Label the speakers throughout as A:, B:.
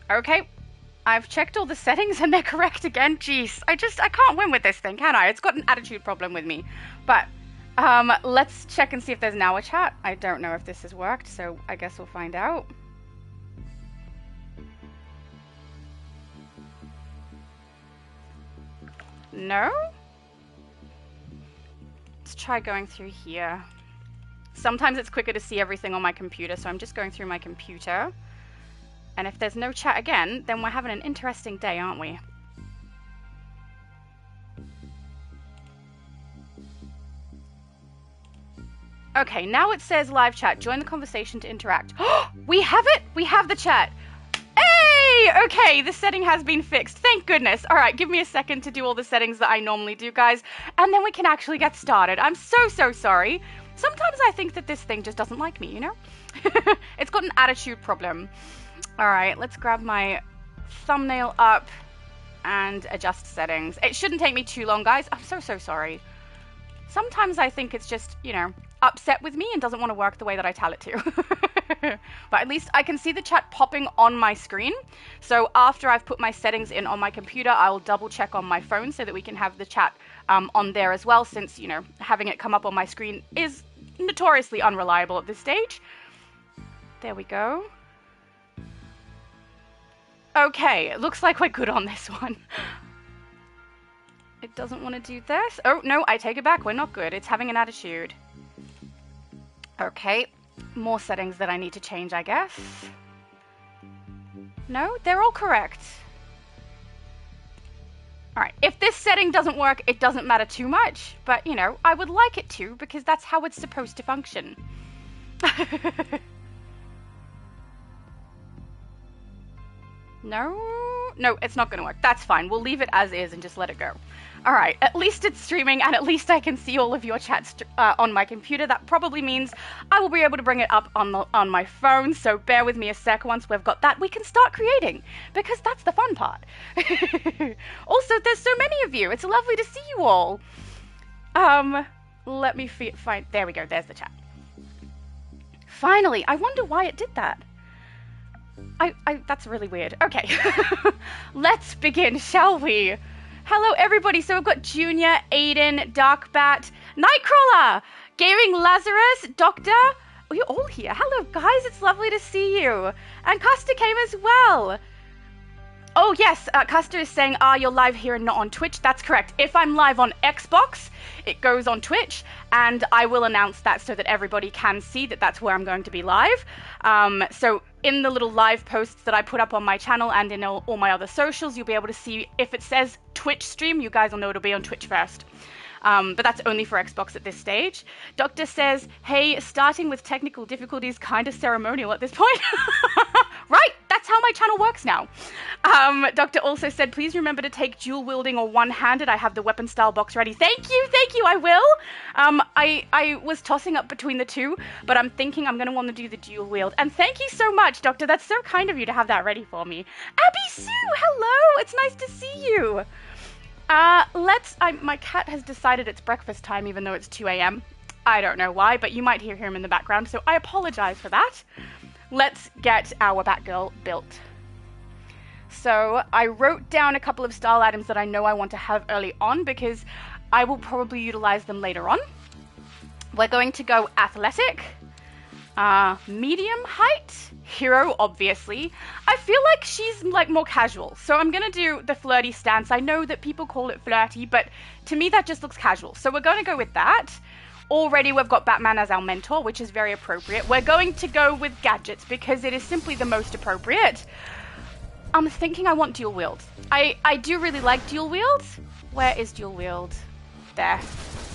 A: Okay, I've checked all the settings and they're correct again. Jeez, I can't win with this thing, can I? It's got an attitude problem with me. But let's check and see if there's now a chat. I don't know if this has worked, so I guess we'll find out. No? Let's try going through here. Sometimes it's quicker to see everything on my computer, so I'm just going through my computer. And if there's no chat again, then we're having an interesting day, aren't we? Okay, now it says live chat. Join the conversation to interact. We have it! We have the chat! Hey! Okay, the setting has been fixed. Thank goodness. All right, give me a second to do all the settings that I normally do, guys. And then we can actually get started. I'm so sorry. Sometimes I think that this thing just doesn't like me, you know? It's got an attitude problem. All right, let's grab my thumbnail up and adjust settings. It shouldn't take me too long, guys. I'm so sorry. Sometimes I think it's just, you know, upset with me and doesn't want to work the way that I tell it to. But at least I can see the chat popping on my screen. So after I've put my settings in on my computer, I'll double check on my phone so that we can have the chat on there as well, since, you know, having it come up on my screen is notoriously unreliable at this stage. There we go. Okay, it looks like we're good on this one. It doesn't want to do this. Oh, no, I take it back. We're not good. It's having an attitude. Okay, more settings that I need to change, I guess. No, they're all correct. All right, if this setting doesn't work, it doesn't matter too much. But, you know, I would like it to, because that's how it's supposed to function. No, it's not going to work. That's fine. We'll leave it as is and just let it go. All right, at least it's streaming, and at least I can see all of your chats on my computer. That probably means I will be able to bring it up on my phone, so bear with me a sec. Once we've got that, we can start creating, because that's the fun part. Also, there's so many of you. It's lovely to see you all. Let me find... There we go. There's the chat. Finally, I wonder why it did that. That's really weird. Okay, let's begin, shall we? Hello, everybody. So we've got Junior, Aiden, Darkbat, Nightcrawler, Gaming Lazarus, Doctor. Oh, you're all here. Hello, guys. It's lovely to see you. And Custer came as well. Oh, yes. Custer is saying, you're live here and not on Twitch. That's correct. If I'm live on Xbox, it goes on Twitch, and I will announce that so that everybody can see that that's where I'm going to be live. So in the little live posts that I put up on my channel and in all my other socials, you'll be able to see if it says Twitch stream, you guys will know it'll be on Twitch first. But that's only for Xbox at this stage. Doctor says, hey, starting with technical difficulties, kind of ceremonial at this point. Right, that's how my channel works now. Doctor also said, please remember to take dual wielding or one-handed. I have the weapon style box ready. Thank you, I will. I was tossing up between the two, but I'm thinking I'm going to want to do the dual wield. And thank you so much, Doctor. That's so kind of you to have that ready for me. Abby Sue, hello. It's nice to see you. My cat has decided it's breakfast time even though it's 2 a.m. I don't know why, but you might hear him in the background, so I apologize for that. Let's get our Batgirl built. So I wrote down a couple of style items that I know I want to have early on because I will probably utilize them later on. We're going to go athletic, medium height, hero, obviously. I feel like she's like more casual, so I'm gonna do the flirty stance. I know that people call it flirty, but to me that just looks casual, so we're going to go with that. Already we've got Batman as our mentor, which is very appropriate. We're going to go with gadgets because it is simply the most appropriate. I'm thinking I want dual wield. I do really like dual wield. Where is dual wield? There.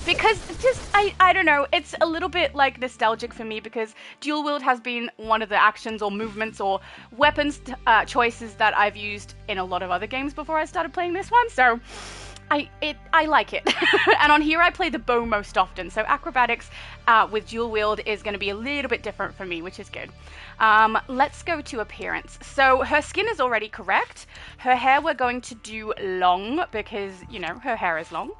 A: Because just, I don't know, it's a little bit like nostalgic for me because dual wield has been one of the actions or movements or weapons choices that I've used in a lot of other games before I started playing this one, so I like it. And on here I play the bow most often, so acrobatics with dual wield is going to be a little bit different for me, which is good. Let's go to appearance. So her skin is already correct. Her hair we're going to do long because, you know, her hair is long.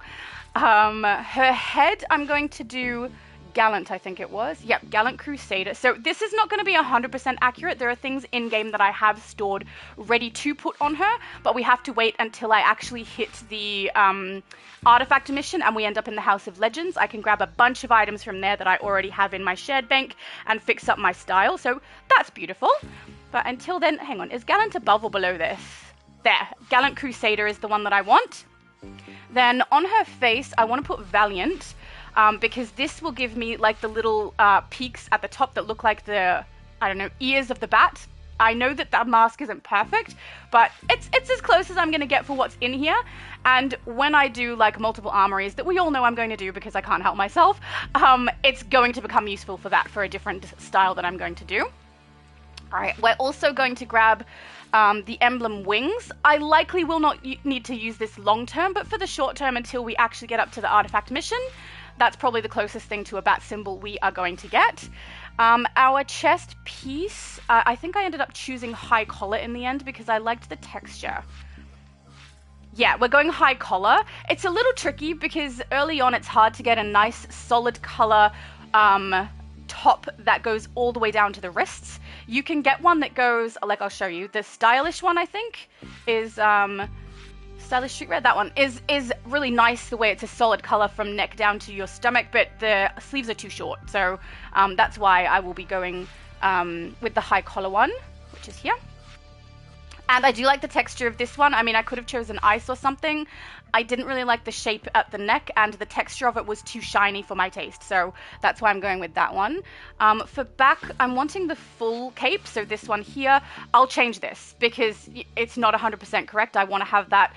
A: Her head I'm going to do Gallant, I think it was. Yep, Gallant Crusader. So this is not going to be 100% accurate. There are things in-game that I have stored ready to put on her, but we have to wait until I actually hit the artifact mission and we end up in the House of Legends. I can grab a bunch of items from there that I already have in my shared bank and fix up my style. So that's beautiful. But until then, hang on, is Gallant above or below this? There, Gallant Crusader is the one that I want. Then on her face, I want to put Valiant. Because this will give me like the little peaks at the top that look like the, I don't know, ears of the bat. I know that that mask isn't perfect, but it's as close as I'm going to get for what's in here. And when I do like multiple armories that we all know I'm going to do because I can't help myself, it's going to become useful for that, for a different style that I'm going to do. All right, we're also going to grab the emblem wings. I likely will not need to use this long term, but for the short term until we actually get up to the artifact mission, that's probably the closest thing to a bat symbol we are going to get. Our chest piece, I think I ended up choosing high collar in the end because I liked the texture. Yeah, we're going high collar. It's a little tricky because early on it's hard to get a nice solid color top that goes all the way down to the wrists. You can get one that goes, like I'll show you, the stylish one I think is... Stylish Street Red, that one is really nice the way it's a solid color from neck down to your stomach, but the sleeves are too short, so that's why I will be going with the high collar one, which is here. And I do like the texture of this one. I mean, I could have chosen ice or something. I didn't really like the shape at the neck, and the texture of it was too shiny for my taste, so that's why I'm going with that one. For back, I'm wanting the full cape, so this one here. I'll change this because it's not 100% correct. I want to have that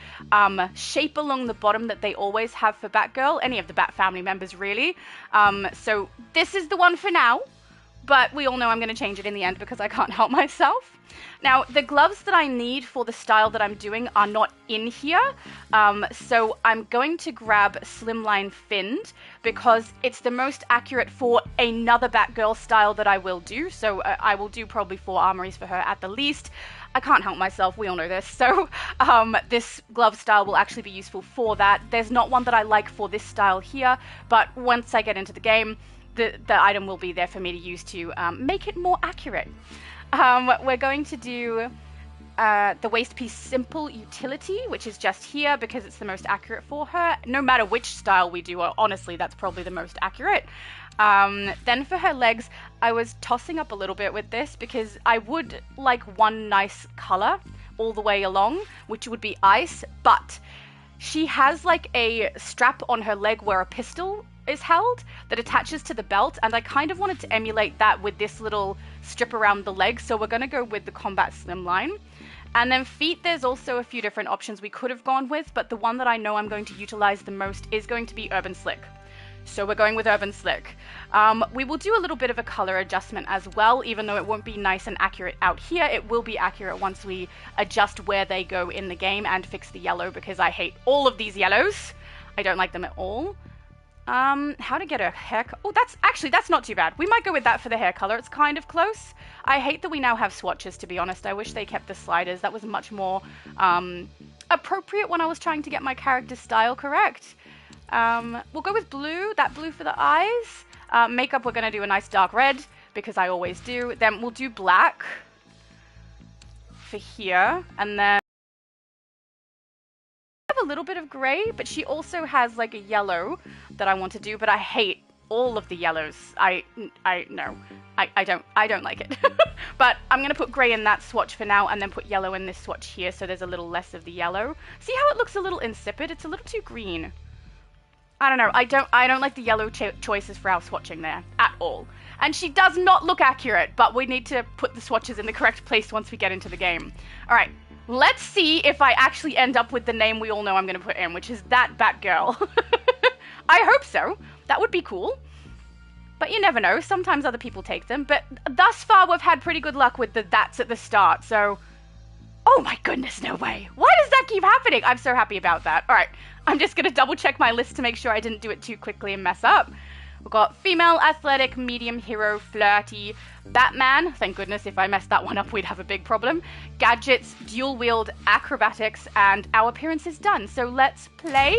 A: shape along the bottom that they always have for Batgirl, any of the Bat family members really. So this is the one for now, but we all know I'm going to change it in the end because I can't help myself. Now, the gloves that I need for the style that I'm doing are not in here, so I'm going to grab Slimline Finned because it's the most accurate for another Batgirl style that I will do, so I will do probably 4 armories for her at the least. I can't help myself, we all know this, so this glove style will actually be useful for that. There's not one that I like for this style here, but once I get into the game, the item will be there for me to use to make it more accurate. We're going to do the waist piece simple utility, which is just here because it's the most accurate for her. No matter which style we do, honestly, that's probably the most accurate. Then for her legs, I was tossing up a little bit with this because I would like one nice color all the way along, which would be ice, but she has like a strap on her leg where a pistol is held that attaches to the belt, and I kind of wanted to emulate that with this little strip around the leg, so we're going to go with the combat slimline. And then feet, there's also a few different options we could have gone with, but the one that I know I'm going to utilize the most is going to be Urban Slick. So we're going with Urban Slick. We will do a little bit of a color adjustment as well, even though it won't be nice and accurate out here. It will be accurate once we adjust where they go in the game and fix the yellow, because I hate all of these yellows. I don't like them at all. How to get a hair... Oh, that's not too bad. We might go with that for the hair color. It's kind of close. I hate that we now have swatches, to be honest. I wish they kept the sliders. That was much more appropriate when I was trying to get my character's style correct. We'll go with blue, that blue for the eyes. Makeup, we're going to do a nice dark red, because I always do. Then we'll do black for here, and then a little bit of gray, but she also has like a yellow that I want to do, but I hate all of the yellows. I don't like it. But I'm going to put gray in that swatch for now, and then put yellow in this swatch here, so there's a little less of the yellow. See how it looks a little insipid? It's a little too green. I don't know. I don't like the yellow choices for our swatching there at all. And she does not look accurate, but we need to put the swatches in the correct place once we get into the game. All right. Let's see if I actually end up with the name we all know I'm going to put in, which is that Batgirl. I hope so. That would be cool. But you never know. Sometimes other people take them. But thus far, we've had pretty good luck with the that's at the start. So, oh my goodness, no way. Why does that keep happening? I'm so happy about that. All right. I'm just going to double check my list to make sure I didn't do it too quickly and mess up. We've got female, athletic, medium, hero, flirty, Batman. Thank goodness, if I messed that one up, we'd have a big problem. Gadgets, dual wield, acrobatics, and our appearance is done. So let's play,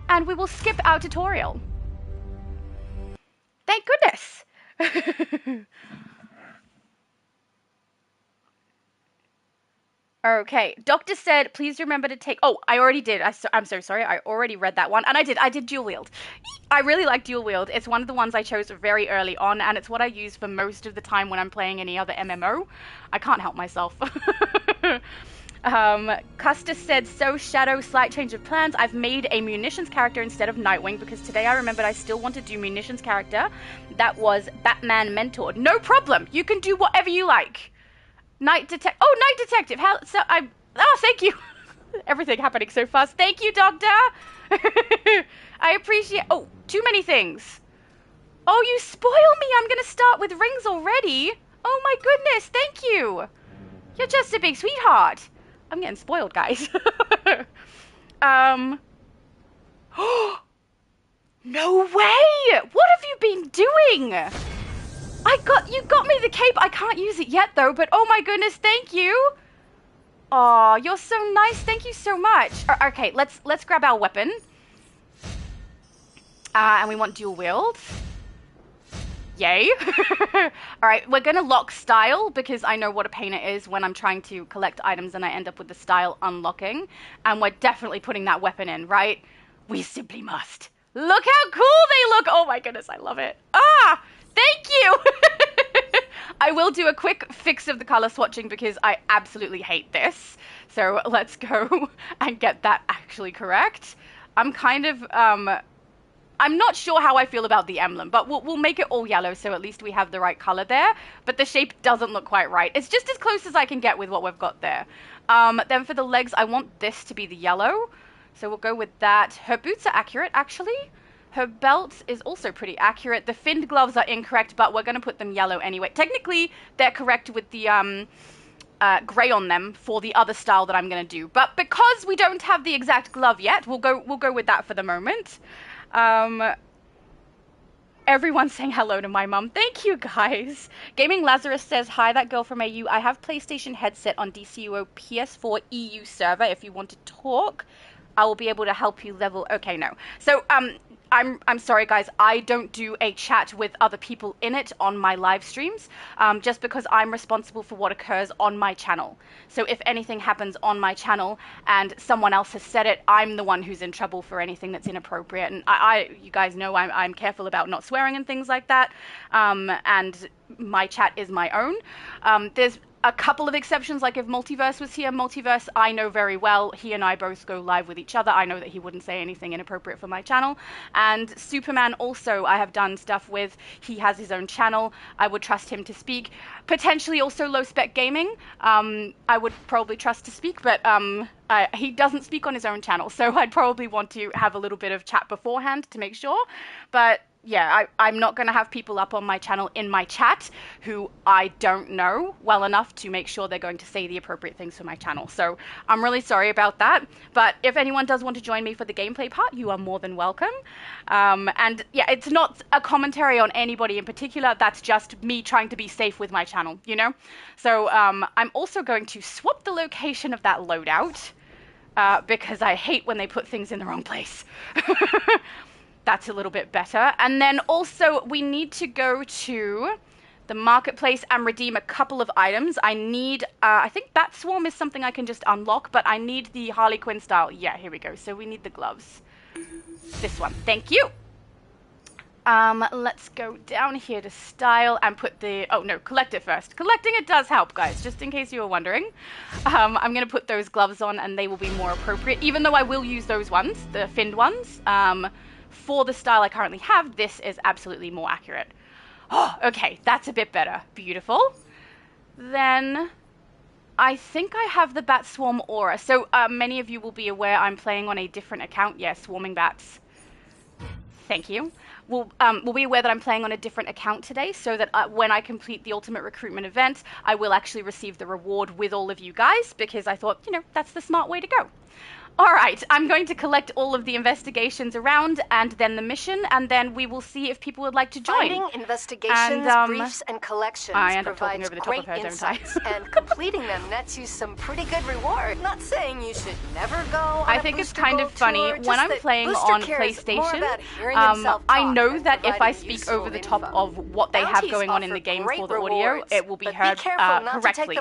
A: and we will skip our tutorial. Thank goodness. Okay, doctor said, please remember to take. Oh, I already did. I'm so sorry. I already read that one, and I did. I did dual wield. I really like dual wield. It's one of the ones I chose very early on, and it's what I use for most of the time when I'm playing any other MMO. I can't help myself. Custis said, so Shadow, slight change of plans. I've made a munitions character instead of Nightwing because today I remembered I still want to do munitions character that was Batman mentored. No problem. You can do whatever you like. Night detective. Thank you. Everything happening so fast. Thank you, Doctor. I appreciate. Oh, too many things. Oh, you spoil me. I'm gonna start with rings already. Oh my goodness. Thank you. You're just a big sweetheart. I'm getting spoiled, guys. No way. What have you been doing? You got me the cape. I can't use it yet though, but oh my goodness, thank you. Oh, you're so nice. Thank you so much. Okay, let's grab our weapon. And we want dual wield. Yay. All right, we're gonna lock style because I know what a pain it is when I'm trying to collect items and I end up with the style unlocking. And we're definitely putting that weapon in, right? We simply must. Look how cool they look. Oh my goodness, I love it. Thank you! I will do a quick fix of the color swatching because I absolutely hate this. So let's go and get that actually correct. I'm kind of, I'm not sure how I feel about the emblem, but we'll make it all yellow so at least we have the right color there. But the shape doesn't look quite right. It's just as close as I can get with what we've got there. Then for the legs, I want this to be the yellow. So we'll go with that. Her boots are accurate, actually. Her belt is also pretty accurate. The finned gloves are incorrect, but we're going to put them yellow anyway. Technically, they're correct with the gray on them for the other style that I'm going to do. But because we don't have the exact glove yet, we'll go with that for the moment. Everyone's saying hello to my mum. Thank you, guys. Gaming Lazarus says, hi, that girl from AU. I have PlayStation headset on DCUO PS4 EU server. If you want to talk, I will be able to help you level. Okay, no. So, I'm sorry, guys. I don't do a chat with other people in it on my live streams, just because I'm responsible for what occurs on my channel. So if anything happens on my channel and someone else has said it, I'm the one who's in trouble for anything that's inappropriate. And you guys know I'm careful about not swearing and things like that. And my chat is my own. There's a couple of exceptions, like if Multiverse was here. Multiverse, I know very well. He and I both go live with each other. I know that he wouldn't say anything inappropriate for my channel. And Supermann also, I have done stuff with. He has his own channel. I would trust him to speak. Potentially also LowSpecGaming. I would probably trust to speak, but he doesn't speak on his own channel. So I'd probably want to have a little bit of chat beforehand to make sure. But yeah, I'm not going to have people up on my channel in my chat who I don't know well enough to make sure they're going to say the appropriate things for my channel. So I'm really sorry about that. But if anyone does want to join me for the gameplay part, you are more than welcome. And yeah, it's not a commentary on anybody in particular. That's just me trying to be safe with my channel, you know? So I'm also going to swap the location of that loadout because I hate when they put things in the wrong place. That's a little bit better. And then also we need to go to the marketplace and redeem a couple of items. I need, I think Bat Swarm is something I can just unlock, but I need the Harley Quinn style. Yeah, here we go. So we need the gloves. This one. Thank you. Let's go down here to style and put the, oh no, collect it first. Collecting it does help, guys, just in case you were wondering. I'm going to put those gloves on and they will be more appropriate, even though I will use those ones, the finned ones. For the style I currently have, this is absolutely more accurate. Oh, okay, that's a bit better. Beautiful. Then I think I have the Bat Swarm aura. So many of you will be aware I'm playing on a different account. Yeah, swarming bats. Thank you. We'll be aware that I'm playing on a different account today, so that when I complete the Ultimate Recruitment event, I will actually receive the reward with all of you guys, because I thought, you know, that's the smart way to go. All right, I'm going to collect all of the investigations around and then the mission, and then we will see if people would like to join.
B: Finding investigations, briefs, and collections provides great insights, and completing them nets you some pretty good reward. Not saying you should never go on
A: I think it's kind of funny when I'm playing on PlayStation. I know that if I speak over the top of what they have going on in the game for the audio, it will be heard correctly,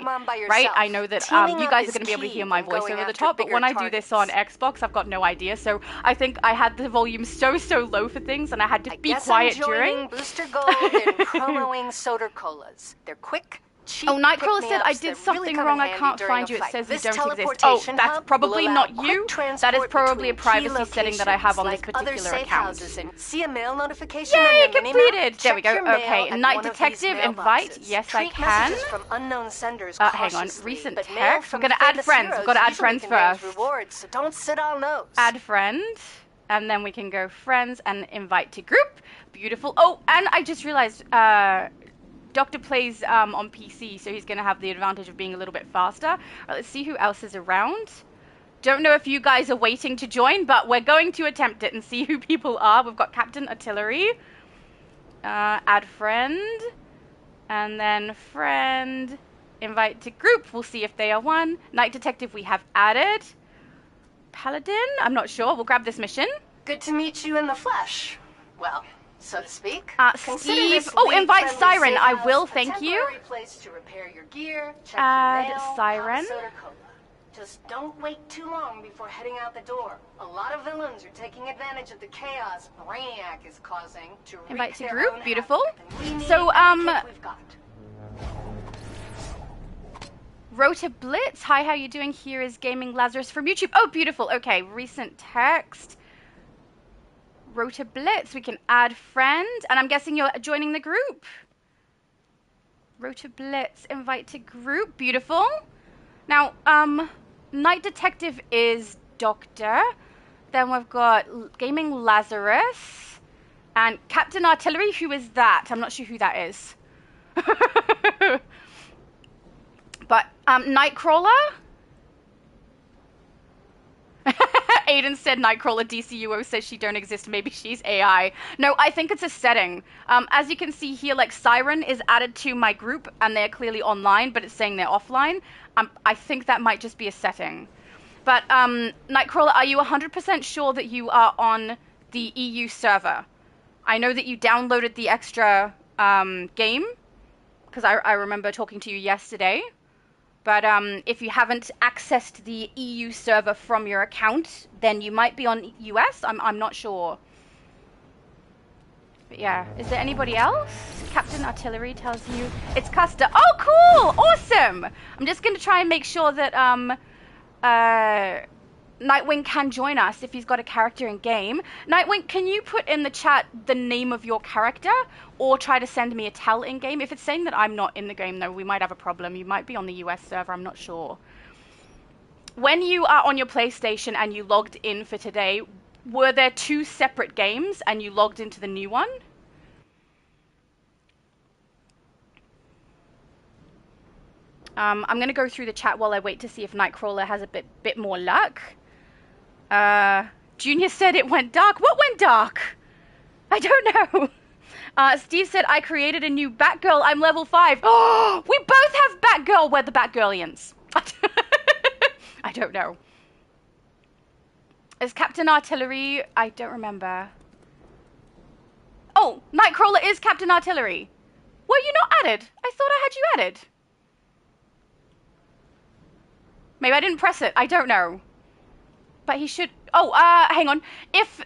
A: right? I know that you guys are going to be able to hear my voice over the top, but when I do this on Xbox, I've got no idea. So I think I had the volume so low for things, and I had to be quiet during.
B: Booster Gold and promoing soda colas. They're quick, cheap.
A: Oh, Nightcrawler said I did something wrong. I can't find you. It says you don't exist. Oh, that's probably not you. That is probably a privacy setting that I have on this particular account.
B: See a mail notification.
A: Yay, completed. There we go. Okay, Night Detective invite. Yes, I can.
B: From unknown senders.
A: Hang on. Recent text. We're gonna add friends. We've got to add friends first.
B: Rewards, so don't sit on those.
A: Add friend. And then we can go friends and invite to group. Beautiful. Oh, and I just realized Doctor plays on PC, so he's going to have the advantage of being a little bit faster. All right, let's see who else is around. Don't know if you guys are waiting to join, but we're going to attempt it and see who people are. We've got Captain Artillery. Add friend. And then friend. Invite to group. We'll see if they are one. Night Detective we have added. Paladin? I'm not sure. We'll grab this mission.
B: Good to meet you in the flesh. Well, so to speak.
A: Steve. Oh, invite Siren. I will, thank you.
B: Place to repair your gear, check
A: add
B: your mail,
A: Siren.
B: Just don't wait too long before heading out the door. A lot of villains are taking advantage of the chaos Brainiac is causing to
A: invite to group. Beautiful.
B: So, we've got.
A: Rota Blitz, hi, how you doing? Here is Gaming Lazarus from YouTube. Oh, beautiful. Okay, recent text. Rota Blitz, we can add friend, and I'm guessing you're joining the group. Rota Blitz, invite to group. Beautiful. Now, Night Detective is Doctor. Then we've got Gaming Lazarus and Captain Artillery. Who is that? I'm not sure who that is. But Nightcrawler? Aiden said Nightcrawler. DCUO says she don't exist. Maybe she's AI. No, I think it's a setting. As you can see here, like Siren is added to my group and they're clearly online, but it's saying they're offline. I think that might just be a setting. But Nightcrawler, are you 100% sure that you are on the EU server? I know that you downloaded the extra game because I remember talking to you yesterday. But if you haven't accessed the EU server from your account, then you might be on US. I'm not sure. But yeah, is there anybody else? Captain Artillery tells you it's Custer. Oh, cool! Awesome! I'm just going to try and make sure that Nightwing can join us if he's got a character in game. Nightwing, can you put in the chat the name of your character or try to send me a tell in game? If it's saying that I'm not in the game, though, we might have a problem. You might be on the US server, I'm not sure. When you are on your PlayStation and you logged in for today, were there two separate games and you logged into the new one? I'm going to go through the chat while I wait to see if Nightcrawler has a bit more luck. Junior said it went dark. What went dark? I don't know. Steve said, I created a new Batgirl. I'm level 5. Oh, we both have Batgirl. We're the Batgirlians. I don't know. Is Captain Artillery? I don't remember. Oh, Nightcrawler is Captain Artillery. Were you not added? I thought I had you added. Maybe I didn't press it. I don't know. But he should... Oh, hang on. If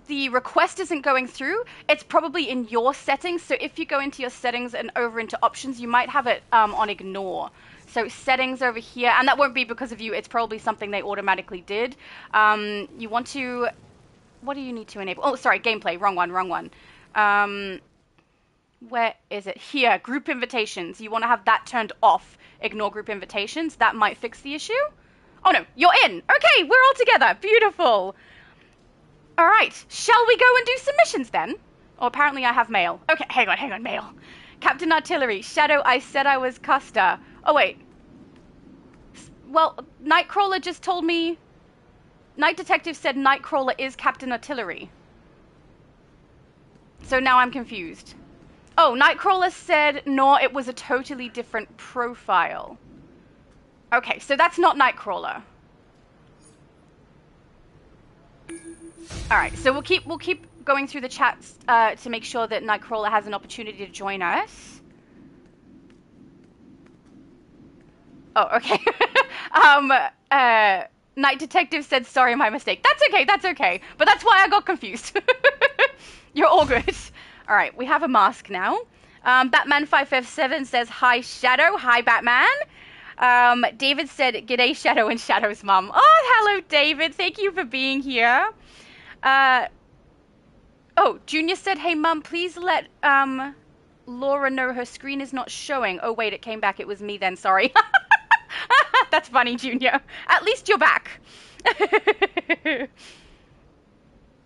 A: the request isn't going through, it's probably in your settings. So if you go into your settings and over into options, you might have it on ignore. So settings over here, and that won't be because of you. It's probably something they automatically did. You want to... What do you need to enable? Oh, sorry, gameplay. Wrong one. Where is it? Here, group invitations. You want to have that turned off. Ignore group invitations. That might fix the issue. Oh no, you're in. Okay, we're all together. Beautiful. All right, shall we go and do submissions then? Oh, apparently I have mail. Okay, hang on, mail. Captain Artillery, Shadow, I said I was Custer. Oh wait. Well, Nightcrawler just told me Night Detective said Nightcrawler is Captain Artillery. So now I'm confused. Oh, Nightcrawler said, no, it was a totally different profile. Okay, so that's not Nightcrawler. All right, so we'll keep going through the chats to make sure that Nightcrawler has an opportunity to join us. Oh, okay. Night Detective said, sorry, my mistake. That's okay, that's okay. But that's why I got confused. You're all good. All right, we have a mask now. Batman557 says, hi, Shadow. Hi, Batman. David said, g'day, Shadow and Shadow's mum. Oh, hello, David. Thank you for being here. Oh, Junior said, hey, Mum, please let Laura know her screen is not showing. Oh, wait, it came back. It was me then. Sorry. That's funny, Junior. At least you're back.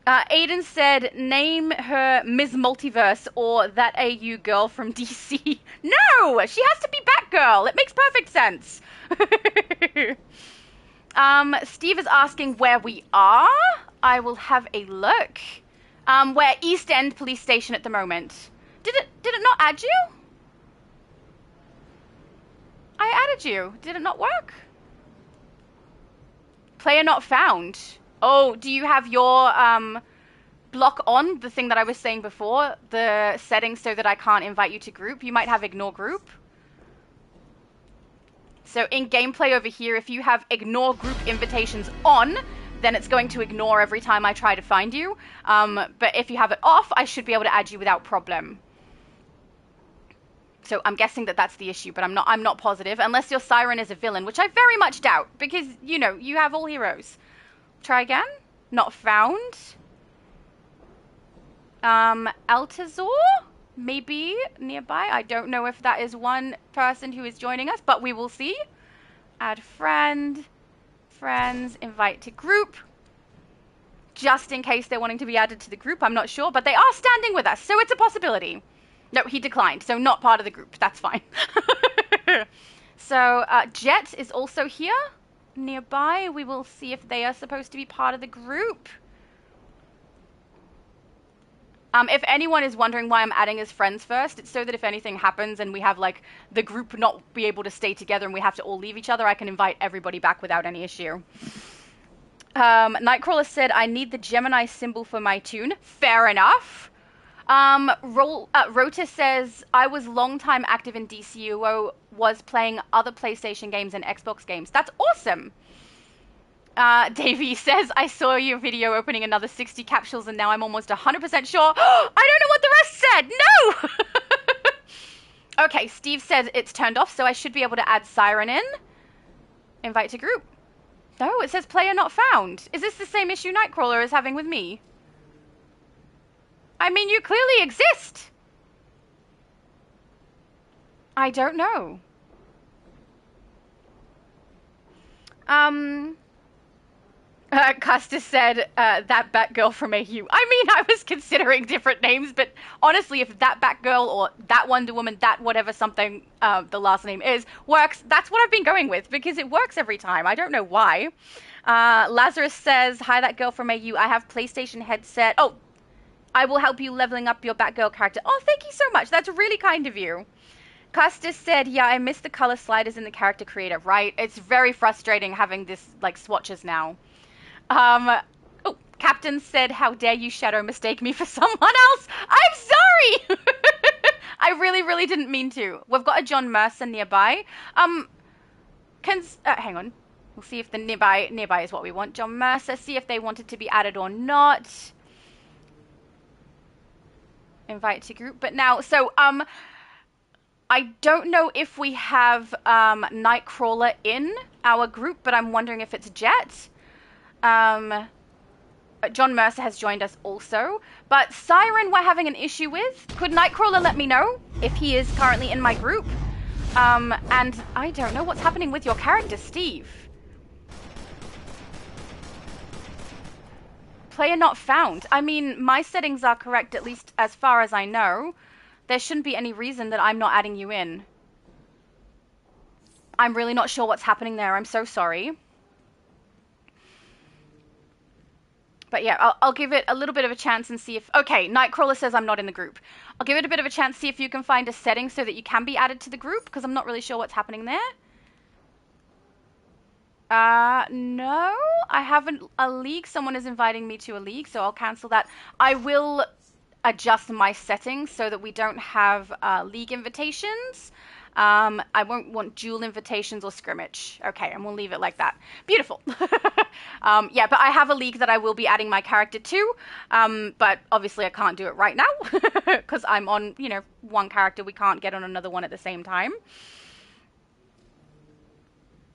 A: Aiden said, name her Ms. Multiverse or that AU girl from DC. No, she has to be Batgirl. It makes perfect sense. Steve is asking where we are. I will have a look. We're East End Police Station at the moment. Did it not add you? I added you. Did it not work? Player not found. Oh, do you have your block on, the thing that I was saying before, the settings so that I can't invite you to group? You might have ignore group. So in gameplay over here, if you have ignore group invitations on, then it's going to ignore every time I try to find you. But if you have it off, I should be able to add you without problem. So I'm guessing that that's the issue, but I'm not positive, unless your Siren is a villain, which I very much doubt, because, you know, you have all heroes. Try again. Not found. Altazor? Maybe nearby. I don't know if that is one person who is joining us, but we will see. Add friend. Friends. Invite to group. Just in case they're wanting to be added to the group, I'm not sure, but they are standing with us, so it's a possibility. No, he declined, so not part of the group. That's fine. So, Jet is also here, nearby. We will see if they are supposed to be part of the group. If anyone is wondering why I'm adding as friends first, it's so that if anything happens and we have, like, the group not be able to stay together and we have to all leave each other, I can invite everybody back without any issue. Nightcrawler said, I need the Gemini symbol for my tune. Fair enough. Rota says, I was long time active in DCUO, was playing other PlayStation games and Xbox games. That's awesome. Davey says, I saw your video opening another 60 capsules and now I'm almost 100% sure. I don't know what the rest said. No! Okay, Steve says it's turned off, so I should be able to add Siren in. Invite to group. No, it says player not found. Is this the same issue Nightcrawler is having with me? I mean, you clearly exist. I don't know. Custis said, that Batgirl from AU. I mean, I was considering different names, but honestly, if that Batgirl or that Wonder Woman, that whatever something the last name is, works, that's what I've been going with, because it works every time. I don't know why. Lazarus says, hi, that girl from AU. I have PlayStation headset. Oh, I will help you leveling up your Batgirl character. Oh, thank you so much. That's really kind of you. Custis said, yeah, I miss the color sliders in the character creator, right? It's very frustrating having this, like, swatches now. Oh, Captain said, how dare you, Shadow, mistake me for someone else? I'm sorry! I really didn't mean to. We've got a John Mercer nearby. Hang on. We'll see if the nearby is what we want. John Mercer, see if they wanted to be added or not. Invite to group. But now, so, I don't know if we have, Nightcrawler in our group, but I'm wondering if it's Jet. John Mercer has joined us also, but Siren we're having an issue with. Could Nightcrawler let me know if he is currently in my group? And I don't know what's happening with your character, Steve. Player not found. I mean, my settings are correct, at least as far as I know. There shouldn't be any reason that I'm not adding you in. I'm really not sure what's happening there. I'm so sorry. But yeah, I'll give it a little bit of a chance and see if... Okay, Nightcrawler says I'm not in the group. I'll give it a bit of a chance, see if you can find a setting so that you can be added to the group, because I'm not really sure what's happening there. No, I haven't a league. Someone is inviting me to a league, so I'll cancel that. I will adjust my settings so that we don't have league invitations. I won't want dual invitations or scrimmage. Okay, and we'll leave it like that. Beautiful. Yeah, but I have a league that I will be adding my character to, but obviously I can't do it right now because I'm on, you know, one character. We can't get on another one at the same time.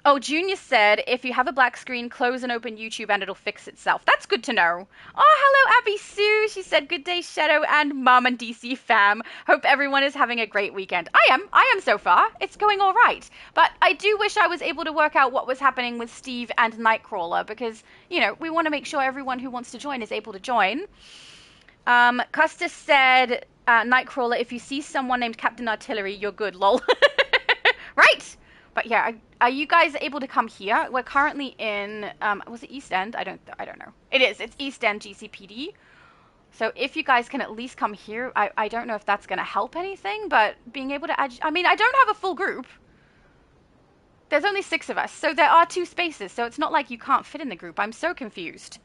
A: Oh, Junior said, if you have a black screen, close and open YouTube and it'll fix itself. That's good to know. Oh, hello, Abby Sue. She said, good day, Shadow and Mum and DC fam. Hope everyone is having a great weekend. I am so far. It's going all right. But I do wish I was able to work out what was happening with Steve and Nightcrawler because, you know, we want to make sure everyone who wants to join is able to join. Custis said, Nightcrawler, if you see someone named Captain Artillery, you're good, lol. Right. But yeah, are you guys able to come here? We're currently in, was it East End? I don't know. It is. It's East End GCPD. So if you guys can at least come here, I don't know if that's going to help anything, but being able to add, I mean, I don't have a full group. There's only 6 of us, so there are 2 spaces, so it's not like you can't fit in the group. I'm so confused.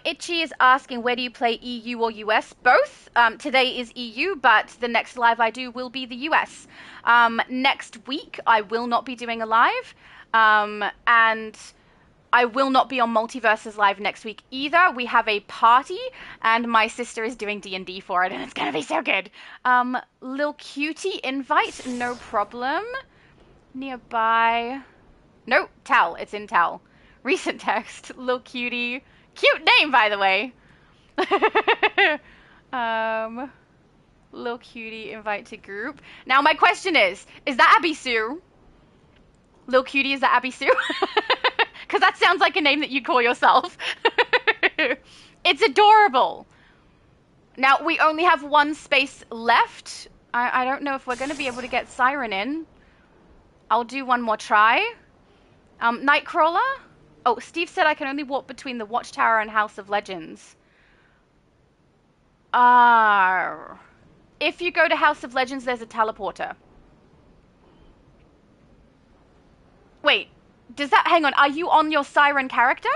A: Itchy is asking, where do you play, EU or US? Both. Today is EU, but the next live I do will be the US. Next week, I will not be doing a live, and I will not be on Multiverses Live next week either. We have a party, and my sister is doing D&D for it, and it's going to be so good. Lil Cutie invite, no problem. Nearby. No, Tal. It's in Tal. Recent text, Lil Cutie. Cute name, by the way. Lil Cutie, invite to group. Now, my question is that Abby Sue? Lil Cutie, is that Abby Sue? Because that sounds like a name that you call yourself. It's adorable. Now, we only have 1 space left. I don't know if we're going to be able to get Siren in. I'll do one more try. Nightcrawler? Oh, Steve said I can only walk between the Watchtower and House of Legends. If you go to House of Legends, there's a teleporter. Wait, does that... Hang on, are you on your Siren character?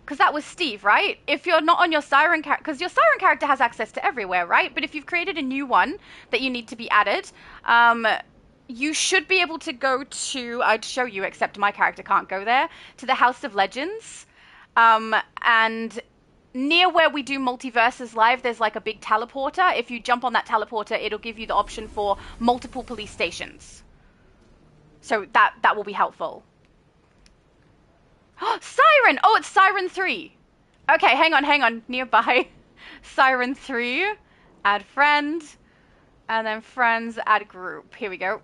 A: Because that was Steve, right? If you're not on your Siren character... Because your Siren character has access to everywhere, right? But if you've created a new one that you need to be added... you should be able to go to, I'd show you, except my character can't go there, to the House of Legends. And near where we do Multiverses Live, there's like a big teleporter. If you jump on that teleporter, it'll give you the option for multiple police stations. So that will be helpful. Siren! Oh, it's Siren 3. Okay, hang on. Nearby. Siren 3. Add friend. And then friends, add group. Here we go.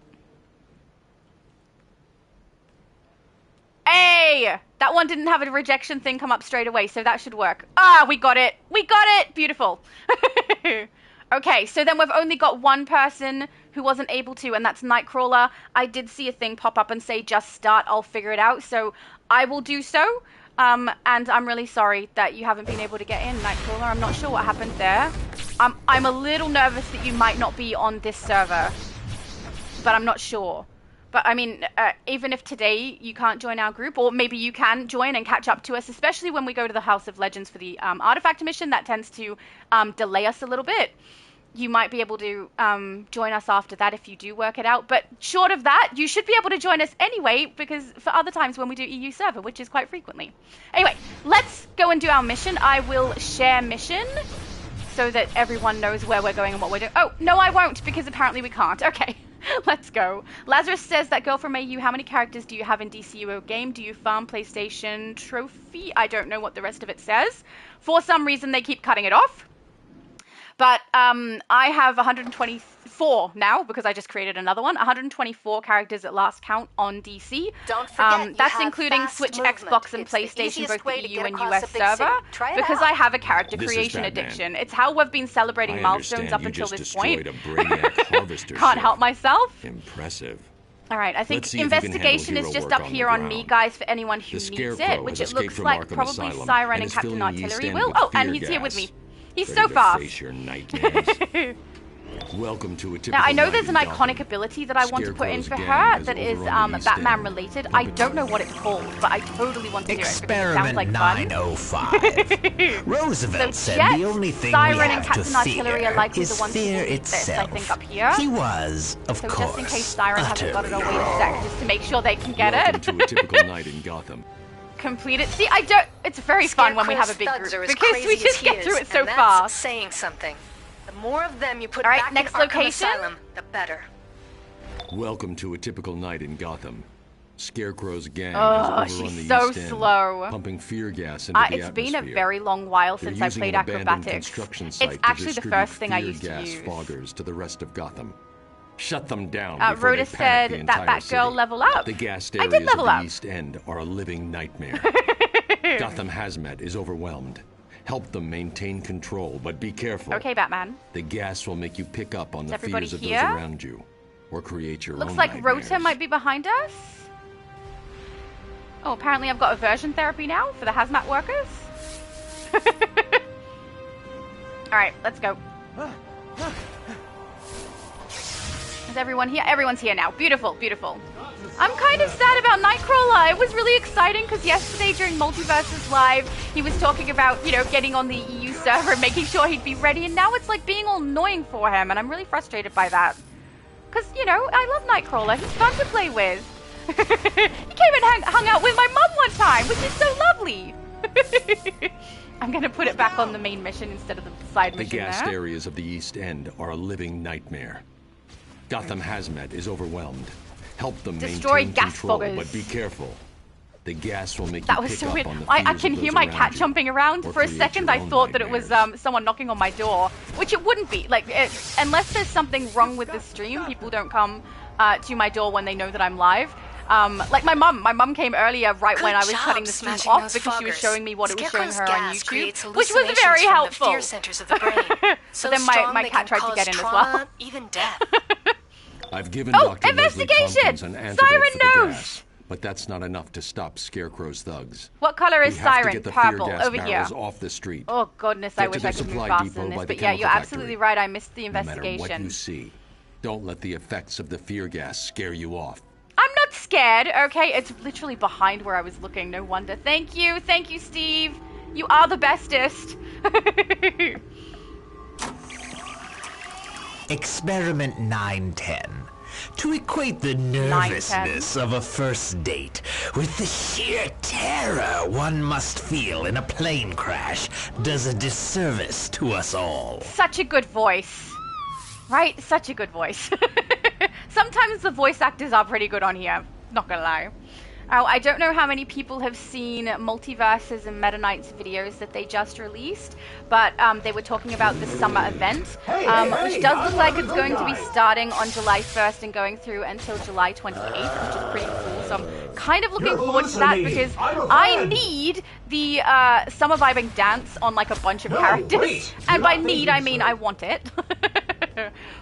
A: Hey! That one didn't have a rejection thing come up straight away, so that should work. Ah, we got it. We got it. Beautiful. Okay, so then we've only got 1 person who wasn't able to, and that's Nightcrawler. I did see a thing pop up and say, just start, I'll figure it out. So I will do so. And I'm really sorry that you haven't been able to get in, Nightcrawler. I'm not sure what happened there. I'm a little nervous that you might not be on this server, but I'm not sure. But I mean, even if today you can't join our group, or maybe you can join and catch up to us, especially when we go to the House of Legends for the artifact mission, that tends to delay us a little bit. You might be able to join us after that if you do work it out. But short of that, you should be able to join us anyway, because for other times when we do EU server, which is quite frequently. Anyway, let's go and do our mission. I will share mission so that everyone knows where we're going and what we're doing. Oh, no, I won't, because apparently we can't. Okay, let's go. Lazarus says, that girl from AU, how many characters do you have in DCUO game? Do you farm PlayStation trophy? I don't know what the rest of it says. For some reason, they keep cutting it off. But I have 124 now, because I just created another one. 124 characters at last count on DC.
B: Don't forget,
A: that's including Switch, movement. Xbox, and PlayStation, both the EU and US server, because I have a character creation addiction. It's how we've been celebrating milestones up until this point. Can't help myself.
C: Impressive.
A: Alright, I think investigation is just up here on me, guys, for anyone who needs it, which it looks like probably Siren and Captain Artillery will. Oh, and he's here with me. He's so fast.
C: Welcome to a
A: now, I know there's an iconic ability that I want to put in for her that is Batman related. I don't know what it's called, but I totally want to do it because it sounds like fun.
D: 905. Roosevelt said the only thing
A: Siren
D: we
A: and
D: have to
A: Captain Artillery are likely the
D: is
A: ones who
D: fear
A: will need this, I
D: itself.
A: think, up here.
D: He was, of
A: so
D: course,
A: just in case Siren hasn't got it, I'll wait a sec just to make sure they can get it.
C: Welcome to a typical night in Gotham.
A: Complete it. See, I don't. It's very fun when we have a big group because we just get through it so fast.
B: Saying something. The more of them you put
A: back
B: in Arkham Asylum, the better.
C: Welcome to a typical night in Gotham. Scarecrow's gang
A: oh,
C: is over
A: she's
C: on the
A: so
C: East End,
A: slow.
C: pumping fear gas into the
A: It's
C: atmosphere.
A: been a very long while since I played acrobatics.
C: It's
A: actually the first thing I used to use.
C: Foggers to the rest of Gotham. Shut them down.
A: Rhoda said that Batgirl level up.
C: The gas
A: I did level
C: of
A: up.
C: the East End are a living nightmare. Gotham Hazmat is overwhelmed. Help them maintain control, but be careful.
A: Okay, Batman.
C: The gas will make you pick up on the fears of those around you, or create your own
A: Looks like
C: nightmares.
A: Rota might be behind us. Oh, apparently I've got aversion therapy now for the hazmat workers. Alright, let's go. Is everyone here? Everyone's here now. Beautiful, beautiful. I'm kind of sad about Nightcrawler. It was really exciting because yesterday during Multiverses Live, he was talking about, you know, getting on the EU server and making sure he'd be ready, and now it's like being all annoying for him, and I'm really frustrated by that. Because, you know, I love Nightcrawler. He's fun to play with. He came and hung out with my mum one time, which is so lovely. I'm going to put it back on the main mission instead of the side mission
C: there. The gassed areas of the East End are a living nightmare. Gotham Hazmat is overwhelmed. Help them
A: destroy
C: maintain
A: gas
C: control,
A: foggers.
C: but be careful. The gas will make
A: that
C: you
A: was
C: pick
A: so
C: up
A: weird.
C: on the
A: I can hear my cat jumping around. For a second, I thought that it was someone knocking on my door, which it wouldn't be. Like, unless there's something wrong with the stream, people don't come to my door when they know that I'm live. Like my mum came earlier right when I was cutting the stream off because she was showing me what it was showing her on YouTube, which was very helpful. So then my cat tried to get in as well.
B: Even death.
C: I've given Dr.
A: investigation!
C: An antidote
A: Siren
C: for the
A: knows!
C: gas, but that's not enough to stop Scarecrow's thugs.
A: What color is Siren? Purple, over here.
C: Off the street.
A: Oh goodness, I wish I could move faster than this, but yeah, you're absolutely right, I missed the investigation.
C: No matter what you see, don't let the effects of the fear gas scare you off.
A: I'm not scared, okay? It's literally behind where I was looking, no wonder. Thank you, Steve. You are the bestest.
D: Experiment 910. To equate the nervousness of a first date with the sheer terror one must feel in a plane crash does a disservice to us all.
A: Such a good voice. Right? Such a good voice. Sometimes the voice actors are pretty good on here, not gonna lie. I don't know how many people have seen Multiverses and Meta Knight's videos that they just released, but they were talking about the summer event, which does look like it's going to be starting on July 1st and going through until July 28th, which is pretty cool. So I'm kind of looking forward to that because I need the summer vibing dance on like a bunch of characters, and by need I mean I want it.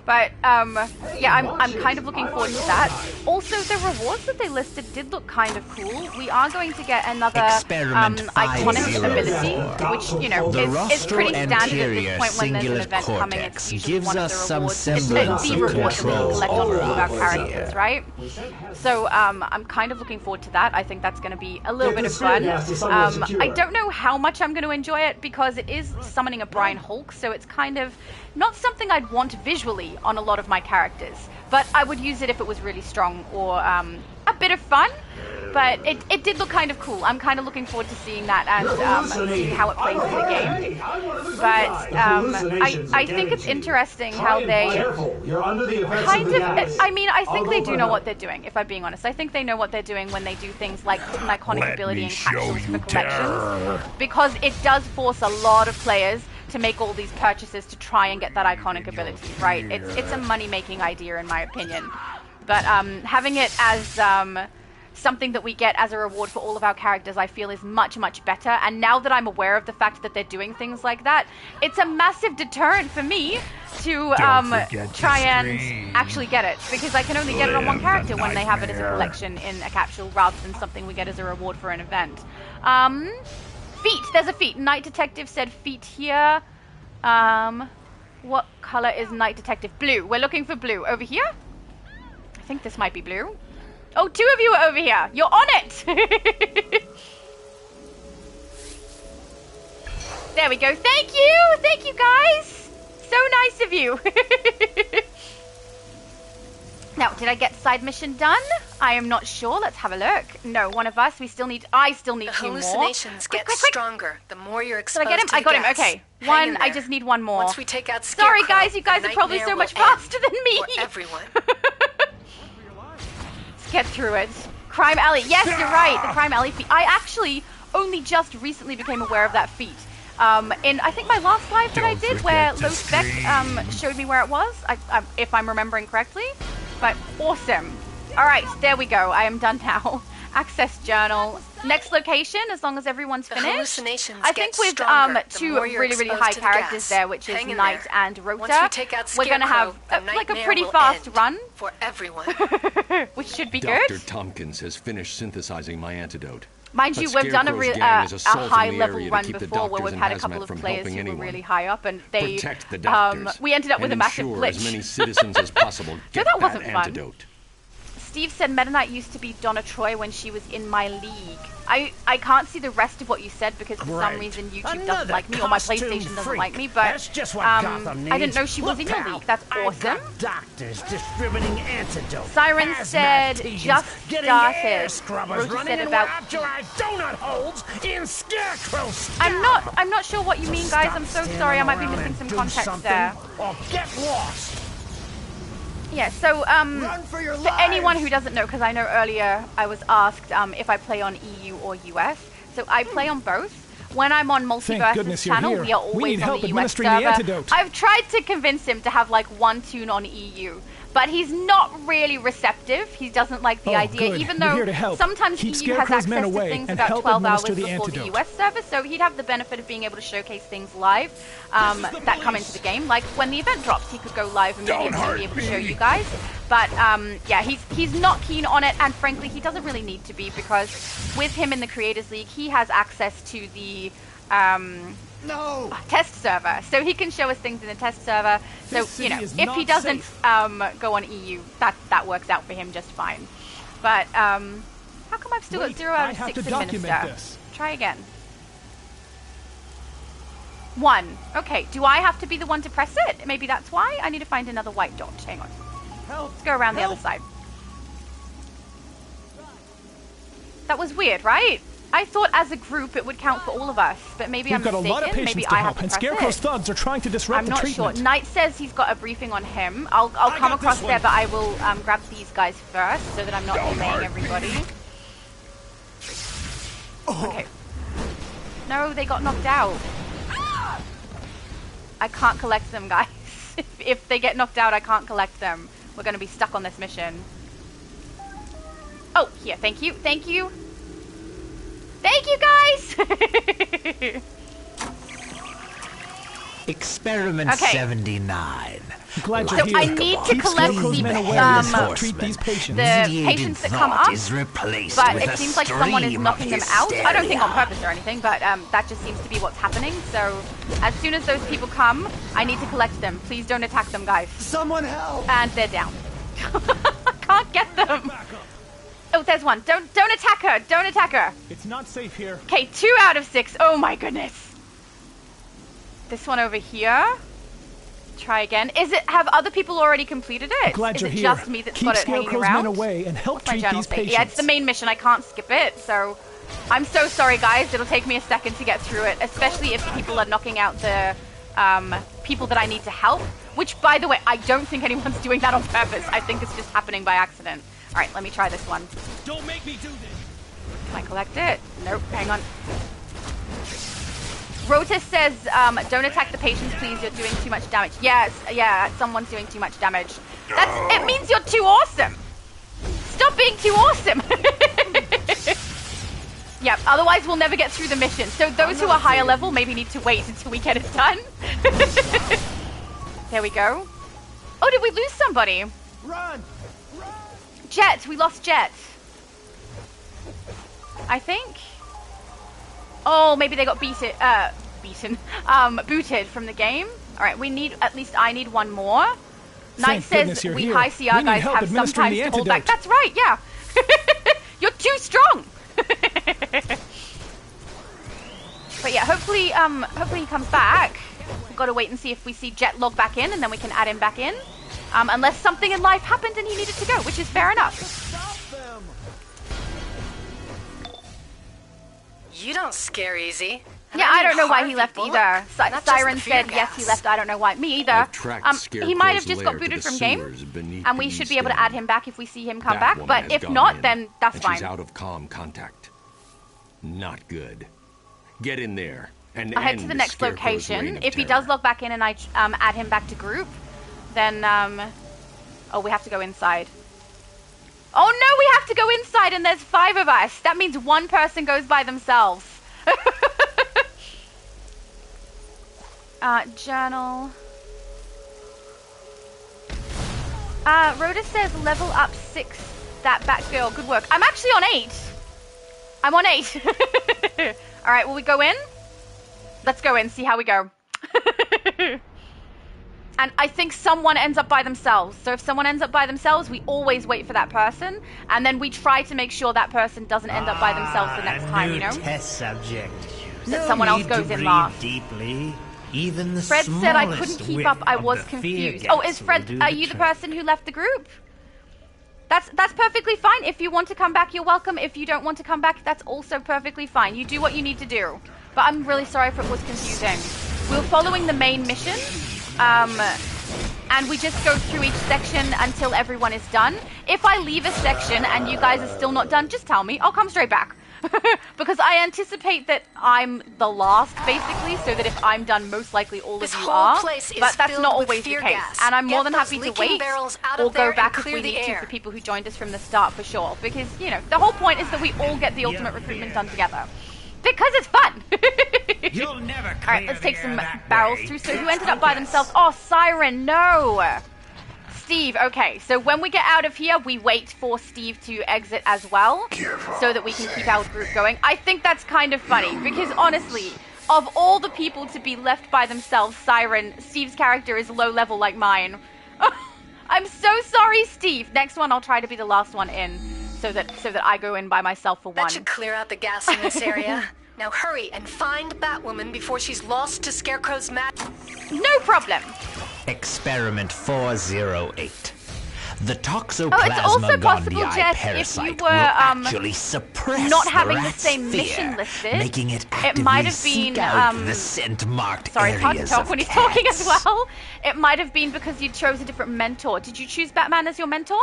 A: But yeah, I'm kind of looking forward to that. Also, the rewards that they listed did look kind of cool. We are going to get another iconic ability, which, you know, is pretty standard at this point when there's an event coming. It's usually one of the rewards. It's the reward that you collect on all of our characters, right? So I'm kind of looking forward to that. I think that's going to be a little bit of fun. I don't know how much I'm going to enjoy it because it is summoning a Brian Hulk, so it's kind of not something I'd want visually on a lot of my characters, but I would use it if it was really strong or a bit of fun. But it did look kind of cool. I'm kind of looking forward to seeing that and seeing how it plays in the game. But I think it's interesting how they kind of, I mean, I think they do know what they're doing, if I'm being honest. I think they know what they're doing when they do things like put an iconic ability in capsules for collections, because it does force a lot of players to make all these purchases to try and get that iconic ability, right? It's a money-making idea in my opinion. But having it as something that we get as a reward for all of our characters, I feel is much, much better. And now that I'm aware of the fact that they're doing things like that, it's a massive deterrent for me to try and actually get it, because I can only get it on one character when they have it as a collection in a capsule rather than something we get as a reward for an event. Feet. There's a feet. Night Detective said feet here. What color is Night Detective? Blue. We're looking for blue. Over here? I think this might be blue. Oh, 2 of you are over here. You're on it. There we go. Thank you. Thank you, guys. So nice of you. Now, did I get side mission done? I am not sure. Let's have a look. No, one of us. I still need 2 more.
B: The hallucinations get stronger the more you're exposed
A: to the gas. Did I get him? I got him. Okay. One. I just need one more.
B: Once we take out Scarecrow,
A: sorry, guys. You guys are probably so much faster than me.
B: For everyone.
A: Let's get through it. Crime Alley. Yes, you're right. The Crime Alley feat. I actually only just recently became aware of that feat. In I think my last live that I did, where LowSpec showed me where it was, if I'm remembering correctly. But awesome. All right, there we go. I am done now. Access journal. Next location, as long as everyone's finished. I think with 2 really high characters there, which is Knight and Rota, we're going to have like a pretty fast run.
B: For everyone.
A: Which should be good.
C: Dr. Tompkins has finished synthesizing my antidote.
A: Mind you, we've done a high-level run before where we've had a couple of players who were really high up, and they we ended up with a massive glitch.
C: As many citizens as possible get
A: that wasn't
C: that
A: fun.
C: antidote.
A: Steve said Meta Knight used to be Donna Troy when she was in my league. I can't see the rest of what you said because for some reason YouTube doesn't like me or my PlayStation doesn't like me, but I didn't know she was in your league. That's awesome.
E: Doctors distributing antidote.
A: Siren said just started. Rosie said about
E: donut holes in Scarecrow style.
A: I'm not sure what you mean, guys. I'm so sorry. I might be missing some context there.
E: Or get lost.
A: Yeah, so for anyone who doesn't know, because I know earlier I was asked if I play on EU or US, so I play on both. When I'm on Multiverse's channel, we are always on the US server. I've tried to convince him to have like one tune on EU, but he's not really receptive. He doesn't like the idea, even though sometimes EU has access to things about 12 hours before the US server, so he'd have the benefit of being able to showcase things live that come into the game. Like when the event drops, he could go live immediately and be able to show you guys. But yeah, he's not keen on it, and frankly, he doesn't really need to be, because with him in the Creators League, he has access to the test server, so he can show us things in the test server. So you know, if he doesn't go on EU, that works out for him just fine. But how come I've still got 0 out of 6 in Minister? Try again. 1. Okay, do I have to be the one to press it? Maybe that's why. I need to find another white dot. Hang on. Let's go around the other side. That was weird, right? I thought as a group it would count for all of us, but maybe I'm mistaken.
F: We've got a lot of patients to help, and Scarecrow's thugs are trying to disrupt the treatment.
A: I'm not sure. Knight says he's got a briefing on him. I'll come across there, but I will grab these guys first so that I'm not delaying everybody. Okay. No, they got knocked out. I can't collect them, guys. If they get knocked out, I can't collect them. We're going to be stuck on this mission. Oh, here. Thank you. Thank you. Thank you, guys!
D: Experiment 79.
F: Glad
A: so
F: you're here.
A: I need to collect the patients that come up, but it seems like someone is knocking them out. I don't think on purpose or anything, but that just seems to be what's happening. So as soon as those people come, I need to collect them. Please don't attack them, guys.
E: Someone help!
A: And they're down. I can't get them. Oh, there's one. Don't attack her. Don't attack her.
F: It's not safe here.
A: Okay, 2 out of 6. Oh my goodness. This one over here. Try again. Have other people already completed it?
F: Glad you're here.
A: Is it just me that's got it hanging around?
F: Men away and help treat these patients.
A: Yeah, it's the main mission. I can't skip it. So I'm so sorry, guys. It'll take me a second to get through it, especially if people are knocking out the people that I need to help. Which, by the way, I don't think anyone's doing that on purpose. I think it's just happening by accident. All right, let me try this one.
E: Don't make me do this.
A: Can I collect it? Nope. Hang on. Rotus says, don't attack the patients, please. You're doing too much damage. Yes, yeah, someone's doing too much damage. It means you're too awesome. Stop being too awesome. Otherwise, we'll never get through the mission. So those who are higher level maybe need to wait until we get it done. There we go. Oh, did we lose somebody?
E: Run!
A: Jet, we lost Jet. I think. Oh, maybe they got booted from the game. All right, we need, at least I need one more. Knight says we high CR guys have sometimes to hold back. That's right, yeah. You're too strong. But yeah, hopefully he comes back. We've got to wait and see if we see Jet log back in, and then we can add him back in. Unless something in life happened and he needed to go, which is fair enough.
B: You don't scare easy.
A: Yeah, I don't know why he left either. Siren said yes, he left. I don't know why. Me either. He might have just got booted from game, and we should be able to add him back if we see him come back. But if not, then that's fine.
C: She's out of comm contact. Not good. Get in there and
A: I'll head to the next location. If he does log back in and I add him back to group, then oh, we have to go inside. Oh no, we have to go inside, and there's 5 of us. That means one person goes by themselves. Journal. Rhoda says level up 6 that Batgirl. Good work. I'm actually on 8. I'm on 8. Alright, will we go in? Let's go in, see how we go. And I think someone ends up by themselves. So if someone ends up by themselves, we always wait for that person. And then we try to make sure that person doesn't end up by themselves the next time, you know?
D: Test subject.
A: That someone else goes in last.
D: Deeply. Even the
A: Fred said I couldn't keep up. I was confused. Oh, is Fred, are you the person who left the group? That's perfectly fine. If you want to come back, you're welcome. If you don't want to come back, that's also perfectly fine. You do what you need to do. But I'm really sorry if it was confusing. We were following the main mission, and we just go through each section until everyone is done. If I leave a section and you guys are still not done, just tell me. I'll come straight back. Because I anticipate that I'm the last, basically, so that if I'm done, most likely all of you are. But that's not always the case. And I'm more than happy to wait or go back if we need to for people who joined us from the start, for sure. Because, you know, the whole point is that we all get the ultimate recruitment done together. Because it's fun!
D: You'll never
A: Alright, let's take some barrels through. So who ended up by themselves? Oh, Siren, no! Steve, okay, so when we get out of here, we wait for Steve to exit as well, so that we can keep our group going. I think that's kind of funny, because honestly, of all the people to be left by themselves, Siren, Steve's character is low level like mine. I'm so sorry, Steve. Next one, I'll try to be the last one in, so that I go in by myself for one.
B: That should clear out the gas in this area. Now hurry and find Batwoman before she's lost to Scarecrow's mat.
A: No problem.
D: Experiment 408. The Toxoplasma gondii parasite will actually suppress
A: not having the
D: rat's
A: same
D: fear,
A: mission listed.
D: making it actively
A: might have
D: seek
A: been
D: out the scent-marked
A: sorry, it's hard to
D: areas
A: talk
D: of
A: when he's
D: cats.
A: talking as well. It might have been because you chose a different mentor. Did you choose Batman as your mentor?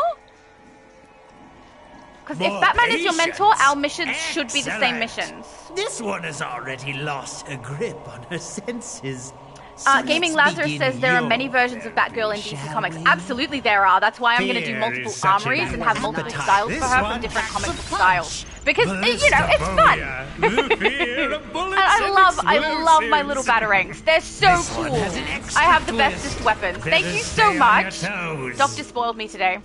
A: Because if Batman is your mentor, our missions should be the same missions.
G: This one has already lost a grip on her senses.
A: Gaming Lazarus says there are many versions of Batgirl in DC Comics. Absolutely there are. That's why I'm going to do multiple armories and have multiple styles for her from different comic book styles. Because, you know, it's fun. And I love my little batarangs. They're so cool. I have the bestest weapons. Thank you so much. Doctor spoiled me today.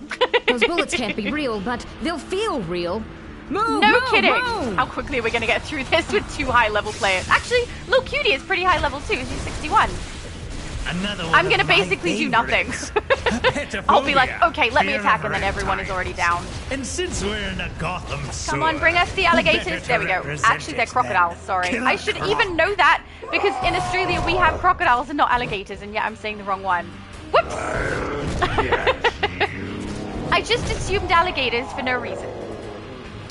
H: Those bullets can't be real, but they'll feel real.
A: No kidding. How quickly are we going to get through this with 2 high-level players? Actually, Lil Cutie is pretty high-level too. She's 61. I'm going to basically do nothing. I'll be like, okay, let me attack, and then everyone is already down.
G: And since we're in a Gotham
A: Come on, bring us the alligators. There we go. Actually, they're crocodiles. Sorry. I should even know that, because in Australia we have crocodiles and not alligators, and yet I'm saying the wrong one. Whoops! I just assumed alligators for no reason.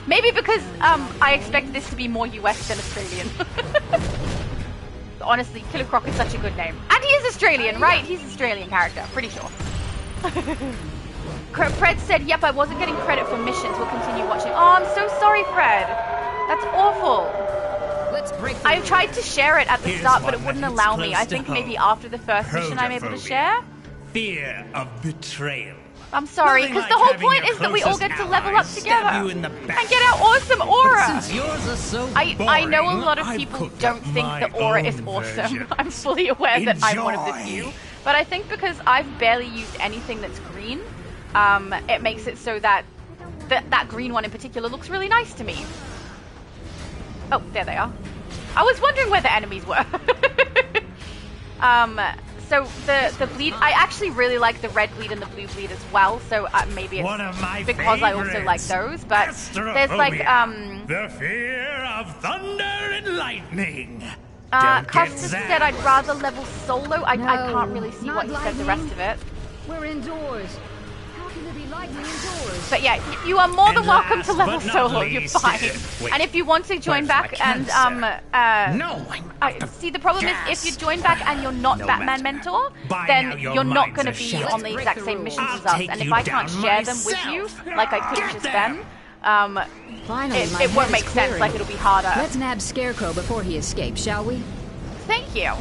A: Maybe because I expect this to be more US than Australian. Honestly, Killer Croc is such a good name. And he is Australian, right? He's an Australian character, pretty sure. Fred said, yep, I wasn't getting credit for missions. We'll continue watching. Oh, I'm so sorry, Fred. That's awful. I tried to share it at the start, but it wouldn't allow me. I think maybe after the first mission I'm able to share.
G: Fear of betrayal.
A: I'm sorry, because the whole point is that we all get to level up together and get our awesome aura.
G: Since yours are so
A: I know a lot of people don't think the aura is awesome. I'm fully aware that I'm one of the few. But I think because I've barely used anything that's green, it makes it so that that green one in particular looks really nice to me. Oh, there they are. I was wondering where the enemies were. So the bleed, I actually really like the red bleed and the blue bleed as well. So maybe it's because I also like those. But there's like
E: the fear of thunder and lightning.
A: Custis said I'd rather level solo. I can't really see what he said the rest of it.
H: We're indoors. How can there be lightning indoors?
A: But yeah, you are more than welcome to level solo. You're fine. And if you want to join back and see, the problem is if you join back and you're not Batman Mentor, then you're not going to be on the exact same missions as us. And if I can't share them with you, like I could just then, it won't make sense. Like it'll be harder.
H: Let's nab Scarecrow before he escapes, shall we?
A: Thank you.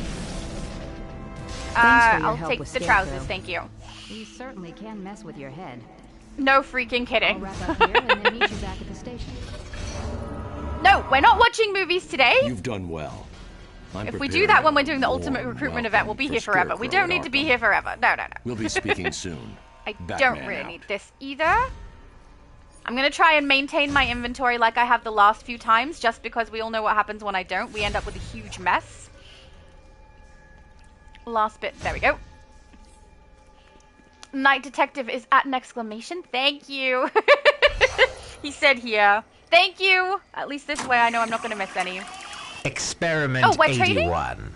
A: I'll take the trousers. Thank you.
H: You certainly can mess with your head.
A: No freaking kidding.
H: I'll wrap up here and then meet you back at the station.
A: No, we're not watching movies today.
C: You've done well.
A: If we do that when we're doing the ultimate recruitment event, we'll be here forever. We don't need to be here forever. No.
C: We'll be speaking soon.
A: I don't really need this either. I'm going to try and maintain my inventory like I have the last few times, just because we all know what happens when I don't. We end up with a huge mess. Last bit. There we go. Night Detective is at an exclamation. Thank you. He said here. Thank you. At least this way I know I'm not going to miss any.
D: Experiment 81.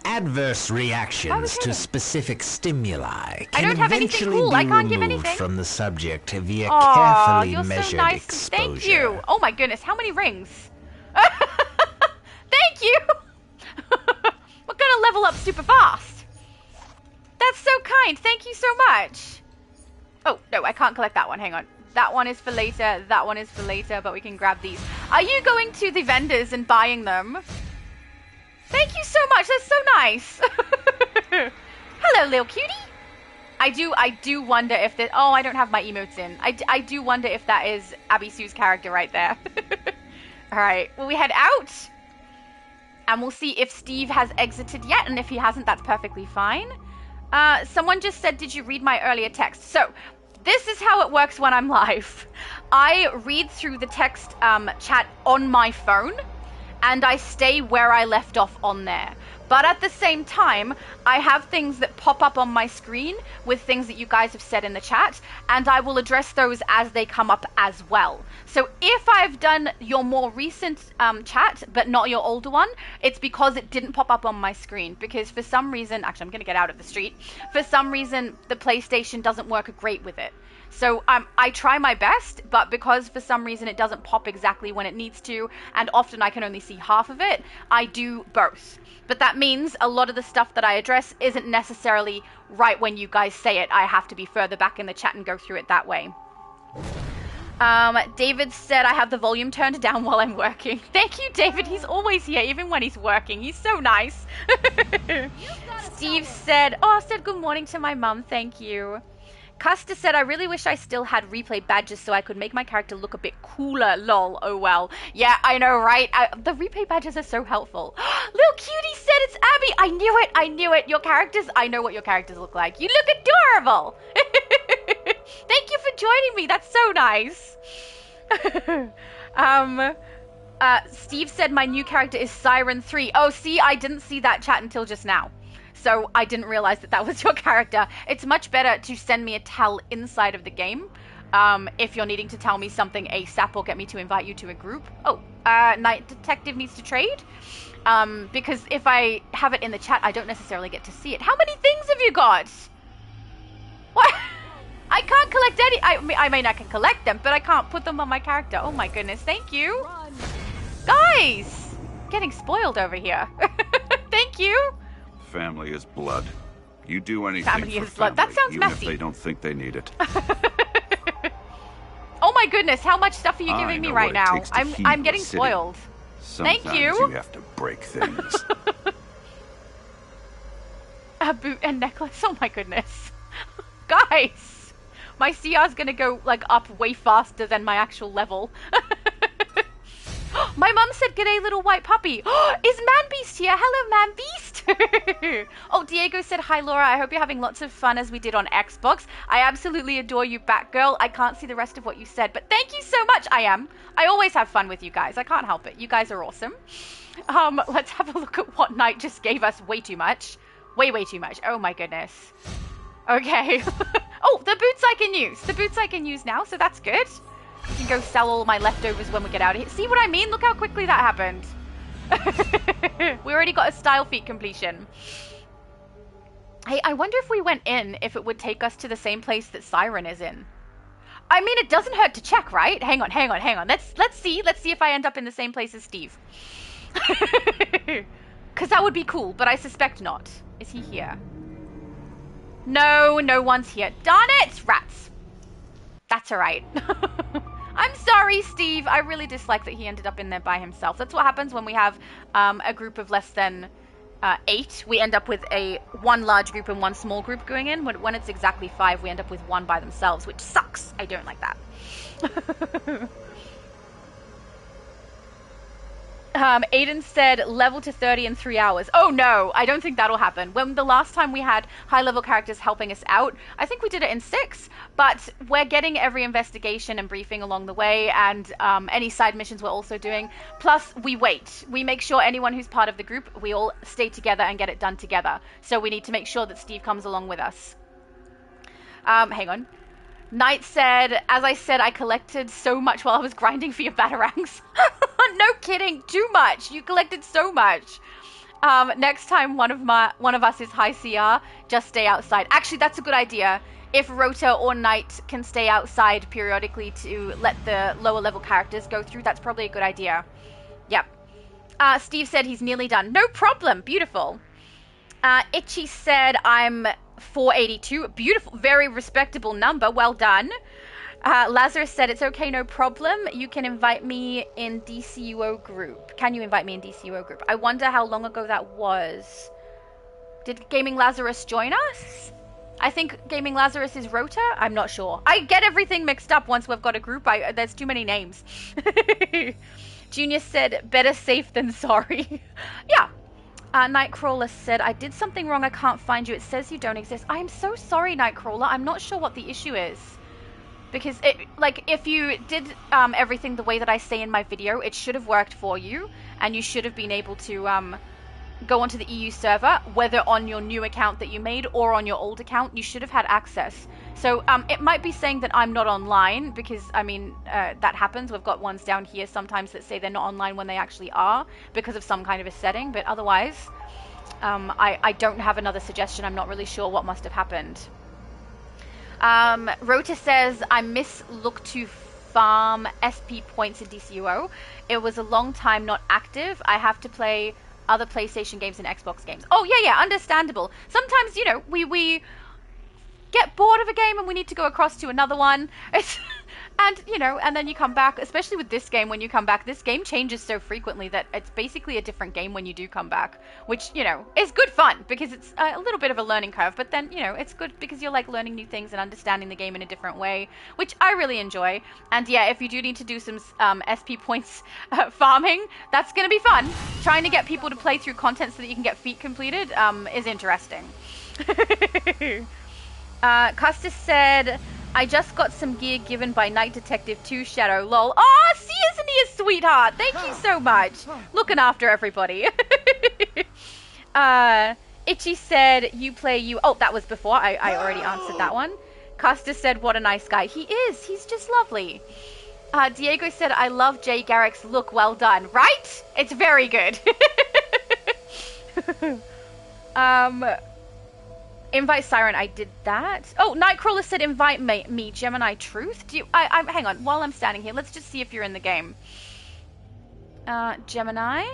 D: Adverse reactions to specific stimuli can eventually be removed from the subject via carefully measured exposure.
A: Thank you. Oh my goodness, how many rings? Thank you. We're gonna level up super fast. That's so kind. Thank you so much. Oh, no, I can't collect that one. Hang on. That one is for later. That one is for later, but we can grab these. Are you going to the vendors and buying them? Thank you so much. That's so nice. Hello, little cutie. I do wonder if that... Oh, I don't have my emotes in. I do wonder if that is Abby Sue's character right there. All right. Well, we head out. And we'll see if Steve has exited yet. And if he hasn't, that's perfectly fine. Someone just said, did you read my earlier text? So, this is how it works when I'm live. I read through the text chat on my phone, and I stay where I left off on there. But at the same time, I have things that pop up on my screen with things that you guys have said in the chat, and I will address those as they come up as well. So if I've done your more recent chat, but not your older one, it's because it didn't pop up on my screen. Because for some reason, actually I'm going to get out of the street, for some reason the PlayStation doesn't work great with it. So I try my best, but because for some reason it doesn't pop exactly when it needs to, and often I can only see half of it, I do both. But that means a lot of the stuff that I address isn't necessarily right when you guys say it. I have to be further back in the chat and go through it that way. David said I have the volume turned down while I'm working. Thank you, David. He's always here, even when he's working. He's so nice. Steve said, good morning to my mum. Thank you. Custer said, I really wish I still had replay badges so I could make my character look a bit cooler, lol, oh well. Yeah, I know, right? The replay badges are so helpful. Little cutie said it's Abby. I knew it. Your characters, I know what your characters look like. You look adorable. Thank you for joining me. That's so nice. Steve said my new character is Siren 3. Oh, see, I didn't see that chat until just now. So I didn't realize that was your character. It's much better to send me a tell inside of the game if you're needing to tell me something ASAP or get me to invite you to a group. Oh, Night Detective needs to trade. Because if I have it in the chat, I don't necessarily get to see it. How many things have you got? What? I can't collect any. I mean, I can collect them, but I can't put them on my character. Oh my goodness, thank you. Run. Guys, getting spoiled over here. Thank you.
I: Family is blood. You do anything
A: family
I: for
A: is blood. That sounds
I: even
A: messy.
I: If they don't think they need it.
A: Oh my goodness, how much stuff are you giving me right now? I'm getting spoiled.
I: Sometimes
A: thank you.
I: You have to break things.
A: A boot and necklace. Oh my goodness. Guys, My CR's gonna go, like, up way faster than my actual level. My mum said, "G'day, little white puppy." Is Man Beast here? Hello, Man Beast. Oh, Diego said, "Hi, Laura. I hope you're having lots of fun as we did on Xbox. I absolutely adore you, Batgirl. I can't see the rest of what you said, but thank you so much." I am. I always have fun with you guys. I can't help it. You guys are awesome. Let's have a look at what Knight just gave us. Way too much. Way too much. Oh, my goodness. Okay. Oh, the boots I can use. The boots I can use now, so that's good. I can go sell all my leftovers when we get out of here. See what I mean? Look how quickly that happened. We already got a style feat completion. Hey, I wonder if we went in, if it would take us to the same place that Siren is in. I mean, it doesn't hurt to check, right? Hang on. Let's see. Let's see if I end up in the same place as Steve. Because that would be cool, but I suspect not. Is he here? No, no one's here. Darn it! Rats. That's alright. I'm sorry, Steve. I really dislike that he ended up in there by himself. That's what happens when we have a group of less than 8. We end up with one large group and one small group going in. When it's exactly 5, we end up with one by themselves, which sucks. I don't like that. Aiden said level to 30 in 3 hours. Oh no, I don't think that'll happen. When the last time we had high level characters helping us out, I think we did it in 6, but we're getting every investigation and briefing along the way, and any side missions we're also doing. Plus we wait. We make sure anyone who's part of the group, we all stay together and get it done together. So we need to make sure that Steve comes along with us. Hang on. Knight said, "As I said, I collected so much while I was grinding for your batarangs." No kidding, too much. You collected so much. Next time one of us is high CR, just stay outside. Actually, that's a good idea. If Rota or Knight can stay outside periodically to let the lower level characters go through, that's probably a good idea. Yep. Steve said he's nearly done. No problem. Beautiful. Itchy said I'm 482. Beautiful. Very respectable number. Well done. Lazarus said it's okay, no problem. You can invite me in DCUO group. Can you invite me in DCUO group? I wonder how long ago that was. Did Gaming Lazarus join us? I think Gaming Lazarus is Rota. I'm not sure. I get everything mixed up once we've got a group. There's too many names. Junior said better safe than sorry. Yeah. Nightcrawler said, I did something wrong. I can't find you. It says you don't exist. I am so sorry, Nightcrawler. I'm not sure what the issue is. Because, if you did everything the way that I say in my video, it should have worked for you. And you should have been able to go onto the EU server, whether on your new account that you made or on your old account. You should have had access. So it might be saying that I'm not online because, I mean, that happens. We've got ones down here sometimes that say they're not online when they actually are because of some kind of a setting. But otherwise, I don't have another suggestion. I'm not really sure what must have happened. Rota says, I miss look to farm SP points in DCUO. It was a long time not active. I have to play other PlayStation games and Xbox games. Oh, yeah, understandable. Sometimes, you know, we get bored of a game and we need to go across to another one. And, you know, and then you come back, especially with this game, when you come back, this game changes so frequently that it's basically a different game when you do come back, which, you know, is good fun because it's a little bit of a learning curve, but then, you know, it's good because you're, like, learning new things and understanding the game in a different way, which I really enjoy. And, yeah, if you do need to do some SP points farming, that's going to be fun. Trying to get people to play through content so that you can get feat completed is interesting. Custis said, I just got some gear given by Night Detective 2 Shadow, lol. Oh, see, isn't he a sweetheart? Thank you so much. Looking after everybody. Itchy said, you play you. Oh, that was before. I already answered that one. Custis said, what a nice guy. He is. He's just lovely. Diego said, I love Jay Garrick's look. Well done. Right? It's very good. Invite Siren, I did that. Oh, Nightcrawler said invite me, Gemini Truth. Do you, hang on, while I'm standing here, let's just see if you're in the game. Gemini?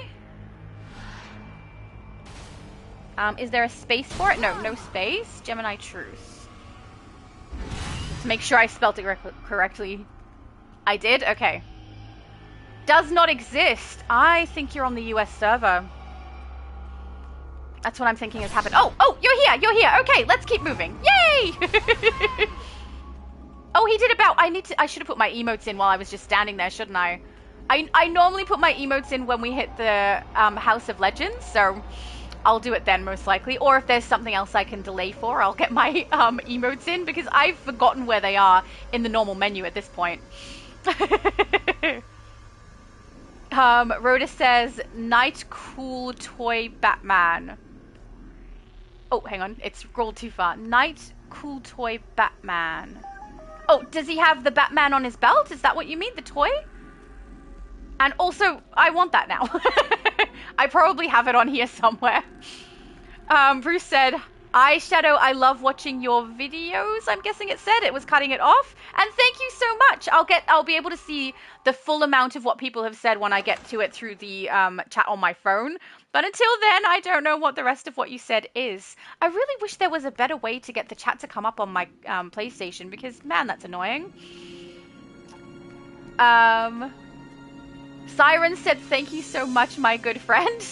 A: Is there a space for it? No, no space. Gemini Truth. To make sure I spelled it correctly. I did? Okay. Does not exist. I think you're on the US server. That's what I'm thinking has happened. Oh, you're here. Okay, let's keep moving. Yay! Oh, he did about... I should have put my emotes in while I was just standing there, shouldn't I? I normally put my emotes in when we hit the House of Legends, so I'll do it then most likely. Or if there's something else I can delay for, I'll get my emotes in, because I've forgotten where they are in the normal menu at this point. Rhoda says, Night Cool Toy Batman. Oh, hang on. It's scrolled too far. Night Cool Toy Batman. Oh, does he have the Batman on his belt? Is that what you mean? The toy? And also, I want that now. I probably have it on here somewhere. Bruce said, Eyeshadow, I love watching your videos. I'm guessing it said it was cutting it off. And thank you so much. I'll be able to see the full amount of what people have said when I get to it through the chat on my phone. But until then, I don't know what the rest of what you said is. I really wish there was a better way to get the chat to come up on my PlayStation, because, man, that's annoying. Siren said, thank you so much, my good friend.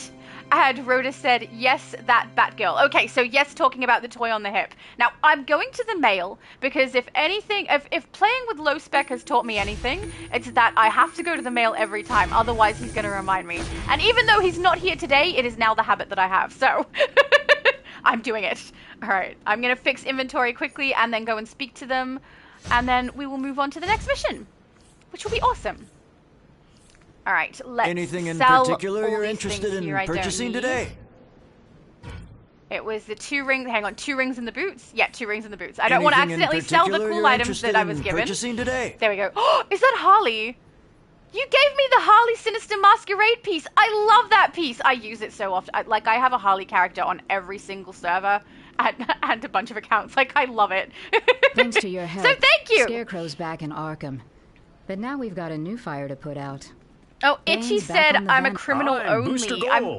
A: And Rhoda said, yes, that Batgirl. Okay, so yes, talking about the toy on the hip. Now, I'm going to the mail, because if anything, if playing with low spec has taught me anything, it's that I have to go to the mail every time, otherwise he's going to remind me. And even though he's not here today, it is now the habit that I have, so I'm doing it. All right, I'm going to fix inventory quickly and then go and speak to them, and then we will move on to the next mission, which will be awesome. All right, let's
J: Anything in
A: sell
J: particular
A: all
J: you're
A: these
J: interested
A: things
J: in
A: here I don't
J: purchasing
A: need.
J: today?
A: It was the 2 rings. Hang on, 2 rings in the boots. Yeah, 2 rings in the boots. I don't want to accidentally sell the cool items that I was given.
J: Purchasing today?
A: There we go. Oh, is that Harley? You gave me the Harley Sinister Masquerade piece. I love that piece. I use it so often. I have a Harley character on every single server and a bunch of accounts. Like, I love it.
H: Thanks to your help.
A: So thank you.
H: Scarecrow's back in Arkham, but now we've got a new fire to put out.
A: Oh, Itchy said I'm a criminal only.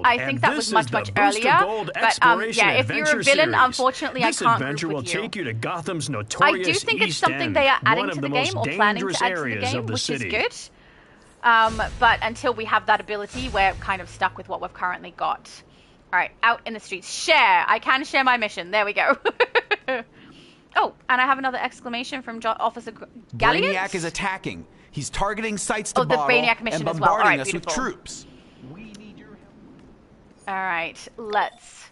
A: I think that was much earlier. But yeah, if you're a villain, unfortunately, I can't group with you.
F: This adventure will take you to Gotham's
A: I
F: notorious
A: do think it's
F: East
A: something
F: End,
A: they are adding
F: one
A: to
F: of
A: the
F: the
A: game
F: most
A: or planning to
F: dangerous
A: add to the
F: areas
A: game,
F: of the
A: which is
F: city.
A: good. But until we have that ability, we're kind of stuck with what we've currently got. All right, out in the streets. Share. I can share my mission. There we go. Oh, and I have another exclamation from Officer Gallion.
K: Brainiac is attacking. He's targeting sites to
A: the
K: bottle
A: Brainiac mission
K: and
A: as well. All
K: bombarding
A: right,
K: us with
A: beautiful.
K: troops.
A: All right, let's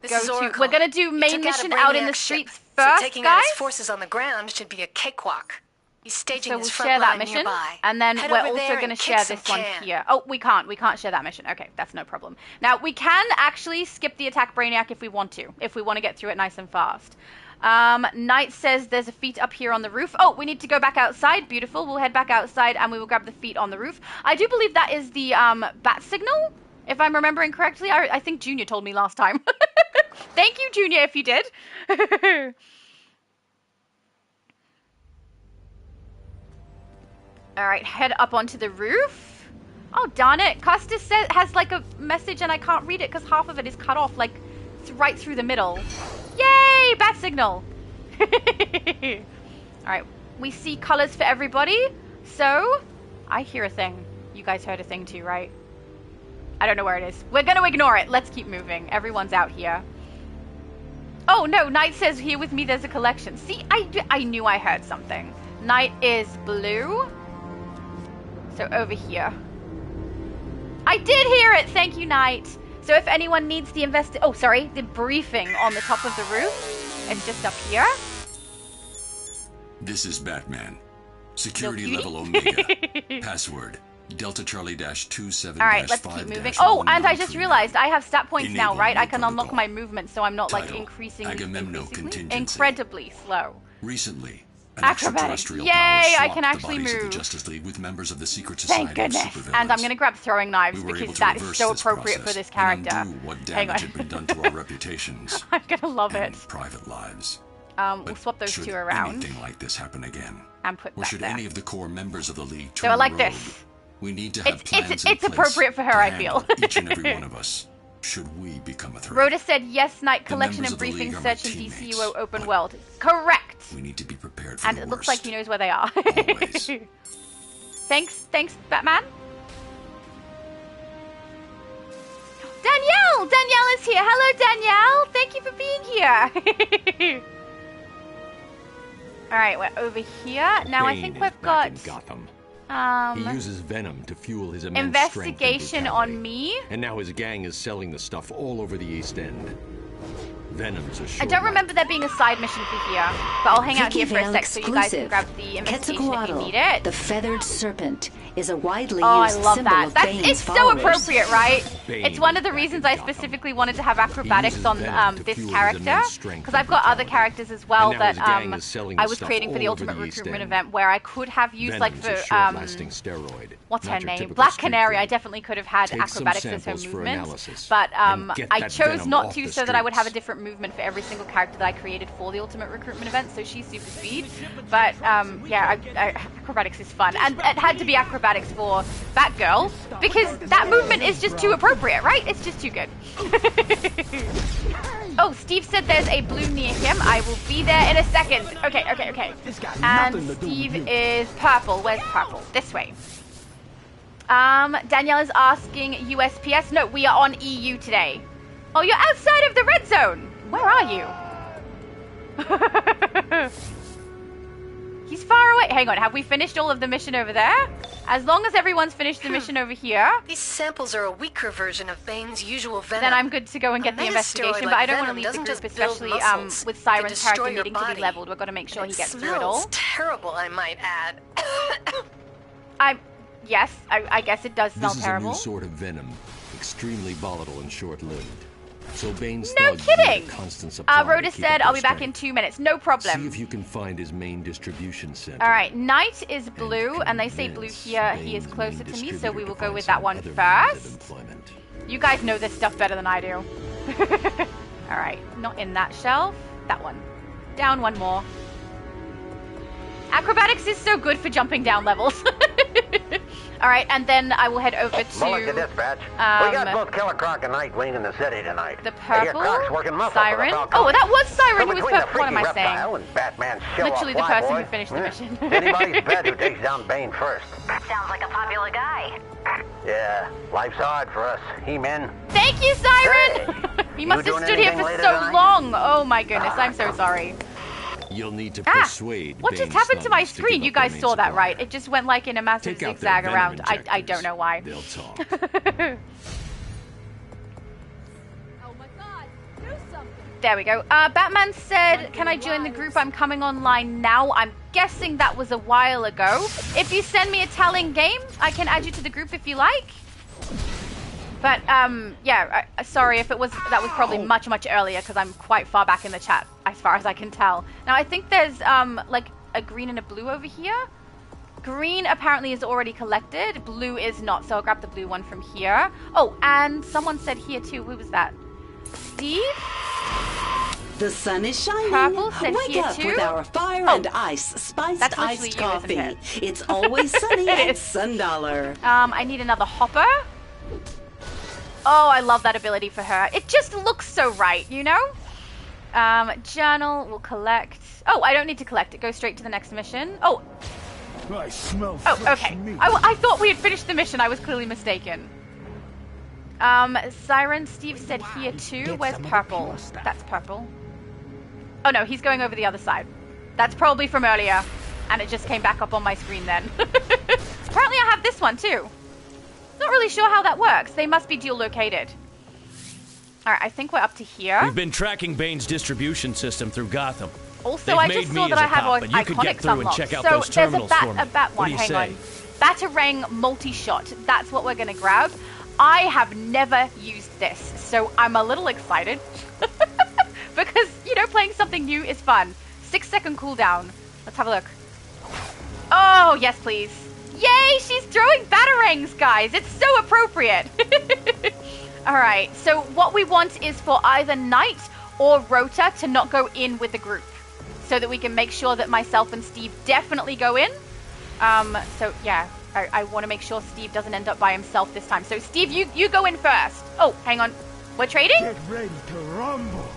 B: This
A: go
B: is
A: to...
B: Oracle.
A: We're going to do
B: He
A: main
B: took
A: mission
B: out a
A: out in the
B: Brainiac
A: streets
B: ship,
A: first,
B: so taking
A: guys.
B: out his forces on the ground should be a cakewalk. He's staging
A: So we'll
B: his front
A: share that
B: line
A: mission,
B: nearby.
A: and then
B: Head
A: we're
B: over
A: also
B: there
A: going to
B: and
A: share
B: kick
A: this
B: some
A: one
B: can.
A: here. Oh, we can't share that mission. Okay, that's no problem. Now, we can actually skip the attack Brainiac if we want to get through it nice and fast. Knight says there's a feat up here on the roof. Oh, we need to go back outside. Beautiful. We'll head back outside and we will grab the feat on the roof. I do believe that is the bat signal, if I'm remembering correctly. I think Junior told me last time. Thank you, Junior, if you did. All right, head up onto the roof. Oh, darn it. Custis has like a message and I can't read it because half of it is cut off, like right through the middle. Yay, bat signal. All right, we see colors for everybody. So I hear a thing. You guys heard a thing too, right? I don't know where it is. We're going to ignore it. Let's keep moving. Everyone's out here. Oh, no, Knight says here with me there's a collection. See, I knew I heard something. Knight is blue. So over here. I did hear it. Thank you, Knight. So if anyone needs the the briefing on the top of the roof, it's just up here.
C: This is Batman. Security level Omega. Password Delta Charlie -27.
A: All right, let's keep moving. Oh, and I just realized I have stat points now, right? I can unlock my movement, so I'm not like increasingly incredibly slow.
C: Recently, an
A: Acrobatics.
C: extraterrestrial
A: Yay!
C: power
A: I can
C: swapped
A: actually
C: the bodies of
A: move.
C: the Justice League with members of the Secret Society
A: Thank goodness.
C: of supervillains.
A: And I'm gonna grab throwing knives
C: We were
A: because
C: able to
A: that is
C: reverse
A: so
C: this
A: appropriate for
C: process
A: this character.
C: and undo what damage had been done to our reputations.
A: I'm gonna love
C: and
A: it.
C: Private lives.
A: We'll swap those
C: Should
A: two around
C: anything like this happen again,
A: and put
C: or
A: that
C: should
A: there.
C: any of the core members of the League
A: So
C: turn
A: I like
C: rogue,
A: this.
C: we need to have plans in
A: It's
C: place
A: appropriate for her,
C: to
A: I feel.
C: handle each and every one of us, should we become a threat.
A: Rhoda said yes, Night
C: The
A: collection
C: members
A: and
C: of the
A: briefing
C: League are my
A: search in
C: teammates,
A: DCUO open world. Correct.
C: We need to be prepared for
A: And
C: the
A: it
C: worst.
A: looks like he knows where they are.
C: Always.
A: Thanks, Batman. Danielle is here. Hello, Danielle. Thank you for being here. Alright, we're over here. Now I think we've got...
C: Gotham. He uses venom to fuel his immense
A: investigation on me.
C: And now his gang is selling the stuff all over the East End. Venom's a sure
A: I don't remember there being a side mission for here, but I'll hang out here for a sec so you guys can grab the investigation if you need it.
J: The feathered serpent is a widely
A: used
J: symbol of Bane's
A: it's so appropriate, right? It's one of the reasons I specifically wanted to have acrobatics on this character, because I've got other characters as well that I was creating for the Ultimate Recruitment event where I could have used like for what's her name? Black Canary. I definitely could have had acrobatics as her movement, but I chose not to so that I would have a different movement for every single character that I created for the Ultimate Recruitment event. So she's super speed, but yeah, acrobatics is fun, and it had to be acrobatics for Batgirl because that movement is just too appropriate, right? It's just too good. Oh, Steve said there's a blue near him. I will be there in a second. Okay. And Steve is purple. Where's purple? This way. Danielle is asking USPS. No, we are on EU today. Oh, you're outside of the red zone. Where are you? He's far away. Hang on, have we finished all of the mission over there? As long as everyone's finished the mission over here...
B: These samples are a weaker version of Bane's usual venom.
A: Then I'm good to go and get the investigation, but I don't want to leave the group, especially with Siren's character needing to be leveled. We've got to make sure he gets through it all.
B: It smells terrible, I might add.
A: Yes, I guess it does smell terrible.
C: This is a new sort of venom, extremely volatile and short-lived. So Bane's
A: no kidding! Rhoda said, I'll be back in 2 minutes. No problem.
C: See if you can find his main distribution center.
A: Alright, Knight is blue, and they say blue here. He is closer to me, so we will go with that one first. You guys know this stuff better than I do. Alright, not in that shelf. That one. Down one more. Acrobatics is so good for jumping down levels. Alright, and then I will head over to...
L: Mullet to dispatch. We got both Killer Croc and Nightwing in the city tonight.
A: The purple, Siren. Oh, that was Siren who was purple. What am I saying? Literally the person who finished the mission.
L: Anybody's bet who takes down Bane first.
B: Sounds like a popular guy.
L: Yeah, life's hard for us He-Men.
A: Thank you, Siren! Hey, he must have stood here for so long. Oh my goodness, I'm so sorry.
C: You'll need to persuade.
A: What just happened to my screen? You guys saw that, right? It just went like in a massive zigzag around. I don't know why.
C: They'll talk.
A: Oh my God, do something. There we go. Batman said, can I join the group? I'm coming online now. I'm guessing that was a while ago. If you send me a telling game, I can add you to the group if you like. But, yeah, sorry if that was probably much, much earlier because I'm quite far back in the chat, as far as I can tell. Now, I think there's, like, a green and a blue over here. Green apparently is already collected. Blue is not, so I'll grab the blue one from here. Oh, and someone said here, too. Who was that? Steve?
M: The sun is shining.
A: Purple said
M: Wake
A: here,
M: up
A: too.
M: with our fire and ice spiced iced coffee. It's always sunny at Sundollar.
A: I need another hopper. Oh, I love that ability for her. It just looks so right, you know? Journal, we'll collect. Oh, I don't need to collect it. Go straight to the next mission. Oh.
E: I smell
A: okay. I thought we had finished the mission. I was clearly mistaken. Siren, Steve said here too. Where's purple? That's purple. Oh no, he's going over the other side. That's probably from earlier. And it just came back up on my screen then. Apparently I have this one too. Not really sure how that works. They must be dual located. All right, I think we're up to here.
N: We've been tracking Bane's distribution system through Gotham.
A: Also, I just saw that I have iconics unlocked. So there's a bat one. Hang on. Batarang multi-shot. That's what we're going to grab. I have never used this, so I'm a little excited. Because, you know, playing something new is fun. 6-second cooldown. Let's have a look. Oh, yes, please. Yay, she's throwing batarangs, guys. It's so appropriate. All right, so what we want is for either Knight or Rota to not go in with the group so that we can make sure that myself and Steve definitely go in. So, yeah, I want to make sure Steve doesn't end up by himself this time. So, Steve, you go in first. Oh, hang on. We're trading?
E: Get ready to rumble.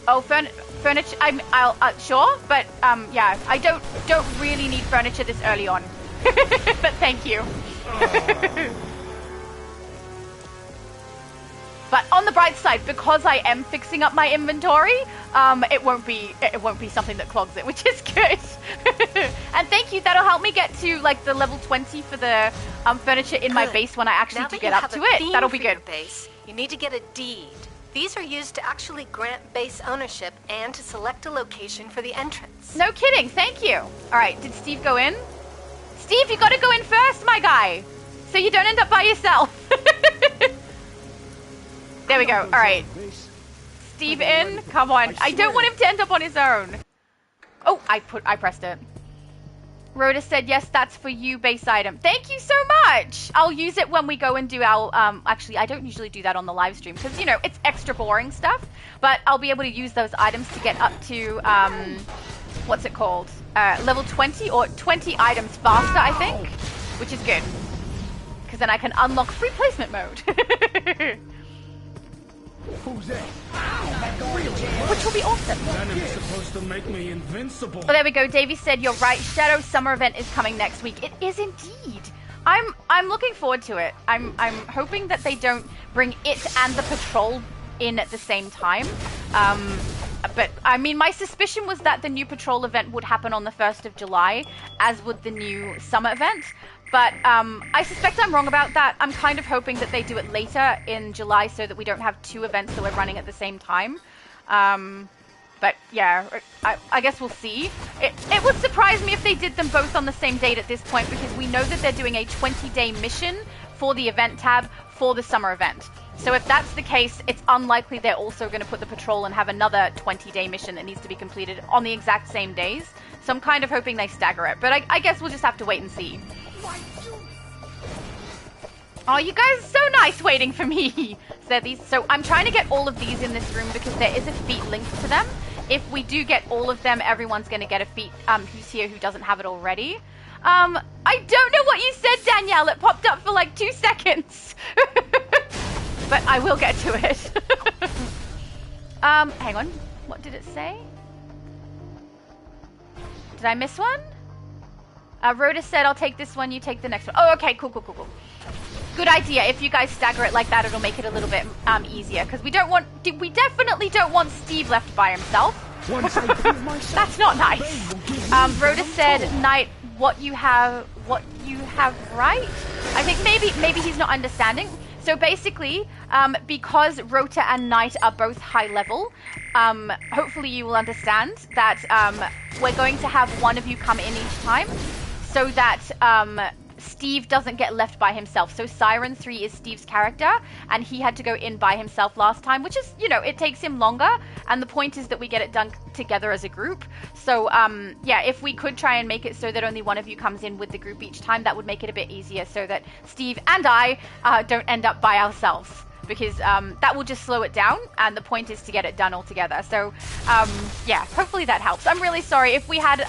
A: Oh, furniture. I'll sure, but yeah, I don't really need furniture this early on. But thank you. But on the bright side, because I am fixing up my inventory, it won't be something that clogs it, which is good. And thank you, that'll help me get to like the level 20 for the furniture in my base when I actually do get up to it. That'll be good.
B: Base, you need to get a deed. These are used to actually grant base ownership and to select a location for the entrance.
A: No kidding, thank you. All right, did Steve go in? Steve, you gotta go in first, my guy, so you don't end up by yourself. There we go. All right. Steve in. Come on. I don't want him to end up on his own. Oh, I pressed it. Rhoda said, yes, that's for you, base item. Thank you so much. I'll use it when we go and do our, actually, I don't usually do that on the live stream because, you know, it's extra boring stuff, but I'll be able to use those items to get up to, what's it called? Level 20 or 20 items faster, I think, which is good because then I can unlock free placement mode.
E: Who's that?
A: Which will be awesome.
E: Venom's supposed to make me invincible.
A: Oh, there we go. Davey said you're right. Shadow Summer event is coming next week. It is indeed. I'm looking forward to it. I'm hoping that they don't bring it and the patrol in at the same time. But I mean, my suspicion was that the new patrol event would happen on the 1st of July, as would the new summer event. But I suspect I'm wrong about that. I'm kind of hoping that they do it later in July so that we don't have two events that we're running at the same time. But yeah, I guess we'll see. It would surprise me if they did them both on the same date at this point, because we know that they're doing a 20-day mission for the event tab for the summer event. So if that's the case, it's unlikely they're also going to put the patrol and have another 20-day mission that needs to be completed on the exact same days. So I'm kind of hoping they stagger it. But I guess we'll just have to wait and see. Oh, you guys are so nice waiting for me. So I'm trying to get all of these in this room because there is a feat linked to them. If we do get all of them, everyone's going to get a feat who's here who doesn't have it already. I don't know what you said, Danielle. It popped up for like 2 seconds. But I will get to it. Hang on. What did it say? Did I miss one? Rhoda said, I'll take this one, you take the next one. Oh, okay, cool. Good idea. If you guys stagger it like that, it'll make it a little bit easier. Because we definitely don't want Steve left by himself. That's not nice. Rhoda said, Knight, what you have right? I think maybe he's not understanding. So basically, because Rota and Knight are both high level, hopefully you will understand that we're going to have one of you come in each time so that Steve doesn't get left by himself. So Siren 3 is Steve's character, and he had to go in by himself last time, which is, you know, it takes him longer, and the point is that we get it done together as a group. So, yeah, if we could try and make it so that only one of you comes in with the group each time, that would make it a bit easier so that Steve and I don't end up by ourselves, because that will just slow it down, and the point is to get it done all together. So, yeah, hopefully that helps. I'm really sorry. If we had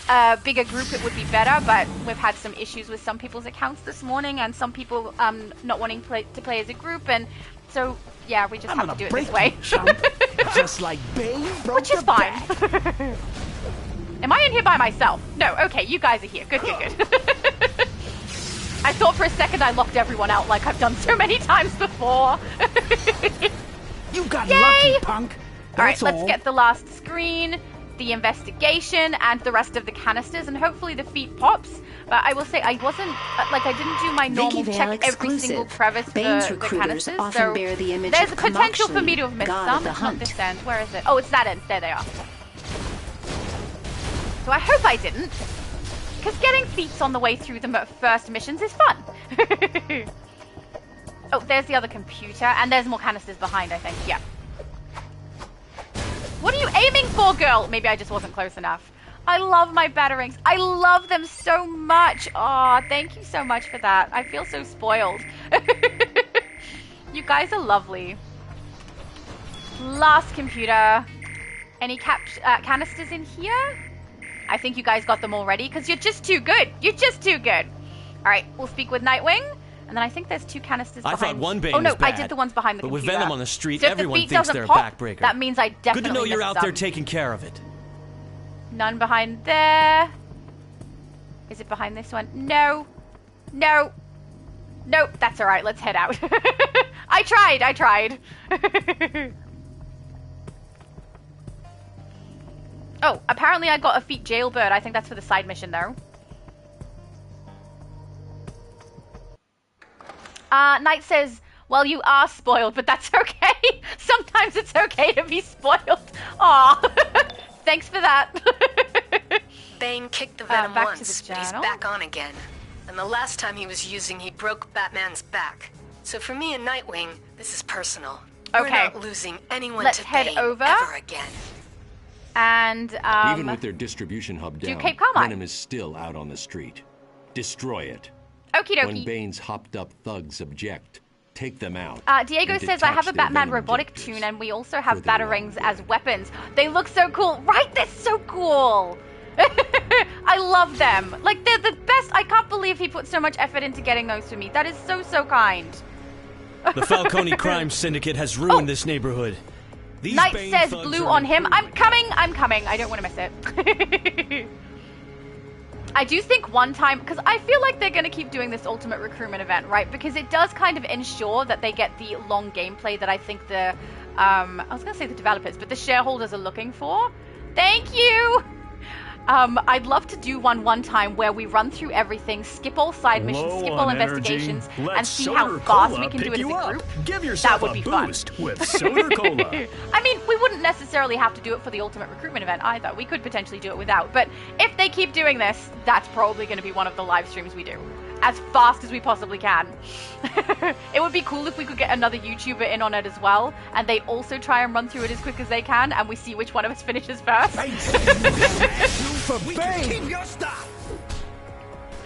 A: a bigger group, it would be better, but we've had some issues with some people's accounts this morning, and some people not wanting to play as a group, and so yeah, we just have to do it this way.
E: Just like Bane broke,
A: which is fine. Am I in here by myself? No, okay, you guys are here. Good. I thought for a second I locked everyone out like I've done so many times before.
E: You got lucky, punk.
A: Alright, let's get the last screen, the investigation, and the rest of the canisters, and hopefully the feet pops. But I will say I wasn't, like, I didn't do my normal check every single crevice for the canisters, so there's a potential for me to have missed some. It's not this end. Where is it? Oh, it's that end. There they are. So I hope I didn't, because getting feats on the way through the first missions is fun. Oh, there's the other computer, and there's more canisters behind, I think. Yeah. What are you aiming for, girl? Maybe I just wasn't close enough. I love my batarangs. I love them so much. Aw, thank you so much for that. I feel so spoiled. You guys are lovely. Last computer. Any canisters in here? I think you guys got them already, because you're just too good. You're just too good. All right, we'll speak with Nightwing. And then I think there's 2 canisters behind.
N: I thought one Bane
A: was bad.
N: Oh, no,
A: I did the ones behind the computer.
N: But with Venom on the street,
A: so
N: everyone thinks they're a backbreaker.
A: That means I definitely
N: Good to know you're out
A: some.
N: there taking care of it.
A: None behind there. Is it behind this one? No. Nope, that's alright. Let's head out. I tried. Oh, apparently I got a feat jailbird. I think that's for the side mission, though. Knight says, well, you are spoiled, but that's okay. Sometimes it's okay to be spoiled. Aw, thanks for that.
B: Bane kicked the venom
A: back
B: once,
A: to the
B: but he's back on again. And the last time he was using, he broke Batman's back. So for me and Nightwing, this is personal.
A: Okay.
B: We're not losing anyone
A: Let's
B: to
A: head
B: Bane
A: over.
B: ever again.
C: And, even with their distribution hub down,
A: Cape Carmine.
C: Venom is still out on the street. Destroy it.
A: Okie dokie.
C: When Bane's hopped-up thugs object, take them out.
A: Diego says, I have a Batman robotic tune, and we also have batarangs as weapons. They look so cool. Right, they're so cool. I love them. Like, they're the best. I can't believe he put so much effort into getting those for me. That is so, so kind.
N: The Falcone crime syndicate has ruined this neighborhood. These
A: Knight
N: Bane
A: says
N: thugs
A: blue
N: are
A: on him. I'm coming. I don't want to miss it. I do think one time, because I feel like they're going to keep doing this ultimate recruitment event, right? Because it does kind of ensure that they get the long gameplay that I think the, I was going to say the developers, but the shareholders are looking for. Thank you! I'd love to do one time where we run through everything, skip all side missions, skip all investigations, and see how fast we can do it as a group.
F: Give yourself
A: that would be fun.
F: With Soda Cola.
A: I mean, we wouldn't necessarily have to do it for the ultimate recruitment event either. We could potentially do it without. But if they keep doing this, that's probably going to be one of the live streams we do. As fast as we possibly can. It would be cool if we could get another YouTuber in on it as well, and they also try and run through it as quick as they can, and we see which one of us finishes first.
E: Keep your stuff.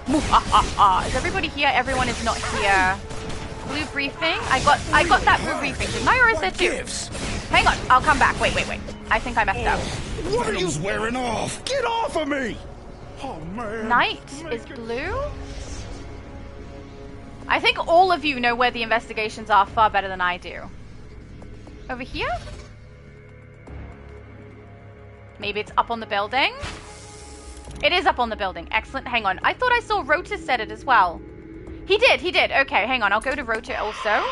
A: Is everybody here? Everyone is not here. Blue briefing. I got that blue briefing. Didn't I, or is there two? Hang on, I'll come back. Wait. I think I messed up.
E: What are you wearing off? Get off of me! Oh man.
A: Knight is blue. I think all of you know where the investigations are far better than I do. Over here? Maybe it's up on the building? It is up on the building. Excellent. Hang on. I thought I saw Rota said it as well. He did. Okay, hang on. I'll go to Rota also.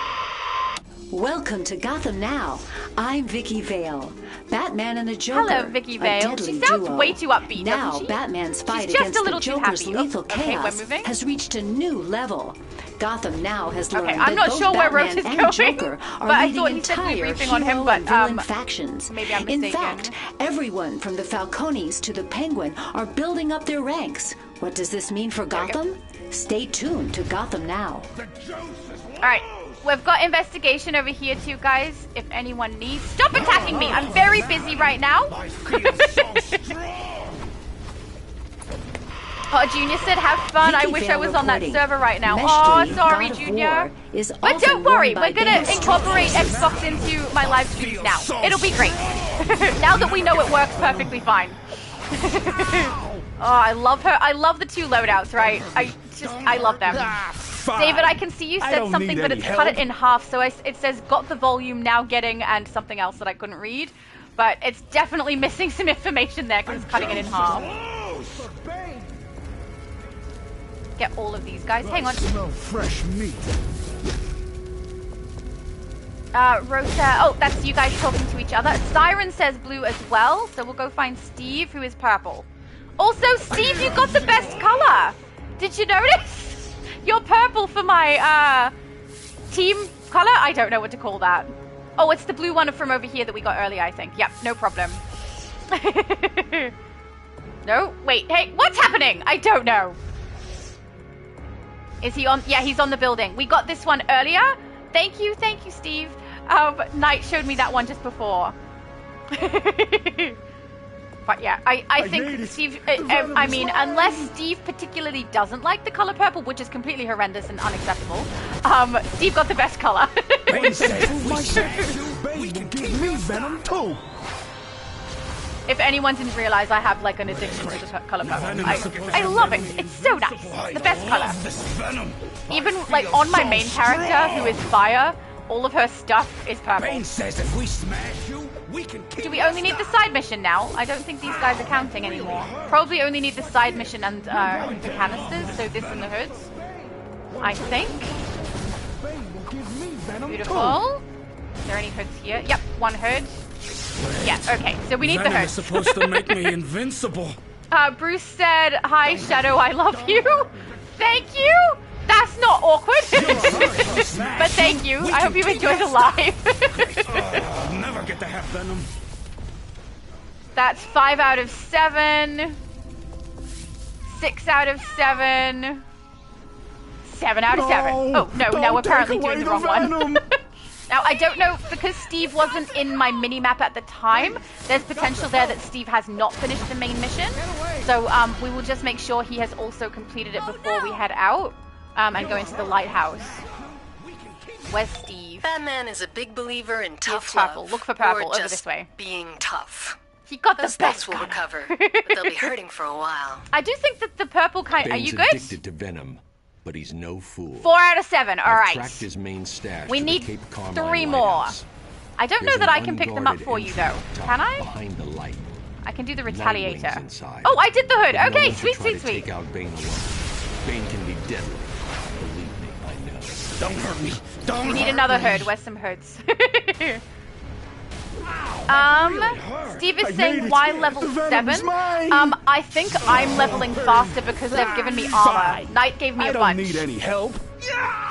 J: Welcome to Gotham Now. I'm Vicky Vale. Batman and the Joker.
A: Hello, Vicky Vale. She sounds way too upbeat,
J: now,
A: doesn't she?
J: Batman's fight
A: She's just
J: against
A: a little
J: the
A: too
J: Joker's
A: happy.
J: lethal
A: Okay, we're
J: chaos
A: moving.
J: has reached a new level. Gotham Now has learned
A: I'm
J: that
A: not
J: both
A: sure where
J: Batman
A: Rota's
J: and
A: going,
J: Joker are
A: but I
J: leading
A: thought he said
J: entire
A: debriefing
J: hero
A: on him, but
J: and villain factions.
A: maybe I'm
J: In
A: mistaken.
J: fact, everyone from the Falcones to the Penguin are building up their ranks. What does this mean for Gotham? Stay tuned to Gotham Now.
A: All right. We've got investigation over here too, guys. If anyone needs... Stop attacking me! I'm very busy right now. Oh, Junior said, have fun. I wish I was on that server right now. Oh, sorry, Junior. But don't worry, we're going to incorporate Xbox into my live streams now. It'll be great. Now that we know it works perfectly fine. Oh, I love her. I love the two loadouts, right? I love them. David, I can see you said something, but it's cut it in half. So it says, got the volume, now getting, and something else that I couldn't read. But it's definitely missing some information there because it's cutting it in half. Get all of these guys. Hang on.
E: Smell fresh meat.
A: Rota. Oh, that's you guys talking to each other. Siren says blue as well. So we'll go find Steve, who is purple. Also, Steve, you got the best color. Did you notice? You're purple for my team color. I don't know what to call that. Oh, it's the blue one from over here that we got earlier, I think. Yep, no problem. No, wait, hey, what's happening? I don't know. Is he on? Yeah, he's on the building. We got this one earlier. Thank you, Steve. Knight showed me that one just before. But yeah, I think Steve, I mean, unless Steve particularly doesn't like the color purple, which is completely horrendous and unacceptable, Steve got the best color.
E: Bane will give me venom too.
A: If anyone didn't realize, I have like an addiction to the color purple. I love it. It's so nice. The best color. Even like on my main character, who is Fire, all of her stuff is purple.
E: Bane says if we smash you, we can keep.
A: Do we only need the side mission now? I don't think these guys are counting anymore. Probably only need the side mission and the canisters, so this and the hoods. I think. Beautiful. Is there any hoods here? Yep, one hood. Yeah, okay, so we need the hood.
E: Venom is supposed to make me invincible.
A: Bruce said, "Hi, Shadow, I love you." Thank you. That's not awkward. But thank you. I hope you enjoyed the live.
E: I'll never get to have Venom.
A: That's 5 out of 7. 6 out of 7. 7 out of 7. Oh, no, now we're apparently doing the wrong one. Now, I don't know, because Steve wasn't in my mini-map at the time, there's potential there that Steve has not finished the main mission. So we will just make sure he has also completed it before we head out and go into the lighthouse. Where's Steve?
B: Batman is a big believer in tough
A: purple.
B: love.
A: Look for purple,
B: or
A: over
B: just
A: this way.
B: being tough.
A: He got
B: Those
A: the best
B: will
A: gun.
B: recover, but they'll be hurting for a while.
A: I do think that the purple kind... Are you good?
C: Addicted to Venom, but he's no fool.
A: 4 out of 7, alright.
C: Tracked his main stash
A: We
C: to
A: need
C: the Cape
A: 3
C: Carmine
A: more.
C: Lighthouse.
A: I don't know
C: There's
A: that
C: an
A: I can pick them up for you, though.
C: unguarded
A: Can I?
C: Behind the light.
A: I can do the
C: Nightwing's
A: Retaliator.
C: inside.
A: Oh, I did the hood.
C: But no
A: Okay,
C: one should
A: sweet,
C: try
A: sweet,
C: to
A: sweet.
C: Take out Bane alone. Bane can be deadly. Believe me, I know.
E: Don't hurt me. Don't
A: We need
E: hurt
A: another
E: me.
A: hood. Where's some hoods? Steve is saying why level 7? I think I'm leveling faster because they've given me armor. Knight gave me a bunch.
E: I don't need any help.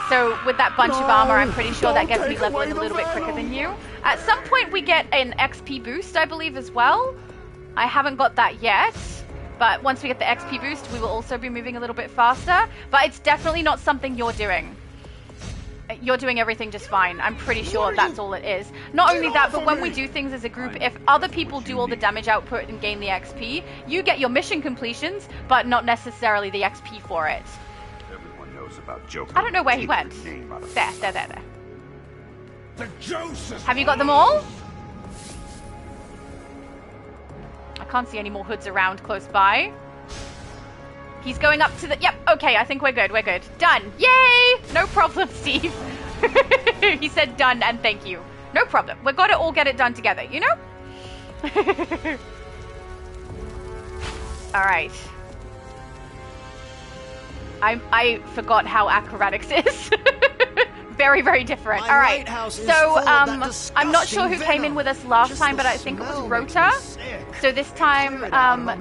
A: So with that bunch of armor, I'm pretty sure that gets me leveling a little bit quicker than you. At some point we get an XP boost, I believe, as well. I haven't got that yet. But once we get the XP boost, we will also be moving a little bit faster. But it's definitely not something you're doing. You're doing everything just fine. I'm pretty sure that's all it is. Not only that, but when we do things as a group, if other people do all the damage output and gain the XP, you get your mission completions, but not necessarily the XP for it.
I: Everyone knows about Joker.
A: I don't know where he went. There.
E: The Joseph.
A: Have you got them all? I can't see any more hoods around close by. He's going up to the... Yep, okay, I think we're good, Done. Yay! No problem, Steve. He said done and thank you. No problem. We've got to all get it done together, you know? Alright. I forgot how acrobatics is. Very, very different. Alright, so I'm not sure who came in with us last time, but I think it was Rota. So this time,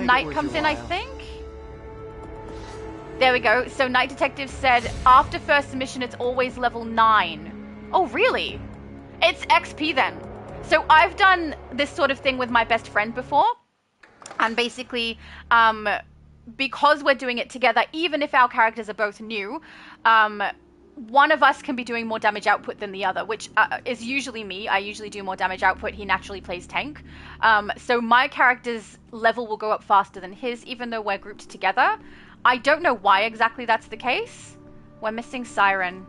A: Knight comes in, I think. There we go. So Night Detective said, after first mission, it's always level 9. Oh, really? It's XP then. So I've done this sort of thing with my best friend before. And basically, because we're doing it together, even if our characters are both new, one of us can be doing more damage output than the other, which is usually me. I usually do more damage output. He naturally plays tank. So my character's level will go up faster than his, even though we're grouped together. I don't know why exactly that's the case. We're missing Siren.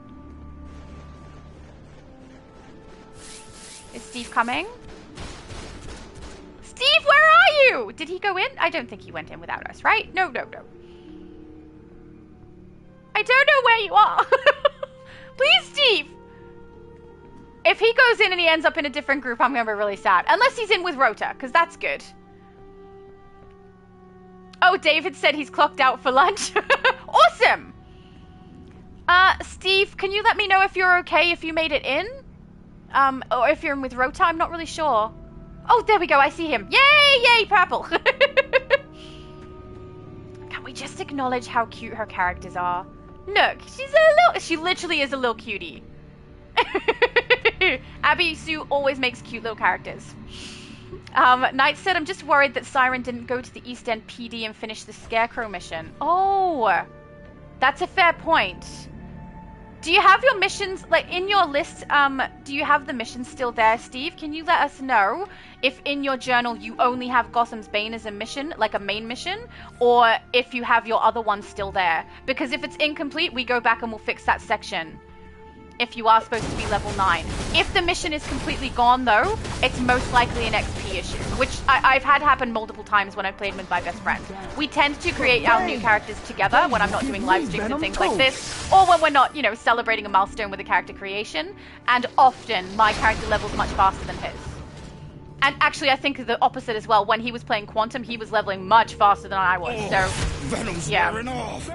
A: Is Steve coming? Steve, where are you? Did he go in? I don't think he went in without us, right? No. I don't know where you are. Please, Steve. If he goes in and he ends up in a different group, I'm going to be really sad. Unless he's in with Rota, because that's good. Oh, David said he's clocked out for lunch. Awesome. Steve, can you let me know if you're okay if you made it in? Or if you're in with Rota? I'm not really sure. Oh, there we go. I see him. Yay, purple. Can we just acknowledge how cute her characters are? Look, she literally is a little cutie. Abby Sue always makes cute little characters. Knight said, I'm just worried that Siren didn't go to the East End PD and finish the Scarecrow mission. Oh, that's a fair point. Do you have your missions, like, in your list, do you have the missions still there, Steve? Can you let us know if in your journal you only have Gotham's Bane as a mission, like a main mission, or if you have your other ones still there? Because if it's incomplete, we go back and we'll fix that section. If you are supposed to be level 9. If the mission is completely gone, though, it's most likely an XP issue, which I've had happen multiple times when I've played with my best friend. We tend to create our new characters together when I'm not doing live streams and things like this, or when we're not, you know, celebrating a milestone with a character creation, and often my character level's much faster than his. And actually, I think the opposite as well. When he was playing Quantum, he was leveling much faster than I was, so...
E: Venom's
A: yeah.
E: wearing off.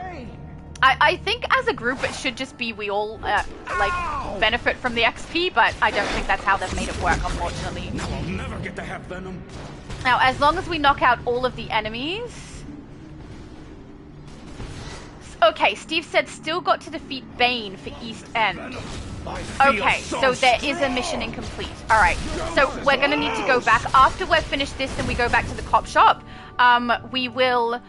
A: I think as a group it should just be we all like benefit from the XP, but I don't think that's how they've made it work, unfortunately.
E: Now I'll never get to have Venom.
A: Now, as long as we knock out all of the enemies. Okay, Steve said still got to defeat Bane for East End. Okay, so there is a mission incomplete. All right, so we're gonna need to go back after we've finished this. Then we go back to the cop shop. We will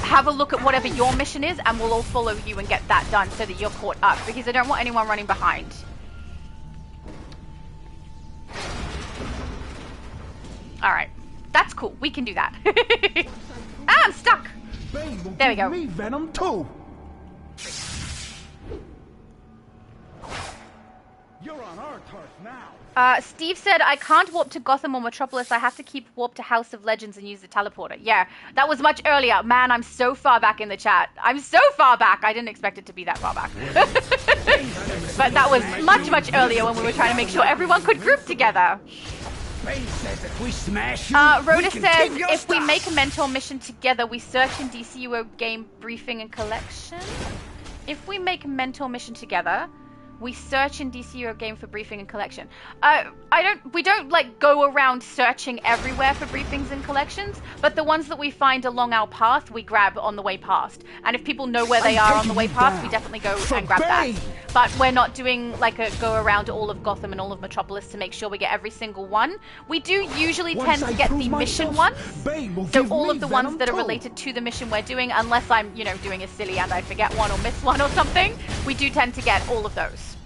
A: have a look at whatever your mission is, and we'll all follow you and get that done so that you're caught up, because I don't want anyone running behind. All right, that's cool. We can do that. Ah, I'm stuck. There we go.
E: Me Venom too. You're on our turf now.
A: Steve said, I can't warp to Gotham or Metropolis. I have to keep warp to House of Legends and use the teleporter. Yeah, that was much earlier. Man, I'm so far back in the chat. I'm so far back. I didn't expect it to be that far back. But that was much, much earlier when we were trying to make sure everyone could group together. Rhoda says, if we make a mentor mission together, we search in DCUO game briefing and collection. If we make a mentor mission together, we search in DCUO game for briefing and collection. We don't like go around searching everywhere for briefings and collections, but the ones that we find along our path, we grab on the way past. And if people know where they are on the way past, we definitely go and grab that. But we're not doing like a go around all of Gotham and all of Metropolis to make sure we get every single one. We do usually tend to get the mission ones. So all of the ones that are related to the mission we're doing, unless I'm, you know, doing a silly and I forget one or miss one or something, we do tend to get all of those.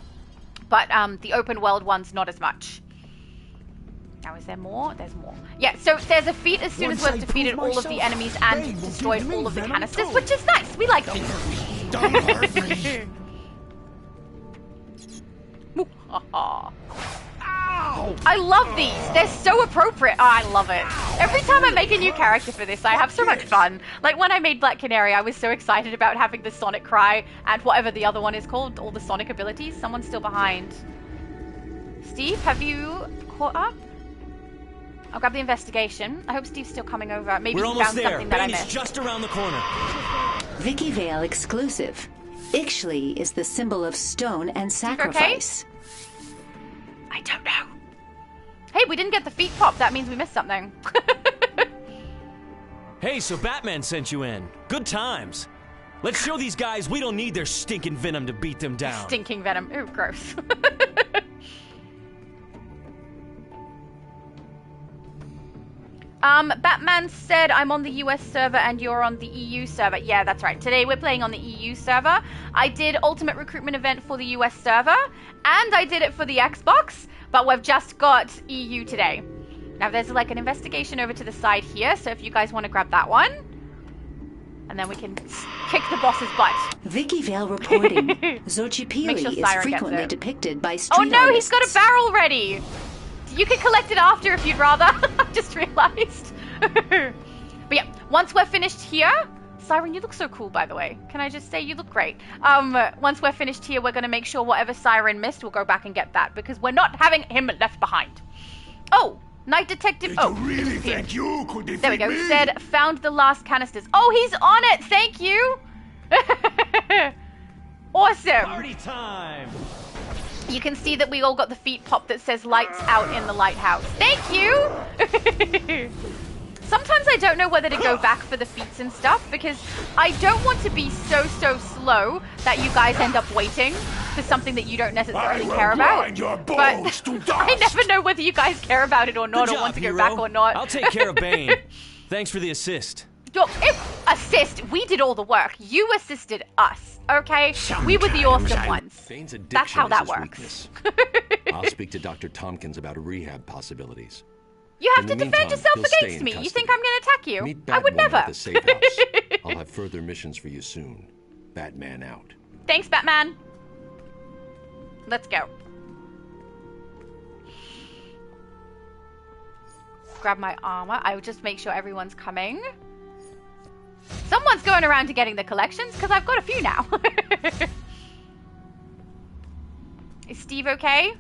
A: But the open world ones, not as much. Now, is there more? There's more. Yeah, so there's a feat as soon as we've defeated all of the enemies and destroyed all of the canisters, which is nice. We like feats.
E: Don't hurt me.
A: I love these. They're so appropriate. Oh, I love it. Every time I make a new character for this, I have so much fun. Like when I made Black Canary, I was so excited about having the Sonic Cry and whatever the other one is called, all the Sonic abilities. Someone's still behind. Steve, have you caught up? I'll grab the investigation. I hope Steve's still coming over. Maybe he found something that I missed.
N: Just around the corner.
J: Vicky Vale exclusive. Ixchel is the symbol of stone and sacrifice.
A: Okay? I don't know. Hey, we didn't get the feet pop. That means we missed something.
N: Hey, so Batman sent you in. Good times. Let's show these guys we don't need their stinking venom to beat them down.
A: Stinking venom. Ooh, gross. Batman said, I'm on the US server and you're on the EU server. Yeah, that's right. Today we're playing on the EU server. I did Ultimate Recruitment event for the US server, and I did it for the Xbox, but we've just got EU today. Now there's like an investigation over to the side here, so if you guys want to grab that one, and then we can kick the boss's butt.
J: Vicky Vale reporting. Xochipilli is frequently depicted by street
A: artists. Oh no, he's got a barrel ready! You can collect it after if you'd rather. I just realized. But yeah, once we're finished here, Siren, you look so cool, by the way. Can I just say you look great? Once we're finished here, we're going to make sure whatever Siren missed, we'll go back and get that, because we're not having him left behind. Oh, Night Detective.
E: Did you really think you could defeat
A: there we go.
E: Me?
A: Said, found the last canisters. Oh, he's on it. Thank you. Awesome.
N: Party time.
A: You can see that we all got the feet pop that says lights out in the lighthouse. Thank you! Sometimes I don't know whether to go back for the feats and stuff, because I don't want to be so slow that you guys end up waiting for something that you don't necessarily care about. But I never know whether you guys care about it or not, or want to go back or not.
N: I'll take care of Bane. Thanks for the assist.
A: Assist? We did all the work. You assisted us, okay? We were the awesome ones. That's how that works.
C: I'll speak to Dr. Tompkins about rehab possibilities.
A: You have to defend yourself against me. You think I'm going to attack you? I would never.
C: At the safe house. I'll have further missions for you soon. Batman out.
A: Thanks, Batman. Let's go. Grab my armor. I will just make sure everyone's coming. Someone's going around to getting the collections, because I've got a few now. Is Steve okay?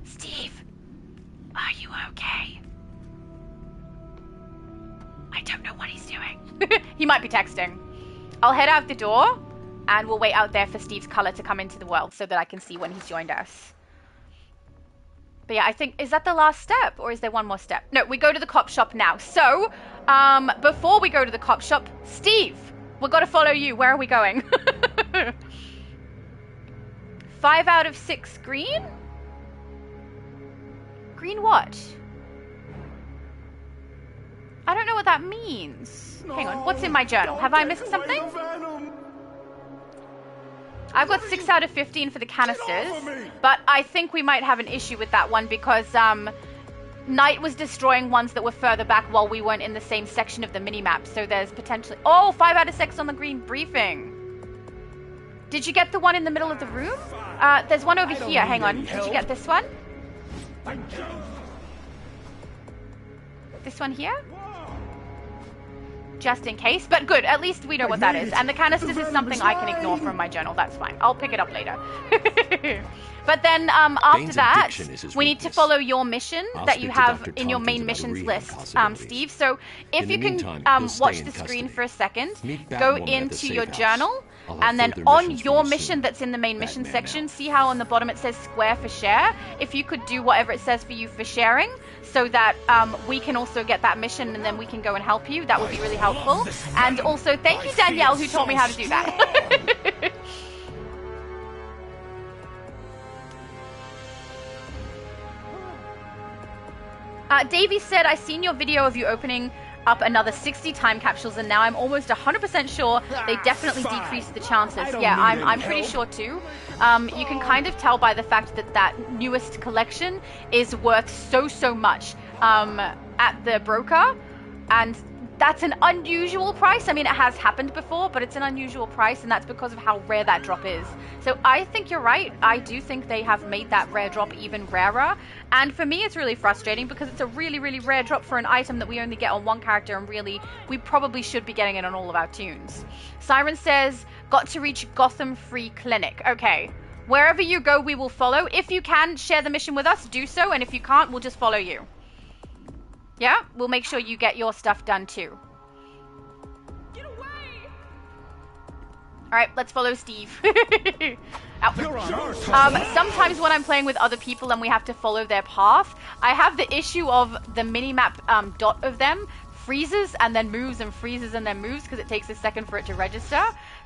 A: Steve, are you okay? I don't know what he's doing. He might be texting. I'll head out the door. And we'll wait out there for Steve's color to come into the world so that I can see when he's joined us. But yeah, I think, is that the last step or is there one more step? No, we go to the cop shop now. So, before we go to the cop shop, Steve, we've got to follow you. Where are we going? 5 out of 6 green? Green what? I don't know what that means. Hang on, what's in my journal? Have I missed something? I've got 6 out of 15 for the canisters, but I think we might have an issue with that one because Knight was destroying ones that were further back while we weren't in the same section of the minimap, so there's potentially... Oh, 5 out of 6 on the green briefing. Did you get the one in the middle of the room? There's one over here. Hang on. Did you get this one? This one here? Just in case, but good, at least we know what that is. And the canisters is something I can ignore from my journal, that's fine. I'll pick it up later. But then after that, we need to follow your mission that you have in your main missions list, Steve. So if you can watch the screen for a second, go into your journal, and then on your mission that's in the main mission section, see how on the bottom it says square for share? If you could do whatever it says for you for sharing, so that we can also get that mission and then we can go and help you, that would be really helpful. And also, thank you, Danielle, who taught me how to do that. Davey said, I seen your video of you opening up another 60 time capsules, and now I'm almost 100% sure they definitely decreased the chances. Yeah, I'm pretty sure too. You can kind of tell by the fact that that newest collection is worth so much at the broker, and that's an unusual price. I mean, it has happened before, but it's an unusual price, and that's because of how rare that drop is. So I think you're right. I do think they have made that rare drop even rarer. And for me, it's really frustrating because it's a really rare drop for an item that we only get on one character, and really, we probably should be getting it on all of our tunes. Siren says, got to reach Gotham Free Clinic. Okay. Wherever you go, we will follow. If you can share the mission with us, do so. And if you can't, we'll just follow you. Yeah, we'll make sure you get your stuff done too. Get away! Alright, let's follow Steve. Sometimes when I'm playing with other people and we have to follow their path, I have the issue of the minimap dot of them freezes and then moves and freezes and then moves because it takes a second for it to register.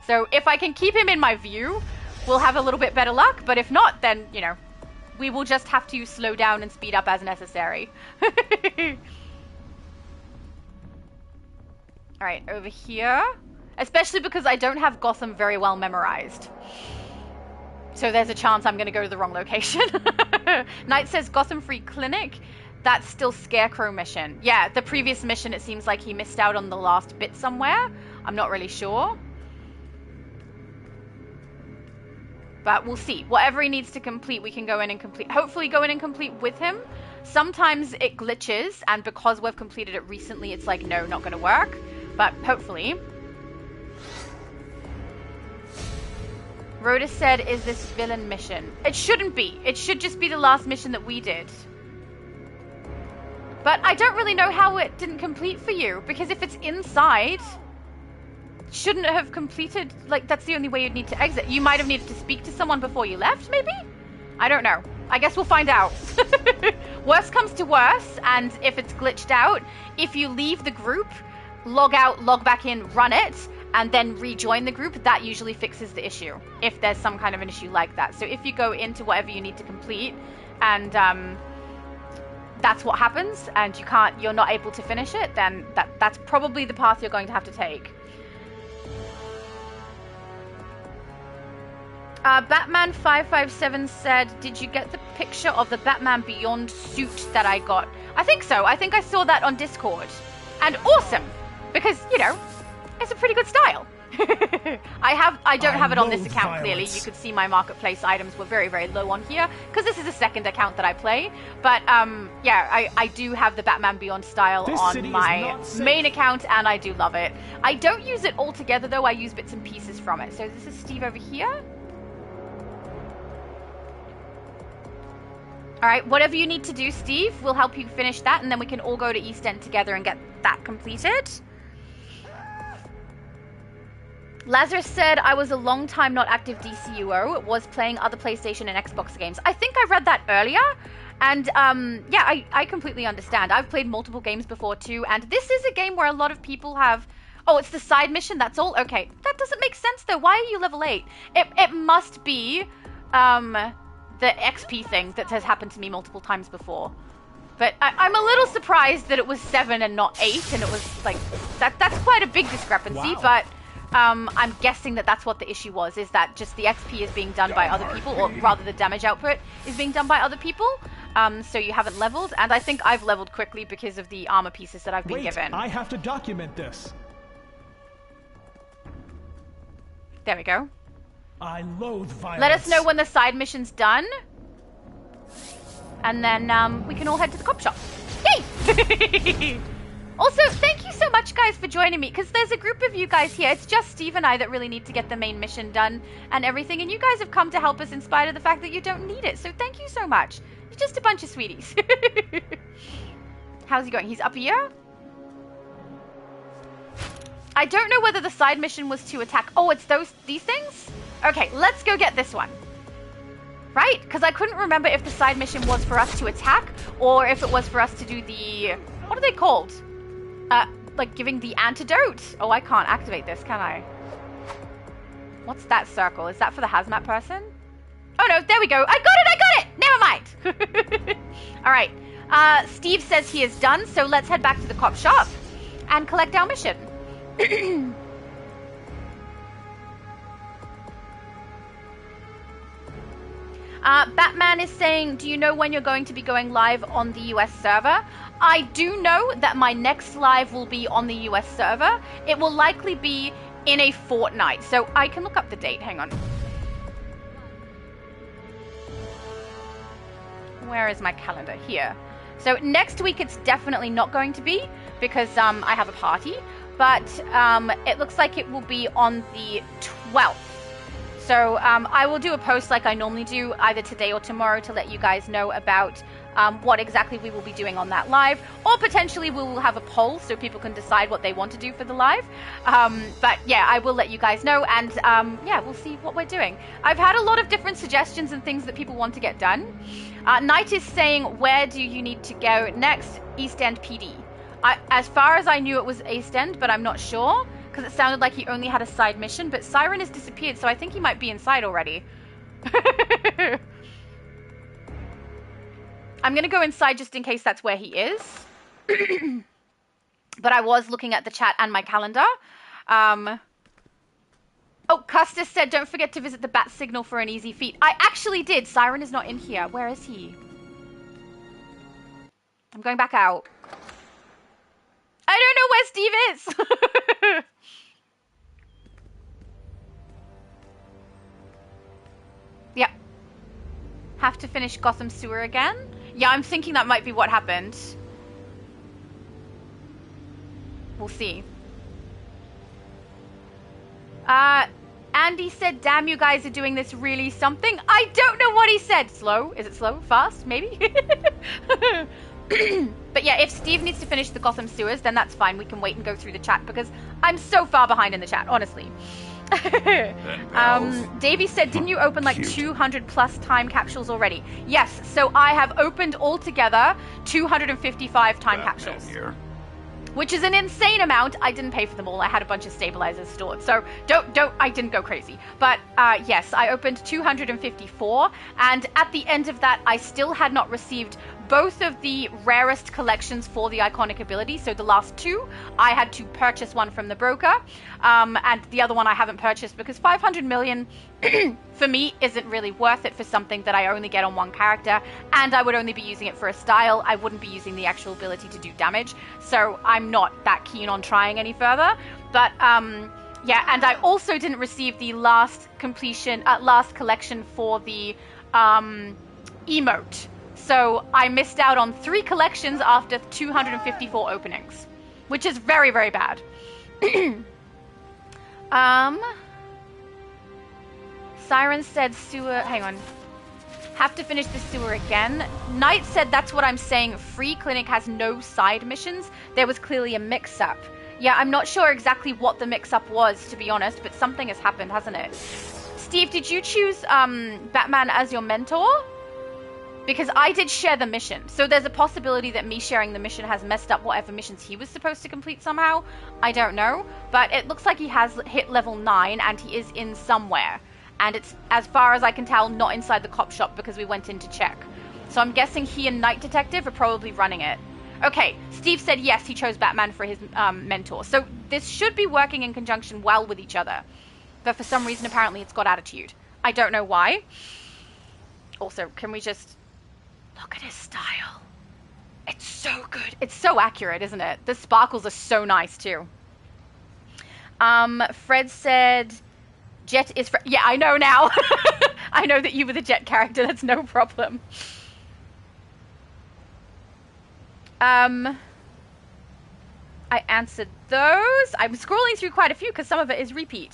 A: So if I can keep him in my view, we'll have a little bit better luck, but if not, then, you know, we will just have to slow down and speed up as necessary. Alright, over here. Especially because I don't have Gotham very well memorized. So there's a chance I'm going to go to the wrong location. Knight says Gotham Free Clinic. That's still Scarecrow mission. Yeah, the previous mission, it seems like he missed out on the last bit somewhere. I'm not really sure. But we'll see. Whatever he needs to complete, we can go in and complete. Hopefully go in and complete with him. Sometimes it glitches, and because we've completed it recently, it's like, no, not going to work. But hopefully. Rhoda said, is this villain mission? It shouldn't be. It should just be the last mission that we did. But I don't really know how it didn't complete for you, because if it's inside, shouldn't it have completed? Like, that's the only way you'd need to exit. You might have needed to speak to someone before you left, maybe? I don't know. I guess we'll find out. Worst comes to worst, and if it's glitched out, if you leave the group, log out, log back in, run it, and then rejoin the group, that usually fixes the issue, if there's some kind of an issue like that. So if you go into whatever you need to complete, and that's what happens, and you're not able to finish it, then that's probably the path you're going to have to take. Batman 557 said, did you get the picture of the Batman Beyond suit that I got? I think so. I think I saw that on Discord. And awesome! Because, you know, it's a pretty good style. I don't have it on this account, clearly. You could see my marketplace items were very low on here, because this is a second account that I play. But, yeah, I do have the Batman Beyond style on my main account, and I do love it. I don't use it all together, though. I use bits and pieces from it. So this is Steve over here. Alright, whatever you need to do, Steve, we'll help you finish that, and then we can all go to East End together and get that completed.
O: Lazarus said, I was a long time not active DCUO, was playing other PlayStation and Xbox games. I think I read that earlier, and yeah, I completely understand. I've played multiple games before too, and this is a game where a lot of people have... Oh, it's the side mission, that's all? Okay, that doesn't make sense though. Why are you level 8? It must be the XP thing that has happened to me multiple times before. But I'm a little surprised that it was 7 and not 8, and it was like... That's quite a big discrepancy, wow. But... I'm guessing that that's what the issue was, is that just the XP is being done by other people, or rather the damage output is being done by other people, so you haven't leveled, and I think I've leveled quickly because of the armor pieces that I've been given.
F: I have to document this.
O: There we go.
F: I loathe violence.
O: Let us know when the side mission's done, and then we can all head to the cop shop. Yay! Also, thank you so much, guys, for joining me, because there's a group of you guys here. It's just Steve and I that really need to get the main mission done and everything, and you guys have come to help us in spite of the fact that you don't need it, so thank you so much. You're just a bunch of sweeties. How's he going? He's up here? I don't know whether the side mission was to attack... Oh, it's these things? Okay, let's go get this one. Right? Because I couldn't remember if the side mission was for us to attack, or if it was for us to do the... What are they called? Like giving the antidote. Oh, I can't activate this, can I? What's that circle? Is that for the hazmat person? Oh no, there we go. I got it! Never mind. All right. Steve says he is done, so let's head back to the cop shop and collect our mission. Batman is saying, do you know when you're going to be going live on the US server? I do know that my next live will be on the US server. It will likely be in a fortnight, so I can look up the date. Hang on. Where is my calendar? Here. So next week it's definitely not going to be, because I have a party, but it looks like it will be on the 12th. So I will do a post like I normally do, either today or tomorrow, to let you guys know about what exactly we will be doing on that live, or potentially we will have a poll so people can decide what they want to do for the live. But yeah, I will let you guys know, and yeah, we'll see what we're doing. I've had a lot of different suggestions and things that people want to get done. Knight is saying, where do you need to go next? East End PD. As far as I knew, it was East End, but I'm not sure, because it sounded like he only had a side mission, but Siren has disappeared, so I think he might be inside already. I'm going to go inside just in case that's where he is. But I was looking at the chat and my calendar. Oh, Custis said, don't forget to visit the bat signal for an easy feat. I actually did. Siren is not in here. Where is he? I'm going back out. I don't know where Steve is. Yep. Have to finish Gotham Sewer again? Yeah, I'm thinking that might be what happened. We'll see. Andy said, damn, you guys are doing this really something. I don't know what he said. Slow? Is it slow? Fast? Maybe? But yeah, if Steve needs to finish the Gotham Sewers, then that's fine. We can wait and go through the chat, because I'm so far behind in the chat, honestly. Davey said, didn't you open like 200 plus time capsules already? Yes, so I have opened altogether 255 time capsules. Here. Which is an insane amount. I didn't pay for them all. I had a bunch of stabilizers stored. So I didn't go crazy. But yes, I opened 254. And at the end of that, I still had not received both of the rarest collections for the iconic ability. So the last two, I had to purchase one from the broker. And the other one I haven't purchased because 500 million for me isn't really worth it for something that I only get on one character. And I would only be using it for a style. I wouldn't be using the actual ability to do damage. So I'm not that keen on trying any further. But yeah, and I also didn't receive the last collection for the emote. So I missed out on 3 collections after 254 openings, which is very, very bad. Siren said sewer, hang on. Have to finish the sewer again. Knight said that's what I'm saying. Free Clinic has no side missions. There was clearly a mix-up. Yeah, I'm not sure exactly what the mix-up was, to be honest, but something has happened, hasn't it? Steve, did you choose Batman as your mentor? Because I did share the mission, so there's a possibility that me sharing the mission has messed up whatever missions he was supposed to complete somehow. I don't know, but it looks like he has hit level 9 and he is in somewhere. And it's, as far as I can tell, not inside the cop shop because we went in to check. So I'm guessing he and Night Detective are probably running it. Okay, Steve said yes, he chose Batman for his mentor. So this should be working in conjunction well with each other. But for some reason, apparently it's got attitude. I don't know why. Also, can we just... look at his style. It's so good. It's so accurate, isn't it? The sparkles are so nice, too. Fred said... Jet is... yeah, I know now. I know that you were the Jet character. That's no problem. I answered those. I'm scrolling through quite a few because some of it is repeat.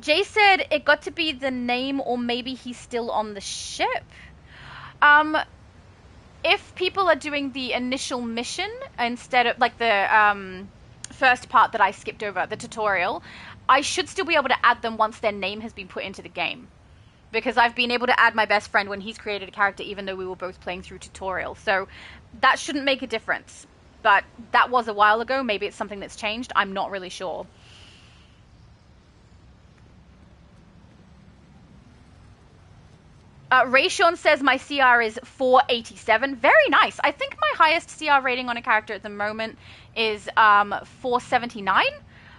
O: Jay said it got to be the name or maybe he's still on the ship. If people are doing the initial mission instead of like the first part that I skipped over, the tutorial, I should still be able to add them once their name has been put into the game. Because I've been able to add my best friend when he's created a character even though we were both playing through tutorial. So that shouldn't make a difference. But that was a while ago. Maybe it's something that's changed. I'm not really sure. Rayshawn says my CR is 487. Very nice. I think my highest CR rating on a character at the moment is 479.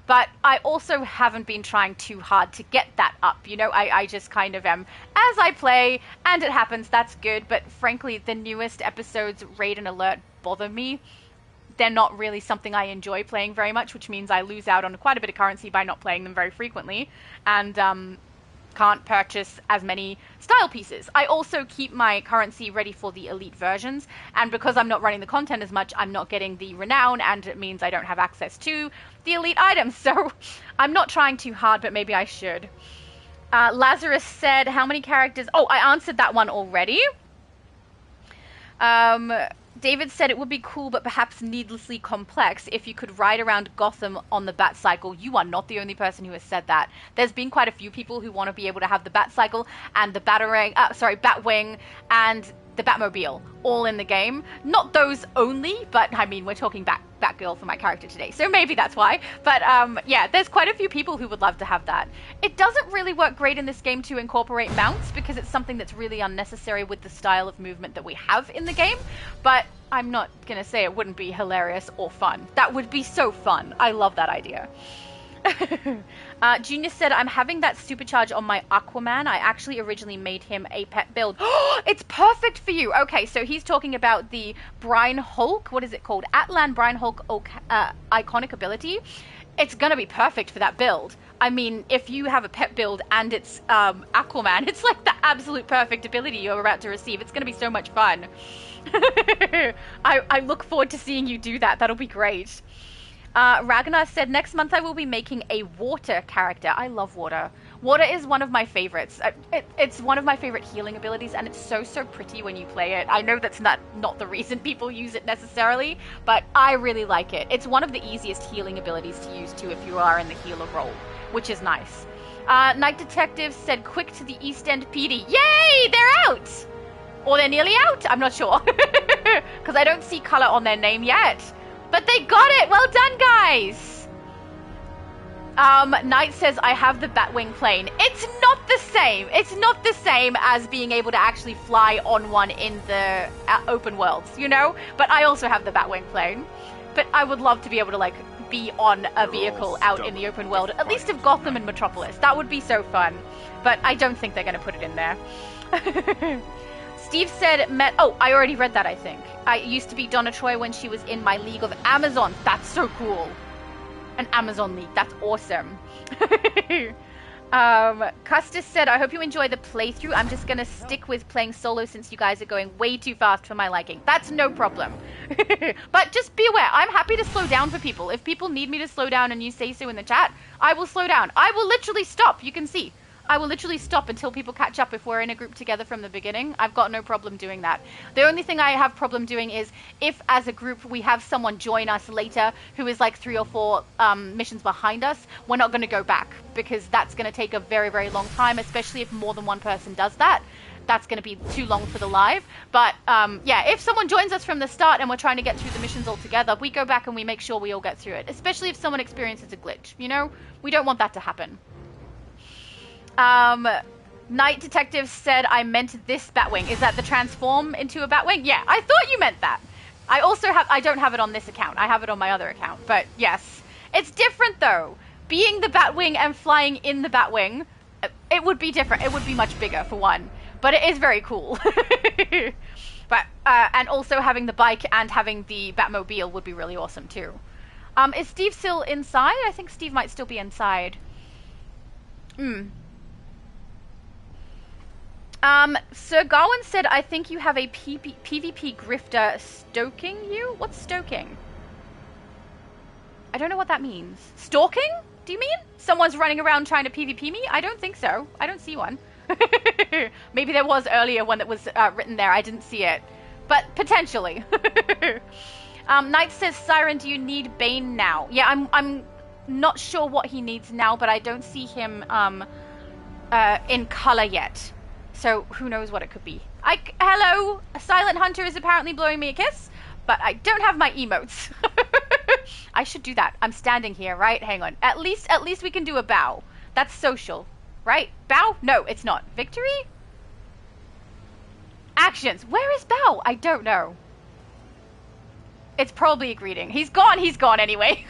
O: But I also haven't been trying too hard to get that up. You know, I just kind of am. As I play, and it happens, that's good. But frankly, the newest episodes, Raid and Alert, bother me. They're not really something I enjoy playing very much, which means I lose out on quite a bit of currency by not playing them very frequently. And can't purchase as many style pieces. I also keep my currency ready for the elite versions, and because I'm not running the content as much, I'm not getting the renown, and it means I don't have access to the elite items. So I'm not trying too hard, but maybe I should. Lazarus said, how many characters? Oh, I answered that one already. David said it would be cool, but perhaps needlessly complex if you could ride around Gotham on the Batcycle. You are not the only person who has said that. There's been quite a few people who want to be able to have the Batcycle and the Batwing and the Batmobile all in the game. Not those only, but I mean, we're talking Batgirl for my character today, so maybe that's why. But yeah, there's quite a few people who would love to have that. It doesn't really work great in this game to incorporate mounts because it's something that's really unnecessary with the style of movement that we have in the game, but I'm not gonna say it wouldn't be hilarious or fun. That would be so fun. I love that idea. Junior said, I'm having that supercharge on my Aquaman. I actually originally made him a pet build. It's perfect for you. Okay, so he's talking about the Brine Hulk. What is it called? Atlan Brine Hulk iconic ability. It's going to be perfect for that build. I mean, if you have a pet build and it's Aquaman, it's like the absolute perfect ability you're about to receive. It's going to be so much fun. I look forward to seeing you do that. That'll be great. Ragnar said, next month I will be making a water character. I love water. Water is one of my favorites. It's one of my favorite healing abilities, and it's so pretty when you play it. I know that's not the reason people use it necessarily, but I really like it. It's one of the easiest healing abilities to use, too, if you are in the healer role, which is nice. Night Detective said, quick to the East End PD. Yay! They're out! Or they're nearly out? I'm not sure. Because I don't see color on their name yet. But they got it! Well done, guys! Knight says, I have the Batwing plane. It's not the same. It's not the same as being able to actually fly on one in the open worlds, you know? But I also have the Batwing plane. But I would love to be able to, like, be on a vehicle out in the open world. At least of Gotham and Metropolis. That would be so fun. But I don't think they're going to put it in there. Steve said, oh, I already read that, I think. I used to be Donna Troy when she was in my League of Amazon. That's so cool. An Amazon League. That's awesome. Custis said, I hope you enjoy the playthrough. I'm just going to stick with playing solo since you guys are going way too fast for my liking. That's no problem. But just be aware, I'm happy to slow down for people. If people need me to slow down and you say so in the chat, I will slow down. I will literally stop. You can see. I will literally stop until people catch up if we're in a group together from the beginning. I've got no problem doing that. The only thing I have problem doing is if as a group we have someone join us later who is like 3 or 4 missions behind us, we're not going to go back because that's going to take a very, very long time, especially if more than one person does that. That's going to be too long for the live. But yeah, if someone joins us from the start and we're trying to get through the missions all together, we go back and we make sure we all get through it, especially if someone experiences a glitch, you know? We don't want that to happen. Night Detective said I meant this Batwing. Is that the transform into a Batwing? Yeah, I thought you meant that. I don't have it on this account. I have it on my other account. But yes, it's different though. Being the Batwing and flying in the Batwing, it would be different. It would be much bigger for one. But it is very cool. But and also having the bike and having the Batmobile would be really awesome too. Is Steve still inside? I think Steve might still be inside. Sir Garwin said, I think you have a PvP grifter stoking you? What's stoking? I don't know what that means. Stalking? Do you mean? Someone's running around trying to PvP me? I don't think so. I don't see one. Maybe there was earlier one that was written there. I didn't see it. But potentially. Knight says, Siren, do you need Bane now? Yeah, I'm not sure what he needs now, but I don't see him in color yet. So who knows what it could be. Hello, a Silent Hunter is apparently blowing me a kiss, but I don't have my emotes. I should do that. I'm standing here, right? Hang on. At least we can do a bow. That's social, right? Bow? No, it's not. Victory? Actions. Where is bow? I don't know. It's probably a greeting. He's gone anyway.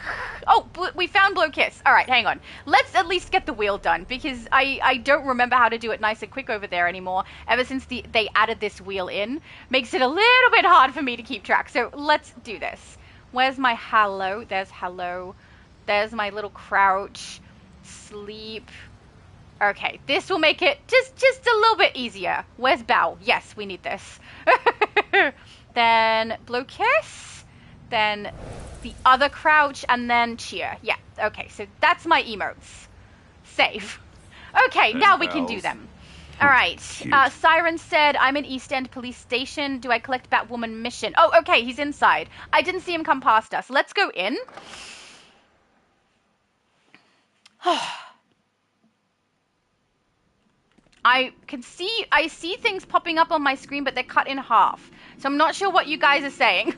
O: Oh, we found blow kiss. All right, hang on. Let's at least get the wheel done because I don't remember how to do it nice and quick over there anymore. Ever since they added this wheel in, makes it a little bit hard for me to keep track. So let's do this. Where's my hello? There's hello. There's my little crouch. Sleep. Okay, this will make it just a little bit easier. Where's bow? Yes, we need this. Then blow kiss. Then the other crouch, and then cheer. Yeah, okay, so that's my emotes. Save. Okay, now we can do them. All right, Siren said, I'm in East End Police Station. Do I collect Batwoman mission? Oh, okay, he's inside. I didn't see him come past us. Let's go in. I see things popping up on my screen, but they're cut in half. So I'm not sure what you guys are saying.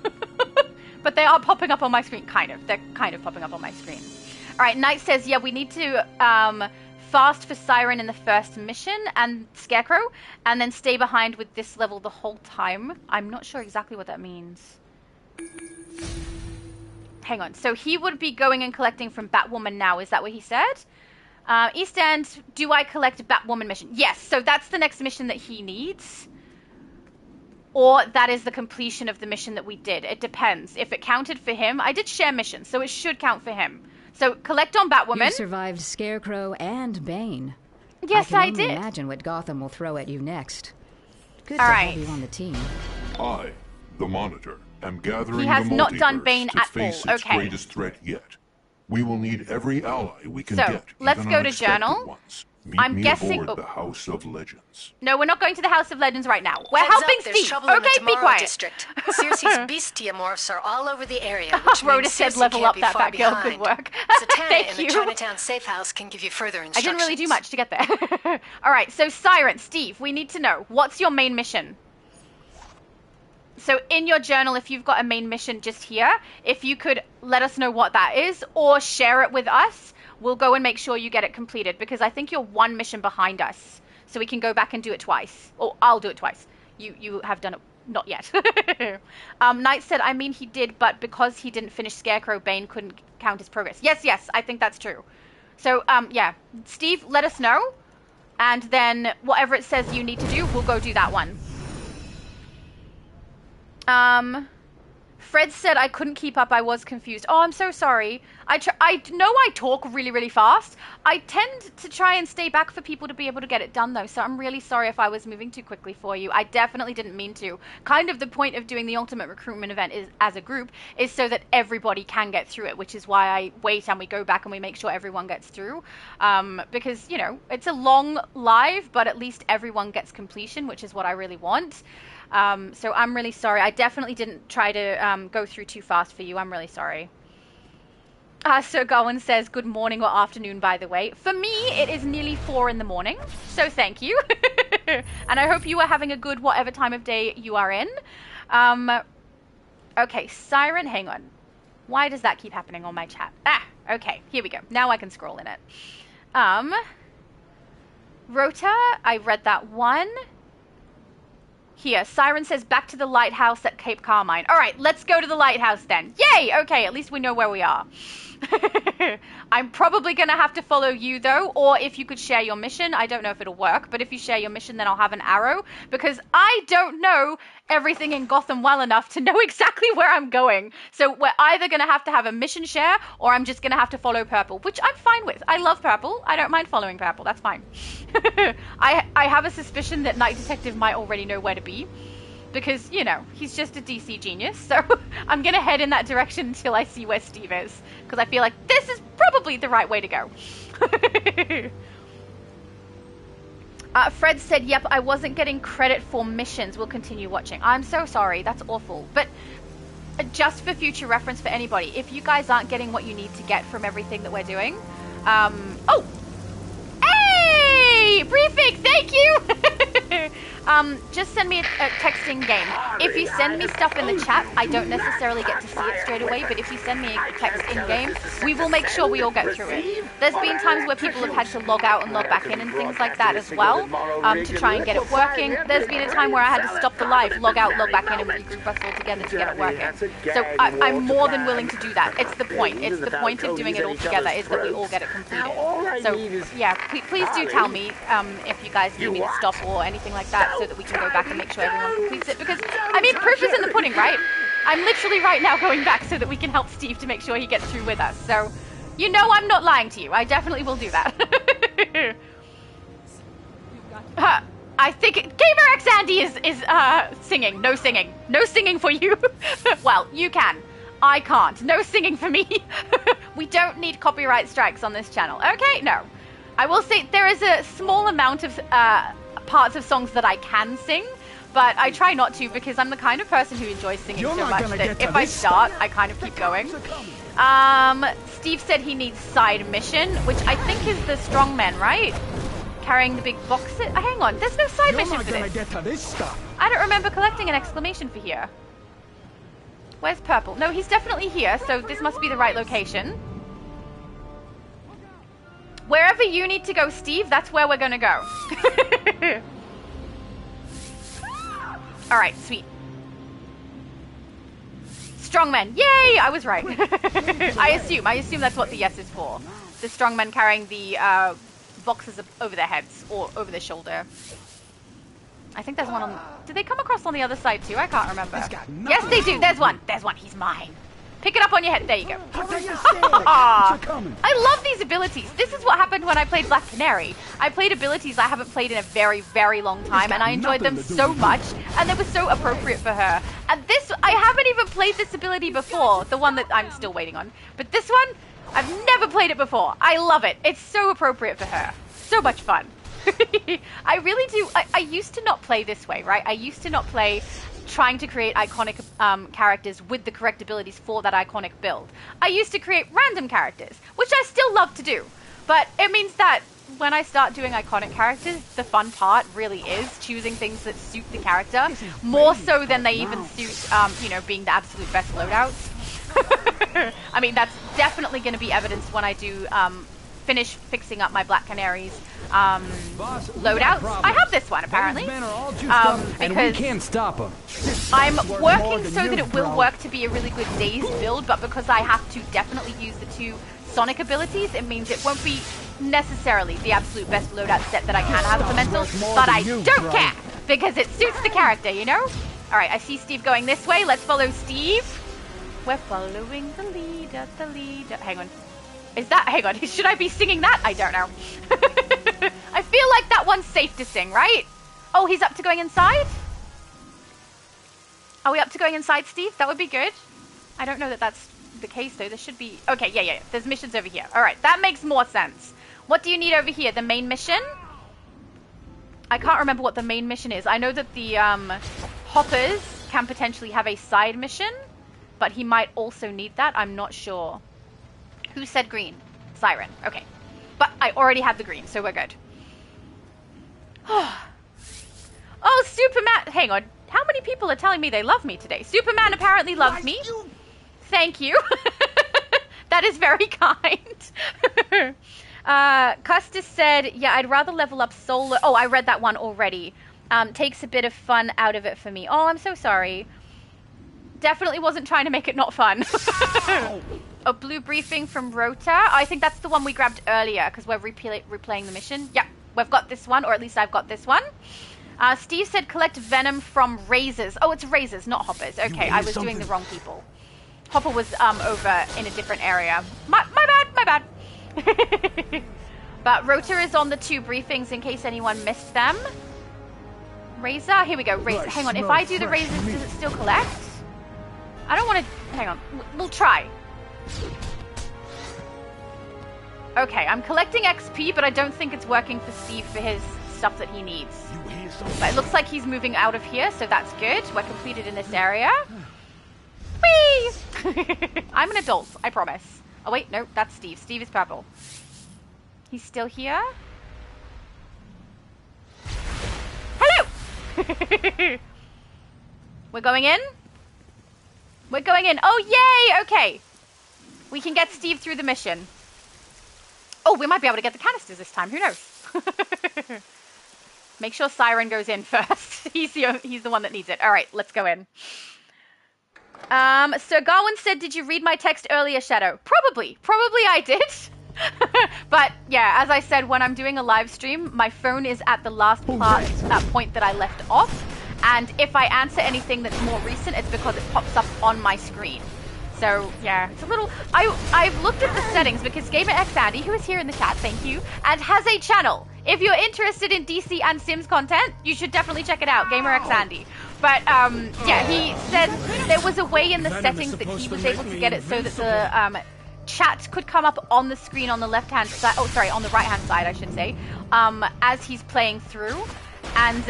O: But they are popping up on my screen, kind of. They're kind of popping up on my screen. All right, Knight says, yeah, we need to fast for Siren in the first mission and Scarecrow, and then stay behind with this level the whole time. I'm not sure exactly what that means. Hang on. So he would be going and collecting from Batwoman now. Is that what he said? East End, do I collect Batwoman mission? Yes, so that's the next mission that he needs. Or that is the completion of the mission that we did. It depends. If it counted for him, I did share missions, so it should count for him. So collect on Batwoman.
H: You survived Scarecrow and Bane.
O: Yes, I did.
H: I can only imagine what Gotham will throw at you next. Good
O: to
H: have you on the team.
I: I, the Monitor, am gathering
O: he has
I: the
O: not done Bane
I: to
O: at
I: face
O: all.
I: its
O: Okay.
I: greatest threat yet. We will need every ally we can
O: so,
I: get.
O: Let's go to Journal.
I: Ones.
O: I'm guessing
I: the House of Legends.
O: No, we're not going to the House of Legends right now. We're
B: Heads
O: helping
B: up, there's
O: Steve.
B: Trouble in the
O: Okay, be quiet.
B: District. Circe's beastiamorphs are all over the area, which
O: Rhoda
B: means
O: said
B: Circe
O: level
B: can't
O: up
B: be
O: that
B: far
O: Batgirl. Good
B: behind.
O: work.
B: Satana
O: Thank
B: in
O: you.
B: the Chinatown safe house can give you further instructions.
O: I didn't really do much to get there. All right, so Siren, Steve, we need to know, what's your main mission? So in your journal, if you've got a main mission just here, if you could let us know what that is or share it with us, we'll go and make sure you get it completed because I think you're one mission behind us. So we can go back and do it twice. Or I'll do it twice. You have done it. Not yet. Knight said, I mean he did, but because he didn't finish Scarecrow, Bane couldn't count his progress. Yes, I think that's true. So, yeah. Steve, let us know. And then whatever it says you need to do, we'll go do that one. Fred said I couldn't keep up. I was confused. Oh, I'm so sorry. I know I talk really, really fast. I tend to try and stay back for people to be able to get it done, though, so I'm really sorry if I was moving too quickly for you. I definitely didn't mean to. Kind of the point of doing the Ultimate Recruitment event is, as a group, is so that everybody can get through it, which is why I wait and we go back and we make sure everyone gets through. Because, you know, it's a long live, but at least everyone gets completion, which is what I really want. So I'm really sorry. I definitely didn't try to go through too fast for you. I'm really sorry. So Gowan says, good morning or afternoon, by the way. For me, it is nearly 4 in the morning, so thank you. And I hope you are having a good whatever time of day you are in. Okay, Siren, hang on. Why does that keep happening on my chat? Okay, here we go. Now I can scroll in it. Rota, I read that one. Here, Siren says, back to the lighthouse at Cape Carmine. All right, let's go to the lighthouse then. Yay! Okay, at least we know where we are. I'm probably going to have to follow you, though, or if you could share your mission. I don't know if it'll work, but if you share your mission, then I'll have an arrow, because I don't know everything in Gotham well enough to know exactly where I'm going. So we're either going to have a mission share, or I'm just going to have to follow Purple, which I'm fine with. I love Purple. I don't mind following Purple. That's fine. I have a suspicion that Night Detective might already know where to be, because, you know, he's just a DC genius, so I'm going to head in that direction until I see where Steve is, because I feel like this is probably the right way to go. Fred said, yep, I wasn't getting credit for missions. We'll continue watching. I'm so sorry. That's awful. But just for future reference for anybody, if you guys aren't getting what you need to get from everything that we're doing, oh! Hey! Briefing, thank you! Just send me a text in game. If you send me stuff in the chat, I don't necessarily get to see it straight away, but if you send me a text in game, we will make sure we all get through it. There's been times where people have had to log out and log back in and things like that as well, to try and get it working. There's been a time where I had to stop the live, log out, log back in, and regroup us all together to get it working. So I'm more than willing to do that. It's the point. It's the point of doing it all together, is that we all get it completed. So, yeah, please do tell me if you guys need me to stop or anything like that, so that we can go back and make sure everyone completes it, because, I mean, proof is in the pudding, right? I'm literally right now going back so that we can help Steve to make sure he gets through with us, so, you know I'm not lying to you. I definitely will do that. I think GamerXAndy is singing. No singing. No singing for you. Well, you can. I can't. No singing for me. We don't need copyright strikes on this channel. Okay, no. I will say there is a small amount of parts of songs that I can sing, but I try not to, because I'm the kind of person who enjoys singing so much that if I start, I kind of keep going. Steve said he needs side mission, which I think is the strongman, right? Carrying the big boxes. Hang on, there's no side mission for this. I don't remember collecting an exclamation for here. Where's Purple? No, he's definitely here, so this must be the right location. Wherever you need to go, Steve, that's where we're going to go. All right, sweet. Strongmen. Yay! I was right. I assume that's what the yes is for. The strongmen carrying the boxes over their heads or over their shoulder. I think there's one on... Did they come across on the other side too? I can't remember. Yes, they do. There's one. There's one. He's mine. Pick it up on your head. There you go. I love these abilities. This is what happened when I played Black Canary. I played abilities I haven't played in a very, very long time, and I enjoyed them so much, and they were so appropriate for her. And this, I haven't even played this ability before, the one that I'm still waiting on. But this one, I've never played it before. I love it. It's so appropriate for her. So much fun. I really do. I used to not play this way, right? I used to not play trying to create iconic characters with the correct abilities for that iconic build. I used to create random characters, which I still love to do. But it means that when I start doing iconic characters, the fun part really is choosing things that suit the character, more so than they even suit, you know, being the absolute best loadouts. I mean, that's definitely going to be evidenced when I do finish fixing up my Black Canaries loadouts. I have this one apparently, because we can't stop them. I'm working so that it will work to be a really good Dazed build, but because I have to definitely use the 2 Sonic abilities, it means it won't be necessarily the absolute best loadout set that I can have as a mental, but I don't care, because it suits the character, you know? Alright, I see Steve going this way. Let's follow Steve. We're following the leader, the leader. Hang on. Hang on, should I be singing that? I don't know. I feel like that one's safe to sing, right? Oh, he's up to going inside? Are we up to going inside, Steve? That would be good. I don't know that that's the case, though. There should be... Okay, yeah. There's missions over here. All right, that makes more sense. What do you need over here? The main mission? I can't remember what the main mission is. I know that the hoppers can potentially have a side mission, but he might also need that. I'm not sure. Who said green? Siren. Okay. But I already have the green, so we're good. Oh, Superman. Hang on. How many people are telling me they love me today? Superman apparently loves me. Thank you. That is very kind. Custis said, yeah, I'd rather level up solo. Oh, I read that one already. Takes a bit of fun out of it for me. Oh, I'm so sorry. Definitely wasn't trying to make it not fun. A blue briefing from Rota. I think that's the one we grabbed earlier because we're replaying the mission. Yep, we've got this one, or at least I've got this one. Steve said collect venom from razors. Oh, it's razors, not hoppers. Okay, I was doing the wrong people. Hopper was over in a different area. My bad. But Rota is on the 2 briefings in case anyone missed them. Razor, here we go. Razor. Hang on, if I do the razors, does it still collect? I don't want to... Hang on, we'll try. Okay, I'm collecting XP, but I don't think it's working for Steve for his stuff that he needs. But it looks like he's moving out of here, so that's good. We're completed in this area. Whee! I'm an adult, I promise. Oh wait, no, that's Steve. Steve is purple. He's still here? Hello! We're going in? We're going in. Oh, yay! Okay. We can get Steve through the mission. Oh, we might be able to get the canisters this time. Who knows? Make sure Siren goes in first. He's the one that needs it. All right, let's go in. So Garwin said, did you read my text earlier, Shadow? Probably I did. But yeah, as I said, when I'm doing a live stream, my phone is at the last point that I left off. And if I answer anything that's more recent, it's because it pops up on my screen. So yeah, it's a little... I've looked at the settings because GamerXAndy, who is here in the chat, thank you, and has a channel. If you're interested in DC and Sims content, you should definitely check it out, GamerXAndy. But yeah, he said there was a way in the settings that he was able to get it so that the chat could come up on the screen on the left-hand side, oh sorry, on the right-hand side I should say, as he's playing through. And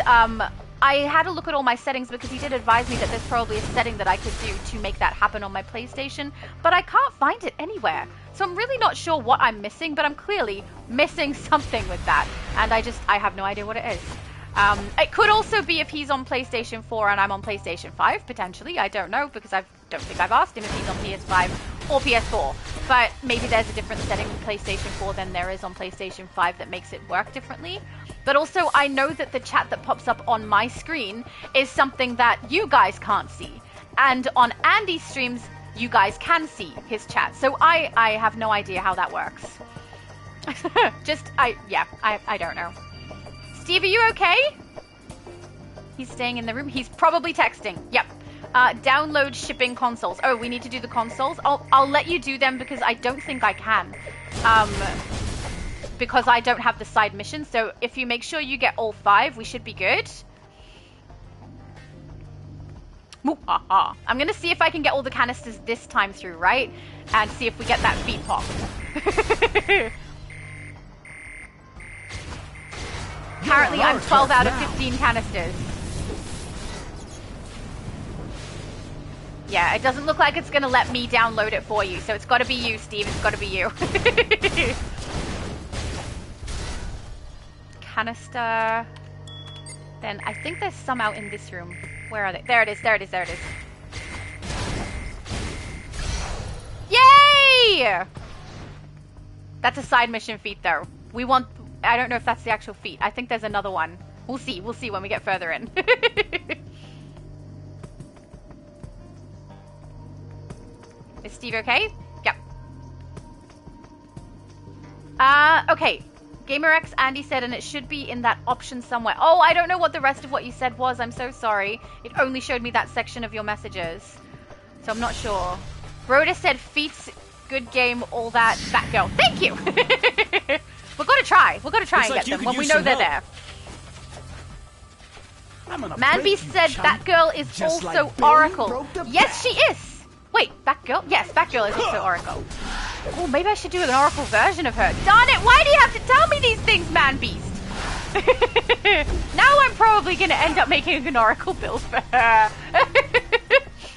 O: I had a look at all my settings because he did advise me that there's probably a setting that I could do to make that happen on my PlayStation, but I can't find it anywhere. So I'm really not sure what I'm missing, but I'm clearly missing something with that. And I have no idea what it is. It could also be if he's on PlayStation 4 and I'm on PlayStation 5, potentially. I don't know, because I don't think I've asked him if he's on PS5 or PS4. But maybe there's a different setting on PlayStation 4 than there is on PlayStation 5 that makes it work differently. But also, I know that the chat that pops up on my screen is something that you guys can't see. And on Andy's streams, you guys can see his chat. So I have no idea how that works. I don't know. Steve, are you okay? He's staying in the room. He's probably texting. Yep. Download shipping consoles. Oh, we need to do the consoles. I'll let you do them because I don't think I can. Because I don't have the side mission. So if you make sure you get all 5, we should be good. I'm going to see if I can get all the canisters this time through, right? And see if we get that feet pop. Apparently I'm 12 out of 15 canisters. Yeah, it doesn't look like it's going to let me download it for you. So it's got to be you, Steve. It's got to be you. Canister. Then I think there's some out in this room. Where are they? There it is. There it is. There it is. Yay! That's a side mission feat, though. We want... I don't know if that's the actual feat. I think there's another one. We'll see. We'll see when we get further in. Is Steve okay? Yep. Okay. GamerXAndy said, and it should be in that option somewhere. Oh, I don't know what the rest of what you said was. I'm so sorry. It only showed me that section of your messages. So I'm not sure. Rhoda said feats, good game, all that. Batgirl. Thank you. We're gonna try. We're gonna try and get them when we know they're there. Manbeast said Batgirl is also Oracle. Yes, she is. Wait, Batgirl? Yes, Batgirl is also Oracle. Oh, maybe I should do an Oracle version of her. Darn it! Why do you have to tell me these things, Manbeast? Now I'm probably gonna end up making an Oracle build for her.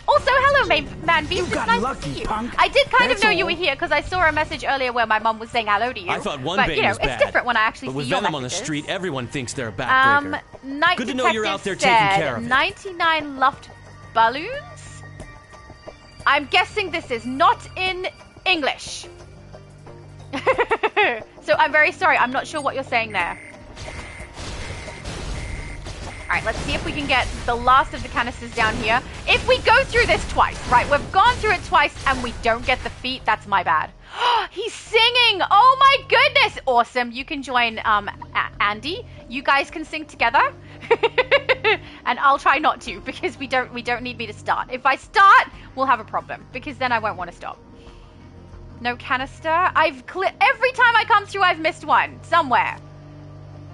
O: Also, hello, Manbeast. It's nice to see you. Punk. I did kind of know you were here because I saw a message earlier where my mum was saying hello to you.
N: I thought one
O: but,
N: bang was bad.
O: It's different when I actually
N: but
O: see your
N: Venom
O: messages.
N: on the street, everyone thinks they're a backbreaker.
O: Night
N: Good to
O: Detective
N: know you're out there taking care of it.
O: 99 luft balloons? I'm guessing this is not in English. So I'm very sorry. I'm not sure what you're saying there. Alright, let's see if we can get the last of the canisters down here. If we go through this twice, right, we've gone through it twice and we don't get the feat, that's my bad. He's singing! Oh my goodness! Awesome. You can join Andy. You guys can sing together. And I'll try not to because we don't need me to start. If I start, we'll have a problem because then I won't want to stop. No canister. Every time I come through, I've missed one somewhere.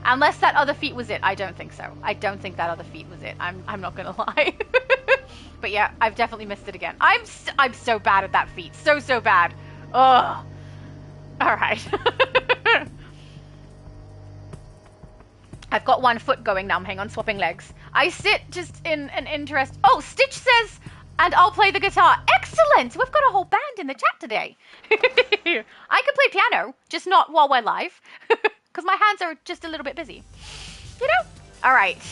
O: Unless that other feat was it. I don't think so. I don't think that other feat was it. I'm not gonna lie. But yeah, I've definitely missed it again. I'm so bad at that feat. So bad. Ugh. Alright. I've got one foot going now. Hang on, swapping legs. I sit just in an interest. Oh, Stitch says, and I'll play the guitar. Excellent! We've got a whole band in the chat today. I can play piano, just not while we're live. Because my hands are just a little bit busy. You know? Alright.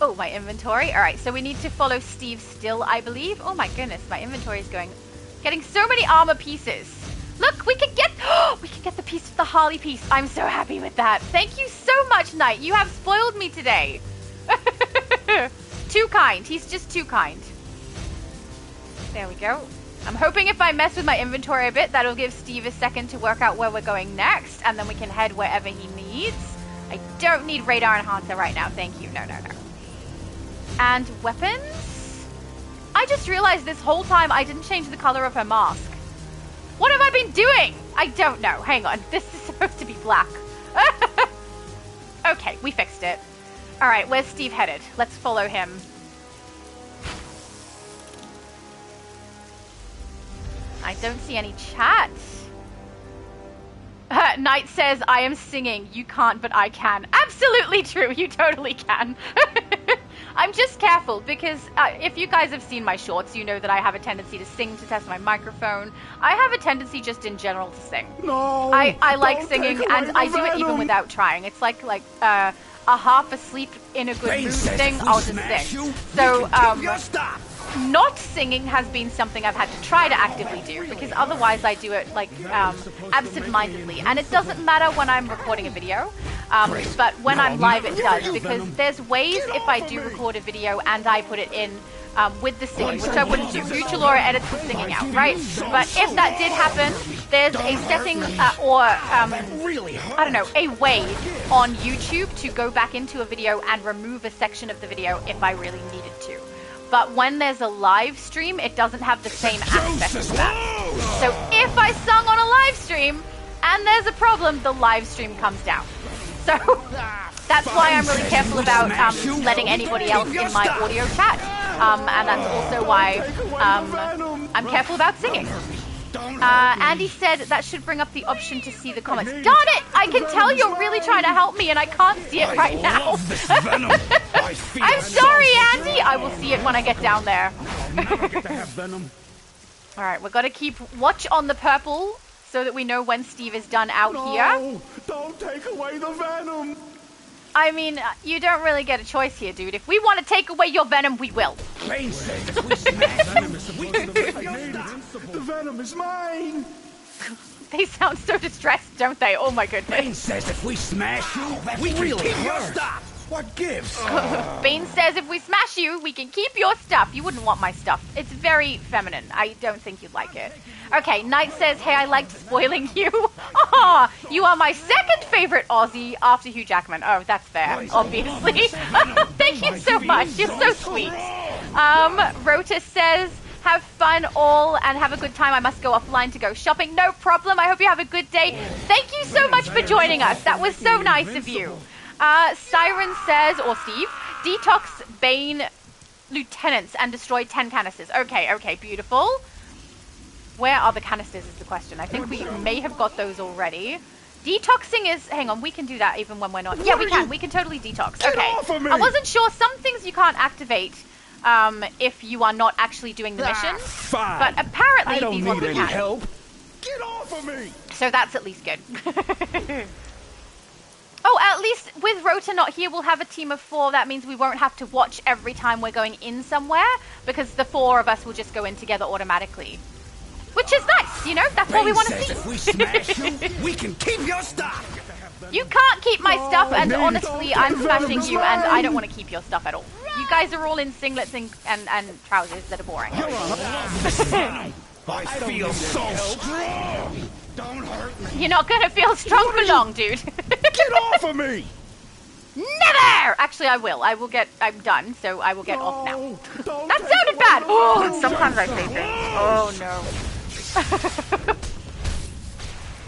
O: Oh, my inventory. Alright, so we need to follow Steve still, I believe. Oh my goodness, my inventory is getting so many armor pieces. Look, we can get the piece of the Harley piece. I'm so happy with that. Thank you so much, Knight. You have spoiled me today. Too kind. He's just too kind. There we go. I'm hoping if I mess with my inventory a bit, that'll give Steve a second to work out where we're going next, and then we can head wherever he needs. I don't need radar enhancer right now, thank you. No. And weapons? I just realized this whole time I didn't change the color of her mask. What have I been doing? I don't know. Hang on. This is supposed to be black. Okay, we fixed it. All right, where's Steve headed? Let's follow him. I don't see any chat. Knight says, I am singing. You can't, but I can. Absolutely true. You totally can. I'm just careful because if you guys have seen my shorts, you know that I have a tendency to sing to test my microphone. I have a tendency just in general to sing.
E: No,
O: I like singing and I do it even without trying. It's like a half asleep in a good mood thing. I'll just sing. So, not singing has been something I've had to try to actively do because otherwise I do it like absent-mindedly, and it doesn't matter when I'm recording a video, but when I'm live it does, because there's ways if I do record a video and I put it in with the singing, which I wouldn't do. Future Laura edits the singing out, right? But if that did happen, there's a setting I don't know, a way on YouTube to go back into a video and remove a section of the video if I really needed to. But when there's a live stream, it doesn't have the same aspect of that. So if I sung on a live stream and there's a problem, the live stream comes down. So that's why I'm really careful about letting anybody else in my audio chat. And that's also why I'm careful about singing. Andy said that should bring up the option to see the comments. Darn it! I can tell you're really trying to help me and I can't see it right now. I'm sorry, Andy! I will see it when I get down there. Alright, we've got to keep watch on the purple so that we know when Steve is done out here.
E: Don't take away the venom!
O: I mean, you don't really get a choice here, dude. If we want to take away your venom, we will.
E: Crane says if we smash the venom is mine!
O: They sound so distressed, don't they? Oh my goodness.
E: Bane says if we smash you, we really hurt. What gives?
O: Bane says if we smash you, we can keep your stuff. You wouldn't want my stuff. It's very feminine. I don't think you'd like it. Okay, Knight says, hey, I liked spoiling you. Aw, you are my second favorite Aussie after Hugh Jackman. Oh, that's fair, obviously. Thank you so much. You're so sweet. Rota says, Have fun all and have a good time. I must go offline to go shopping. No problem. I hope you have a good day. Thank you so much for joining us. That was so nice of you. Siren says, or Steve, detox Bane lieutenants and destroy 10 canisters. Okay, beautiful. Where are the canisters is the question. I think we may have got those already. Detoxing is... Hang on, we can do that even when we're not... Yeah, we can. We can totally detox. Okay. I wasn't sure. Some things you can't activate if you are not actually doing the mission.
E: Fine.
O: But apparently
E: I don't
O: these ones
E: need
O: we
E: any
O: can.
E: help. Get off of me!
O: So that's at least good. Oh, at least with Rota not here, we'll have a team of 4. That means we won't have to watch every time we're going in somewhere, because the 4 of us will just go in together automatically. Which is nice, you know? That's what we want to see.
E: If we smash you, we can keep your stuff.
O: You can't keep my stuff, and honestly, I'm smashing you, and I don't want to keep your stuff at all. You guys are all in singlets and trousers that are boring.
E: I feel so strong. Don't hurt me.
O: You're not gonna feel strong for long, dude.
E: Get off of me!
O: Never! Actually, I will. I'm done, so I will get off now. That sounded bad! Oh, sometimes I say things. Oh, no.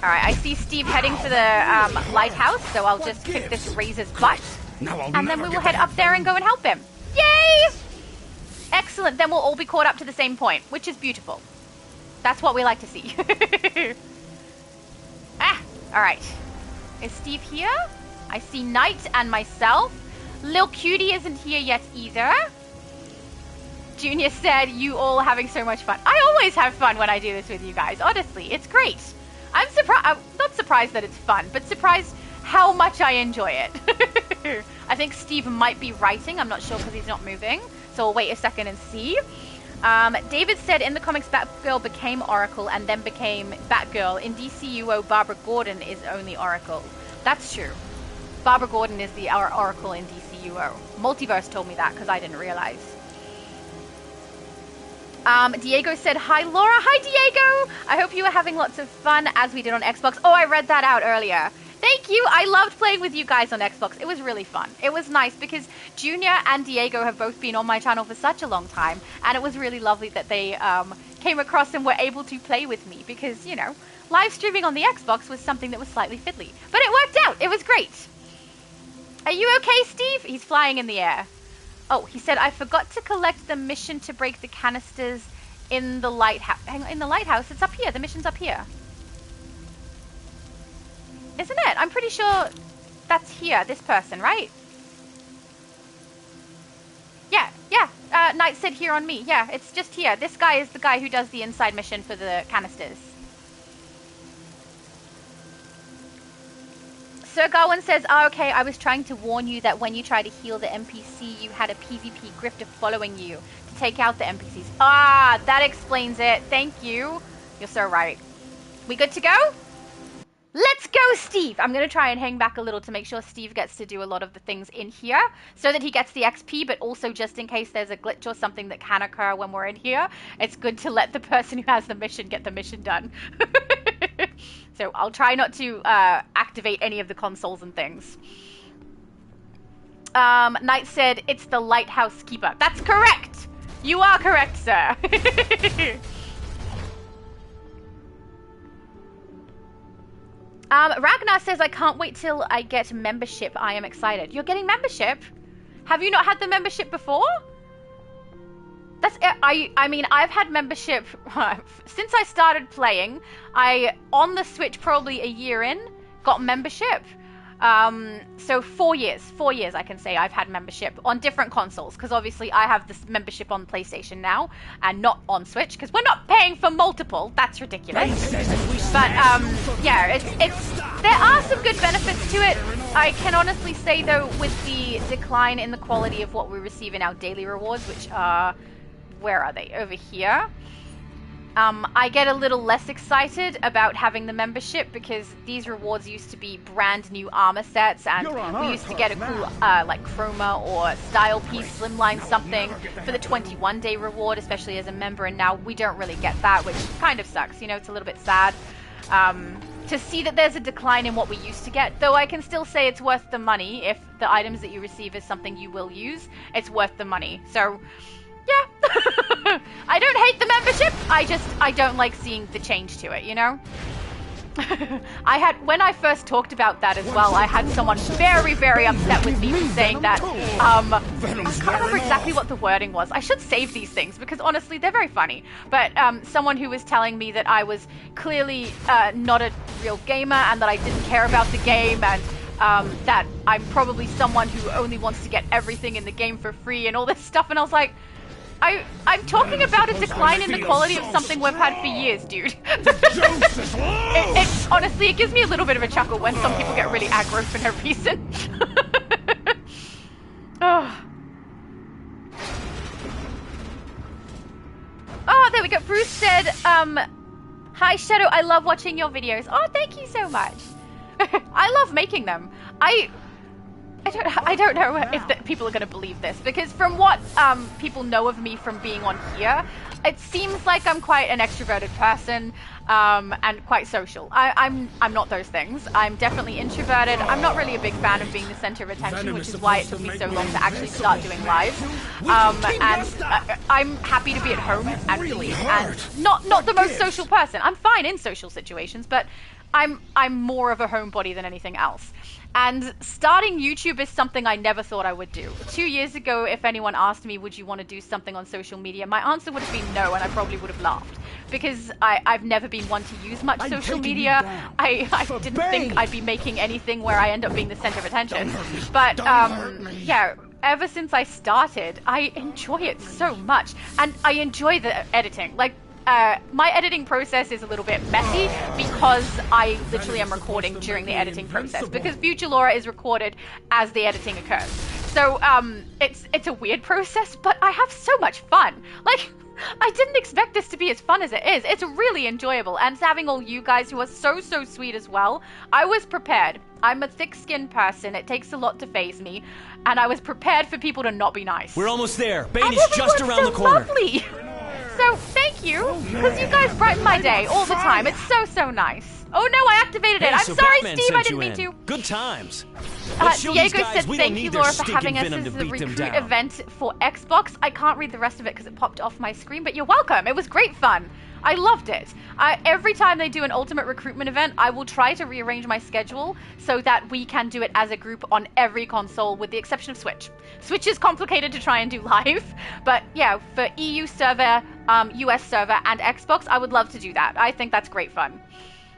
O: Alright, I see Steve heading for the lighthouse, so I'll just kick this Razor's butt. And then we will head up there and go and help him. Yay! Excellent, then we'll all be caught up to the same point, which is beautiful. That's what we like to see. Alright. Is Steve here? I see Knight and myself. Lil Cutie isn't here yet either. Junior said, you all having so much fun. I always have fun when I do this with you guys. Honestly, it's great. I'm not surprised that it's fun, but surprised how much I enjoy it. I think Steve might be writing. I'm not sure because he's not moving. So we'll wait a second and see. David said in the comics Batgirl became Oracle and then became Batgirl. In DCUO, Barbara Gordon is only Oracle. That's true. Barbara Gordon is the Oracle in DCUO. Multiverse told me that because I didn't realize. Diego said, hi Laura. Hi Diego. I hope you were having lots of fun as we did on Xbox. Oh, I read that out earlier. Thank you. I loved playing with you guys on Xbox. It was really fun. It was nice because Junior and Diego have both been on my channel for such a long time. And it was really lovely that they came across and were able to play with me because, you know, live streaming on the Xbox was something that was slightly fiddly. But it worked out. It was great. Are you okay, Steve? He's flying in the air. Oh, he said, I forgot to collect the mission to break the canisters in the lighthouse. Hang on, in the lighthouse? It's up here. The mission's up here. Isn't it? I'm pretty sure that's here, this person, right? Yeah. Knight said here on me. Yeah, it's just here. This guy is the guy who does the inside mission for the canisters. Sir Garwin says, okay, I was trying to warn you that when you try to heal the NPC, you had a PvP grifter following you to take out the NPCs. Ah, that explains it. Thank you. You're so right. We good to go? Let's go, Steve! I'm going to try and hang back a little to make sure Steve gets to do a lot of the things in here so that he gets the XP, but also just in case there's a glitch or something that can occur when we're in here, it's good to let the person who has the mission get the mission done. So I'll try not to activate any of the consoles and things. Knight said, it's the lighthouse keeper. That's correct! You are correct, sir. Ragnar says, I can't wait till I get membership. I am excited. You're getting membership? Have you not had the membership before? That's I mean, I've had membership since I started playing. On the Switch, probably a year in, got membership. So 4 years I can say I've had membership on different consoles, because obviously I have this membership on PlayStation now and not on Switch because we're not paying for multiple. That's ridiculous. But yeah, it's there are some good benefits to it. I can honestly say though, with the decline in the quality of what we receive in our daily rewards, which are, where are they? Over here. I get a little less excited about having the membership because these rewards used to be brand new armor sets, and we used to get a cool like chroma or style piece, slimline something for the 21-day reward, especially as a member, and now we don't really get that, which kind of sucks. You know, it's a little bit sad to see that there's a decline in what we used to get, though I can still say it's worth the money. If the items that you receive is something you will use, it's worth the money. So yeah. I don't hate the membership. I don't like seeing the change to it, you know? When I first talked about that as well, I had someone very, very upset with me for saying that. I can't remember exactly what the wording was. I should save these things because honestly, they're very funny. But someone who was telling me that I was clearly not a real gamer and that I didn't care about the game and that I'm probably someone who only wants to get everything in the game for free and all this stuff. And I was like, I'm talking about a decline in the quality of something we've had for years, dude. Honestly, it gives me a little bit of a chuckle when some people get really aggro for no reason. Oh, there we go. Bruce said, hi, Shadow, I love watching your videos. Oh, thank you so much. I love making them. I don't know if people are going to believe this, because from what people know of me from being on here, it seems like I'm quite an extroverted person and quite social. I'm not those things. I'm definitely introverted. I'm not really a big fan of being the center of attention, which is why it took me so long to actually start doing lives. And I'm happy to be at home and sleep, and not the most social person. I'm fine in social situations, but I'm more of a homebody than anything else. And starting YouTube is something I never thought I would do. 2 years ago, if anyone asked me, would you want to do something on social media? My answer would have been no, and I probably would have laughed. Because I've never been one to use much social media. I didn't think I'd be making anything where I end up being the center of attention. But, yeah, ever since I started, I enjoy it so much. And I enjoy the editing. Like, my editing process is a little bit messy because I literally am recording during the editing process, because Future Laura is recorded as the editing occurs. So it's a weird process, but I have so much fun. Like, I didn't expect this to be as fun as it is. It's really enjoyable, and having all you guys who are so sweet as well. I was prepared. I'm a thick-skinned person. It takes a lot to faze me, and I was prepared for people to not be nice.
N: We're almost there. Bane is just around the corner.
O: Lovely. So, thank you, because you guys brighten my day all the time. It's so nice. Oh no, I activated it. I'm sorry, Steve, I didn't mean to.
N: Good times.
O: Diego said thank you, Laura, for having us as the Recruit event for Xbox. I can't read the rest of it because it popped off my screen, but you're welcome. It was great fun. I loved it. Every time they do an Ultimate Recruitment event, I will try to rearrange my schedule so that we can do it as a group on every console, with the exception of Switch. Switch is complicated to try and do live, but yeah, for EU server, US server, and Xbox, I would love to do that. I think that's great fun.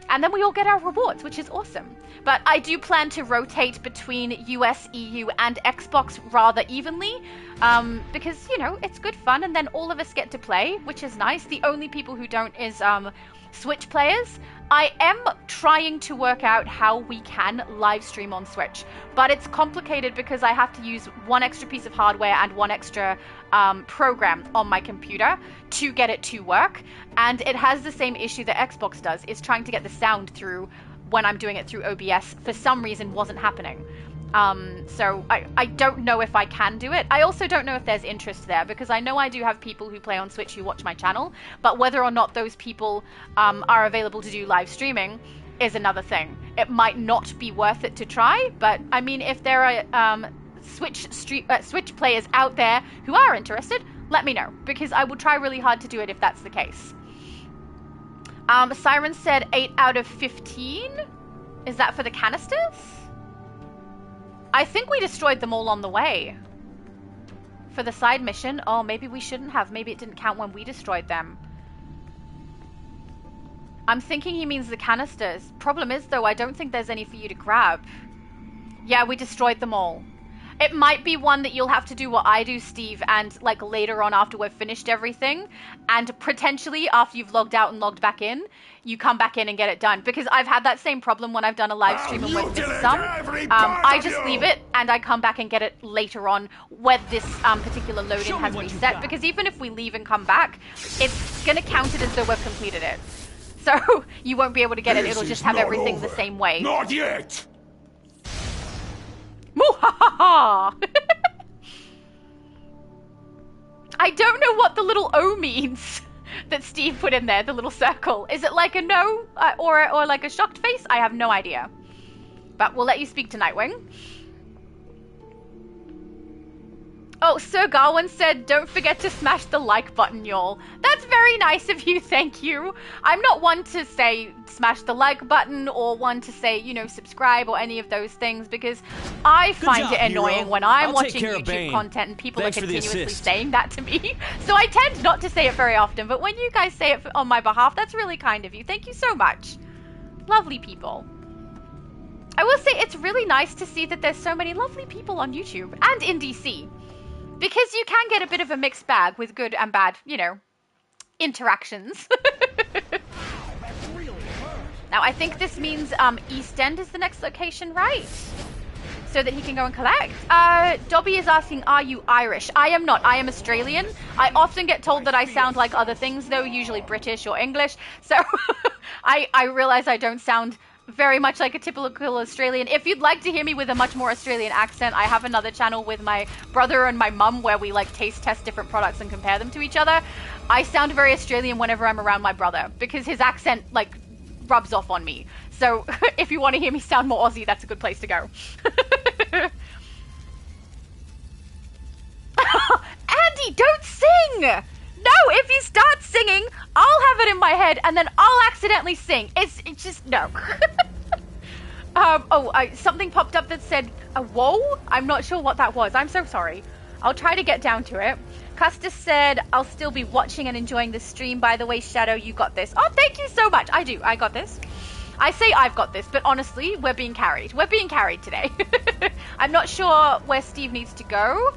O: And then we all get our rewards, which is awesome. But I do plan to rotate between US, EU, and Xbox rather evenly, because, you know, it's good fun, and then all of us get to play, which is nice. The only people who don't is Switch players. I am trying to work out how we can live stream on Switch, but it's complicated because I have to use one extra piece of hardware and one extra program on my computer to get it to work, and it has the same issue that Xbox does, is trying to get the sound through when I'm doing it through OBS. For some reason wasn't happening. So I don't know if I can do it. I also don't know if there's interest there, because I know I do have people who play on Switch who watch my channel, but whether or not those people are available to do live streaming is another thing. It might not be worth it to try, but I mean, if there are Switch players out there who are interested, let me know, because I will try really hard to do it if that's the case. Siren said 8 out of 15. Is that for the canisters? I think we destroyed them all on the way. For the side mission, oh, maybe we shouldn't have. Maybe it didn't count when we destroyed them. I'm thinking he means the canisters. Problem is, though, I don't think there's any for you to grab. Yeah, we destroyed them all. It might be one that you'll have to do what I do, Steve, and like later on after we've finished everything, and potentially after you've logged out and logged back in, you come back in and get it done. Because I've had that same problem when I've done a live stream and we've missed some. I just leave it and I come back and get it later on when this particular load-in has reset. Because even if we leave and come back, it's going to count it as though we've completed it. So you won't be able to get it. It'll just have everything the same way.
E: Not yet!
O: Muhahaha! I don't know what the little O means that Steve put in there, the little circle. Is it like a no or like a shocked face? I have no idea. But we'll let you speak to Nightwing. Oh, Sir Garwin said, don't forget to smash the like button, y'all. That's very nice of you, thank you. I'm not one to say smash the like button or one to say, you know, subscribe or any of those things because I find it annoying when I'm watching YouTube content and people are continuously saying that to me. So I tend not to say it very often, but when you guys say it on my behalf, that's really kind of you. Thank you so much. Lovely people. I will say it's really nice to see that there's so many lovely people on YouTube and in DC. Because you can get a bit of a mixed bag with good and bad, you know, interactions. Now, I think this means East End is the next location, right? So that he can go and collect. Dobby is asking, are you Irish? I am not. I am Australian. I often get told that I sound like other things, though, usually British or English. So I realize I don't sound very much like a typical Australian. If you'd like to hear me with a much more Australian accent, I have another channel with my brother and my mum where we like taste test different products and compare them to each other. I sound very Australian whenever I'm around my brother because his accent like rubs off on me. So if you want to hear me sound more Aussie, that's a good place to go. Andy, don't sing! No, if you start singing, I'll have it in my head and then I'll accidentally sing. It's just, no. Something popped up that said, whoa? I'm not sure what that was. I'm so sorry. I'll try to get down to it. Custis said, I'll still be watching and enjoying the stream. By the way, Shadow, you got this. Oh, thank you so much. I do. I got this. I say I've got this, but honestly, we're being carried. We're being carried today. I'm not sure where Steve needs to go.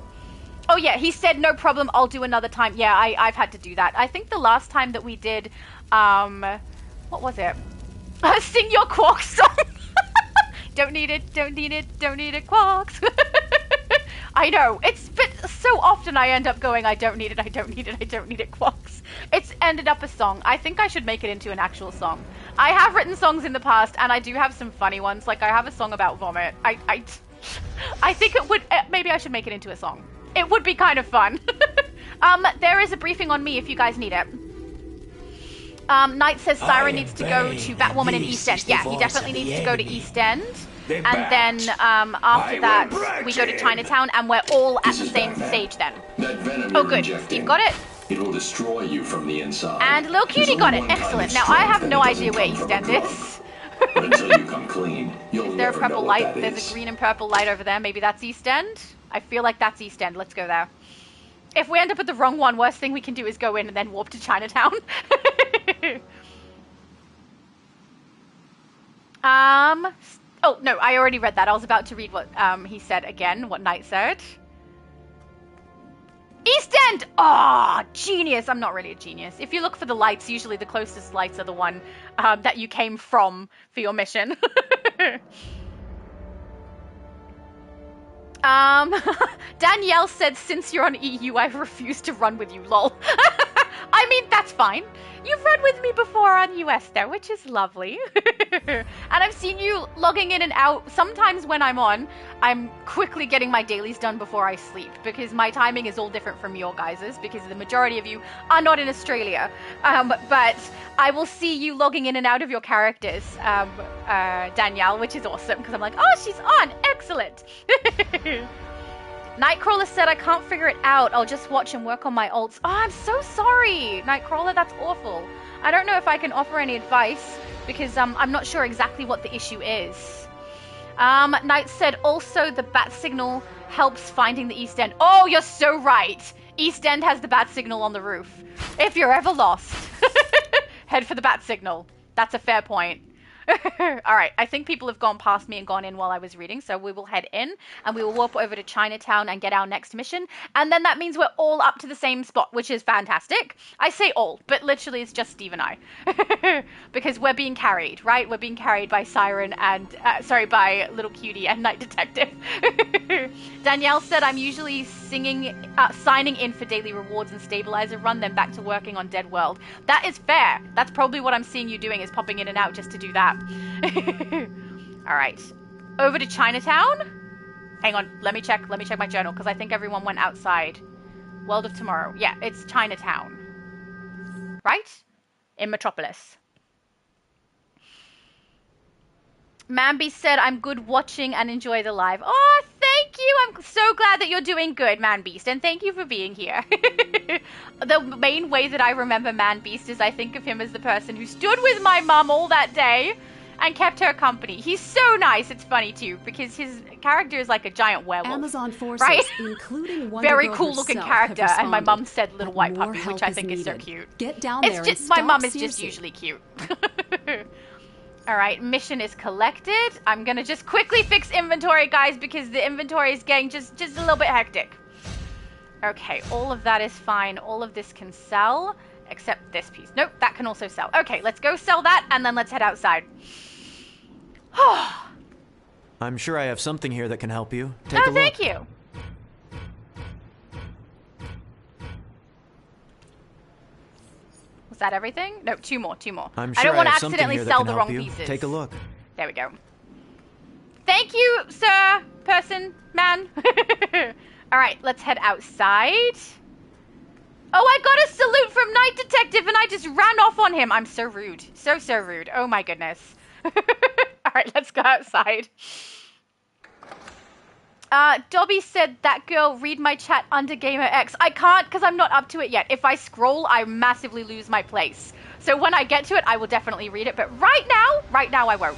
O: Oh yeah, he said no problem, I'll do another time. Yeah, I've had to do that. I think the last time that we did, what was it? Sing your Quark song. Don't need it, don't need it, don't need it, Quarks. I know, but so often I end up going, I don't need it, I don't need it, I don't need it, Quarks. It's ended up a song. I think I should make it into an actual song. I have written songs in the past, and I do have some funny ones. Like, I have a song about vomit. I think it would, maybe I should make it into a song. It would be kind of fun. There is a briefing on me if you guys need it. Knight says Siren needs to go to Batwoman in East End. Yeah, he definitely needs to go to East End. And then after that, we go to Chinatown, and we're all at the same stage then. Oh, good. Steve got it.
C: It will destroy you from the inside.
O: And Lil Cutie got it. Excellent. Now, I have no idea where East End is.
C: But until you come clean, you'll
O: is there a purple light? There's a green and purple light over there. Maybe that's East End? I feel like that's East End. Let's go there. If we end up with the wrong one, worst thing we can do is go in and then warp to Chinatown. Oh, no, I already read that. I was about to read what he said again, what Knight said. East End! Oh, genius. I'm not really a genius. If you look for the lights, usually the closest lights are the one that you came from for your mission. Danielle said, since you're on EU, I refuse to run with you, lol. I mean, that's fine. You've run with me before on US though, which is lovely. And I've seen you logging in and out. Sometimes when I'm on, I'm quickly getting my dailies done before I sleep because my timing is all different from your guys's because the majority of you are not in Australia. But I will see you logging in and out of your characters, Danielle, which is awesome because I'm like, oh, she's on. Excellent. Nightcrawler said, I can't figure it out. I'll just watch and work on my ults. Oh, I'm so sorry, Nightcrawler. That's awful. I don't know if I can offer any advice because I'm not sure exactly what the issue is. Knight said, also the bat signal helps finding the East End. Oh, you're so right. East End has the bat signal on the roof. If you're ever lost, head for the bat signal. That's a fair point. Alright, I think people have gone past me and gone in while I was reading, so we will head in and we will warp over to Chinatown and get our next mission, and then that means we're all up to the same spot, which is fantastic. I say all, but literally it's just Steve and I. Because we're being carried, right? We're being carried by Siren and, by Little Cutie and Night Detective. Danielle said, I'm usually signing in for daily rewards and stabilizer run, then back to working on Dead World. That is fair. That's probably what I'm seeing you doing, is popping in and out just to do that. Alright. Over to Chinatown? Hang on, let me check my journal, because I think everyone went outside. World of Tomorrow. Yeah, it's Chinatown. Right? In Metropolis. Mambi said, I'm good watching and enjoy the live. Oh, thank Thank you. I'm so glad that you're doing good, Man Beast, and thank you for being here. The main way that I remember Man Beast is I think of him as the person who stood with my mum all that day and kept her company. He's so nice. It's funny too because his character is like a giant werewolf.
P: Amazon forces,
O: right?
P: including Wonder
O: Very
P: Girl
O: cool looking
P: herself,
O: character, and my mum said little white puppy, which I think is so cute.
P: Get down
O: it's
P: there
O: just
P: and
O: my
P: stop
O: mum is
P: Circe.
O: just usually cute. All right, mission is collected. I'm gonna just quickly fix inventory, guys, because the inventory is getting just a little bit hectic. Okay, all of that is fine. All of this can sell, except this piece. Nope, that can also sell. Okay, let's go sell that, and then let's head outside.
N: I'm sure I have something here that can help you. Take a look.
O: Thank you. Was that everything? No, two more.
N: I'm sure
O: I don't want to
N: have something
O: accidentally
N: here that
O: sell
N: can
O: the
N: help
O: wrong
N: you.
O: pieces.
N: Take a look.
O: There we go. Thank you, sir, person, man. All right, let's head outside. Oh, I got a salute from Night Detective and I just ran off on him. I'm so rude. So rude. Oh my goodness. All right, let's go outside. Dobby said, that girl, read my chat under GamerX. I can't because I'm not up to it yet. If I scroll, I massively lose my place. So when I get to it, I will definitely read it. But right now, I won't.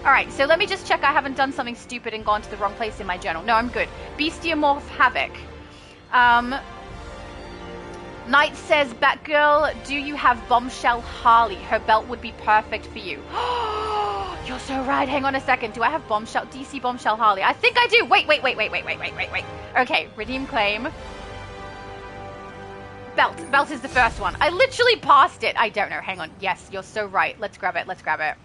O: All right, so let me just check I haven't done something stupid and gone to the wrong place in my journal. No, I'm good. Bestiamorph Havoc. Knight says, Batgirl, do you have Bombshell Harley? Her belt would be perfect for you. You're so right. Hang on a second. Do I have DC Bombshell Harley? I think I do. Wait. Okay, redeem claim. Belt is the first one. I literally passed it. I don't know. Hang on. Yes, you're so right. Let's grab it.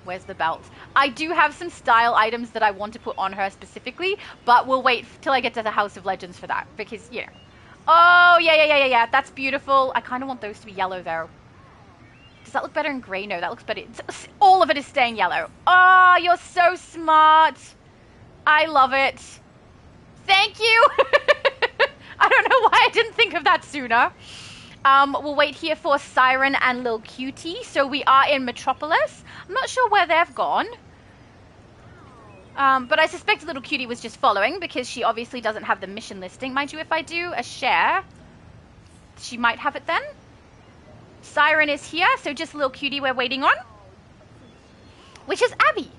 O: Where's the belt? I do have some style items that I want to put on her specifically, but we'll wait till I get to the House of Legends for that because, you know. Oh, yeah. That's beautiful. I kind of want those to be yellow, though. Does that look better in gray? No, that looks better. All of it is staying yellow. Oh, you're so smart. I love it. Thank you. I don't know why I didn't think of that sooner. We'll wait here for Siren and Lil Cutie. So we are in Metropolis. I'm not sure where they've gone. But I suspect Little Cutie was just following because she obviously doesn't have the mission listing. Mind you, if I do a share, she might have it then. Siren is here, so just Little Cutie we're waiting on. Which is Abby.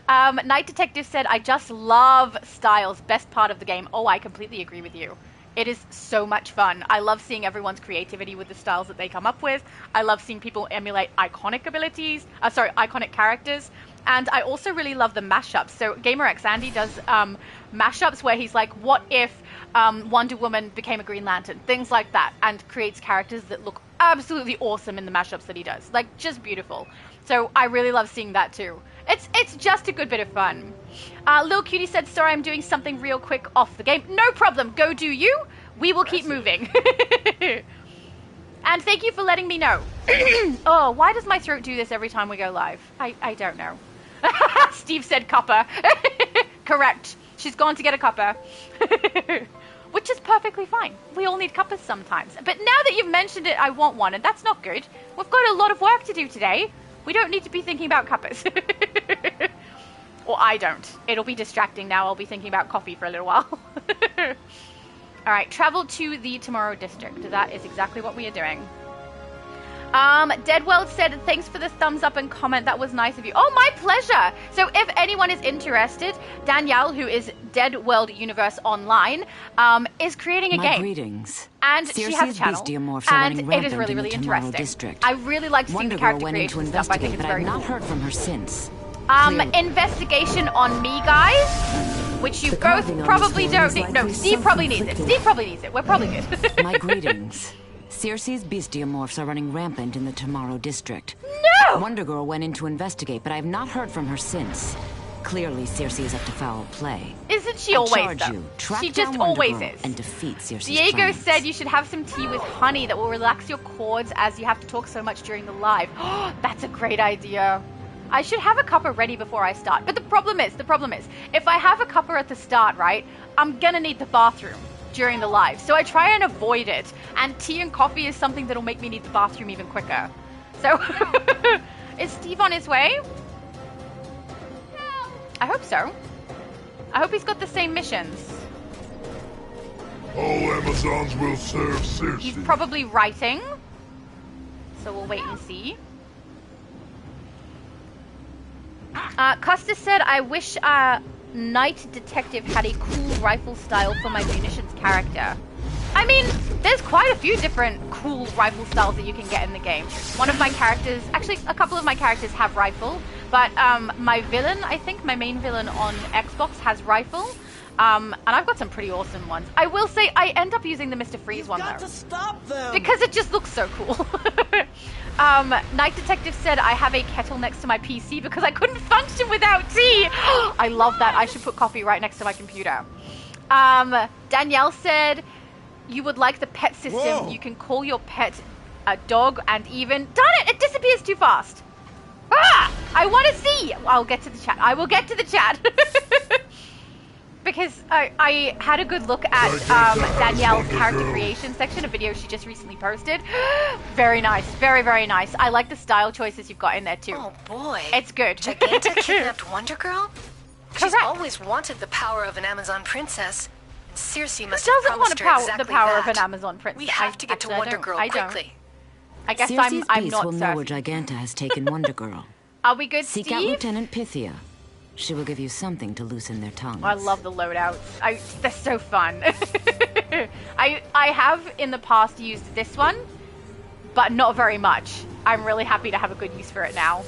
O: Night Detective said, I just love Styles, best part of the game. Oh, I completely agree with you. It is so much fun. I love seeing everyone's creativity with the styles that they come up with. I love seeing people emulate iconic iconic characters. And I also really love the mashups. So GamerXAndy does mashups where he's like, what if Wonder Woman became a Green Lantern? Things like that. And creates characters that look absolutely awesome in the mashups that he does. Like, just beautiful. So I really love seeing that too. It's just a good bit of fun. Lil Cutie said, sorry, I'm doing something real quick off the game. No problem. Go do you. We will keep moving. And thank you for letting me know. Oh, why does my throat do this every time we go live? I don't know. Steve said cuppa. Correct. She's gone to get a cuppa. Which is perfectly fine. We all need cuppas sometimes. But now that you've mentioned it, I want one, and that's not good. We've got a lot of work to do today. We don't need to be thinking about cuppas. Or I don't. It'll be distracting now. I'll be thinking about coffee for a little while. All right, travel to the Tomorrow District. That is exactly what we are doing. Deadworld said, thanks for the thumbs up and comment. That was nice of you. Oh, my pleasure. So if anyone is interested, Danielle, who is Deadworld Universe Online, is creating a game.
Q: Greetings.
O: And she has a channel. And it is really, really interesting.
Q: District.
O: I really like seeing the character creation stuff. I think it's very cool.
Q: I've not heard from her since.
O: Investigation on me, guys. Which you both probably don't need. No, Steve probably needs it. Steve probably needs it. We're probably good.
Q: My greetings. Circe's bestiamorphs are running rampant in the Tomorrow District.
O: No!
Q: Wonder Girl went in to investigate, but I have not heard from her since. Clearly, Circe is up to foul play.
O: Isn't she always, though? She just always is.
Q: And defeat Circe's
O: Diego
Q: plans.
O: said you should have some tea with honey that will relax your cords as you have to talk so much during the live. That's a great idea. I should have a cuppa ready before I start. But the problem is, if I have a cuppa at the start, right, I'm gonna need the bathroom during the live. So I try and avoid it. And tea and coffee is something that'll make me need the bathroom even quicker. So, is Steve on his way? I hope so. I hope he's got the same missions.
I: All Amazons will serve Circe.
O: He's probably writing. So we'll wait and see. Custer said, I wish Night Detective had a cool rifle style for my munitions character. I mean, there's quite a few different cool rifle styles that you can get in the game. One of my characters, actually a couple of my characters have rifle, but my villain, I think my main villain on Xbox has rifle. And I've got some pretty awesome ones. I will say I end up using the Mr. Freeze one though.
G: To stop them.
O: Because it just looks so cool. Night Detective said I have a kettle next to my PC because I couldn't function without tea. I love that. I should put coffee right next to my computer. Danielle said you would like the pet system.
E: Whoa.
O: You can call your pet a dog and even... Darn it! It disappears too fast. Ah! I want to see. I'll get to the chat. I will get to the chat. Because I had a good look at Danielle's character creation section, a video she just recently posted. Very nice. Very, very nice. I like the style choices you've got in there too.
B: Oh boy.
O: It's good.
B: Giganta kidnapped Wonder Girl? She's
O: Correct.
B: always wanted the power of an Amazon princess. And Circe must
O: Who
B: have
O: doesn't want
B: promised her
O: the
B: exactly
O: power
B: that.
O: of an Amazon princess?
B: We have to get to Wonder Girl quickly.
O: I guess
Q: Circe's
O: I'm
Q: beast
O: not
Q: will know where Giganta has taken Wonder Girl.
O: Are we good,
Q: Seek
O: Steve?
Q: out Lieutenant Pythia. She will give you something to loosen their tongues.
O: I love the loadouts. They're so fun. I have in the past used this one, but not very much. I'm really happy to have a good use for it now.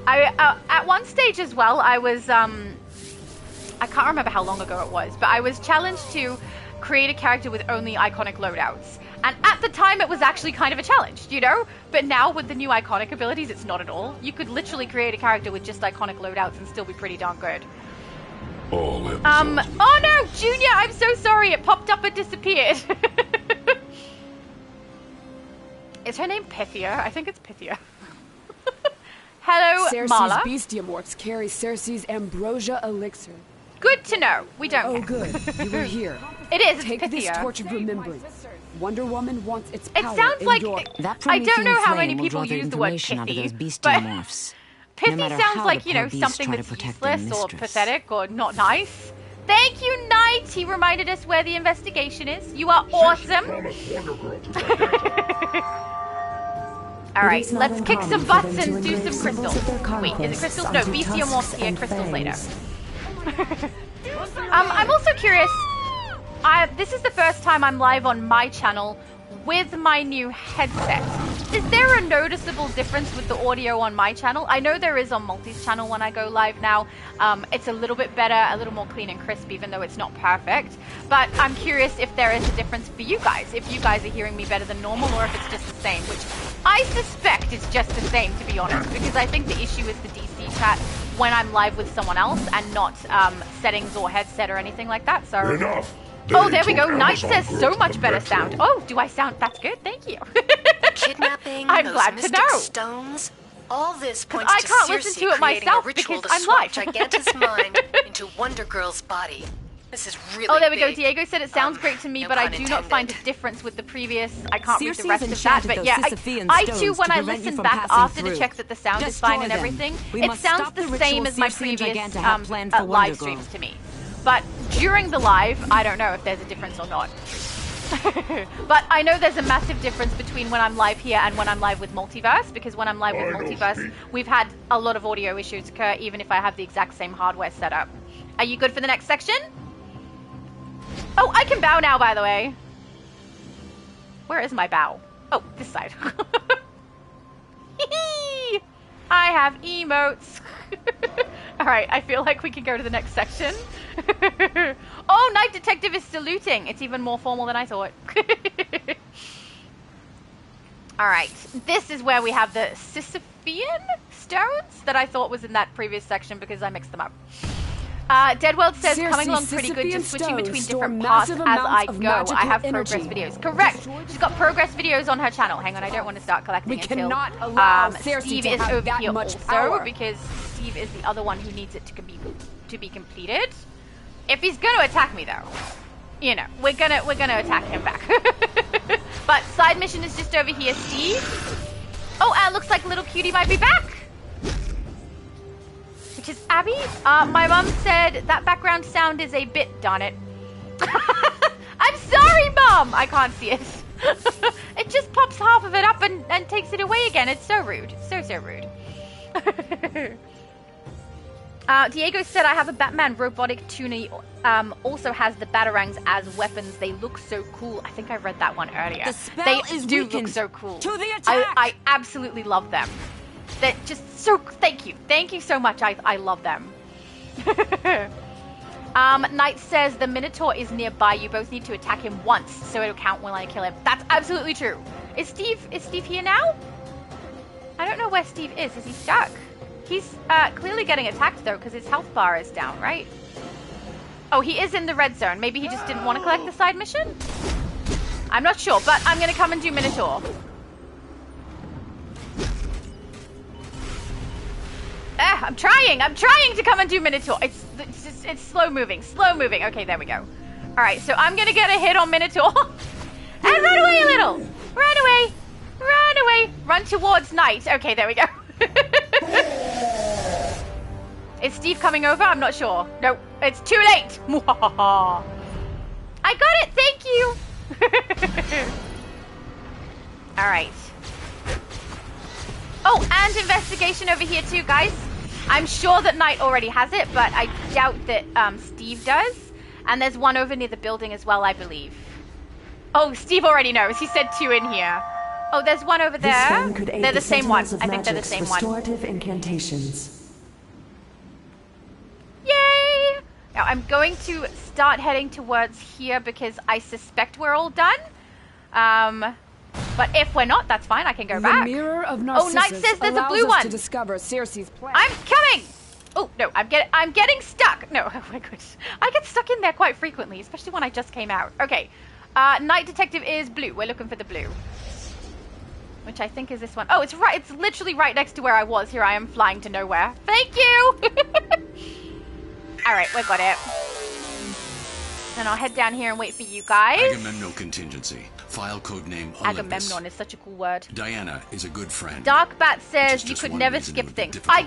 O: At one stage as well, I was I can't remember how long ago it was, but I was challenged to create a character with only iconic loadouts. And at the time, it was actually kind of a challenge, you know? But now, with the new iconic abilities, it's not at all. You could literally create a character with just iconic loadouts and still be pretty darn good.
I: All
O: oh no, Junior, I'm so sorry. It popped up and disappeared. Is her name Pythia? I think it's Pythia. Hello,
P: Circe's
O: Marla.
P: bestiamorphs carry Circe's ambrosia elixir.
O: Good to know. We don't
P: Oh, good. You were here.
O: It is.
P: Take
O: Pythia.
P: this torch of remembrance. Wonder Woman wants its
O: It
P: power
O: sounds
P: in
O: like
P: your...
O: I don't know how many people use the word pithy, but pithy sounds like, you know, something that's useless or pathetic or not nice. Thank you, Knight. He reminded us where the investigation is. You are awesome. All right, let's kick some butts and do some crystals. Wait, is it crystals? No, bestiamorphs here, crystals later. I'm also curious. This is the first time I'm live on my channel with my new headset. Is there a noticeable difference with the audio on my channel? I know there is on Multi's channel when I go live now. It's a little bit better, a little more clean and crisp, even though it's not perfect. But I'm curious if there is a difference for you guys, if you guys are hearing me better than normal, or if it's just the same, which I suspect it's just the same, to be honest, because I think the issue is the DC chat when I'm live with someone else and not settings or headset or anything like that. So.
I: Enough.
O: Oh, there we go. Knight says so much better sound. Oh, do I sound? That's good. Thank you.
B: Kidnapping,
O: I'm
B: those
O: glad to
B: mystic
O: know.
B: Stones. All this points
O: I
B: to
O: can't
B: Circe
O: listen to it
B: creating
O: myself
B: a ritual
O: because
B: to
O: I'm
B: swap
O: live.
B: Giganta's mind into Wonder Girl's body. This is really
O: Oh, there we go.
B: big.
O: Diego said it sounds great to me,
B: no
O: but I
B: pun
O: do not find a
B: intended.
O: difference with the previous. I can't read
Q: Circe's
O: the rest of that,
Q: enchanted
O: but
Q: those
O: yeah,
Q: Sisyphean
O: I too,
Q: stones
O: when
Q: to
O: I
Q: prevent you
O: listen
Q: from
O: back
Q: passing
O: after to
Q: through.
O: check that the sound is
Q: Destroy
O: fine and
Q: them.
O: everything,
Q: We
O: it
Q: must
O: sounds
Q: stop
O: the
Q: the
O: same
Q: ritual
O: as my
Q: Circe and
O: previous
Q: Giganta have planned for
O: live
Q: Wonder
O: streams
Q: Girl.
O: to me. But during the live, I don't know if there's a difference or not. But I know there's a massive difference between when I'm live here and when I'm live with Multiverse, because when I'm live with Multiverse, we've had a lot of audio issues occur, even if I have the exact same hardware set up. Are you good for the next section? Oh, I can bow now, by the way. Where is my bow? Oh, this side. I have emotes. Alright, I feel like we can go to the next section. Oh, Night Detective is saluting. It's even more formal than I thought. Alright, this is where we have the Sisyphean stones that I thought was in that previous section because I mixed them up. Deadworld says, coming along pretty good, just switching between different parts as I go. I have progress videos. Correct. She's got progress videos on her channel. Hang on, I don't want to start collecting until
P: cannot allow Circe
O: Steve
P: to
O: is
P: have
O: over
P: that
O: here
P: much
O: also,
P: power.
O: because Steve is the other one who needs it to be completed. If he's gonna attack me though, you know, we're gonna attack him back. But side mission is just over here, Steve. Oh, looks like little cutie might be back. Bitches, Abby? My mum said that background sound is a bit, darn it. I'm sorry, Mum! I can't see it. It just pops half of it up and takes it away again. It's so rude. So rude. Diego said, I have a Batman robotic tuner. Also has the batarangs as weapons. They look so cool. I think I read that one earlier.
Q: The spell is
O: do
Q: weakened.
O: Look so cool.
Q: To the attack!
O: I absolutely love them. They're just so... Thank you. Thank you so much. I love them. Knight says the Minotaur is nearby. You both need to attack him once, so it'll count when I kill him. That's absolutely true. Is Steve here now? I don't know where Steve is. Is he stuck? He's clearly getting attacked, though, because his health bar is down, right? Oh, he is in the red zone. Maybe he just didn't want to collect the side mission? I'm not sure, but I'm going to come and do Minotaur. I'm trying to come and do Minotaur. It's slow moving. Okay, there we go. All right, so I'm going to get a hit on Minotaur. And run away a little. Run away. Run towards Knight. Okay, there we go. Is Steve coming over? I'm not sure. No, it's too late. I got it. Thank you. All right. Oh, and investigation over here too, guys. I'm sure that Knight already has it, but I doubt that Steve does. And there's one over near the building as well, I believe. Oh, Steve already knows. He said 2 in here. Oh, there's one over there. They're the same one. I think they're the same one.
R: Restorative incantations.
O: Yay! Now I'm going to start heading towards here because I suspect we're all done. But if we're not, that's fine. I can go back.
P: The mirror of Narcissus
O: Knight says there's a blue one.
P: To discover Circe's plan.
O: I'm coming. Oh no, I'm getting stuck. No, oh my goodness, I get stuck in there quite frequently, especially when I just came out. Okay, Night Detective is blue. We're looking for the blue, which I think is this one. Oh, it's right. It's literally right next to where I was. Here I am flying to nowhere. Thank you. All right, we got it. And I'll head down here and wait for you guys.
C: Agamemnon contingency. File code name Olympus.
O: Agamemnon is such a cool word.
C: Diana is a good friend.
O: Darkbat says you could never skip things. I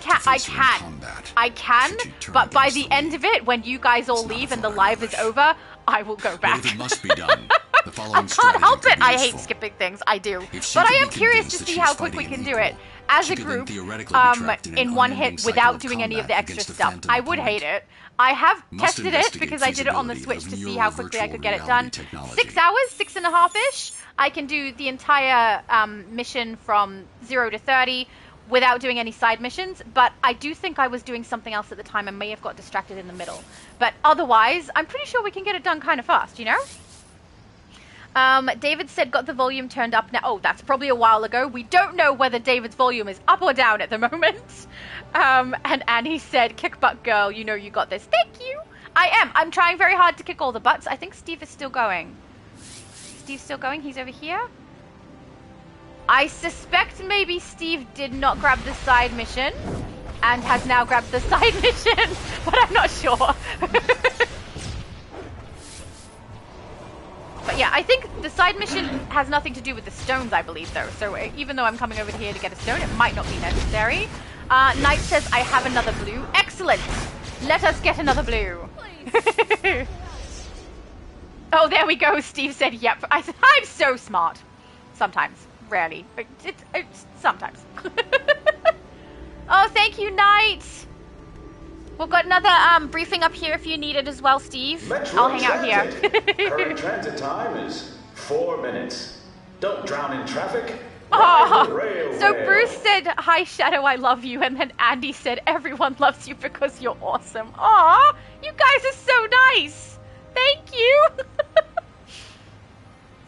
O: can, but by the end of it, when you guys all leave and the live is over, I will go back.
C: But if it must be done, the following
O: I can't help it. I hate skipping things. I do. But I am curious to see how quick we can do it as a group in one hit without doing any of the extra stuff. I would hate it. I have tested it because I did it on the Switch to see how quickly I could get it done. 6 hours, 6.5-ish. I can do the entire mission from 0 to 30 without doing any side missions, but I do think I was doing something else at the time and may have got distracted in the middle. But otherwise, I'm pretty sure we can get it done kind of fast, you know? David said got the volume turned up now. Oh, that's probably a while ago. We don't know whether David's volume is up or down at the moment. And Annie said, kick butt girl, you know you got this. Thank you. I am. I'm trying very hard to kick all the butts. I think Steve is still going. Steve's still going? He's over here? I suspect maybe Steve did not grab the side mission and has now grabbed the side mission, but I'm not sure. But yeah, I think the side mission has nothing to do with the stones, I believe, though. So even though I'm coming over here to get a stone, it might not be necessary. Knight says, I have another blue. Excellent! Let us get another blue. Oh, there we go. Steve said, yep. I'm so smart. Sometimes. Rarely. It's sometimes. Oh, thank you, Knight. We've got another briefing up here if you need it as well, Steve. I'll hang out here.
S: Current transit time is 4 minutes. Don't drown in traffic.
O: Oh, so Bruce said, hi, Shadow, I love you. And then Andy said, everyone loves you because you're awesome. Aw, you guys are so nice. Thank you.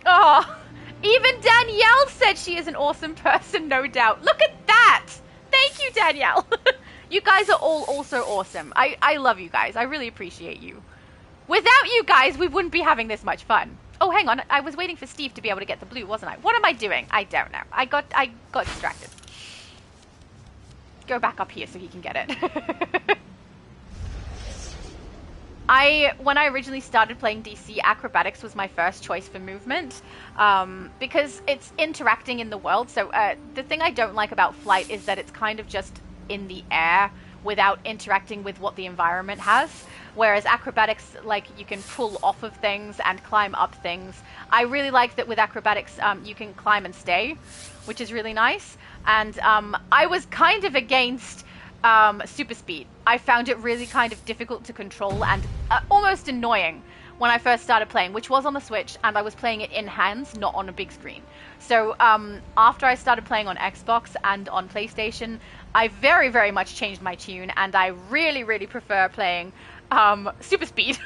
O: Oh, even Danielle said she is an awesome person, no doubt. Look at that. Thank you, Danielle. You guys are all also awesome. I love you guys. I really appreciate you. Without you guys, we wouldn't be having this much fun. Oh, hang on. I was waiting for Steve to be able to get the blue, wasn't I? What am I doing? I don't know. I got distracted. Go back up here so he can get it. When I originally started playing DC, acrobatics was my first choice for movement, because it's interacting in the world. So the thing I don't like about flight is that it's kind of just in the air, without interacting with what the environment has. Whereas acrobatics, like, you can pull off of things and climb up things. I really like that with acrobatics, you can climb and stay, which is really nice. And I was kind of against super speed. I found it really kind of difficult to control and almost annoying when I first started playing, which was on the Switch, and I was playing it in hands, not on a big screen. So after I started playing on Xbox and on PlayStation, I very, very much changed my tune, and I really, really prefer playing super speed.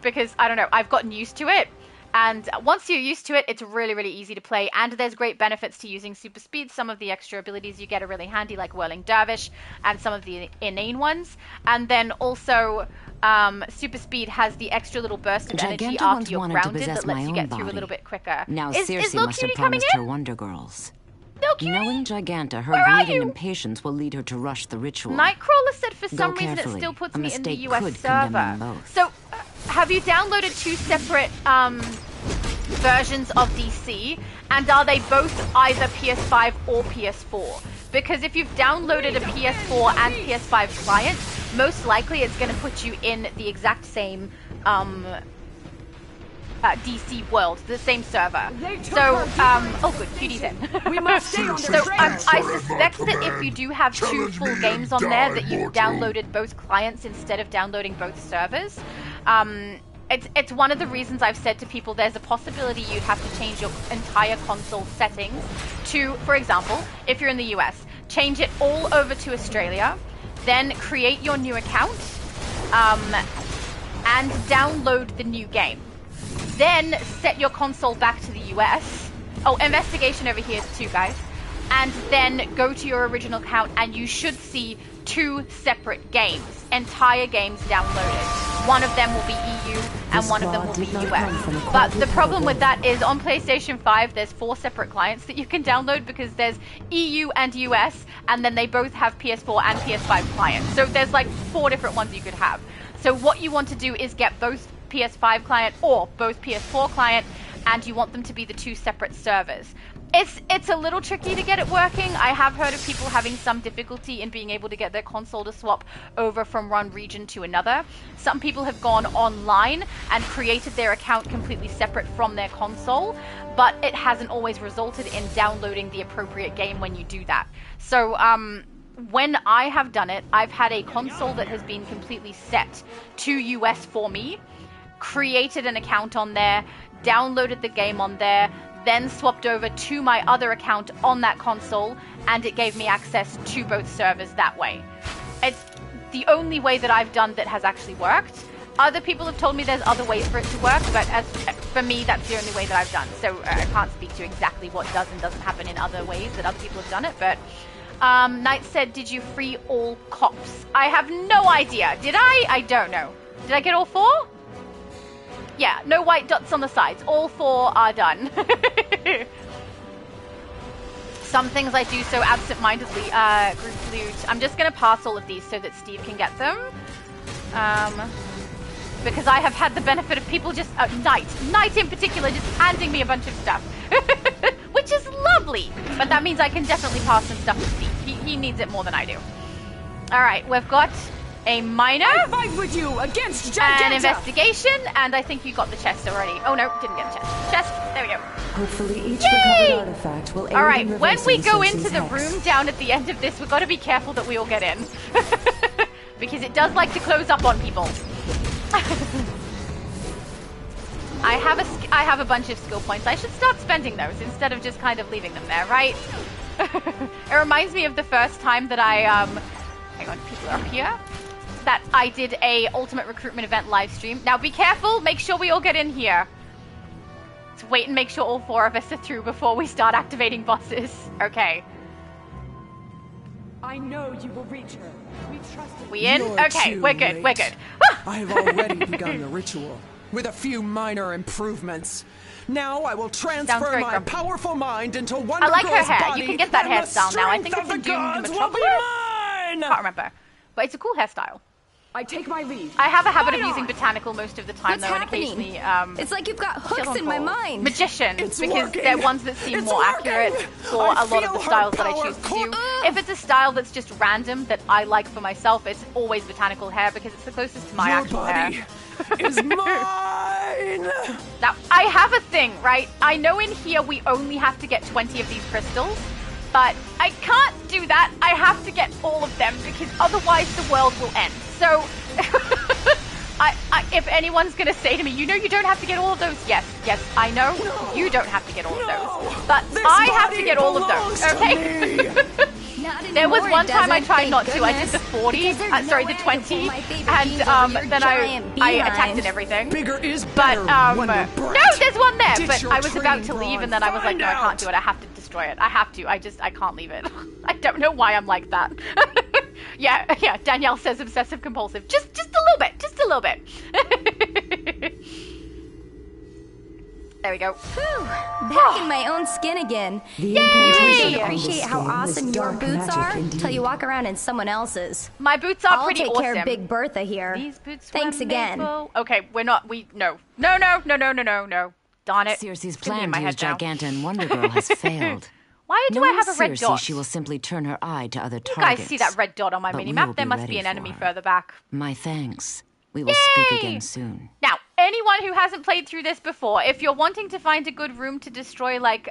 O: Because, I don't know, I've gotten used to it. And once you're used to it, it's really, really easy to play. And there's great benefits to using super speed. Some of the extra abilities you get are really handy, like Whirling Dervish, and some of the inane ones. And then also, super speed has the extra little burst of energy after you're grounded that lets you get through a little bit quicker.
Q: Now
O: is
Q: Circe
O: Lil
Q: must have
O: Cutie coming
Q: promised
O: in?
Q: her Wonder Girls.
O: Lil Cutie?
Q: Knowing Giganta, her
O: Where are
Q: greed
O: you?
Q: and impatience will lead her to rush the ritual.
O: Nightcrawler said for
Q: Go
O: some reason it
Q: carefully.
O: still puts
Q: A
O: me in the
Q: mistake
O: US
Q: could condemn them
O: server.
Q: both.
O: So, have you downloaded two separate versions of DC, and are they both either PS5 or PS4? Because if you've downloaded a PS4 and PS5 client, most likely it's going to put you in the exact same DC world, the same server. So, oh good, Cutie's in.
P: We must stay on
O: So, I suspect that if you do have two full games on there, that you've downloaded both clients instead of downloading both servers. It's one of the reasons I've said to people there's a possibility you'd have to change your entire console settings to, for example, if you're in the US, change it all over to Australia, then create your new account, and download the new game. Then set your console back to the US. Oh, investigation over here too, guys. And then go to your original account and you should see two separate games, entire games downloaded. One of them will be EU and one of them will be US. But the problem with that is on PlayStation 5 there's 4 separate clients that you can download because there's EU and US, and then they both have PS4 and PS5 clients. So there's like 4 different ones you could have. So what you want to do is get both PS5 client or both PS4 client, and you want them to be the two separate servers. It's a little tricky to get it working. I have heard of people having some difficulty in being able to get their console to swap over from one region to another. Some people have gone online and created their account completely separate from their console, but it hasn't always resulted in downloading the appropriate game when you do that. So, when I have done it, I've had a console that has been completely set to US for me, created an account on there, downloaded the game on there, then swapped over to my other account on that console, and it gave me access to both servers that way. It's the only way that I've done that has actually worked. Other people have told me there's other ways for it to work, but as for me, that's the only way that I've done. So I can't speak to exactly what does and doesn't happen in other ways that other people have done it, but Knight said, did you free all cops? I have no idea. Did I? I don't know. Did I get all 4? Yeah, no white dots on the sides. All 4 are done. Some things I do so absent-mindedly. Group loot. I'm just going to pass all of these so that Steve can get them. Because I have had the benefit of people just... Knight in particular, just handing me a bunch of stuff. Which is lovely. But that means I can definitely pass some stuff to Steve. He needs it more than I do. Alright, we've got... a minor.
P: I fight with you against Giganta.
O: An investigation, and I think you got the chest already. Oh no, didn't get the chest. Chest, there we go.
R: Hopefully each
O: Yay!
R: recovered artifact will aid in
O: Alright, when we
R: reversing
O: go
R: Circe's
O: into the
R: hex.
O: room down at the end of this, we've got to be careful that we all get in. Because it does like to close up on people. I have a bunch of skill points. I should start spending those instead of just kind of leaving them there, right? It reminds me of the first time that I, hang on, people are up here. That I did a Ultimate Recruitment event live stream. Now be careful, make sure we all get in here. Let's wait and make sure all 4 of us are through before we start activating bosses. Okay.
P: I know you will reach her. We trust you.
O: We in?
T: You're
O: Okay,
T: too
O: we're good,
T: late.
O: we're good.
T: I have already begun the ritual, with a few minor improvements. Now I will transfer
O: very
T: my
O: grumpy.
T: powerful mind into Wonder
O: I like her
T: Girl's
O: hair.
T: body,
O: You can get that
T: and the
O: hairstyle now. I think
T: strength
O: it's
T: of
O: in
T: the
O: Doom
T: gods will
O: Metropolis.
T: be mine!
O: Can't remember. But it's a cool hairstyle.
P: I take my leave.
O: I have a habit of using botanical most of the time, though, and occasionally,
U: it's like you've got hooks in my mind.
O: Magician, because they're ones that seem more accurate for a lot of the styles that I choose to do. If it's a style that's just random that I like for myself, it's always botanical hair because it's the closest to my actual hair.
T: Is mine!
O: Now, I have a thing, right? I know in here we only have to get 20 of these crystals, but I can't do that. I have to get all of them because otherwise the world will end. So, if anyone's going to say to me, you know you don't have to get all of those, yes, I know. No, you don't have to get all of those. But I have to get all of those, okay? There was one time I tried not to. I did the 40, sorry, the 20, and then I attacked and everything.
T: Bigger is better.
O: But, no, there's one there, but I was about to leave and then I was like, no, I can't do it. I have to destroy it. I have to. I can't leave it. I don't know why I'm like that. Yeah, Danielle says obsessive compulsive. Just a little bit. There we go.
U: Whew, back in my own skin again. You appreciate how awesome your boots are till you walk around in someone else's.
O: My boots are pretty awesome.
U: I'll take care of Big Bertha here.
O: These boots
U: Thanks again.
O: Okay, we're not, no. Darn it.
Q: Circe's plan to use Giganta and Wonder Girl has failed.
O: Why do I have a red dot?
Q: She will simply turn her eye to other targets.
O: You guys see that red dot on my minimap? There must be an enemy further back.
Q: My thanks. We will speak again soon.
O: Now, anyone who hasn't played through this before, if you're wanting to find a good room to destroy, like,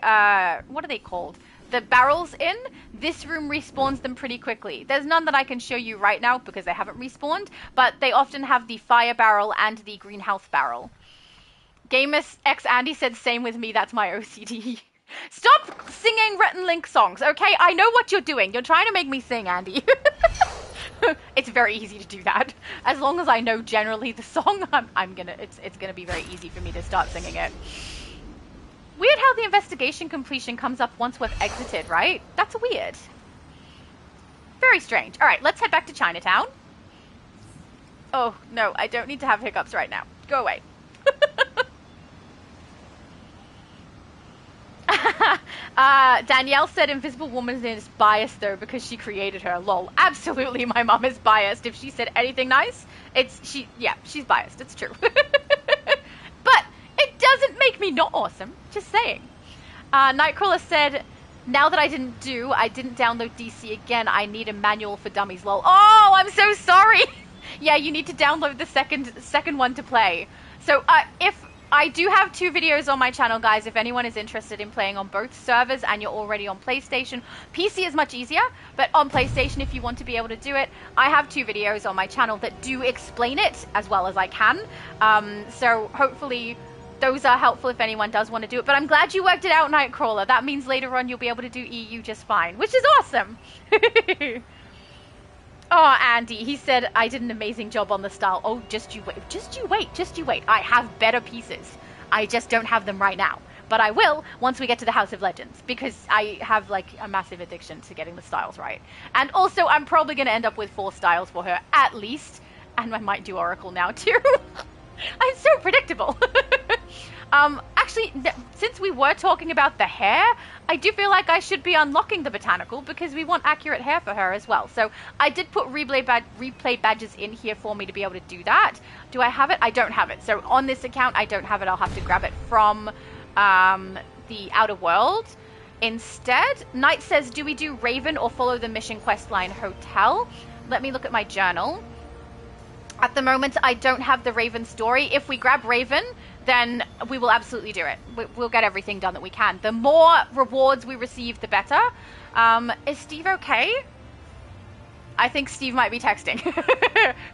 O: what are they called? The barrels in, this room respawns them pretty quickly. There's none that I can show you right now because they haven't respawned, but they often have the fire barrel and the green health barrel. GamerXAndy said, same with me, that's my OCD. Stop singing Rhett and Link songs, okay? I know what you're doing. You're trying to make me sing, Andy. It's very easy to do that. As long as I know generally the song, it's gonna be very easy for me to start singing it. Weird how the investigation completion comes up once we've exited, right? That's weird. Very strange. All right, let's head back to Chinatown. Oh, no, I don't need to have hiccups right now. Go away. Danielle said Invisible Woman is biased though because she created her. Lol. Absolutely, my mom is biased. If she said anything nice, she's biased. It's true. But it doesn't make me not awesome. Just saying. Nightcrawler said, now that I didn't download DC again. I need a manual for dummies. Lol. Oh, I'm so sorry. Yeah, you need to download the second one to play. So if I do have 2 videos on my channel, guys, if anyone is interested in playing on both servers and you're already on PlayStation. PC is much easier, but on PlayStation, if you want to be able to do it, I have 2 videos on my channel that do explain it as well as I can. So hopefully those are helpful if anyone does want to do it. But I'm glad you worked it out, Nightcrawler. That means later on you'll be able to do EU just fine, which is awesome. Oh, Andy, he said I did an amazing job on the style. Oh, just you wait. I have better pieces. I just don't have them right now. But I will once we get to the House of Legends, because I have like a massive addiction to getting the styles right. And also, I'm probably going to end up with 4 styles for her, at least. And I might do Oracle now, too. I'm so predictable. Actually, since we were talking about the hair, I do feel like I should be unlocking the botanical because we want accurate hair for her as well. So I did put replay badges in here for me to be able to do that. Do I have it? I don't have it. So on this account, I don't have it. I'll have to grab it from the Outer World. Instead, Knight says, do we do Raven or follow the mission questline Hotel? Let me look at my journal. At the moment, I don't have the Raven story. If we grab Raven, then we will absolutely do it. We'll get everything done that we can. The more rewards we receive, the better. Is Steve okay? I think Steve might be texting.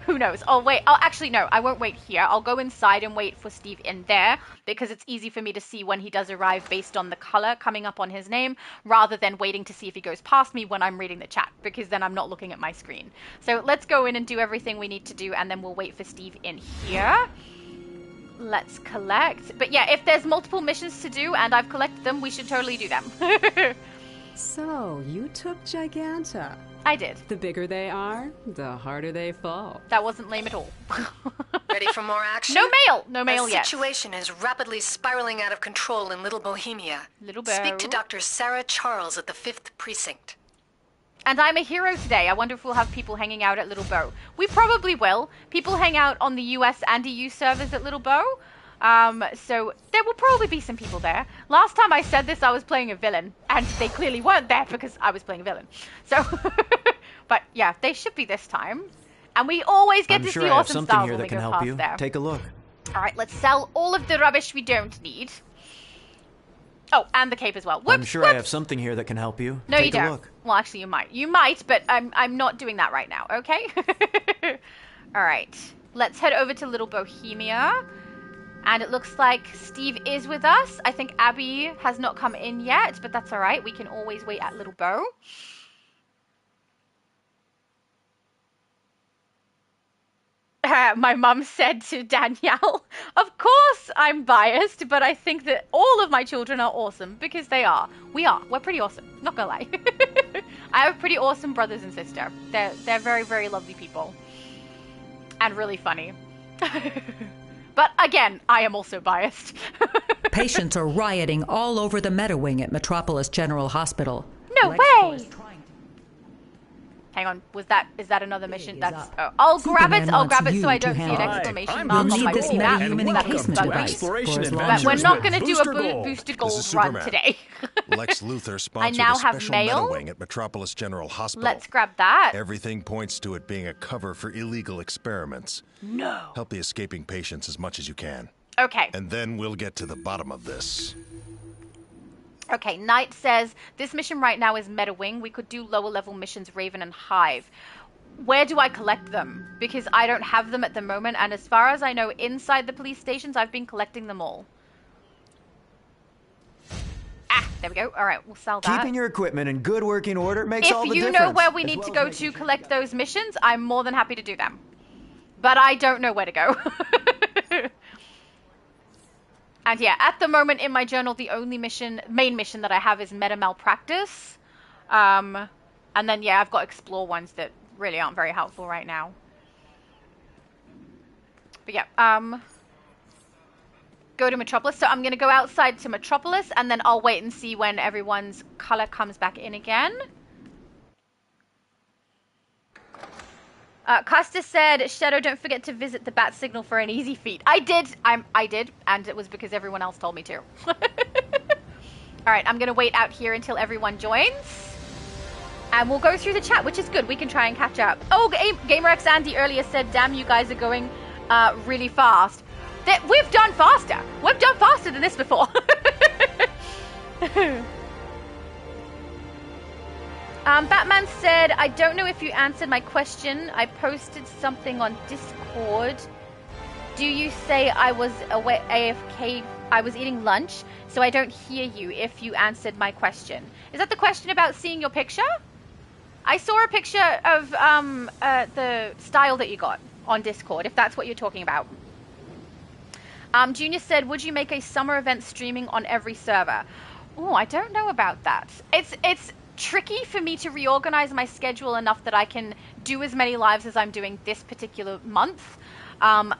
O: Who knows? Oh, wait. Oh, actually, no. I won't wait here. I'll go inside and wait for Steve in there because it's easy for me to see when he does arrive based on the color coming up on his name rather than waiting to see if he goes past me when I'm reading the chat because then I'm not looking at my screen. So let's go in and do everything we need to do and then we'll wait for Steve in here. Let's collect. But yeah, if there's multiple missions to do and I've collected them, we should totally do them.
P: So, you took Giganta.
O: I did.
P: The bigger they are, the harder they fall.
O: That wasn't lame at all.
B: Ready for more action?
O: No mail! No mail yet.
B: The situation is rapidly spiraling out of control in Little Bohemia.
O: Little Bo.
B: Speak to Dr. Sarah Charles at the 5th Precinct.
O: And I'm a hero today. I wonder if we'll have people hanging out at Little Bow. We probably will. People hang out on the US and EU servers at Little Bow. So there will probably be some people there. Last time I said this, I was playing a villain. And they clearly weren't there because I was playing a villain. So, but yeah, they should be this time. And we always get to see awesome styles when we go past there.
N: Take a look.
O: All right, let's sell all of the rubbish we don't need. Oh, and the cape as well. Whoops,
N: I'm sure I have something here that can help you.
O: No,
N: Take
O: you don't.
N: A look.
O: Well, actually, you might. You might, but I'm not doing that right now, okay? All right. Let's head over to Little Bohemia. And it looks like Steve is with us. I think Abby has not come in yet, but that's all right. We can always wait at Little Bow. My mum said to Danielle, of course I'm biased, but I think that all of my children are awesome because they are. We are. We're pretty awesome. Not gonna lie. I have pretty awesome brothers and sister. They're very, very lovely people. And really funny. But again, I am also biased.
D: Patients are rioting all over the Meta Wing at Metropolis General Hospital.
O: No way! Hang on, is that another mission? That's I'll grab it so I don't see an exclamation mark on my screen. But we're not going to do a booster goal run today.
V: Lex Luthor sponsored a special Meta Wing at Metropolis General Hospital.
O: Let's grab that.
V: Everything points to it being a cover for illegal experiments.
O: No.
V: Help the escaping patients as much as you can.
O: Okay.
V: And then we'll get to the bottom of this.
O: Okay, Knight says, this mission right now is Meta Wing. We could do lower level missions, Raven and Hive. Where do I collect them? Because I don't have them at the moment, and as far as I know, inside the police stations, I've been collecting them all. Ah, there we go. All right, we'll sell that.
N: Keeping your equipment in good working order makes all the difference.
O: If you know where we need to go to collect those missions, I'm more than happy to do them. But I don't know where to go. And yeah, at the moment in my journal, the only main mission that I have is Meta Malpractice. And then, yeah, I've got Explore ones that really aren't very helpful right now. But yeah, go to Metropolis. So I'm going to go outside to Metropolis, and then I'll wait and see when everyone's color comes back in again. Costa said, Shadow, don't forget to visit the Bat Signal for an easy feat. I did, and it was because everyone else told me to. Alright, I'm going to wait out here until everyone joins. And we'll go through the chat, which is good. We can try and catch up. Oh, GamerXAndy earlier said, damn, you guys are going really fast. We've done faster. We've done faster than this before. Batman said, I don't know if you answered my question. I posted something on Discord. Do you say I was away AFK? I was eating lunch, so I don't hear you if you answered my question. Is that the question about seeing your picture? I saw a picture of the style that you got on Discord, if that's what you're talking about. Junior said, would you make a summer event streaming on every server? Oh, I don't know about that. It's tricky for me to reorganize my schedule enough that I can do as many lives as I'm doing this particular month.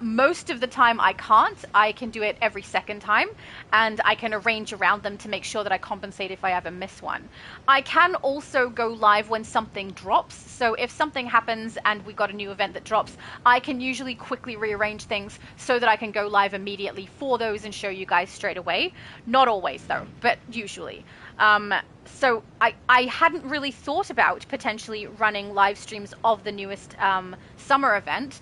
O: Most of the time I can't. I can do it every second time, and I can arrange around them to make sure that I compensate if I ever miss one. I can also go live when something drops. So if something happens and we got a new event that drops, I can usually quickly rearrange things so that I can go live immediately for those and show you guys straight away. Not always though, but usually. So I hadn't really thought about potentially running live streams of the newest summer event,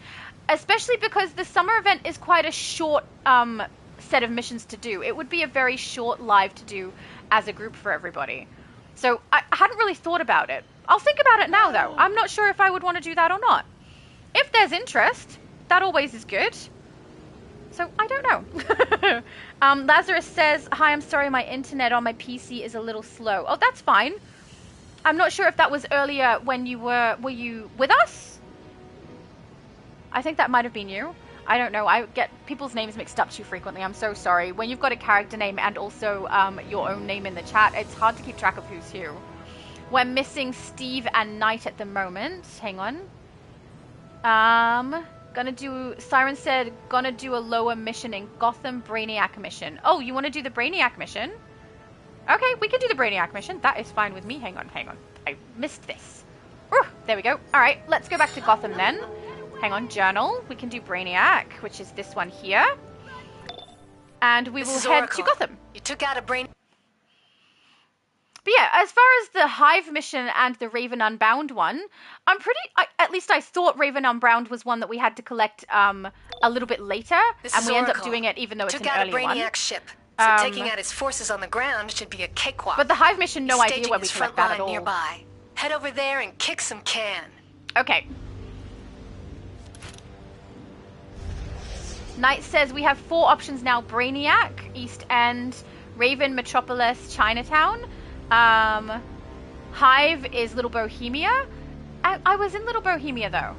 O: especially because the summer event is quite a short set of missions to do. It would be a very short live to do as a group for everybody. So I hadn't really thought about it. I'll think about it now, though. I'm not sure if I would want to do that or not. If there's interest, that always is good. So I don't know. Lazarus says, hi, I'm sorry, my internet on my PC is a little slow. Oh, that's fine. I'm not sure if that was earlier when you were you with us? I think that might have been you. I don't know. I get people's names mixed up too frequently. I'm so sorry. When you've got a character name and also your own name in the chat, it's hard to keep track of who's who. We're missing Steve and Knight at the moment. Hang on. Siren said, gonna do a lower mission in Gotham, Brainiac mission. Oh, you want to do the Brainiac mission? Okay, we can do the Brainiac mission. That is fine with me. Hang on. I missed this. There we go. All right, let's go back to Gotham then. Hang on, journal. We can do Brainiac, which is this one here. And we will head to Gotham.
B: You took out a brain...
O: But yeah, as far as the Hive mission and the Raven Unbound one, at least I thought Raven Unbound was one that we had to collect a little bit later, and we end up doing it even though it's an early one.
B: Took out a Brainiac ship, so taking out his forces on the ground should be a cakewalk.
O: But the Hive mission, no idea where we collect that at all.
B: Nearby. Head over there and kick some can.
O: Okay. Knight says we have 4 options now: Brainiac, East End, Raven, Metropolis, Chinatown. Hive is Little Bohemia. I was in Little Bohemia though.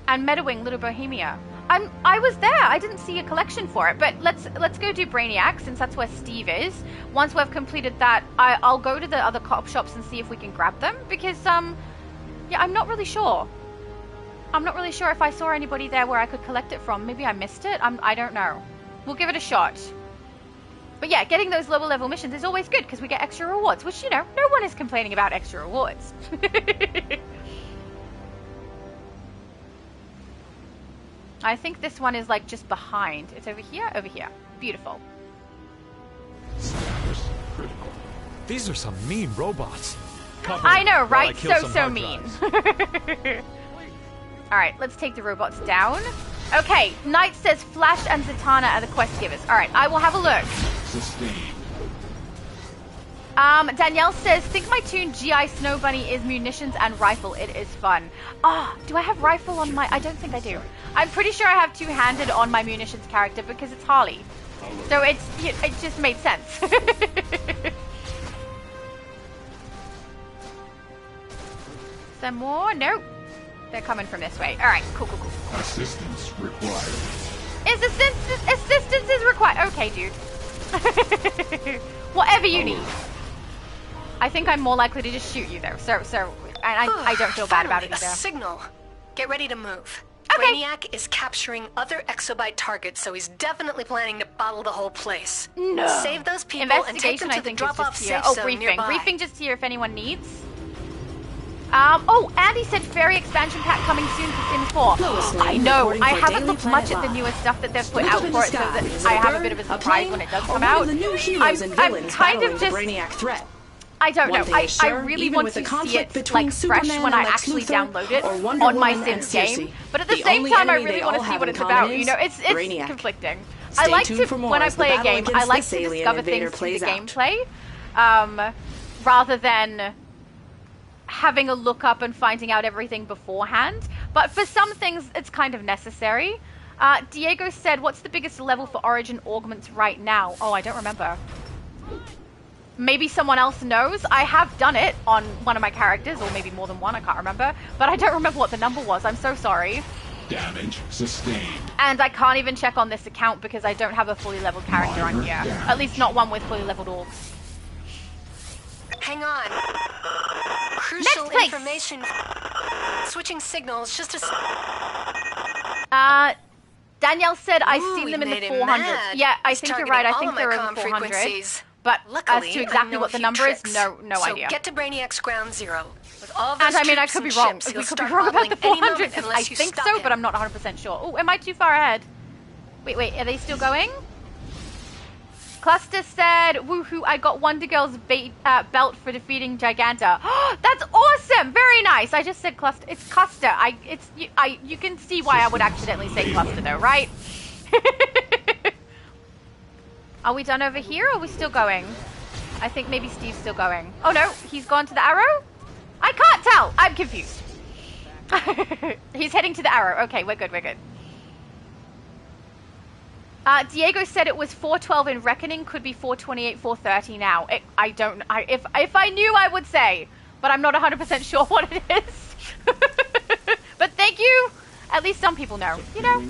O: And Meadowing, Little Bohemia. I was there. I didn't see a collection for it, but let's go do Brainiac since that's where Steve is. Once we've completed that, I'll go to the other cop shops and see if we can grab them because yeah, I'm not really sure. I'm not really sure if I saw anybody there where I could collect it from. Maybe I missed it. I don't know. We'll give it a shot. But yeah, getting those lower level missions is always good because we get extra rewards, which, you know, no one is complaining about extra rewards. I think this one is like just behind. It's over here, over here. Beautiful.
F: These are some mean robots.
O: I know, right? So mean. Alright, let's take the robots down. Okay, Knight says Flash and Zatanna are the quest givers. Alright, I will have a look. Danielle says, think my tune GI Snow Bunny is munitions and rifle. It is fun. Do I have rifle on my... I don't think I do. I'm pretty sure I have two-handed on my munitions character because it's Harley. So it just made sense. Some more? Nope. They're coming from this way. Alright, cool.
I: Assistance required.
O: Assistance is required. Okay, dude. Whatever you need. I think I'm more likely to just shoot you though. I don't feel bad about it either.
B: A signal. Get ready to move.
O: Okay.
B: Brainiac is capturing other exobyte targets, so he's definitely planning to bottle the whole place.
O: No.
B: Save those people and take them to the drop-off safe zone
O: briefing.
B: nearby.
O: Briefing just here if anyone needs. Andy said Fairy expansion pack coming soon for Sims 4. I know. I haven't looked much at the newest stuff that they've put out for it, so that I have a bit of a surprise when it does come out. I'm kind of just... I don't know. I really want to see it like fresh when I actually download it on my Sims game. But at the same time, I really want to see what it's about. You know, it's conflicting. I like to, when I play a game, I like to discover things through the gameplay, rather than having a look up and finding out everything beforehand. But for some things, it's kind of necessary. Diego said, what's the biggest level for Origin augments right now? Oh, I don't remember. Maybe someone else knows. I have done it on one of my characters, or maybe more than one, I can't remember. But I don't remember what the number was. I'm so sorry.
I: Damage sustained.
O: And I can't even check on this account because I don't have a fully leveled character on here. At least not one with fully leveled orgs.
B: Hang on. Crucial information. Switching signals just a...
O: Danielle said I've seen them in the 400s. Yeah, I think you're right. I think they're over 400. But luckily, as to exactly what the number is, no idea.
B: So get to Brainiac's ground zero. With all
O: and I mean, I could be wrong. We could be wrong about the 400. I think so, but I'm not 100% sure. Oh, am I too far ahead? Wait, are they still going? Cluster said, woohoo, I got Wonder Girl's belt for defeating Giganta. That's awesome! Very nice. I just said Cluster. It's Custer. You can see why I would accidentally say Cluster though, right? Are we done over here or are we still going? I think maybe Steve's still going. Oh no, he's gone to the arrow? I can't tell. I'm confused. He's heading to the arrow. Okay, we're good. Diego said it was 412 in Reckoning, could be 428, 430 now. If I knew, I would say, but I'm not 100% sure what it is. But thank you. At least some people know, you know.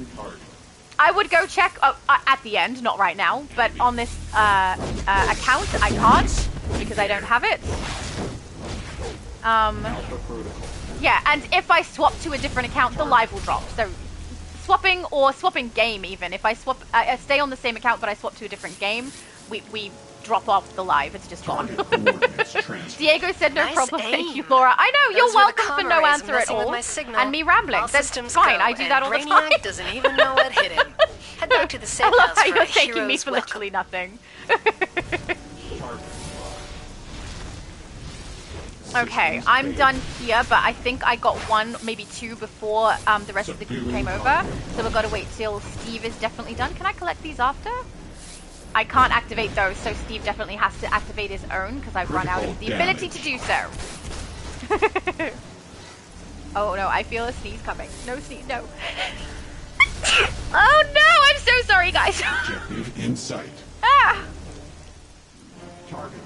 O: I would go check at the end, not right now, but on this account, I can't because I don't have it. Yeah, and if I swap to a different account, the live will drop. So swapping game even. If I I stay on the same account but I swap to a different game, we drop off the live. It's just gone. Diego said no
B: nice
O: problem.
B: Aim.
O: Thank you, Laura. I know, you're welcome for no answer at all.
B: And
O: me rambling.
B: all
O: That's
B: systems
O: fine.
B: go,
O: I do that all the time.
B: Brainiac doesn't even know what hit him. Head back to the safe
O: I love
B: house
O: how
B: for
O: you're
B: a
O: taking me
B: hero's
O: for literally nothing. Okay, I'm done here, but I think I got one, maybe two before the rest of the group came over. So we've got to wait till Steve is definitely done. Can I collect these after? I can't activate those, so Steve definitely has to activate his own because I've run out of the ability to do so. Oh no, I feel a sneeze coming. No sneeze, no. Oh no, I'm so sorry, guys.
I: Objective in sight.
O: Ah!
I: Target.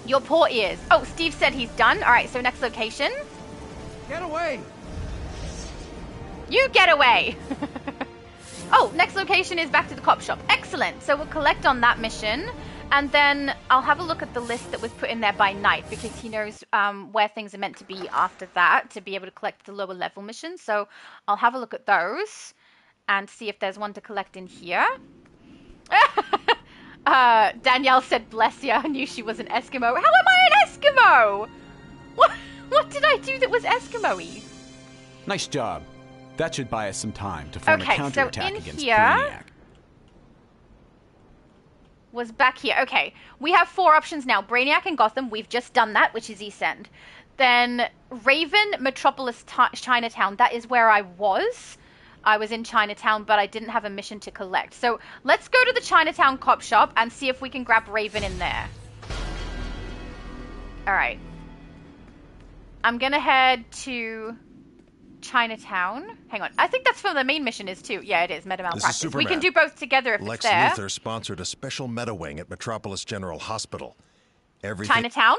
O: Your poor ears. Oh, Steve said he's done. All right, so next location.
T: Get away.
O: You get away. Oh, next location is back to the cop shop. Excellent. So we'll collect on that mission. And then I'll have a look at the list that was put in there by Knight because he knows where things are meant to be after that to be able to collect the lower level missions. So I'll have a look at those and see if there's one to collect in here. Danielle said, bless ya, I knew she was an Eskimo. How am I an Eskimo? What did I do that was Eskimo-y?
F: Nice job. That should buy us some time to form a counterattack against
O: here
F: Brainiac.
O: Was back here. Okay, we have 4 options now. Brainiac and Gotham, we've just done that, which is East-End. Then Raven, Metropolis, Chinatown, that is where I was. I was in Chinatown, but I didn't have a mission to collect. So let's go to the Chinatown cop shop and see if we can grab Raven in there. All right. I'm going to head to Chinatown. Hang on. I think that's for the main mission is too. Yeah, it is. Meta malpractice. We can do both together if
V: Lex
O: it's there.
V: Luthor sponsored a special meta wing at Metropolis General Hospital.
O: Chinatown?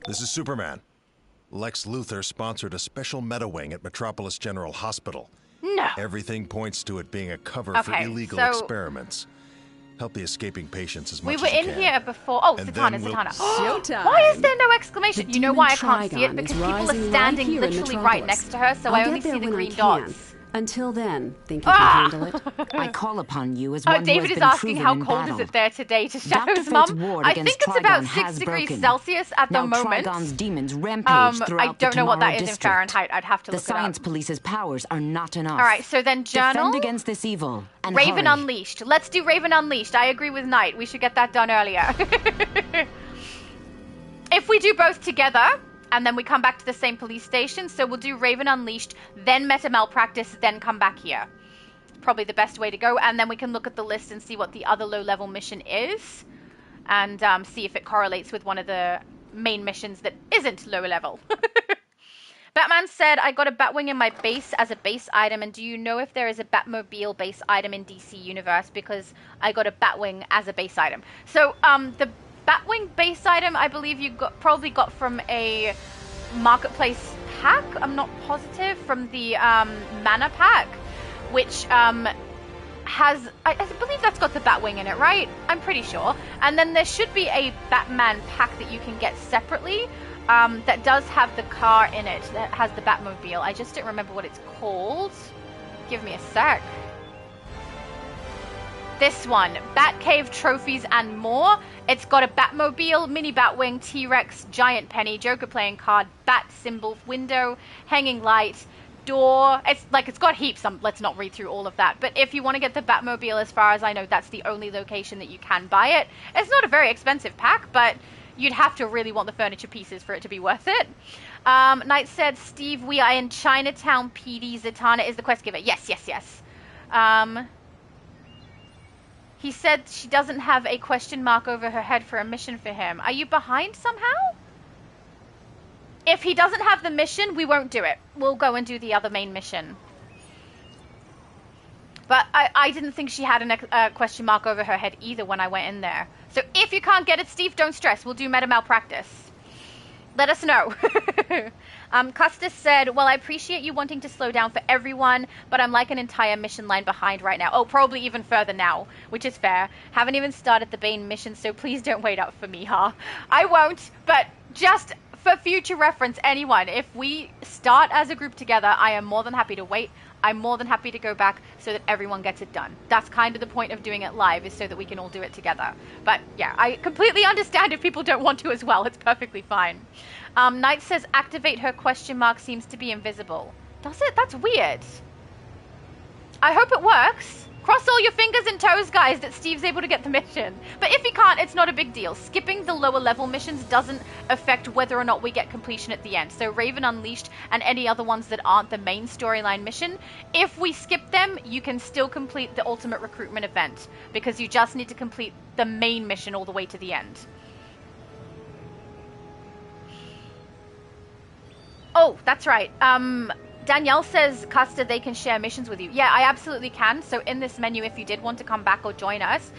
V: This is Superman. Lex Luthor sponsored a special meta wing at Metropolis General Hospital.
O: No.
V: Everything points to it being a cover for illegal experiments. Help the escaping patients as much as you can.
O: We were in here before. Oh, Zatanna.
T: Showtime.
O: Why is there no exclamation? You know why I can't see it? Because people are standing literally right next to her, so I only see the green dots.
P: Until then, think you can handle it?
Q: I call upon you as one
O: David
Q: who has
O: is
Q: been
O: asking how
Q: proven
O: cold
Q: in
O: is
Q: battle.
O: it there today to Shadow's mum. I think it's about 6 degrees Celsius at the moment.
Q: Trigon's demons rampage throughout
O: I don't know what that is
Q: district.
O: in Fahrenheit. I'd have to look
Q: The Science
O: it up.
Q: Police's powers are not enough.
O: All right, so then Journal.
Q: Defend against this evil. And
O: Raven
Q: hurry.
O: Unleashed. Let's do Raven Unleashed. I agree with Knight. We should get that done earlier. If we do both together, and then we come back to the same police station, so we'll do Raven Unleashed, then Meta Malpractice, then come back here. Probably the best way to go, and then we can look at the list and see what the other low-level mission is, and see if it correlates with one of the main missions that isn't lower level. Batman said, I got a Batwing in my base as a base item, and do you know if there is a Batmobile base item in DC Universe? Because I got a Batwing as a base item. So, the Batwing base item, I believe you probably got from a Marketplace pack, I'm not positive, from the Mana pack, which has, I believe that's got the Batwing in it, right? I'm pretty sure. And then there should be a Batman pack that you can get separately that does have the car in it, that has the Batmobile. I just don't remember what it's called. Give me a sec. This one, Batcave trophies and more. It's got a Batmobile, mini Batwing, T-Rex, giant penny, Joker playing card, bat symbol, window, hanging light, door. It's got heaps. Let's not read through all of that. But if you want to get the Batmobile, as far as I know, that's the only location that you can buy it. It's not a very expensive pack, but you'd have to really want the furniture pieces for it to be worth it. Knight said, Steve, we are in Chinatown PD. Zatanna is the quest giver. Yes. He said she doesn't have a question mark over her head for a mission for him. Are you behind somehow? If he doesn't have the mission, we won't do it. We'll go and do the other main mission. But I didn't think she had a question mark over her head either when I went in there. So if you can't get it, Steve, don't stress. We'll do meta malpractice. Let us know. Custis said, well, I appreciate you wanting to slow down for everyone, but I'm like an entire mission line behind right now. Oh, probably even further now, which is fair. Haven't even started the Bane mission, so please don't wait up for me, huh? I won't, but just for future reference, anyone, if we start as a group together, I am more than happy to wait. I'm more than happy to go back so that everyone gets it done. That's kind of the point of doing it live, is so that we can all do it together. But yeah, I completely understand if people don't want to as well. It's perfectly fine. Knight says activate her question mark seems to be invisible. Does it? That's weird. I hope it works. Cross all your fingers and toes, guys, that Steve's able to get the mission. But if he can't, it's not a big deal. Skipping the lower level missions doesn't affect whether or not we get completion at the end. So Raven Unleashed and any other ones that aren't the main storyline mission, if we skip them, you can still complete the ultimate recruitment event, because you just need to complete the main mission all the way to the end. Oh, that's right. Danielle says, Custer, they can share missions with you. Yeah, I absolutely can. So in this menu, if you did want to come back or join us,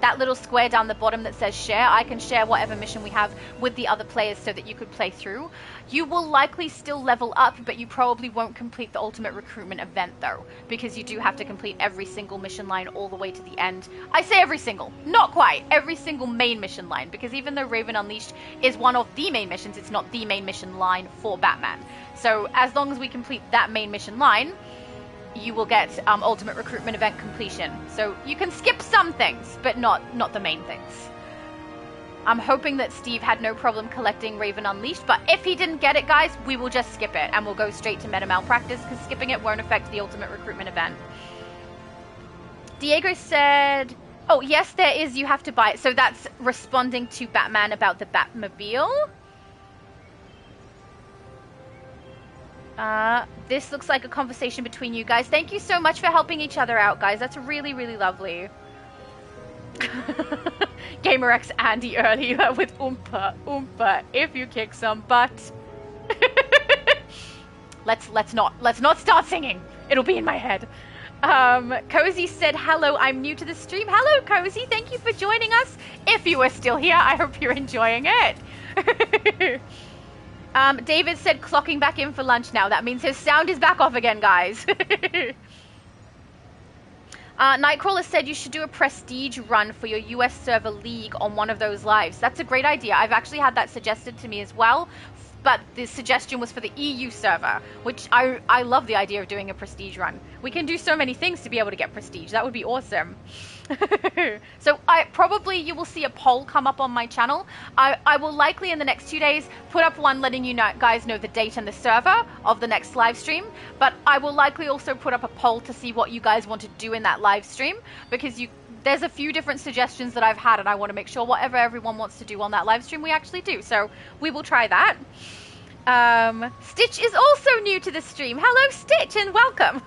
O: that little square down the bottom that says share, I can share whatever mission we have with the other players so that you could play through. You will likely still level up, but you probably won't complete the ultimate recruitment event though, because you do have to complete every single mission line all the way to the end. I say every single, not quite, every single main mission line, because even though Raven Unleashed is one of the main missions, it's not the main mission line for Batman. So as long as we complete that main mission line, you will get ultimate recruitment event completion. So you can skip some things, but not the main things. I'm hoping that Steve had no problem collecting Raven Unleashed, but if he didn't get it, guys, we will just skip it and we'll go straight to meta malpractice, because skipping it won't affect the ultimate recruitment event. Diego said, oh yes, there is, you have to buy it. So that's responding to Batman about the Batmobile. This looks like a conversation between you guys. Thank you so much for helping each other out, guys. That's really, really lovely. GamerXAndy earlier with Oompa, if you kick some butt. let's not start singing. It'll be in my head. Cozy said, hello, I'm new to the stream. Hello, Cozy. Thank you for joining us. If you are still here, I hope you're enjoying it. David said clocking back in for lunch now. That means his sound is back off again, guys. Nightcrawler said you should do a prestige run for your US server league on one of those lives. That's a great idea. I've actually had that suggested to me as well, but the suggestion was for the EU server, which I love the idea of doing a prestige run. We can do so many things to be able to get prestige. That would be awesome. So you will see a poll come up on my channel. I will likely in the next 2 days put up one letting you guys know the date and the server of the next live stream, but I will likely also put up a poll to see what you guys want to do in that live stream, because there's a few different suggestions that I've had, and I want to make sure whatever everyone wants to do on that live stream we actually do. So we will try that. Stitch is also new to the stream. Hello, Stitch, and welcome.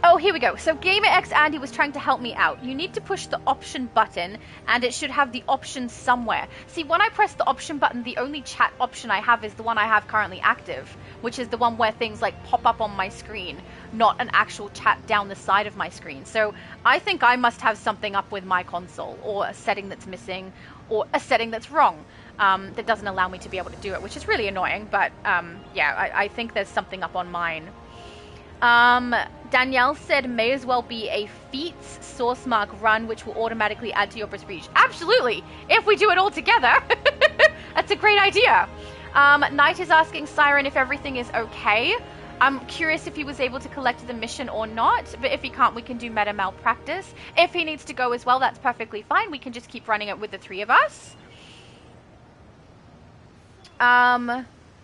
O: Oh, here we go. So GamerXAndy was trying to help me out. You need to push the option button, and it should have the option somewhere. See, when I press the option button, the only chat option I have is the one I have currently active, which is the one where things like pop up on my screen, not an actual chat down the side of my screen. So I think I must have something up with my console, or a setting that's missing, or a setting that's wrong, that doesn't allow me to be able to do it, which is really annoying. But yeah, I think there's something up on mine. Danielle said may as well be a feats source mark run, which will automatically add to your prestige. Absolutely, if we do it all together. That's a great idea. Knight is asking Siren if everything is okay. I'm curious if he was able to collect the mission or not, but if he can't, we can do meta malpractice. If he needs to go as well, that's perfectly fine. We can just keep running it with the 3 of us.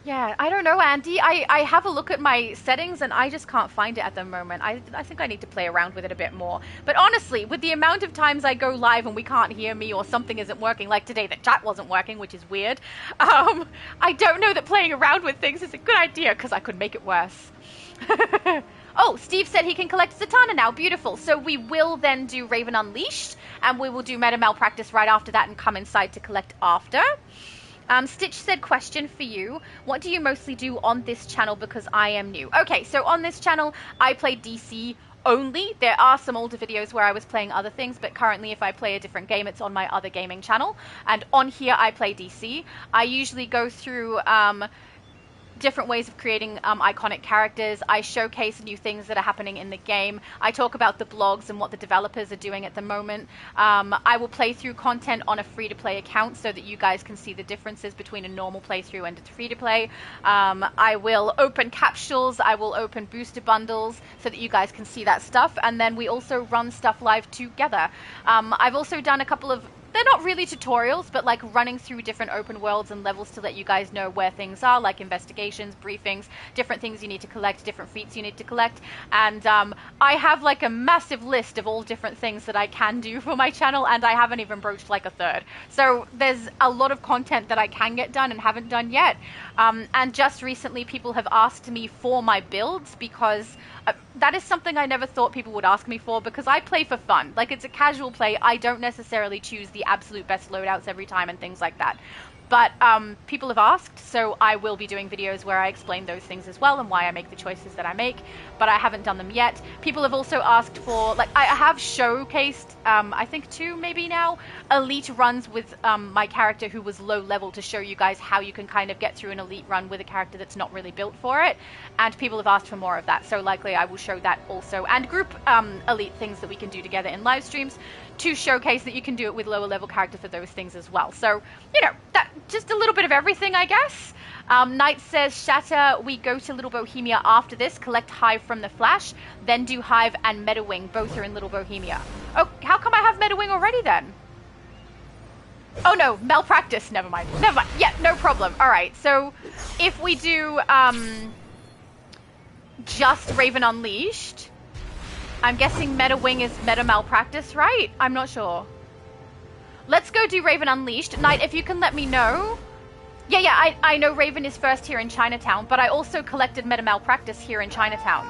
O: Yeah, I don't know, Andy. I have a look at my settings and I just can't find it at the moment. I think I need to play around with it a bit more. But honestly, with the amount of times I go live and we can't hear me or something isn't working, like today the chat wasn't working, which is weird, I don't know that playing around with things is a good idea, because I could make it worse. Oh, Steve said he can collect Zatanna now. Beautiful. So we will then do Raven Unleashed, and we will do meta malpractice right after that and come inside to collect after. Stitch said, question for you. What do you mostly do on this channel, because I am new? Okay, so on this channel, I play DC only. There are some older videos where I was playing other things, but currently if I play a different game, it's on my other gaming channel. And on here, I play DC. I usually go through different ways of creating iconic characters. I showcase new things that are happening in the game. I talk about the blogs and what the developers are doing at the moment. I will play through content on a free-to-play account so that you guys can see the differences between a normal playthrough and a free-to-play. I will open capsules. I will open booster bundles so that you guys can see that stuff. And then we also run stuff live together. I've also done a couple of, they're not really tutorials, but like running through different open worlds and levels to let you guys know where things are, like investigations, briefings, different things you need to collect, different feats you need to collect. And I have like a massive list of all different things that I can do for my channel, and I haven't even broached like a third. So there's a lot of content that I can get done and haven't done yet. And just recently people have asked me for my builds, because that is something I never thought people would ask me for, because I play for fun. Like, it's a casual play. I don't necessarily choose the absolute best loadouts every time and things like that. But people have asked, so I will be doing videos where I explain those things as well and why I make the choices that I make, but I haven't done them yet. People have also asked for, like, I have showcased, I think 2 maybe now, elite runs with my character who was low level, to show you guys how you can kind of get through an elite run with a character that's not really built for it, and people have asked for more of that, so likely I will show that also, and group elite things that we can do together in live streams to showcase that you can do it with lower level character for those things as well. So, you know, that just a little bit of everything, I guess. Knight says, Shatter, we go to Little Bohemia after this, collect Hive from the Flash, then do Hive and Metawing. Both are in Little Bohemia. Oh, how come I have Metawing already then? Oh no, malpractice. Never mind. Never mind. Yeah, no problem. All right, so if we do just Raven Unleashed, I'm guessing Metawing is Meta Malpractice, right? I'm not sure. Let's go do Raven Unleashed. Knight, if you can let me know. Yeah, I know Raven is first here in Chinatown, but I also collected Meta Malpractice here in Chinatown.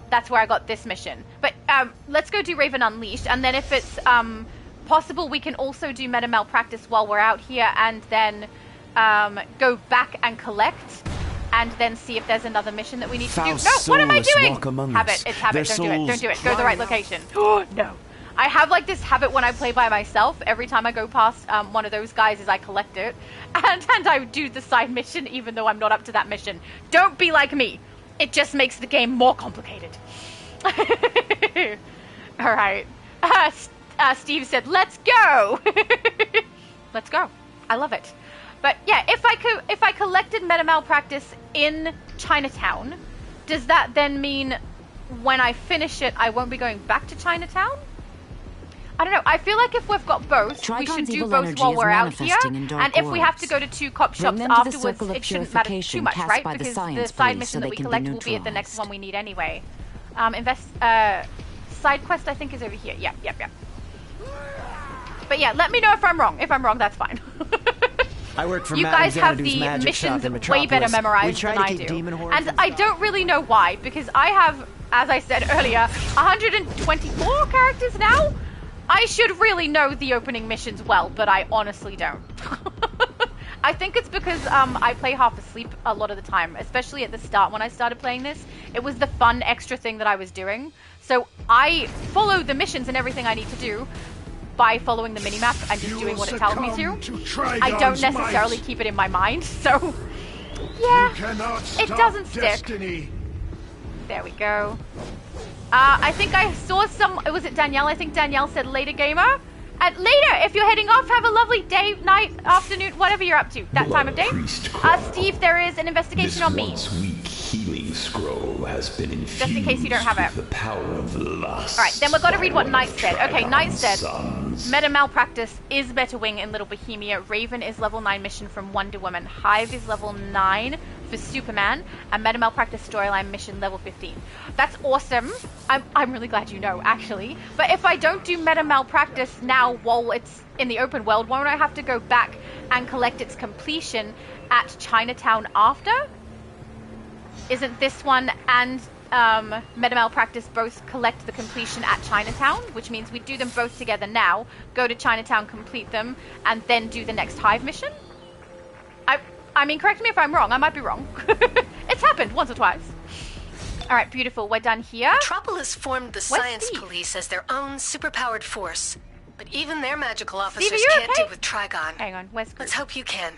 O: That's where I got this mission. But let's go do Raven Unleashed, and then if it's possible, we can also do Meta Malpractice while we're out here, and then go back and collect, and then see if there's another mission that we need to do. No, what am I doing? Habit. It's habit. Don't do it. Don't do it. Go to the right location. Oh, no. I have like this habit when I play by myself. Every time I go past one of those guys is I collect it. And I do the side mission even though I'm not up to that mission. Don't be like me. It just makes the game more complicated. All right. Steve said, let's go. Let's go. I love it. But yeah, if I collected Meta Malpractice in Chinatown, does that then mean when I finish it, I won't be going back to Chinatown? I don't know. I feel like if we've got both,
Q: Trigon's
O: we should do
Q: evil
O: both while we're out here.
Q: And
O: if we have to go to 2 cop shops afterwards, it shouldn't matter too much, right? Because the side mission that we collect will be at the next one we need anyway. Side quest I think is over here. Yeah. But yeah, let me know if I'm wrong. If I'm wrong, that's fine.
K: I work for
O: you guys have the missions way better memorized than I do. And I don't really know why, because I have, as I said earlier, 124 characters now. I should really know the opening missions well, but I honestly don't. I think it's because I play half asleep a lot of the time, especially at the start when I started playing this. It was the fun extra thing that I was doing. So I follow the missions and everything I need to do by following the minimap and just doing what it tells me to. I don't necessarily keep it in my mind, so yeah, it doesn't stick. There we go. I think I saw was it Danielle? I think Danielle said later, gamer. And later, if you're heading off, have a lovely day, night, afternoon, whatever you're up to. That time of day. Steve, there is an investigation on me.
L: This once-weak healing scroll has been infused
O: just in case you don't have it.
L: With the power of lust.
O: Alright, then we've got to read what Knight said. Okay, Knight said, Meta Malpractice is Metawing in Little Bohemia. Raven is level 9 mission from Wonder Woman. Hive is level 9 for Superman, and Meta Malpractice storyline mission level 15. That's awesome. I'm really glad you know, actually. But if I don't do Meta Malpractice now while it's in the open world, won't I have to go back and collect its completion at Chinatown after? Isn't this one and Meta Malpractice both collect the completion at Chinatown? Which means we do them both together now, go to Chinatown, complete them, and then do the next Hive mission? I mean, correct me if I'm wrong. I might be wrong. It's happened once or twice. All right, beautiful. We're done here.
B: Metropolis formed the Science Police as their own superpowered force. But even their magical officers can't do with Trigon.
O: Hang on, where's
B: Let's hope you can.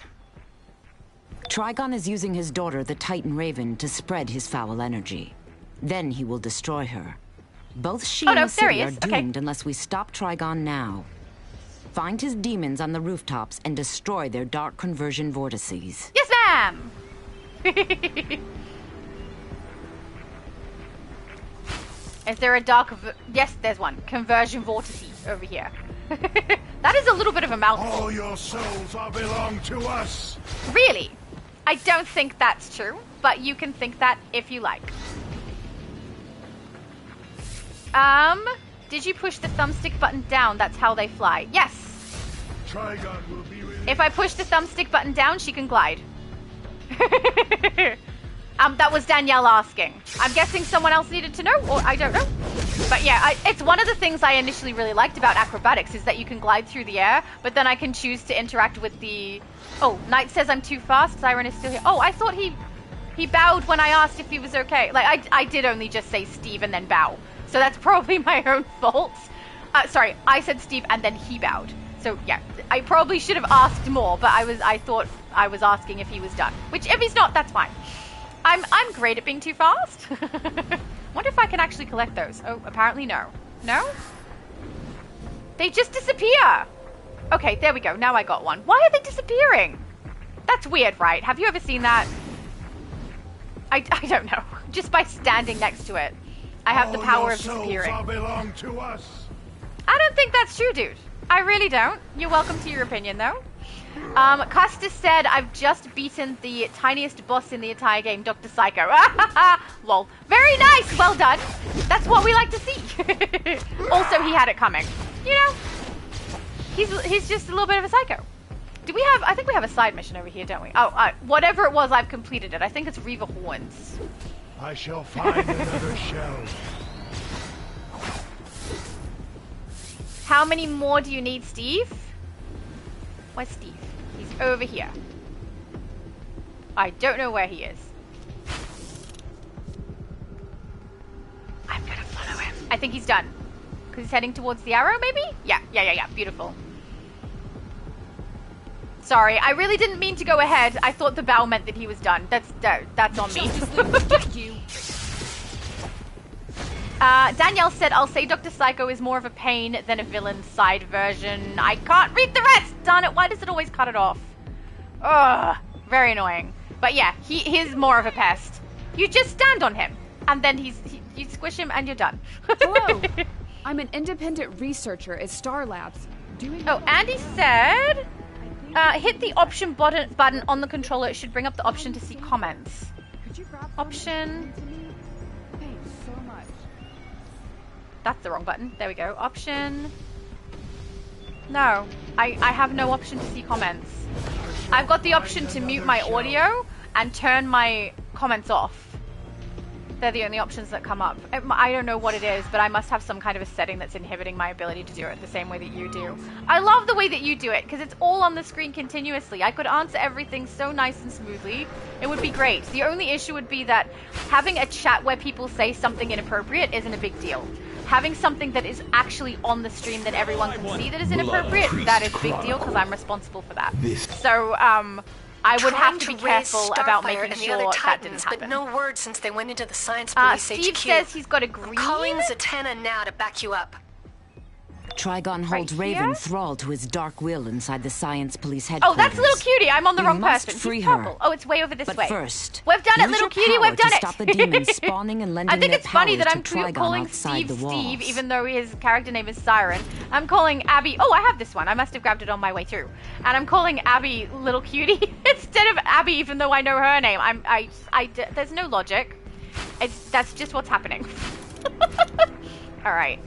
Q: Trigon is using his daughter, the Titan Raven, to spread his foul energy. Then he will destroy her. Both she and the city are doomed unless we stop Trigon now. Find his demons on the rooftops and destroy their dark conversion vortices.
O: Yes, ma'am! Is there a dark... Yes, there's one. Conversion vortices over here. That is a little bit of a mouthful.
E: All your souls are belong to us.
O: Really? I don't think that's true, but you can think that if you like. Did you push the thumbstick button down? That's how they fly. Yes.
E: Trigon will be
O: if I push the thumbstick button down, she can glide. That was Danielle asking. I'm guessing someone else needed to know, or I don't know. But yeah, it's one of the things I initially really liked about acrobatics is that you can glide through the air, but then I can choose to interact with the... Oh, Knight says I'm too fast. Siren is still here. Oh, I thought he bowed when I asked if he was okay. Like, I did only just say Steve and then bow. So that's probably my own fault. Sorry, I said Steve and then he bowed. So yeah, I probably should have asked more, but I thought I was asking if he was done. Which, if he's not, that's fine. I'm great at being too fast. Wonder if I can actually collect those. Oh, apparently no. No? They just disappear. Okay, there we go. Now I got one. Why are they disappearing? That's weird, right? Have you ever seen that? I don't know. Just by standing next to it, I have the power of disappearing.
E: Belong to us.
O: I don't think that's true, dude. I really don't. You're welcome to your opinion, though. Custis said, I've just beaten the tiniest boss in the entire game, Dr. Psycho. Lol. Very nice. Well done. That's what we like to see. Also, he had it coming. You know, he's just a little bit of a psycho. Do we have, I think we have a side mission over here, don't we? Oh, whatever it was, I've completed it. I think it's Reaver Horns.
E: I shall find another shell.
O: How many more do you need, Steve? Where's Steve? He's over here. I don't know where he is. I'm gonna follow him. I think he's done. Because he's heading towards the arrow, maybe? Yeah. Beautiful. Sorry, I really didn't mean to go ahead. I thought the bow meant that he was done. That's on me. Danielle said, I'll say Dr. Psycho is more of a pain than a villain side version. I can't read the rest! Darn it, why does it always cut it off? Ugh, very annoying. But yeah, he's more of a pest. You just stand on him, and then you squish him and you're done.
J: Hello, I'm an independent researcher at Star Labs.
O: Andy said, hit the option button on the controller. It should bring up the option to see comments. Option... That's the wrong button. There we go. Option. No. I have no option to see comments. I've got the option to mute my audio and turn my comments off. They're the only options that come up. I don't know what it is, but I must have some kind of a setting that's inhibiting my ability to do it the same way that you do. I love the way that you do it, because it's all on the screen continuously. I could answer everything so nice and smoothly. It would be great. The only issue would be that having a chat where people say something inappropriate isn't a big deal. Having something that is actually on the stream that everyone can see that is inappropriate, that is a big deal, because I'm responsible for that. So, I would have to be careful about making sure that didn't happen.
B: But no word since they went into the Science Police
O: Steve
B: HQ.
O: says he's got a green.
B: I'm calling Zatanna now to back you up.
Q: Trigon holds Raven thralled to his dark will inside the Science Police headquarters.
O: Oh, that's little cutie. I'm on the wrong person.
Q: Free
O: He's
Q: her.
O: purple. Oh, it's way over this way.
Q: But first,
O: we've done it, little cutie. We've done it.
Q: Stop the demons spawning and lending
O: I think
Q: their
O: it's funny that I'm
Q: Trigon
O: calling
Q: Steve
O: Steve, even though his character name is Siren. I'm calling Abby. Oh, I have this one. I must have grabbed it on my way through. And I'm calling Abby little cutie instead of Abby, even though I know her name. There's no logic. That's just what's happening. All right.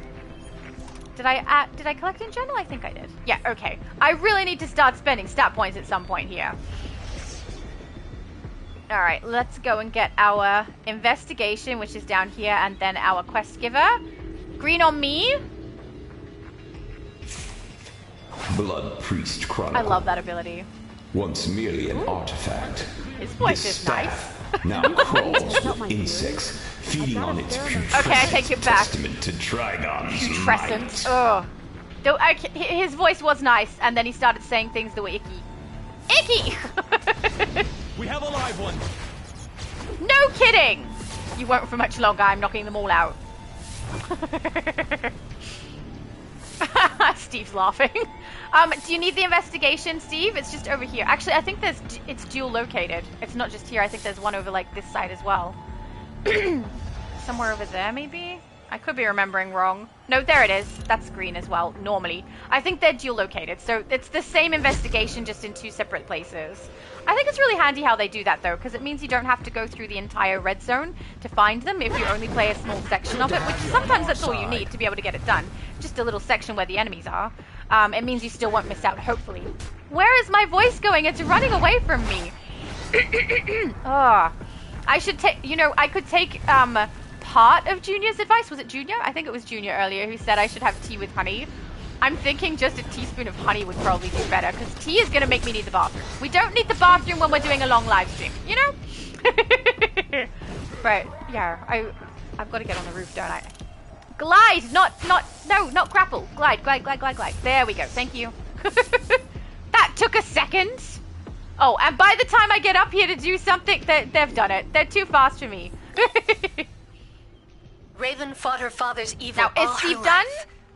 O: Did I collect in general? I think I did. Yeah, okay. I really need to start spending stat points at some point here. Alright, let's go and get our investigation, which is down here, and then our quest giver. Green on me.
L: Blood Priest Chronicle.
O: I love that ability.
L: Once merely an artifact,
O: his voice
L: this
O: is nice.
L: Now crawls with insects, feeding on its putrescent testament to Trigon's might.
O: Ugh. His voice was nice, and then he started saying things that were icky. Icky!
N: We have live one.
O: No kidding! You won't for much longer. I'm knocking them all out. Steve's laughing. Do you need the investigation, Steve? It's just over here. Actually, I think it's dual located. It's not just here. I think there's one over like this side as well. Somewhere over there, maybe? I could be remembering wrong. No, there it is. That's green as well, normally. I think they're dual located, so it's the same investigation, just in 2 separate places. I think it's really handy how they do that, though, because it means you don't have to go through the entire red zone to find them if you only play a small section of it, which sometimes that's all you need to be able to get it done. Just a little section where the enemies are. It means you still won't miss out, hopefully. Where is my voice going? It's running away from me. I should take, you know, I could take, part of Junior's advice. Was it Junior? I think it was Junior earlier who said I should have tea with honey. I'm thinking just a teaspoon of honey would probably do better, because tea is going to make me need the bathroom. We don't need the bathroom when we're doing a long live stream, you know? But, yeah, I've got to get on the roof, don't I? Glide! Not grapple. Glide. There we go. Thank you. That took a second. Oh, and by the time I get up here to do something, they've done it. They're too fast for me.
B: Raven fought her father's evil
O: now, is Steve done?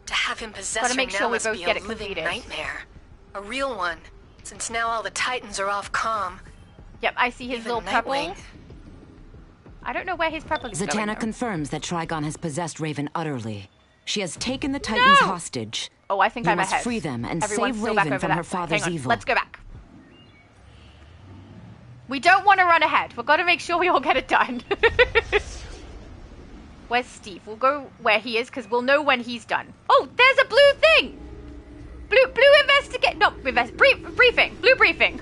B: To have him possess
O: Gotta make
B: her
O: sure
B: now
O: we both get it
B: a living
O: completed.
B: nightmare. A real one, since now all the Titans are off comm.
O: Yep, I see his little purple. I don't know where his purple is
Q: Zatanna
O: going,
Q: confirms that Trigon has possessed Raven utterly. She has taken the Titans hostage.
O: Oh, I think
Q: you
O: I'm
Q: must
O: ahead.
Q: free them and
O: Everyone's
Q: save
O: still back
Q: Raven
O: over
Q: from
O: that
Q: her father's
O: Hang on.
Q: evil.
O: Let's go back. We don't want to run ahead. We've got to make sure we all get it done. Where's Steve? We'll go where he is, because we'll know when he's done. Oh, there's a blue thing! Blue investigate... No, briefing. Blue briefing.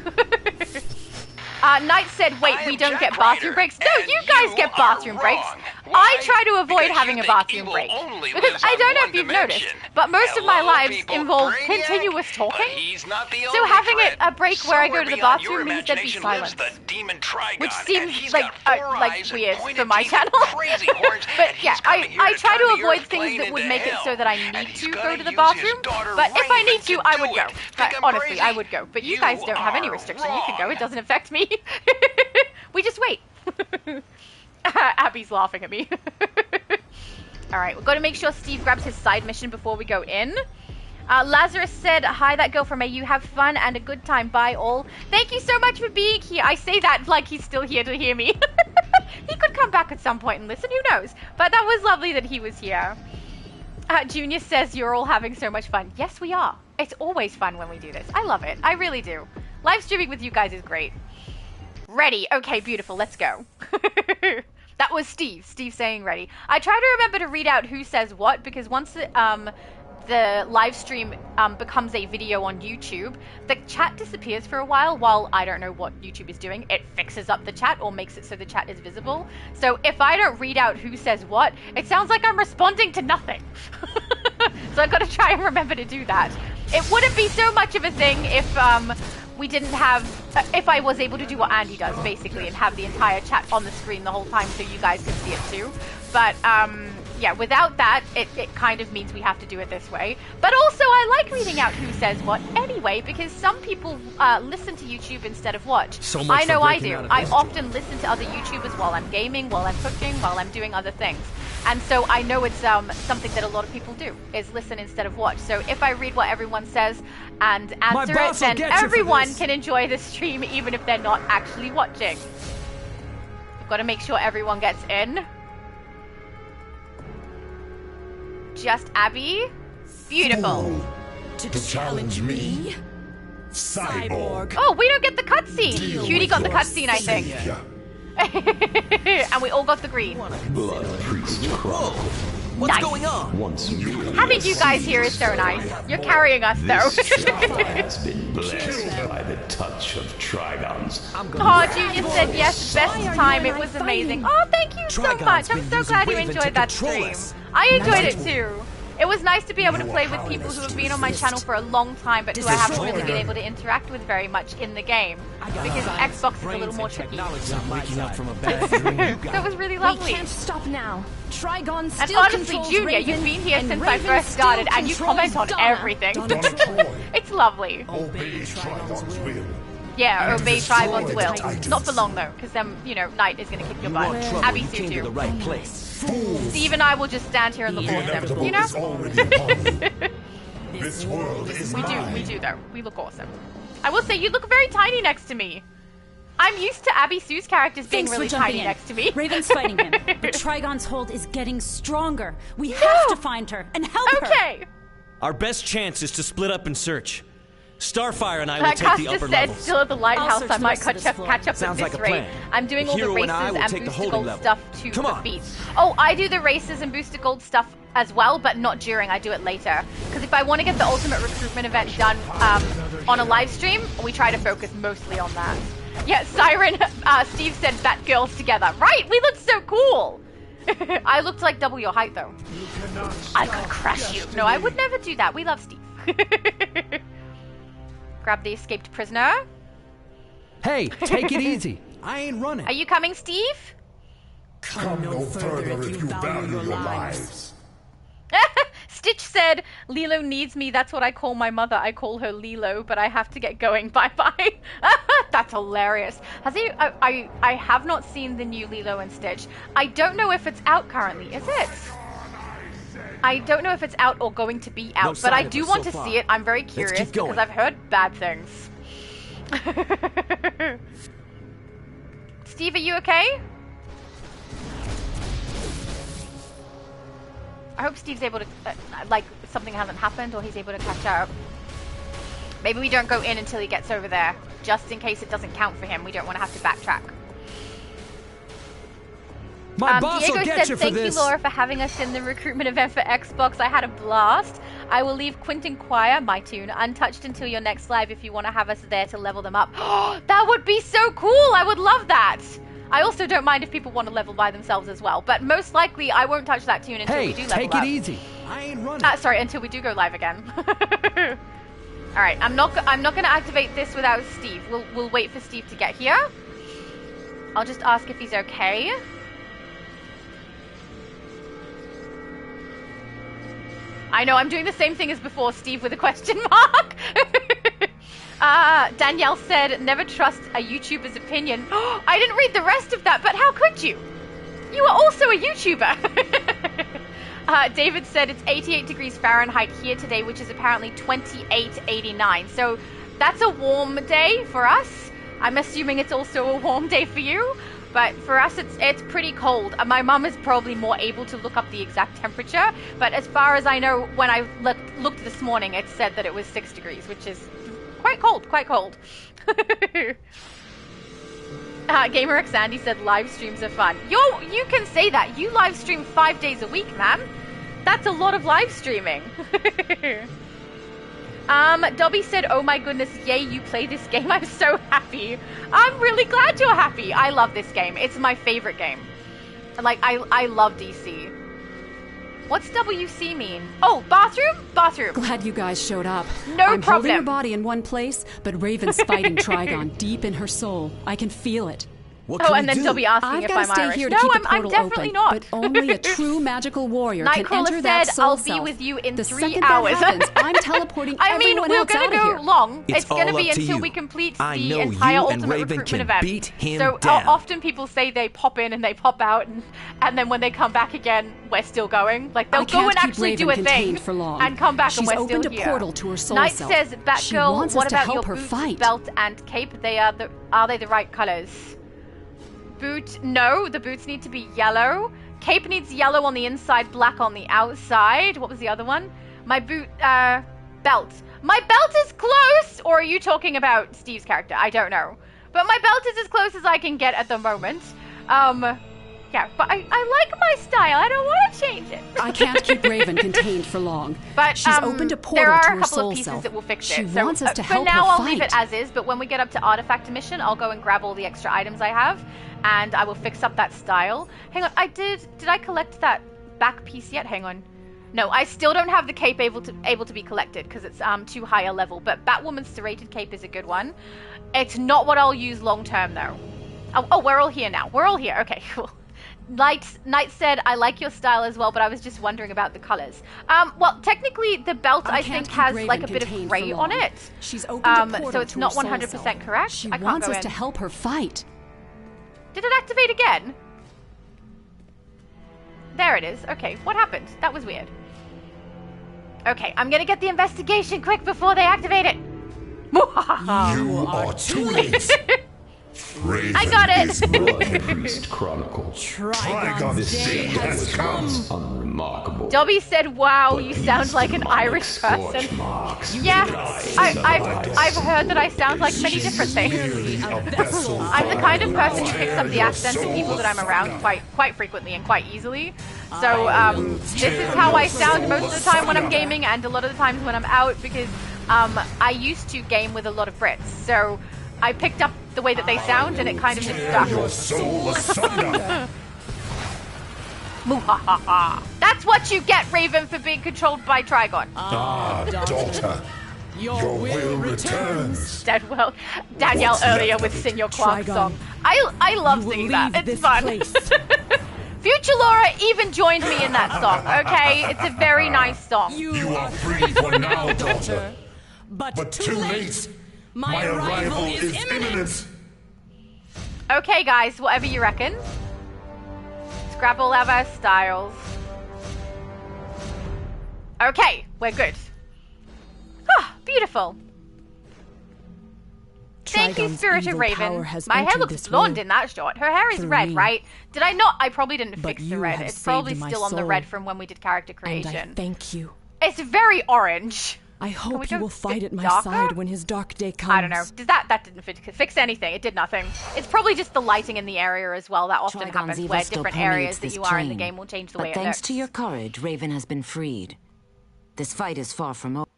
O: Knight said, wait, we don't get bathroom breaks. No, you guys get bathroom breaks. I try to avoid having a bathroom break. Because I don't know if you've noticed, but most of my lives involve continuous talking. So having a break where I go to the bathroom means there'd be silence. Which seems like weird for my channel. But yeah, I try to avoid things that would make it so that I need to go to the bathroom. But if I need to, I would go. Honestly, I would go. But you guys don't have any restriction. You can go. It doesn't affect me. We just wait. Abby's laughing at me. Alright, we've got to make sure Steve grabs his side mission before we go in. Lazarus said, hi, that girl from A. You have fun and a good time. Bye, all. Thank you so much for being here. I say that like he's still here to hear me. He could come back at some point and listen. Who knows? But that was lovely that he was here. Junior says, you're all having so much fun. Yes, we are. It's always fun when we do this. I love it. I really do. Live streaming with you guys is great. Ready. Okay, beautiful. Let's go. That was Steve. Steve saying ready. I try to remember to read out who says what, because once the live stream becomes a video on YouTube, the chat disappears for a while I don't know what YouTube is doing. It fixes up the chat or makes it so the chat is visible. So if I don't read out who says what, it sounds like I'm responding to nothing. So I've got to try and remember to do that. It wouldn't be so much of a thing if we didn't have, if I was able to do what Andy does, basically, and have the entire chat on the screen the whole time so you guys can see it too. But, yeah, without that, it kind of means we have to do it this way. But also, I like reading out who says what anyway, because some people listen to YouTube instead of watch. I know I do. I often listen to other YouTubers while I'm gaming, while I'm cooking, while I'm doing other things. And so I know it's something that a lot of people do, is listen instead of watch. So if I read what everyone says and answer it, then everyone can enjoy the stream even if they're not actually watching. We've got to make sure everyone gets in. Just Abby. Beautiful.
E: To challenge me? Cyborg.
O: Oh, we don't get the cutscene. Cutie got the cutscene, I think. And we all got the green.
L: Blood Priest Crow.
N: What's going on?
L: Once
O: having you guys here is so nice. You're carrying us, though.
L: This has been blessed by the touch of Trigons.
O: Oh, Junior said yes, best time. It was amazing. Oh, thank you so much. I'm so glad you enjoyed that stream. I enjoyed it too. It was nice to be able to play with people who have been on my channel for a long time, but who I haven't really been able to interact with very much in the game. Because Xbox is a little more tricky. That was really lovely.
U: We can't stop now. Trigon still
O: and honestly, Junior, you've been here since I first started, and you comment on everything. It's lovely.
I: Obey Trigon's will.
O: Yeah, obey Trigon's will. Not for long though, because then, you know, Knight is going to kick your butt. Abby Sue too.
N: Right place.
O: Steve and I will just stand here and look awesome, you know?
I: This world is
O: we do though. We look awesome. I will say, you look very tiny next to me. I'm used to Abby Sue's characters being really tiny next to me.
A: Raven's fighting him, but Trigon's hold is getting stronger. We have to find her and help her.
O: Okay.
N: Our best chance is to split up and search. Starfire and I will take the upper levels.
O: Still at the lighthouse. I might catch up at
N: Sounds
O: this
N: like a
O: rate.
N: plan.
O: I'm doing all the races and booster gold stuff too for feet. Oh, I do the races and booster gold stuff as well, but not during. I do it later. Because if I want to get the ultimate recruitment event done on a live stream, we try to focus mostly on that. Yeah, Siren, Steve said Batgirls together. Right, we looked so cool. I looked like double your height though. I could crush you. No, I would never do that. We love Steve. Grab the escaped prisoner.
E: Hey, take it easy. I ain't running.
O: Are you coming, Steve?
I: Come no further if you value your lives.
O: Stitch said, Lilo needs me. That's what I call my mother. I call her Lilo, but I have to get going. Bye-bye. That's hilarious. I have not seen the new Lilo and Stitch. I don't know if it's out currently. Is it? I don't know if it's out or going to be out, but I do want to see it. I'm very curious because I've heard bad things. Steve, are you okay? I hope Steve's able to, like, something hasn't happened or he's able to catch up. Maybe we don't go in until he gets over there, just in case it doesn't count for him. We don't want to have to backtrack.
E: My boss
O: Diego
E: will get
O: said,
E: you for
O: thank
E: this.
O: you, Laura, for having us in the recruitment event for Xbox. I had a blast. I will leave Quentin Choir, my tune, untouched until your next live if you want to have us there to level them up. That would be so cool. I would love that. I also don't mind if people want to level by themselves as well, but most likely I won't touch that tune until we do level up.
E: Hey, take it easy. I ain't running.
O: Sorry, until we do go live again. All right, I'm not going to activate this without Steve. We'll wait for Steve to get here. I'll just ask if he's okay. I know, I'm doing the same thing as before, Steve, with a question mark. Danielle said, never trust a YouTuber's opinion. I didn't read the rest of that, but how could you? You are also a YouTuber. David said, it's 88 degrees Fahrenheit here today, which is apparently 28.89. So that's a warm day for us. I'm assuming it's also a warm day for you. But for us, it's pretty cold. My mum is probably more able to look up the exact temperature. But as far as I know, when I looked this morning, it said that it was 6 degrees, which is quite cold, quite cold. GamerXAndy said live streams are fun. You can say that. You live stream 5 days a week, man. That's a lot of live streaming. Dobby said, oh my goodness, yay, you play this game. I'm so happy. I'm really glad you're happy. I love this game. It's my favorite game. Like, I love DC. What's WC mean? Oh, bathroom? Bathroom.
P: Glad you guys showed up.
O: No
P: I'm
O: problem.
P: holding her body in one place, but Raven's fighting Trigon deep in her soul. I can feel it.
O: And then Dobby asking if I'm Irish.
P: Here to
O: no,
P: keep the
O: I'm
P: portal
O: definitely
P: open,
O: not.
P: But only a true magical warrior can enter that
O: said,
P: soul
O: I'll
P: self.
O: be with you in
P: the
O: 3
P: second
O: hours.
P: That happens, I'm teleporting
O: I mean,
P: everyone
O: we're
P: else
O: going
P: out
O: to
P: of
O: go
P: here.
O: long. It's going to
N: all
O: be
N: up to
O: until
N: you.
O: we complete
N: I
O: the
N: know
O: entire
N: you
O: ultimate
N: and Raven
O: recruitment
N: can
O: event.
N: beat him
O: so
N: down.
O: Often people say they pop in and they pop out, and then when they come back again, we're still going. Like, they'll go and actually do a thing
P: for long.
O: and come back and we're still
P: opened
O: here.
P: A portal to her soul
O: Knight
P: self.
O: says, Batgirl, what about your boots,
P: fight.
O: belt, and cape? Are they the right colors? Boot, no, the boots need to be yellow. Cape needs yellow on the inside, black on the outside. What was the other one? My boot, belt. My belt is close! Or are you talking about Steve's character? I don't know. But my belt is as close as I can get at the moment. Yeah, but I like my style. I don't want to change it.
P: I can't keep Raven contained for long.
O: But
P: she's opened a portal
O: there are
P: to
O: a
P: her
O: couple
P: soul
O: of pieces
P: self.
O: that will fix
P: she
O: it. So
P: wants us to help
O: for now,
P: her
O: I'll
P: fight.
O: leave it as is. But when we get up to Artifact Mission, I'll go and grab all the extra items I have, and I will fix up that style. Hang on, did I collect that back piece yet? Hang on. No, I still don't have the cape able to be collected because it's too high a level. But Batwoman's serrated cape is a good one. It's not what I'll use long term though. Oh, we're all here now. We're all here. Okay, cool. Knight said, I like your style as well, but I was just wondering about the colors. Well, technically, the belt, I think, has like a bit of gray on it.
P: She's opened a portal
O: so it's not 100% correct.
P: She
O: I can't
P: wants
O: go
P: us
O: in.
P: to help her fight.
O: Did it activate again? There it is. Okay, what happened? That was weird. Okay, I'm gonna get the investigation quick before they activate it.
I: You are too late.
O: I got it.
L: Priest Chronicle.
I: Trigon's day has come.
L: Unremarkable.
O: Dobby said, "Wow, you sound like an Irish person." Yeah, I've heard that I sound like many different things. I'm the kind of person who picks up the accents of people that I'm around quite frequently and quite easily. So this is how I sound most of the time when I'm gaming, and a lot of the times when I'm out, because I used to game with a lot of Brits, so I picked up the way that they sound, and it kind of just stuck.
I: Your soul asunder.
O: That's what you get, Raven, for being controlled by Trigon.
I: Daughter. Your will returns.
O: Danielle earlier with Senior Quark's song. I love singing that. It's fun. Future Laura even joined me in that song, okay? It's a very nice song.
I: You are free for now, daughter. But too late. My arrival is imminent.
O: Okay, guys, whatever you reckon. Scrabble lever, Styles. Okay, we're good. Ah, beautiful. Thank you, Spirited Raven. My hair looks blonde in that shot. Her hair is red, right? Did I not? I probably didn't fix the red. It's probably still on the red from when we did character creation.
P: And I thank you.
O: It's very orange.
P: I hope you will fight at my side when his dark day comes.
O: I don't know. That didn't fix anything. It did nothing. It's probably just the lighting in the area as well. That often happens where different areas that you are in the game will change the way it looks.
Q: But thanks to your courage, Raven has been freed. This fight is far from over.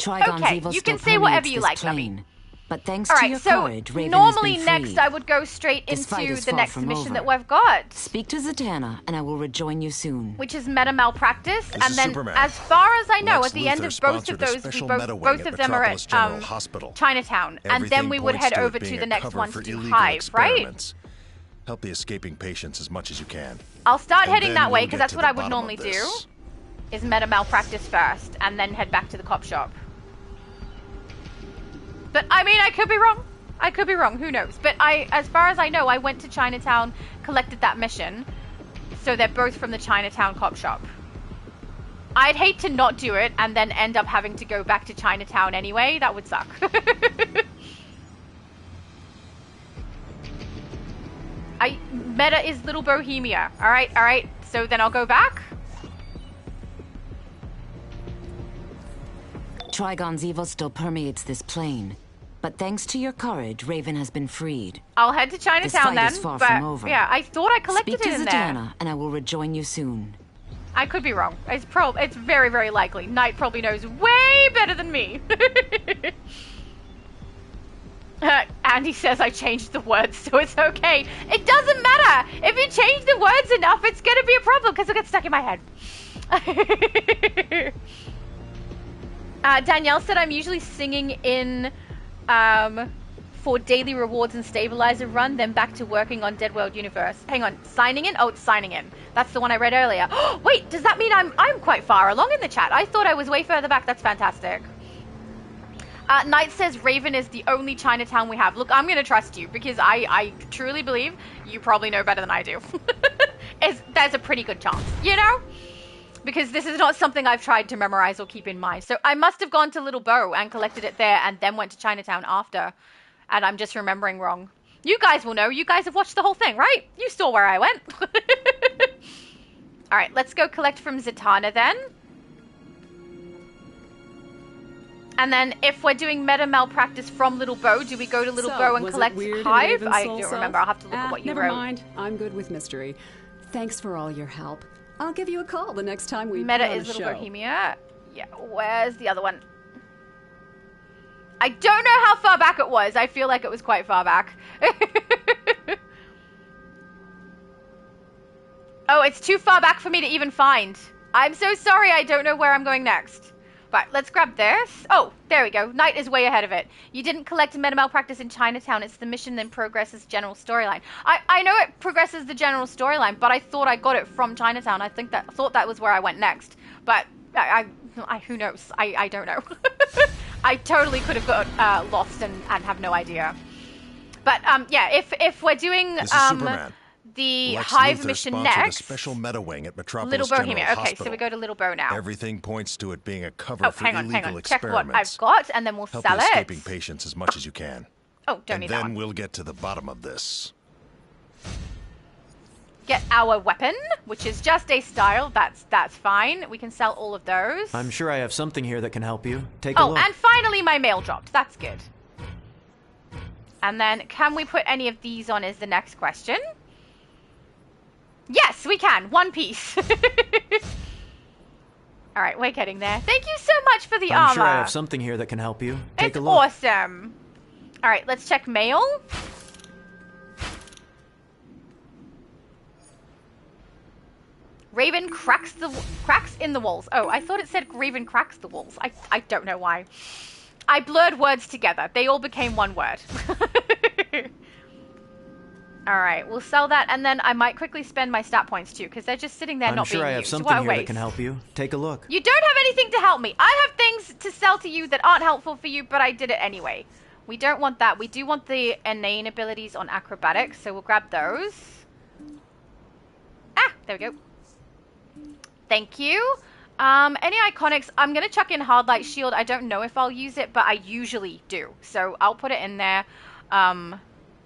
Q: Trigon's evil
O: you can say whatever you like, Lovey.
Q: But thanks to your courage, Raven
O: normally
Q: has been
O: next I would go straight into the next mission that we've got.
Q: Speak to Zatanna, and I will rejoin you soon.
O: Which is meta malpractice, and then
V: Superman.
O: as far as I know,
V: Lex
O: at the
V: Luthor
O: end of both of those, both of them are at Chinatown, and then we would head over to the next one to do Hive, right?
V: Help the escaping patients as much as you can.
O: I'll start heading that way because that's what I would normally do. Is meta malpractice first, and then head back to the cop shop. But I mean, I could be wrong. I could be wrong, who knows? But as far as I know, I went to Chinatown, collected that mission. So they're both from the Chinatown cop shop. I'd hate to not do it and then end up having to go back to Chinatown anyway. That would suck. Meta is Little Bohemia. Alright. So then I'll go back.
Q: Trigon's evil still permeates this plane. But thanks to your courage, Raven has been freed.
O: I'll head to Chinatown then.
Q: This fight is far from over.
O: Yeah, I thought I collected it in
Q: Speak to
O: there.
Q: Zatanna, and I will rejoin you soon.
O: I could be wrong. It's very, very likely. Knight probably knows way better than me. Andy says I changed the words, so it's okay. It doesn't matter. If you change the words enough, it's going to be a problem because it'll get stuck in my head. Danielle said I'm usually singing in for daily rewards and stabilizer run, then back to working on Dead World Universe. Hang on, signing in? Oh, it's signing in. That's the one I read earlier. Wait, does that mean I'm quite far along in the chat? I thought I was way further back. That's fantastic. Knight says Raven is the only Chinatown we have. Look, I'm going to trust you because I truly believe you probably know better than I do. There's a pretty good chance, you know? Because this is not something I've tried to memorize or keep in mind. So I must have gone to Little Bow and collected it there and then went to Chinatown after. And I'm just remembering wrong. You guys will know. You guys have watched the whole thing, right? You saw where I went. All right, let's go collect from Zatanna then. And then if we're doing meta malpractice from Little Bow, do we go to Little Bow and collect Hive? I don't remember. I'll have to look at what you wrote.
P: Never mind. I'm good with mystery. Thanks for all your help. I'll give you a call the next time we
O: Meta
P: put on
O: is
P: a
O: Little
P: show.
O: Bohemia. Yeah, where's the other one? I don't know how far back it was. I feel like it was quite far back. Oh, it's too far back for me to even find. I'm so sorry. I don't know where I'm going next. Right, let's grab this. Oh, there we go. Knight is way ahead of it. You didn't collect a meta malpractice in Chinatown. It's the mission that progresses general storyline. I know it progresses the general storyline, but I thought I got it from Chinatown. I thought that was where I went next. But I who knows? I don't know. I totally could have got lost and have no idea. But yeah, if we're doing the Hive mission next.
V: A special meta wing at Metropolis
O: Little Bohemia.
V: General
O: Okay,
V: Hospital.
O: so we go to Little Bo now.
V: Everything points to it being a cover for illegal experiments.
O: Check what I've got, and then we'll
V: Help
O: sell
V: the
O: it.
V: escaping patients as much as you can.
O: Oh, don't need that one.
V: And then we'll get to the bottom of this.
O: Get our weapon, which is just a style. That's fine. We can sell all of those.
N: I'm sure I have something here that can help you. Take a look.
O: Oh, and finally my mail dropped. That's good. And then, can we put any of these on is the next question. Yes, we can. One piece. All right, we're getting there. Thank you so much for the armor.
N: I'm sure I have something here that can help you. Take a look.
O: Awesome. All right, let's check mail. Raven cracks in the walls. Oh, I thought it said Raven cracks the walls. I don't know why. I blurred words together. They all became one word. All right, we'll sell that, and then I might quickly spend my stat points too, because they're just sitting there not being used.
N: I'm sure I have something here that can help you. Take a look.
O: You don't have anything to help me. I have things to sell to you that aren't helpful for you, but I did it anyway. We don't want that. We do want the inane abilities on acrobatics, so we'll grab those. Ah, there we go. Thank you. Any iconics? I'm going to chuck in Hard Light Shield. I don't know if I'll use it, but I usually do. So I'll put it in there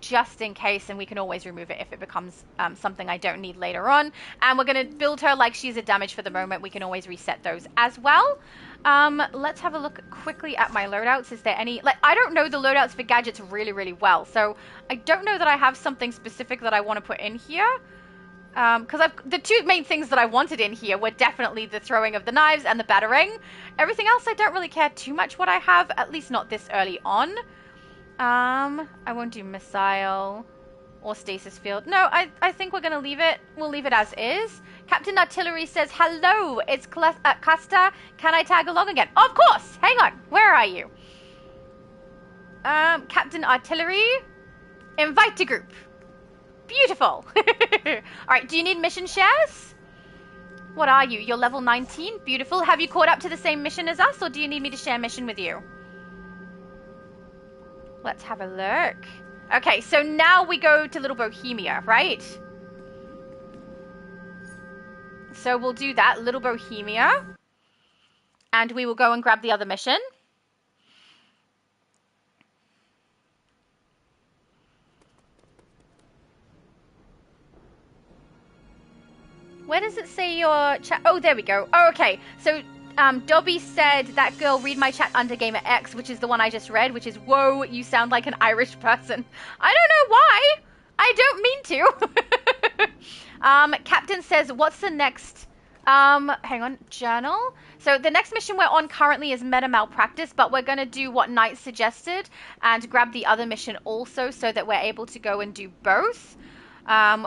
O: just in case, and we can always remove it if it becomes something I don't need later on. And we're going to build her like she's a damage for the moment. We can always reset those as well. Let's have a look quickly at my loadouts. Is there any... I don't know the loadouts for gadgets really, really well. So I don't know that I have something specific that I want to put in here. Because the two main things that I wanted in here were definitely the throwing of the knives and the battering. Everything else I don't really care too much what I have, at least not this early on. I won't do missile or stasis field. No, I think we're going to leave it. We'll leave it as is. Captain Artillery says, hello, it's Casta. Can I tag along again? Of course. Hang on. Where are you? Captain Artillery, invite to group. Beautiful. All right, do you need mission shares? What are you? You're level 19? Beautiful. Have you caught up to the same mission as us, or do you need me to share mission with you? Let's have a look. Okay, so now we go to Little Bohemia, right? So we'll do that, Little Bohemia. And we will go and grab the other mission. Where does it say your chat? Oh, there we go. Oh, okay. So, Dobby said, that girl, read my chat under GamerX, which is the one I just read, which is, whoa, you sound like an Irish person. I don't know why. I don't mean to. Captain says, what's the next, hang on, journal? So the next mission we're on currently is Meta Malpractice, but we're going to do what Knight suggested and grab the other mission also so that we're able to go and do both,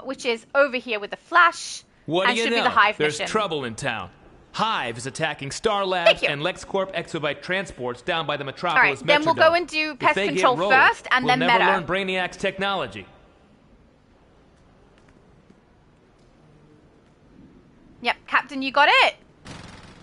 O: which is over here with the Flash.
H: What do you know?
O: Be the Hive
H: There's
O: mission.
H: trouble in town. Hive is attacking Star Labs and LexCorp Exobyte transports down by the Metropolis Metrodome.
O: Then we'll go and do pest control first, and then Meta.
H: We'll never learn Brainiac's technology.
O: Yep, Captain, you got it.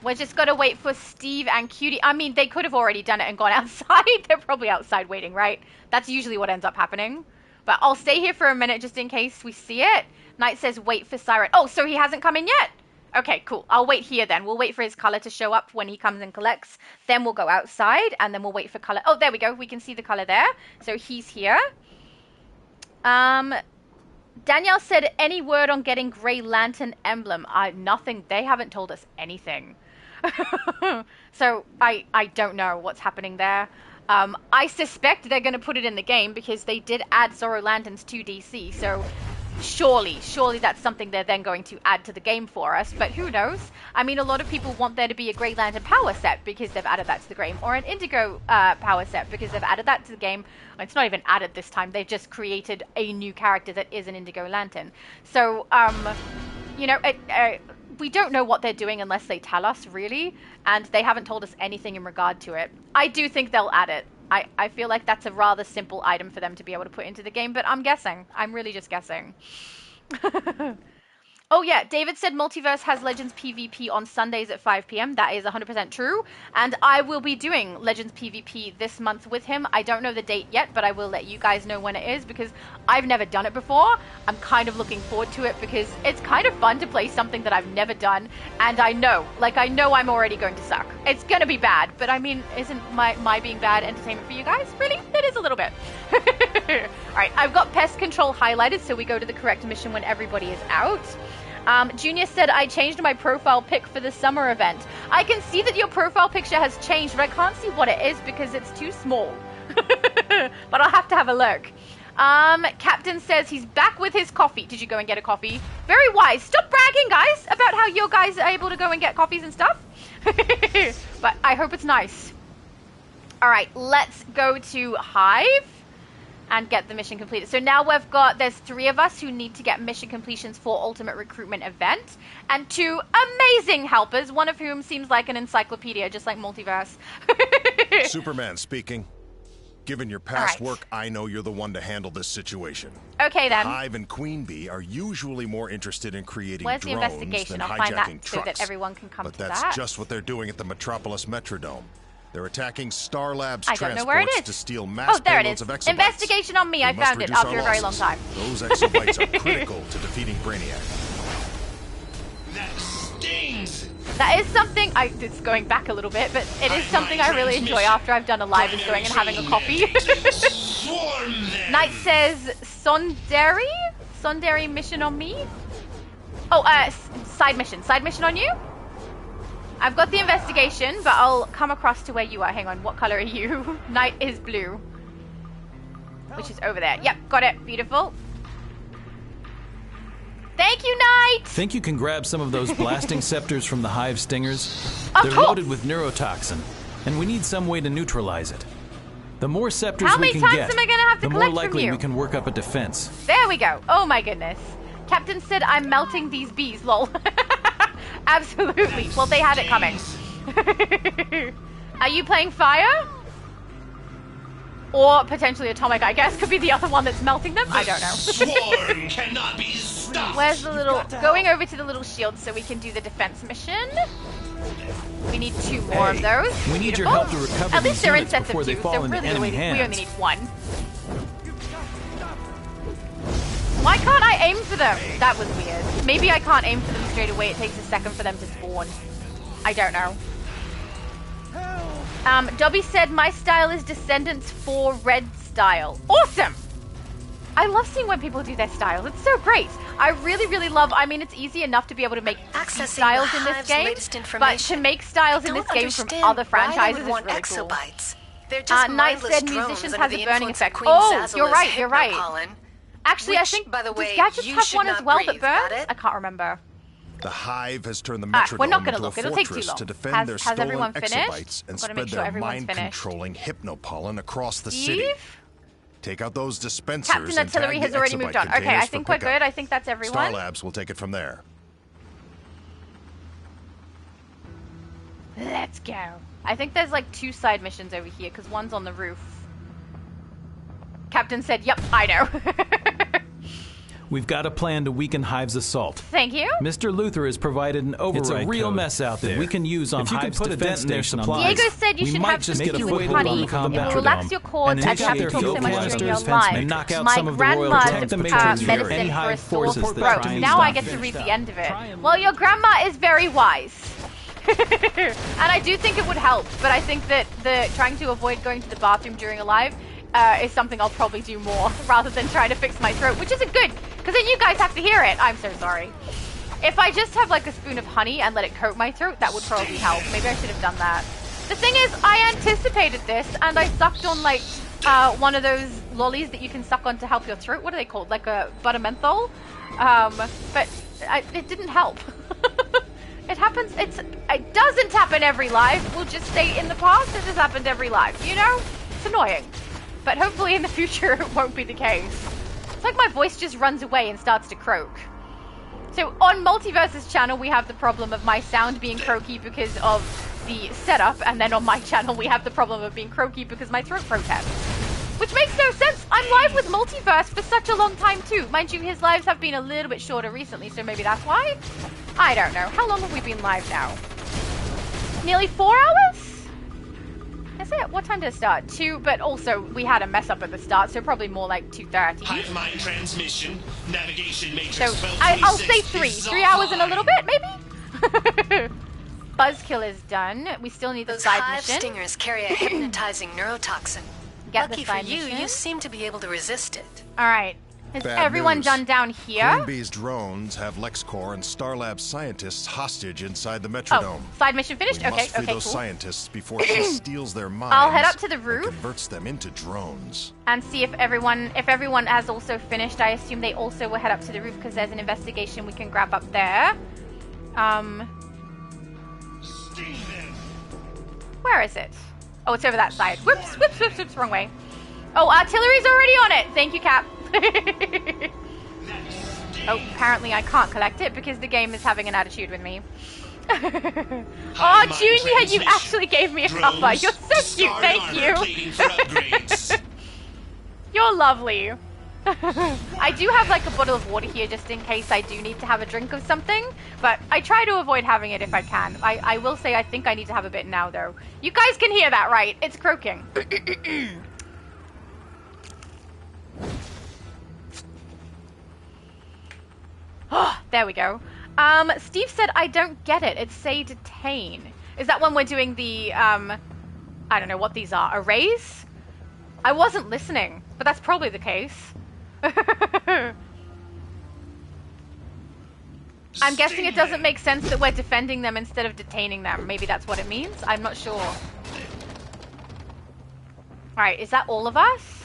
O: We're just got to wait for Steve and Cutie. I mean, they could have already done it and gone outside. They're probably outside waiting, right? That's usually what ends up happening. But I'll stay here for a minute just in case we see it. Knight says wait for Siren. Oh, so he hasn't come in yet? Okay, cool. I'll wait here then. We'll wait for his color to show up when he comes and collects. Then we'll go outside and then we'll wait for color. Oh, there we go. We can see the color there. So he's here. Danielle said, any word on getting Grey Lantern emblem? Nothing. They haven't told us anything. So I don't know what's happening there. I suspect they're going to put it in the game because they did add Zorro Lanterns to DC. So surely that's something they're then going to add to the game for us. But who knows? I mean, a lot of people want there to be a Grey Lantern power set because they've added that to the game. Or an Indigo power set because they've added that to the game. It's not even added this time. They've just created a new character that is an Indigo Lantern. So, you know, we don't know what they're doing unless they tell us, really, and they haven't told us anything in regard to it. I do think they'll add it. I feel like that's a rather simple item for them to be able to put into the game, but I'm guessing. I'm really just guessing. Oh yeah, David said Multiverse has Legends PvP on Sundays at 5 p.m. That is 100% true. And I will be doing Legends PvP this month with him. I don't know the date yet, but I will let you guys know when it is because I've never done it before. I'm kind of looking forward to it because it's kind of fun to play something that I've never done. And I know I'm already going to suck. It's going to be bad, but I mean, isn't my being bad entertainment for you guys? Really? It is a little bit. Alright, I've got pest control highlighted so we go to the correct mission when everybody is out. Junior said, I changed my profile pic for the summer event. I can see that your profile picture has changed, but I can't see what it is because it's too small. But I'll have to have a look. Captain says he's back with his coffee. Did you go and get a coffee? Very wise. Stop bragging, guys, about how your guys are able to go and get coffees and stuff. But I hope it's nice. All right, let's go to Hive and get the mission completed. So now there's 3 of us who need to get mission completions for Ultimate Recruitment event, and 2 amazing helpers, one of whom seems like an encyclopedia, just like Multiverse.
V: Superman speaking. Given your past work, I know you're the one to handle this situation.
O: Okay then.
V: Hive and Queen Bee are usually more interested in creating
O: Where's the
V: drones
O: investigation?
V: than
O: I'll find that
V: hijacking
O: so
V: trucks.
O: that everyone can come
V: but
O: to
V: that's
O: that.
V: just what they're doing at the Metropolis Metrodome. They're attacking Star Labs
O: I don't know where it
V: transports
O: is.
V: to steal mass
O: there it
V: payloads
O: is.
V: of exobytes.
O: Investigation on me. I found it after a very long time.
V: Those exobytes are critical to defeating Brainiac.
I: That stings!
O: That is something, it's going back a little bit, but it is something I really enjoy after I've done a live is going and having a coffee. Knight says, Sonderi mission on me? Oh, side mission on you? I've got the investigation, but I'll come across to where you are. Hang on, what color are you? Knight is blue. Which is over there. Yep, got it. Beautiful. Thank you, Knight!
G: Think you can grab some of those blasting scepters from the Hive stingers? They're
O: course.
G: loaded with neurotoxin, and we need some way to neutralize it. The more scepters
O: How
G: we
O: many
G: can
O: times
G: get,
O: am I gonna have to
G: the more
O: collect from
G: likely
O: you?
G: we can work up a defense.
O: There we go. Oh my goodness. Captain said I'm melting these bees, lol. Absolutely. Well, they had it coming. Are you playing fire? Or potentially atomic, I guess, could be the other one that's melting them. I don't know.
I: Swarm cannot be stopped.
O: Where's the little... Going over to the little shield so we can do the defense mission. We need 2 more of those.
G: We need
O: Beautiful.
G: your help to recover
O: At least
G: these
O: they're in
G: units
O: sets
G: before
O: of
G: they
O: 2,
G: fall
O: so
G: into
O: really
G: enemy
O: we
G: hands.
O: only need 1. Why can't I aim for them? That was weird. Maybe I can't aim for them straight away. It takes a second for them to spawn. I don't know. Dobby said, my style is Descendants 4 red style. Awesome! I love seeing when people do their styles. It's so great. I really, really love... I mean, it's easy enough to be able to make styles in this game, but to make styles in this game from other franchises is really cool.
B: They're just
O: Knight said musicians has a burning effect. Oh, you're right, you're right. Actually, I think,
B: by the way,
O: does Gadgets
B: you
O: have
B: should
O: one as
B: not
O: well
B: breathe,
O: that
B: got
O: burns?
B: it?
O: I can't remember.
V: The Hive has turned the
O: we're
V: Metrodome
O: not gonna
V: into a
O: look. It'll take too
V: fortress
O: long.
V: to defend
O: Has
V: their stolen
O: everyone finished?
V: exobytes and
O: Gotta
V: spread
O: make sure
V: their
O: everyone's
V: mind-controlling hypnopollen across the city.
O: Eve?
V: Take out those dispensers
O: Captain
V: and
O: Artillery
V: tag
O: has
V: the
O: already
V: exobyte
O: moved on. Okay,
V: containers
O: I
V: for
O: think we're
V: pickup.
O: good. I think that's everyone.
V: Star Labs will take it from there.
O: Let's go. I think there's like 2 side missions over here because one's on the roof. Captain said, yep, I know.
G: We've got a plan to weaken Hive's assault.
O: Thank you.
G: Mr. Luther has provided an override
N: It's a real
G: code
N: mess out there.
G: that we can use on
N: If you could
G: Hive's
N: put a
G: defense
N: dent in their
G: station.
N: supplies,
O: Diego said you
G: we
O: should
G: might
O: have
G: just
O: some
G: get a
O: tea with
G: foothold
O: honey.
G: on the
O: It
G: combat
O: will relax your cords and
G: take
O: have
G: out their
O: to talk
G: fuel
O: so much during
G: canisters
O: your
G: and
O: life.
G: knock out
O: My
G: some of the royal
O: grandma
G: protect the matrons from
O: medicine
G: any
O: for a
G: Hive
O: sore
G: forces that
O: throat.
G: try and
O: Now I
G: stop
O: get to
G: it.
O: read the end of it. Well, your grandma is very wise. And I do think it would help, but I think that trying to avoid going to the bathroom during a live is something I'll probably do more rather than trying to fix my throat, which isn't good, because then you guys have to hear it. I'm so sorry. If I just have like a spoon of honey and let it coat my throat, that would probably help. Maybe I should have done that. The thing is, I anticipated this, and I sucked on like one of those lollies that you can suck on to help your throat. What are they called? Like a butter menthol? But it didn't help. It happens. It doesn't happen every live. We'll just say in the past it has happened every live. You know, it's annoying. But hopefully in the future it won't be the case. It's like my voice just runs away and starts to croak. So on Multiverse's channel, we have the problem of my sound being croaky because of the setup, and then on my channel, we have the problem of being croaky because my throat protests. Which makes no sense. I'm live with Multiverse for such a long time too. Mind you, his lives have been a little bit shorter recently, so maybe that's why? I don't know. How long have we been live now? Nearly 4 hours? Is it? What time did it start? 2, but also we had a mess up at the start, so probably more like 2:30.
C: Hive mind transmission, navigation matrix.
O: So I'll say 3. 3 hours and a little bit, maybe? Buzzkill is done. We still need the side
B: hive
O: mission.
B: Stingers carry a hypnotizing neurotoxin. Lucky for you, you seem to be able to resist it.
O: All right. Is
V: Bad
O: everyone
V: news.
O: done down here?
V: Green Bee's drones have LexCorp and Starlab scientists hostage inside the Metrodome.
O: Oh, side mission finished?
V: We
O: Okay,
V: must free
O: okay,
V: those
O: cool.
V: scientists before she steals their minds.
O: I'll head up to the roof.
V: And converts them into drones.
O: And see if everyone has also finished. I assume they also will head up to the roof because there's an investigation we can grab up there. Where is it? Oh, it's over that side. Whoops, whoops, whoops, whoops, wrong way. Oh, artillery's already on it. Thank you, Cap. Oh, apparently I can't collect it because the game is having an attitude with me. Oh, Junior, you actually gave me a cuppa. You're so cute. Thank you. You're lovely. I do have like a bottle of water here just in case I do need to have a drink of something, but I try to avoid having it if I can. I will say I think I need to have a bit now though. You guys can hear that, right? It's croaking. Oh, there we go. Steve said I don't get it. It's say detain. Is that when we're doing the I don't know what these are. Arrays? I wasn't listening, but that's probably the case. I'm guessing it doesn't make sense that we're defending them instead of detaining them. Maybe that's what it means. I'm not sure. Alright, is that all of us?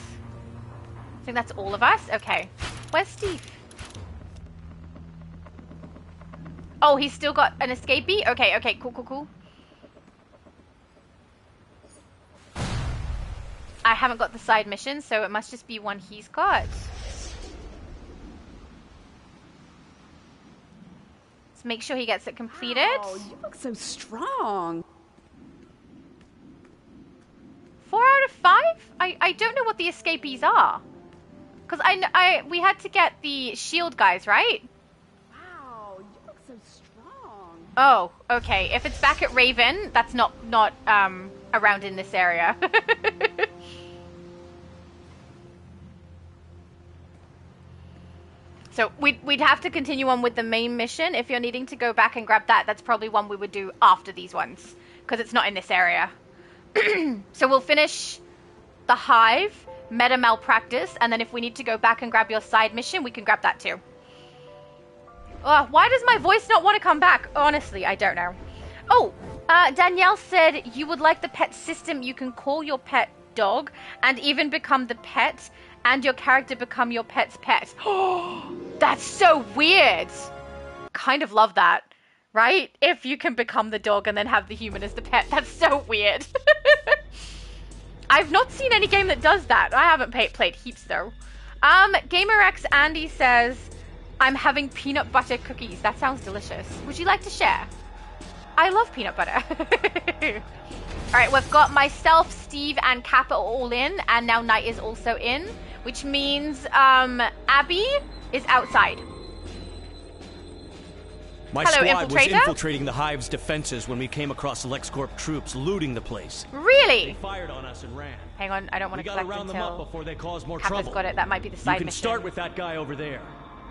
O: I think that's all of us? Okay. Where's Steve? Oh, he's still got an escapee? Okay, okay, cool, cool, cool. I haven't got the side mission, so it must just be one he's got. Let's make sure he gets it completed.
J: Wow, you look so strong.
O: 4 out of 5? I don't know what the escapees are. Because we had to get the shield guys, right?
J: Wow, you look so strong.
O: Oh, okay. If it's back at Raven, that's not around in this area. So we'd have to continue on with the main mission. If you're needing to go back and grab that, that's probably one we would do after these ones, because it's not in this area. So we'll finish the Hive, Meta Malpractice, and then if we need to go back and grab your side mission, we can grab that too. Why does my voice not want to come back? Honestly, I don't know. Oh, Danielle said you would like the pet system. You can call your pet dog and even become the pet, and your character become your pet's pet. Oh, that's so weird. Kind of love that, right? If you can become the dog and then have the human as the pet. That's so weird. I've not seen any game that does that. I haven't played heaps though. GamerXAndy says, I'm having peanut butter cookies. That sounds delicious. Would you like to share? I love peanut butter. Alright, we've got myself, Steve, and Kappa all in, and now Knight is also in, which means Abby is outside.
N: My squad was infiltrating the Hive's defenses when we came across LexCorp troops looting the place.
O: Really?
N: They fired on us and ran.
O: Hang on, I don't want to collect
N: round them up before they cause more
O: Kappa's
N: trouble.
O: got it. That might be the side mission.
N: You can start with that guy over there.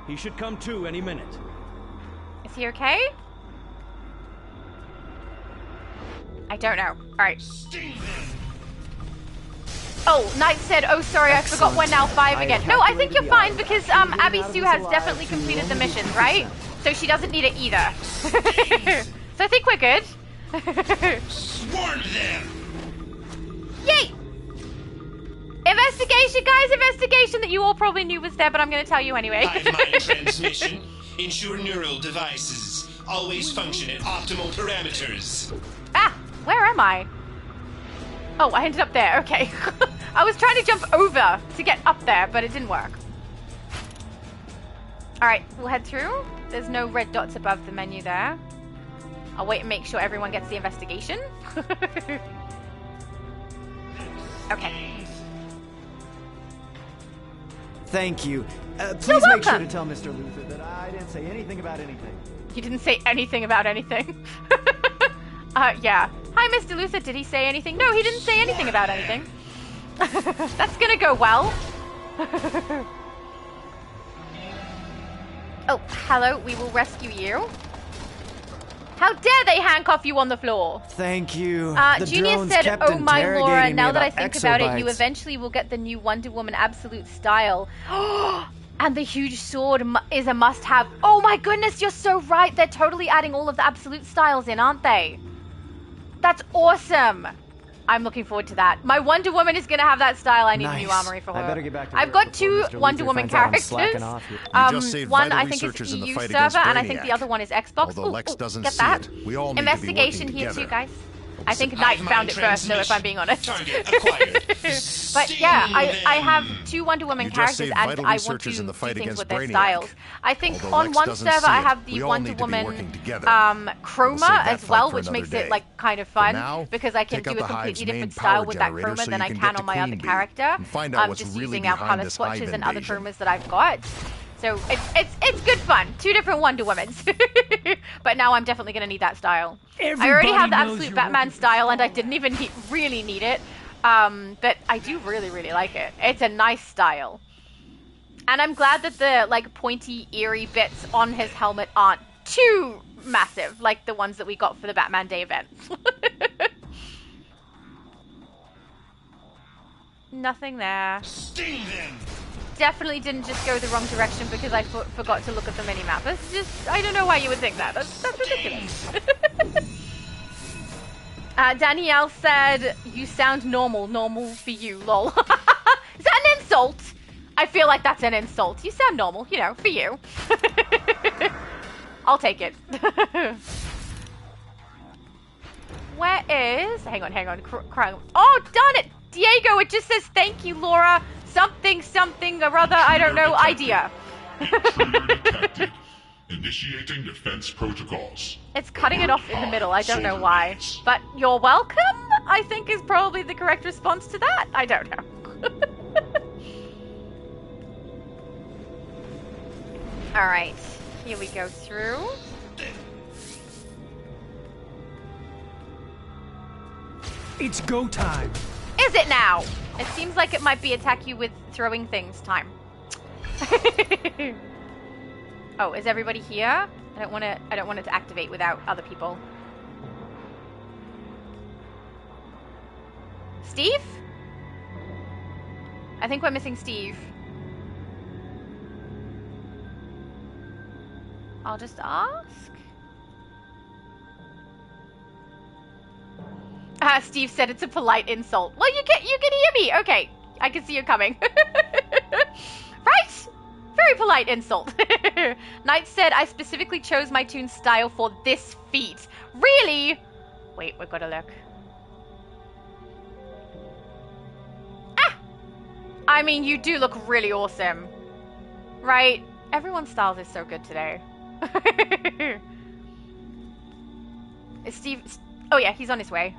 N: He should come too any minute.
O: Is he okay? I don't know. Alright. Oh, Knight said, oh sorry, I forgot we're now 5 again. No, I think you're fine because Abby Sue has definitely completed the missions, right? So she doesn't need it either. So I think we're good.
C: Swarm them!
O: Yay! Investigation, guys, investigation that you all probably knew was there, but I'm going to tell you anyway.
C: Hive mind transmission. Ensure neural devices always function at optimal parameters.
O: Ah, where am I? Oh, I ended up there. Okay. I was trying to jump over to get up there, but it didn't work. Alright, we'll head through. There's no red dots above the menu there. I'll wait and make sure everyone gets the investigation. Okay.
K: Thank you. Please make sure to tell Mr. Luther that I didn't say anything about anything.
O: He didn't say anything about anything. Yeah. Hi, Mr. Luther. Did he say anything? No, he didn't say anything about anything. That's gonna go well. Oh, hello. We will rescue you. How dare they handcuff you on the floor?
K: Thank you.
O: Junior said, oh my Laura, now that I think about it, you eventually will get the new Wonder Woman Absolute Style. And the huge sword is a must-have. Oh my goodness, you're so right. They're totally adding all of the Absolute Styles in, aren't they? That's awesome. I'm looking forward to that. My Wonder Woman is going to have that style. I need a new armory for her.
K: I better get back to
O: I've got two Wonder Woman characters. One I think is EU server, and I think the other one is Xbox.
V: Although Lex doesn't
O: get
V: see
O: that.
V: it, we all need
O: Investigation
V: to be
O: here
V: working
O: too, guys.
V: together.
O: I think Knight found it first, though, if I'm being honest. But yeah, I have two Wonder Woman characters, and I want to do things with their styles. I think on one server I have the Wonder Woman Chroma as well, which makes it like kind of fun because I can do a completely different style with that Chroma than I can on my other character. Just using our color swatches and other chromas that I've got. So it's good fun. Two different Wonder Womans. But now I'm definitely going to need that style. I already have the Absolute Batman style, and I didn't even really need it. But I do really, really like it. It's a nice style. And I'm glad that the like pointy, eerie bits on his helmet aren't too massive, like the ones that we got for the Batman Day event. Nothing there.
C: Sting them!
O: Definitely didn't just go the wrong direction because I forgot to look at the mini-map. That's just, I don't know why you would think that. That's ridiculous. Danielle said, you sound normal. Normal for you, lol. Is that an insult? I feel like that's an insult. You sound normal, you know, for you. I'll take it. Where is... Hang on. Oh, darn it! Diego, it just says, thank you, Laura. Something or other, I don't know, idea.
I: Initiating defense protocols.
O: It's cutting it off in the middle, I don't know why. But you're welcome, I think is probably the correct response to that. I don't know. Alright, here we go through.
E: It's go time.
O: Is it now? It seems like it might be attack you with throwing things time. Oh, is everybody here? I don't want it to activate without other people. Steve? I think we're missing Steve. I'll just ask. Steve said it's a polite insult. Well, you can hear me. Okay, I can see you coming. Right? Very polite insult. Knight said, I specifically chose my tune style for this feat. Really? Wait, we've got to look. Ah! I mean, you do look really awesome. Right? Everyone's styles is so good today. Is Steve... Oh yeah, he's on his way.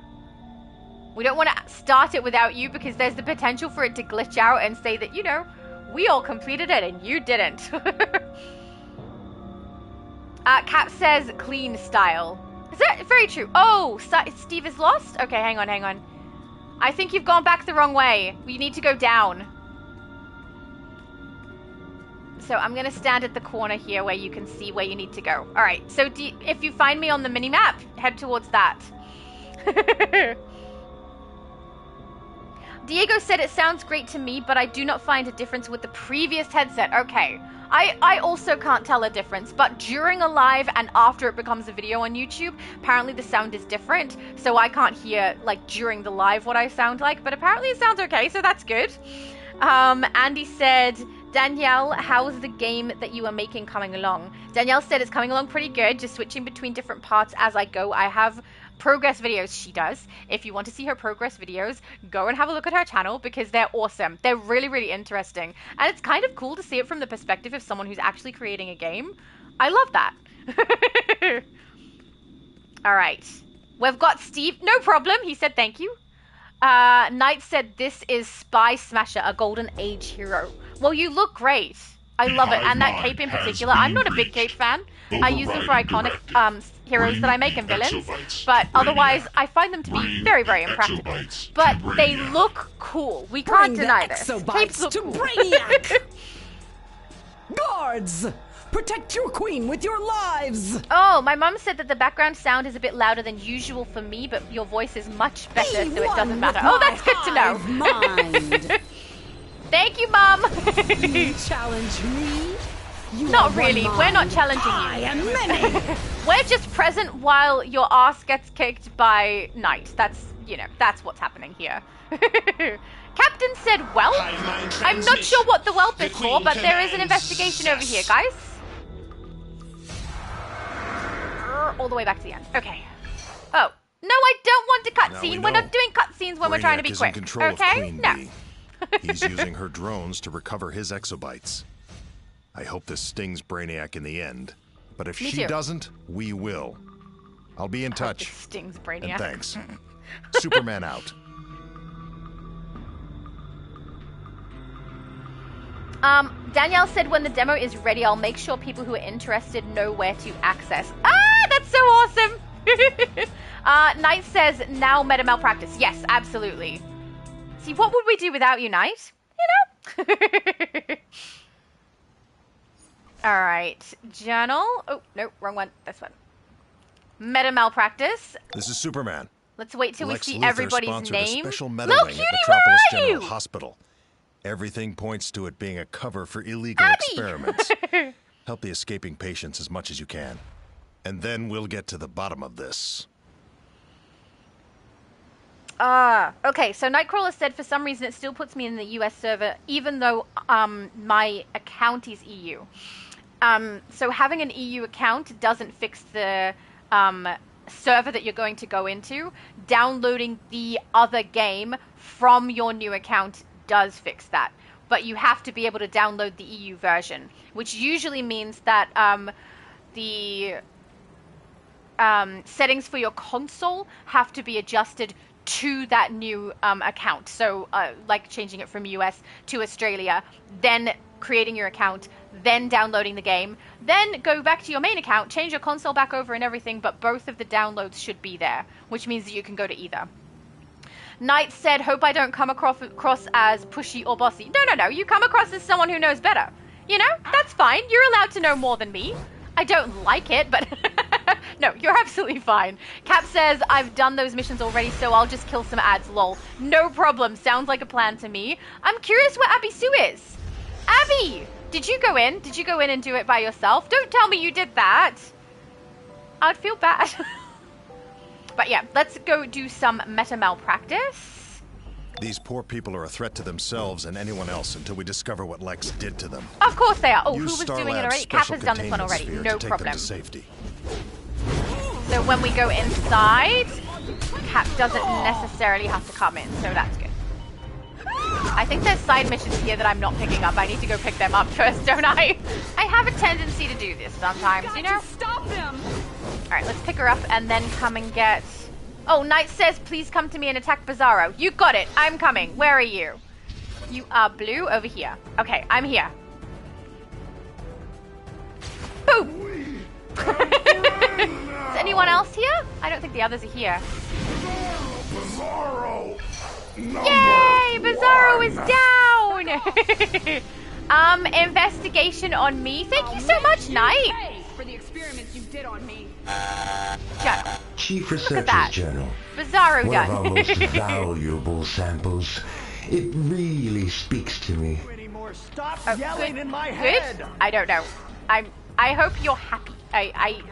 O: We don't want to start it without you because there's the potential for it to glitch out and say that, you know, we all completed it and you didn't. Cap says clean style. Is that very true? Oh, Steve is lost? Okay, hang on. I think you've gone back the wrong way. We need to go down. So I'm going to stand at the corner here where you can see where you need to go. All right, so if you find me on the mini-map, head towards that. Diego said it sounds great to me, but I do not find a difference with the previous headset. Okay, I also can't tell a difference, but during a live and after it becomes a video on YouTube, apparently the sound is different, so I can't hear, like, during the live what I sound like, but apparently it sounds okay, so that's good. Andy said, Danielle, how's the game that you are making coming along? Danielle said it's coming along pretty good, just switching between different parts as I go. I have progress videos she does. If you want to see her progress videos, go and have a look at her channel because they're awesome. They're really, really interesting. And it's kind of cool to see it from the perspective of someone who's actually creating a game. I love that. All right. We've got Steve. No problem. He said thank you. Knight said this is Spy Smasher, a Golden Age hero. Well, you look great. I love it. And that cape in particular. I'm not a big cape fan. I use them for iconic heroes that I make and villains. But otherwise, I find them to be very, very impractical. But they look cool. We can't deny this. Capes look cool.
T: Brainiac! Guards! Protect your queen with your lives!
O: Oh, my mum said that the background sound is a bit louder than usual for me, but your voice is much better, so it doesn't matter. Oh, that's good to know.
T: Mind.
O: Thank you, Mum.
T: You challenge me? You
O: not really. We're not challenging you.
T: I am many.
O: We're just present while your ass gets kicked by Knight. That's, you know, that's what's happening here. Captain said whelp. I'm not sure what the whelp is for, but there is an investigation over here, guys. All the way back to the end. Okay. Oh. No, I don't want a cutscene. We're not doing cutscenes when we're trying to be quick. Okay? No.
V: He's using her drones to recover his exobytes. I hope this stings Brainiac in the end. But if she doesn't, we will. I'll be in touch.
O: Stings Brainiac.
V: And thanks. Superman out.
O: Danielle said when the demo is ready, I'll make sure people who are interested know where to access. Ah, that's so awesome! Knight says, now meta malpractice. Yes, absolutely. See, what would we do without you, Knight? You know? Alright, journal. Oh, no, wrong one. This one. Meta malpractice.
V: This is Superman.
O: Let's wait till we see everybody's name.
V: Special Medeling at Metropolis General Hospital. Everything points to it being a cover for illegal experiments. Help the escaping patients as much as you can. And then we'll get to the bottom of this.
O: Okay, so Nightcrawler said for some reason it still puts me in the US server, even though my account is EU. So having an EU account doesn't fix the server that you're going to go into. Downloading the other game from your new account does fix that, but you have to be able to download the EU version, which usually means that the settings for your console have to be adjusted to that new account. So like changing it from US to Australia, then creating your account, then downloading the game, then go back to your main account, change your console back over and everything, but both of the downloads should be there, which means that you can go to either. Knight said, hope I don't come across as pushy or bossy. No, you come across as someone who knows better. You know, that's fine. You're allowed to know more than me. I don't like it, but no, you're absolutely fine. Cap says, I've done those missions already, so I'll just kill some ads, lol. No problem. Sounds like a plan to me. I'm curious where Abby Sue is. Abby, did you go in? Did you go in and do it by yourself? Don't tell me you did that. I'd feel bad. But yeah, let's go do some meta malpractice.
V: These poor people are a threat to themselves and anyone else until we discover what Lex did to them.
O: Of course they are. Oh, who was doing it already? Cap has done this one already. No problem.
V: To safety.
O: So when we go inside, Cap doesn't necessarily have to come in, so that's good. I think there's side missions here that I'm not picking up. I need to go pick them up first, don't I? I have a tendency to do this sometimes, you know?
J: Stop them!
O: Alright, let's pick her up and then come and get... Oh, Knight says, please come to me and attack Bizarro. You got it. I'm coming. Where are you? You are blue over here. Okay, I'm here. Boom! Is anyone else here? I don't think the others are here.
I: Bizarro!
O: Yay! Bizarro is down! Investigation on me. Thank you so much, Knight.
J: For the experiments you did on me.
O: Journal.
L: Chief Researcher's Journal.
O: Bizarro
L: One
O: done.
L: of our most valuable samples. It really speaks to me.
K: Stop yelling in my head.
O: Good? I don't know. I hope you're happy. I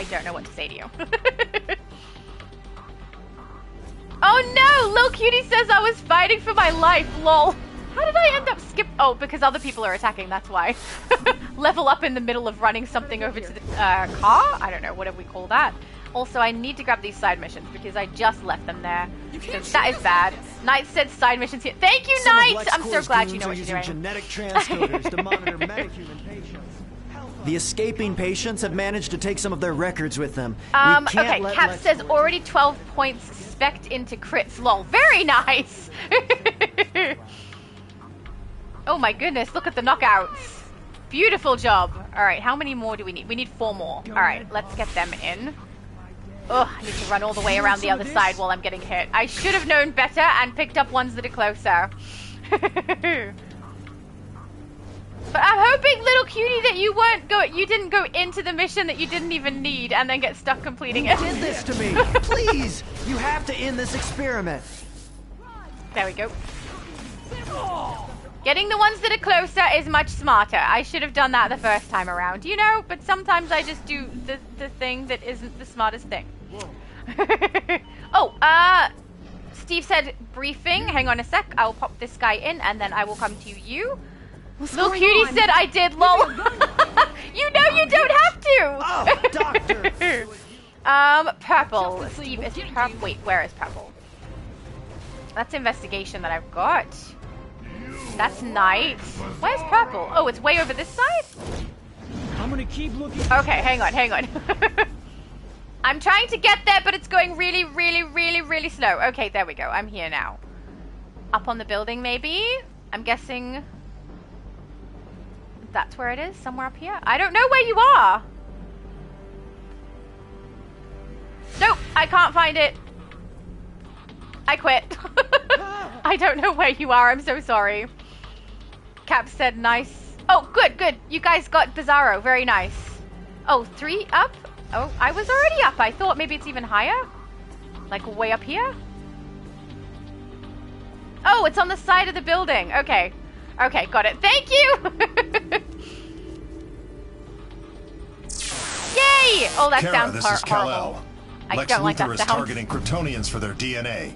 O: don't know what to say to you. Oh no! Lil Cutie says I was fighting for my life. Lol. How did I end up Oh, because other people are attacking, that's why. Level up in the middle of running something over to the car? I don't know, whatever we call that. Also, I need to grab these side missions because I just left them there. So that is bad. Knight said side missions here. Thank you, Knight! I'm so glad you know what you're doing.
K: Genetic transcoders to monitor metahuman patients. The escaping patients have managed to take some of their records with them.
O: Okay, Cap says already 12 points spec'd into crits. Lol. Very nice! Oh my goodness, look at the knockouts. Beautiful job. Alright, how many more do we need? We need 4 more. Alright, let's get them in. Ugh, I need to run all the way around the other side while I'm getting hit. I should have known better and picked up ones that are closer. But I'm hoping, little cutie, that you didn't go into the mission that you didn't even need and then get stuck completing it.
K: You did this to me! Please! You have to end this experiment.
O: There we go. Getting the ones that are closer is much smarter. I should have done that the first time around, you know? But sometimes I just do the thing that isn't the smartest thing. Steve said briefing. Hang on a sec. I'll pop this guy in and then I will come to you. Little cutie said I did, lol. You know you don't have to.
K: Oh, doctor.
O: Purple. Steve is purple. Wait, where is purple? That's investigation that I've got. That's night. Where's purple? Oh, it's way over this side?
E: I'm gonna keep looking.
O: Okay, hang on. I'm trying to get there, but it's going really, really, really, really slow. Okay, there we go. I'm here now. Up on the building, maybe? I'm guessing that's where it is, somewhere up here. I don't know where you are. Nope, I can't find it. I quit. I don't know where you are. I'm so sorry. Cap said nice. Oh, good. You guys got Bizarro. Very nice. Oh, 3 up? Oh, I was already up. I thought maybe it's even higher. Like way up here? Oh, it's on the side of the building. Okay. Okay, got it. Thank you! Yay! Oh, that sounds
V: this is
O: horrible.
V: Kal-El.
O: I
V: Lex
O: don't like
V: Luthor
O: that
V: is
O: sound.
V: targeting Kryptonians for their DNA.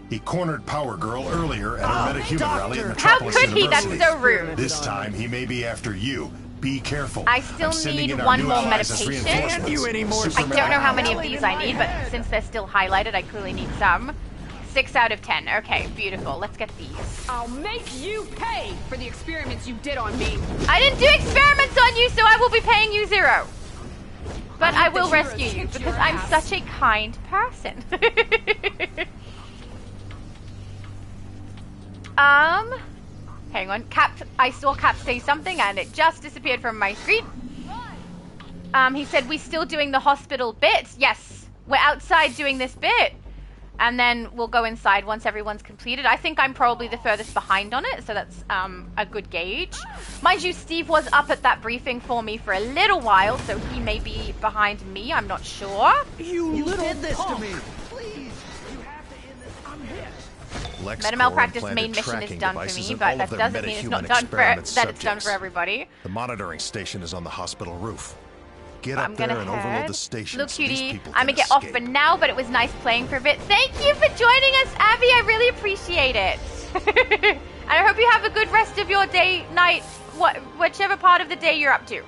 V: He cornered Power Girl earlier at her metahuman rally at Metropolis
O: How could he?
V: University.
O: That's so rude.
V: This time, he may be after you. Be careful.
O: I still need one more meditation. I don't know how many of these I need, but since they're still highlighted, I clearly need some. 6 out of 10. Okay, beautiful. Let's get these.
J: I'll make you pay for the experiments you did on me.
O: I didn't do experiments on you, so I will be paying you 0. But I will rescue you because I'm such a kind person. Hang on. I saw Cap say something and it just disappeared from my screen. He said, we still doing the hospital bit? Yes, we're outside doing this bit. And then we'll go inside once everyone's completed. I think I'm probably the furthest behind on it, so that's a good gauge. Mind you, Steve was up at that briefing for me for a little while, so he may be behind me. I'm not sure.
K: You did this to me. Please, you have to end this. I'm hit.
O: Meta malpractice main mission is done for me, but that doesn't mean it's not done for it's done for everybody.
V: The monitoring station is on the hospital roof. Get up there and overload the station.
O: Look, cutie, I'm gonna get off for now, but it was nice playing for a bit. Thank you for joining us, Abby. I really appreciate it. And I hope you have a good rest of your day, night, whichever part of the day you're up to.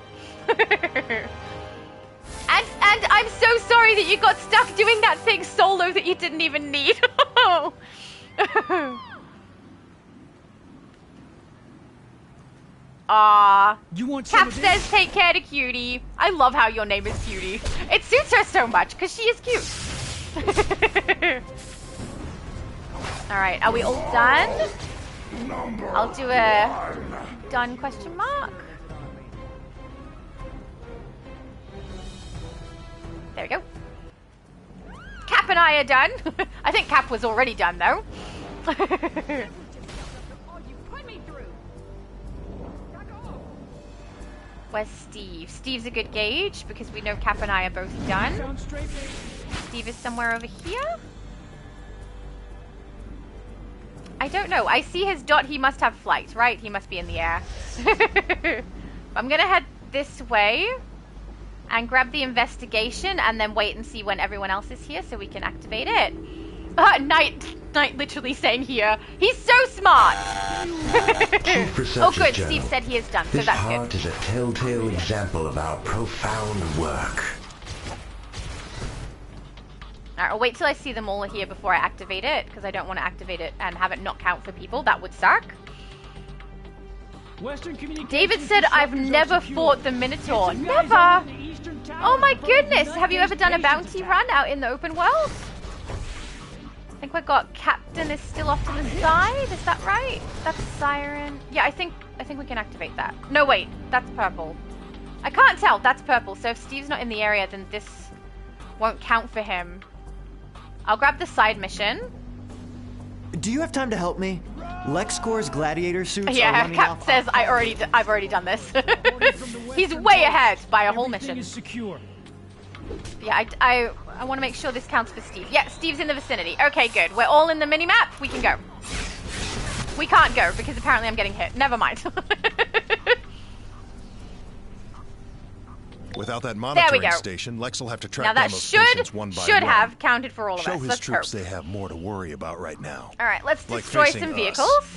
O: And I'm so sorry that you got stuck doing that thing solo that you didn't even need. Cap says take care to Cutie. I love how your name is Cutie. It suits her so much because she is cute. Alright, are we all done? I'll do a done question mark. There we go. Cap and I are done. I think Cap was already done though. Where's Steve? Steve's a good gauge because we know Cap and I are both done. Steve is somewhere over here. I don't know. I see his dot. He must have flight, right? He must be in the air. I'm gonna head this way and grab the investigation and then wait and see when everyone else is here so we can activate it. Knight literally saying here. He's so smart. Oh good, Steve said he is done, so that's good.
L: This heart is a telltale example of our profound work.
O: Alright, I'll wait till I see them all here before I activate it, because I don't want to activate it and have it not count for people. That would suck. David said, I've never fought the Minotaur. Never! Oh my goodness! Have you ever done a bounty run out in the open world? I think we've got Captain is still off to the side. Is that right? That's Siren. Yeah, I think we can activate that. No, wait. That's purple. I can't tell. That's purple. So if Steve's not in the area, then this won't count for him. I'll grab the side mission.
K: Do you have time to help me? LexCorp's gladiator suits are running
O: Cap
K: off.
O: says I've already done this. He's way ahead by a whole mission. Yeah, I want to make sure this counts for Steve. Yeah, Steve's in the vicinity. Okay, good. We're all in the mini-map. We can go. We can't go because apparently I'm getting hit. Never mind.
V: Without that monitoring station, Lex will have to track
O: now
V: down those patients one by one.
O: Should have counted for all of us.
V: Show his troops they have more to worry about right now.
O: All right, let's destroy some vehicles.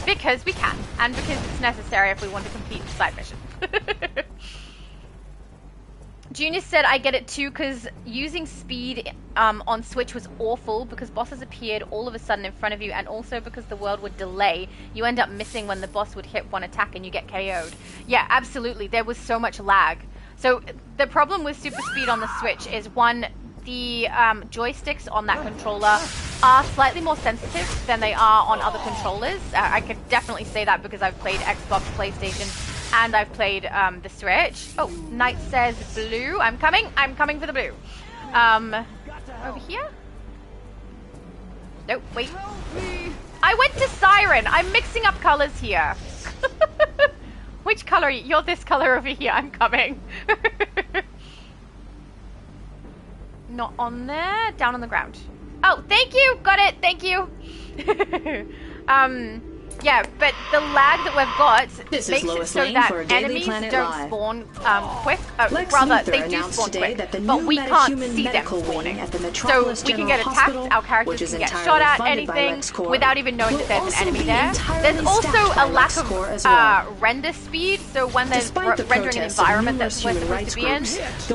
O: Because we can, and because it's necessary if we want to complete the side mission. Junior said, I get it too, because using speed on Switch was awful because bosses appeared all of a sudden in front of you, and also because the world would delay. You end up missing when the boss would hit one attack and you get KO'd. Yeah, absolutely. There was so much lag. So the problem with super speed on the Switch is, one, the joysticks on that controller are slightly more sensitive than they are on other controllers. I could definitely say that because I've played Xbox, PlayStation, and I've played the Switch. Oh, Knight says blue. I'm coming for the blue. Over here? Nope, wait. I went to Siren. I'm mixing up colors here. Which color are you? You're this color over here. I'm coming. Not on there. Down on the ground. Oh, thank you. Got it. Thank you. Yeah, but the lag that we've got makes it so that enemies don't spawn quick. Rather, they do spawn quick, but we can't see them spawning. So we can get attacked, our characters can get shot at, anything, without even knowing that there's an enemy there. There's also a lack of render speed, so when there's rendering an environment that's we're supposed to be in,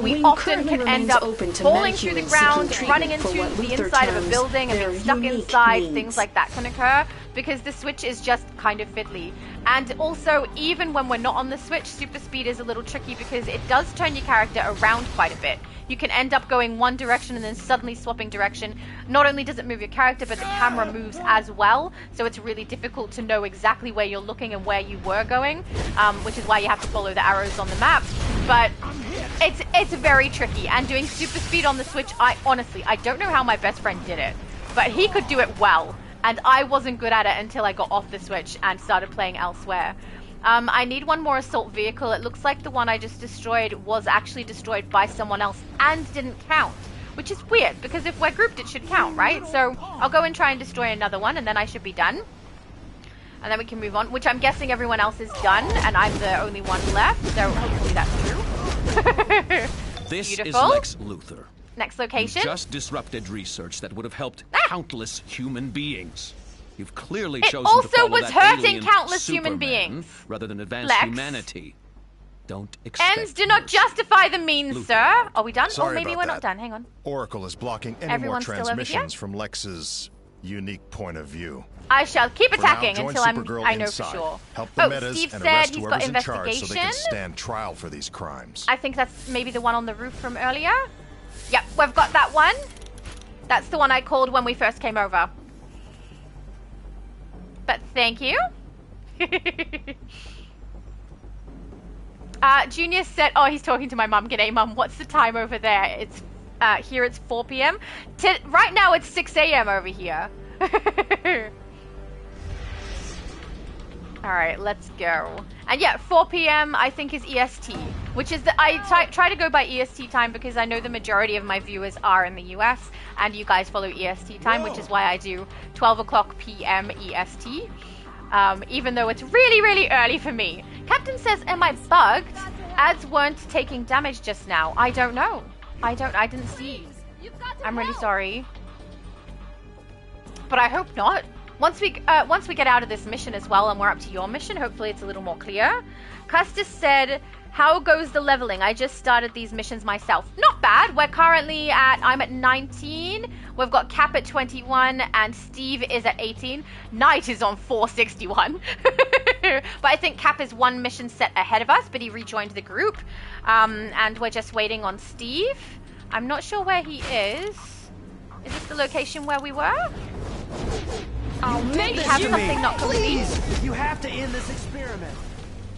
O: we often can end up falling through the ground, running into the inside of a building and being stuck inside, things like that can occur, because the Switch is just kind of fiddly. And also, even when we're not on the Switch, super speed is a little tricky because it does turn your character around quite a bit. You can end up going one direction and then suddenly swapping direction. Not only does it move your character, but the camera moves as well, so it's really difficult to know exactly where you're looking and where you were going, which is why you have to follow the arrows on the map. But it's very tricky, and doing super speed on the Switch, I don't know how my best friend did it, but he could do it well. And I wasn't good at it until I got off the Switch and started playing elsewhere. I need one more assault vehicle. It looks like the one I just destroyed was actually destroyed by someone else and didn't count, which is weird because if we're grouped it should count, right? So I'll go and try and destroy another one and then I should be done. And then we can move on, which I'm guessing everyone else is done and I'm the only one left, so hopefully that's true.
M: This
O: Beautiful.
M: is Lex Luthor.
O: Next location.
M: You just disrupted research that would have helped countless human beings. You've clearly chosen to
O: also
M: follow
O: was
M: that
O: hurting
M: alien
O: countless
M: Superman
O: human beings.
M: rather than advance
O: Lex.
M: humanity. Don't expect
O: Ends do not justify the means, sir. Are we done?
V: Sorry
O: Oh, maybe
V: about
O: we're
V: that.
O: not done. Hang on.
V: Oracle is blocking any
O: Everyone's
V: more
O: still over
V: transmissions
O: here?
V: from Lex's unique point of view.
O: I shall keep
V: For now,
O: attacking
V: join
O: until
V: Supergirl
O: I know
V: inside.
O: for sure.
V: Help the
O: Oh,
V: metas
O: Steve
V: and
O: said
V: arrest
O: he's
V: whoever's
O: got
V: in charge so they can
O: investigation.
V: stand trial for these crimes.
O: I think that's maybe the one on the roof from earlier. Yep, we've got that one. That's the one I called when we first came over. But thank you. Junior said, oh, he's talking to my mum. G'day, mum. What's the time over there? It's here it's 4 p.m. Right now it's 6 a.m. over here. All right, let's go. And yeah, 4 p.m. I think is EST, which is I try to go by EST time because I know the majority of my viewers are in the US and you guys follow EST time, which is why I do 12 o'clock p.m. EST, even though it's really, really early for me. Captain says, am I bugged? Ads weren't taking damage just now. I don't know. I didn't see. I'm really sorry. But I hope not. Once we get out of this mission as well and we're up to your mission, hopefully it's a little more clear. Custis said, How goes the leveling? I just started these missions myself. Not bad. We're currently I'm at 19. We've got Cap at 21 and Steve is at 18. Knight is on 461. But I think Cap is one mission set ahead of us, but he rejoined the group. And we're just waiting on Steve. I'm not sure where he is. Is this the location where we were? Oh, maybe have something not complete.
K: You have to end this experiment.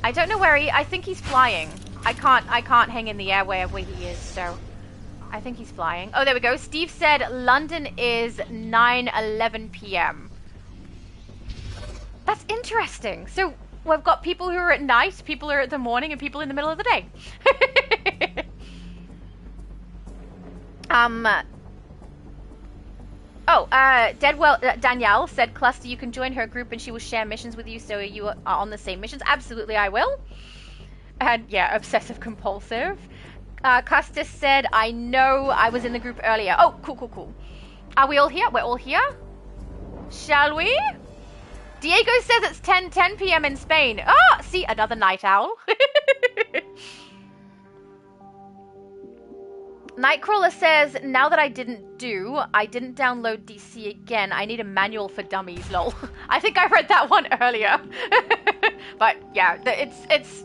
O: I don't know where I think he's flying. I can't hang in the air wherever he is, so I think he's flying. Oh, there we go. Steve said London is 9:11 p.m. That's interesting. So we've got people who are at night, people who are at the morning, and people in the middle of the day. Danielle said, Cluster, you can join her group and she will share missions with you, so you are on the same missions. Absolutely, I will. And yeah, obsessive compulsive. Custis said, I know I was in the group earlier. Oh, cool. Are we all here? We're all here? Shall we? Diego says it's 10 p.m. in Spain. Oh, see, another night owl. Nightcrawler says, now that I didn't download DC again. I need a manual for dummies, lol. I think I read that one earlier. But yeah,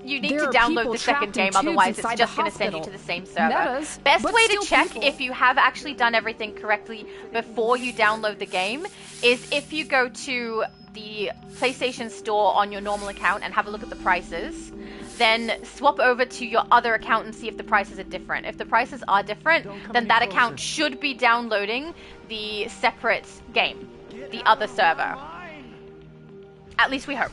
O: you need to download the second game, otherwise it's just going to send you to the same server. Best way to check if you have actually done everything correctly before you download the game is if you go to the PlayStation Store on your normal account and have a look at the prices. Then swap over to your other account and see if the prices are different. If the prices are different, then that account should be downloading the separate game, the other server. At least we hope.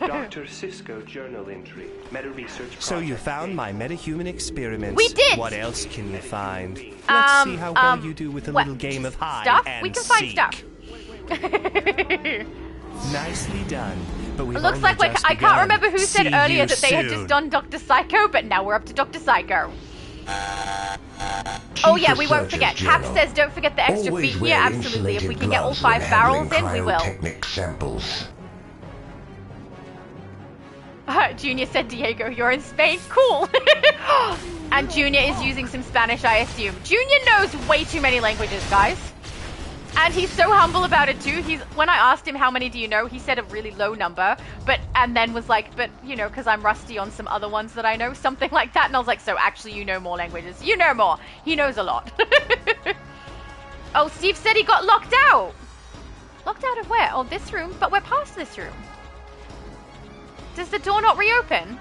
R: Dr. Cisco journal entry. Meta-research. So you found my metahuman experiments.
O: We did!
R: What else can you find? Let's see how well you do with a little game of hide
O: stuff?
R: And
O: we can find
R: seek.
O: stuff.
R: Nicely done. But
O: it looks like I can't remember who said earlier that they had just done Dr. Psycho, but now we're up to Dr. Psycho. Oh yeah, we won't forget. Cap says don't forget the extra feet here. Absolutely. If we can get all 5 barrels in, we will.
I: Samples.
O: Junior said, Diego, you're in Spain. Cool. And Junior is using some Spanish, I assume. Junior knows way too many languages, guys. And he's so humble about it too. When I asked him how many do you know, he said a really low number, and then was like, but you know, because I'm rusty on some other ones that I know, something like that. And I was like, so actually you know more languages. You know more. He knows a lot. Oh, Steve said he got locked out. Locked out of where? Oh, this room, but we're past this room. Does the door not reopen?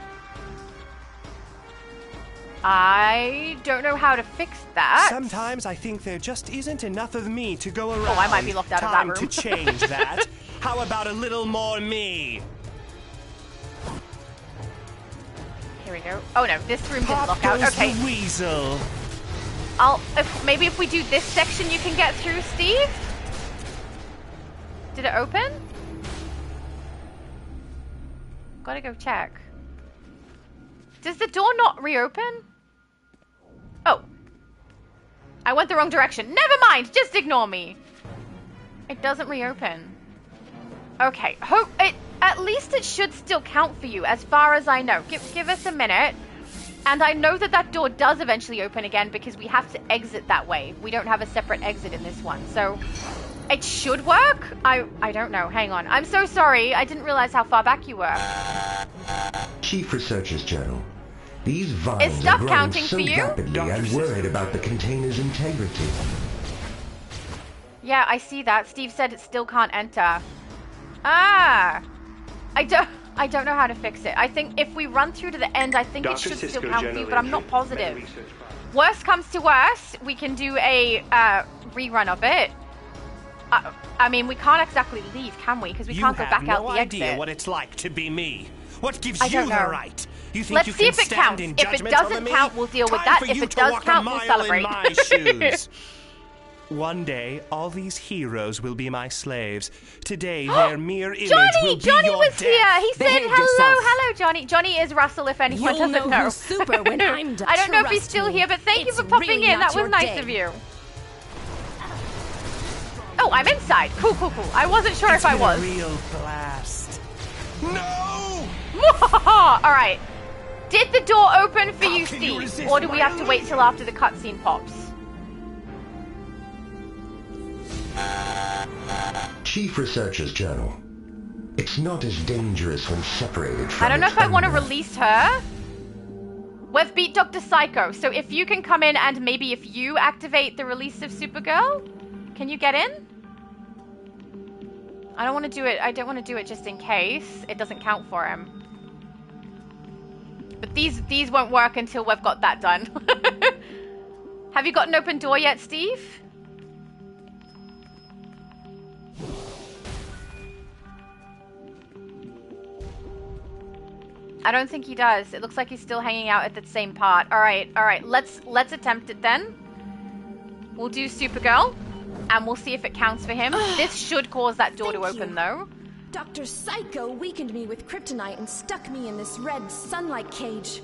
O: I don't know how to fix that.
R: Sometimes I think there just isn't enough of me to go around.
O: Oh, I might be locked out of that room.
R: Time to change that. How about a little more me?
O: Here we go. Oh no, this room didn't lock out. Okay.
R: The weasel.
O: Maybe if we do this section, you can get through, Steve. Did it open? Gotta go check. Does the door not reopen? Oh. I went the wrong direction. Never mind. Just ignore me. It doesn't reopen. Okay. At least it should still count for you, as far as I know. Give us a minute. And I know that door does eventually open again because we have to exit that way. We don't have a separate exit in this one. So it should work. I don't know. Hang on. I'm so sorry. I didn't realize how far back you were.
I: Chief Researcher's Journal. These vines
O: stuff
I: are growing
O: counting
I: so
O: for you?
I: rapidly, I'm worried about the container's integrity.
O: Yeah, I see that. Steve said it still can't enter. Ah! I don't know how to fix it. I think if we run through to the end, I think it should still count for you, but I'm not positive. Worst comes to worst, we can do a rerun of it. I mean, we can't exactly leave, can we? Because we can't go back out the exit.
R: You have no idea what it's like to be me. What gives
O: you
R: the right? You think
O: Let's
R: you
O: see
R: can
O: if it
R: stand
O: counts.
R: in
O: If it
R: judgment
O: doesn't
R: over me?
O: count, we'll deal with
R: Time
O: that.
R: for
O: If
R: you
O: it
R: to
O: does
R: walk
O: count,
R: a
O: we'll
R: mile
O: celebrate.
R: in my shoes. One day, all these heroes will be my slaves. Today, their mere image will be
O: Johnny
R: your
O: was
R: death.
O: here. He said hello, Johnny. Johnny is Russell, if anyone
U: You'll
O: doesn't
U: know who's super when I'm done.
O: I don't know if he's
U: Trust
O: still
U: me.
O: here, but thank you
U: It's
O: for popping
U: really
O: in.
U: not
O: That was
U: your
O: nice
U: day.
O: of you. Oh, I'm inside. Cool. I wasn't sure if I was.
R: Real blast. No!
O: All right. Did the door open for you, Steve? Or do we have to wait till after the cutscene pops?
D: Chief Researcher's Journal. It's not as dangerous when separated from
O: I don't know if I want to release her. We've beat Dr. Psycho, so if you can come in and maybe if you activate the release of Supergirl, can you get in? I don't want to do it. I don't want to do it just in case it doesn't count for him. But these won't work until we've got that done. Have you got an open door yet, Steve? I don't think he does. It looks like he's still hanging out at the same part. All right. Let's attempt it then. We'll do Supergirl, and we'll see if it counts for him. This should cause that door to open, though.
S: Dr. Psycho weakened me with kryptonite and stuck me in this red sunlight cage.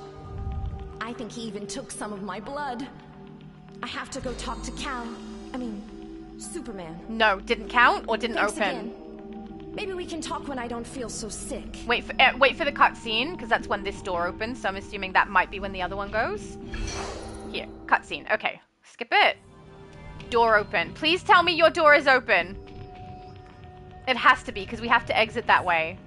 S: I think he even took some of my blood. I have to go talk to Superman.
O: No, didn't count or didn't open.
S: Again. Maybe we can talk when I don't feel so sick.
O: Wait for the cutscene, because that's when this door opens, so I'm assuming that might be when the other one goes. Here, cutscene. Okay, skip it. Door open. Please tell me your door is open. It has to be, because we have to exit that way.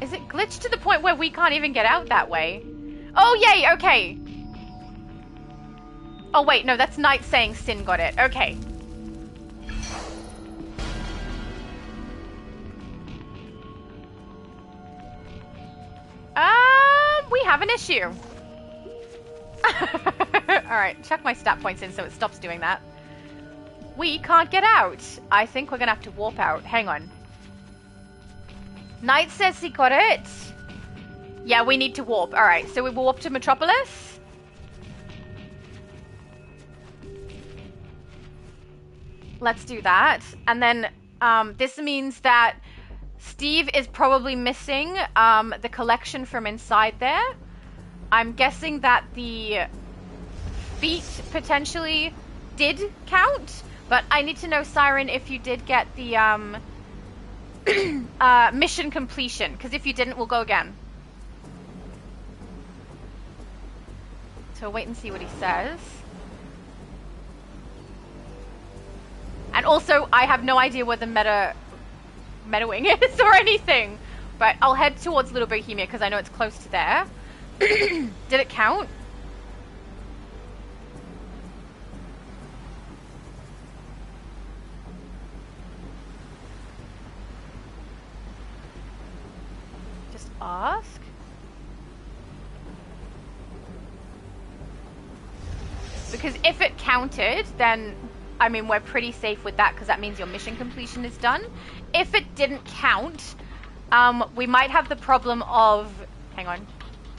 O: Is it glitched to the point where we can't even get out that way? Oh, yay, okay. Oh, wait, no, that's Knight saying Sin got it. Okay. We have an issue. Alright, check my stat points in so it stops doing that. We can't get out. I think we're gonna have to warp out. Hang on. Knight says he got it. Yeah, we need to warp. Alright, so we warp to Metropolis. Let's do that. And then this means that Steve is probably missing the collection from inside there. I'm guessing that the feet potentially did count, but I need to know, Siren, if you did get the mission completion, because if you didn't, we'll go again. So wait and see what he says. And also, I have no idea where the meta-wing is or anything. But I'll head towards Little Bohemia because I know it's close to there. Did it count? Just ask. Because if it counted, then I mean, we're pretty safe with that because that means your mission completion is done. If it didn't count, we might have the problem of... Hang on.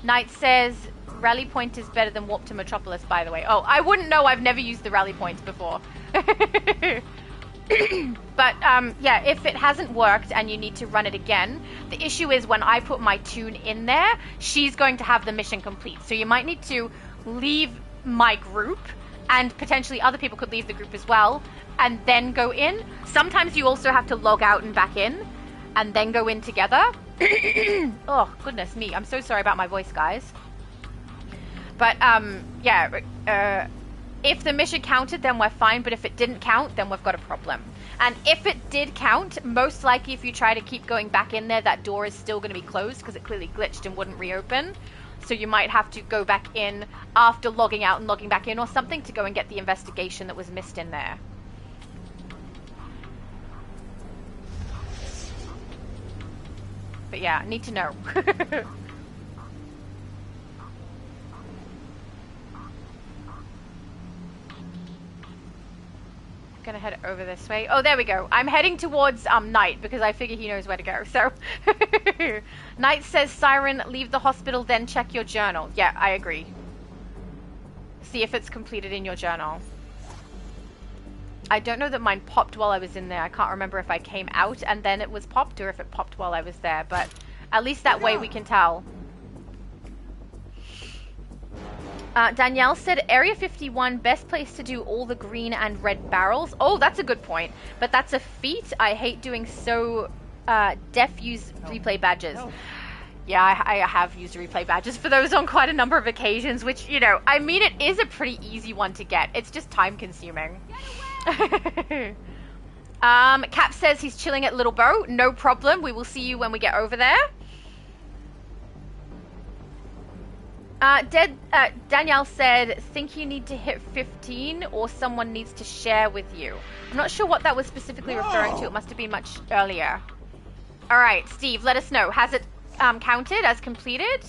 O: Knight says rally point is better than warp to Metropolis, by the way. Oh, I wouldn't know. I've never used the rally points before. But, yeah, if it hasn't worked and you need to run it again, the issue is when I put my tune in there, she's going to have the mission complete. So you might need to leave my group, and potentially other people could leave the group as well, and then go in. Sometimes you also have to log out and back in, and then go in together. Oh, goodness me. I'm so sorry about my voice, guys. But, yeah, if the mission counted, then we're fine, but if it didn't count, then we've got a problem. And if it did count, most likely if you try to keep going back in there, that door is still going to be closed, because it clearly glitched and wouldn't reopen. So you might have to go back in after logging out and logging back in or something to go and get the investigation that was missed in there. But yeah, I need to know. Gonna head over this way. Oh, there we go. I'm heading towards Knight because I figure he knows where to go. So Knight says, Siren, leave the hospital, then check your journal. Yeah, I agree. See if it's completed in your journal. I don't know that mine popped while I was in there. I can't remember if I came out and then it was popped or if it popped while I was there, but at least that way we can tell. Danielle said Area 51, best place to do all the green and red barrels. Oh, that's a good point. But that's a feat. I hate doing so. Def use replay badges. Yeah, I have used replay badges for those on quite a number of occasions, which, you know, I mean, it is a pretty easy one to get. It's just time consuming. Cap says he's chilling at Little Bow. No problem. We will see you when we get over there. Danielle said, think you need to hit 15 or someone needs to share with you. I'm not sure what that was specifically referring to. It must have been much earlier. All right, Steve, let us know. Has it counted as completed?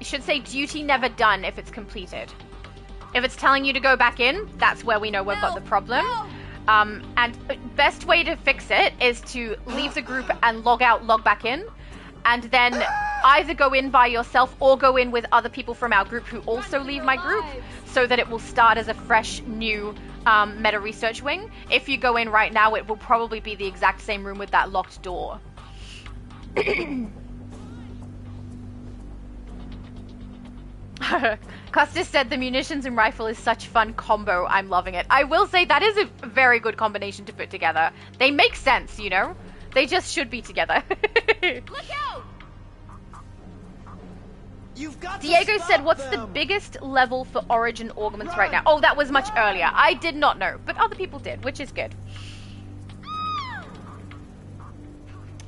O: It should say duty never done if it's completed. If it's telling you to go back in, that's where we know we've got the problem. And best way to fix it is to leave the group and log out, log back in. And then either go in by yourself or go in with other people from our group who also leave my group, so that it will start as a fresh new meta research wing. If you go in right now, it will probably be the exact same room with that locked door. Custis said the munitions and rifle is such fun combo. I'm loving it. I will say that is a very good combination to put together. They make sense, you know? They just should be together.
U: Look out!
O: Diego said, what's the biggest level for Origin augments right now? Oh, that was much earlier. I did not know, but other people did, which is good.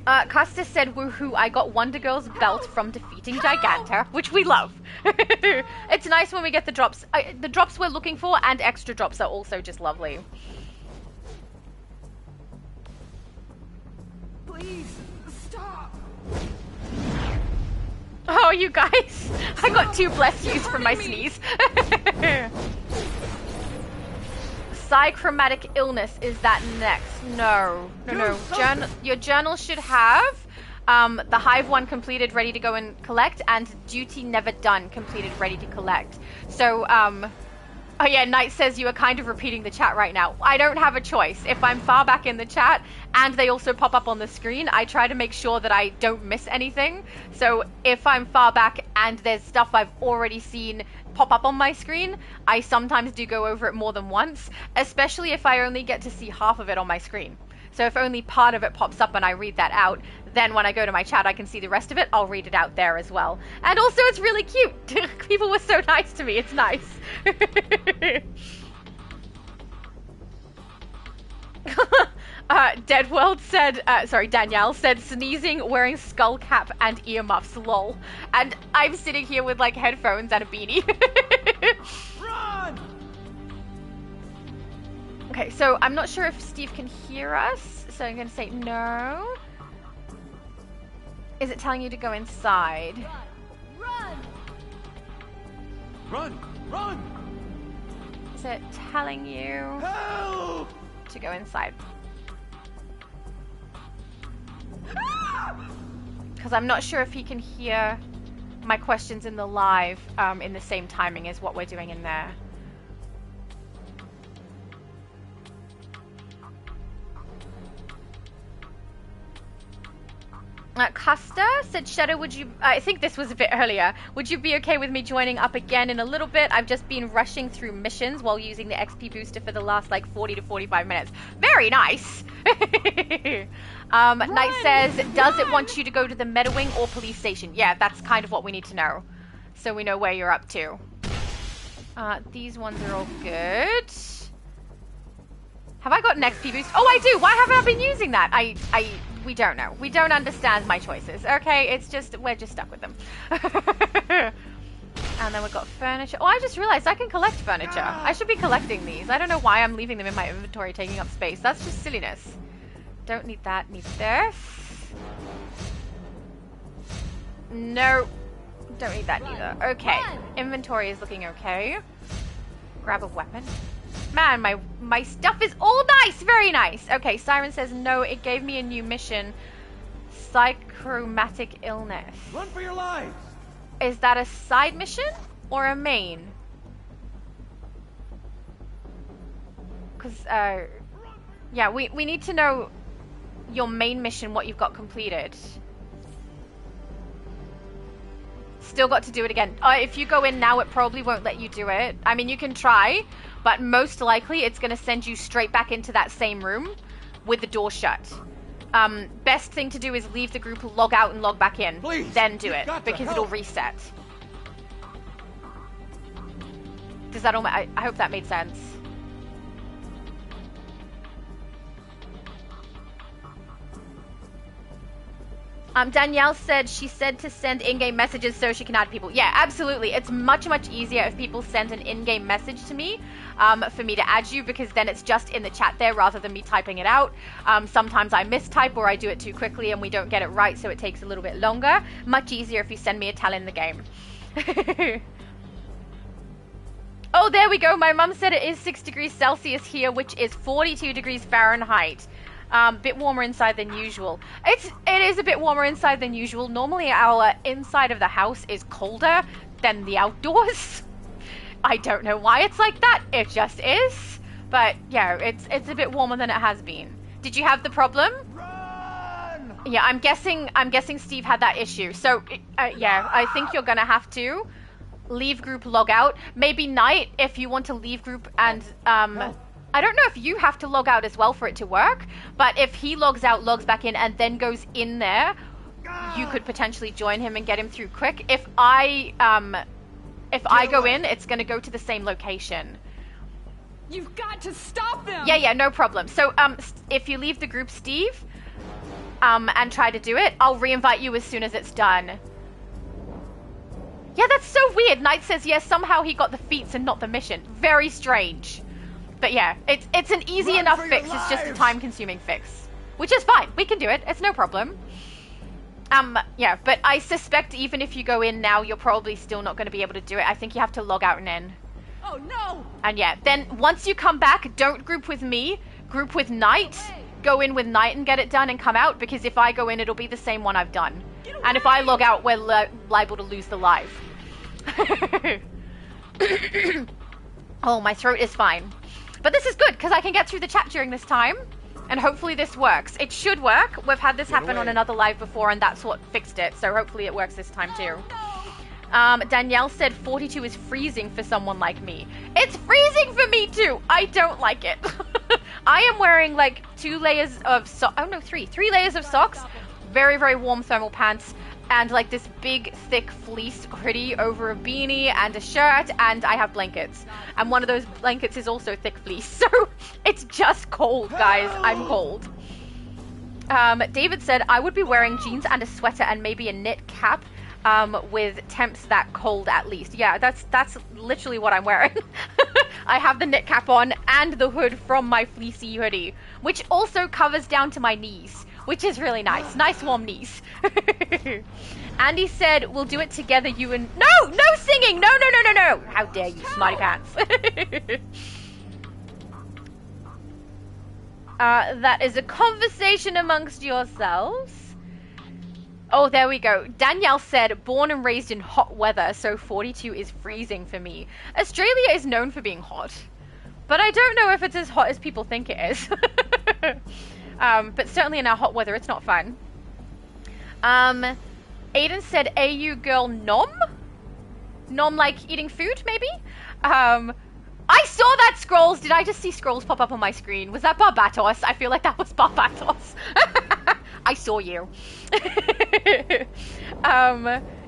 O: Custis said, woohoo, I got Wonder Girl's belt from defeating Giganta, which we love. It's nice when we get the drops. The drops we're looking for and extra drops are also just lovely.
U: Please, stop.
O: Oh, you guys. I got 2 bless yous from my sneeze. Psychromatic illness, is that next? No. Your journal should have the Hive one completed, ready to go and collect, and duty never done completed, ready to collect. So, oh yeah, Knight says you are kind of repeating the chat right now. I don't have a choice. If I'm far back in the chat and they also pop up on the screen, I try to make sure that I don't miss anything. So if I'm far back and there's stuff I've already seen pop up on my screen, I sometimes do go over it more than once, especially if I only get to see half of it on my screen. So if only part of it pops up and I read that out, then when I go to my chat I can see the rest of it, I'll read it out there as well. And also it's really cute. People were so nice to me, it's nice. Deadworld said, Danielle said, sneezing, wearing skull cap and earmuffs, lol. And I'm sitting here with like headphones and a beanie.
U: Run!
O: Okay, so I'm not sure if Steve can hear us, so I'm going to say no. Is it telling you to go inside?
U: Run!
M: Run! Run!
O: Is it telling you to go inside? Because I'm not sure if he can hear my questions in the live in the same timing as what we're doing in there. Custer said, Shadow, would you... I think this was a bit earlier. Would you be okay with me joining up again in a little bit? I've just been rushing through missions while using the XP booster for the last, like, 40 to 45 minutes. Very nice! Knight says, does it want you to go to the meta wing or police station? Yeah, that's kind of what we need to know. So we know where you're up to. These ones are all good. Have I got an XP boost? Oh, I do! Why haven't I been using that? We don't know. We don't understand my choices. Okay, it's just, we're just stuck with them. And then we've got furniture. Oh, I just realized I can collect furniture. I should be collecting these. I don't know why I'm leaving them in my inventory taking up space. That's just silliness. Don't need that. Need this. No. Don't need that either. Okay. Inventory is looking okay. Grab a weapon. Man, my stuff is all nice. Very nice. Okay, Siren says no. It gave me a new mission. Psychromatic illness.
U: Run for your lives.
O: Is that a side mission or a main? Because, yeah, we need to know your main mission, what you've got completed. still got to do it again. If you go in now, it probably won't let you do it. I mean, you can try, but most likely it's going to send you straight back into that same room with the door shut. Best thing to do is leave the group, log out and log back in. Please, then do it, because it'll reset. Does that all I hope that made sense. Danielle said she said to send in-game messages so she can add people. Yeah, absolutely. It's much, much easier if people send an in-game message to me for me to add you, because then it's just in the chat there rather than me typing it out. Sometimes I mistype or I do it too quickly and we don't get it right, so it takes a little bit longer. Much easier if you send me a tell in the game. Oh, there we go. My mum said it is 6 degrees Celsius here, which is 42 degrees Fahrenheit. Bit warmer inside than usual. It is a bit warmer inside than usual. Normally our inside of the house is colder than the outdoors. I don't know why it's like that. It just is. But yeah, it's a bit warmer than it has been. Did you have the problem? Run! Yeah, I'm guessing Steve had that issue. So yeah, I think you're gonna have to leave group, log out. Maybe Night, if you want to leave group and I don't know if you have to log out as well for it to work, but if he logs out, logs back in, and then goes in there, you could potentially join him and get him through quick. If I go in, it's going to go to the same location.
J: You've got to stop them!
O: Yeah, no problem. So, if you leave the group, Steve, and try to do it, I'll re-invite you as soon as it's done. Yeah, that's so weird. Knight says, yes, somehow he got the feats and not the mission. Very strange. But yeah, it's an easy enough fix. It's just a time-consuming fix, which is fine. We can do it. It's no problem. Yeah, but I suspect even if you go in now, you're probably still not going to be able to do it. I think you have to log out and in.
J: Oh no!
O: And yeah, then once you come back, don't group with me. Group with Knight. Go in with Knight and get it done and come out, because if I go in, it'll be the same one I've done. And if I log out, we're liable to lose the live. Oh, my throat is fine. But this is good, because I can get through the chat during this time, and hopefully this works. It should work. We've had this happen on another live before, and that's what fixed it, so hopefully it works this time too. Danielle said 42 is freezing for someone like me. It's freezing for me too! I don't like it. I am wearing like 2 layers of socks. Oh no, 3 layers of socks, very, very warm thermal pants, and like this big thick fleece hoodie over a beanie and a shirt, and I have blankets, and one of those blankets is also thick fleece, so it's just cold, guys. I'm cold. David said I would be wearing jeans and a sweater and maybe a knit cap with temps that cold at least. Yeah, that's literally what I'm wearing. I have the knit cap on and the hood from my fleecy hoodie, which also covers down to my knees, which is really nice. Nice warm knees. Andy said, we'll do it together, you and... No singing! No. How dare you, smarty pants. That is a conversation amongst yourselves. Oh, there we go. Danielle said, born and raised in hot weather, so 42 is freezing for me. Australia is known for being hot, but I don't know if it's as hot as people think it is. But certainly in our hot weather, it's not fun. Aiden said, AU girl nom? Nom like eating food, maybe? I saw that, Scrolls! Did I just see Scrolls pop up on my screen? Was that Barbatos? I feel like that was Barbatos. I saw you.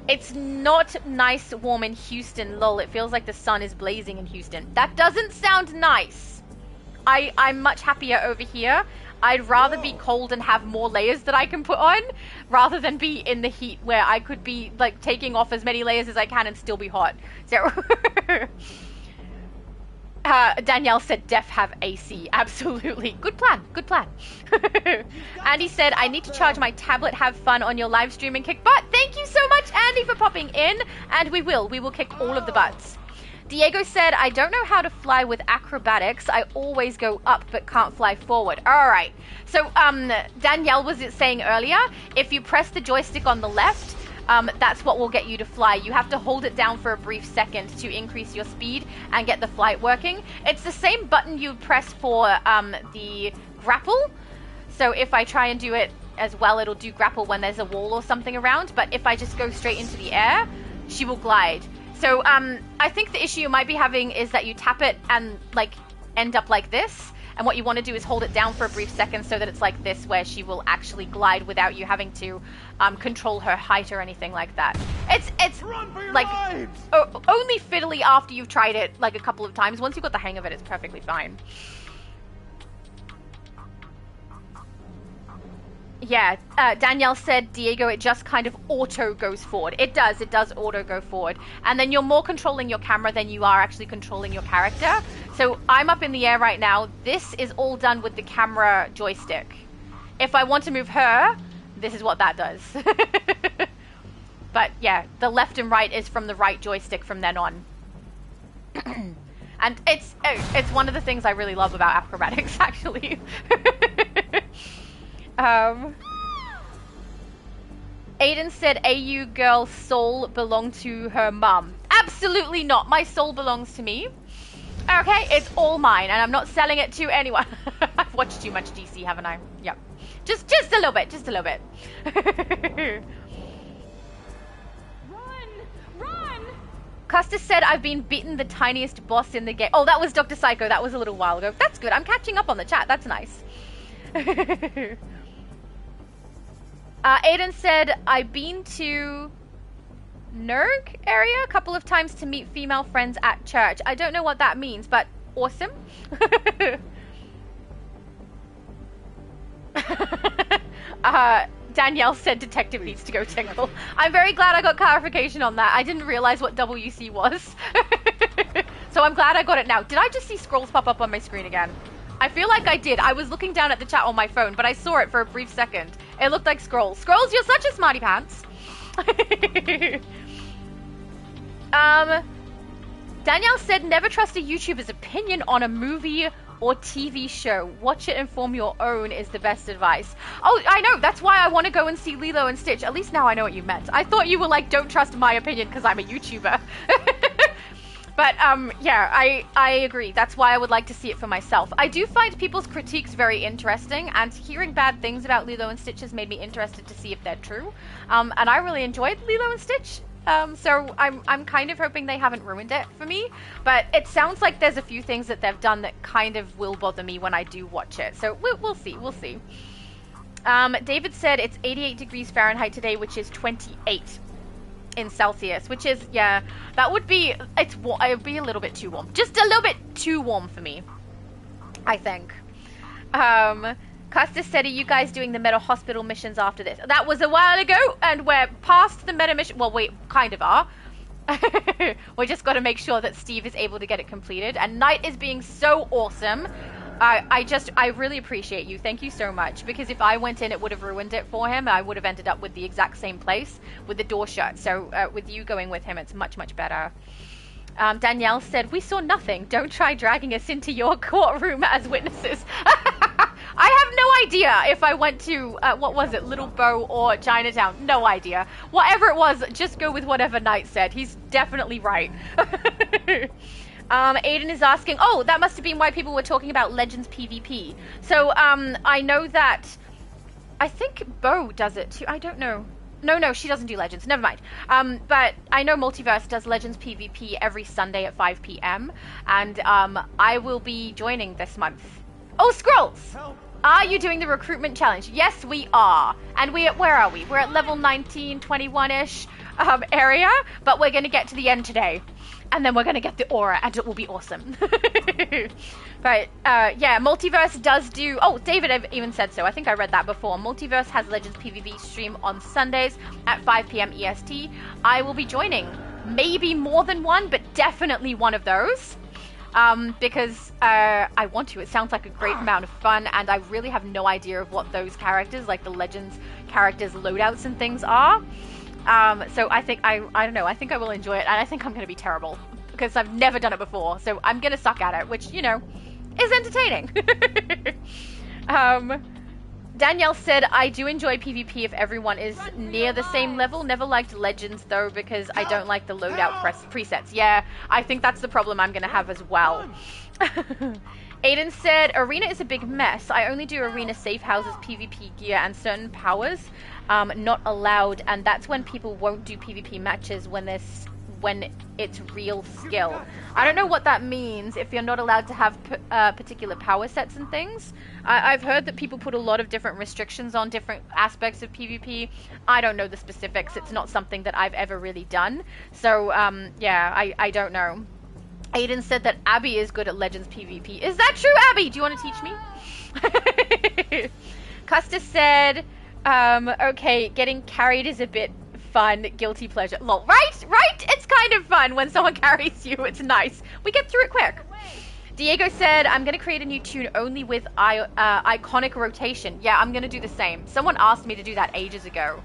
O: It's not nice warm in Houston, lol. It feels like the sun is blazing in Houston. That doesn't sound nice. I'm much happier over here. I'd rather be cold and have more layers that I can put on, rather than be in the heat where I could be like taking off as many layers as I can and still be hot. So Danielle said def have AC. Absolutely. Good plan. Andy said, I need to charge my tablet. Have fun on your live stream and kick butt. Thank you so much, Andy, for popping in. And we will kick all of the butts. Diego said, I don't know how to fly with acrobatics. I always go up but can't fly forward. All right. So Danielle was saying earlier, if you press the joystick on the left, that's what will get you to fly. You have to hold it down for a brief second to increase your speed and get the flight working. It's the same button you press for the grapple. So if I try and do it as well, it'll do grapple when there's a wall or something around. But if I just go straight into the air, she will glide. So I think the issue you might be having is that you tap it and like end up like this. And what you want to do is hold it down for a brief second so that it's like this, where she will actually glide without you having to control her height or anything like that. It's like only fiddly after you've tried it like a couple of times. Once you've got the hang of it, it's perfectly fine. Yeah, Danielle said, Diego, it just kind of auto goes forward. It does auto go forward. And then you're more controlling your camera than you are actually controlling your character. So I'm up in the air right now. This is all done with the camera joystick. If I want to move her, this is what that does. But yeah, the left and right is from the right joystick from then on. And it's one of the things I really love about acrobatics, actually. Aiden said AU girl's soul belonged to her mum. Absolutely not. My soul belongs to me. Okay, it's all mine, and I'm not selling it to anyone. I've watched too much DC, haven't I? Yep. Just a little bit. Just a little bit. Run! Custis said I've been beaten the tiniest boss in the game. Oh, that was Dr. Psycho. That was a little while ago. That's good. I'm catching up on the chat. That's nice. Aiden said, I've been to Nerg area a couple of times to meet female friends at church. I don't know what that means, but awesome. Danielle said detective needs to go tingle. I'm very glad I got clarification on that. I didn't realize what WC was. So I'm glad I got it now. Did I just see scrolls pop up on my screen again? I feel like I did. I was looking down at the chat on my phone, but I saw it for a brief second. It looked like scrolls. Scrolls, you're such a smarty pants. Danielle said, never trust a YouTuber's opinion on a movie or TV show. Watch it and form your own is the best advice. Oh, I know. That's why I want to go and see Lilo and Stitch. At least now I know what you meant. I thought you were like, don't trust my opinion because I'm a YouTuber. But, yeah, I agree. That's why I would like to see it for myself. I do find people's critiques very interesting, and hearing bad things about Lilo and Stitch has made me interested to see if they're true. And I really enjoyed Lilo and Stitch. So I'm kind of hoping they haven't ruined it for me. But it sounds like there's a few things that they've done that kind of will bother me when I do watch it. So we'll see. We'll see. David said it's 88 degrees Fahrenheit today, which is 28. In Celsius, which is, yeah, that would be, it would be a little bit too warm. Just a little bit too warm for me, I think. Custis said, are you guys doing the meta hospital missions after this? That was a while ago, and we're past the meta mission. Well, we kind of are. We just got to make sure that Steve is able to get it completed, and Knight is being so awesome. I really appreciate you. Thank you so much. Because if I went in, it would have ruined it for him. I would have ended up with the exact same place with the door shut. So with you going with him, it's much, much better. Danielle said, we saw nothing. Don't try dragging us into your courtroom as witnesses. I have no idea if I went to, what was it, Little Bow or Chinatown. No idea. Whatever it was, just go with whatever Knight said. He's definitely right. Aiden is asking, oh, that must have been why people were talking about Legends PvP. So, I know that, I think Bo does it too. I don't know. No, she doesn't do Legends. Never mind. But I know Multiverse does Legends PvP every Sunday at 5 p.m. And, I will be joining this month. Oh, Scrolls! Are you doing the recruitment challenge? Yes, we are. And where are we? We're at level 19, 21-ish, area. But we're going to get to the end today. And then we're going to get the aura, and it will be awesome. But, yeah, Multiverse does do... Oh, David even said so. I think I read that before. Multiverse has Legends PvP stream on Sundays at 5 p.m. EST. I will be joining. Maybe more than one, but definitely one of those. Because I want to. It sounds like a great amount of fun, and I really have no idea of what those characters, like the Legends characters' loadouts and things are. So I think, I don't know, I think I will enjoy it, and I think I'm going to be terrible, because I've never done it before, so I'm going to suck at it, which, you know, is entertaining. Danielle said, I do enjoy PvP if everyone is near the same level. Never liked Legends, though, because I don't like the loadout presets. Yeah, I think that's the problem I'm going to have as well. Aiden said, arena is a big mess. I only do arena safe houses, PvP gear, and certain powers not allowed, and that's when people won't do PvP matches when it's real skill. I don't know what that means, if you're not allowed to have particular power sets and things. I've heard that people put a lot of different restrictions on different aspects of PvP. I don't know the specifics. It's not something that I've ever really done. So, yeah, I don't know. Aiden said that Abby is good at Legends PvP. Is that true, Abby? Do you want to teach me? Custa said, okay, getting carried is a bit fun, guilty pleasure. Lol, right? It's kind of fun when someone carries you. It's nice. We get through it quick. Diego said, I'm going to create a new tune only with iconic rotation. Yeah, I'm going to do the same. Someone asked me to do that ages ago.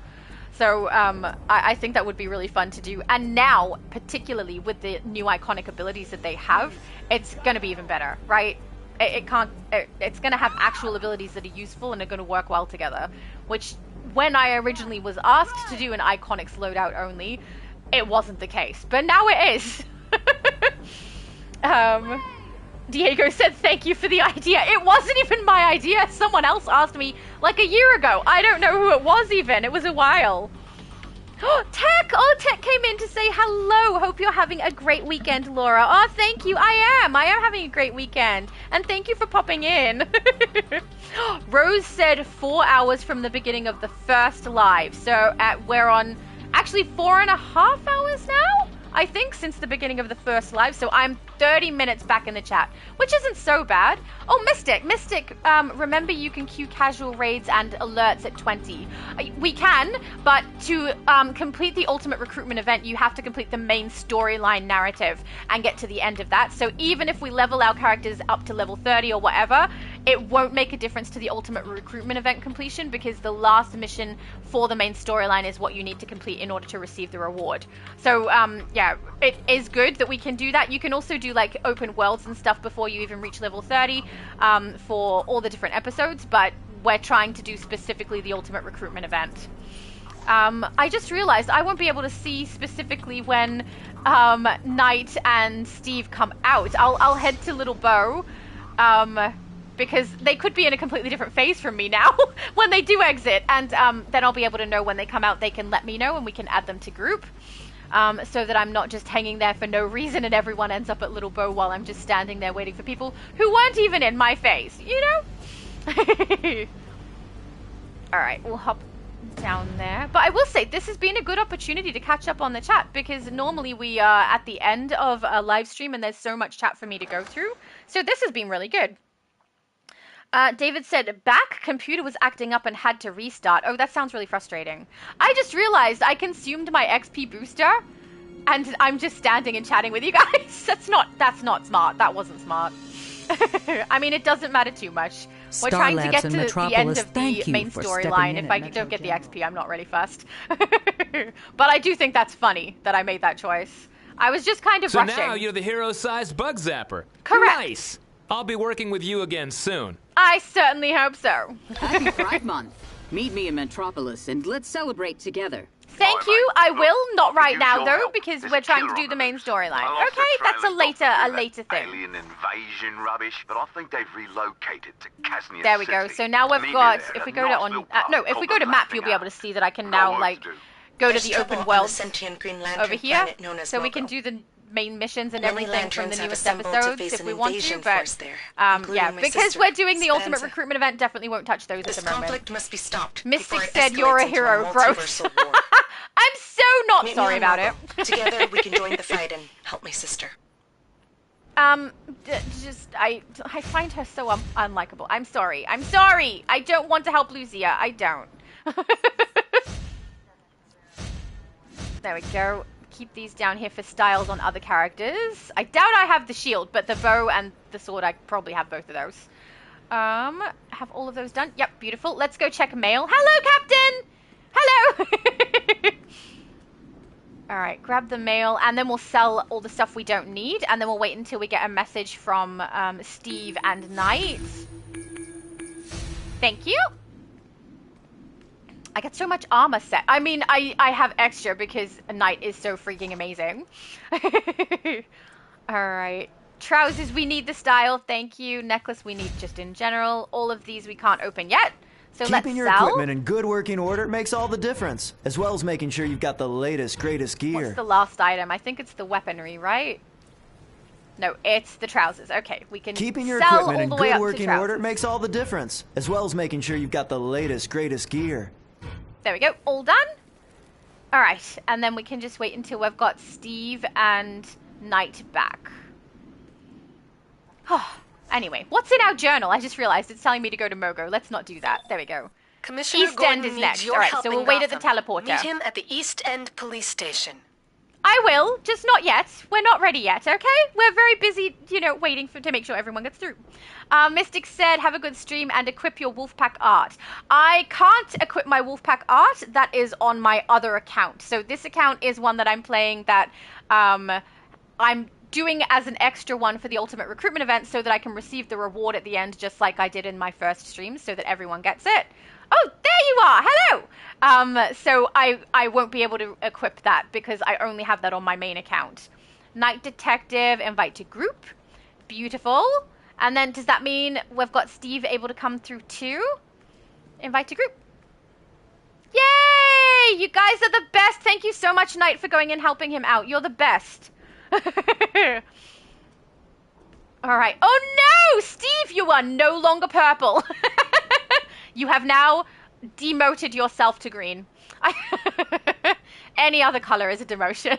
O: So I think that would be really fun to do. And now, particularly with the new iconic abilities that they have, it's going to be even better, right? It's going to have actual abilities that are useful and are going to work well together. Which, when I originally was asked to do an iconics loadout only, it wasn't the case. But now it is. Diego said, thank you for the idea. It wasn't even my idea. Someone else asked me like a year ago. I don't know who it was even. It was a while. Tech! Oh, Tech came in to say hello. Hope you're having a great weekend, Laura. Oh, thank you. I am having a great weekend. And thank you for popping in. Rose said 4 hours from the beginning of the first live. So we're on actually 4.5 hours now, I think, since the beginning of the first live. So I'm 30 minutes back in the chat, which isn't so bad. Oh, Mystic, remember you can queue casual raids and alerts at 20. We can, but to complete the ultimate recruitment event, you have to complete the main storyline narrative and get to the end of that. So even if we level our characters up to level 30 or whatever, it won't make a difference to the ultimate recruitment event completion, because the last mission for the main storyline is what you need to complete in order to receive the reward. So yeah, it is good that we can do that. You can also do like open worlds and stuff before you even reach level 30 for all the different episodes, but we're trying to do specifically the ultimate recruitment event. I just realized I won't be able to see specifically when Knight and Steve come out. I'll head to Little Bo, because they could be in a completely different phase from me now when they do exit, and then I'll be able to know when they come out. They can let me know and we can add them to group, so that I'm not just hanging there for no reason and everyone ends up at Little Bo while I'm just standing there waiting for people who weren't even in my phase, you know? Alright, we'll hop down there. But I will say, this has been a good opportunity to catch up on the chat, because normally we are at the end of a live stream and there's so much chat for me to go through. So this has been really good. David said, computer was acting up and had to restart. Oh, that sounds really frustrating. I just realized I consumed my XP booster and I'm just standing and chatting with you guys. That's not smart. That wasn't smart. I mean, it doesn't matter too much. We're trying to get to the end of the main storyline. If I don't get the XP, I'm not really fussed. But I do think that's funny that I made that choice. I was just kind of rushing.
H: So now you're the hero-sized bug zapper.
O: Correct.
H: Nice. I'll be working with you again soon.
O: I certainly hope so.
A: Happy Pride Month. Meet me in Metropolis and let's celebrate together.
O: Thank you. I will. Not right now, though, because we're trying to do the main storyline. Okay, that's a later thing.
F: Alien invasion rubbish, but I think they've relocated to Casnia
O: There we go. So now we've got, if we go to if we go to map, you'll be able to see that I can now, like, go to the open world over here. So we can do the main missions and everything from the newest episodes if we want to, but yeah, because we're doing the ultimate recruitment event, definitely won't touch those at the moment.
B: Conflict must be stopped.
O: Mystic said you're a hero, bro. I'm so not sorry about it.
B: Together we can join the fight and help my sister.
O: I find her so unlikable. I'm sorry. I don't want to help Lucia. I don't. There we go. Keep these down here for styles on other characters. I doubt I have the shield, but the bow and the sword, I probably have both of those. Have all of those done? Yep, beautiful. Let's go check mail. Hello, Captain! Hello! Alright, grab the mail, and then we'll sell all the stuff we don't need, and then we'll wait until we get a message from Steve and Knight. Thank you! I get so much armor set. I mean, I have extra because Knight is so freaking amazing. Alright. Trousers, we need the style. Thank you. Necklace, we need just in general. All of these we can't open yet. So
K: Keeping your
O: sell.
K: equipment in good working order makes all the difference, as well as making sure you've got the latest, greatest gear.
O: What's the last item? I think it's the weaponry, right? No, it's the trousers. Okay, we can
K: Keeping your
O: sell
K: equipment in
O: all the way
K: good
O: up
K: working
O: to
K: order makes all the difference, as well as making sure you've got the latest, greatest gear.
O: There we go. All done. All right, and then we can just wait until we've got Steve and Knight back. Anyway, what's in our journal? I just realized it's telling me to go to Mogo. Let's not do that. There we go.
B: Commissioner
O: East
B: Gordon
O: End is
B: needs
O: next.
B: your
O: All right,
B: help
O: so
B: in
O: we'll wait at the
B: Gotham.
O: teleporter.
B: Meet him at the East End police station.
O: I will, just not yet. We're not ready yet, okay? We're very busy, you know, waiting to make sure everyone gets through. Mystic said, have a good stream and equip your Wolfpack art. I can't equip my Wolfpack art. That is on my other account. So this account is one that I'm playing that I'm doing as an extra one for the Ultimate Recruitment event so that I can receive the reward at the end, just like I did in my first stream, so that everyone gets it. Oh, there you are. Hello. So I won't be able to equip that because I only have that on my main account. Night Detective, invite to group. Beautiful. And then does that mean we've got Steve able to come through too? Invite to group. Yay! You guys are the best. Thank you so much, Knight, for going and helping him out. You're the best. All right. Oh no, Steve, you are no longer purple. You have now demoted yourself to green. Any other color is a demotion.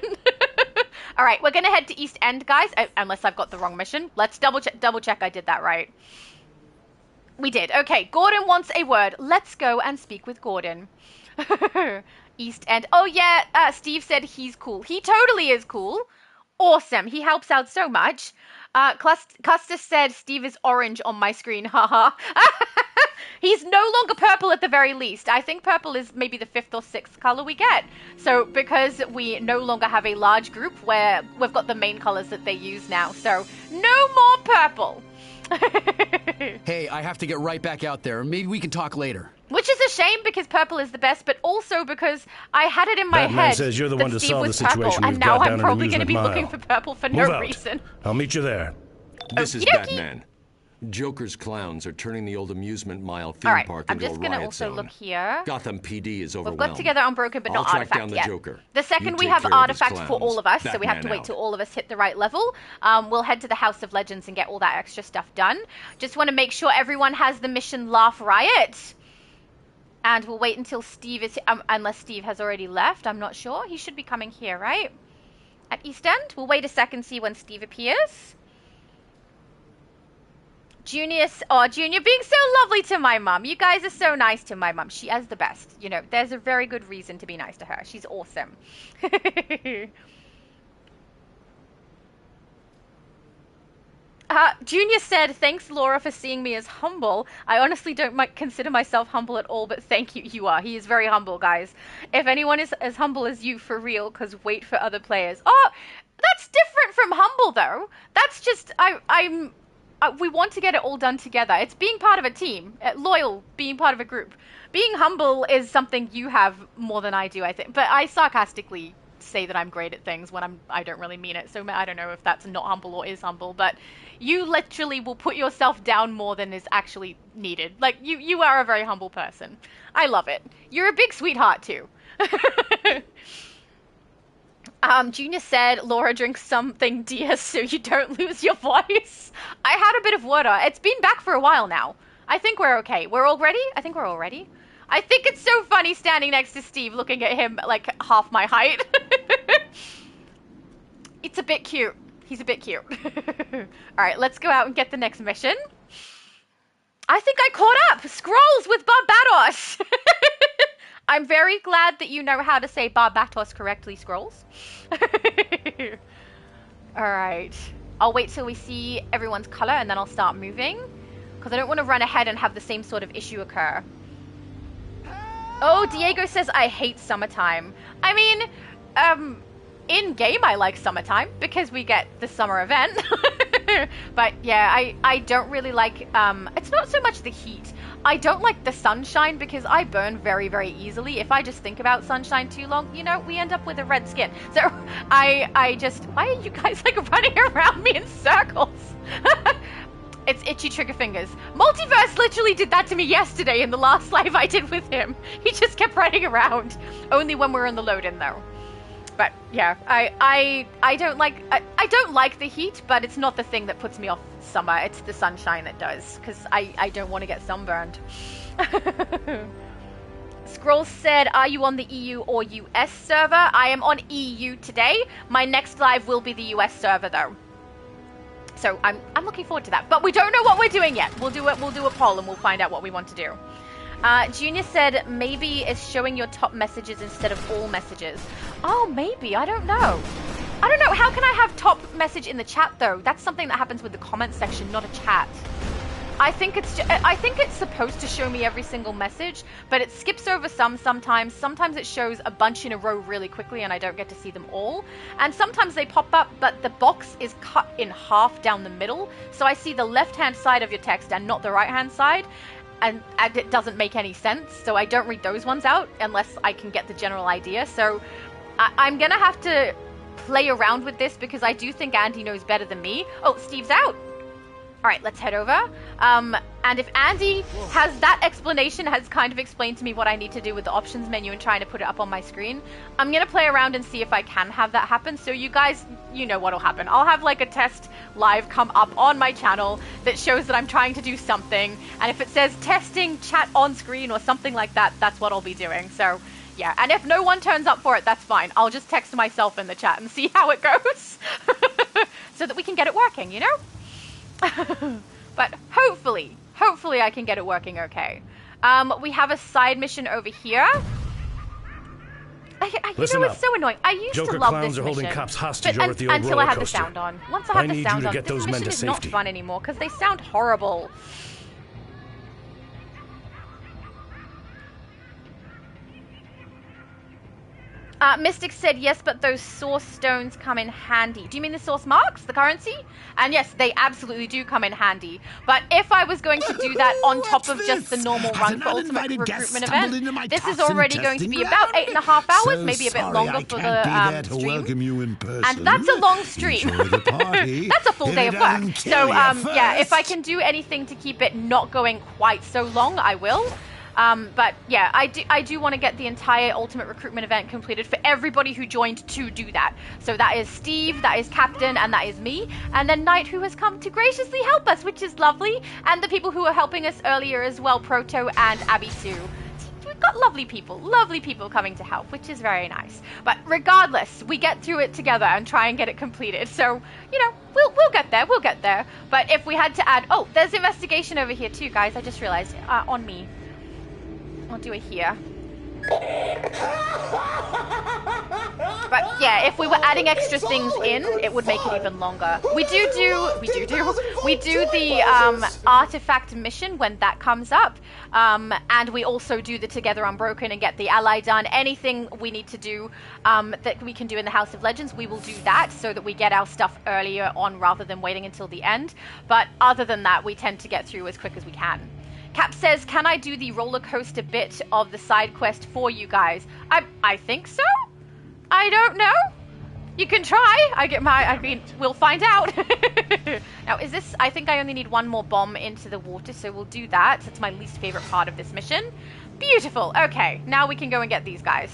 O: All right, we're going to head to East End, guys, unless I've got the wrong mission. Let's double check I did that right. We did. Okay, Gordon wants a word. Let's go and speak with Gordon. East End. Oh, yeah, Steve said he's cool. He totally is cool. Awesome. He helps out so much. Custis said Steve is orange on my screen. Haha. He's no longer purple at the very least. I think purple is maybe the 5th or 6th color we get. So because we no longer have a large group where we've got the main colors that they use now. So no more purple.
P: Hey, I have to get right back out there. Maybe we can talk later.
O: Which is a shame because purple is the best, but also because I had it in my
E: Batman
O: head
E: says you're the one to
O: Steve
E: solve the
O: was purple,
E: situation
O: and
E: we've
O: now
E: got
O: I'm
E: down
O: probably
E: in
O: going to be
E: Amusement
O: looking
E: Mile.
O: for purple for
E: Move
O: no
E: out.
O: reason.
E: I'll meet you there.
M: This is
O: Okey dokey.
M: Batman. Joker's clowns are turning the old amusement mile theme
O: All right,
M: park
O: I'm
M: into
O: just
M: a
O: going to
M: riot
O: also
M: zone.
O: look here.
M: Gotham PD is overwhelmed.
O: We've got together Unbroken, but not
M: I'll track
O: Artifact
M: down the
O: yet.
M: Joker.
O: The second
M: You
O: we
M: take
O: have
M: care of his
O: Artifact for all of us, so we have to
M: Batman
O: wait
M: out.
O: till all of us hit the right level. We'll head to the House of Legends and get all that extra stuff done. Just want to make sure everyone has the mission Laugh Riot. And we'll wait until Steve is... unless Steve has already left, I'm not sure. He should be coming here, right? At East End. We'll wait a second, see when Steve appears. Junior being so lovely to my mum. You guys are so nice to my mum. She is the best. You know, there's a very good reason to be nice to her. She's awesome. Junior said, thanks, Laura, for seeing me as humble. I honestly don't consider myself humble at all, but thank you. You are. He is very humble, guys. If anyone is as humble as you, for real, because wait for other players. Oh, that's different from humble, though. That's just, we want to get it all done together. It's being part of a team. Loyal, being part of a group. Being humble is something you have more than I do, I think. But I sarcastically say that I'm great at things when I don't really mean it. So I don't know if that's not humble or is humble. But you literally will put yourself down more than is actually needed. Like, you are a very humble person. I love it. You're a big sweetheart, too. Junior said, Laura, drink something, dear, so you don't lose your voice. I had a bit of water. It's been back for a while now. I think we're okay. We're all ready? I think we're all ready. I think it's so funny standing next to Steve, looking at him like half my height. It's a bit cute. He's a bit cute. All right, let's go out and get the next mission. I think I caught up. Scrolls with Barbatos. I'm very glad that you know how to say Barbatos correctly, Scrolls. All right. I'll wait till we see everyone's color and then I'll start moving. Because I don't want to run ahead and have the same sort of issue occur. Oh, Diego says I hate summertime. I mean, in-game I like summertime because we get the summer event. But yeah, I don't really like, it's not so much the heat. I don't like the sunshine because I burn very, very easily. If I just think about sunshine too long, you know, we end up with a red skin. So I just, why are you guys like running around me in circles? It's itchy trigger fingers. Multiverse literally did that to me yesterday in the last live I did with him. He just kept running around. Only when we're in the load-in though. But yeah, I don't like the heat, but it's not the thing that puts me off summer. It's the sunshine that does, because I don't want to get sunburned. Scroll said, are you on the EU or US server? I am on EU today. My next live will be the US server though. So I'm looking forward to that. But we don't know what we're doing yet. We'll do a poll and we'll find out what we want to do. Junior said maybe it's showing your top messages instead of all messages. Oh, maybe. I don't know. I don't know. How can I have top message in the chat though? That's something that happens with the comment section, not a chat. I think it's supposed to show me every single message, but it skips over sometimes. Sometimes it shows a bunch in a row really quickly and I don't get to see them all. And sometimes they pop up, but the box is cut in half down the middle. So I see the left-hand side of your text and not the right-hand side. And it doesn't make any sense, so I don't read those ones out unless I can get the general idea. So I'm gonna have to play around with this because I do think Andy knows better than me. Oh, Steve's out. All right, let's head over. And if Andy has that explanation, has kind of explained to me what I need to do with the options menu and trying to put it up on my screen, I'm going to play around and see if I can have that happen. So you guys, you know what'll happen. I'll have like a test live come up on my channel that shows that I'm trying to do something. And if it says testing chat on screen or something like that, that's what I'll be doing. So yeah, and if no one turns up for it, that's fine. I'll just text myself in the chat and see how it goes so that we can get it working, you know? But hopefully I can get it working okay. We have a side mission over here.
N: Listen
O: know,
N: up.
O: It's so annoying. I used
N: Joker
O: to love
N: clowns
O: this
N: are holding
O: mission,
N: cops hostage
O: but
N: over at the old
O: until I
N: roller
O: had the
N: coaster.
O: sound on. Once I had the
N: need
O: sound
N: you to
O: on,
N: get
O: this
N: those men
O: mission
N: to
O: is not
N: safety.
O: fun anymore because they sound horrible. Mystic said, yes, but those source stones come in handy. Do you mean the source marks, the currency? And yes, they absolutely do come in handy. But if I was going to do that on top of just the normal run for Ultimate Recruitment event, this is already going to be about 8.5 hours, maybe a bit longer for the stream. And that's a long stream. That's a full day of work. So yeah, if I can do anything to keep it not going quite so long, I will. But yeah, I do want to get the entire Ultimate Recruitment event completed for everybody who joined to do that. So that is Steve, that is Captain, and that is me. And then Knight, who has come to graciously help us, which is lovely. And the people who were helping us earlier as well, Proto and Abby Sue. We've got lovely people coming to help, which is very nice. But regardless, we get through it together and try and get it completed. So, you know, we'll get there. But if we had to add, oh, there's investigation over here too, guys. I just realized, on me. I'll do it here. But yeah, if we were adding extra things in, it would make it even longer. We do the artifact mission when that comes up, and we also do the Together Unbroken and get the ally done. Anything we need to do that we can do in the House of Legends, we will do that so that we get our stuff earlier on rather than waiting until the end. But other than that, we tend to get through as quick as we can. Cap says, can I do the roller coaster bit of the side quest for you guys? I think so? I don't know. You can try. I mean, we'll find out. Now, is this, I think I only need one more bomb into the water, so we'll do that. That's my least favorite part of this mission. Beautiful. Okay, now we can go and get these guys.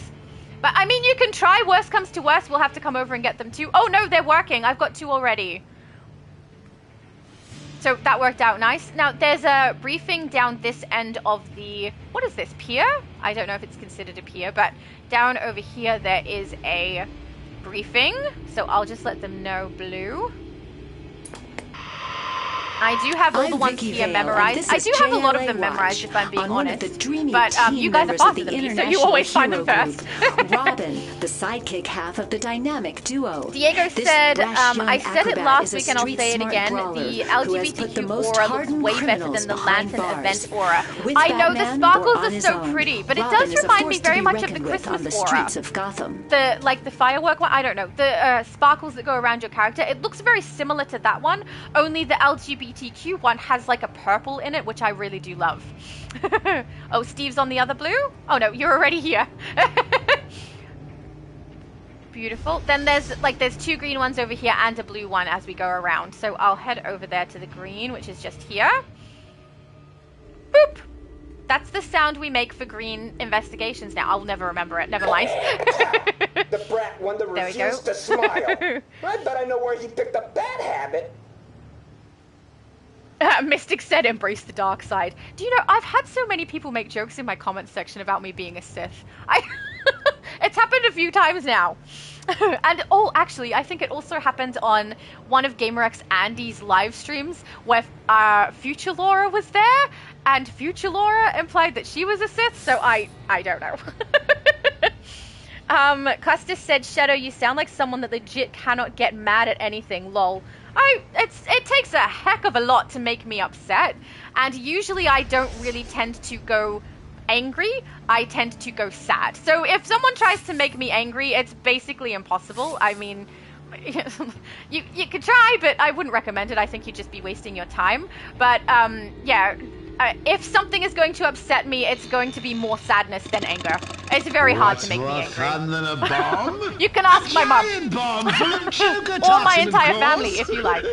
O: But, I mean, you can try. Worst comes to worst, we'll have to come over and get them too. Oh, no, they're working. I've got 2 already. So that worked out nice. Now, there's a briefing down this end of the... What is this, pier? I don't know if it's considered a pier, but down over here there is a briefing. So I'll just let them know blue. I do have all the ones here memorized. I do have a lot of them memorized, if I'm being honest. But you guys are faster than me, so you always find them first.
G: Robin, the sidekick half of the dynamic duo.
O: Diego said, I said it last week and I'll say it again, the LGBTQ aura looks way better than the Lantern event aura. I know, the sparkles are so pretty, but it does remind me very much of the Christmas aura. The firework one, I don't know. The sparkles that go around your character, it looks very similar to that one, only the LGBT LGBTQ one has like a purple in it, which I really do love. Oh, Steve's on the other blue? Oh no, you're already here. Beautiful. Then there's 2 green ones over here and a blue one as we go around. So I'll head over there to the green, which is just here. Boop! That's the sound we make for green investigations now. I'll never remember it. Never mind.
C: The brat one that refused to smile. I bet I know where he took the bad habit.
O: Mystic said, embrace the dark side. Do you know, I've had so many people make jokes in my comments section about me being a Sith. It's happened a few times now. And, oh, actually, I think it also happened on one of GamerXAndy's live streams where Future Laura was there, and Future Laura implied that she was a Sith, so I don't know. Custis said, Shadow, you sound like someone that legit cannot get mad at anything, lol. It takes a heck of a lot to make me upset, and usually I don't really tend to go angry, I tend to go sad. So if someone tries to make me angry, it's basically impossible. I mean, you could try, but I wouldn't recommend it. I think you'd just be wasting your time. But yeah, if something is going to upset me, it's going to be more sadness than anger. It's very hard to make me angry.
I: Fun than a bomb?
O: You can ask my mom.
I: Bomb full of sugar
O: or my
I: toxin,
O: entire
I: of
O: family,
I: course.
O: if you like.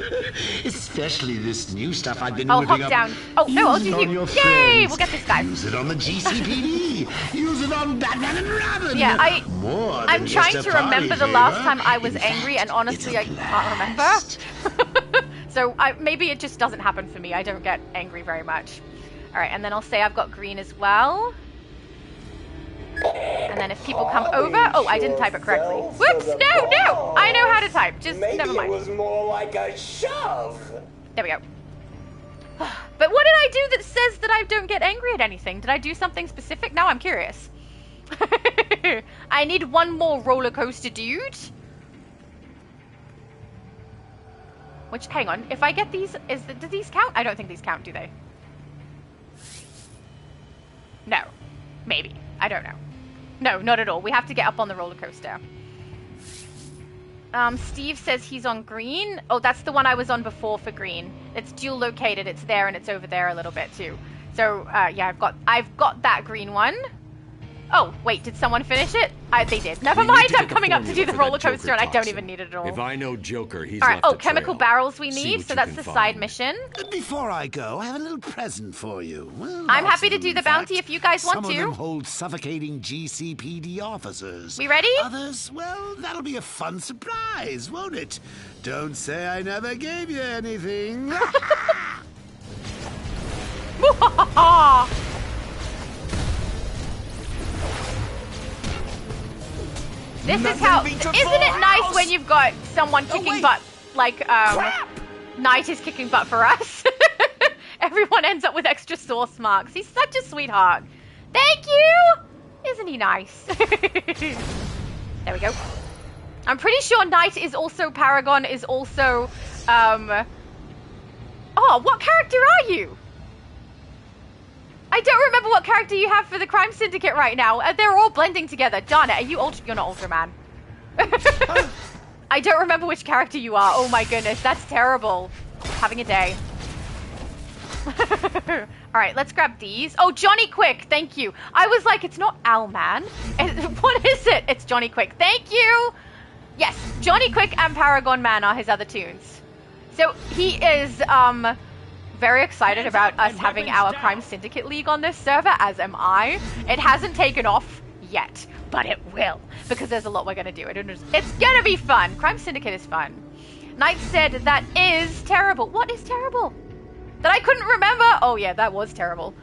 I: Especially this new stuff I've been
O: Oh,
I: whipping
O: hop
I: up.
O: down. Oh, no, I'll
I: Use
O: do
I: it on
O: you.
I: your
O: Yay,
I: friends.
O: we'll get this guy.
I: Use it on the GCPD. Use it on Batman and Robin.
O: Yeah,
I: More than
O: I'm trying
I: just
O: to
I: a party
O: remember the last
I: favor.
O: time I was angry, and honestly, I can't remember. So maybe it just doesn't happen for me. I don't get angry very much. All right, and then I'll say I've got green as well. And then if people come over... Oh, I didn't type it correctly. Whoops, no! I know how to type. Just never mind.
C: Maybe it was more like a shove.
O: There we go. But what did I do that says that I don't get angry at anything? Did I do something specific? Now I'm curious. I need one more roller coaster, dude. Which, hang on, if I get these, do these count? I don't think these count, do they? No. Maybe. I don't know. No, not at all. We have to get up on the roller coaster. Steve says he's on green. Oh, that's the one I was on before for green. It's dual located. It's there and it's over there a little bit too. So, yeah, I've got that green one. Oh, wait, did someone finish it? They did. Never mind, I'm coming up to do the roller coaster and I don't even need it at all.
Q: If I know Joker, he's
O: all right,
Q: left
O: oh,
Q: a trail.
O: chemical barrels we need, so that's the side mission.
I: Before I go, I have a little present for you. Well,
O: I'm happy to do the bounty if you guys want
I: Some
O: to.
I: of them hold suffocating GCPD officers.
O: We ready?
I: Others, well, that'll be a fun surprise, won't it? Don't say I never gave you anything.
O: This is how, isn't it nice when you've got someone kicking butt, like, Knight is kicking butt for us? Everyone ends up with extra source marks. He's such a sweetheart. Thank you! Isn't he nice? There we go. I'm pretty sure Knight is also, Paragon is also, oh, what character are you? I don't remember what character you have for the Crime Syndicate right now. They're all blending together. Darn it, are you Ultra? You're not Ultraman. I don't remember which character you are. Oh my goodness, that's terrible. Having a day. Alright, let's grab these. Oh, Johnny Quick, thank you. I was like, it's not Owlman. What is it? It's Johnny Quick. Thank you! Yes, Johnny Quick and Paragon Man are his other tunes. So he is, very excited about us having our Crime Syndicate League on this server, as am I. It hasn't taken off yet, but it will, because there's a lot we're going to do. It's going to be fun. Crime Syndicate is fun. Knight said that is terrible. What is terrible? That I couldn't remember? Oh yeah, that was terrible.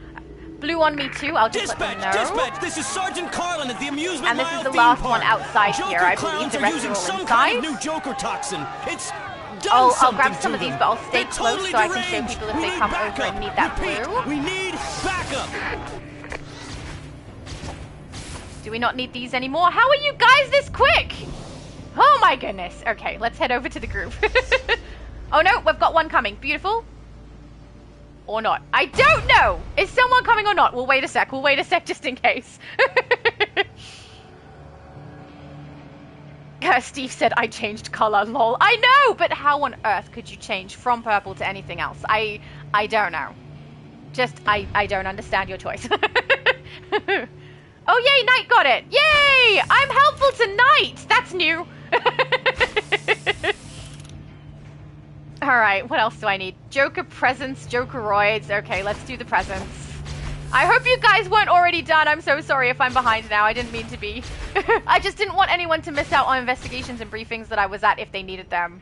O: Blue on me too, I'll just let them know.
N: Dispatch, this is Sergeant Carlin at the amusement
O: and this is the
N: theme
O: last
N: park.
O: one outside
N: Joker
O: here. I believe the rest
N: using
O: are all
N: some
O: inside.
N: kind of new Joker toxin. It's
O: I'll grab some of these, but I'll stay close so I can show people if they come over and need that blue.
N: We need backup.
O: Do we not need these anymore? How are you guys this quick? Oh my goodness. Okay, let's head over to the group. Oh no, we've got one coming. Beautiful. Or not. I don't know. Is someone coming or not? We'll wait a sec. We'll wait a sec just in case. Steve said I changed color, lol. I know, but how on earth could you change from purple to anything else? I don't know. Just, I don't understand your choice. Oh, yay, Knight got it. Yay! I'm helpful to Knight. That's new. All right, what else do I need? Joker presents, Jokeroids. Okay, let's do the presents. I hope you guys weren't already done. I'm so sorry if I'm behind now. I didn't mean to be. I just didn't want anyone to miss out on investigations and briefings that I was at if they needed them.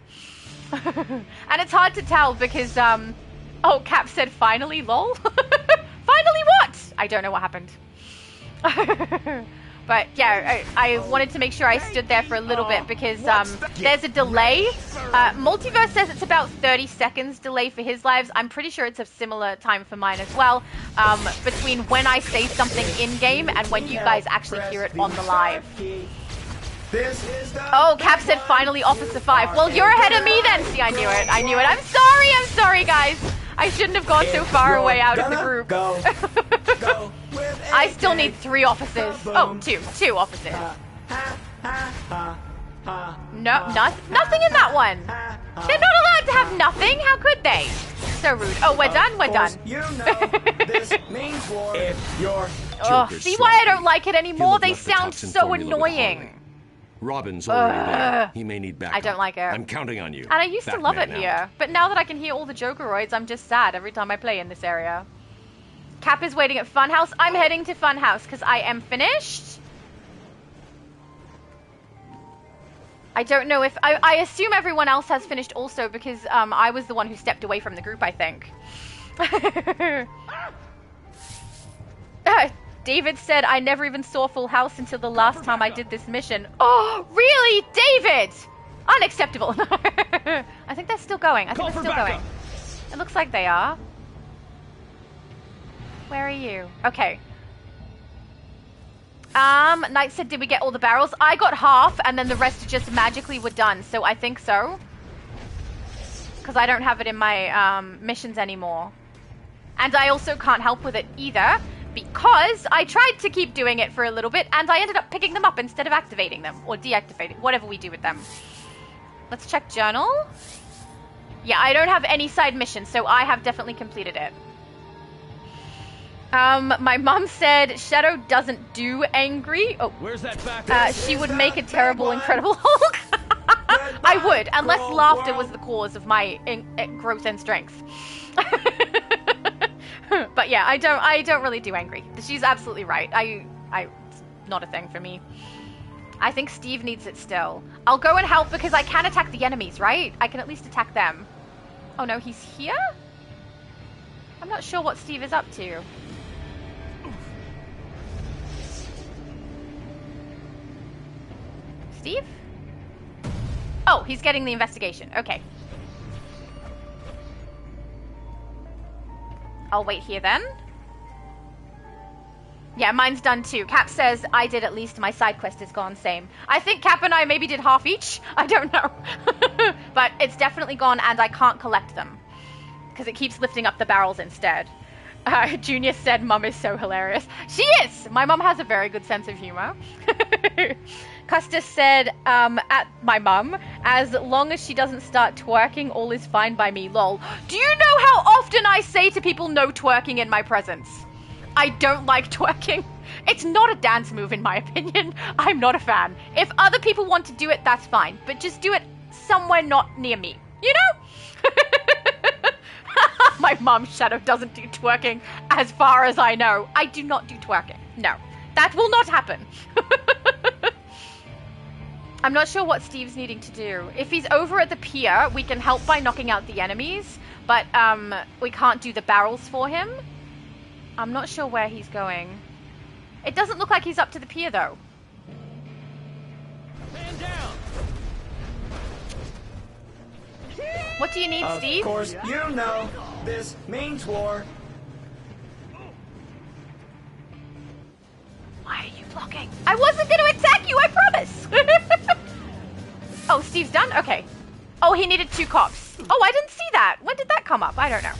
O: And it's hard to tell because, oh, Cap said finally, lol. Finally what? I don't know what happened. But yeah, I wanted to make sure I stood there for a little bit because there's a delay. Multiverse says it's about 30 seconds delay for his lives. I'm pretty sure it's a similar time for mine as well, between when I say something in-game and when you guys actually hear it on the live. Oh, Cap said finally Officer 5. Well, you're ahead of me then. See, I knew it. I knew it. I'm sorry, guys. I shouldn't have gone so far away out of the group. I still need 3 officers. Oh, two officers. No, nothing in that one. They're not allowed to have nothing. How could they? So rude. Oh, we're done. We're done. Oh, see why I don't like it anymore? They sound so annoying.
Q: Robin's already there. He may need backup.
O: I don't like it.
Q: I'm counting on you.
O: And I used to love it here, but now that I can hear all the Jokeroids, I'm just sad every time I play in this area. Cap is waiting at Funhouse. I'm heading to Funhouse because I am finished. I don't know if... I assume everyone else has finished also because I was the one who stepped away from the group, I think. David said, I never even saw Full House until the last time I did this mission. Oh, really? David! Unacceptable. I think they're still going. I think they're still going. It looks like they are. Where are you? Okay. Knight said, did we get all the barrels? I got half, and then the rest just magically were done, so I think so. Because I don't have it in my missions anymore. And I also can't help with it either, because I tried to keep doing it for a little bit, and I ended up picking them up instead of activating them, or deactivating, whatever we do with them. Let's check journal. Yeah, I don't have any side missions, so I have definitely completed it. My mom said Shadow doesn't do angry. Oh,
N: where's that back?
O: She would make a terrible Incredible Hulk. I would, unless laughter was the cause of my growth and strength. But yeah, I don't really do angry. She's absolutely right. It's not a thing for me. I think Steve needs it still. I'll go and help because I can attack the enemies, right? I can at least attack them. Oh no, he's here? I'm not sure what Steve is up to. Steve? Oh, he's getting the investigation. Okay. I'll wait here then. Yeah, mine's done too. Cap says I did at least. My side quest is gone. Same. I think Cap and I maybe did half each. I don't know. But it's definitely gone and I can't collect them. Because it keeps lifting up the barrels instead. Junior said Mum is so hilarious. She is! My mum has a very good sense of humor. Custis said, at my mum, as long as she doesn't start twerking, all is fine by me, lol. Do you know how often I say to people no twerking in my presence? I don't like twerking. It's not a dance move in my opinion. I'm not a fan. If other people want to do it, that's fine. But just do it somewhere not near me. You know? My mum, Shadow, doesn't do twerking as far as I know. I do not do twerking. No. That will not happen. I'm not sure what Steve's needing to do. If he's over at the pier, we can help by knocking out the enemies, but we can't do the barrels for him. I'm not sure where he's going. It doesn't look like he's up to the pier, though.
N: Man down.
O: What do you need, Steve?
C: Of course, you know, this means war.
O: Why are you blocking? I wasn't going to attack you, I promise! Oh, Steve's done? Okay. Oh, he needed 2 cops. Oh, I didn't see that. When did that come up? I don't know.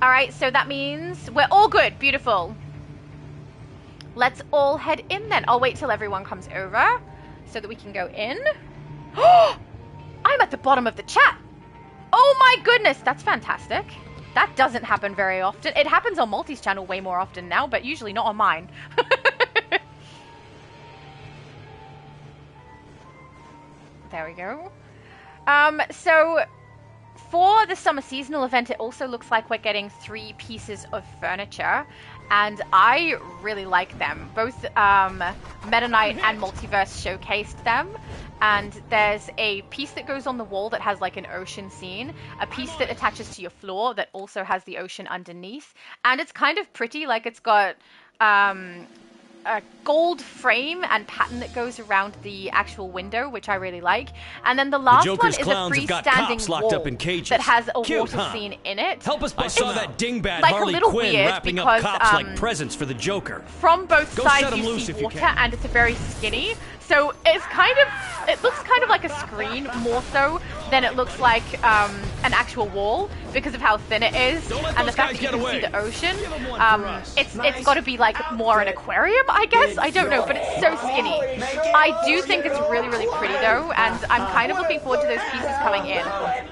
O: Alright, so that means we're all good. Beautiful. Let's all head in then. I'll wait till everyone comes over. so that we can go in. I'm at the bottom of the chat. Oh my goodness, that's fantastic. That doesn't happen very often. It happens on Multi's channel way more often now, but usually not on mine. There we go. So for the summer seasonal event, it also looks like we're getting 3 pieces of furniture, and I really like them. Both Meta Knight and Multiverse showcased them, and there's a piece that goes on the wall that has like an ocean scene, a piece that attaches to your floor that also has the ocean underneath, and it's kind of pretty, like it's got a gold frame and pattern that goes around the actual window, which I really like. And then the last one is a freestanding wall
N: up in cages.
O: that has a water scene in it.
N: Help us! I saw that dingbat
O: like
N: Harley Quinn wrapping up cops like presents for the Joker.
O: From both sides you see water, and it's very skinny. So it's kind of, it looks kind of like a screen more so than it looks like an actual wall because of how thin it is and the fact that you can see the ocean. It's got to be like more an aquarium, I guess. I don't know, but it's so skinny. I do think it's really, really pretty though, and I'm kind of looking forward to those pieces coming in.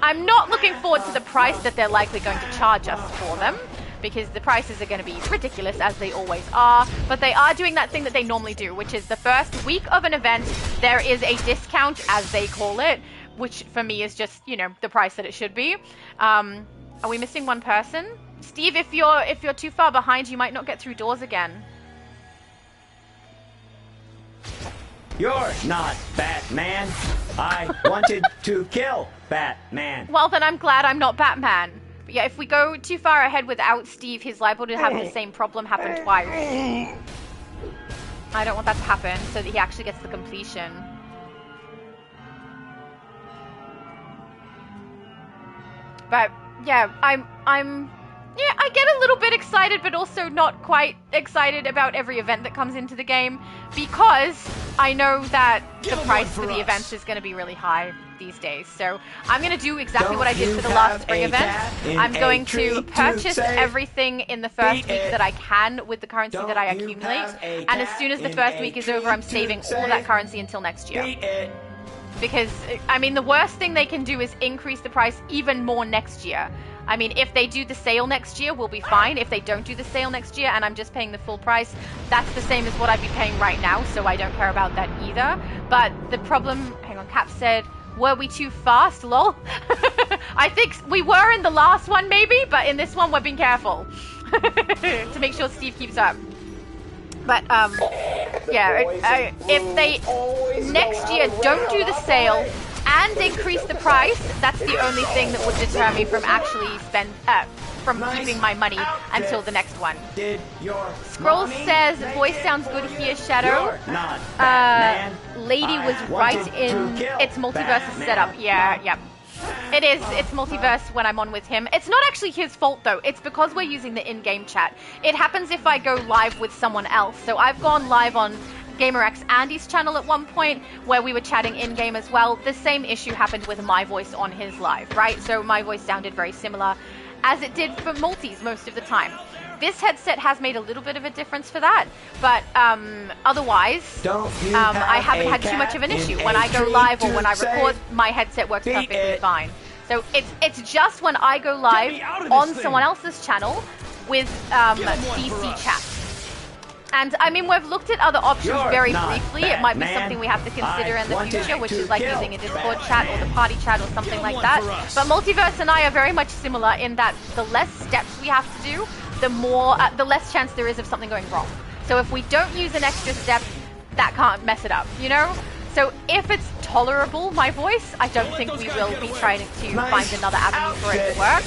O: I'm not looking forward to the price that they're likely going to charge us for them, because the prices are going to be ridiculous, as they always are. But they are doing that thing that they normally do, which is the first week of an event, there is a discount, as they call it, which for me is just, you know, the price that it should be. Are we missing one person? Steve, if you're too far behind, you might not get through doors again.
L: You're not Batman. I wanted to kill Batman.
O: Well, then I'm glad I'm not Batman. But yeah, if we go too far ahead without Steve, he's liable to have the same problem happen twice. I don't want that to happen, so that he actually gets the completion. But yeah, yeah, I get a little bit excited, but also not quite excited about every event that comes into the game, because I know that the price for the events is going to be really high these days. So I'm going to do exactly what I did for the last spring event. I'm going to purchase everything in the first week that I can with the currency that I accumulate, and as soon as the first week is over, I'm saving all of that currency until next year. Because, I mean, the worst thing they can do is increase the price even more next year. I mean, if they do the sale next year, we'll be fine. If they don't do the sale next year and I'm just paying the full price, that's the same as what I'd be paying right now, so I don't care about that either. But the problem, hang on, Cap said, were we too fast, lol? I think we were in the last one maybe, but in this one we're being careful to make sure Steve keeps up. But, yeah, if they next year don't do the sale and increase the price, that's the only thing that would deter me from actually from keeping my money until the next one. Scroll says, voice sounds good here, Shadow. Lady was right in its multiverse setup. Yeah, yep. It is. It's multiverse when I'm on with him. It's not actually his fault, though. It's because we're using the in-game chat. It happens if I go live with someone else. So I've gone live on GamerXAndy's channel at one point, where we were chatting in-game as well. The same issue happened with my voice on his live, right? So my voice sounded very similar, as it did for Multi's most of the time. This headset has made a little bit of a difference for that, but otherwise, I haven't had too much of an issue. When I go live or when I record, my headset works perfectly fine. So it's just when I go live on someone else's channel with DC chat. And I mean, we've looked at other options very briefly. It might be something we have to consider in the future, which is like using a Discord chat or the party chat or something like that. But Multiverse and I are very much similar in that the less steps we have to do, the less chance there is of something going wrong. So if we don't use an extra step, that can't mess it up, you know? So if it's tolerable, my voice, I don't think we will be trying to find another avenue for it to work.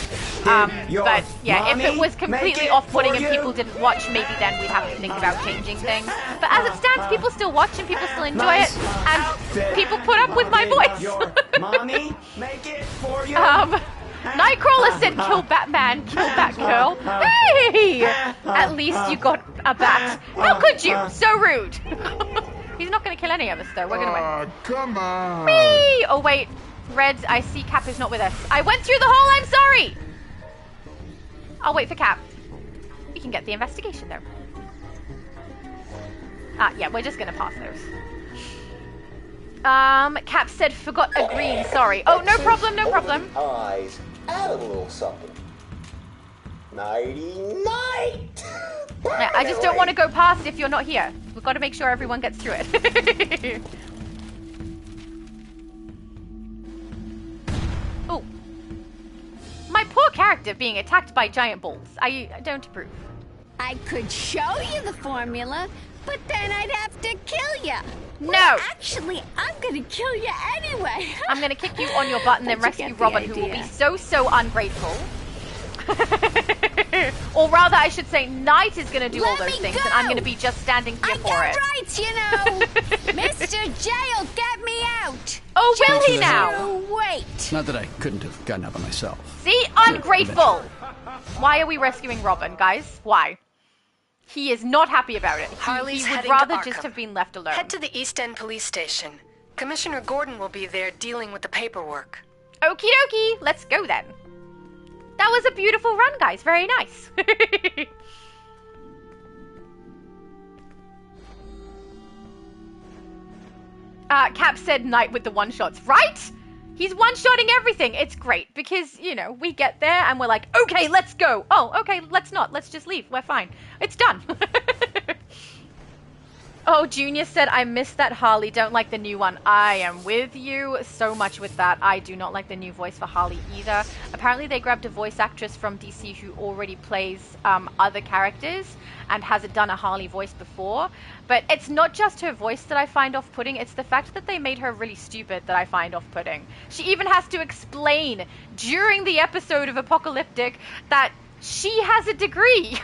O: But yeah, if it was completely off-putting and people didn't watch, maybe then we'd have to think about changing things. But as it stands, people still watch and people still enjoy it, and people put up with my voice.
L: Mommy, make it for you.
O: Nightcrawler said, kill Batman, kill Batgirl. Hey! At least you got a bat. How could you? So rude. He's not going to kill any of us, though. We're going to win.
E: Come on.
O: Me! Oh, wait. Red, I see Cap is not with us. I went through the hole. I'm sorry. I'll wait for Cap. We can get the investigation, though. Yeah, we're just going to pass those. Cap said forgot a green, sorry. Oh, no problem, no problem.
C: Eyes, add a little something. Nighty-night!
O: Yeah, I just don't want to go past if you're not here. We've got to make sure everyone gets through it. Oh. My poor character being attacked by giant balls. I don't approve.
T: I could show you the formula, but then I'd have to kill you.
O: No.
T: Well, actually, I'm gonna kill you anyway.
O: I'm gonna kick you on your butt and then rescue Robin, who will be so ungrateful. Or rather, I should say, Knight is gonna do all those things, and I'm gonna be just standing here for it.
T: Rights, you know. Mr. Jail, get me out.
O: Oh, will he now?
T: Wait.
P: Not that I couldn't have gotten out by myself.
O: See, ungrateful. Why are we rescuing Robin, guys? Why? He is not happy about it.
B: Harley's
O: he would
B: heading
O: rather
B: to
O: just
B: Arkham.
O: have been left alone.
B: Head to the East End Police Station. Commissioner Gordon will be there dealing with the paperwork.
O: Okie dokie, let's go then. That was a beautiful run, guys. Very nice. Cap said Knight with the one-shots. Right? He's one-shotting everything. It's great because, you know, we get there and we're like, okay, let's go. Oh, okay, let's not. Let's just leave. We're fine. It's done. Oh, Junior said, I missed that Harley. Don't like the new one. I am with you so much with that. I do not like the new voice for Harley either. Apparently, they grabbed a voice actress from DC who already plays other characters and hasn't done a Harley voice before. But it's not just her voice that I find off-putting. It's the fact that they made her really stupid that I find off-putting. She even has to explain during the episode of Apocalyptic that she has a degree.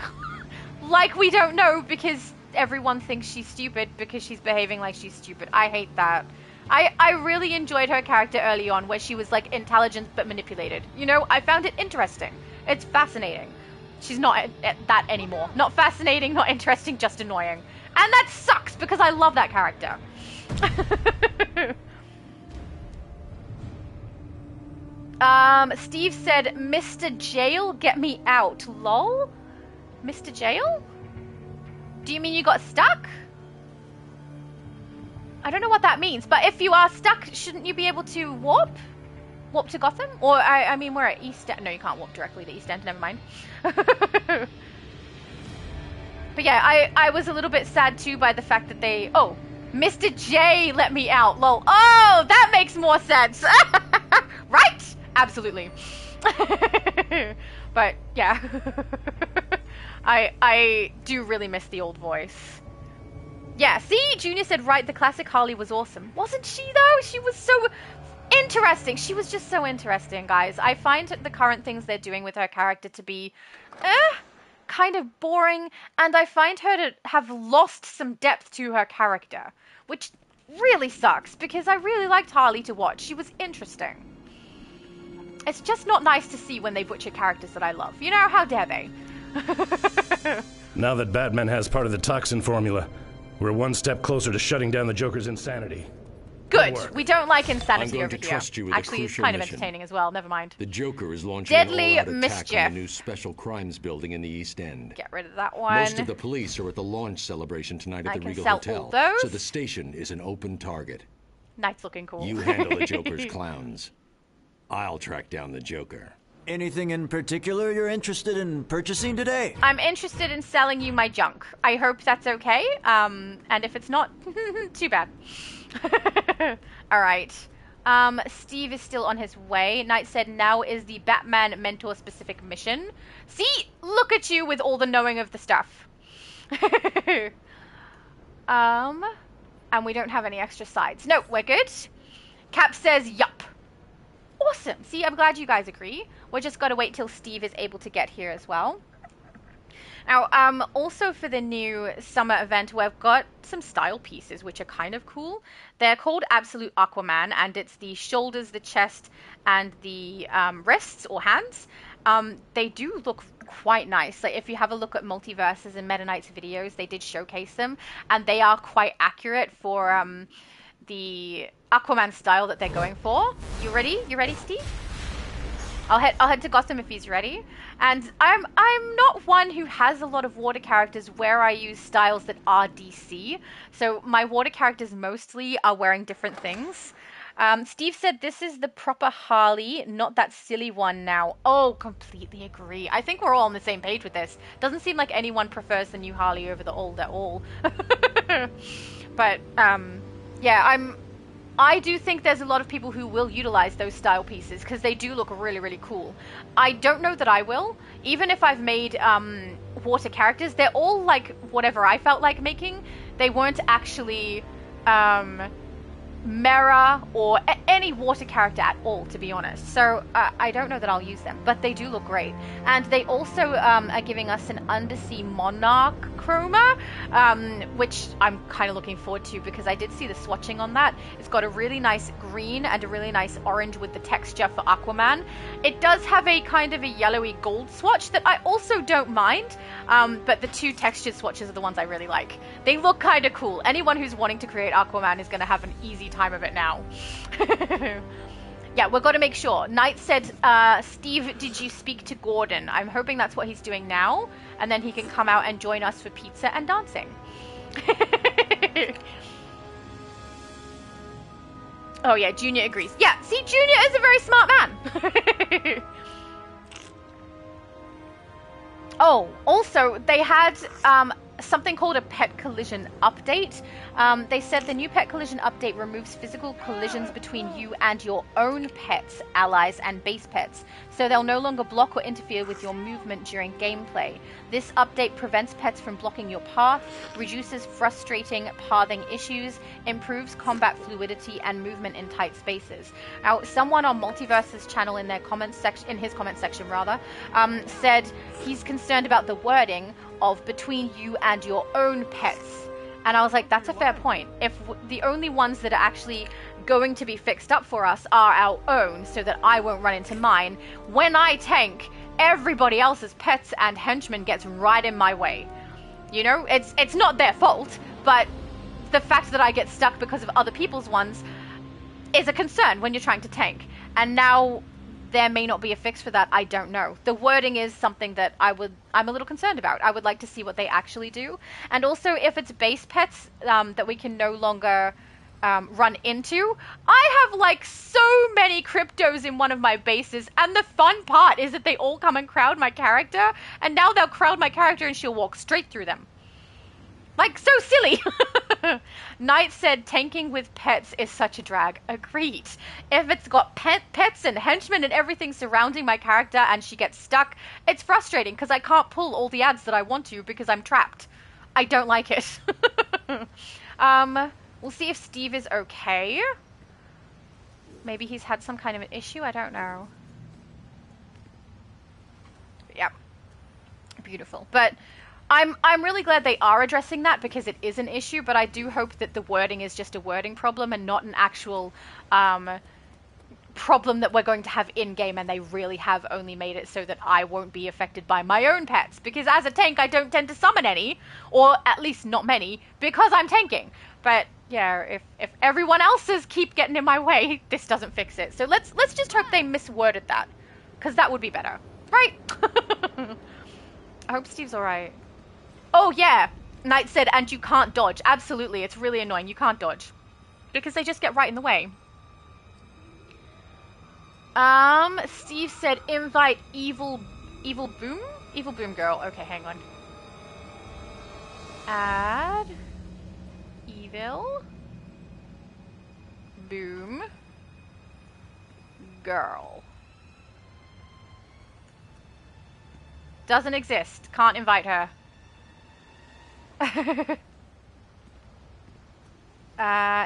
O: Like we don't know because everyone thinks she's stupid because she's behaving like she's stupid. I hate that. I really enjoyed her character early on where she was like intelligent but manipulated. You know, I found it interesting. It's fascinating. She's not that anymore. Not fascinating, not interesting, just annoying. And that sucks because I love that character. Steve said, Mr. Jail, get me out. Lol? Mr. Jail? Do you mean you got stuck? I don't know what that means, but if you are stuck, shouldn't you be able to warp? Warp to Gotham? Or, I mean, we're at East End. No, you can't warp directly to East End, never mind. But yeah, I was a little bit sad too by the fact that they... Oh, Mr. J let me out, lol. Oh, that makes more sense. Right? Absolutely. But, yeah. I do really miss the old voice. Yeah, see? Junior said, right, the classic Harley was awesome. Wasn't she, though? She was so interesting. She was just so interesting, guys. I find the current things they're doing with her character to be kind of boring, and I find her to have lost some depth to her character, which really sucks, because I really liked Harley to watch. She was interesting. It's just not nice to see when they butcher characters that I love. You know, how dare they?
E: Now that Batman has part of the toxin formula, we're one step closer to shutting down the Joker's insanity.
O: Good. We don't like insanity
Q: I'm going
O: over
Q: to
O: here.
Q: trust you with
O: Actually,
Q: a
O: it's
Q: crucial
O: kind of
Q: mission.
O: entertaining as well. Never mind.
Q: The Joker is launching
O: Deadly
Q: an all-out attack
O: mischief.
Q: on the new special crimes building in the East End.
O: Get rid of that one.
Q: Most of the police are at the launch celebration tonight at
O: I
Q: the
O: can
Q: Regal
O: sell
Q: Hotel,
O: all those.
Q: so the station is an open target.
O: Knight's looking cool.
Q: You handle the Joker's clowns. I'll track down the Joker.
K: Anything in particular you're interested in purchasing today?
O: I'm interested in selling you my junk. I hope that's okay. And if it's not, too bad. All right. Steve is still on his way. Knight said now is the Batman mentor specific mission. See, look at you with all the knowing of the stuff. And we don't have any extra sides. No, we're good. Cap says yup. Awesome. See, I'm glad you guys agree. We just got to wait till Steve is able to get here as well. Now, also for the new summer event, we've got some style pieces, which are kind of cool. They're called Absolute Aquaman, and it's the shoulders, the chest, and the wrists or hands. They do look quite nice. Like, if you have a look at Multiverses and Meta Knight's videos, they did showcase them, and they are quite accurate for the Aquaman style that they're going for. You ready? You ready, Steve? I'll head to Gotham if he's ready. And I'm not one who has a lot of water characters where I use styles that are DC. So my water characters mostly are wearing different things. Steve said this is the proper Harley, not that silly one now. Oh, completely agree. I think we're all on the same page with this. Doesn't seem like anyone prefers the new Harley over the old at all. But, yeah, I do think there's a lot of people who will utilize those style pieces because they do look really, really cool. I don't know that I will. Even if I've made water characters, they're all like whatever I felt like making. They weren't actually Mera or any water character at all, to be honest. So I don't know that I'll use them, but they do look great. And they also are giving us an Undersea Monarch chroma, which I'm kind of looking forward to because I did see the swatching on that. It's got a really nice green and a really nice orange with the texture for Aquaman. It does have a kind of a yellowy gold swatch that I also don't mind, but the two textured swatches are the ones I really like. They look kind of cool. Anyone who's wanting to create Aquaman is going to have an easy time of it now. Yeah, we've got to make sure. Knight said, Steve, did you speak to Gordon? I'm hoping that's what he's doing now, and then he can come out and join us for pizza and dancing. Oh yeah, Junior agrees. Yeah, see, Junior is a very smart man. Oh, also, they had something called a pet collision update. They said the new pet collision update removes physical collisions between you and your own pets, allies, and base pets, so they'll no longer block or interfere with your movement during gameplay. This update prevents pets from blocking your path, reduces frustrating pathing issues, improves combat fluidity and movement in tight spaces. Now, someone on Multiverse's channel in their comments section, in his comment section rather, said he's concerned about the wording of between you and your own pets. And I was like, that's a fair point. If the only ones that are actually going to be fixed up for us are our own, so that I won't run into mine, when I tank, everybody else's pets and henchmen gets right in my way. You know, it's not their fault, but the fact that I get stuck because of other people's ones is a concern when you're trying to tank. And now there may not be a fix for that. I don't know. The wording is something that I'm a little concerned about. I would like to see what they actually do. And also, if it's base pets that we can no longer run into. I have like so many cryptos in one of my bases, and the fun part is that they all come and crowd my character, and now they'll crowd my character and she'll walk straight through them. Like, so silly. Knight said tanking with pets is such a drag. Agreed. If it's got pets and henchmen and everything surrounding my character and she gets stuck, it's frustrating because I can't pull all the ads that I want to because I'm trapped. I don't like it. We'll see if Steve is okay. Maybe he's had some kind of an issue. I don't know. Yep. Beautiful. But I'm really glad they are addressing that because it is an issue, but I do hope that the wording is just a wording problem and not an actual problem that we're going to have in-game, and they really have only made it so that I won't be affected by my own pets, because as a tank I don't tend to summon any, or at least not many, because I'm tanking. But yeah, if everyone else's keep getting in my way, this doesn't fix it. So let's just hope they misworded that, because that would be better, right? I hope Steve's alright. Oh yeah, Knight said, and you can't dodge. Absolutely, it's really annoying. You can't dodge. Because they just get right in the way. Steve said, invite Evil Boom? Evil Boom Girl. Okay, hang on. Add Evil Boom Girl. Doesn't exist. Can't invite her.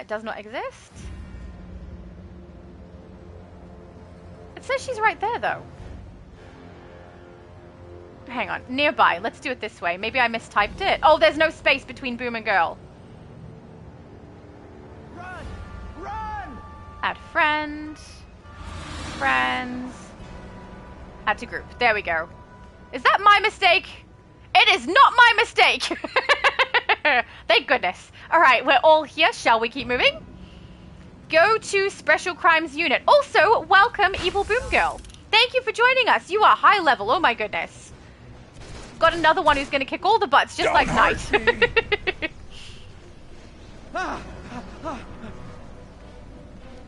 O: Does not exist. It says she's right there, though. Hang on. Nearby. Let's do it this way. Maybe I mistyped it. Oh, there's no space between Boom and Girl.
L: Run! Run!
O: Add friend. Friends. Add to group. There we go. Is that my mistake? It is not my mistake! Thank goodness. Alright, we're all here. Shall we keep moving? Go to Special Crimes Unit. Also, welcome Evil Boom Girl. Thank you for joining us. You are high level. Oh my goodness. Got another one who's going to kick all the butts, just like Knight.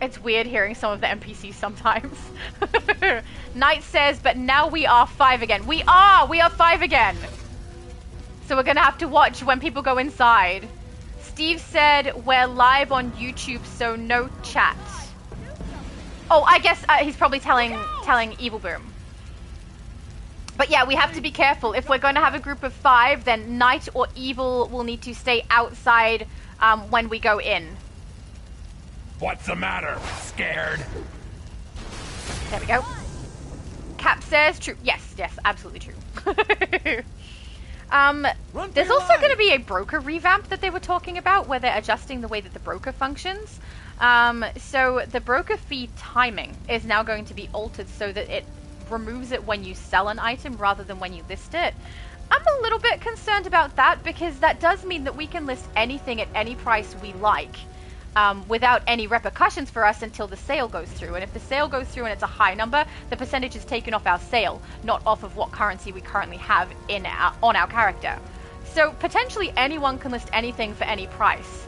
O: It's weird hearing some of the NPCs sometimes. Knight says, but now we are 5 again. We are 5 again. So we're going to have to watch when people go inside. Steve said, we're live on YouTube, so no chat. Oh, I guess he's probably telling Evil Boom. But yeah, we have to be careful. If we're going to have a group of 5, then Knight or Evil will need to stay outside when we go in.
I: What's the matter? Scared?
O: There we go. Cap says true. Yes, absolutely true. There's also going to be a broker revamp that they were talking about where they're adjusting the way that the broker functions. So the broker fee timing is now going to be altered so that it removes it when you sell an item rather than when you list it. I'm a little bit concerned about that because that does mean that we can list anything at any price we like. Without any repercussions for us until the sale goes through. And if the sale goes through and it's a high number, the percentage is taken off our sale, not off of what currency we currently have on our character. So potentially anyone can list anything for any price.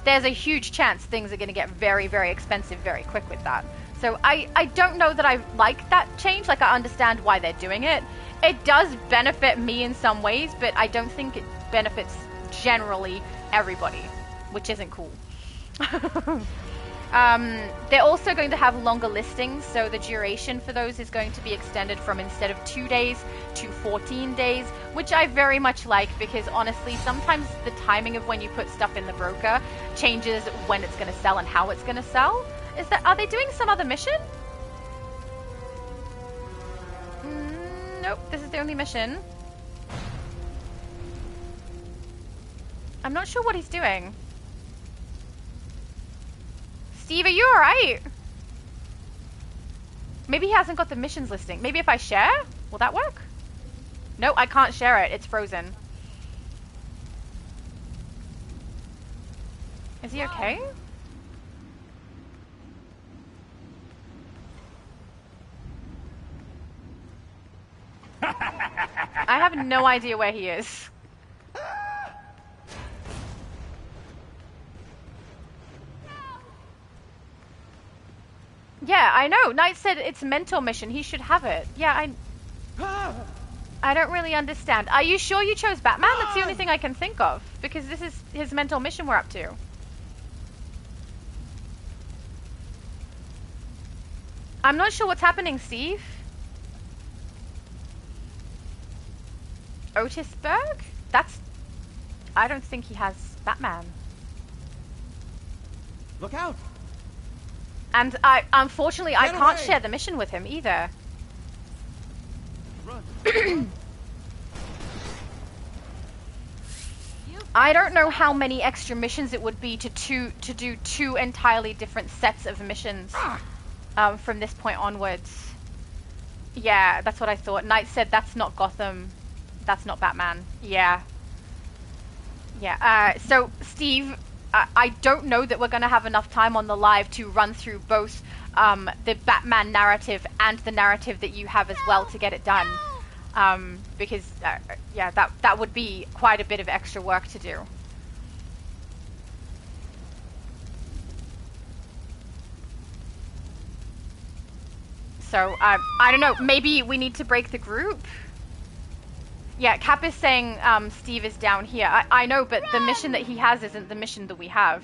O: There's a huge chance things are going to get very, very expensive very quick with that. So I don't know that I like that change. Like, I understand why they're doing it. It does benefit me in some ways, but I don't think it benefits generally everybody, which isn't cool. They're also going to have longer listings, so the duration for those is going to be extended from instead of 2 days to 14 days, which I very much like because honestly sometimes the timing of when you put stuff in the broker changes when it's going to sell and how it's going to sell. Are they doing some other mission? Nope, this is the only mission. I'm not sure what he's doing. Steve, are you alright? Maybe he hasn't got the missions listing. Maybe if I share? Will that work? No, I can't share it. It's frozen. Is he okay? I have no idea where he is. Yeah, I know. Knight said it's a mentor mission. He should have it. Yeah, I don't really understand. Are you sure you chose Batman? That's the only thing I can think of. Because this is his mentor mission we're up to. I'm not sure what's happening, Steve. Otisburg? I don't think he has Batman.
L: Look out!
O: And unfortunately, I can't share the mission with him either. I don't know how many extra missions it would be to do 2 entirely different sets of missions from this point onwards. Yeah, that's what I thought. Knight said that's not Gotham. That's not Batman. Yeah. Yeah. So, Steve, I don't know that we're going to have enough time on the live to run through both the Batman narrative and the narrative that you have as well to get it done. Because, yeah, that would be quite a bit of extra work to do. So, I don't know, maybe we need to break the group? Yeah, Cap is saying Steve is down here. I know, but the mission that he has isn't the mission that we have.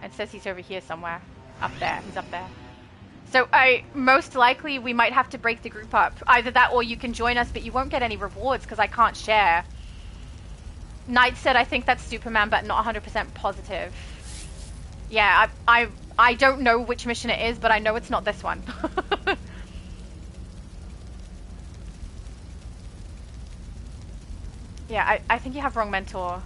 O: It says he's over here somewhere. Up there. He's up there. So most likely we might have to break the group up. Either that or you can join us, but you won't get any rewards because I can't share. Knight said I think that's Superman, but not 100% positive. Yeah, I don't know which mission it is, but I know it's not this one. Yeah, I think you have wrong mentor.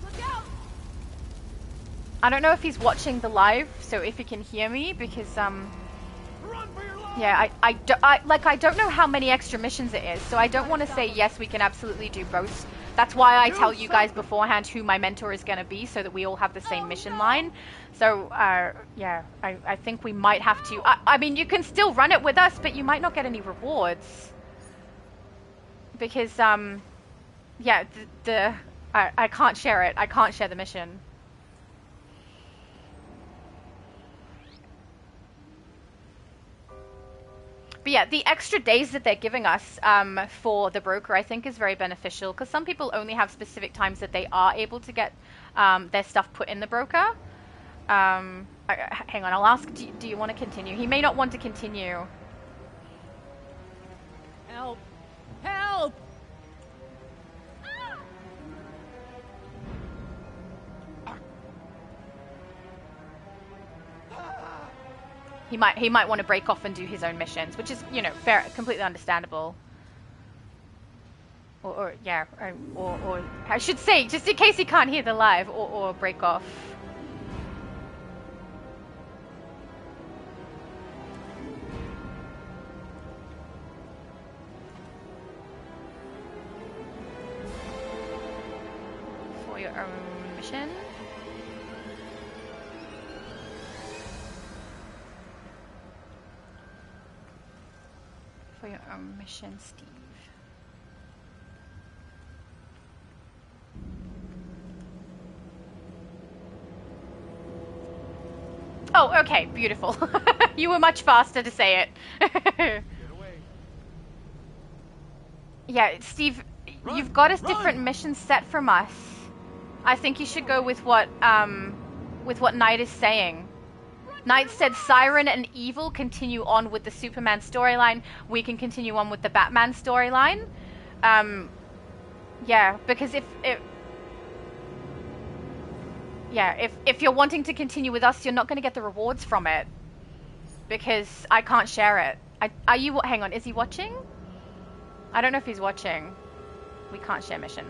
O: Look out! I don't know if he's watching the live, so if he can hear me, because yeah, I don't know how many extra missions it is, so I don't want to say yes, we can absolutely do both. That's why I tell you guys beforehand who my mentor is going to be, so that we all have the same mission line. So, yeah, I think we might have to... I mean, you can still run it with us, but you might not get any rewards. Because, yeah, I can't share it. I can't share the mission. But yeah, the extra days that they're giving us for the broker, I think, is very beneficial, because some people only have specific times that they are able to get their stuff put in the broker. Hang on, I'll ask, do you want to continue? He may not want to continue.
T: Help! Help!
O: He might want to break off and do his own missions, which is, you know, fair, completely understandable. Or I should say, just in case he can't hear the live, or break off. For your own mission. For your own mission, Steve. Oh, okay, beautiful. You were much faster to say it. Yeah, Steve, you've got a different mission set from us. I think you should go with what Knight is saying. Knight said Siren and Evil continue on with the Superman storyline. We can continue on with the Batman storyline. Yeah, because if you're wanting to continue with us, you're not going to get the rewards from it, because I can't share it. Are you? Hang on, is he watching? I don't know if he's watching. We can't share mission.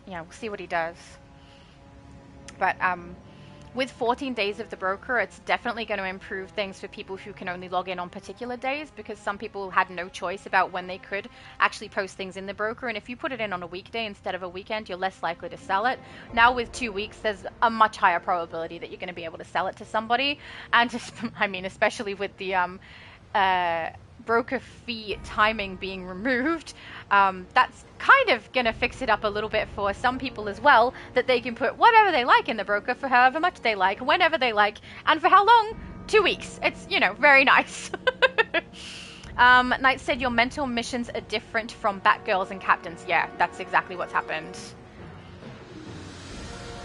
O: Yeah, we'll see what he does. But with 14 days of the broker, it's definitely going to improve things for people who can only log in on particular days, because some people had no choice about when they could actually post things in the broker. And if you put it in on a weekday instead of a weekend, you're less likely to sell it. Now with 2 weeks, there's a much higher probability that you're going to be able to sell it to somebody. And just, I mean, especially with the broker fee timing being removed, that's kind of gonna fix it up a little bit for some people as well, that they can put whatever they like in the broker for however much they like, whenever they like, and for how long? 2 weeks. It's, you know, very nice. Knight said your mental missions are different from Batgirls and Captains. Yeah, that's exactly what's happened.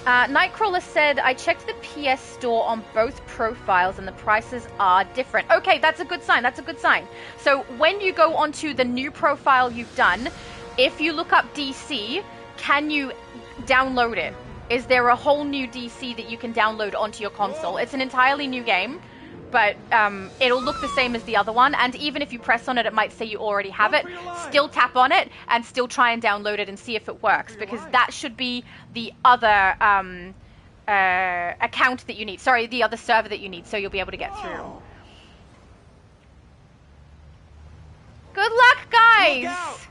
O: Nightcrawler said, I checked the PS store on both profiles and the prices are different. Okay, that's a good sign. That's a good sign. So when you go onto the new profile you've done, if you look up DC, can you download it? Is there a whole new DC that you can download onto your console? It's an entirely new game, but it'll look the same as the other one. And even if you press on it, it might say you already have it. Still tap on it and still try and download it and see if it works, because that should be the other account that you need. Sorry, the other server that you need, so you'll be able to get through. Good luck, guys!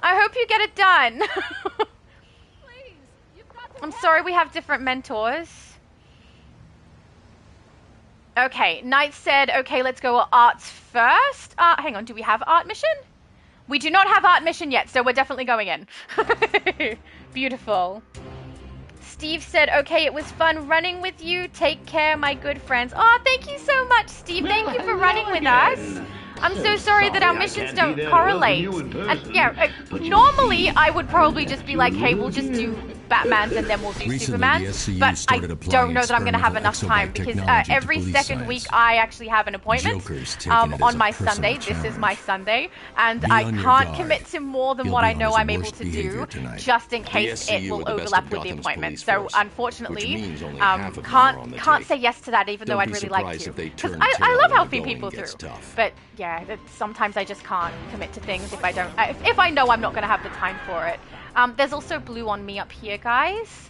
O: I hope you get it done. I'm sorry we have different mentors. Okay, Knight said, okay, let's go arts first. Hang on, do we have art mission? We do not have art mission yet, so we're definitely going in. Beautiful. Steve said, okay, it was fun running with you. Take care, my good friends. Oh, thank you so much, Steve. Thank you for running with us. I'm so sorry that our missions don't correlate. And yeah, normally I would probably just be like, hey, we'll just do Batman's and then we'll do Superman's. But I don't know that I'm going to have enough time, because every second week I actually have an appointment on my Sunday. This is my Sunday. And I can't commit to more than what I know I'm able to do, just in case it will overlap with the appointment. So unfortunately, can't say yes to that, even though I'd really like to. Because I love helping people through. But yeah, sometimes I just can't commit to things if I don't. If I know I'm not going to have the time for it. There's also blue on me up here, guys.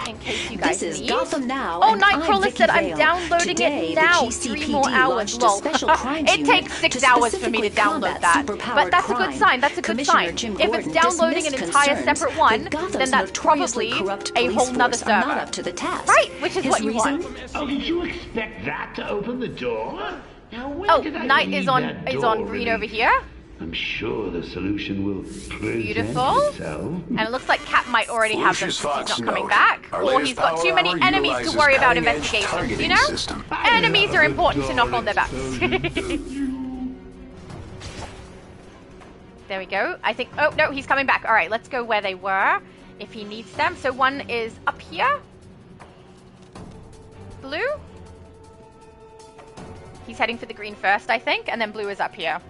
O: In case you guys
G: This is
O: need.
G: Gotham Now.
O: Oh,
G: and I'm
O: Nightcrawler
G: Vicky
O: said I'm
G: Vale.
O: downloading
G: Today,
O: it now.
G: the
O: 3
G: GCPD
O: more hours.
G: launched a
O: Lol.
G: special crimes
O: It
G: unit
O: takes 6
G: to
O: hours for me to
G: specifically
O: download
G: combat
O: that.
G: superpowered
O: But that's a
G: crime.
O: good sign. That's a good
G: Commissioner
O: sign.
G: Jim
O: If it's
G: Gordon
O: downloading an
G: dismissed
O: entire
G: concerns
O: separate one,
G: that Gotham's
O: then that's
G: notoriously
O: probably
G: corrupt
O: a
G: police
O: whole nother
G: force are
O: server.
G: not up to the task.
O: Right, which is
G: His
O: what you
G: reason?
O: want.
R: Oh, did you expect that to open the door? Now, where
O: Oh,
R: did I
O: Knight
R: leave
O: is on
R: that
O: green
R: door
O: over here.
R: I'm sure the solution will present
O: Beautiful.
R: itself.
O: And it looks like Cap might already have them
F: Lucius
O: since he's
F: Fox
O: not coming
F: note.
O: back.
F: Our
O: Or
F: latest
O: he's got too
F: power
O: many
F: armor
O: enemies to
F: utilizes
O: worry about
F: cutting-edge
O: investigations,
F: targeting
O: you know?
F: system.
O: Enemies are important to knock on their backs. There we go. I think... Oh, no, he's coming back. All right, let's go where they were, if he needs them. So one is up here. Blue. He's heading for the green first, I think, and then blue is up here.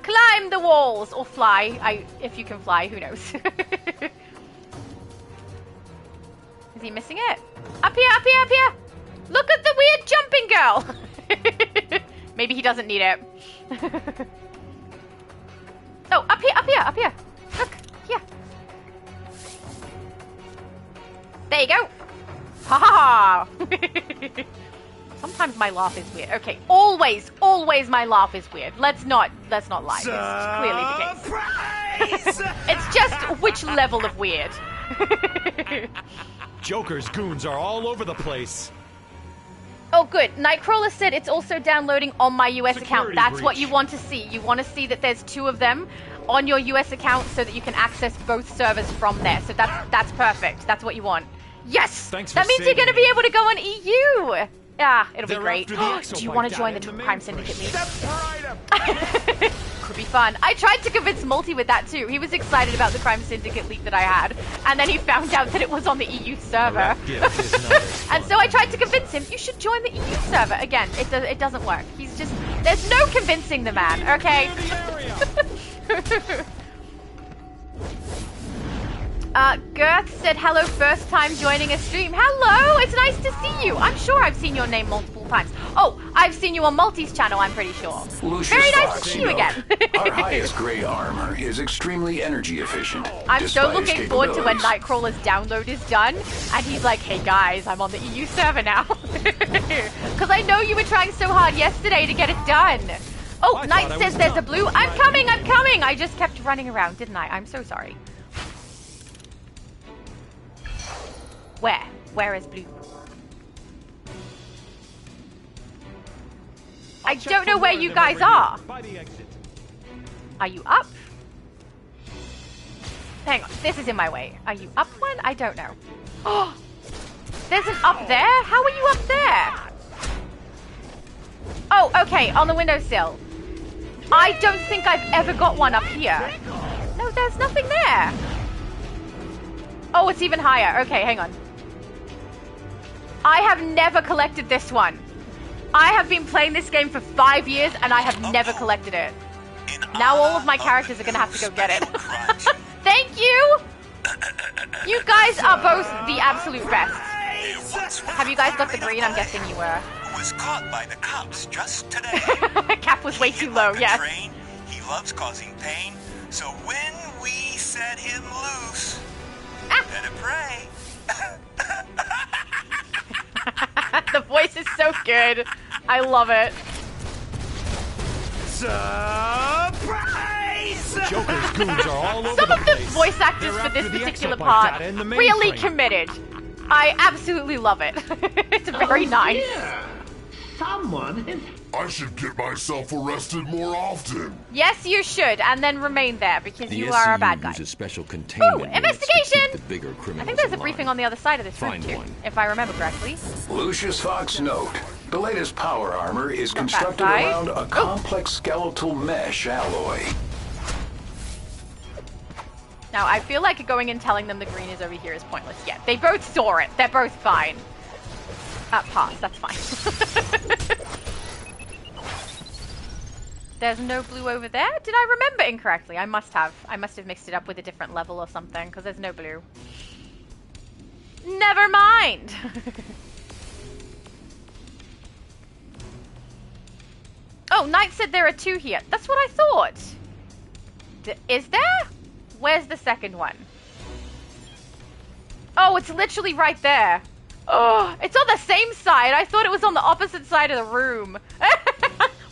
O: Climb the walls! Or fly. If you can fly, who knows? Is he missing it? Up here, up here, up here! Look at the weird jumping girl! Maybe he doesn't need it. Oh, up here, up here, up here! Look, here. There you go! Ha ha ha! Sometimes my laugh is weird. Okay, always my laugh is weird. Let's not lie. It's clearly the case. It's just which level of weird.
N: Joker's goons are all over the place.
O: Oh, good. Nightcrawler said it's also downloading on my US account. That's
N: breach.
O: what you want to see. You want to see that there's 2 of them on your US account so that you can access both servers from there. So that's perfect. That's what you want. Yes!
N: Thanks for
O: that means you're
N: saving
O: going to be able to go on EU. Yeah, it'll be
N: They're
O: great.
N: after the
O: Do you want to
N: exobyte
O: join the
N: data in the
O: Crime Syndicate League? Could be fun. I tried to convince Multi with that too. He was excited about the Crime Syndicate League that I had, and then he found out that it was on the EU server. And so I tried to convince him, you should join the EU server. Again, it doesn't work. He's just, there's no convincing the man, okay? Girth said hello, first time joining a stream. Hello, it's nice to see you. I'm sure I've seen your name multiple times. Oh, I've seen you on Multi's channel, I'm pretty sure.
F: Lucius
O: Very nice
F: Fox,
O: to see you
F: note.
O: again.
F: Our highest grade armor is extremely energy efficient.
O: I'm so
F: despite its
O: looking forward to when
F: capabilities.
O: Nightcrawler's download is done, and he's like, hey guys, I'm on the EU server now. Because I know you were trying so hard yesterday to get it done. Oh, Knight says there's a blue. I'm coming! I just kept running around, didn't I? I'm so sorry. Where? Where is blue? I don't know where you guys are. Are you up? Hang on, this is in my way. Are you up one? I don't know. Oh, there's an up there? How are you up there? Oh, okay, on the windowsill. I don't think I've ever got one up here. No, there's nothing there. Oh, it's even higher. Okay, hang on. I have never collected this one. I have been playing this game for 5 years and I have never collected it. Now all of my characters are going to have to go get it. Thank you! You guys are both the absolute best. Have you guys got the green? I'm guessing you were.
V: Was caught by the cops just today.
O: Cap was way too low, yes.
V: He loves causing pain, so when we set him loose, better pray.
O: The voice is so good. I love it.
N: Surprise! Joker's goons are all over
O: Some
N: the
O: of the
N: place.
O: voice actors
N: They're
O: for this
N: after the
O: particular
N: exobyte
O: part
N: data in the
O: really
N: mainframe.
O: committed. I absolutely love it. It's very nice.
R: Someone is...
I: I should get myself arrested more often.
O: Yes, you should, and then remain there because
Q: The
O: you are a
Q: SCU
O: bad guy.
Q: uses special containment units to
O: investigation!
Q: keep the bigger
O: I
Q: criminals
O: think there's a
Q: in
O: briefing
Q: line.
O: on the other side of this room
Q: Find
O: too,
Q: one.
O: if I remember correctly.
F: Lucius Fox note. The latest power armor is
O: Got that
F: constructed
O: side.
F: around a complex skeletal mesh alloy.
O: Now, I feel like going and telling them the green is over here is pointless. Yeah, they both saw it. They're both fine. Pass. That's fine. There's no blue over there? Did I remember incorrectly? I must have. I must have mixed it up with a different level or something, because there's no blue. Never mind! Knight said there are 2 here. That's what I thought. Is there? Where's the second one? Oh, it's literally right there. Oh, it's on the same side. I thought it was on the opposite side of the room.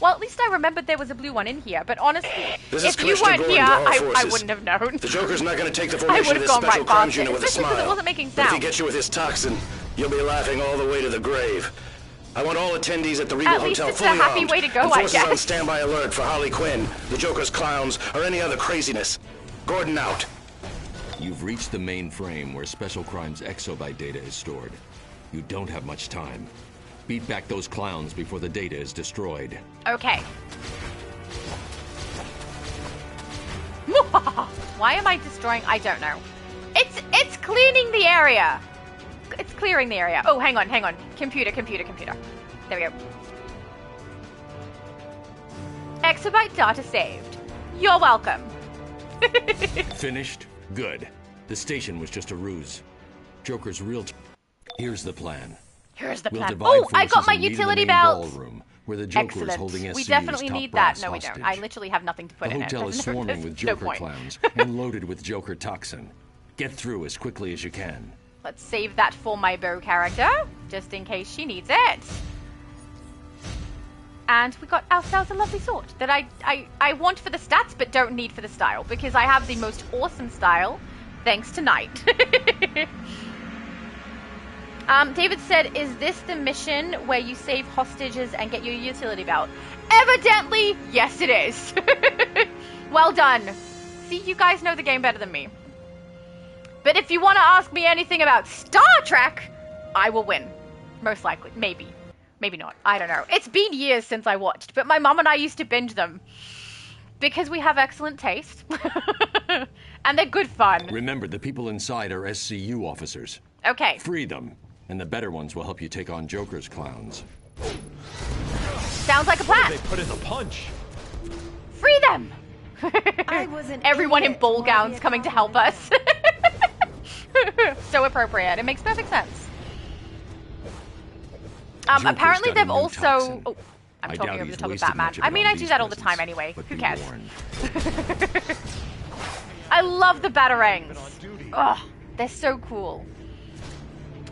O: Well, at least I remembered there was a blue one in here. But honestly, if you weren't here, I wouldn't have known.
D: The Joker's not going to take the formation of this special crimes unit with a smile.
O: It wasn't making
D: But
O: sound.
D: if he gets you with his toxin, you'll be laughing all the way to the grave. I want all attendees at the Regal Hotel fully armed.
O: At least it's a happy way to go,
D: and
O: I
D: forces
O: guess.
D: on standby alert for Harley Quinn, the Joker's clowns, or any other craziness. Gordon out.
Q: You've reached the main frame where Special Crimes exobyte data is stored. You don't have much time. Beat back those clowns before the data is destroyed.
O: Okay. Why am I destroying? I don't know. It's cleaning the area. It's clearing the area. Oh, hang on. Computer. There we go. Exabyte data saved. You're welcome.
Q: Finished? Good. The station was just a ruse. Joker's real... Here's the plan.
O: We'll oh, I got my utility belt.
Q: Ballroom, where the Joker
O: Excellent.
Q: is holding SCU's
O: We definitely
Q: top
O: need that.
Q: brass
O: No, we
Q: hostage.
O: don't. I literally have nothing to put
Q: The
O: in it.
Q: hotel is swarming with Joker
O: no
Q: clowns and loaded with Joker toxin. Get through as quickly as you can.
O: Let's save that for my bow character, just in case she needs it. And we got ourselves a lovely sword that I want for the stats, but don't need for the style, because I have the most awesome style, thanks to Knight. David said, is this the mission where you save hostages and get your utility belt? Evidently, yes it is. Well done. See, you guys know the game better than me. But if you want to ask me anything about Star Trek, I will win. Most likely. Maybe. Maybe not. I don't know. It's been years since I watched, but my mom and I used to binge them. Because we have excellent taste. And they're good fun.
Q: Remember, the people inside are SCU officers.
O: Okay.
Q: Free them, and the better ones will help you take on Joker's clowns.
O: Sounds like a plan.
H: They put in the punch.
O: Free them.
T: I was an
O: Everyone in
T: idiot.
O: ball gowns coming to help us. So appropriate. It makes perfect sense. Apparently they've also... Oh, I'm talking over the top of Batman. I mean, I do that all the time anyway. Who cares? I love the batarangs. Oh, they're so cool.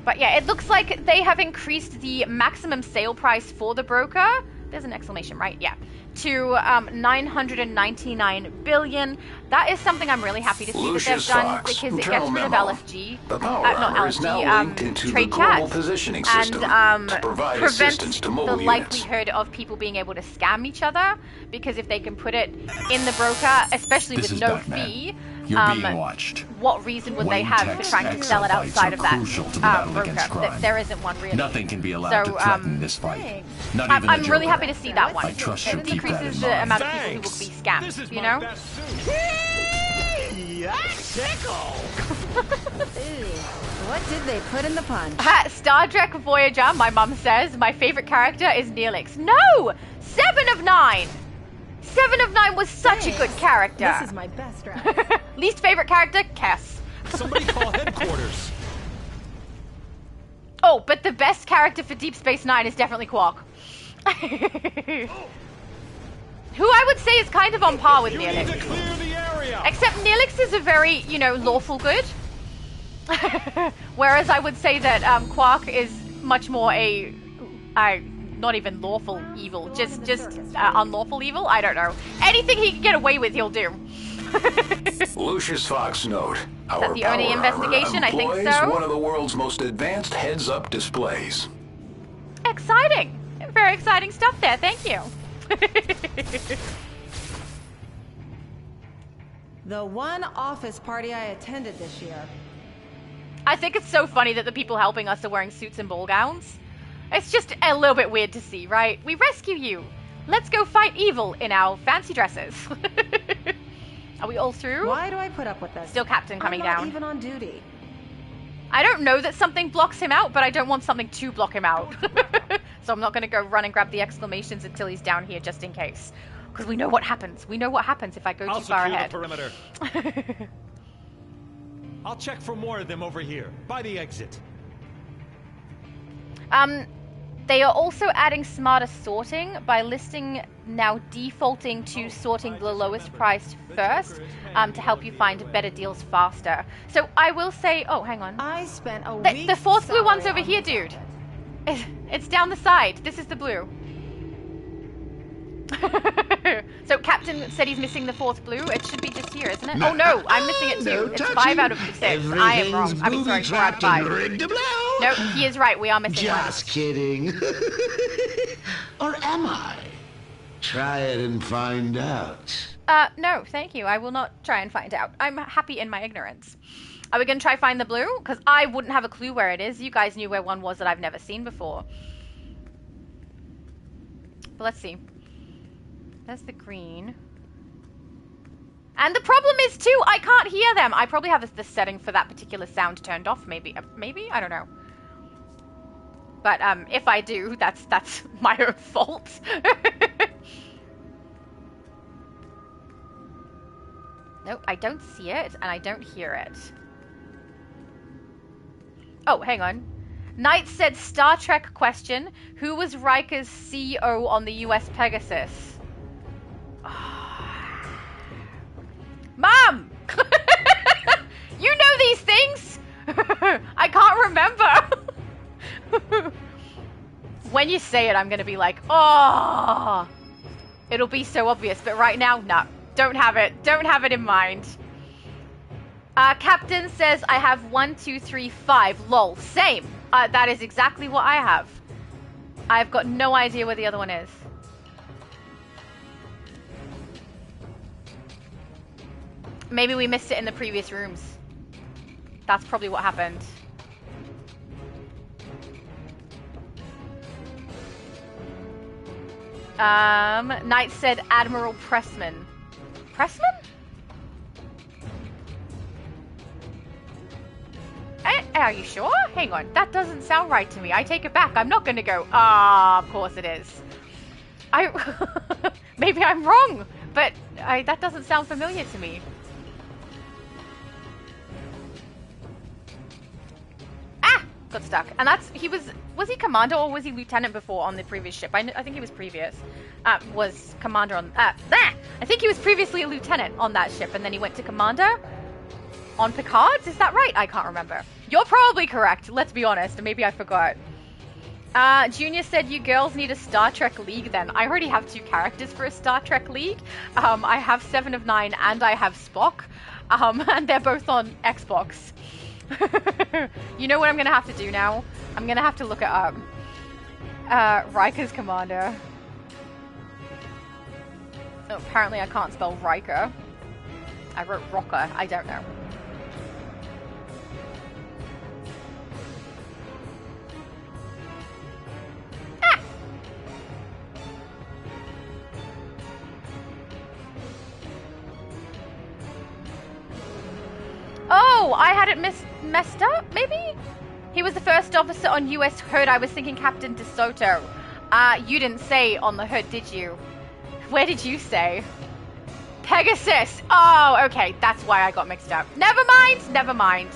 O: But yeah, it looks like they have increased the maximum sale price for the broker. There's an exclamation, right? Yeah. To 999 billion. That is something I'm really happy to see that they've done, because it gets rid of LFG, not LFG, trade chat, and prevents the likelihood of people being able to scam each other, because if they can put it in the broker, especially with no fee,
I: You're being watched.
O: what reason would they have for trying to sell it outside of that broker? There isn't one really.
I: Nothing can be allowed to threaten this fight. Not even
O: I'm
I: the
O: really
I: Joker.
O: happy to see that one.
I: I trust you'll
O: It
I: keep that
O: decreases
I: in
O: the
I: mind.
O: amount of people who will be scammed, you know?
T: What did they put in the punch?
O: Star Trek Voyager, my mum says, my favorite character is Neelix. No! 7 of 9! 7 of 9 was such a good character.
T: This is my best round.
O: Least favorite character, Kess.
H: Somebody call headquarters.
O: Oh, but the best character for Deep Space Nine is definitely Quark. Who I would say is kind of on par with Neelix. Except Neelix is a very, you know, lawful good. Whereas I would say that Quark is much more not even lawful evil, just unlawful evil. I don't know. Anything he can get away with, he'll do.
E: Lucius Fox note.
O: Is that the only investigation? I think so.
E: One of the world's most advanced heads-up displays.
O: Exciting. Very exciting stuff there. Thank you.
T: The one office party I attended this year.
O: I think it's so funny that the people helping us are wearing suits and ball gowns. It's just a little bit weird to see, right? We rescue you. Let's go fight evil in our fancy dresses. Are we all through?
T: Why do I put up with this?
O: Still Captain coming down.
T: I'm not even on duty.
O: I don't know that something blocks him out, but I don't want something to block him out. So I'm not going to go run and grab the exclamations until he's down here, just in case. Because we know what happens. We know what happens if I go too far ahead.
H: I'll secure the perimeter. I'll check for more of them over here, by the exit.
O: They are also adding smarter sorting by listing now defaulting to sorting the lowest price first to help you find better deals faster. So I will say, oh, hang on.
B: I spent a week.
O: The fourth blue one's over here, dude. It's down the side. This is the blue. So Captain said he's missing the fourth blue. It should be just here, isn't it? Oh no, I'm missing it too. It's 5 out of 6. I am wrong. I mean, sorry, 4 out of 5. No, he is right. We are missing one.
R: Just kidding. Or am I? Try it and find out.
O: No, thank you. I will not try and find out. I'm happy in my ignorance. Are we going to try find the blue? Because I wouldn't have a clue where it is. You guys knew where one was that I've never seen before. But let's see. There's the green. And the problem is, too, I can't hear them. I probably have the setting for that particular sound turned off, maybe. Maybe? I don't know. But if I do, that's my own fault. Nope, I don't see it, and I don't hear it. Oh, hang on. Knight said, Star Trek question. Who was Riker's CEO on the US Pegasus? Mom! You know these things! I can't remember. When you say it, I'm going to be like, oh! It'll be so obvious, but right now, no. Don't have it. Don't have it in mind. Captain says, I have 1, 2, 3, 5. Lol. Same. That is exactly what I have. I've got no idea where the other one is. Maybe we missed it in the previous rooms. That's probably what happened. Knight said Admiral Pressman. Pressman? Are you sure? Hang on. That doesn't sound right to me. I take it back. I'm not going to go, of course it is. Maybe I'm wrong, but that doesn't sound familiar to me. Got stuck. And was he commander or was he lieutenant before on the previous ship? I think he was previous. Was commander on, I think he was previously a lieutenant on that ship and then he went to commander on Picard's? Is that right? I can't remember. You're probably correct. Let's be honest. Maybe I forgot. Junior said, you girls need a Star Trek League then. I already have 2 characters for a Star Trek League. I have 7 of 9 and I have Spock. And they're both on Xbox. You know what I'm going to have to do now? I'm going to have to look it up. Riker's commander. Oh, apparently I can't spell Riker. I wrote Rocker. I don't know. Oh, I had it messed up, maybe? He was the first officer on US Hood. I was thinking Captain DeSoto. You didn't say on the Hood, did you? Where did you say? Pegasus! Oh, okay, that's why I got mixed up. Never mind, never mind.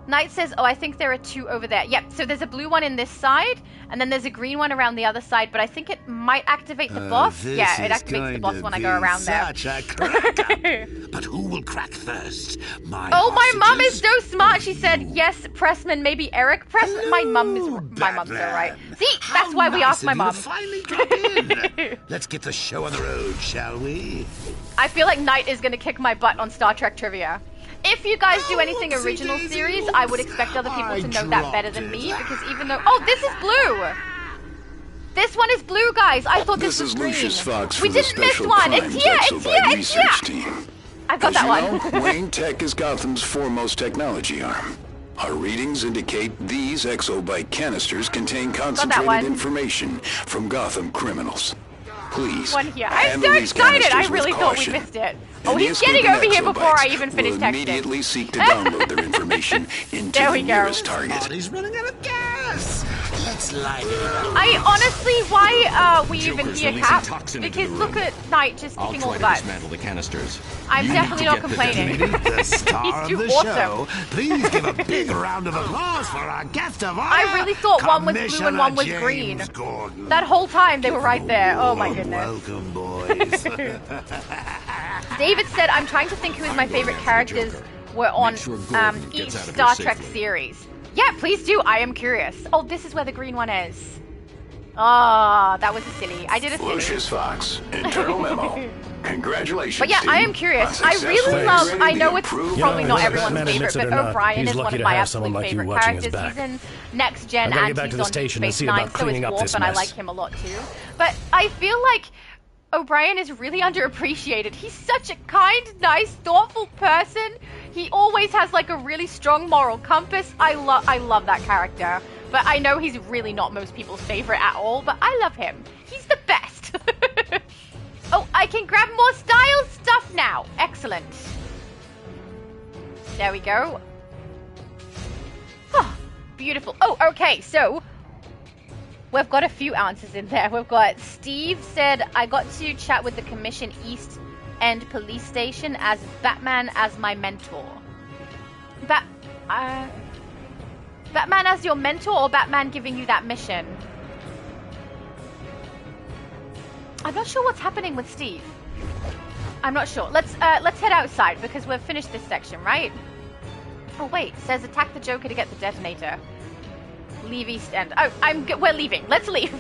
O: Knight says, oh, I think there are 2 over there. Yep, so there's a blue one in this side, and then there's a green one around the other side, but I think it might activate the boss. Yeah, it activates the boss when I go around
R: such
O: there.
R: A cracker. But who will crack first?
O: My mum is so smart. She said, yes, Pressman, maybe Eric Pressman.
R: Hello,
O: my mum's so right. See, that's why we asked my mum.
R: Finally drop in. Let's get the show on the road, shall we?
O: I feel like Knight is going to kick my butt on Star Trek trivia. If you guys do anything original series, I would expect other people to know that better than me, because even though... Oh, this is blue! This one is blue, guys! I thought this was green.
D: Lucius Fox
O: we didn't miss one! It's here! It's here! It's here! I've got that one.
D: Wayne Tech is Gotham's foremost technology arm. Our readings indicate these exobyte canisters contain concentrated information from Gotham criminals. Please,
O: one here. I'm so excited! I really thought we missed it. Oh, he's getting over here before I even finish texting.
D: Immediately seek to download their information into the nearest target.
R: He's running out of gas. Let's sliding.
O: I honestly, why are we even here, Cap? Because look at Knight just kicking all the butts.
Q: I'll try to dismantle the canisters.
O: I'm definitely not complaining.
R: The star
O: He's
R: of the
O: too
R: show. Please give a big round of applause for our guest of honor.
O: I really thought one was blue and one was green.
R: Gordon.
O: That whole time they were right there. Oh my goodness.
R: Welcome, boys.
O: David said, I'm trying to think who my favorite characters were on each Star Trek series. Yeah, please do. I am curious. Oh, this is where the green one is. Oh, that was a silly. I did a silly.
D: Lucius Fox, internal memo. Congratulations.
O: But yeah, I am curious. I really love, I know it's probably not everyone's favorite, but O'Brien is one of my absolute favorite characters. He's in Next Gen and he's on Space Nine, so is Warp, and I like him a lot too. But I feel like O'Brien is really underappreciated. He's such a kind, nice, thoughtful person. He always has like a really strong moral compass. I love that character. But I know he's really not most people's favorite at all, but I love him. He's the best. Oh, I can grab more style stuff now. Excellent. There we go. Oh, beautiful. Oh, okay, so we've got a few answers in there. We've got Steve said, I got to chat with the Commission East End Police Station as Batman as my mentor. Batman as your mentor or Batman giving you that mission? I'm not sure what's happening with Steve. I'm not sure. Let's head outside because we've finished this section, right? Oh wait, it says attack the Joker to get the detonator. Leave East End. Oh, we're leaving. Let's leave.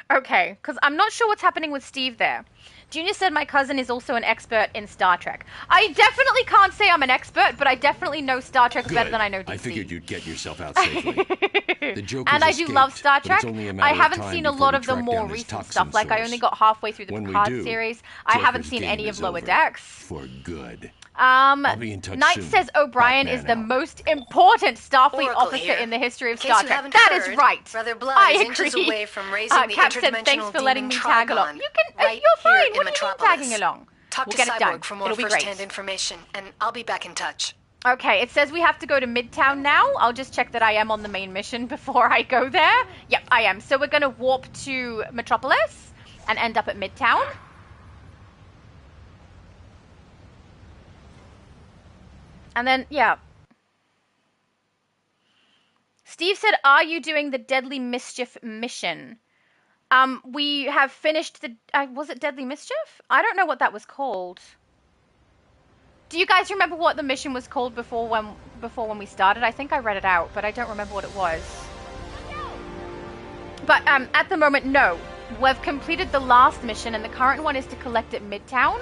O: Okay, because I'm not sure what's happening with Steve there. Junior said my cousin is also an expert in Star Trek. I definitely can't say I'm an expert, but I definitely know Star Trek better than I know DC.
Q: I figured you'd get yourself out safely. The Joker's
O: and I do love Star Trek. I haven't
Q: time
O: seen a lot of the more recent stuff. Like, I only got halfway through the Picard series. I haven't seen any of Lower Decks.
Q: For good.
O: Knight says O'Brien is the most important Starfleet officer in the history of Star Trek. That is right.
B: Brother Blood
O: I
B: is
O: agree.
B: inches away from raising the
O: Cap said, thanks for letting me tag along. You can, you're fine. What do you mean tagging along?
B: Talk
O: we'll
B: to
O: get it done.
B: Cyborg for more
O: It'll be
B: first-hand
O: great.
B: information, and I'll be back in touch.
O: Okay, it says we have to go to Midtown now. I'll just check that I am on the main mission before I go there. Yep, I am. So we're going to warp to Metropolis and end up at Midtown. And then, yeah. Steve said, are you doing the Deadly Mischief mission? We have finished the... was it Deadly Mischief? I don't know what that was called. Do you guys remember what the mission was called before when we started? I think I read it out, but I don't remember what it was. But at the moment, no. We've completed the last mission, and the current one is to collect at Midtown.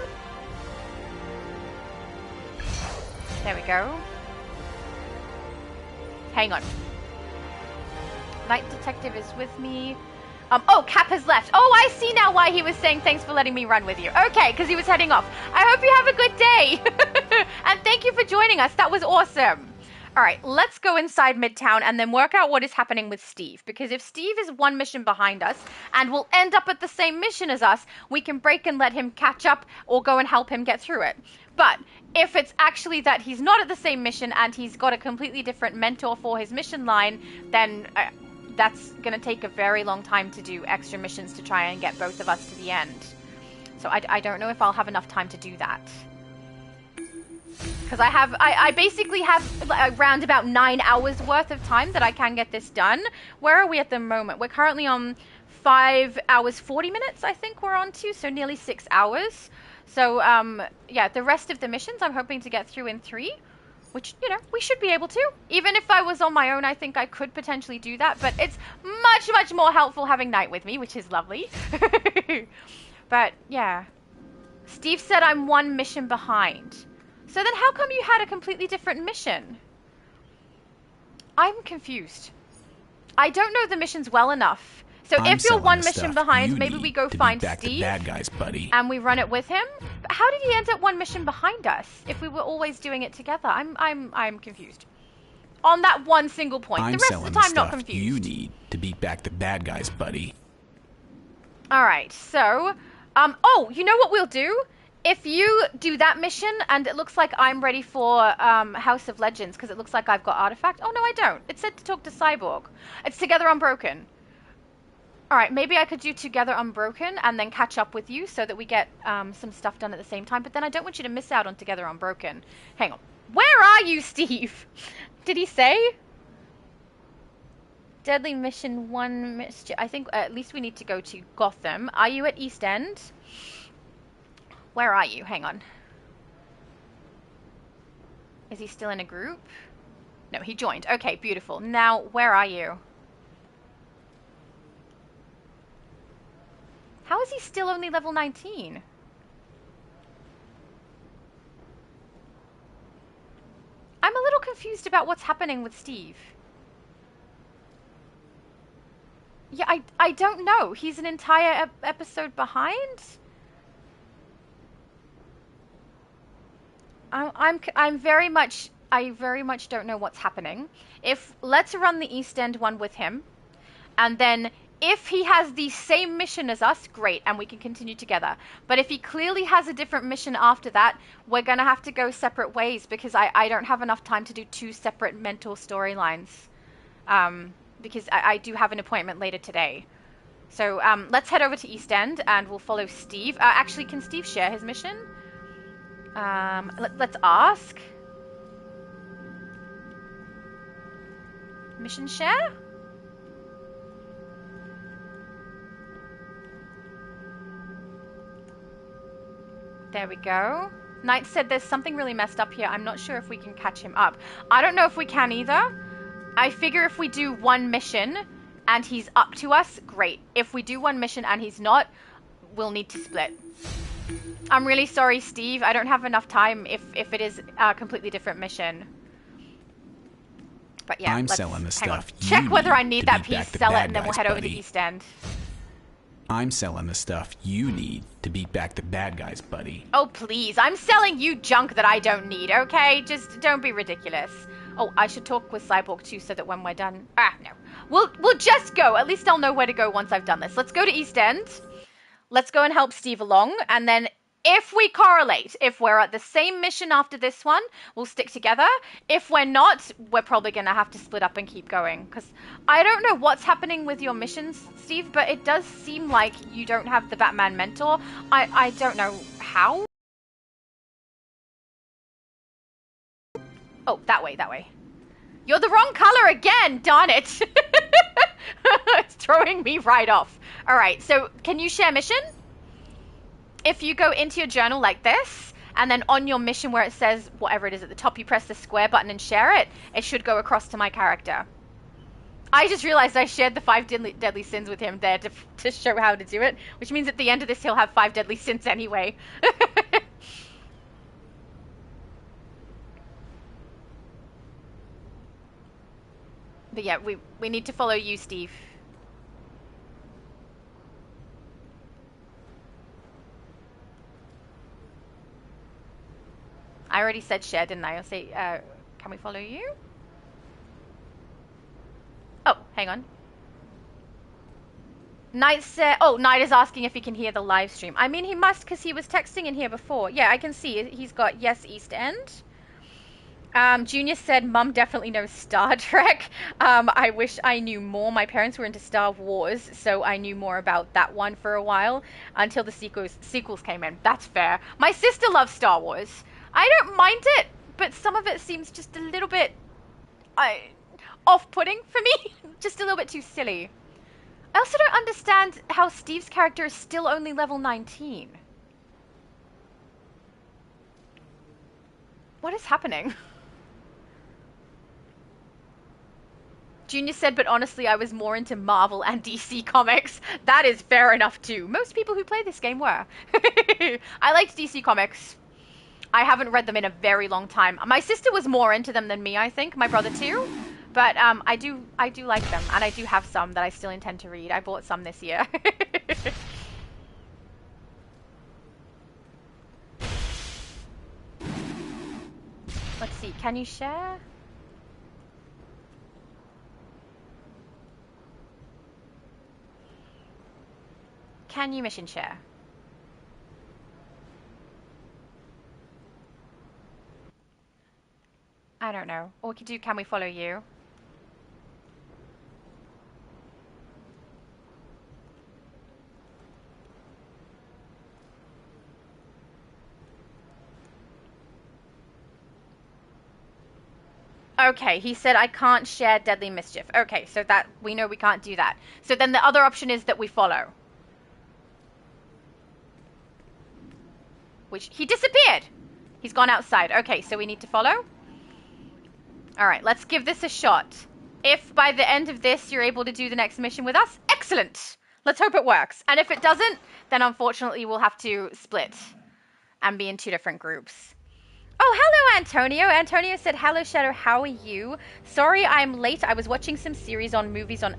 O: There we go. Hang on. Night Detective is with me. Oh, Cap has left. Oh, I see now why he was saying thanks for letting me run with you. Okay, because he was heading off. I hope you have a good day. And thank you for joining us. That was awesome. All right, let's go inside Midtown and then work out what is happening with Steve. Because if Steve is one mission behind us and will end up at the same mission as us, we can break and let him catch up or go and help him get through it. But if it's actually that he's not at the same mission and he's got a completely different mentor for his mission line, then that's going to take a very long time to do extra missions to try and get both of us to the end. So I don't know if I'll have enough time to do that. Because I basically have around about 9 hours worth of time that I can get this done. Where are we at the moment? We're currently on 5 hours 40 minutes, I think we're on to, so nearly 6 hours. So, yeah, the rest of the missions I'm hoping to get through in 3, which, you know, we should be able to. Even if I was on my own, I think I could potentially do that, but it's much, much more helpful having Night with me, which is lovely. But, yeah. Steve said I'm one mission behind. So then how come you had a completely different mission? I'm confused. I don't know the missions well enough. So if you're one mission behind, maybe we go find Steve
N: bad guys, buddy.
O: And we run it with him. But how did he end up one mission behind us if we were always doing it together? I'm confused. On that one single point. The rest of the time, not confused.
N: You need to beat back the bad guys, buddy.
O: All right. So, oh, you know what we'll do? if you do that mission, and it looks like I'm ready for House of Legends, because it looks like I've got Artifact. Oh, no, I don't. It said to talk to Cyborg. It's Together Unbroken. All right, maybe I could do Together Unbroken and then catch up with you so that we get some stuff done at the same time. But then I don't want you to miss out on Together Unbroken. Hang on. Where are you, Steve? Did he say? Deadly Mission 1 Mischief. I think at least we need to go to Gotham. Are you at East End? Where are you? Hang on. Is he still in a group? No, he joined. Okay, beautiful. Now, where are you? How is he still only level 19? I'm a little confused about what's happening with Steve. Yeah, I don't know. He's an entire episode behind? I very much don't know what's happening. Let's run the East End one with him, and then if he has the same mission as us, great, and we can continue together. But if he clearly has a different mission after that, we're gonna have to go separate ways because I don't have enough time to do 2 separate mentor storylines. Because I do have an appointment later today. So let's head over to East End and we'll follow Steve. Actually, can Steve share his mission? Let's ask. Mission share? There we go. Knight said there's something really messed up here. I'm not sure if we can catch him up. I don't know if we can either. I figure if we do 1 mission and he's up to us, great. If we do 1 mission and he's not, we'll need to split. I'm really sorry, Steve. I don't have enough time if it is a completely different mission. But yeah,
S: I'm selling the stuff.
O: Check whether I need that piece, sell it, and then we'll head over to East End.
S: I'm selling the stuff you need to beat back the bad guys, buddy.
O: Oh, please. I'm selling you junk that I don't need, okay? Just don't be ridiculous. Oh, I should talk with Cyborg too so that when we're done... no. We'll just go. At least I'll know where to go once I've done this. Let's go to East End. Let's go and help Steve along. And then if we correlate, if we're at the same mission after this one, we'll stick together. If we're not, we're probably going to have to split up and keep going. Because I don't know what's happening with your missions, Steve, but it does seem like you don't have the Batman mentor. I don't know how. Oh, that way, that way. You're the wrong color again, darn it. It's throwing me right off. All right, so can you share mission? If you go into your journal like this, and then on your mission where it says whatever it is at the top, you press the square button and share it, it should go across to my character. I just realized I shared the 5 deadly sins with him there to show how to do it, which means at the end of this he'll have 5 deadly sins anyway. But yeah, we need to follow you, Steve. I already said share, didn't I? I'll say, can we follow you? Oh, hang on. Knight said, oh, Knight is asking if he can hear the live stream. I mean, he must because he was texting in here before. Yeah, I can see he's got yes, East End. Junior said, Mum definitely knows Star Trek. I wish I knew more. My parents were into Star Wars, so I knew more about that one for a while until the sequels came in. That's fair. My sister loves Star Wars. I don't mind it, but some of it seems just a little bit off-putting for me. Just a little bit too silly. I also don't understand how Steve's character is still only level 19. What is happening? Junior said, but honestly, I was more into Marvel and DC comics. That is fair enough too. Most people who play this game were. I liked DC comics. I haven't read them in a very long time. My sister was more into them than me, I think. My brother too. But I do like them, and I do have some that I still intend to read. I bought some this year. Let's see, can you share? Can you mission share? I don't know. Or we could do, can we follow you? Okay, he said I can't share deadly mischief. Okay, so that we know we can't do that. So then the other option is that we follow. Which, he disappeared. He's gone outside. Okay, so we need to follow. All right, let's give this a shot. If by the end of this you're able to do the next mission with us, excellent. Let's hope it works. And if it doesn't, then unfortunately we'll have to split and be in 2 different groups. Oh, hello, Antonio. Antonio said, hello, Shadow, how are you? Sorry I'm late. I was watching some series on Movies on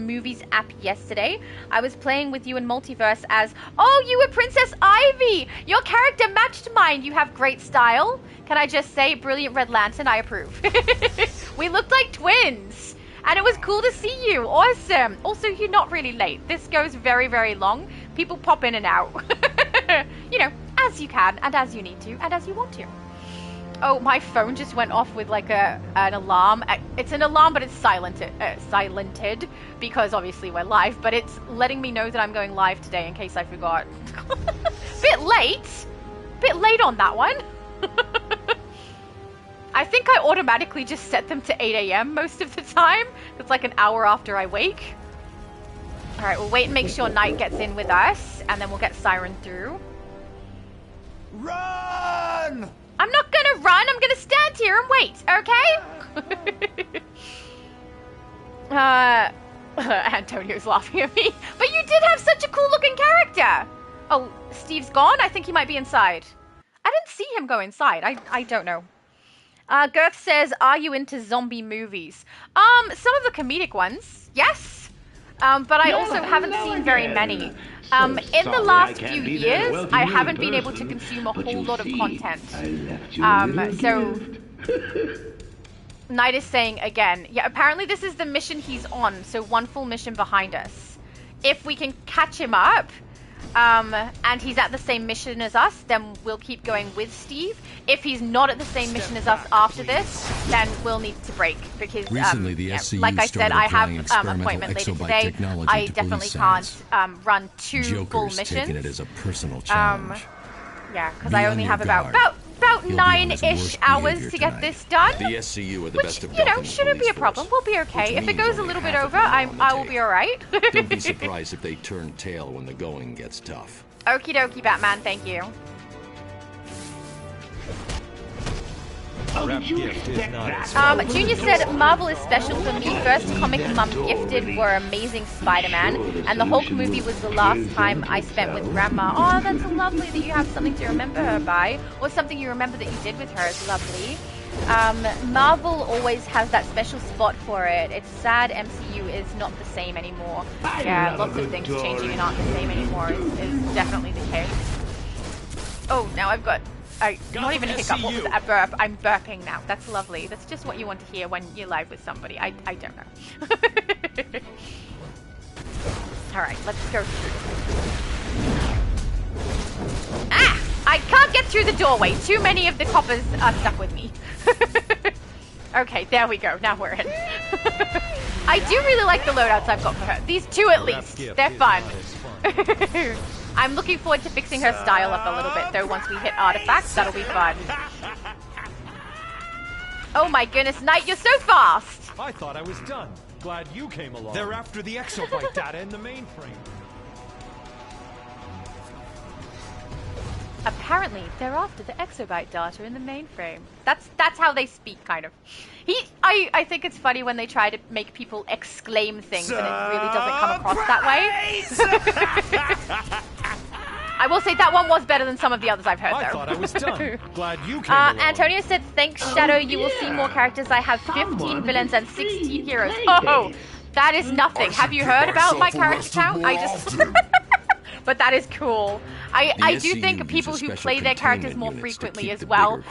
O: Movies app yesterday. I was playing with you in Multiverse as, oh, you were Princess Ivy. Your character matched mine. You have great style. Can I just say, brilliant Red Lantern, I approve. We looked like twins. And it was cool to see you. Awesome. Also, you're not really late. This goes very, very long. People pop in and out. You know, as you can, and as you need to, and as you want to. Oh, my phone just went off with like an alarm. It's an alarm, but it's silented because obviously we're live, but it's letting me know that I'm going live today in case I forgot. Bit late on that one. I think I automatically just set them to 8 a.m. most of the time. It's like an hour after I wake. All right, we'll wait and make sure Night gets in with us, and then we'll get Siren through.
E: Run!
O: I'm not gonna run, I'm gonna stand here and wait, okay? Antonio's laughing at me. But you did have such a cool looking character! Oh, Steve's gone? I think he might be inside. I didn't see him go inside, I don't know. Girth says, are you into zombie movies? Some of the comedic ones, yes. But I also haven't seen very many. In the last few years, I haven't been able to consume a whole lot of content. So, Knight is saying again, yeah, apparently this is the mission he's on, so 1 full mission behind us. If we can catch him up, and he's at the same mission as us, then we'll keep going with Steve. If he's not at the same mission as us after this, then we'll need to break because,
Q: recently, the SCU
O: like I said, I have
Q: an
O: appointment later today. I definitely can't run 2 full missions.
Q: Taking it as a personal challenge.
O: Yeah, because I only have about 9-ish hours to get this done.
Q: The SCU are the best of
O: which, you know, shouldn't be a problem. We'll be okay. If it goes a little bit over, I will be alright.
Q: Don't be surprised if they turn tail when the going gets tough.
O: Okie dokie, Batman, thank you. Junior said, Marvel is special for me. First comic Mum gifted were Amazing Spider-Man, and the Hulk movie was the last time I spent with Grandma. Oh, that's lovely that you have something to remember her by, or something you remember that you did with her is lovely. Marvel always has that special spot for it. It's sad MCU is not the same anymore. Yeah, lots of things changing and aren't the same anymore is definitely the case. Oh, now I've got... not even a hiccup. What was that burp? I'm burping now. That's lovely. That's just what you want to hear when you're live with somebody. I don't know. Alright, let's go through. Ah! I can't get through the doorway. Too many of the coppers are stuck with me. Okay, there we go. Now we're in. I do really like the loadouts I've got for her. These 2 at least. They're fun. I'm looking forward to fixing her style up a little bit, though, once we hit artifacts. That'll be fun. Oh my goodness, Knight, you're so fast!
E: I thought I was done. Glad you came along. They're after the exobyte data in the mainframe.
O: Apparently, they're after the exobyte data in the mainframe. That's how they speak, kind of. I think it's funny when they try to make people exclaim things and it really doesn't come across that way. I will say that one was better than some of the others I've heard, though.
E: I thought I was done. Glad you came along.
O: Antonio said, thanks, Shadow. You will see more characters. I have 15 villains and 16 heroes. Oh, that is nothing. Have you heard about my character count? but that is cool. I do think people who play their characters more frequently as well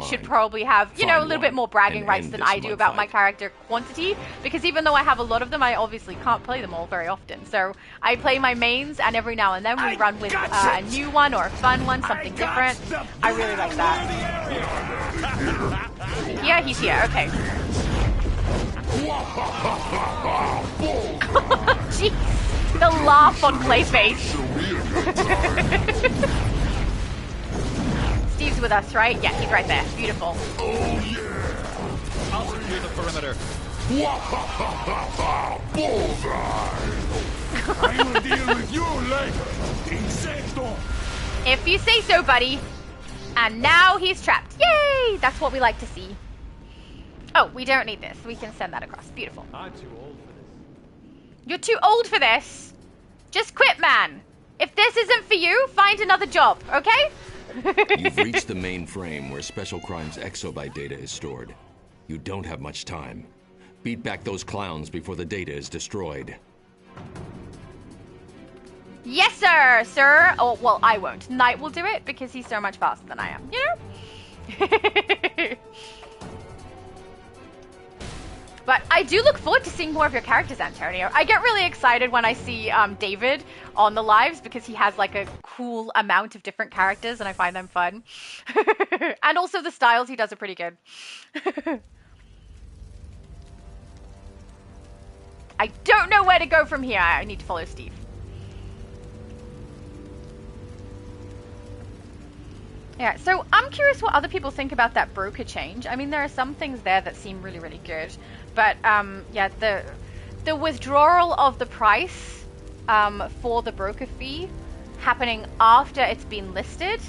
O: should probably have, you know, a little bit more bragging rights than I do about my character quantity, because even though I have a lot of them, I obviously can't play them all very often. So I play my mains, and every now and then we run with a new one or a fun one, something different. I really like that. Yeah, he's here. Okay. Jeez, the laugh on Clayface. Steve's with us, right? Yeah, he's right there. Beautiful.
I: Oh yeah!
H: I'll secure the perimeter.
I: Bullseye! I will deal with you later, Insecto!
O: If you say so, buddy. And now he's trapped. Yay! That's what we like to see. Oh, we don't need this. We can send that across. Beautiful.
H: I'm too old for this.
O: You're too old for this. Just quit, man. If this isn't for you, find another job, okay?
Q: You've reached the main frame where Special Crimes exobyte data is stored. You don't have much time. Beat back those clowns before the data is destroyed.
O: Yes, sir, sir. Oh, well, I won't. Knight will do it because he's so much faster than I am, you know? But I do look forward to seeing more of your characters, Antonio. I get really excited when I see David on the lives because he has like a cool amount of different characters and I find them fun. And also the styles he does are pretty good. I don't know where to go from here. I need to follow Steve. Yeah, so I'm curious what other people think about that broker change. I mean, there are some things there that seem really, really good. But, yeah, the withdrawal of the price for the broker fee happening after it's been listed,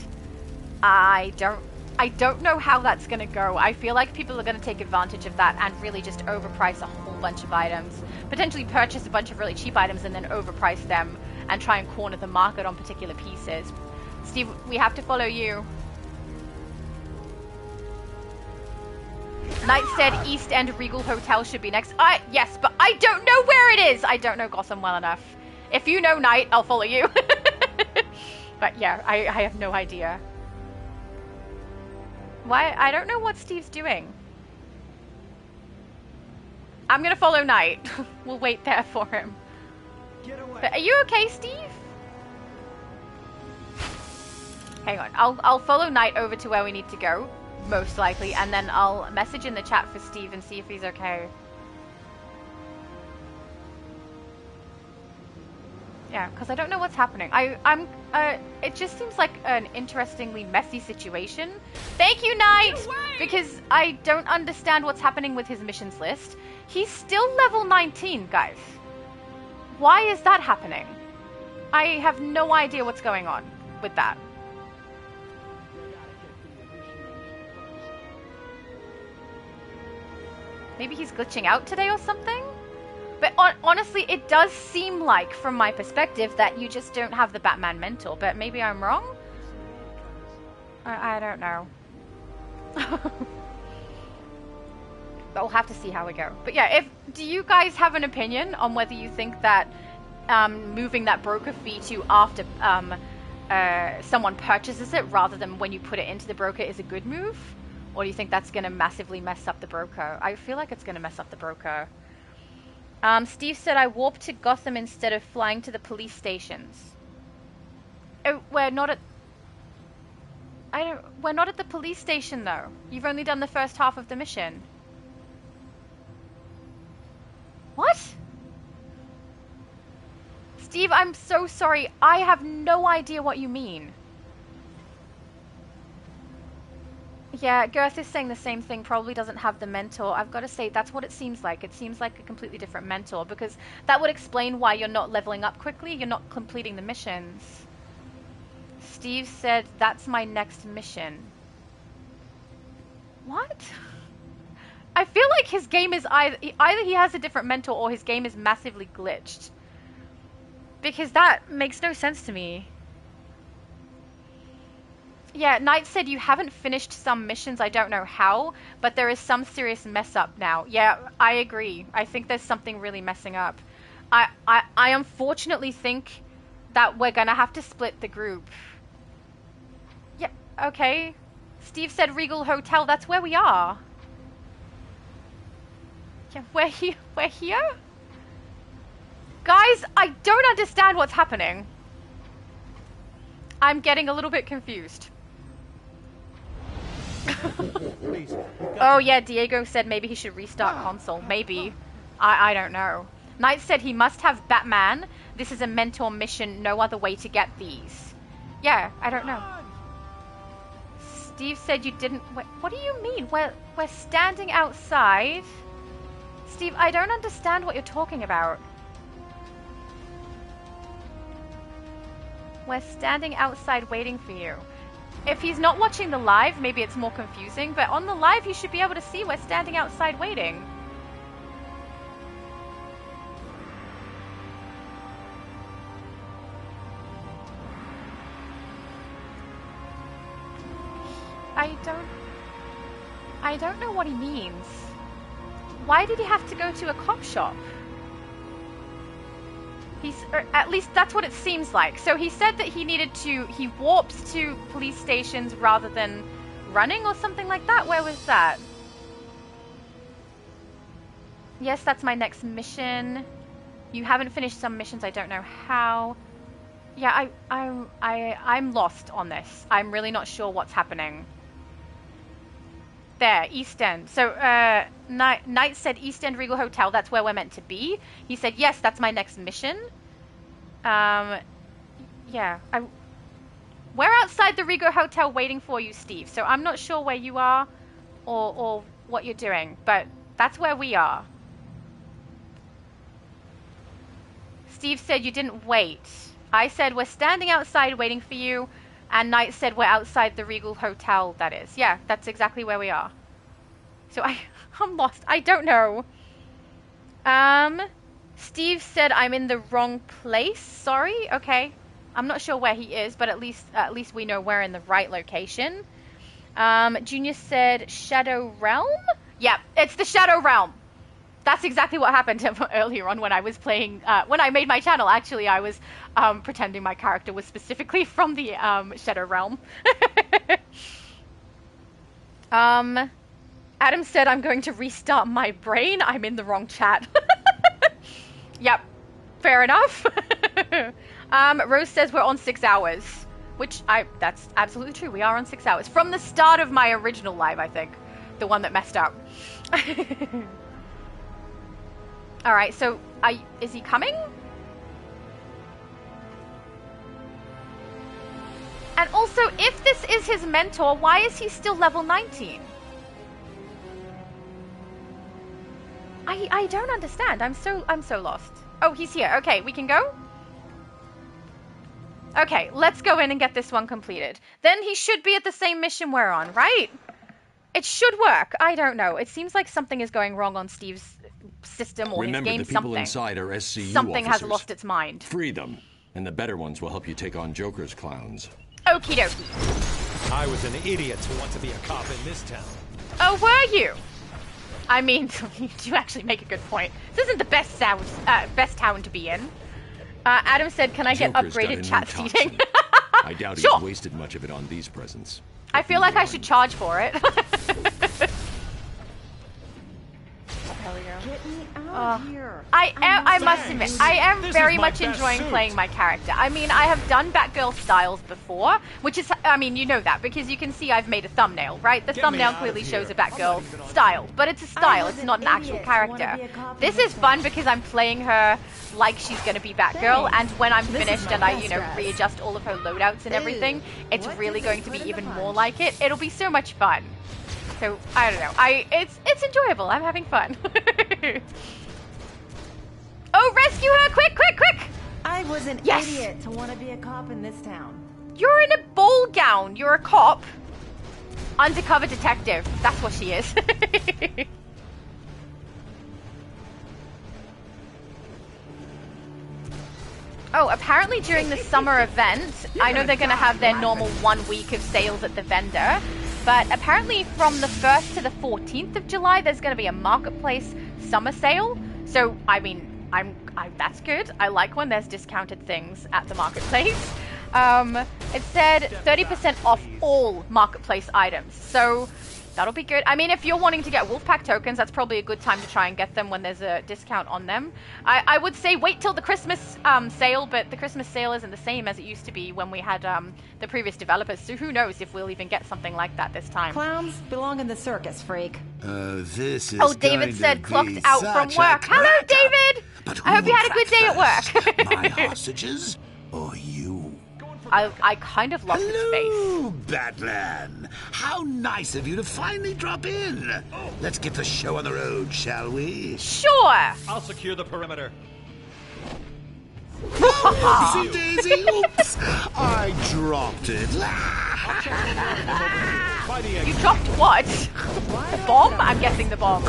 O: I don't know how that's going to go. I feel like people are going to take advantage of that and really just overprice a whole bunch of items. Potentially purchase a bunch of really cheap items and then overprice them and try and corner the market on particular pieces. Steve, we have to follow you. Knight said East End Regal Hotel should be next. Yes, but I don't know where it is. I don't know Gotham well enough. If you know Knight, I'll follow you. But yeah, I have no idea. Why? I don't know what Steve's doing. I'm gonna follow Knight. We'll wait there for him. Get away. But are you okay, Steve? Hang on. I'll follow Knight over to where we need to go. Most likely, and then I'll message in the chat for Steve and see if he's okay. Yeah, because I don't know what's happening. It just seems like an interestingly messy situation. Thank you, Knight! Because I don't understand what's happening with his missions list. He's still level 19, guys. Why is that happening? I have no idea what's going on with that. Maybe he's glitching out today or something? But honestly, it does seem like, from my perspective, that you just don't have the Batman mental. But maybe I'm wrong? I don't know. But we'll have to see how we go. But yeah, do you guys have an opinion on whether you think that moving that broker fee to after someone purchases it rather than when you put it into the broker is a good move? Or do you think that's going to massively mess up the broker? I feel like it's going to mess up the broker. Steve said I warped to Gotham instead of flying to the police stations. Oh, we're not at the police station though. You've only done the first half of the mission. What? Steve, I'm so sorry. I have no idea what you mean. Yeah, Girth is saying the same thing, probably doesn't have the mentor. I've got to say, that's what it seems like. It seems like a completely different mentor, because that would explain why you're not leveling up quickly, you're not completing the missions. Steve said, that's my next mission. What? I feel like his game is either he has a different mentor or his game is massively glitched. Because that makes no sense to me. Yeah, Knight said you haven't finished some missions, I don't know how, but there is some serious mess up now. Yeah, I agree. I think there's something really messing up. I unfortunately think that we're gonna have to split the group. Yeah, okay. Steve said Regal Hotel, that's where we are. Yeah, we're here. We're here? Guys, I don't understand what's happening. I'm getting a little bit confused. Oh yeah, Diego said maybe he should restart console. Maybe. I don't know. Knight said he must have Batman. This is a mentor mission, no other way to get these. Yeah, I don't know. Steve said you didn't... What do you mean? We're standing outside. Steve, I don't understand what you're talking about. We're standing outside waiting for you. If he's not watching the live, maybe it's more confusing, but on the live you should be able to see we're standing outside waiting. I don't know what he means. Why did he have to go to a cop shop? Or at least that's what it seems like. So he said that he warps to police stations rather than running or something like that. Where was that? Yes, that's my next mission. You haven't finished some missions, I don't know how. Yeah, I'm lost on this. I'm really not sure what's happening. There, East End. So, Knight said East End Regal Hotel, that's where we're meant to be. He said, yes, that's my next mission. Yeah, we're outside the Regal Hotel waiting for you, Steve. So I'm not sure where you are or what you're doing, but that's where we are. Steve said you didn't wait. I said we're standing outside waiting for you. And Knight said we're outside the Regal Hotel, that is. Yeah, that's exactly where we are. So I'm lost. I don't know. Steve said I'm in the wrong place. Sorry. Okay. I'm not sure where he is, but at least we know we're in the right location. Junior said Shadow Realm? Yeah, it's the Shadow Realm. That's exactly what happened earlier on when I was playing, when I made my channel. Actually, I was pretending my character was specifically from the Shadow Realm. Adam said I'm going to restart my brain. I'm in the wrong chat. Yep, fair enough. Rose says we're on 6 hours, which that's absolutely true. We are on 6 hours. From the start of my original live, I think. The one that messed up. Alright, so is he coming? And also, if this is his mentor, why is he still level 19? I don't understand. I'm so lost. Oh, he's here. Okay, we can go? Okay, let's go in and get this one completed. Then he should be at the same mission we're on, right? It should work. I don't know. It seems like something is going wrong on Steve's system or
Q: Remember,
O: his game.
Q: the people inside are SCU
O: Something
Q: officers.
O: has lost its mind.
Q: Free them, and the better ones will help you take on Joker's clowns.
O: Okie dokie.
N: I was an idiot to want to be a cop in this town.
O: Oh, were you? I mean, you do actually make a good point. This isn't the best town to be in. Adam said, can I get upgraded chat seating?
Q: I doubt
O: Sure.
Q: he's wasted much of it on these presents.
O: I feel like I should charge for it.
L: Get me out of here.
O: I must admit, I am
L: This
O: very
L: is my
O: much
L: best
O: enjoying
L: suit.
O: playing my character. I mean, I have done Batgirl styles before, which is, I mean, you know that, because you can see I've made a thumbnail, right? The
L: Get me
O: thumbnail
L: out of
O: clearly
L: here.
O: shows a Batgirl style, but it's a style, it's not an actual character. This is fun because I'm playing her like she's gonna be Batgirl, and when I'm
L: This is
O: finished
L: my
O: and I,
L: best
O: you know,
L: dress.
O: readjust all of her loadouts and everything, it's really going to be even more like it. It'll be so much fun. So, I don't know. It's enjoyable. I'm having fun. Oh, rescue her! Quick, quick, quick!
L: I was an
O: Yes!
L: idiot to want to be a cop in this town.
O: You're in a ball gown. You're a cop. Undercover detective. That's what she is. Oh, apparently during the summer event, I know they're going to have their normal 1 week of sales at the vendor, but apparently from the 1st to the 14th of July, there's going to be a marketplace summer sale. So, I mean, That's good. I like when there's discounted things at the marketplace. It said 30% off all marketplace items. So that'll be good. I mean, if you're wanting to get Wolfpack tokens, that's probably a good time to try and get them when there's a discount on them. I would say wait till the Christmas sale, but the Christmas sale isn't the same as it used to be when we had the previous developers. So who knows if we'll even get something like that this time.
L: Clowns belong in the circus, freak.
R: This is
O: David said clocked out from work. Hello, David! I hope you had a good day at work.
R: My hostages or you?
O: I kind of love his face.
R: Hello, Batman. How nice of you to finally drop in. Let's get the show on the road, shall we?
O: Sure.
H: I'll secure the perimeter.
R: Oopsie daisy. Oops. I dropped it.
O: You dropped what? The bomb? I'm guessing the bomb.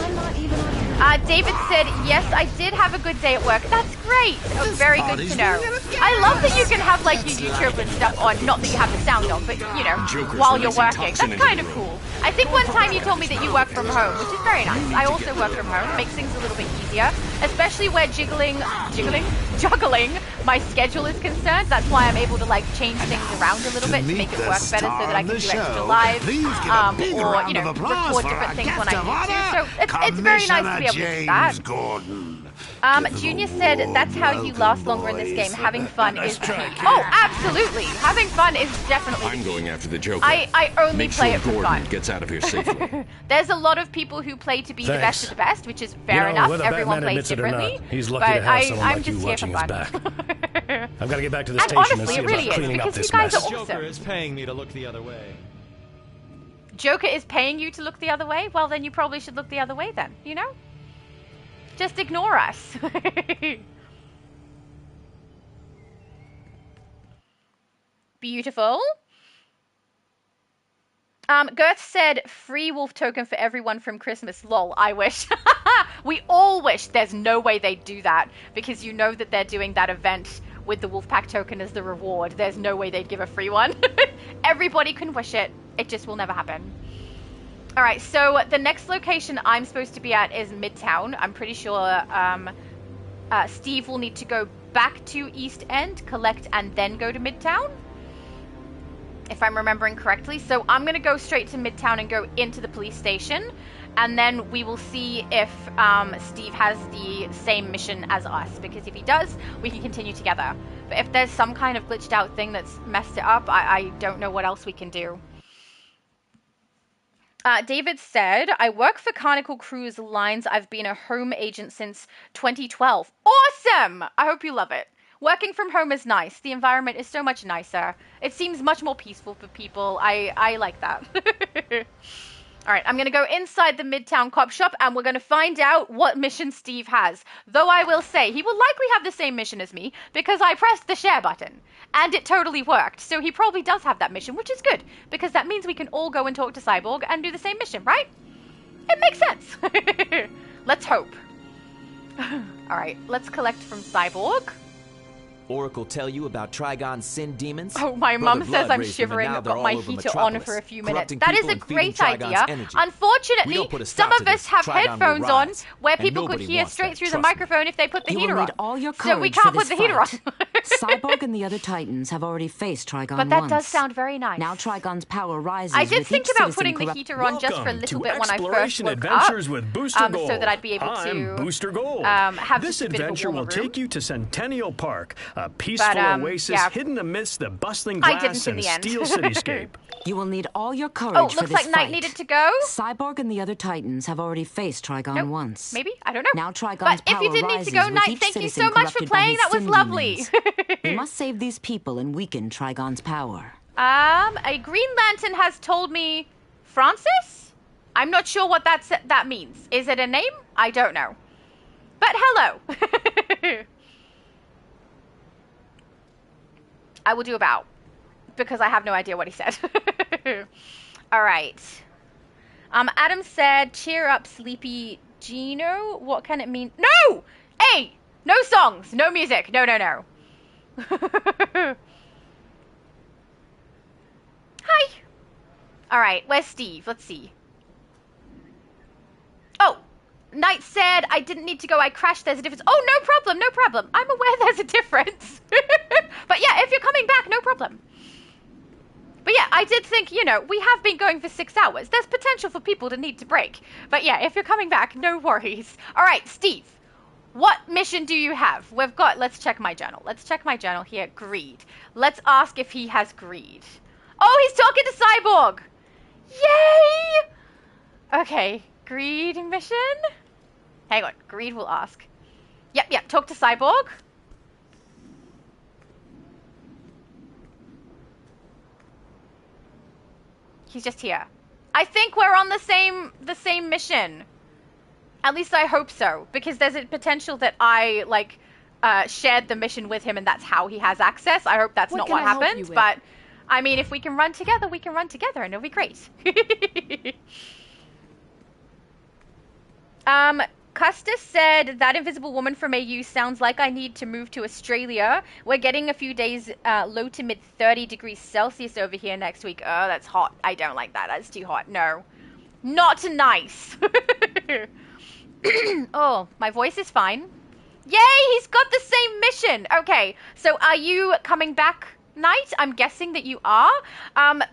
O: David said, yes, I did have a good day at work. That's great. Oh, very good to know. I love that you can have, like, your YouTube and stuff on. Not that you have the sound on, but, you know, while you're working. That's kind of cool. I think one time you told me that you work from home, which is very nice. I also work from home. It makes things a little bit easier, especially where juggling my schedule is concerned. That's why I'm able to, like, change things around a little bit to make it work better so that I can do extra live, or, you know, record different things when I need to. So it's very nice to be able to do that. Junior said that's how you last longer in this game. Having fun is the key. Oh, absolutely. Having fun is definitely the key.
Q: I'm going after the Joker.
O: I only play it for
Q: Gordon
O: fun.
Q: Gets out of here safely.
O: There's a lot of people who play to be the best of the best, which is fair enough. Everyone plays differently.
J: He's lucky to have someone like you watching his back. I've got to get back to the station and see about cleaning up this mess.
H: Joker is paying me to look the other way.
O: Joker is paying you to look the other way? Well, then you probably should look the other way then, you know? Just ignore us. Beautiful. Girth said, free wolf token for everyone from Christmas. Lol, I wish. We all wish. There's no way they'd do that, because you know that they're doing that event with the Wolfpack token as the reward. There's no way they'd give a free one. Everybody can wish it. It just will never happen. All right, so the next location I'm supposed to be at is Midtown. I'm pretty sure Steve will need to go back to East End, collect, and then go to Midtown, if I'm remembering correctly. So I'm going to go straight to Midtown and go into the police station, and then we will see if Steve has the same mission as us, because if he does, we can continue together. But if there's some kind of glitched out thing that's messed it up, I don't know what else we can do. David said, I work for Carnival Cruise Lines. I've been a home agent since 2012. Awesome! I hope you love it. Working from home is nice. The environment is so much nicer. It seems much more peaceful for people. I like that. All right, I'm going to go inside the Midtown Cop Shop, and we're going to find out what mission Steve has. Though I will say, he will likely have the same mission as me, because I pressed the share button, and it totally worked. So he probably does have that mission, which is good, because that means we can all go and talk to Cyborg and do the same mission, right? It makes sense. Let's hope. All right, let's collect from Cyborg.
U: Oracle tell you about Trigon's sin demons?
O: Oh, my mum says I'm shivering. I've got my heater on for a few minutes. That is a great idea. Unfortunately, some of us have headphones on where people could hear straight through the microphone if they put the heater on.
W: All your
O: so we can't put the heater on.
W: Cyborg and the other Titans have already faced Trigon
O: But that does sound very nice.
W: Now Trigon's power rises.
O: I did think about putting the heater on just for a little bit when I first woke up, so that I'd be able to
J: Booster Gold.
O: Have
J: this adventure will take you to Centennial Park, a peaceful oasis hidden amidst the bustling glass and steel cityscape.
W: You will need all your courage
O: for
W: this
O: looks like Knight needed to go.
W: Cyborg and the other Titans have already faced Trigon once.
O: Maybe? I don't know.
W: Now Trigon's
O: but if you did need to go, Knight, thank you so much for playing. That was lovely.
W: We must save these people and weaken Trigon's power.
O: A Green Lantern has told me Francis? I'm not sure what that means. Is it a name? I don't know. But hello. I will do about, because I have no idea what he said. All right. Adam said, cheer up, sleepy Gino. What can it mean? No! Hey! No songs! No music! No, no, no. Hi! All right, where's Steve? Let's see. Oh! Knight said, I didn't need to go, I crashed, there's a difference. Oh, no problem, no problem. I'm aware there's a difference. But yeah, if you're coming back, no problem. But yeah, I did think, you know, we have been going for 6 hours. There's potential for people to need to break. But yeah, if you're coming back, no worries. All right, Steve, what mission do you have? We've got, let's check my journal. Let's check my journal here. Greed. Let's ask if he has greed. Oh, he's talking to Cyborg. Yay! Okay, greed mission. Hang on, greed will ask. Yep, talk to Cyborg. He's just here. I think we're on the same mission. At least I hope so, because there's a potential that I like shared the mission with him and that's how he has access. I hope that's not what happened, but I mean, if we can run together, we can run together and it'll be great. Custis said, that invisible woman from AU sounds like I need to move to Australia. We're getting a few days low to mid 30 degrees Celsius over here next week. Oh, that's hot. I don't like that. That's too hot. No. Not nice. Oh, my voice is fine. Yay, he's got the same mission. Okay, so are you coming back, Knight? I'm guessing that you are.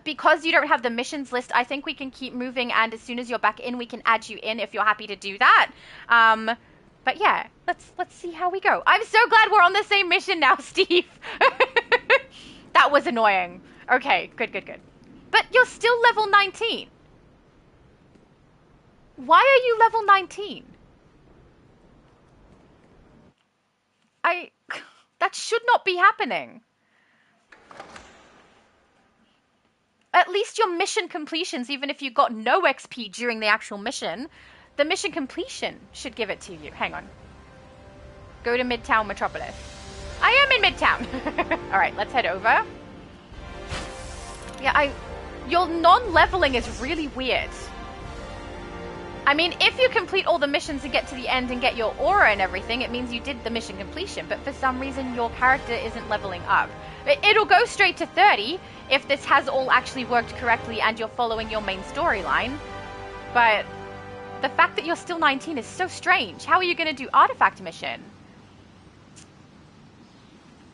O: Because you don't have the missions list, I think we can keep moving, and as soon as you're back in, we can add you in if you're happy to do that. But yeah, let's see how we go. I'm so glad we're on the same mission now, Steve. That was annoying. Okay, good. But you're still level 19. Why are you level 19? That should not be happening. At least your mission completions, even if you got no XP during the actual mission, the mission completion should give it to you. Hang on. Go to Midtown Metropolis. I am in Midtown. All right, let's head over. Yeah, your non-leveling is really weird. I mean, if you complete all the missions and get to the end and get your aura and everything, it means you did the mission completion. But for some reason, your character isn't leveling up. It'll go straight to 30 if this has all actually worked correctly and you're following your main storyline. But the fact that you're still 19 is so strange. How are you going to do artifact mission?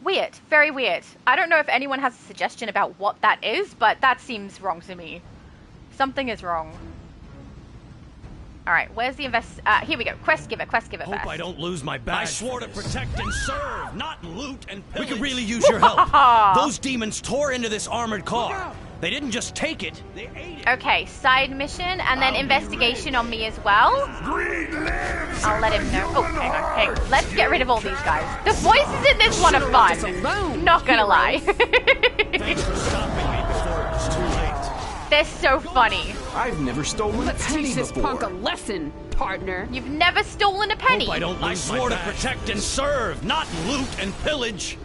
O: Weird. Very weird. I don't know if anyone has a suggestion about what that is, but that seems wrong to me. Something is wrong. All right, where's the here we go. Quest giver
N: Hope
O: first.
N: I don't lose my badge. I swore to protect and serve, not loot and pillage. We could really use your help. Those demons tore into this armored car. They didn't just take it, they ate it.
O: Okay, side mission, and then investigation on me as well. I'll let him know. Oh, hang on. Let's get rid of all these guys. The voices in this one are fun. Not gonna lie.
N: Thanks for stopping me before it was too late.
O: They're so funny.
P: I've never stolen a penny
A: teach this
P: before.
A: punk a lesson, partner.
O: You've never stolen a penny.
N: Hope I don't lose I swore to protect and serve, not loot and pillage.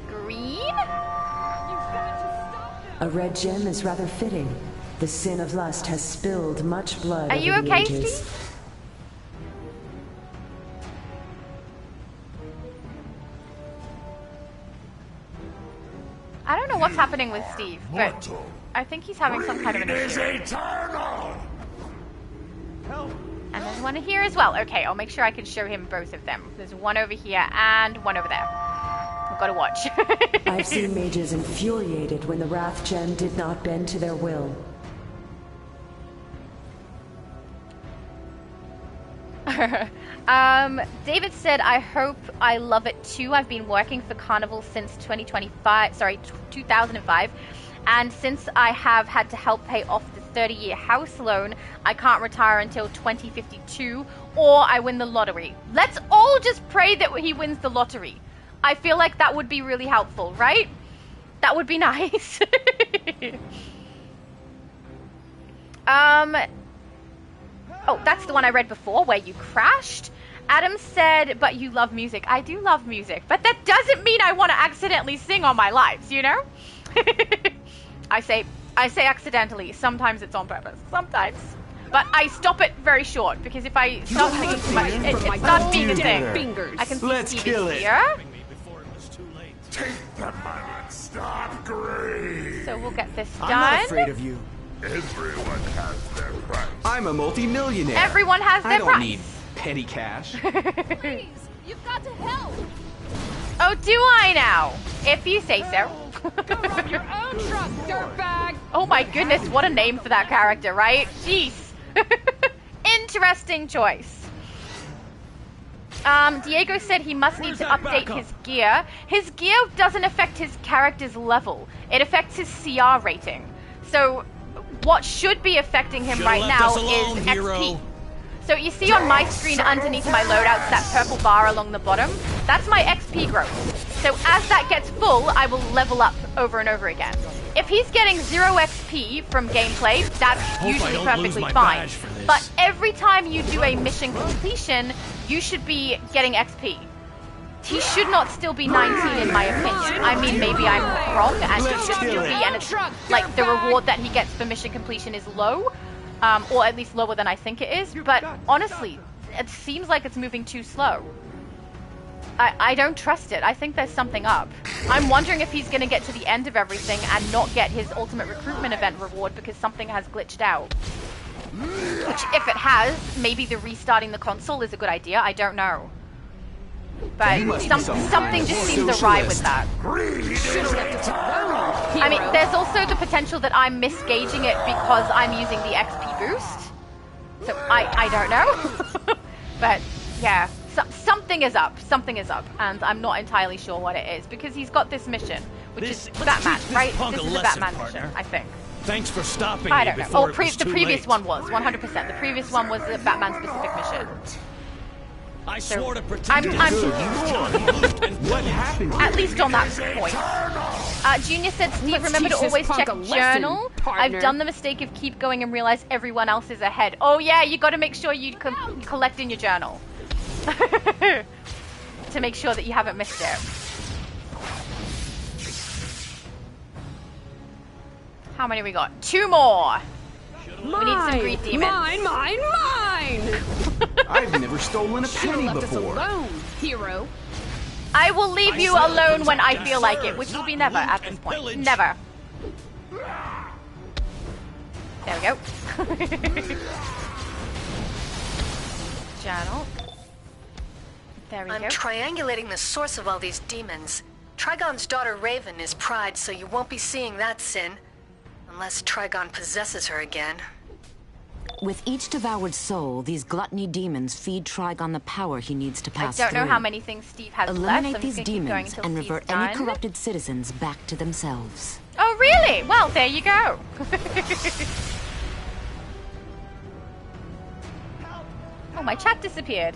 O: Green?
W: A red gem is rather fitting. The sin of lust has spilled much blood.
O: Are you okay, Steve? I don't know what's happening with Steve, but I think he's having some kind of an issue. And there's one here as well. Okay, I'll make sure I can show him both of them. There's one over here and one over there. I've got to watch.
W: I've seen mages infuriated when the Wrath Gem did not bend to their will.
O: David said, I hope I love it too. I've been working for Carnival since 2005. And since I have had to help pay off the 30-year house loan, I can't retire until 2052 or I win the lottery. Let's all just pray that he wins the lottery. I feel like that would be really helpful, right? That would be nice. Oh, that's the one I read before where you crashed. Adam said, but you love music. I do love music, but that doesn't mean I want to accidentally sing on my lives, you know? I say accidentally. Sometimes it's on purpose. Sometimes. But I stop it very short because if I start singing too much, it starts being a thing. I can see Steve is here.
I: Take the money and stop greed.
O: So we'll get this done.
K: I'm not afraid of you.
E: Everyone has their price.
S: I'm a multi-millionaire.
O: Everyone has their price.
S: I don't need petty cash.
C: Please, you've got to help.
O: Oh, do I now? If you say so.
C: Drive your own truck, dirtbag.
O: Oh my goodness, what a name for that character, right? Jeez. Interesting choice. Diego said he must need to update his gear. His gear doesn't affect his character's level. It affects his CR rating. So what should be affecting him right now is XP. So you see on my screen underneath my loadouts that purple bar along the bottom? That's my XP growth. So as that gets full, I will level up over and over again. If he's getting 0 XP from gameplay, that's usually perfectly fine. But every time you do a mission completion, you should be getting XP. He should not still be 19 in my opinion. I mean, maybe I'm wrong and he should still be, and it's like the reward that he gets for mission completion is low. Or at least lower than I think it is. But honestly, it seems like it's moving too slow. I don't trust it. I think there's something up. I'm wondering if he's going to get to the end of everything and not get his ultimate recruitment event reward because something has glitched out. Which, if it has, maybe the restarting the console is a good idea. I don't know. But something just seems awry with that. I mean, there's also the potential that I'm misgauging it because I'm using the XP boost. So I don't know. But yeah, something is up. Something is up. And I'm not entirely sure what it is because he's got this mission, which is Batman, right? This is a Batman mission, I think.
N: Thanks for stopping me.
O: I don't know.
N: Before
O: the previous one was 100%. The previous one was a Batman specific mission.
N: I swore to protect
O: what happened? At least on that point. Junior said, Steve, remember to always check journal. I've done the mistake of keep going and realize everyone else is ahead. Oh yeah, you got to make sure you collect in your journal. To make sure that you haven't missed it. How many we got? 2 more. We need some greed demons.
C: Mine!
S: I've never stolen a penny
C: left
S: before.
C: Us alone, hero.
O: I will leave you alone when I feel like it, which will be never at this point. Never. There we go. Journal. There we go.
B: I'm triangulating the source of all these demons. Trigon's daughter Raven is Pride, so you won't be seeing that sin. Unless Trigon possesses her again.
G: With each devoured soul, these gluttony demons feed Trigon the power he needs to pass through.
O: I don't know how many things Steve has left.
G: Eliminate these demons and revert any corrupted citizens back to themselves.
O: Oh, really? Well, there you go. Oh, my chat disappeared.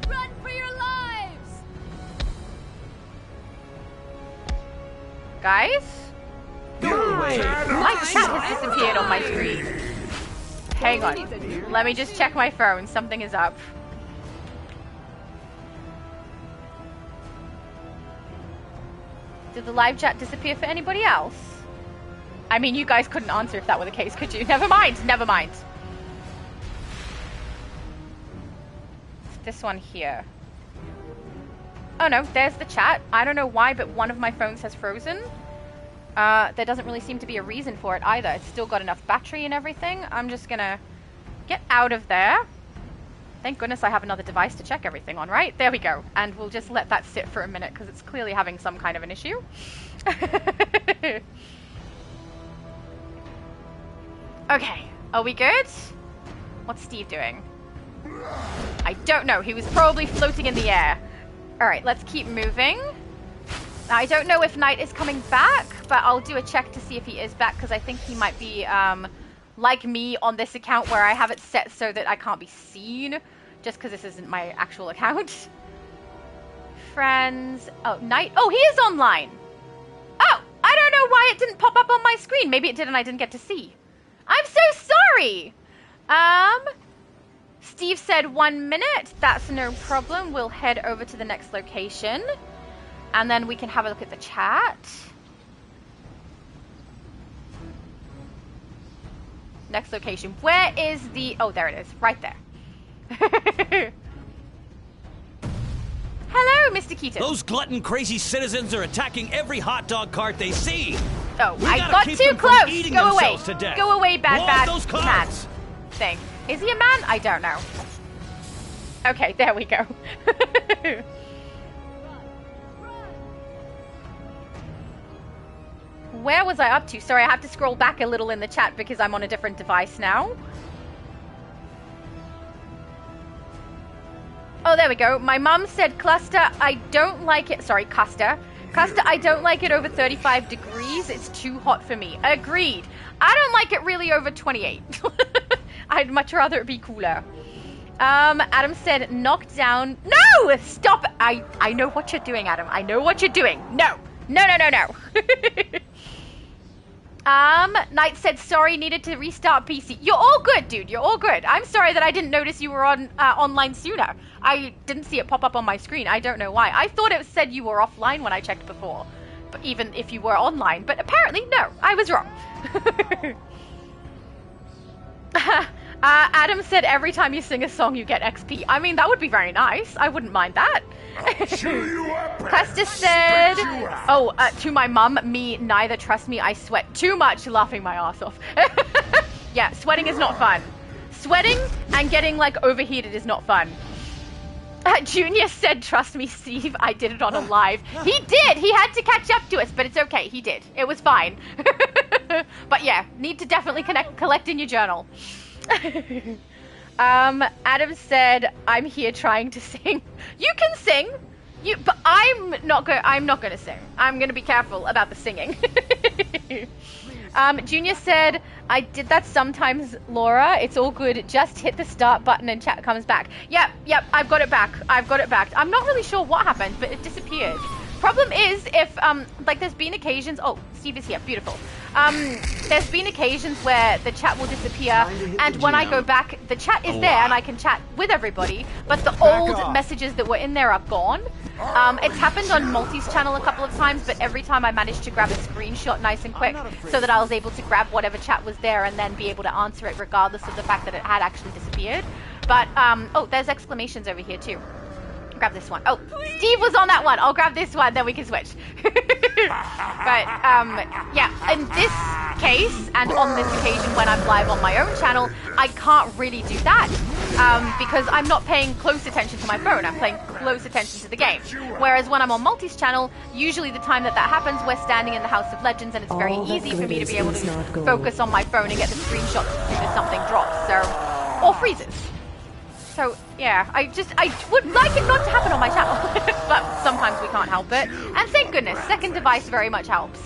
C: Run for your lives!
O: Guys? My chat has disappeared on my screen. Hang on. Let me just check my phone. Something is up. Did the live chat disappear for anybody else? I mean, you guys couldn't answer if that were the case, could you? Never mind. Never mind. It's this one here. Oh no, there's the chat. I don't know why, but one of my phones has frozen. There doesn't really seem to be a reason for it either. It's still got enough battery and everything. I'm just gonna get out of there. Thank goodness I have another device to check everything on, right? There we go. And we'll just let that sit for a minute because it's clearly having some kind of an issue. Okay, are we good? What's Steve doing? I don't know. He was probably floating in the air. Alright, let's keep moving. Now, I don't know if Knight is coming back, but I'll do a check to see if he is back, because I think he might be, like me on this account where I have it set so that I can't be seen, just because this isn't my actual account. Friends. Oh, Knight. Oh, he is online. Oh, I don't know why it didn't pop up on my screen. Maybe it did and I didn't get to see. I'm so sorry. Steve said 1 minute. That's no problem. We'll head over to the next location. And then we can have a look at the chat. Next location. Where is the... Oh, there it is. Right there. Hello, Mr. Keaton.
N: Those glutton crazy citizens are attacking every hot dog cart they see.
O: Oh, I got too close! Go away! Go away, bad man thing. Is he a man? I don't know. Okay, there we go. Where was I up to? Sorry, I have to scroll back a little in the chat because I'm on a different device now. Oh, there we go. My mum said, Cluster, I don't like it. Sorry, Custer. Custer, I don't like it over 35 degrees. It's too hot for me. Agreed. I don't like it really over 28. I'd much rather it be cooler. Adam said, knocked down. No! Stop! I know what you're doing, Adam. I know what you're doing. No. No. Knight said, sorry, needed to restart PC. You're all good, dude. You're all good. I'm sorry that I didn't notice you were on online sooner. I didn't see it pop up on my screen. I don't know why. I thought it said you were offline when I checked before. But even if you were online. But apparently, no. I was wrong. Adam said, every time you sing a song, you get XP. I mean, that would be very nice. I wouldn't mind that. Custis said, to my mum, me neither, trust me, I sweat too much, laughing my ass off. Yeah, sweating is not fun. Sweating and getting like overheated is not fun. Junior said, trust me, Steve, I did it on a live. He did! He had to catch up to us, but it's okay, he did. It was fine. But yeah, need to definitely collect in your journal. Adam said, I'm here trying to sing. You can sing, but I'm not gonna sing. I'm gonna be careful about the singing. Junior said, I did that sometimes, Laura. It's all good. Just hit the start button and chat comes back. Yep, I've got it back. I'm not really sure what happened, but it disappeared. Problem is, if, like, there's been occasions... Oh, Steve is here. Beautiful. There's been occasions where the chat will disappear, and when I go back, the chat is there, and I can chat with everybody, but the old messages that were in there are gone. It's happened on Multi's channel a couple of times, but every time I managed to grab a screenshot nice and quick, so that I was able to grab whatever chat was there and then be able to answer it regardless of the fact that it had actually disappeared. But, oh, there's exclamations over here, too. Grab this one. Oh, Steve was on that one. I'll grab this one, then we can switch. But, yeah, in this case, and on this occasion when I'm live on my own channel, I can't really do that, because I'm not paying close attention to my phone. I'm paying close attention to the game. Whereas when I'm on Multi's channel, usually the time that happens, we're standing in the House of Legends, and it's very easy for me to be able to focus on my phone and get the screenshots as soon as something drops, so, or freezes. So, yeah, I would like it not to happen on my channel, but sometimes we can't help it. And thank goodness, second device very much helps.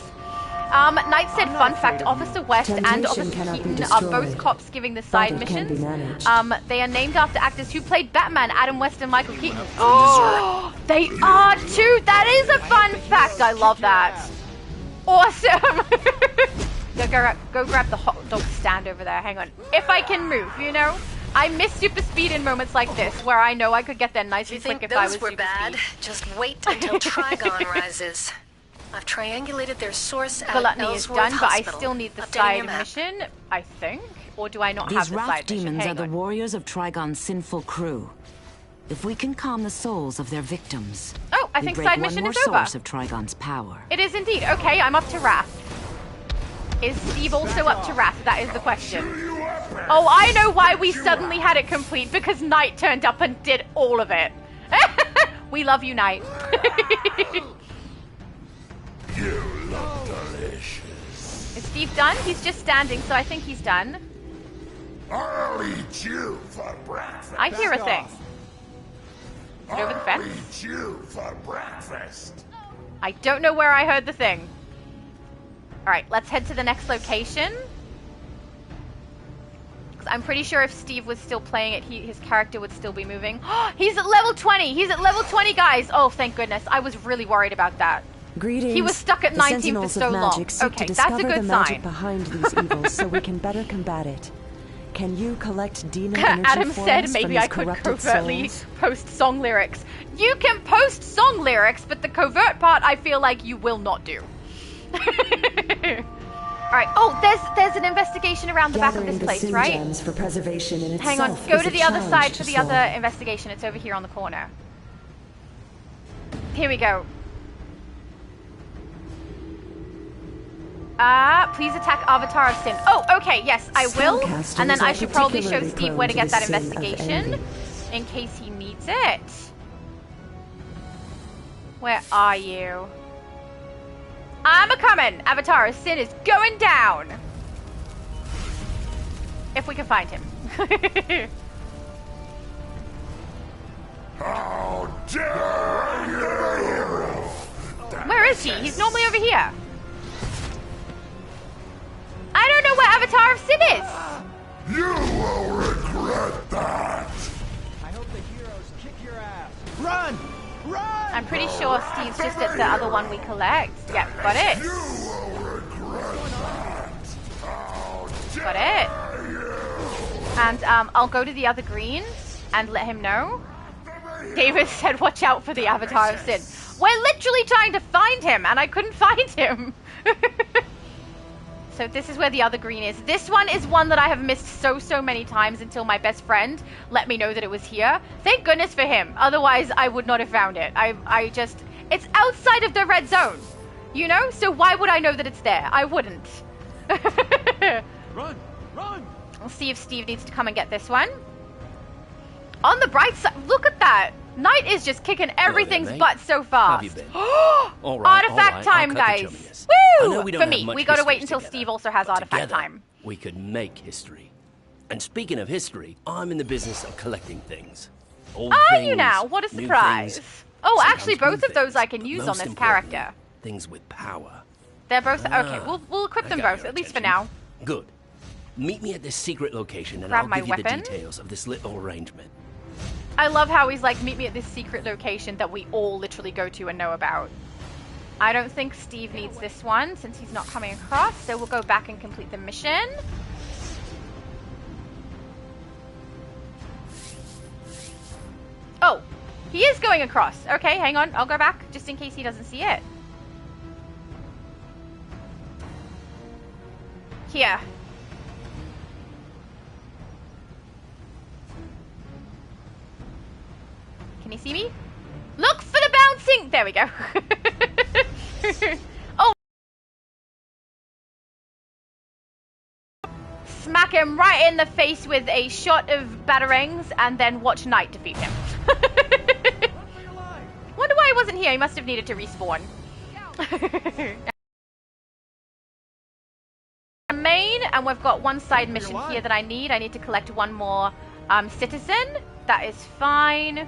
O: Knight said, fun fact, Officer West and Officer Keaton are both cops giving the side missions. They are named after actors who played Batman, Adam West and Michael Keaton. Oh, they are too! That is a fun fact! I love that. Awesome! go grab the hot dog stand over there. Hang on. If I can move, you know? I miss super speed in moments like this, where I know I could get there nice and quick if I was super speed.
B: Those were bad? Just wait until Trigon rises. I've triangulated their source at
O: Gluttony is done, but I still need the side mission, I think. Or do I not have the side mission?
G: These wrath demons are the warriors of Trigon's sinful crew. If we can calm the souls of their victims,
O: oh, I think side mission is over.
G: Source of Trigon's power.
O: It is indeed. Okay, I'm up to Wrath. Is Steve also up to Wrath? That is the question. Oh, I know why we suddenly had it complete, because Knight turned up and did all of it. We love you, Knight.
I: You look delicious.
O: Is Steve done? He's just standing, so I think he's done.
I: I'll eat you for breakfast.
O: I hear a thing. Is it over the fence?
I: I'll eat you for breakfast.
O: I don't know where I heard the thing. Alright, let's head to the next location. I'm pretty sure if Steve was still playing it, his character would still be moving. He's at level 20! He's at level 20, guys! Oh, thank goodness. I was really worried about that.
W: Greetings.
O: He was stuck at 19 for so long. Okay, that's a good sign.
W: Behind these evils so we can better combat it. Can you collect demon energy
O: Adam
W: for
O: said
W: us
O: maybe
W: from
O: I could
W: corrupted
O: covertly
W: souls?
O: post song lyrics. You can post song lyrics, but the covert part I feel like you will not do. Alright, oh, there's an investigation around the back of this place, right?
W: Gems for preservation in
O: Hang on, go to the other side for the other investigation. It's over here on the corner. Here we go. Please attack Avatar of Sin. Oh, okay, yes, I will. And then I should probably show Steve where to get that investigation in case he needs it. Where are you? I'm a-coming! Avatar of Sin is going down! If we can find him.
I: How dare you!
O: Where is he? He's normally over here. I don't know where Avatar of Sin is!
I: You will regret that!
K: I hope the heroes kick your ass. Run! Run!
O: I'm pretty sure Steve's just at the other one we collect. Yep, got it.
I: You will regret that!
O: Got it. And I'll go to the other green and let him know. David said, watch out for the Avatar of Sin. We're literally trying to find him, and I couldn't find him. So this is where the other green is. This one is one that I have missed so many times until my best friend let me know that it was here. Thank goodness for him. Otherwise, I would not have found it. It's outside of the red zone, you know? So why would I know that it's there? I wouldn't.
N: Run! Run!
O: We'll see if Steve needs to come and get this one. On the bright side, look at that. Knight is just kicking everything's butt so fast.
N: Have you been? All right,
O: artifact time, guys. Woo! For me, we gotta wait until Steve also has artifact time.
F: We could make history. And speaking of history, I'm in the business of collecting things. Old
O: Are
F: things,
O: you now? What a
F: new
O: surprise.
F: things,
O: Oh, actually,
F: sometimes
O: both
F: new
O: of those I can
F: things,
O: use
F: but
O: on
F: most
O: this character.
F: Things with power.
O: They're both okay. We'll equip them both, at least for now.
F: Good. Meet me at this secret location and
O: Grab
F: I'll
O: my
F: give you the
O: weapon.
F: details of this little arrangement.
O: I love how he's like, meet me at this secret location that we all literally go to and know about. I don't think Steve needs this one since he's not coming across, so we'll go back and complete the mission. Oh, he is going across. Okay, hang on. I'll go back just in case he doesn't see it. Here. Can you see me? Look for the bouncing! There we go. Oh! Smack him right in the face with a shot of batarangs and then watch Knight defeat him. Wonder why he wasn't here. He must have needed to respawn. Main, and we've got one side mission here that I need. I need to collect one more citizen. That is fine.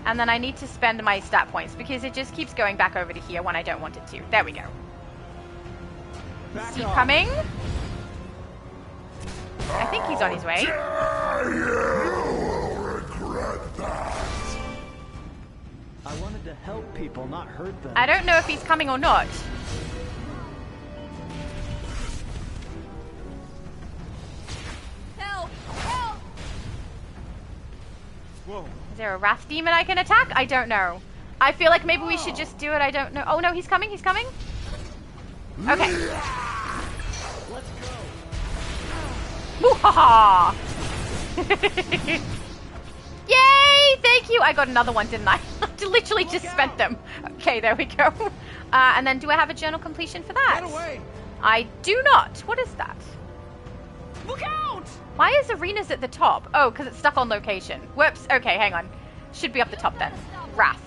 O: And then I need to spend my stat points because it just keeps going back over to here when I don't want it to. There we go. Steve coming. I think he's on his way.
I: You will regret that.
K: I wanted to help people, not hurt them.
O: I don't know if he's coming or not.
C: Help! Help!
N: Whoa.
O: Is there a wrath demon I can attack? I don't know. I feel like maybe we should just do it. I don't know. Oh no, he's coming. He's coming. Okay.
K: Let's go.
O: Woo-ha-ha! Yay! Thank you. I got another one, didn't I? I literally just spent them. Okay, there we go. And then do I have a journal completion for that?
N: Get away!
O: I do not. What is that?
N: Look out!
O: Why is arenas at the top? Oh, because it's stuck on location. Whoops. Okay, hang on. Should be up the top then. Wrath.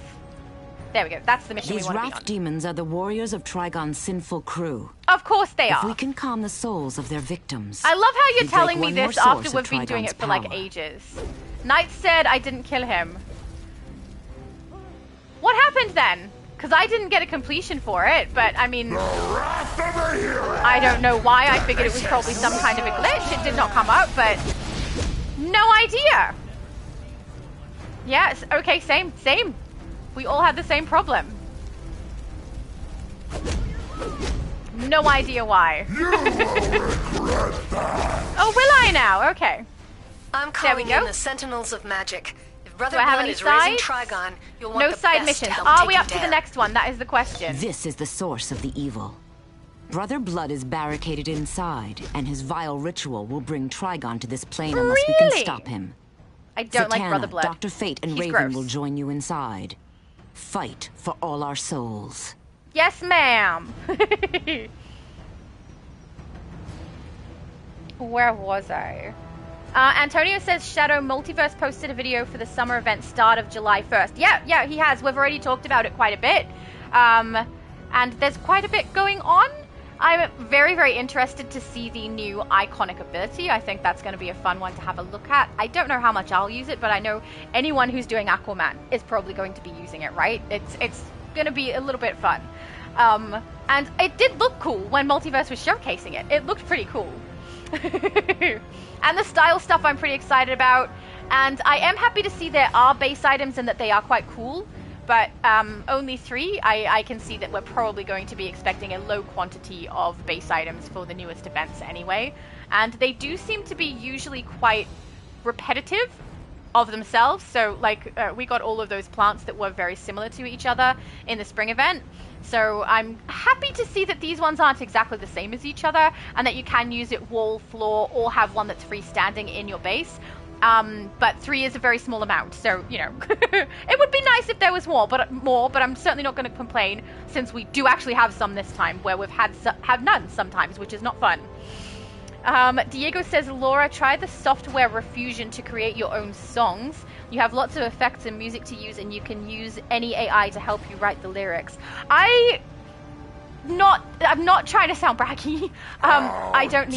O: There we go. That's the mission we
G: These
O: want to be
G: Wrath
O: on.
G: demons are the warriors of Trigon's sinful crew.
O: Of course they
G: If
O: are.
G: we can calm the souls of their victims.
O: I love how you're
G: we
O: telling
G: break
O: me
G: one
O: this
G: more
O: after
G: source
O: we've
G: of
O: been doing
G: Trigon's
O: it for like
G: power.
O: ages. Knight said I didn't kill him. What happened then? Because I didn't get a completion for it, but I mean... I don't know why. I figured it was probably some kind of a glitch. It did not come up, but... No idea! Yeah, okay, same. We all had the same problem. No idea why.
I: You will regret that.
O: Oh, will I now? Okay.
B: I'm calling in the Sentinels of Magic. If Brother
O: Do I have
B: Blood
O: any
B: is raising
O: sides?
B: Trigon, you'll want
O: No
B: the
O: side
B: best
O: missions.
B: to help
O: Are
B: take
O: we
B: him
O: up to the
B: down.
O: next one? That is the question.
G: This is the source of the evil. Brother Blood is barricaded inside, and his vile ritual will bring Trigon to this plane unless we can stop him.
O: I don't like
G: Zatanna,
O: Brother Blood.
G: Dr. Fate and
O: He's
G: Raven
O: gross.
G: will join you inside. Fight for all our souls.
O: Yes, ma'am. Where was I? Antonio says Shadow Multiverse posted a video for the summer event start of July 1st. Yeah, he has. We've already talked about it quite a bit. And there's quite a bit going on. I'm very, very interested to see the new iconic ability. I think that's going to be a fun one to have a look at. I don't know how much I'll use it, but I know anyone who's doing Aquaman is probably going to be using it, right? It's going to be a little bit fun. And it did look cool when Multiverse was showcasing it. It looked pretty cool. And the style stuff I'm pretty excited about. And I am happy to see there are base items and that they are quite cool. But only 3, I can see that we're probably going to be expecting a low quantity of base items for the newest events anyway. And they do seem to be usually quite repetitive of themselves. So, like, we got all of those plants that were very similar to each other in the spring event. So I'm happy to see that these ones aren't exactly the same as each other and that you can use it wall, floor, or have one that's freestanding in your base. But 3 is a very small amount, so, you know, it would be nice if there was more, but I'm certainly not going to complain since we do actually have some this time where we've had none sometimes, which is not fun. Diego says, Laura, try the software Refusion to create your own songs. You have lots of effects and music to use, and you can use any AI to help you write the lyrics. I'm not trying to sound braggy. I don't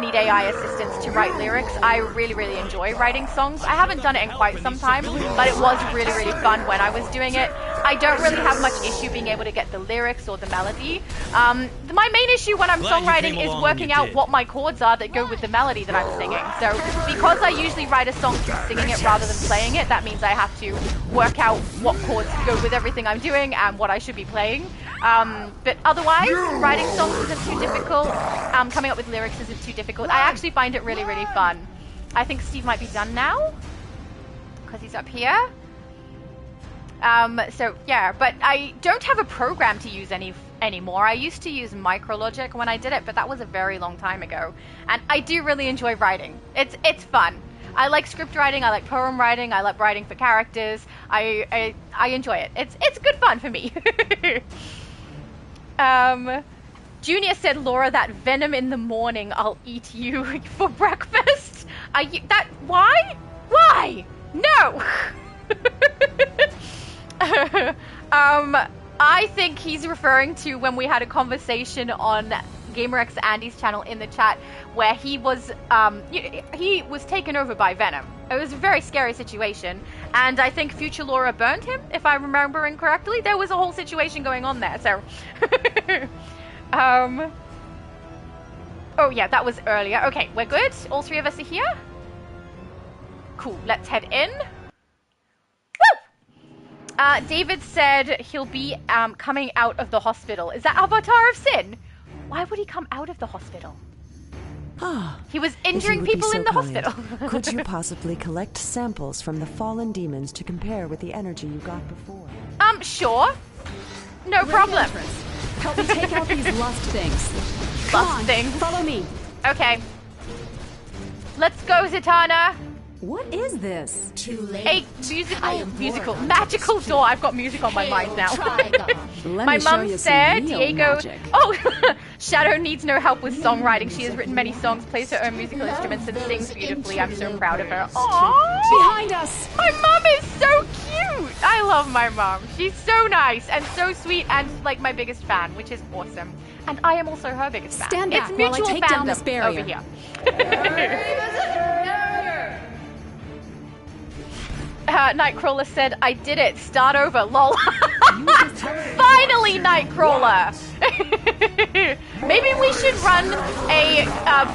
O: need AI assistance to write lyrics. I really, really enjoy writing songs. I haven't done it in quite some time, but it was really, really fun when I was doing it. I don't really have much issue being able to get the lyrics or the melody. My main issue when I'm songwriting is working out what my chords are that go with the melody that I'm singing. So because I usually write a song through singing it rather than playing it, that means I have to work out what chords go with everything I'm doing and what I should be playing. But otherwise, writing songs isn't too difficult. Coming up with lyrics isn't too difficult. I actually find it really, really fun. I think Steve might be done now because he's up here. So yeah, but I don't have a program to use anymore. I used to use Micrologic when I did it, but that was a very long time ago. And I do really enjoy writing. It's fun. I like script writing. I like poem writing. I like writing for characters. I enjoy it. It's good fun for me. Junior said, Laura, that venom in the morning, I'll eat you for breakfast. Why? Why? No. I think he's referring to when we had a conversation on GamerXAndy's channel in the chat where he was taken over by Venom. It was a very scary situation, and I think future Laura burned him, if I'm remembering correctly. There was a whole situation going on there, so... Oh yeah, that was earlier. Okay, we're good? All 3 of us are here? Cool, let's head in. Woo! David said he'll be coming out of the hospital. Is that Avatar of Sin? Why would he come out of the hospital? He was injuring people in the hospital.
W: Could you possibly collect samples from the fallen demons to compare with the energy you got before?
O: Sure. No problem.
A: Help me take out these lust things.
O: Lust things.
A: Follow me.
O: Okay. Let's go, Zatanna.
W: What is this?
C: Too late.
O: A magical door. I've got music on my mind now. My mum said, Diego.
A: Magic.
O: Oh, Shadow needs no help with songwriting. She has written many songs, plays her own musical instruments, and sings beautifully. I'm so proud of her. Aww.
A: Behind us.
O: My mum is so cute. I love my mum. She's so nice and so sweet and like my biggest fan, which is awesome. And I am also her biggest fan.
A: Stand back
O: it's
A: while
O: mutual
A: I take down this
O: fandom
A: barrier.
O: over here. Nightcrawler said, I did it. Start over. Lol. Finally, Nightcrawler. Maybe we should run a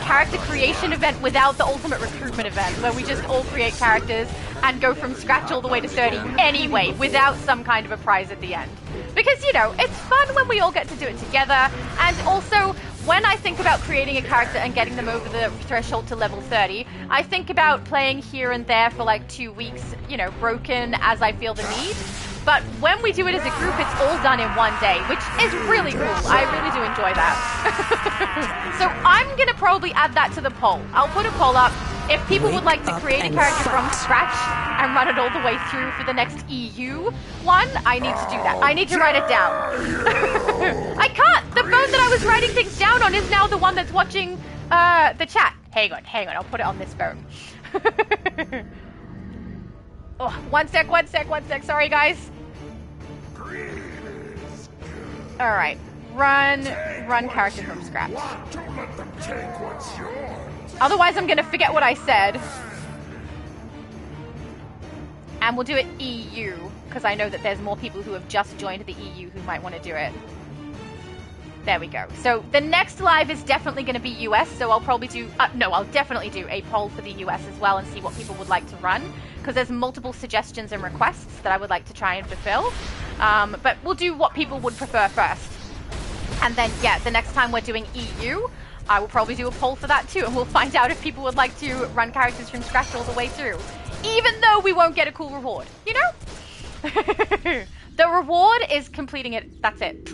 O: character creation event without the ultimate recruitment event, where we just all create characters and go from scratch all the way to 30 anyway, without some kind of a prize at the end. Because, you know, it's fun when we all get to do it together. And also, when I think about creating a character and getting them over the threshold to level 30, I think about playing here and there for like 2 weeks, you know, broken as I feel the need. But when we do it as a group, it's all done in one day, which is really cool. I really do enjoy that. So I'm going to probably add that to the poll. I'll put a poll up. If people would like to create a character from scratch and run it all the way through for the next EU one, I need to do that. I need to write it down. I can't. The phone that I was writing things down on is now the one that's watching the chat. Hang on. I'll put it on this phone. Oh, one sec. Sorry, guys. All right. Run character from scratch.
I: Don't let them take what's yours.
O: Otherwise, I'm going to forget what I said. And we'll do it EU, because I know that there's more people who have just joined the EU who might want to do it. There we go. So the next live is definitely going to be US, so I'll probably do... I'll definitely do a poll for the US as well and see what people would like to run, because there's multiple suggestions and requests that I would like to try and fulfill. But we'll do what people would prefer first. And then, yeah, the next time we're doing EU, I will probably do a poll for that too, and we'll find out if people would like to run characters from scratch all the way through. Even though we won't get a cool reward, you know? The reward is completing it, that's it.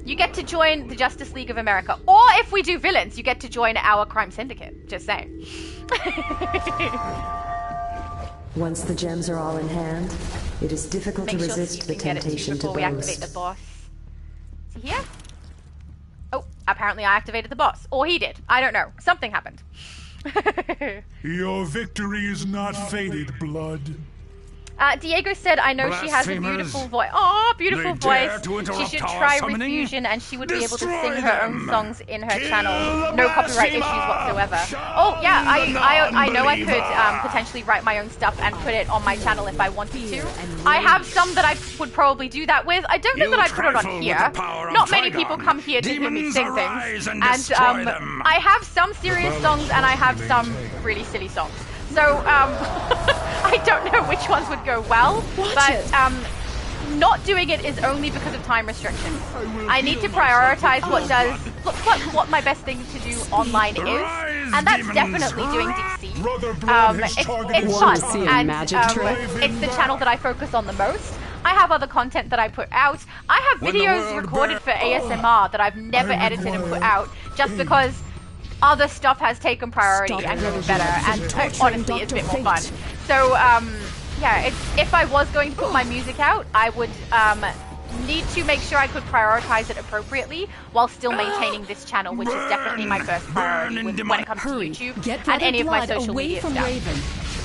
O: You get to join the Justice League of America. Or if we do villains, you get to join our crime syndicate. Just saying.
W: Once the gems are all in hand, it is difficult to resist the temptation to boast.
O: Before we activate the boss. Is he here? Oh, apparently I activated the boss. Or he did. I don't know. Something happened.
E: Your victory is not fated, Blood.
O: Diego said, I know she has a beautiful voice. Oh, beautiful voice. She should try Refusion and she would be able to sing her own songs in her channel. No copyright issues whatsoever. Oh, yeah, I know I could potentially write my own stuff and put it on my channel if I wanted to. I have some that I would probably do that with. I don't know that I'd put it on here. Not many people come here to hear me sing things. And I have some serious songs and I have some really silly songs. So, I don't know which ones would go well, but not doing it is only because of time restrictions. I need to prioritize what my best thing to do online is, and that's definitely doing DC. It's fun, and it's the channel that I focus on the most. I have other content that I put out. I have videos recorded for ASMR that I've never edited and put out, just because other stuff has taken priority and goes better, and honestly, it's a bit more fun. So, yeah, if I was going to put my music out, I would need to make sure I could prioritize it appropriately while still maintaining this channel, which is definitely my first priority when it comes to YouTube and any of my social media stuff. Raven.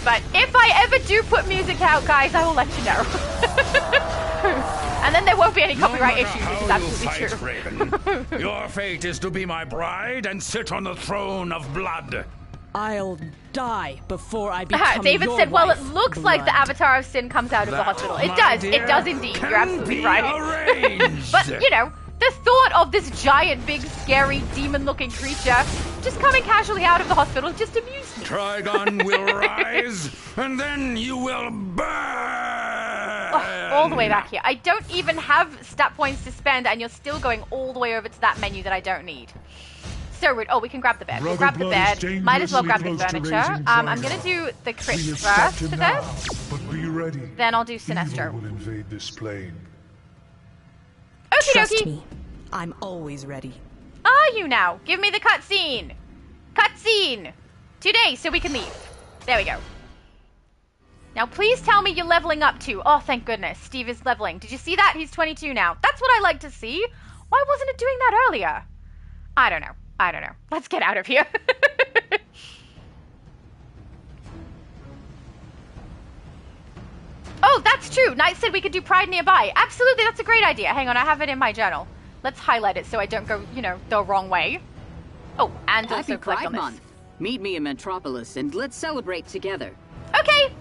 O: But if I ever do put music out, guys, I will let you know. And then there won't be any copyright issues, which is absolutely true.
I: Raven, your fate is to be my bride and sit on the throne of blood.
A: I'll die before I become
O: David
A: your
O: said, well, it
A: wife,
O: looks like the Avatar of Sin comes out of the hospital. It does indeed. You're absolutely right. But, you know, the thought of this giant, big, scary, demon-looking creature just coming casually out of the hospital just amused me.
I: Trigon will rise, and then you will burn!
O: Oh, all the way back here. I don't even have stat points to spend, and you're still going all the way over to that menu that I don't need. So rude. Oh, we can grab the bed. We'll grab the bed. Might as well grab the furniture. I'm going to do the crit first for this.
E: But be ready.
O: Then I'll do Sinestro.
E: Evil will invade this plane.
O: Okie
A: Trust
O: dokie.
A: me, I'm always ready.
O: Are you now? Give me the cutscene. Cutscene. Today, so we can leave. There we go. Now, please tell me you're leveling up too. Oh, thank goodness. Steve is leveling. Did you see that? He's 22 now. That's what I like to see. Why wasn't it doing that earlier? I don't know. Let's get out of here. Oh, that's true. Knight said we could do Pride nearby. Absolutely, that's a great idea. Hang on, I have it in my journal. Let's highlight it so I don't go, you know, the wrong way. Oh, and also click on this.
M: Month. Meet me in Metropolis and let's celebrate together.
O: Okay.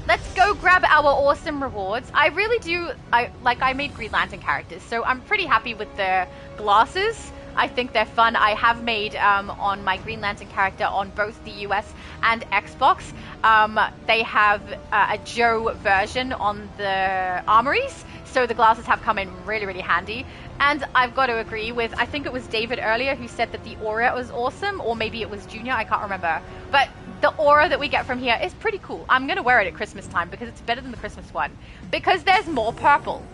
O: Let's go grab our awesome rewards. I really do, I made Green Lantern characters, so I'm pretty happy with the glasses. I think they're fun. I have made, on my Green Lantern character on both the US and Xbox, they have a Joe version on the armories, so the glasses have come in really, really handy. And I've got to agree with, I think it was David earlier who said that the aura was awesome, or maybe it was Junior, I can't remember. But the aura that we get from here is pretty cool. I'm going to wear it at Christmas time because it's better than the Christmas one, because there's more purple.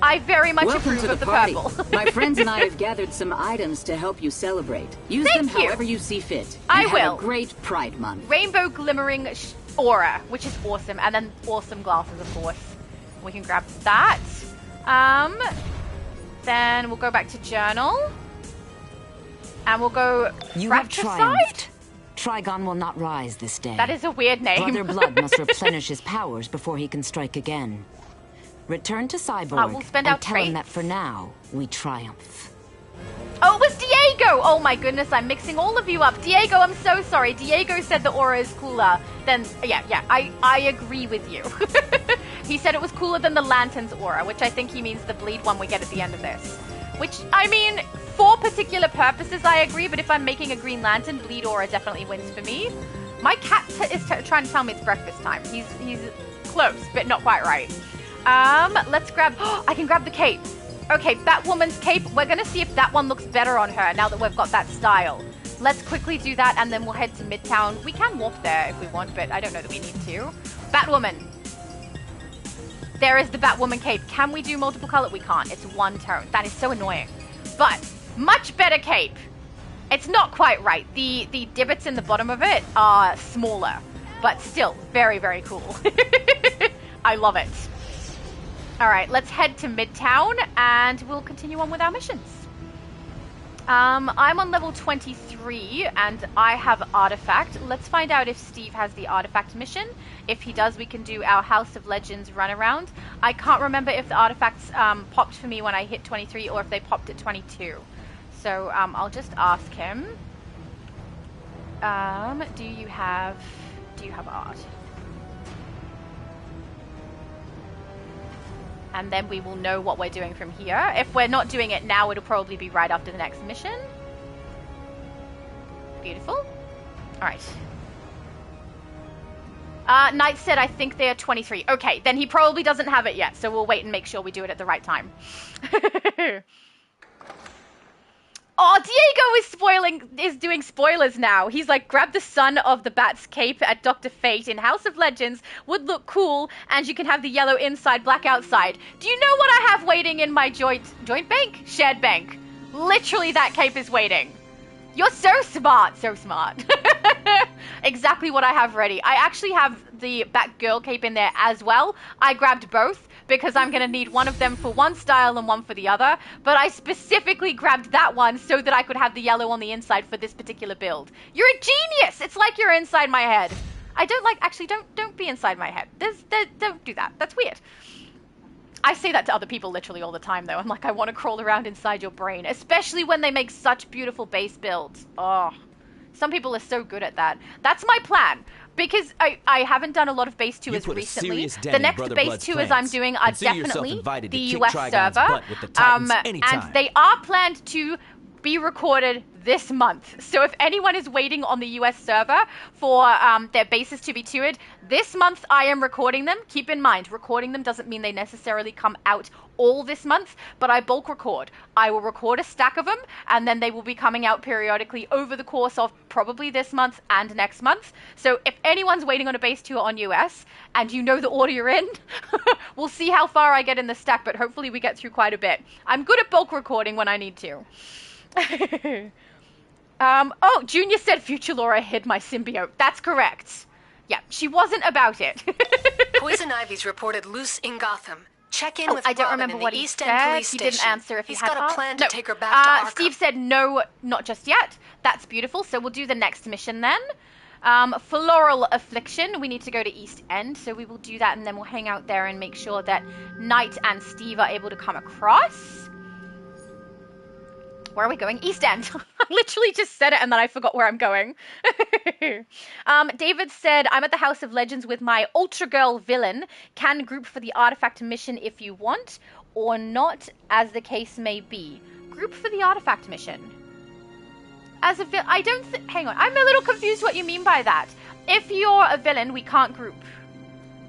O: I very much approve of the purple.
M: My friends and I have gathered some items to help you celebrate. Use them however you see fit.
O: I will.
M: Have a great Pride Month.
O: Rainbow glimmering aura, which is awesome, and then awesome glasses, of course. We can grab that. Then we'll go back to journal. And we'll go
G: You have
O: fratricide?
G: triumphed. Trigon will not rise this day.
O: That is a weird name.
G: Brother Blood must replenish his powers before he can strike again. Return to Cyborg
O: we'll spend
G: and
O: our
G: tell him
O: traits.
G: that for now, we triumph.
O: Oh, it was Diego! Oh my goodness, I'm mixing all of you up. Diego, I'm so sorry. Diego said the aura is cooler than... Yeah, I agree with you. He said it was cooler than the Lantern's aura, which I think he means the bleed one we get at the end of this. Which, I mean, for particular purposes, I agree, but if I'm making a Green Lantern, bleed aura definitely wins for me. My cat is trying to tell me it's breakfast time. He's close, but not quite right. Let's grab... I can grab the cape. Okay, Batwoman's cape. We're going to see if that one looks better on her now that we've got that style. Let's quickly do that, and then we'll head to Midtown. We can walk there if we want, but I don't know that we need to. Batwoman. There is the Batwoman cape. Can we do multiple color? We can't. It's one tone. That is so annoying. But, much better cape. It's not quite right. The divots in the bottom of it are smaller, but still very, very cool. I love it. All right, let's head to Midtown, and we'll continue on with our missions. I'm on level 23, and I have Artifact. Let's find out if Steve has the Artifact mission. If he does, we can do our House of Legends runaround. I can't remember if the Artifacts popped for me when I hit 23, or if they popped at 22. So I'll just ask him. Do you have art? And then we will know what we're doing from here. If we're not doing it now, it'll probably be right after the next mission. Beautiful. All right. Knight said, I think they are 23. Okay, then he probably doesn't have it yet, so we'll wait and make sure we do it at the right time. Oh, Diego is doing spoilers now. He's like, grab the son of the Bat's cape at Dr. Fate in House of Legends would look cool, and you can have the yellow inside, black outside. Do you know what I have waiting in my joint bank? Shared bank. Literally, that cape is waiting. You're so smart, so smart. Exactly what I have ready. I actually have the Batgirl cape in there as well. I grabbed both because I'm going to need one of them for one style and one for the other. But I specifically grabbed that one so that I could have the yellow on the inside for this particular build. You're a genius! It's like you're inside my head. I don't like... Actually, don't be inside my head. Don't do that. That's weird. I say that to other people literally all the time, though. I'm like, I want to crawl around inside your brain. Especially when they make such beautiful base builds. Oh, some people are so good at that. That's my plan. Because I haven't done a lot of base tours recently. The next base tours I'm doing are definitely the US server. And they are planned to be recorded this month. So if anyone is waiting on the US server for their bases to be toured, this month I am recording them. Keep in mind, recording them doesn't mean they necessarily come out all this month, but I bulk record. I will record a stack of them, and then they will be coming out periodically over the course of probably this month and next month. So if anyone's waiting on a base tour on US, and you know the order you're in, we'll see how far I get in the stack, but hopefully we get through quite a bit. I'm good at bulk recording when I need to. Oh, Junior said Future Laura hid my symbiote. That's correct. Yeah, she wasn't about it.
B: Poison Ivy's reported loose in Gotham. Check in with
O: I don't
B: Robin
O: remember
B: in
O: what
B: the
O: he
B: East
O: said.
B: End Police
O: He
B: Station.
O: didn't answer if
B: He's
O: he had
B: got a
O: heart.
B: plan to take her back to Arkham.
O: Steve said no, not just yet. That's beautiful. So we'll do the next mission then. Floral Affliction, we need to go to East End, so we will do that, and then we'll hang out there and make sure that Knight and Steve are able to come across. Where are we going? East End. I literally just said it and then I forgot where I'm going. David said, I'm at the House of Legends with my Ultra Girl villain. Can group for the Artifact mission if you want, or not, as the case may be. Group for the Artifact mission. As a villain, I don't hang on. I'm a little confused what you mean by that. If you're a villain, we can't group.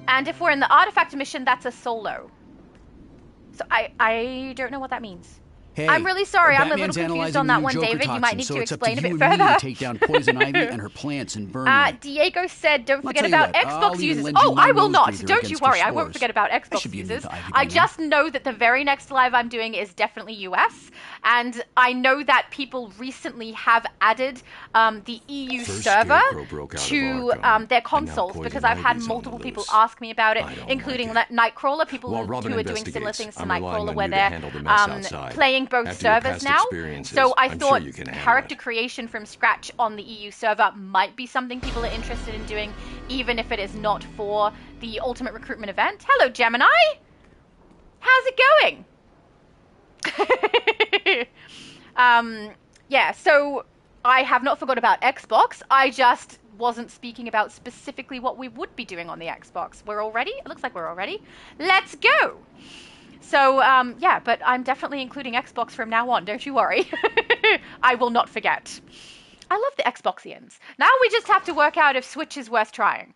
O: And if we're in the Artifact mission, that's a solo. So I don't know what that means.
P: Hey,
O: I'm really sorry. I'm a
P: Batman's
O: little confused on that one, David. You might need
P: so
O: to
P: it's
O: explain
P: up
O: a
P: to
O: bit
P: you and me
O: further.
P: to take down Poison Ivy and her plants and burn them.
O: Diego said, don't forget
P: tell you
O: about
P: what,
O: Xbox
P: I'll even
O: users.
P: lend you
O: Oh,
P: my
O: I will
P: nose
O: not.
P: breather
O: Don't you
P: against
O: worry.
P: your
O: I won't
P: spores.
O: forget about
P: I
O: Xbox
P: should be
O: users.
P: immune to Ivy
O: I
P: by now.
O: just know that the very next live I'm doing is definitely US. And I know that people recently have added the EU server to their consoles, because I've had multiple people ask me about it, including Nightcrawler, people who are doing similar things to Nightcrawler, where they're playing playing both servers now. So I thought character creation from scratch on the EU server might be something people are interested in doing, even if it is not for the Ultimate Recruitment event. Hello, Gemini. How's it going? Yeah, so I have not forgot about Xbox. I just wasn't speaking about specifically what we would be doing on the Xbox. We're all ready? It looks like we're all ready. Let's go! So, yeah, but I'm definitely including Xbox from now on, don't you worry. I will not forget. I love the Xboxians. Now we just have to work out if Switch is worth trying.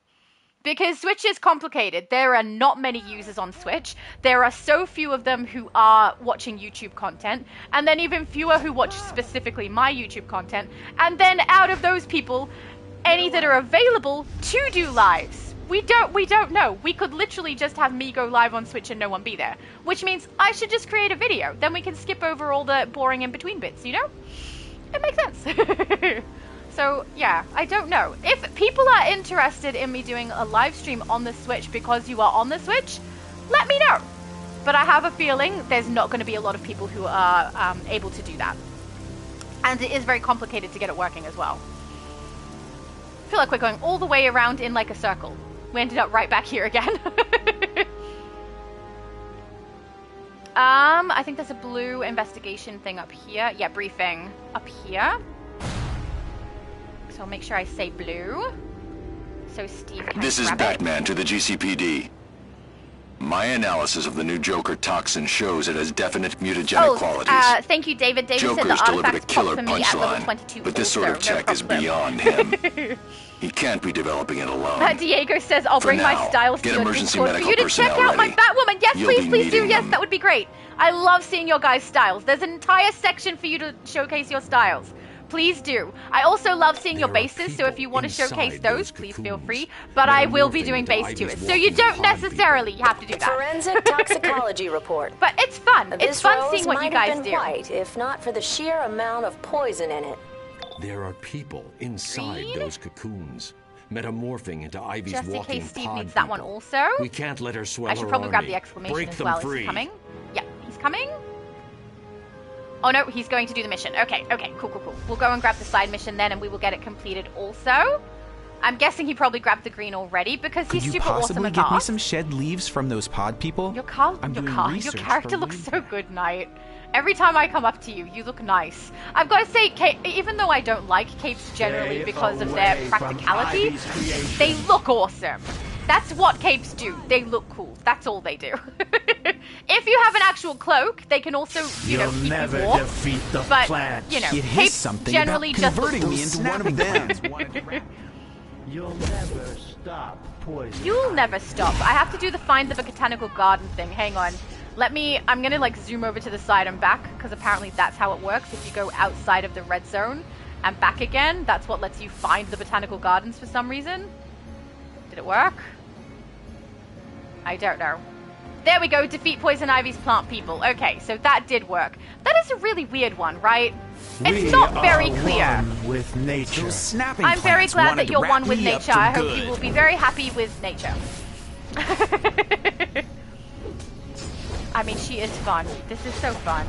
O: Because Switch is complicated. There are not many users on Switch. There are so few of them who are watching YouTube content, and then even fewer who watch specifically my YouTube content. And then out of those people, any that are available to do lives. We don't know. We could literally just have me go live on Switch and no one be there. Which means I should just create a video. Then we can skip over all the boring in-between bits, you know? It makes sense. So, yeah, I don't know. If people are interested in me doing a live stream on the Switch because you are on the Switch, let me know. But I have a feeling there's not going to be a lot of people who are able to do that. And it is very complicated to get it working as well. I feel like we're going all the way around in like a circle. We ended up right back here again. I think there's a blue investigation thing up here. Yeah, briefing up here. So I'll make sure I say blue. So Steve can
D: This is Batman to the GCPD. My analysis of the new Joker toxin shows it has definite mutagenic qualities.
O: Thank you, David. David said the
D: Joker's delivered a
O: artifacts
D: killer
O: pop for me at level
D: punchline,
O: 22
D: but this
O: also.
D: sort of check is beyond him. He can't be developing it alone.
O: Diego says, I'll bring my styles to your Discord for you to check out my Batwoman. Yes, please do. Yes, that would be great. I love seeing your guys' styles. There's an entire section for you to showcase your styles. Please do. I also love seeing your bases, so if you want to showcase those, please feel free. But I will be doing base tours, so you don't necessarily have to do that.
T: Forensic toxicology report.
O: But it's fun. It's fun seeing what you guys do.
T: White, if not for the sheer amount of poison in it.
Q: There are people inside those cocoons, metamorphing into Ivy's walking pod.
O: Just in case Steve needs that one also.
Q: We can't let her swell
O: I should probably grab the exclamation as well. Is he coming? Yeah, he's coming. Oh no, he's going to do the mission. Okay, cool. We'll go and grab the side mission then, and we will get it completed also. I'm guessing he probably grabbed the green already because he's super awesome at
S: Could you possibly get me some shed leaves from those pod people?
O: Your character looks so good, Knight. Every time I come up to you, you look nice. I've got to say, even though I don't like capes generally because of their practicality, they look awesome. That's what capes do. They look cool. That's all they do. If you have an actual cloak, they can also, you know, keep you warm.
E: Defeat the
O: but,
E: plant.
O: you know,
S: it
O: capes generally just look
S: converting me into one of them.
E: You'll never stop poison.
O: You'll never stop. I have to do the find the botanical garden thing. Hang on. I'm gonna like zoom over to the side and back, because apparently that's how it works. If you go outside of the red zone and back again, that's what lets you find the botanical gardens for some reason. Did it work? I don't know. There we go, defeat Poison Ivy's plant people. Okay, so that did work. That is a really weird one, right? It's not very clear.
E: One with nature.
O: I'm very glad that you're one with nature. I hope you will be very happy with nature. I mean, she is fun. This is so fun.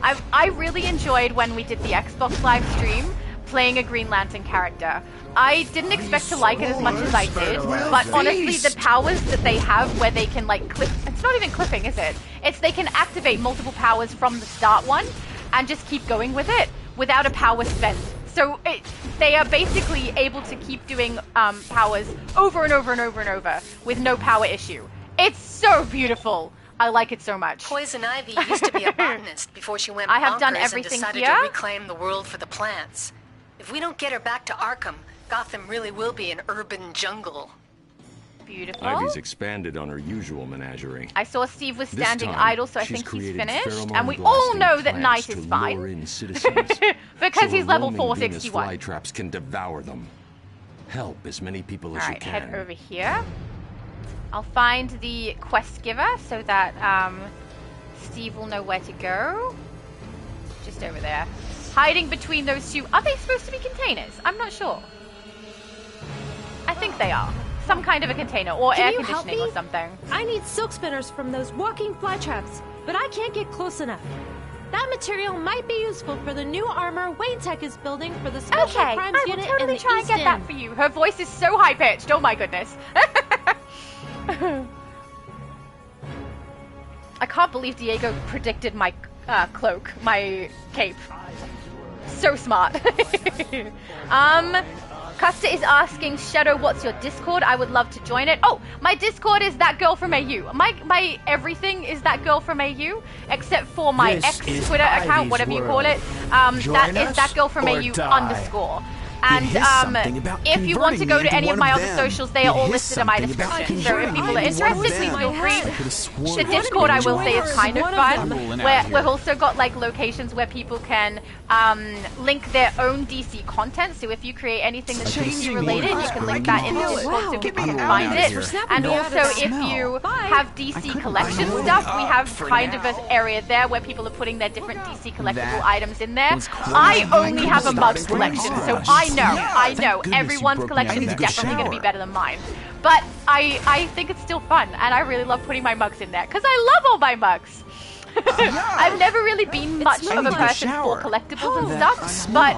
O: I really enjoyed when we did the Xbox live stream playing a Green Lantern character. I didn't expect to like it as much as I did, but honestly, the powers that they have where they can like clip, it's not even clipping, is it? It's they can activate multiple powers from the start one and just keep going with it without a power spent. So they are basically able to keep doing powers over and over and over and over with no power issue. It's so beautiful. I like it so much.
B: Poison Ivy used to be a botanist before she went
O: I have
B: bonkers
O: done
B: and
O: everything
B: decided
O: here.
B: to reclaim the world for the plants. If we don't get her back to Arkham, Gotham really will be an urban jungle.
O: Beautiful.
Q: Ivy's expanded on her usual menagerie.
O: I saw Steve was standing idle, so I think he's finished. And we all know that Knight is fine. Because he's level 461.
Q: Fly traps can devour them. Help as many people as you can.
O: Alright, head over here. I'll find the quest giver so that Steve will know where to go. Just over there. Hiding between those two. Are they supposed to be containers? I'm not sure. I think they are. Some kind of a container or air conditioning or something.
V: I need silk spinners from those walking fly traps.
L: but I can't get close enough. That material might be useful for the new armor Wayne Tech is building for the Special Crimes Unit
O: I will totally
L: in the
O: try and
L: East
O: get that
L: End.
O: for you. Her voice is so high-pitched. Oh my goodness. I can't believe Diego predicted my cloak, my cape. So smart. Custer is asking, Shadow, what's your Discord? I would love to join it. Oh, my Discord is that girl from AU. My everything is that girl from AU, except for my ex-Twitter account, whatever you call it. That is that girl from AU _. And if you want to go to any of my other socials, they are all listed in my description. So if people are interested, please feel free. The Discord, I will say, is kind of fun. We've also got like locations where people can link their own DC content. So if you create anything that's DC related, you can link that in the Discord so people can find it. And also if you have DC collection stuff, we have kind of an area there where people are putting their different DC collectible items in there. I only have a mugs collection, so I know everyone's collection is definitely going to be better than mine, but I think it's still fun, and I really love putting my mugs in there because I love all my mugs. I've never really been much of a person for collectibles and stuff, but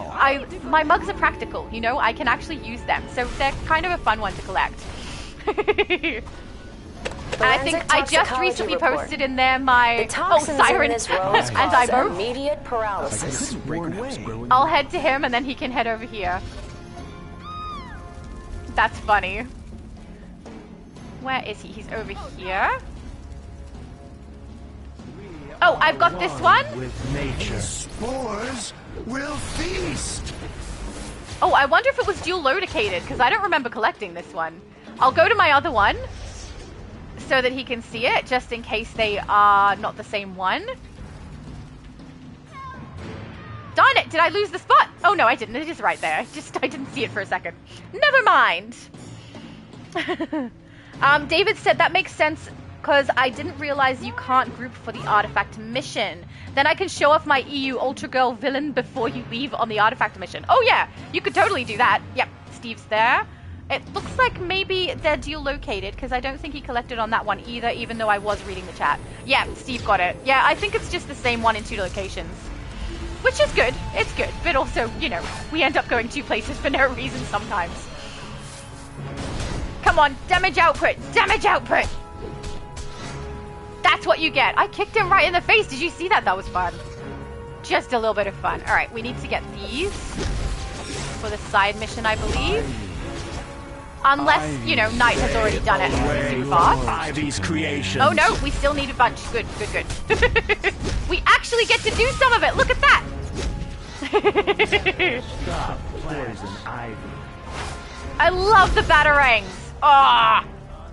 O: my mugs are practical, you know, I can actually use them, so they're kind of a fun one to collect. And I think I just recently posted in there my siren, and I'm
T: immediate paralysis.
O: I'll head to him, and then he can head over here. That's funny. Where is he? He's over here. Oh, I've got this one.
E: With nature, spores will feast.
O: Oh, I wonder if it was dual located because I don't remember collecting this one. I'll go to my other one so that he can see it, just in case they are not the same one. Darn it! Did I lose the spot? Oh no, I didn't. It is right there. I didn't see it for a second. Never mind. David said that makes sense because I didn't realize you can't group for the artifact mission. Then I can show off my EU Ultra Girl villain before you leave on the artifact mission. Oh yeah, you could totally do that. Yep, Steve's there. It looks like maybe they're dual located because I don't think he collected on that one either, even though I was reading the chat. Yeah, Steve got it. Yeah, I think it's just the same one in 2 locations. Which is good. It's good. But also, you know, we end up going 2 places for no reason sometimes. Come on, damage output! Damage output! That's what you get. I kicked him right in the face. Did you see that? That was fun. Just a little bit of fun. Alright, we need to get these for the side mission, I believe. Unless, you know, Knight has already done it too fast.
E: Ivy's creations.
O: Oh no, we still need a bunch. Good, good, good. We actually get to do some of it. Look at that.
E: Stop poison ivy.
O: I love the batarangs. Ah,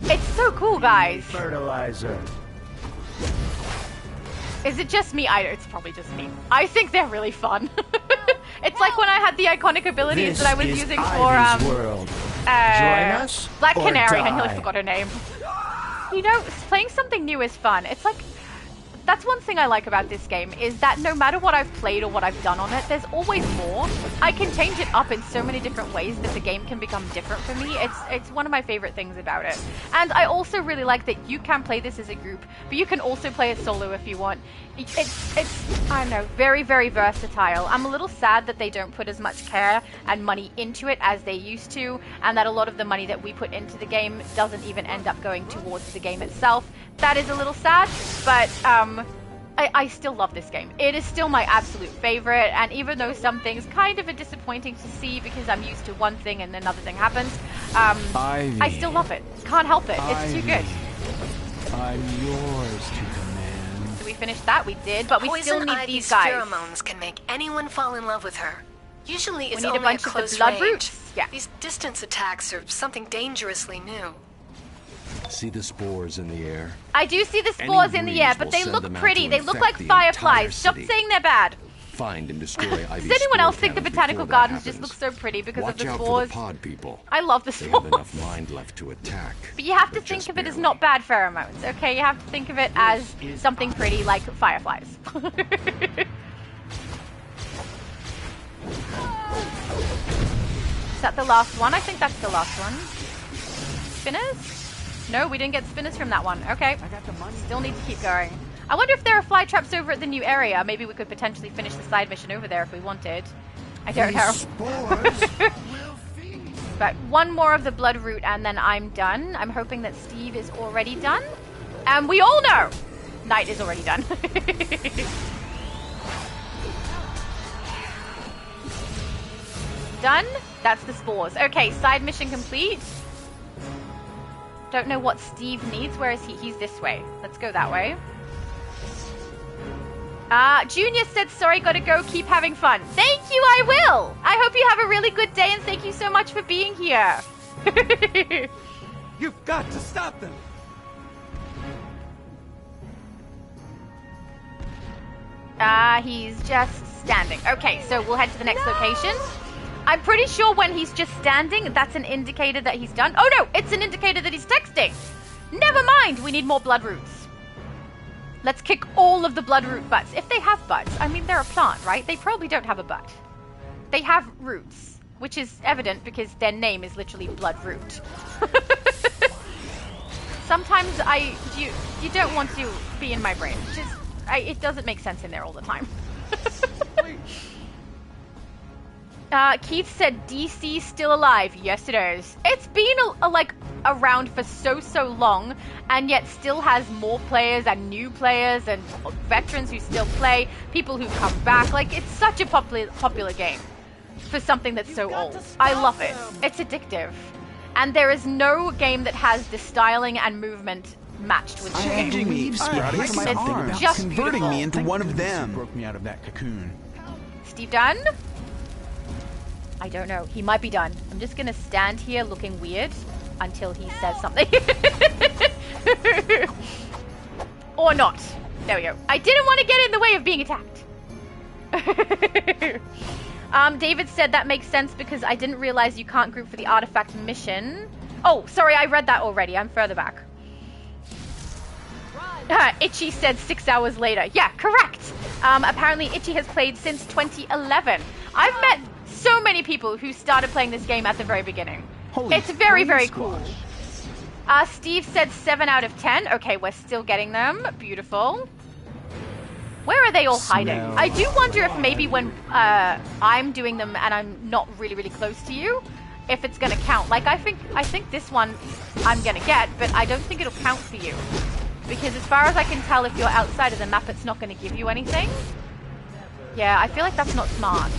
O: it's so cool, guys.
E: Fertilizer.
O: Is it just me? It's probably just me. I think they're really fun. It's like when I had the iconic abilities that I was using for Black Canary. I nearly forgot her name. You know, playing something new is fun. It's like, that's one thing I like about this game, is that no matter what I've played or what I've done on it, there's always more. I can change it up in so many different ways that the game can become different for me. It's one of my favorite things about it. And I also really like that you can play this as a group, but you can also play it solo if you want. It's I don't know, very, very versatile. I'm a little sad that they don't put as much care and money into it as they used to, and that a lot of the money that we put into the game doesn't even end up going towards the game itself. That is a little sad, but I still love this game. It is still my absolute favorite, and even though some things kind of are disappointing to see because I'm used to one thing and another thing happens, I still love it. Can't help it. It's too good.
E: I'm yours to command.
O: So we finished that, we did, but we still need these guys.
B: Pheromones can make anyone fall in love with her. Usually it's
O: we need
B: only
O: a bunch
B: at close
O: of the blood
B: range.
O: roots. Yeah.
B: These distance attacks are something dangerously new.
Q: See the spores in the air?
O: I do see the spores in the air, but they look pretty. They look like fireflies. Stop saying they're bad.
Q: Find and destroy Ivy's
O: Does anyone else think the
Q: canopy
O: botanical
Q: before that
O: gardens just look so pretty because
Q: Watch
O: of the
Q: out
O: spores?
Q: for the pod people.
O: I love the
Q: They
O: spores.
Q: have enough mind left to attack.
O: But you have to think of it as not bad pheromones, okay? You have to think of it as something pretty like fireflies. Is that the last one? I think that's the last one. Spinners? No, we didn't get spinners from that one. Okay. Still need to keep going. I wonder if there are fly traps over at the new area. Maybe we could potentially finish the side mission over there if we wanted. I don't know. But one more of the blood root and then I'm done. I'm hoping that Steve is already done. And we all know Knight is already done. Done? That's the spores. Okay, side mission complete. Don't know what Steve needs. Where is he? He's this way. Let's go that way. Junior said, sorry, gotta go. Keep having fun. Thank you, I will. I hope you have a really good day and thank you so much for being here.
E: You've got to stop them.
O: He's just standing. Okay, so we'll head to the next location. I'm pretty sure when he's just standing, that's an indicator that he's done. Oh no, it's an indicator that he's texting. Never mind, we need more blood roots. Let's kick all of the blood root butts. If they have butts, I mean, they're a plant, right? They probably don't have a butt. They have roots, which is evident because their name is literally blood root. Sometimes you don't want to be in my brain. It doesn't make sense in there all the time. Keith said DC still alive. Yes, it is. It's been like around for so long, and yet still has more players and new players and veterans who still play, people who come back. Like, it's such a popular game for something that's so old. I love it. It's addictive, and there is no game that has the styling and movement matched with
S: Changing me.
O: It's just
S: converting
O: beautiful.
S: me into one of them.
E: Broke me out of that cocoon.
O: Steve done? I don't know. He might be done. I'm just gonna stand here looking weird until he says something. Or not. There we go. I didn't want to get in the way of being attacked. David said that makes sense because I didn't realize you can't group for the artifact mission. Oh, sorry, I read that already. I'm further back. Itchy said 6 hours later. Yeah, correct. Apparently Itchy has played since 2011. I've met so many people who started playing this game at the very beginning. It's very, very cool. Steve said 7 out of 10. Okay, we're still getting them. Beautiful. Where are they all hiding? I do wonder if maybe when I'm doing them and I'm not really close to you, if it's gonna count. Like, I think this one I'm gonna get, but I don't think it'll count for you. Because as far as I can tell, if you're outside of the map, it's not gonna give you anything. Yeah, I feel like that's not smart.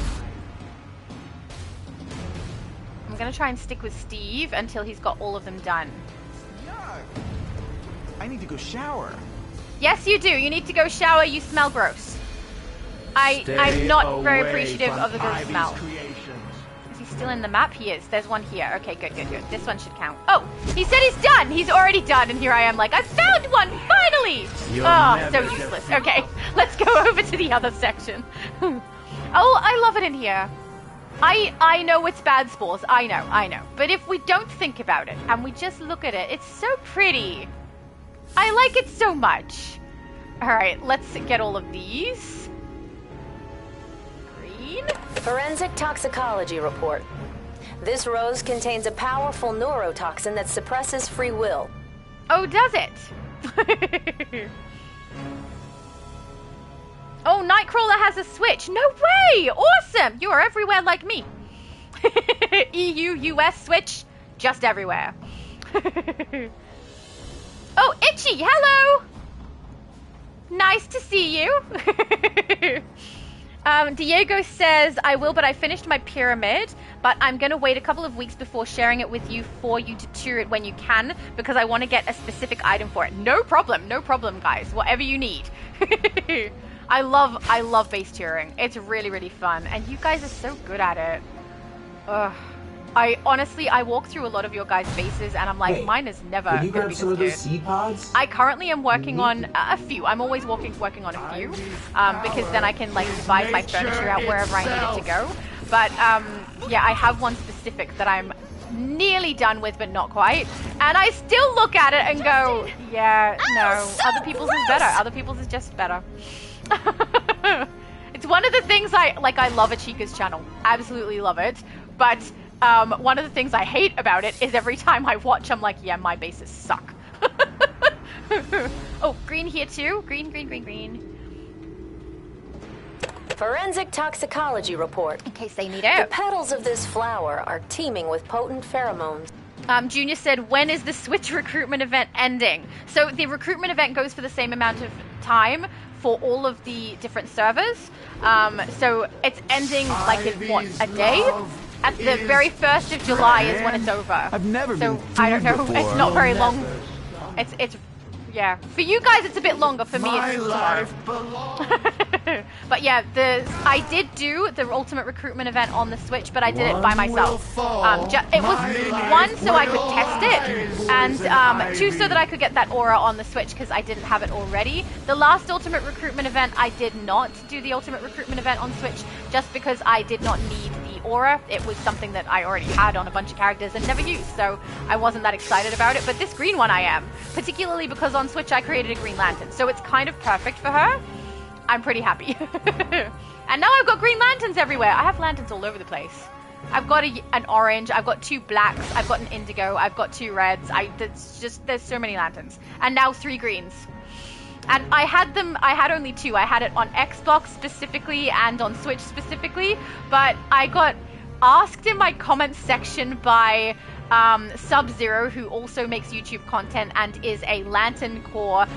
O: I'm gonna try and stick with Steve until he's got all of them done.
E: Yuck. I need to go shower.
O: Yes, you do. You need to go shower. You smell gross. I'm not very appreciative of the gross smell. Is he still in the map? He is. There's one here. Okay, good. This one should count. Oh, he said he's done. He's already done. And here I am like, I found one, finally. Oh, so useless. Okay, let's go over to the other section. Oh, I love it in here. I know it's bad spores. I know. But if we don't think about it and we just look at it, it's so pretty. I like it so much. All right, let's get all of these. Green.
T: Forensic toxicology report. This rose contains a powerful neurotoxin that suppresses free will.
O: Oh, does it? Oh, Nightcrawler has a switch. No way! Awesome! You are everywhere like me. EU, US switch, just everywhere. Oh, Itchy, hello! Nice to see you. Diego says, I will, but I finished my pyramid, but I'm going to wait a couple of weeks before sharing it with you for you to tour it when you can, because I want to get a specific item for it. No problem, guys. Whatever you need. I love base touring. It's really fun, and you guys are so good at it. Ugh. I walk through a lot of your guys' bases, and I'm like, hey, mine is never going to be this good. Seed pods? I currently am working on a few. I'm always working on a few, because then I can like divide my furniture out wherever I need it to go. But yeah, I have one specific that I'm nearly done with, but not quite. And I still look at it and go, yeah, no, other people's is better. Other people's is just better. It's one of the things I love Achika's channel. Absolutely love it. But one of the things I hate about it is every time I watch, I'm like, yeah, my bases suck. Oh, green here too. Green, green, green, green.
T: Forensic toxicology report.
O: In case they need it.
T: The petals of this flower are teeming with potent pheromones.
O: Junior said, when is the Switch recruitment event ending? So the recruitment event goes for the same amount of time for all of the different servers. So it's ending like in what, a day? At the very 1st of July is when it's over.
S: I've never been
O: So I don't know.
S: before.
O: It's not very long. It's yeah. For you guys, it's a bit longer. For me, it's tomorrow. But yeah, I did do the Ultimate Recruitment event on the Switch, but I did it by myself. It was 1, so I could test it, and 2, so that I could get that aura on the Switch, because I didn't have it already. The last Ultimate Recruitment event, I did not do the Ultimate Recruitment event on Switch, just because I did not need the aura. It was something that I already had on a bunch of characters and never used, so I wasn't that excited about it. But this green one I am, particularly because on Switch I created a Green Lantern, so it's kind of perfect for her. I'm pretty happy. And now I've got green lanterns everywhere. I have lanterns all over the place. I've got an orange, I've got 2 blacks, I've got an indigo, I've got 2 reds. There's so many lanterns. And now 3 greens. And I had only 2. I had it on Xbox specifically and on Switch specifically, but I got asked in my comments section by Sub-Zero, who also makes YouTube content and is a Lantern Corps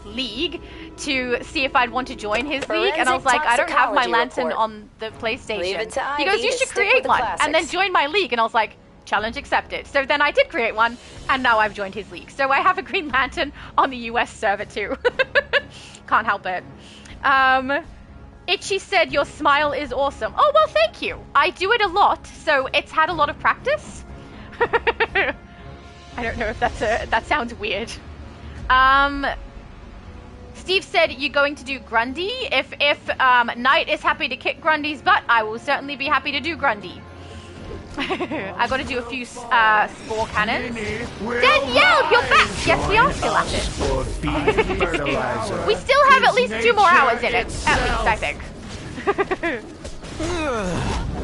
O: league, to see if I'd want to join his league, and I was like, I don't have my lantern on the PlayStation. He goes, you should create one, and then join my league, and I was like, challenge accepted. So then I did create one, and now I've joined his league. So I have a Green Lantern on the US server too. Can't help it. Itchy said, your smile is awesome. Oh, well, thank you. I do it a lot, so it's had a lot of practice. I don't know if that sounds weird. Steve said, you're going to do Grundy. If Knight is happy to kick Grundy's butt, I will certainly be happy to do Grundy. I got to do a few spore cannons. Danielle, you're back! Yes, we are still at it. We still have at least 2 more hours in it. At least, I think.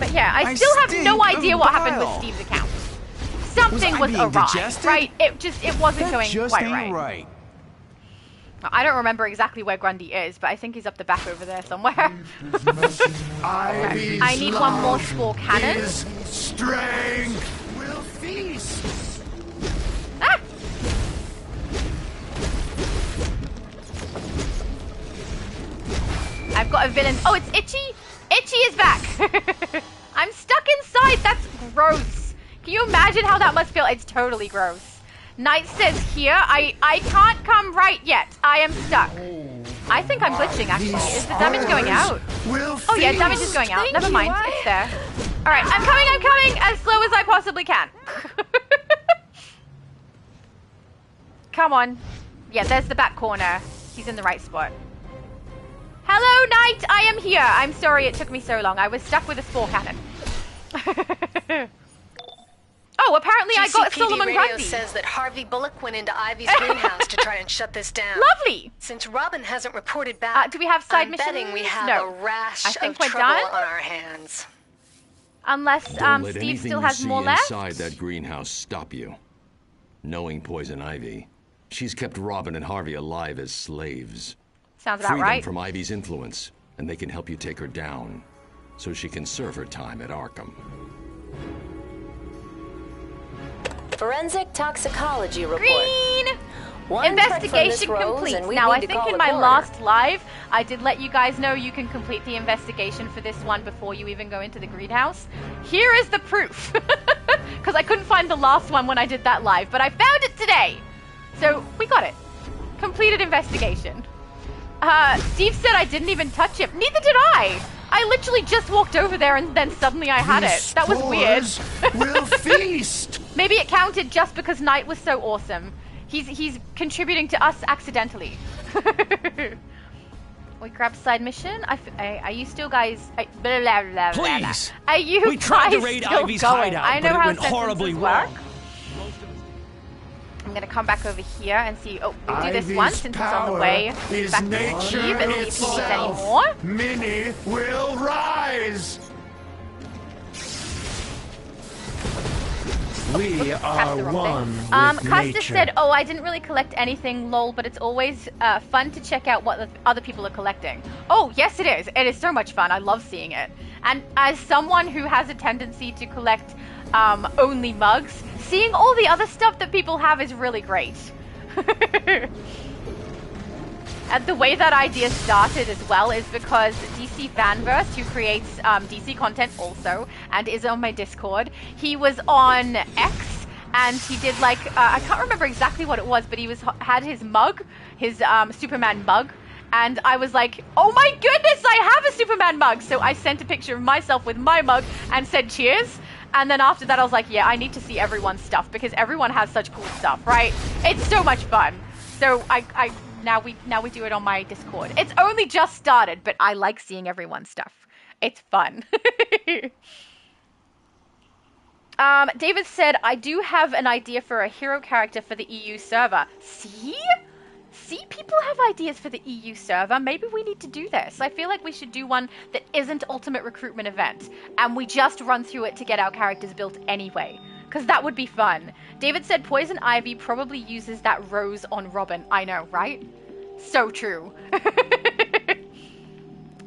O: But yeah, I still have no idea what happened with Steve's account. Something was awry, right? It wasn't going quite right. I don't remember exactly where Grundy is, but I think he's up the back over there somewhere. Okay. I need 1 more spore cannon.
E: Strength will feast.
O: Ah! I've got a villain. Oh, it's Itchy. Itchy is back. I'm stuck inside. That's gross. Can you imagine how that must feel? It's totally gross. Knight says here, I can't come right yet. I am stuck. I think I'm glitching, actually. Is the damage going out? Oh yeah, damage is going out. Never mind, it's there. Alright, I'm coming, as slow as I possibly can. Come on. Yeah, there's the back corner. He's in the right spot. Hello, Knight, I am here. I'm sorry it took me so long. I was stuck with a spore cannon. Oh, apparently I got Solomon Grundy.
B: Says that Harvey Bullock went into Ivy's greenhouse to try and shut this down.
O: Lovely.
B: Since Robin hasn't reported back,
O: do we have side missions?
B: I'm betting we have a rash of trouble on our hands.
O: Unless Steve still has more left.
Q: Don't let anything inside that greenhouse stop you. Knowing Poison Ivy, she's kept Robin and Harvey alive as slaves.
O: Sounds about right.
Q: Free them from Ivy's influence, and they can help you take her down, so she can serve her time at Arkham.
T: Forensic toxicology report.
O: Green! Investigation complete. Now, I think in my last live, I did let you guys know you can complete the investigation for this one before you even go into the greenhouse. Here is the proof. Because I couldn't find the last one when I did that live, but I found it today. So, we got it. Completed investigation. Steve said I didn't even touch him. Neither did I. I literally just walked over there and then suddenly I had it. That was weird.
E: Will feast.
O: Maybe it counted just because Knight was so awesome. He's contributing to us accidentally. We grab side mission. Are you still guys? Blah, blah, blah,
N: Please.
O: Are you
N: we tried to
O: guys
N: raid
O: still
N: Ivy's
O: going?
N: hideout,
O: I know
N: but it
O: how
N: went horribly
O: work.
N: wrong.
O: I'm gonna come back over here and see. Oh, we'll do this one since it's on the way back to Steve and see if he needs any more.
E: Minnie will rise.
O: We are one with Casta said, oh, I didn't really collect anything, lol, but it's always fun to check out what the other people are collecting. Oh, yes it is. It is so much fun. I love seeing it. And as someone who has a tendency to collect only mugs, seeing all the other stuff that people have is really great. And the way that idea started as well is because DC Fanverse, who creates DC content also, and is on my Discord, he was on X, and he did like, I can't remember exactly what it was, but he had his mug, his Superman mug, and I was like, oh my goodness, I have a Superman mug! So I sent a picture of myself with my mug and said cheers. And then after that I was like, yeah, I need to see everyone's stuff, because everyone has such cool stuff, right? It's so much fun. So now we do it on my Discord. It's only just started, but I like seeing everyone's stuff. It's fun. David said, I do have an idea for a hero character for the EU server. See? See, people have ideas for the EU server. Maybe we need to do this. I feel like we should do one that isn't Ultimate Recruitment event, and we just run through it to get our characters built anyway. Because that would be fun. David said Poison Ivy probably uses that rose on Robin. I know, right? So true.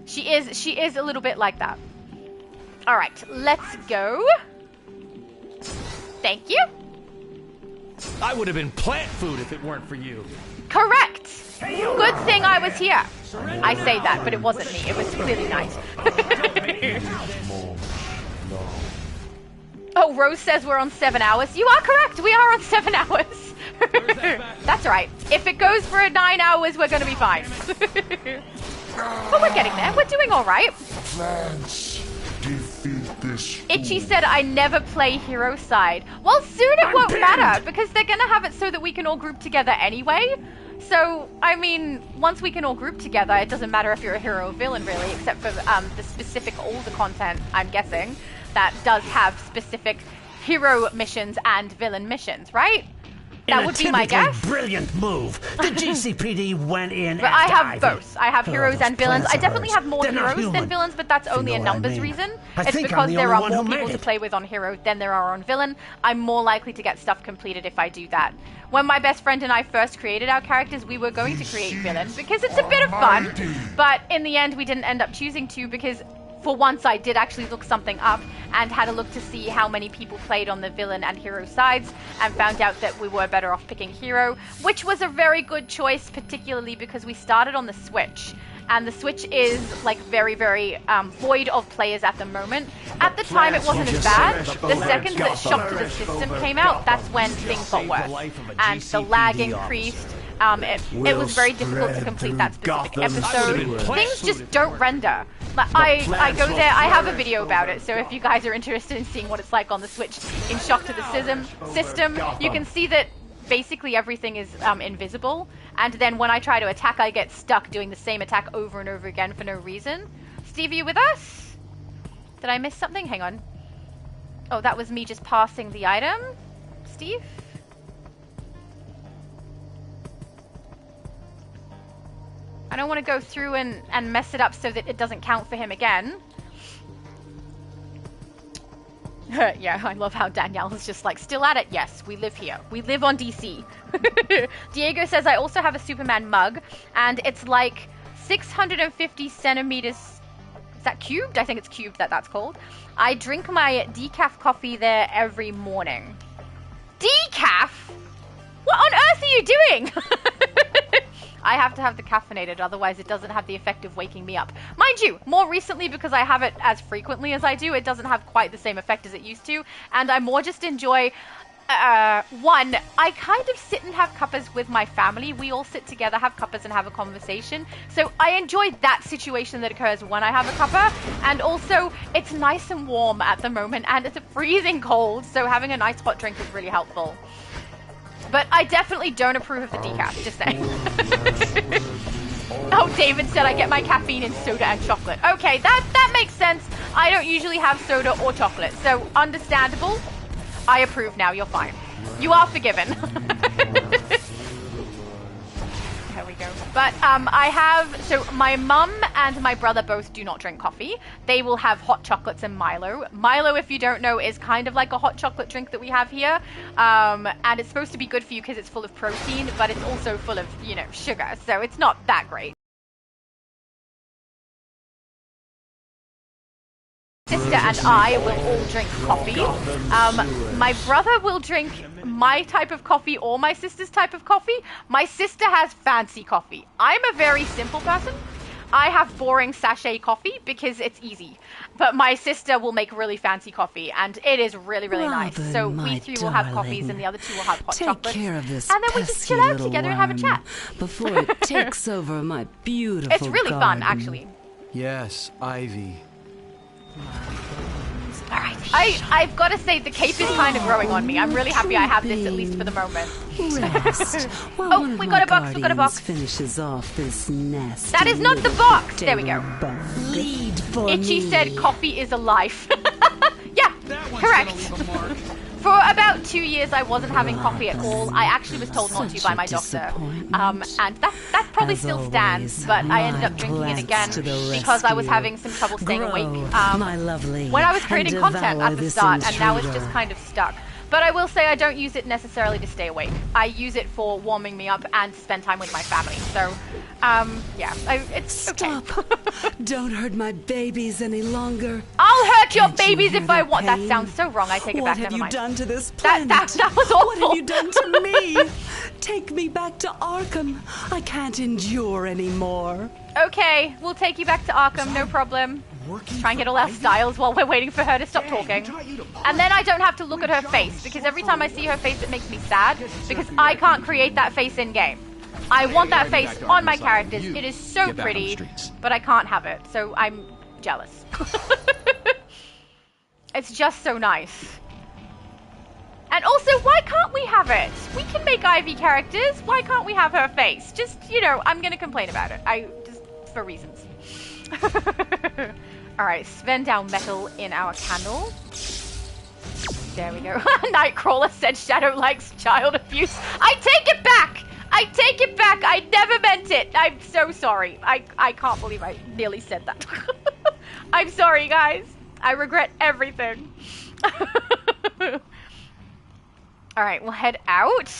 O: She is a little bit like that. Alright, let's go. Thank you.
N: I would have been plant food if it weren't for you.
O: Correct. Good thing I was here. I say that, but it wasn't me. It was clearly nice. Oh, Rose says we're on 7 hours. You are correct. We are on 7 hours. That's right. If it goes for 9 hours, we're going to be fine. But we're getting there. We're doing all right. Itchy said, I never play hero side. Well, soon it won't matter, because they're going to have it so that we can all group together anyway. So, I mean, once we can all group together, it doesn't matter if you're a hero or villain, really, except for the specific older content, I'm guessing, that does have specific hero missions and villain missions, right? That would be my guess.
F: Brilliant move. The GCPD went in.
O: But I have both. I have heroes and villains. I definitely have more heroes than villains, but that's only a numbers reason. It's because there are more people to play with on hero than there are on villain. I'm more likely to get stuff completed if I do that. When my best friend and I first created our characters, we were going to create villains because it's a bit of fun. But in the end, we didn't end up choosing to because for once I did actually look something up and had a look to see how many people played on the villain and hero sides and found out that we were better off picking hero, which was a very good choice, particularly because we started on the Switch. And the Switch is like very, very void of players at the moment. At the time it wasn't as bad. The second that Shock to the System came out, that's when things got worse. And the lag increased. It was very difficult to complete that specific episode. Things just don't render. I go there, I have a video about it, so if you guys are interested in seeing what it's like on the Switch in Shock to the System, you can see that basically everything is invisible, and then when I try to attack, I get stuck doing the same attack over and over again for no reason. Steve, are you with us? Did I miss something? Hang on. Oh, that was me just passing the item. Steve? I don't want to go through and mess it up so that it doesn't count for him again. Yeah, I love how Danielle is just like, still at it? Yes, we live here. We live on DC. Diego says, I also have a Superman mug, and it's like 650 centimeters. Is that cubed? I think it's cubed that's called. I drink my decaf coffee there every morning. Decaf? What on earth are you doing? I have to have the caffeinated, otherwise it doesn't have the effect of waking me up. Mind you, more recently, because I have it as frequently as I do, it doesn't have quite the same effect as it used to, and I more just enjoy, one, I kind of sit and have cuppas with my family. We all sit together, have cuppas, and have a conversation. So I enjoy that situation that occurs when I have a cuppa, and also, it's nice and warm at the moment, and it's freezing cold, so having a nice hot drink is really helpful. But I definitely don't approve of the decaf, just saying. Oh, David said I get my caffeine in soda and chocolate. Okay, that makes sense. I don't usually have soda or chocolate, so understandable. I approve now, you're fine. You are forgiven. There we go. But so my mum and my brother both do not drink coffee. They will have hot chocolates and Milo. Milo, if you don't know, is kind of like a hot chocolate drink that we have here. And it's supposed to be good for you because it's full of protein, but it's also full of, you know, sugar. So it's not that great. Sister and I will all drink coffee. My brother will drink my type of coffee or my sister's type of coffee. My sister has fancy coffee. I'm a very simple person. I have boring sachet coffee because it's easy. But my sister will make really fancy coffee, and it is really, really nice. So we three will have coffees, and the other two will have hot chocolates.
H: Take care of this
O: and then we just chill out together and have a chat.
H: Before it takes over my beautiful
O: It's really fun, actually.
P: Yes, Ivy.
O: Alright, I've got to say, the cape is kind of growing on me. I'm really happy I have this, at least for the moment.
H: Rest.
O: Oh, we got a box, we got a box.
H: Finishes off this nest.
O: That is not the box! There we go.
H: Lead for
O: Itchy
H: me.
O: said coffee is a life. Yeah, correct. For about 2 years, I wasn't having coffee at all. I actually was told not to by my doctor. And that probably still stands, but I ended up drinking it again because I was having some trouble staying awake.
H: My lovely,
O: when I was creating content at the start, and now it's just kind of stuck. But I will say I don't use it necessarily to stay awake. I use it for warming me up and to spend time with my family. So, yeah, it's okay.
H: Don't hurt my babies any longer.
O: I'll hurt your babies if I want. That sounds so wrong. I take it back.
H: What have you done to this
O: planet? That was awful.
H: What have you done to me? Take me back to Arkham. I can't endure anymore.
O: Okay, we'll take you back to Arkham, no problem. Let's try and get all our styles while we're waiting for her to stop talking. And then I don't have to look at her face, because every time I see her face it makes me sad, because I can't create that face in-game. I want that face on my characters. It is so pretty, but I can't have it, so I'm jealous. It's just so nice. And also, why can't we have it? We can make Ivy characters. Why can't we have her face? Just, you know, I'm going to complain about it. Just for reasons. Alright, spend down metal in our candle. There we go. Nightcrawler said Shadow likes child abuse. I take it back! I take it back! I never meant it! I'm so sorry. I can't believe I nearly said that. I'm sorry, guys. I regret everything. Alright, we'll head out.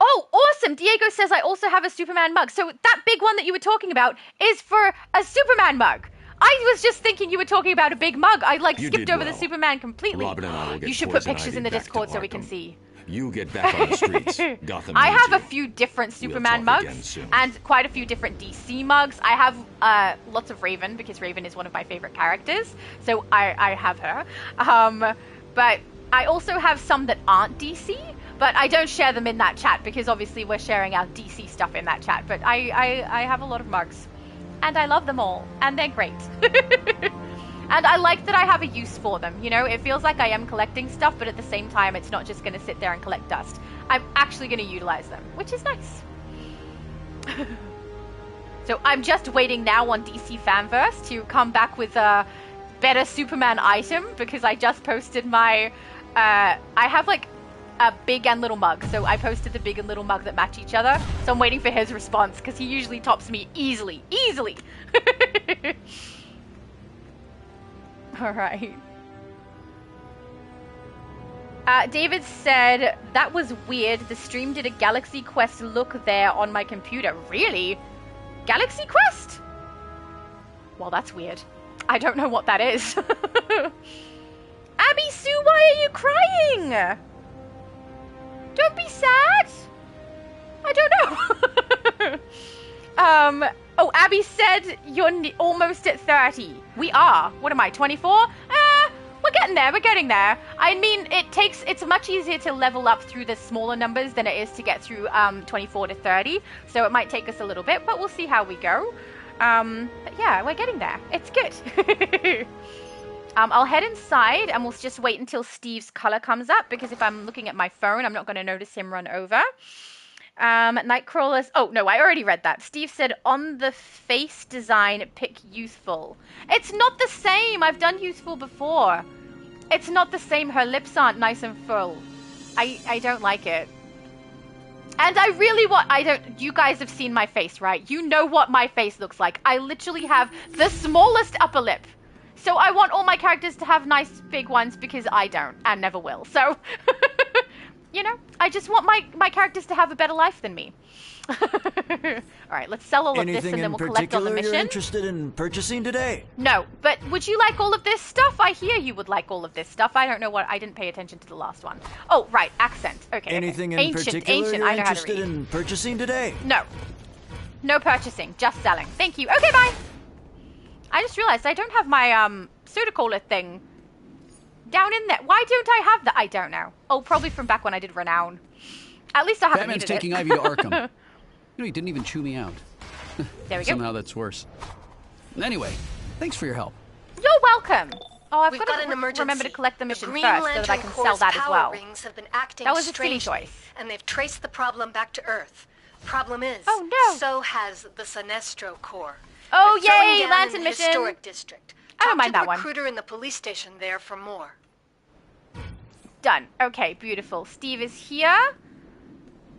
O: Oh, awesome! Diego says I also have a Superman mug. So that big one that you were talking about is for a Superman mug. I was just thinking you were talking about a big mug. I skipped over the Superman completely.
Q: Robin and I will get
O: you should put pictures in the Discord so we can see.
Q: You get back on the streets. Gotham
O: I have
Q: needs
O: a few different Superman
Q: talk again
O: mugs
Q: soon.
O: and quite a few different DC mugs. I have lots of Raven because Raven is one of my favorite characters. So I have her. But I also have some that aren't DC. But I don't share them in that chat because obviously we're sharing our DC stuff in that chat. But I have a lot of mugs. And I love them all. And they're great. And I like that I have a use for them. You know, it feels like I am collecting stuff, but at the same time, it's not just going to sit there and collect dust. I'm actually going to utilize them, which is nice. So I'm just waiting now on DC Fanverse to come back with a better Superman item because I just posted my... I have like a big and little mug. So I posted the big and little mug that match each other. So I'm waiting for his response because he usually tops me easily. Easily! Alright. David said, that was weird. The stream did a Galaxy Quest look there on my computer. Really? Galaxy Quest? Well, that's weird. I don't know what that is. Abby Sue, why are you crying? Don't be sad. I don't know. Oh, Abby said you're almost at 30. We are. What am I, 24? We're getting there. We're getting there. I mean, it's much easier to level up through the smaller numbers than it is to get through 24 to 30. So it might take us a little bit, but we'll see how we go. But yeah, we're getting there. It's good. I'll head inside and we'll just wait until Steve's color comes up because if I'm looking at my phone, I'm not going to notice him run over. Nightcrawlers. Oh, no, I already read that. Steve said, on the face design, pick youthful. It's not the same. I've done youthful before. It's not the same. Her lips aren't nice and full. I don't like it. And I really you guys have seen my face, right? You know what my face looks like. I literally have the smallest upper lip. So I want all my characters to have nice big ones because I don't and never will. So, you know, I just want my characters to have a better life than me. All right, let's sell all of this and then we'll collect on the mission.
K: Anything in particular you're interested in purchasing today?
O: No, but would you like all of this stuff? I hear you would like all of this stuff. I don't know I didn't pay attention to the last one. Oh, right, accent. Okay.
K: Anything in
O: ancient,
K: particular
O: ancient,
K: you're
O: I know
K: interested
O: how to read.
K: in purchasing today?
O: No. No purchasing, just selling. Thank you. Okay, bye. I just realized I don't have my soda cola thing down in there. Why don't I have that? I don't know. Oh, probably from back when I did Renown. At least I haven't
P: Batman's
O: needed
P: taking
O: it.
P: Ivy to Arkham. You know, he didn't even chew me out.
O: There we go.
P: Somehow that's worse. Anyway, thanks for your help.
O: You're welcome. Oh, I've
B: We've
O: got
B: got
O: to
B: an emergency.
O: remember to collect the mission
B: Green
O: first so that I
B: Lantern
O: can sell
B: Corps'
O: that as
B: power
O: well.
B: rings have been acting
O: That was a silly
B: strangely,
O: choice.
B: and they've traced the problem back to Earth. Problem is, so has the Sinestro Corps.
O: Oh,
B: They're throwing
O: yay,
B: down
O: Lantern
B: in the
O: mission.
B: Historic District.
O: I don't
B: Talk
O: mind
B: to
O: that
B: the
O: one.
B: recruiter in the police station there for more.
O: Done. Okay, beautiful. Steve is here.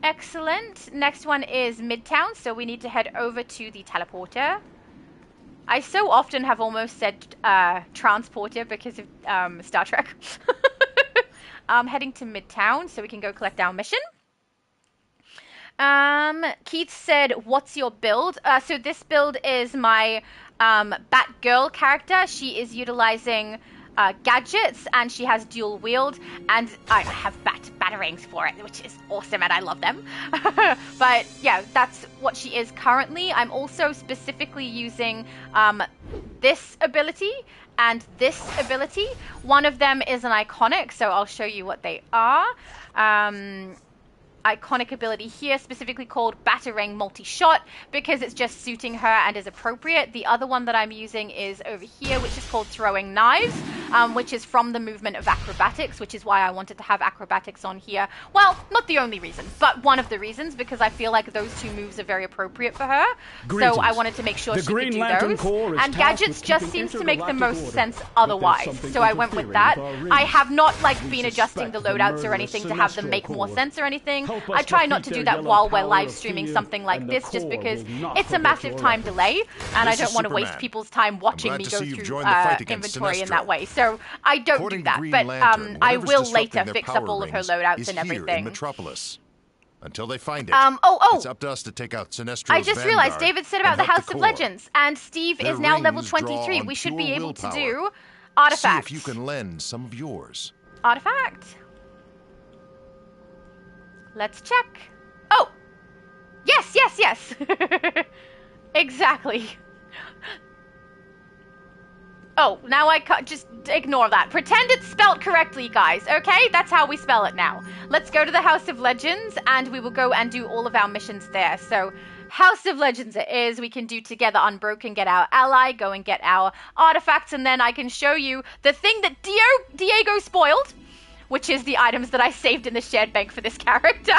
O: Excellent. Next one is Midtown, so we need to head over to the teleporter. I so often have almost said transporter because of Star Trek. I'm heading to Midtown so we can go collect our mission. Keith said, what's your build? So this build is my Batgirl character. She is utilizing gadgets and she has dual wield, and I have batarangs for it, which is awesome and I love them. But yeah, that's what she is currently. I'm also specifically using this ability and this ability. One of them is an iconic, so I'll show you what they are. Iconic ability here, specifically called Batarang Multi-Shot, because it's just suiting her and is appropriate. The other one that I'm using is over here, which is called Throwing Knives, which is from the movement of acrobatics, which is why I wanted to have acrobatics on here. Well, not the only reason, but one of the reasons, because I feel like those two moves are very appropriate for her.
J: Greetings.
O: So I wanted to make sure
J: The
O: she could
J: Green
O: do
J: Lantern
O: those.
J: Corps is
O: And
J: tasked
O: gadgets
J: with
O: just
J: keeping
O: seems to make the
J: intergalactic
O: most
J: order,
O: sense
J: but there's
O: otherwise.
J: something
O: So I went with that.
J: interfering with our
O: I
J: rings.
O: have not been
J: We
O: adjusting the
J: suspect the
O: loadouts or
J: murderous
O: anything to have them
J: Sinestro
O: make more
J: Corps.
O: sense or anything.
J: Help us
O: I try not
J: defeat
O: to do
J: their
O: that
J: yellow
O: while we're
J: power
O: live
J: of
O: streaming
J: fear,
O: something like
J: and the
O: this, just
J: Corps
O: because
J: will not
O: it's a
J: forget
O: massive
J: your
O: time
J: efforts.
O: delay, and I
J: This
O: don't
J: is
O: want to waste
J: Superman.
O: people's time watching
J: glad
O: me
J: to
O: go
J: see you've
O: through
J: joined the fight against
O: inventory in
J: Sinestro.
O: that way. So I don't
J: According
O: do
J: to
O: that,
J: Green
O: but
J: Lantern,
O: I
J: whatever's
O: will
J: disrupting
O: later
J: their
O: fix
J: power
O: up all of her
J: rings
O: loadouts
J: is
O: and
J: here in
O: everything.
J: Metropolis. Until they find it,
O: oh!
J: it's up to us to take out Sinestro's
O: I just realized
J: vanguard
O: David said about
J: and
O: the
J: help
O: House of
J: Corps.
O: Legends, and Steve
J: Their
O: is now level
J: rings draw
O: 23.
J: on
O: We should
J: pure
O: be able to
J: willpower.
O: do artifacts.
J: See if you can lend some of yours.
O: Artifact. Let's check. Oh! Yes, yes, yes! Exactly. Oh, now I just ignore that. Pretend it's spelled correctly, guys, okay? That's how we spell it now. Let's go to the House of Legends, and we will go and do all of our missions there. So, House of Legends it is. We can do Together Unbroken, get our ally, go and get our artifacts, and then I can show you the thing that Diego spoiled, which is the items that I saved in the shared bank for this character.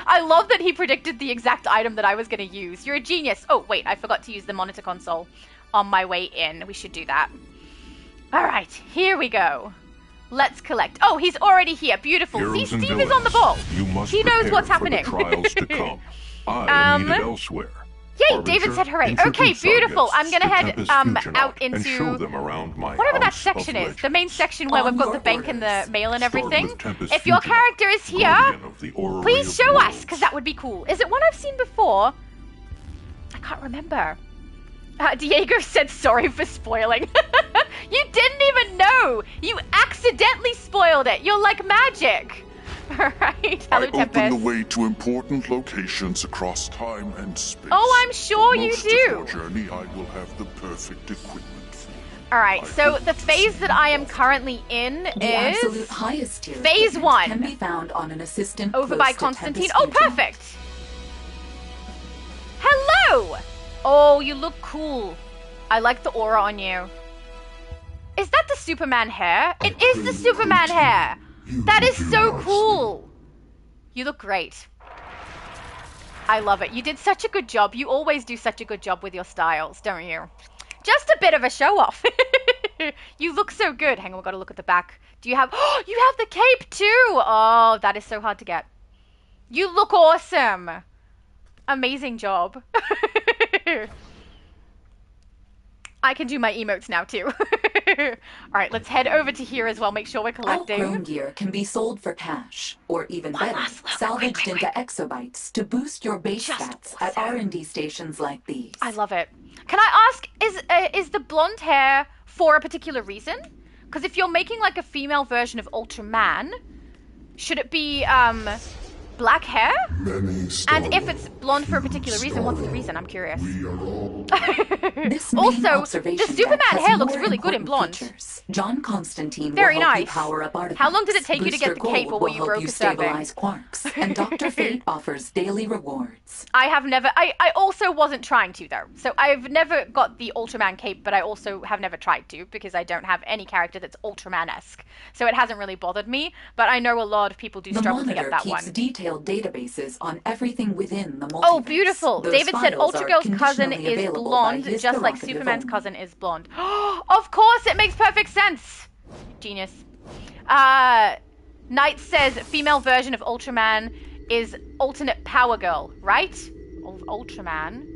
O: I love that he predicted the exact item that I was going to use. You're a genius. Oh, wait, I forgot to use the monitor console on my way in. We should do that. All right, here we go. Let's collect. Oh, he's already here. Beautiful.
I: Heroes
O: See,
I: and
O: Steve is on the ball.
I: You must
O: He knows
I: prepare
O: what's
I: for
O: happening.
I: the trials to come. I am needed elsewhere.
O: Yay, David said hooray. Okay, beautiful. I'm going to head out
I: and show
O: into
I: them around my
O: whatever that
I: house
O: section
I: of
O: is. The main section where we've got the bank and the mail and everything. If your
I: Future,
O: character is here,
I: guardian of the orrery
O: please
I: of
O: show
I: worlds.
O: us, because that would be cool. Is it one I've seen before? I can't remember. Diego said sorry for spoiling. You didn't even know. You accidentally spoiled it. You're like magic. Alright, hello
I: I
O: Tempest.
I: open the way to important locations across time and space.
O: Oh, I'm sure you
I: Most
O: do.
I: of your journey, I will have the perfect equipment for.
O: Alright, so the phase that I am currently in
M: The
O: is
M: absolute highest tier
O: phase
M: equipment
O: 1.
M: can be found on an assistant
O: Over
M: close
O: by
M: to
O: Constantine.
M: Tempest
O: Oh,
M: Future.
O: perfect. Hello. Oh, you look cool. I like the aura on you. Is that the Superman hair? It is the Superman hair. That is so cool. You look great. I love it. You did such a good job. You always do such a good job with your styles, don't you? Just a bit of a show off. You look so good. Hang on, we've got to look at the back. Do you have... Oh, you have the cape too. Oh, that is so hard to get. You look awesome. Amazing job. I can do my emotes now too. Alright, let's head over to here as well, make sure we're collecting.
R: Outgrown gear can be sold for cash, or even better, salvaged into exobytes to boost your base stats at R&D stations like these.
O: I love it. Can I ask, is the blonde hair for a particular reason? Because if you're making like a female version of Ultraman, should it be black hair? And if it's blonde for a particular reason, what's the reason? I'm curious. Also, the Superman hair looks really good in blonde.
R: John Constantine
O: Very
R: will help
O: nice.
R: you power up artifacts.
O: How long did it take you to get the cape, or were you broke
R: you
O: at surfing?
R: stabilize quarks, and Dr. Fate offers daily rewards.
O: I have never. I also wasn't trying to though. So I've never got the Ultraman cape, but I also have never tried to because I don't have any character that's Ultraman-esque. So it hasn't really bothered me. But I know a lot of people do struggle to get that one.
R: The Monitor keeps detailed databases on everything within the multiverse.
O: Oh, beautiful!
R: Those
O: David said
R: files
O: Ultra
R: are
O: Girl's cousin
R: conditionally
O: is
R: available
O: blonde,
R: by his
O: just like
R: prerogative
O: Superman's
R: only.
O: cousin is blonde. Of course, it makes perfect sense. Genius. Knight says female version of Ultraman is alternate Power Girl, right? Ultraman.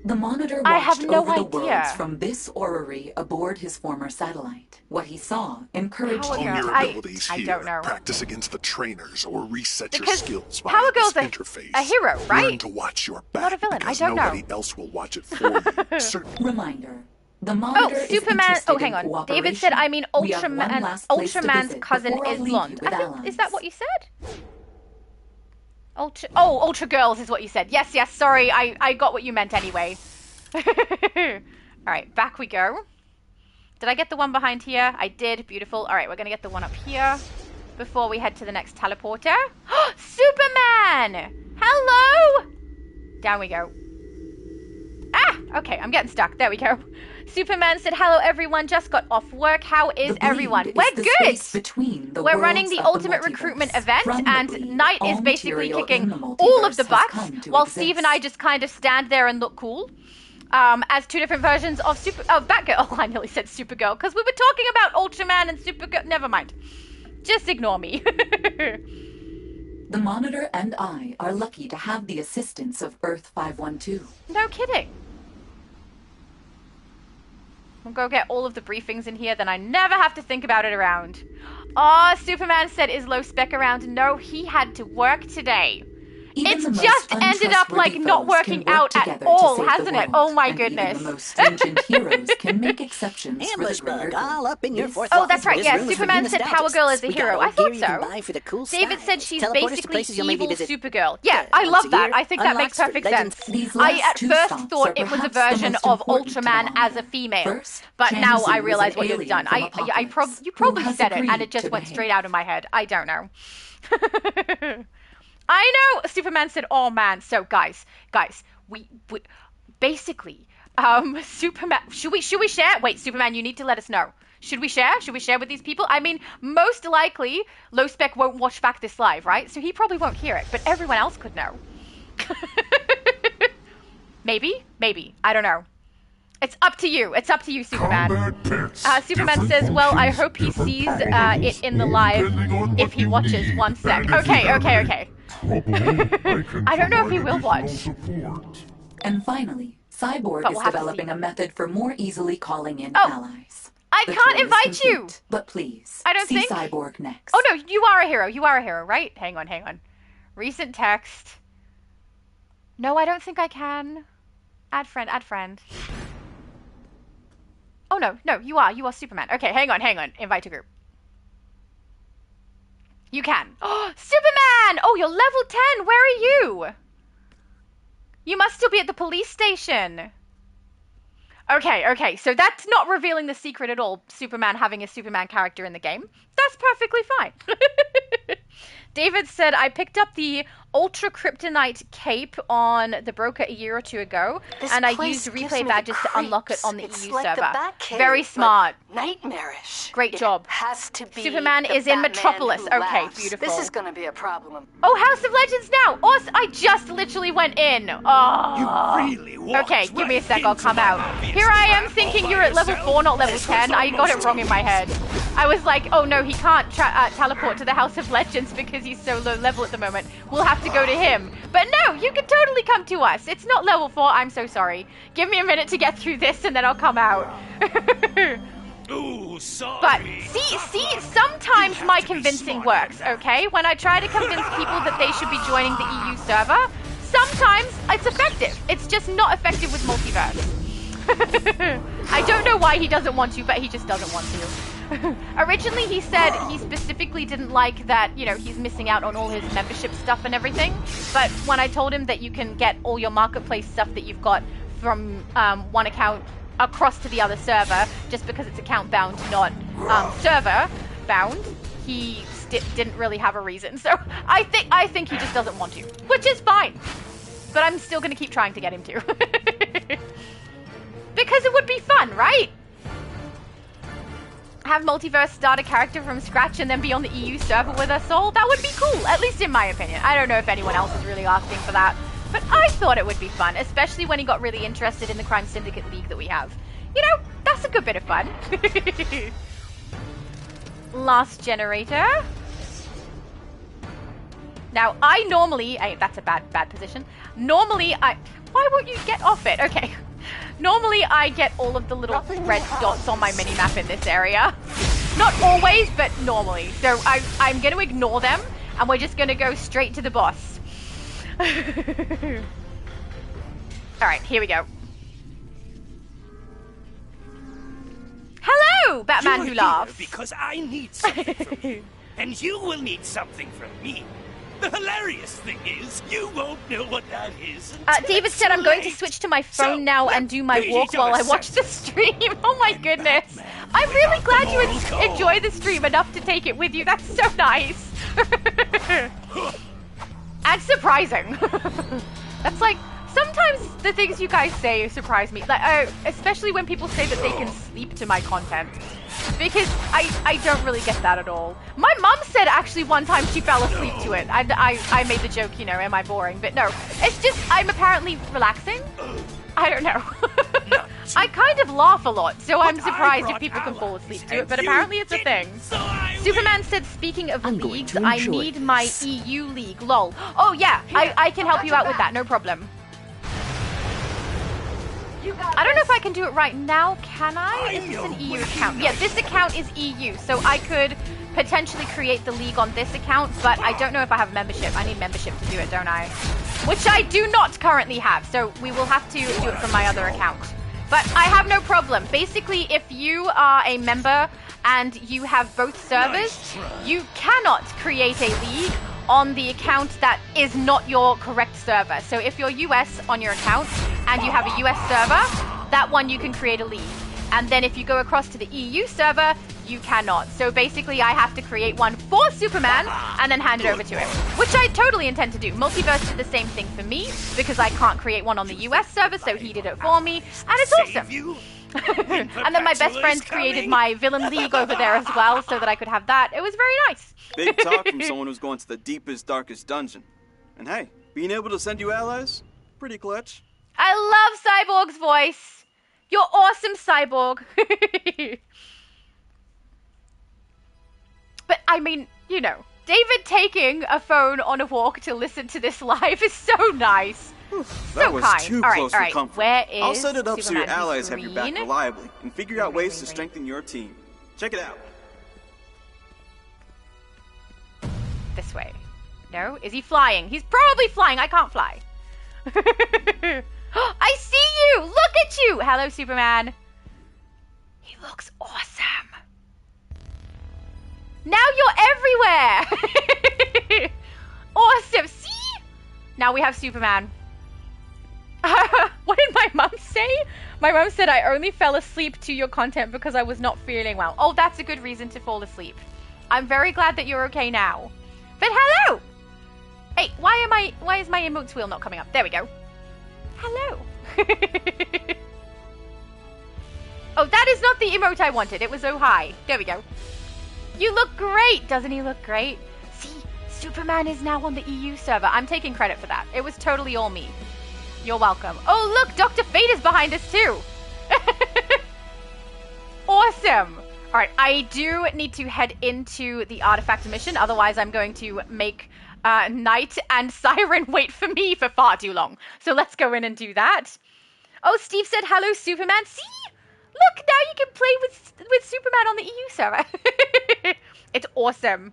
R: The Monitor
O: I have
R: watched
O: no
R: over the
O: idea.
R: worlds from this orrery aboard his former satellite. What he saw encouraged
O: Power
R: him.
O: Girl.
E: Your abilities
O: I
E: here.
O: don't know.
E: Practice against the trainers or reset your
O: Because
E: skills by
O: Power Girl's
E: this
O: a
E: interface.
O: hero, right?
E: Learn to watch your back
O: Not a villain. I
E: because
O: don't know.
E: nobody else will watch it for you.
R: Reminder. The Monitor is
O: Superman.
R: interested
O: Oh, hang
R: in
O: on. David said, I mean,
R: We have one last place to
O: Ultraman's
R: visit
O: cousin
R: before I
O: is
R: leave
O: blonde.
R: you with
O: I think,
R: allies.
O: is that what you said? Ultra Girls is what you said. Yes, sorry. I got what you meant anyway. Alright, back we go. Did I get the one behind here? I did. Beautiful. Alright, we're going to get the one up here before we head to the next teleporter. Superman! Hello! Down we go. Ah! Okay, I'm getting stuck. There we go. Superman said, hello everyone, just got off work. How is everyone? We're good! We're running the ultimate recruitment event, and Knight is basically kicking all of the butts, while Steve and I just kind of stand there and look cool. As two different versions of Batgirl. Oh, I nearly said Supergirl, because we were talking about Ultraman and Supergirl. Never mind. Just ignore me.
R: The Monitor and I are lucky to have the assistance of Earth 512.
O: No kidding. We'll go get all of the briefings in here, then I never have to think about it around. Oh, Superman said, is Low Spec around? No, he had to work today. It's just ended up like not working out at all, hasn't it? Oh my goodness.
R: Even the most stringent heroes can make exceptions for the greater
U: all up in your fourth
O: Oh,
U: wall.
O: that's right.
U: This
O: Yeah,
U: room is for
O: Superman
U: you
O: said Power
U: nostalgics.
O: Girl is a
U: We got
O: hero.
U: all
O: I thought
U: gear you can buy for the cool
O: David said
U: styles.
O: she's
U: Teleport us to
O: basically
U: places you'll maybe
O: evil
U: visit
O: Supergirl. Yeah, I love that. I think that makes perfect sense. I at first thought it was a version of Ultraman as a female, but now I realize what you've done. You probably said it, and it just went straight out of my head. I don't know. I know. Superman said, "Oh man." So guys, we basically, Superman. Should we share? Wait, Superman, you need to let us know. Should we share? Should we share with these people? I mean, most likely, Low Spec won't watch back this live, right? So he probably won't hear it, but everyone else could know. Maybe. I don't know. It's up to you. It's up to you, Superman. Superman says, well, I hope he sees it in the live if he watches 1 sec. Okay. I don't know if he will watch.
R: And finally, Cyborg is developing a method for more easily calling in allies.
O: I can't invite you!
R: But please,
O: I don't
R: see
O: think...
R: Cyborg next.
O: Oh no, you are a hero. You are a hero, right? Hang on. Recent text. No, I don't think I can. Add friend. Oh no, you are Superman. Okay, hang on. Invite to group. You can. Oh, Superman! Oh, you're level 10. Where are you? You must still be at the police station. Okay, so that's not revealing the secret at all, Superman having a Superman character in the game. That's perfectly fine. David said, I picked up the Ultra Kryptonite cape on the broker a year or two ago, and I used replay badges to unlock it on the EU server. Very smart.
B: Nightmarish.
O: Great job.
B: Has to be
O: Superman is in Metropolis. Okay, beautiful.
B: This is gonna be a problem.
O: Oh, House of Legends now. Awesome. I just literally went in. Oh.
N: You really walked
O: Okay, give me a sec. I'll come out. Here I am thinking you're at level 4, not level 10. I got it wrong in my head. I was like, oh no, he can't teleport to the House of Legends because he's so low level at the moment. We'll have to go to him. But no, you can totally come to us. It's not level 4. I'm so sorry. Give me a minute to get through this and then I'll come out.
N: Ooh, sorry.
O: But see, sometimes my convincing works, okay? When I try to convince people that they should be joining the EU server, sometimes it's effective. It's just not effective with multiverse. I don't know why he doesn't want to, but he just doesn't want to. Originally, he said he specifically didn't like that, you know, he's missing out on all his membership stuff and everything. But when I told him that you can get all your marketplace stuff that you've got from one account across to the other server, just because it's account bound, not server bound, he didn't really have a reason. So I think he just doesn't want to, which is fine. But I'm still going to keep trying to get him to. Because it would be fun, right? Have Multiverse start a character from scratch and then be on the EU server with us all? That would be cool, at least in my opinion. I don't know if anyone else is really asking for that. But I thought it would be fun, especially when he got really interested in the Crime Syndicate League that we have. You know, that's a good bit of fun. Last generator. Now, I normally... that's a bad position. Normally, why won't you get off it? Okay. Normally, I get all of the little red dots on my mini-map in this area. Not always, but normally. So I'm going to ignore them, and we're just going to go straight to the boss. Alright, here we go. Hello, Batman who laughs.
N: Because I need something from you, and you will need something from me. The hilarious thing is, you won't know what that is.
O: David said I'm going to switch to my phone now and do my walk while I watch the stream. Oh my goodness. I'm really glad you enjoy the stream enough to take it with you. That's so nice. And surprising. That's like, sometimes the things you guys say surprise me. Like, especially when people say that they can sleep to my content. Because I don't really get that at all. My mum said actually one time she fell asleep to it. I made the joke, you know, am I boring? But no, it's just I'm apparently relaxing. I don't know. I kind of laugh a lot, so I'm surprised if people can fall asleep to it, but apparently it's a thing. Superman said, speaking of leagues, I need my EU league, lol. Oh yeah, I can help you out with that, no problem. I don't know if I can do it right now, can I? Is this an EU account? Yeah, this account is EU, so I could potentially create the league on this account, but I don't know if I have membership. I need membership to do it, don't I? Which I do not currently have, so we will have to do it from my other account. But I have no problem. Basically, if you are a member and you have both servers, you cannot create a league on the account that is not your correct server. So if you're US on your account and you have a US server, that one you can create a league. And then if you go across to the EU server, you cannot. So basically I have to create one for Superman and then hand it over to him, which I totally intend to do. Multiverse did the same thing for me because I can't create one on the US server, so he did it for me, and it's awesome. And then my best friend created my villain league over there as well so that I could have that. It was very nice.
C: Big talk from someone who's going to the deepest, darkest dungeon. And hey, being able to send you allies, pretty clutch.
O: I love Cyborg's voice. You're awesome, Cyborg. But, I mean, you know, David taking a phone on a walk to listen to this live is so nice.
C: That was
O: kind.
C: too close for comfort.
O: Where is
C: I'll set it up so your
O: Superman?
C: allies have your back reliably and figure out ways to strengthen your team. Check it out.
O: This way. No? Is he flying? He's probably flying. I can't fly. I see you! Look at you! Hello, Superman. He looks awesome. Now you're everywhere! Awesome! See? Now we have Superman. What did my mum say? My mum said I only fell asleep to your content because I was not feeling well. Oh, that's a good reason to fall asleep. I'm very glad that you're okay now. But hello! Hey, why am my emotes wheel not coming up? There we go. Hello. Oh, that is not the emote I wanted. It was oh hi. There we go. You look great. Doesn't he look great? See, Superman is now on the EU server. I'm taking credit for that. It was totally all me. You're welcome. Oh, look, Dr. Fate is behind us too. Awesome. All right, I do need to head into the artifact mission. Otherwise, I'm going to make Knight and Siren wait for me for far too long. So let's go in and do that. Oh, Steve said, hello, Superman. See? Look, now you can play with Superman on the EU server. It's awesome.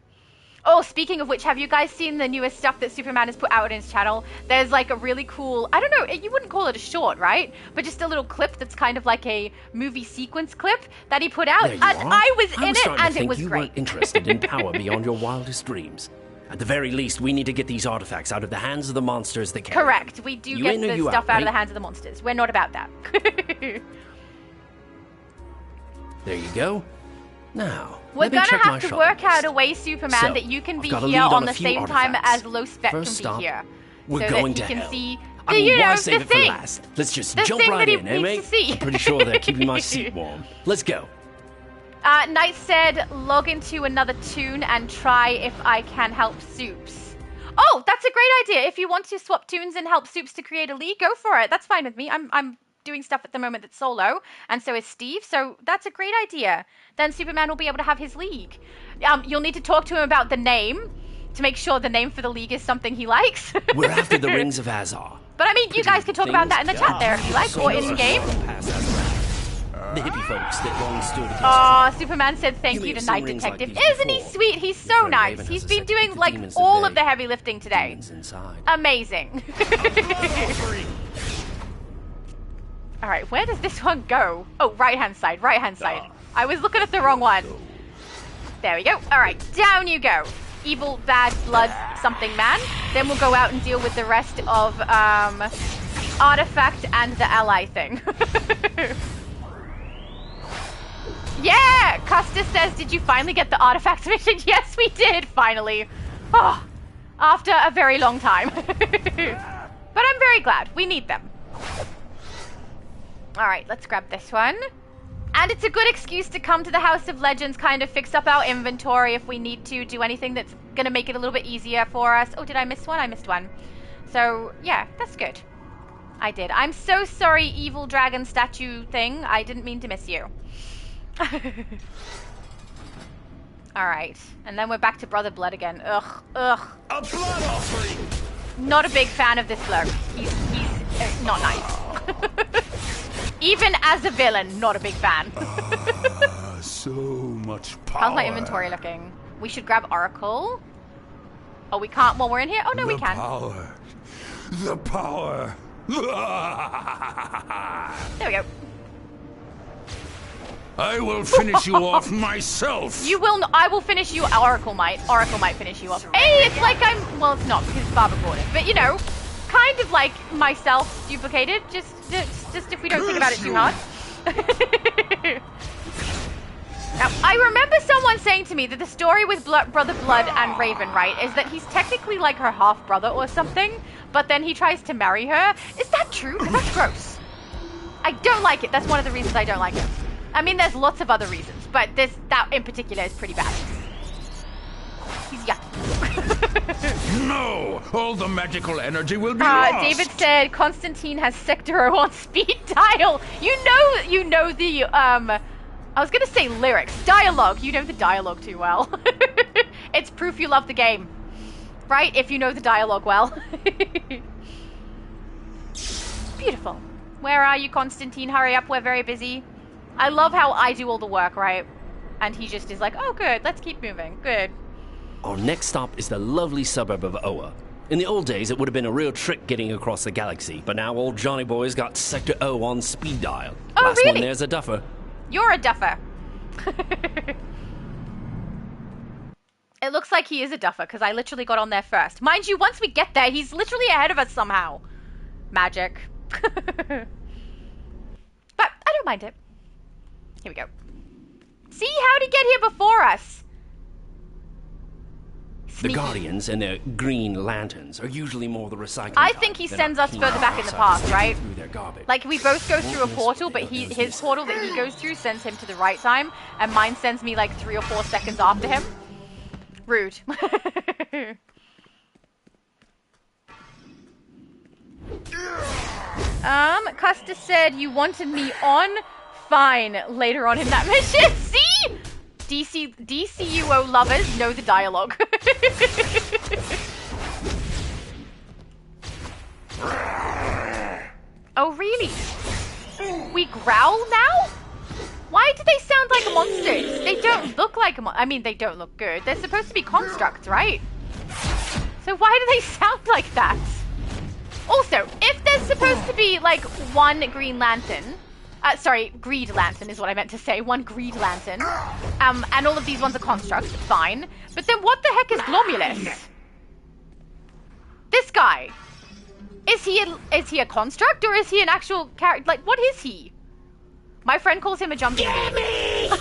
O: Oh, speaking of which, have you guys seen the newest stuff that Superman has put out on his channel? There's like a really cool, I don't know, you wouldn't call it a short, right? But just a little clip that's kind of like a movie sequence clip that he put out. And I was in it, and it was great.
F: You weren't interested in power beyond your wildest dreams. At the very least, we need to get these artifacts out of the hands of the monsters that carry them.
O: Correct. We do get the stuff out of the hands of the monsters. We're not about that.
F: There you go. Now,
O: we're gonna have to work out a way, Superman, that you can be here on the same time as LowSpec can be here.
F: We're going to hell.
O: See
F: I mean, why save it for last? Let's just jump right in, eh, mate? I'm pretty sure they're keeping my seat warm. Let's go.
O: Knight said, log into another tune and try if I can help Soups. Oh, that's a great idea. If you want to swap tunes and help Soups to create a league, go for it. That's fine with me. I'm doing stuff at the moment that's solo, and so is Steve, so that's a great idea. Then Superman will be able to have his league. You'll need to talk to him about the name to make sure the name for the league is something he likes.
F: We're after the Rings of Azar.
O: But I mean, you guys can talk about that in the chat there if you like, or in-game.
F: The hippie folks that long stood against
O: Oh, Superman said thank you to Night Detective. Isn't he sweet? He's so nice. He's been doing, like, all of the heavy lifting today. Amazing. All right, where does this one go? Oh, right-hand side, right-hand side. I was looking at the wrong one. There we go. All right, down you go. Evil, bad, blood, something man. Then we'll go out and deal with the rest of Artifact and the ally thing. Yeah! Custis says, did you finally get the Artifact mission? Yes, we did, finally. Oh, after a very long time. But I'm very glad. We need them. All right, let's grab this one. And it's a good excuse to come to the House of Legends, kind of fix up our inventory if we need to, do anything that's going to make it a little bit easier for us. Oh, did I miss one? I missed one. So, yeah, that's good. I did. I'm so sorry, evil dragon statue thing. I didn't mean to miss you. All right. And then we're back to Brother Blood again. Ugh, ugh.
I: A blood offering!
O: Not a big fan of this bloke. He's not nice. Even as a villain, not a big fan.
I: So much power.
O: How's my inventory looking? We should grab Oracle. Oh, we can't while we're in here? Oh, no, we can.
I: Power. The power.
O: There we go.
I: I will finish you off myself.
O: You will. I will finish you. Oracle might finish you off. Hey, it's like I'm. Well, it's not because Barbara bought it, but you know, kind of like myself duplicated. Just if we don't think about it too hard. Now, I remember someone saying to me that the story with Brother Blood and Raven, right, is that he's technically like her half brother or something, but then he tries to marry her. Is that true? That's gross. I don't like it. That's one of the reasons I don't like it. I mean, there's lots of other reasons, but that in particular is pretty bad. He's yucky.
I: No! All the magical energy will be lost!
O: David said Constantine has Sector O on speed dial. You know the, I was gonna say lyrics. Dialogue. You know the dialogue too well. It's proof you love the game. Right? If you know the dialogue well. Beautiful. Where are you, Constantine? Hurry up, we're very busy. I love how I do all the work, right? And he just is like, oh, good, let's keep moving. Good.
F: Our next stop is the lovely suburb of Oa. In the old days, it would have been a real trick getting across the galaxy, but now old Johnny Boy's got Sector O on speed dial.
O: Oh,
F: Last
O: really?
F: one there's a duffer.
O: You're a duffer. It looks like he is a duffer, because I literally got on there first. Mind you, once we get there, he's literally ahead of us somehow. Magic. But I don't mind it. Here we go. See, how'd he get here before us?
F: The Guardians and their green lanterns are usually more the recycling
O: I think he sends us further back in the past, right?
F: Through their garbage.
O: Like, we both go through a portal, but his portal that he goes through sends him to the right time, and mine sends me like 3 or 4 seconds after him. Rude. Custer said you wanted me on. Fine, later on in that mission. See? DCUO lovers know the dialogue. Oh, really? We growl now? Why do they sound like monsters? They don't look like I mean, they don't look good. They're supposed to be constructs, right? So why do they sound like that? Also, if there's supposed to be, like, one Green Lantern... sorry, Greed Lantern is what I meant to say. One Greed Lantern. And all of these ones are constructs, fine. But then what the heck is Glomulus? This guy. Is he a construct or is he an actual character? Like, what is he? My friend calls him a jumping beam.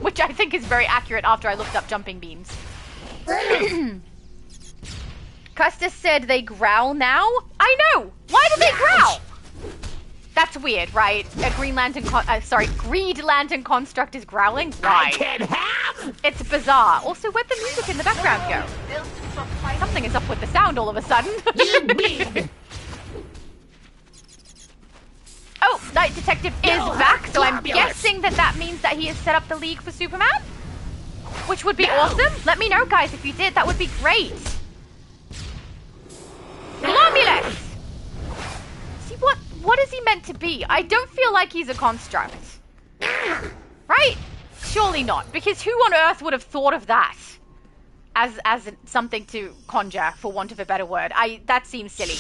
O: Which I think is very accurate after I looked up jumping beams. Custis said they growl now? I know! Why do they growl? That's weird, right? A Green Lantern Greed Lantern construct is growling? Why? I can't have! It's bizarre. Also, where'd the music in the background go? Something is up with the sound all of a sudden. Oh, Night Detective is back, so I'm guessing that means that he has set up the League for Superman? Which would be awesome. Let me know, guys, if you did. That would be great. Glomulus! See, what is he meant to be? I don't feel like he's a construct. Right? Surely not, because who on earth would have thought of that as something to conjure, for want of a better word? That seems silly.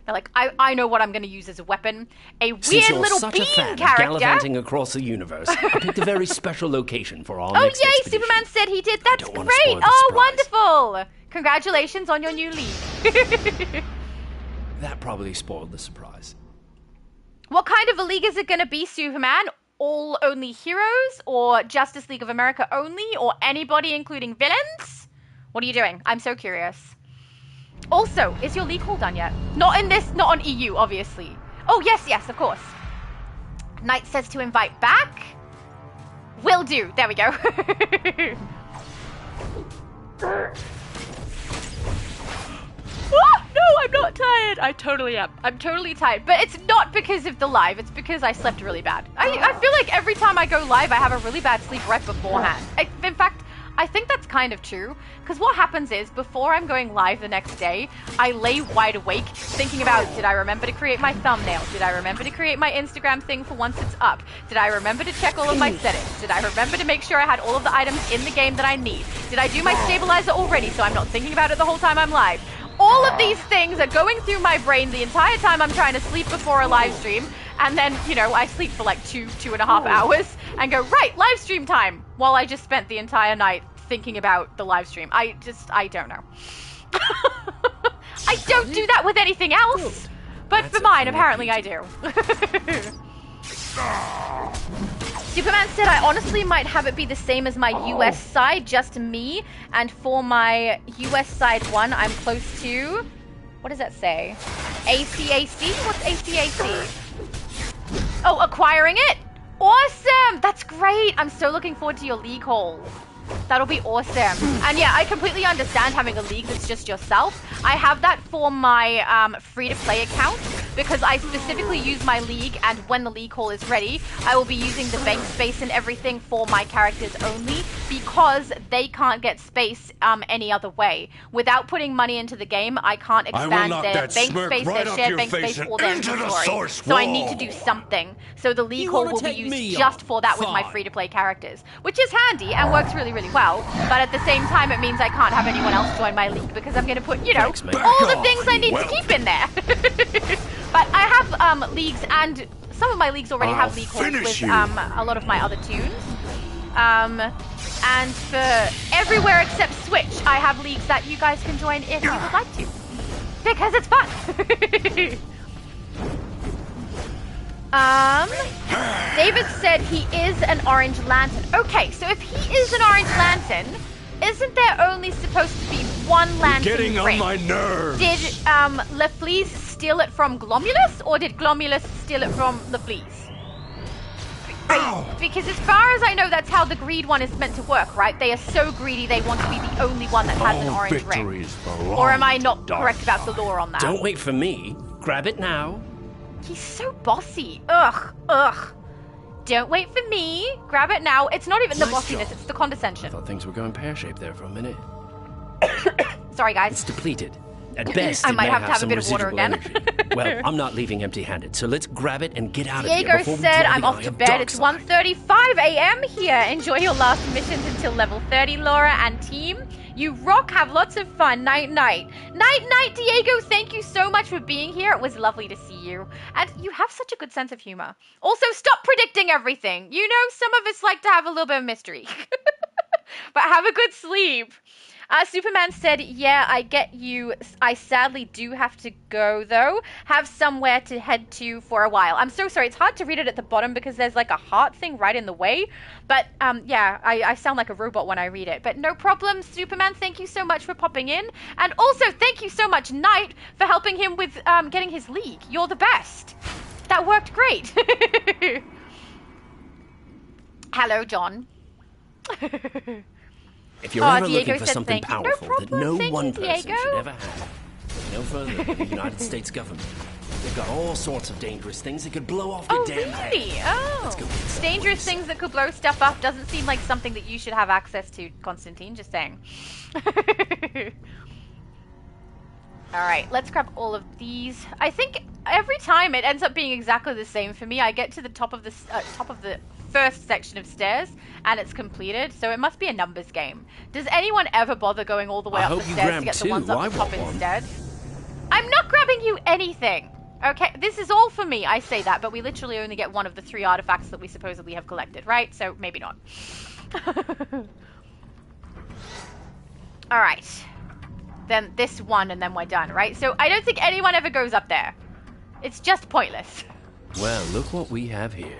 O: They're like, I know what I'm going to use as a weapon. A weird little beam character.
F: Gallivanting across the universe, I picked a very special location for our next
O: yay!
F: expedition.
O: Superman said he did. That's great. Oh, wonderful! Congratulations on your new league.
F: That probably spoiled the surprise.
O: What kind of a league is it going to be, Superman? All only heroes, or Justice League of America only, or anybody including villains? What are you doing? I'm so curious. Also, is your league haul done yet? Not on EU, obviously. Oh, yes, of course. Knight says to invite back. Will do. There we go. Oh, no, I'm not tired. I totally am. I'm totally tired. But it's not because of the live. It's because I slept really bad. I feel like every time I go live, I have a really bad sleep right beforehand. In fact, I think that's kind of true. Because what happens is, before I'm going live the next day, I lay wide awake thinking about, did I remember to create my thumbnail? Did I remember to create my Instagram thing for once it's up? Did I remember to check all of my settings? Did I remember to make sure I had all of the items in the game that I need? Did I do my stabilizer already so I'm not thinking about it the whole time I'm live? All of these things are going through my brain the entire time I'm trying to sleep before a live stream. And then, I sleep for like 2.5 hours and go, right, live stream time. While I just spent the entire night thinking about the live stream. I don't know. I don't do that with anything else. But for mine, apparently I do. Superman said, I honestly might have it be the same as my US side, just me. And for my US side one, I'm close to... What does that say? ACAC? What's ACAC? Oh, acquiring it? Awesome! That's great! I'm so looking forward to your league haul. That'll be awesome. And yeah, I completely understand having a league that's just yourself. I have that for my free-to-play account because I specifically use my league, and when the league haul is ready, I will be using the bank space and everything for my characters only because they can't get space any other way. Without putting money into the game, I can't expand their bank space, their shared bank space, or their inventory. So I need to do something. So the league haul will be used just for that with my free-to-play characters, which is handy and works really, really well. But at the same time, it means I can't have anyone else join my league because I'm going to put, all the things I need to keep in there. But I have leagues, and some of my leagues already have league hauls with a lot of my other tunes. And for everywhere except Switch, I have leagues that you guys can join if you would like to. Because it's fun. David said he is an Orange Lantern. Okay, so if he is an Orange Lantern, isn't there only supposed to be one lantern
I: Getting
O: ring?
I: on my nerves.
O: Did LeFleece steal it from Glomulus, or did Glomulus steal it from LeFleece? Because as far as I know, that's how the greed one is meant to work, right? They are so greedy they want to be the only one that has an orange ring. Or am I not correct about the lore on that?
F: Don't wait for me. Grab it now.
O: He's so bossy. Ugh. Don't wait for me. Grab it now. It's not even the bossiness, it's the condescension.
F: I thought things were going pear-shaped there for a minute.
O: Sorry, guys.
F: It's depleted. At best,
O: I
F: it
O: might
F: may
O: have to have a bit of water again.
F: Well, I'm not leaving empty-handed, so let's grab it and get out of here
O: Diego
F: before
O: said,
F: we draw
O: I'm
F: the
O: off
F: eye
O: to
F: of
O: bed. It's
F: Darkseid.
O: 1:35 a.m. here. Enjoy your last missions until level 30, Laura and team. You rock. Have lots of fun. Night, night. Night, night, Diego. Thank you so much for being here. It was lovely to see you. And you have such a good sense of humor. Also, stop predicting everything. You know, some of us like to have a little bit of mystery. But have a good sleep. Superman said, yeah, I get you. I sadly do have to go, though. Have somewhere to head to for a while. I'm so sorry. It's hard to read it at the bottom because there's like a heart thing right in the way. But yeah, I sound like a robot when I read it. But no problem, Superman. Thank you so much for popping in. And also, thank you so much, Knight, for helping him with getting his league. You're the best. That worked great. Hello, John.
F: If you're ever
O: Diego
F: looking for
O: said
F: something
O: thank you.
F: powerful
O: No problem,
F: that no
O: thank
F: one
O: you,
F: person
O: Diego.
F: should ever have, look no further than the United States government. They've got all sorts of dangerous things that could blow off your damn head.
O: Really? Oh.
F: Let's go get some
O: Dangerous things that could blow stuff up doesn't seem like something that you should have access to, Constantine. Just saying. Alright, let's grab all of these. I think every time it ends up being exactly the same for me. I get to the top of the first section of stairs and it's completed, so it must be a numbers game. Does anyone ever bother going all the way up the stairs to get the ones up the top instead? I'm not grabbing you anything! Okay, this is all for me, I say that, but we literally only get one of the 3 artifacts that we supposedly have collected, right? So maybe not. Alright. Then this one and then we're done, right? So I don't think anyone ever goes up there. It's just pointless.
F: Well, look what we have here.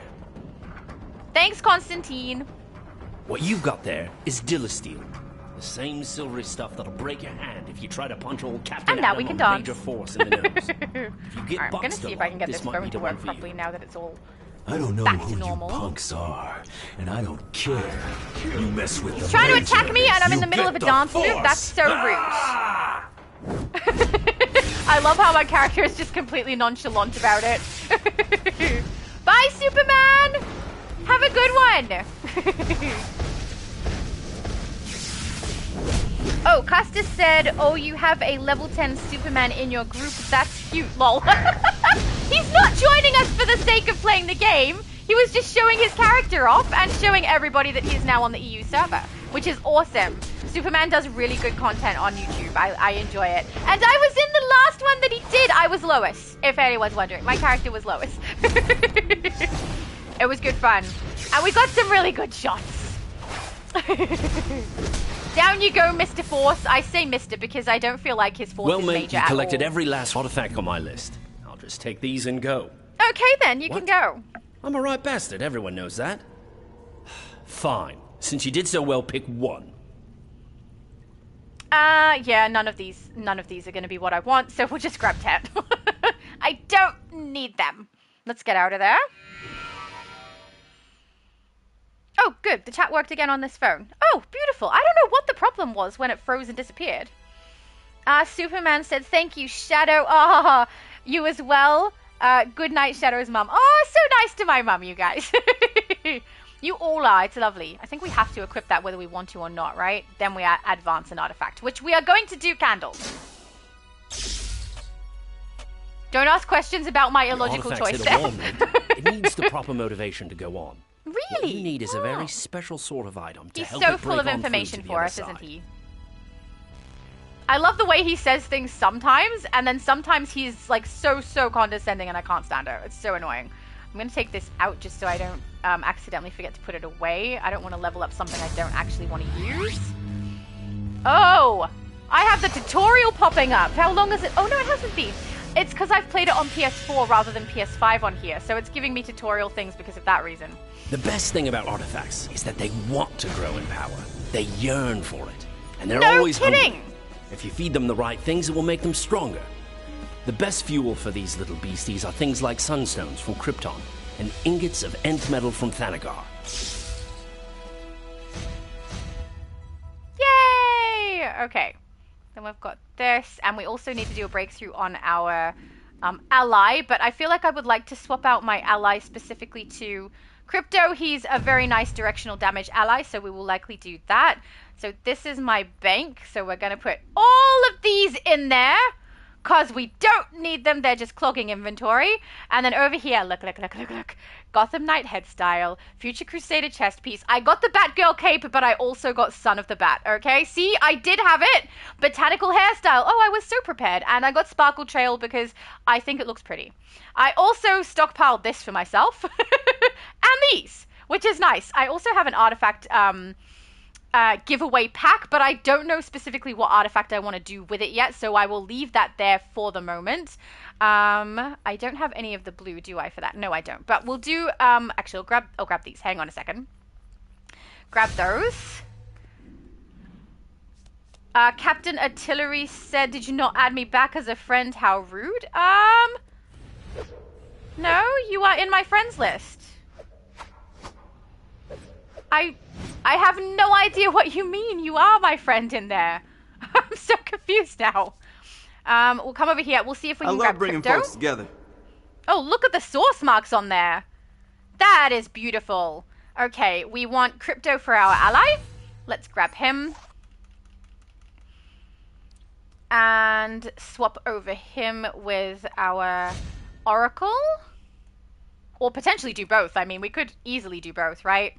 O: Thanks, Constantine.
F: What you've got there is Dillasteel. The same silvery stuff that'll break your hand if you try to punch old Captain
O: And now
F: Atom
O: we can
F: on
O: dance.
F: Major Force in the nose. If you get
O: I'm gonna
F: boxed
O: see if
F: a
O: I can get
F: lot,
O: this
F: might
O: phone
F: be
O: to
F: the one
O: work
F: for you.
O: properly now that it's all
I: I don't know
O: back
I: who
O: to normal.
I: you punks are, and I don't care. You mess with
O: He's
I: the
O: trying to
I: Major,
O: attack me and I'm in
I: you
O: the middle of a
I: get the
O: dance move?
I: Force.
O: That's so rude. I love how my character is just completely nonchalant about it. Bye, Superman! Have a good one! Oh, Custis said, oh, you have a level 10 Superman in your group. That's cute, lol. He's not joining us for the sake of playing the game. He was just showing his character off and showing everybody that he is now on the EU server, which is awesome. Superman does really good content on YouTube. I enjoy it. And I was in the last one that he did. I was Lois, if anyone's wondering. My character was Lois. It was good fun. And we got some really good shots. Down you go, Mr. Force. I say Mr. because I don't feel like his force
F: Well,
O: is
F: mate,
O: major
F: you
O: at
F: collected
O: all.
F: every last artifact on my list. I'll just take these and go.
O: Okay, then. You can go.
F: I'm a right bastard. Everyone knows that. Fine. Since you did so well, pick one.
O: Yeah, none of these are going to be what I want, so we'll just grab 10. I don't need them. Let's get out of there. Oh, good. The chat worked again on this phone. Oh, beautiful. I don't know what the problem was when it froze and disappeared. Superman said, thank you, Shadow. Ah, you as well. Good night, Shadow's mum. Oh, so nice to my mum, you guys. You all are. It's lovely. I think we have to equip that whether we want to or not, right? Then we advance an artifact, which we are going to do, Candle. Don't ask questions about my illogical choice there.
F: It needs the proper motivation to go on.
O: Really?
F: What you need is a very special sort of item to
O: He's
F: help
O: so
F: it
O: full
F: break
O: of
F: on
O: information
F: through to the
O: for
F: other
O: us,
F: side.
O: isn't he? I love the way he says things sometimes, and then sometimes he's like so condescending and I can't stand it. It's so annoying. I'm going to take this out just so I don't accidentally forget to put it away. I don't want to level up something I don't actually want to use. Oh! I have the tutorial popping up. How long is it? Oh, no, it hasn't been. It's because I've played it on PS4 rather than PS5 on here, so it's giving me tutorial things because of that reason.
F: The best thing about artifacts is that they want to grow in power. They yearn for it. And they're always hungry. If you feed them the right things, it will make them stronger. The best fuel for these little beasties are things like sunstones from Krypton and ingots of nth metal from Thanagar.
O: Yay! Okay. Then we've got this, and we also need to do a breakthrough on our ally, but I feel like I would like to swap out my ally specifically to Crypto. He's a very nice directional damage ally, so we will likely do that. So this is my bank, so we're going to put all of these in there, because we don't need them. They're just clogging inventory. And then over here, look. Gotham Knight head style, Future Crusader chest piece. I got the Batgirl cape, but I also got Son of the Bat, okay? See, I did have it. Botanical hairstyle. Oh, I was so prepared. And I got Sparkle Trail because I think it looks pretty. I also stockpiled this for myself. And these, which is nice. I also have an artifact giveaway pack, but I don't know specifically what artifact I want to do with it yet, so I will leave that there for the moment. I don't have any of the blue, do I, for that? No, I don't. But we'll do, actually, I'll grab these. Hang on a second. Grab those. Captain Artillery said, did you not add me back as a friend? How rude. No, you are in my friends list. I have no idea what you mean. You are my friend in there. I'm so confused now. We'll come over here. We'll see if we can grab
C: I love bringing
O: Crypto.
C: folks together.
O: Oh, look at the source marks on there. That is beautiful. Okay, we want Crypto for our ally. Let's grab him. And swap over him with our Oracle. Or potentially do both. I mean, we could easily do both, right?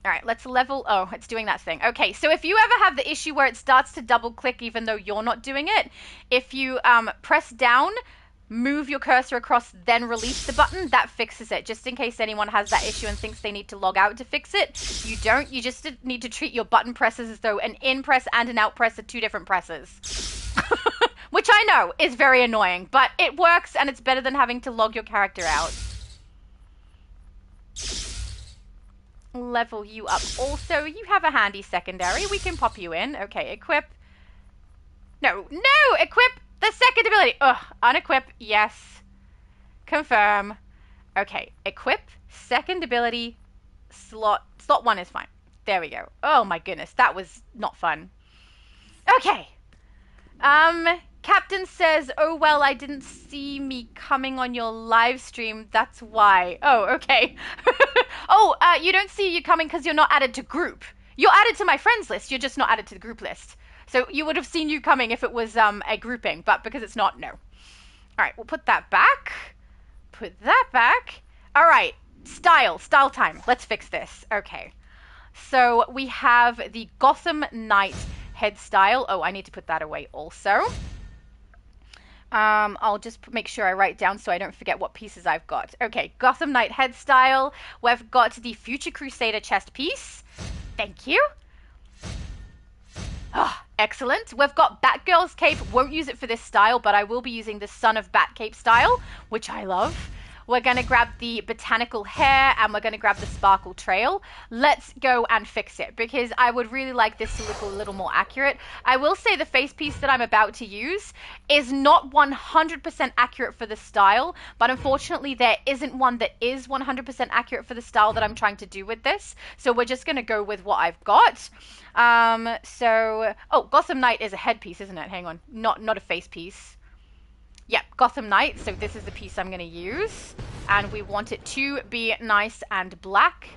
O: All right, let's level. Oh, it's doing that thing. Okay, so if you ever have the issue where it starts to double click even though you're not doing it, if you press down, move your cursor across, then release the button, that fixes it. Just in case anyone has that issue and thinks they need to log out to fix it, you don't. You just need to treat your button presses as though an in press and an out press are two different presses. Which I know is very annoying, but it works and it's better than having to log your character out. Level you up. Also, you have a handy secondary. We can pop you in. Okay, equip. No, equip the second ability. Ugh, unequip. Yes. Confirm. Okay, equip second ability. Slot 1 is fine. There we go. Oh my goodness, that was not fun. Okay. Captain says, oh, well, I didn't see me coming on your live stream. That's why. Oh, okay. Oh, you don't see you coming because you're not added to group. You're added to my friends list. You're just not added to the group list. So you would have seen you coming if it was a grouping, but because it's not, no. All right, we'll put that back. Put that back. All right, style time. Let's fix this. Okay. So we have the Gotham Knight head style. Oh, I need to put that away also. I'll just make sure I write down so I don't forget what pieces I've got. Okay, Gotham Knight head style. We've got the Future Crusader chest piece. Thank you. Oh, excellent. We've got Batgirl's cape. Won't use it for this style, but I will be using the Son of Bat cape style, which I love. We're going to grab the botanical hair and we're going to grab the sparkle trail. Let's go and fix it because I would really like this to look a little more accurate. I will say the face piece that I'm about to use is not 100% accurate for the style, but unfortunately there isn't one that is 100% accurate for the style that I'm trying to do with this. So we're just going to go with what I've got. Oh, Gotham Knight is a headpiece, isn't it? Hang on, not a face piece. Yep, Gotham Knight, so this is the piece I'm going to use. And we want it to be nice and black.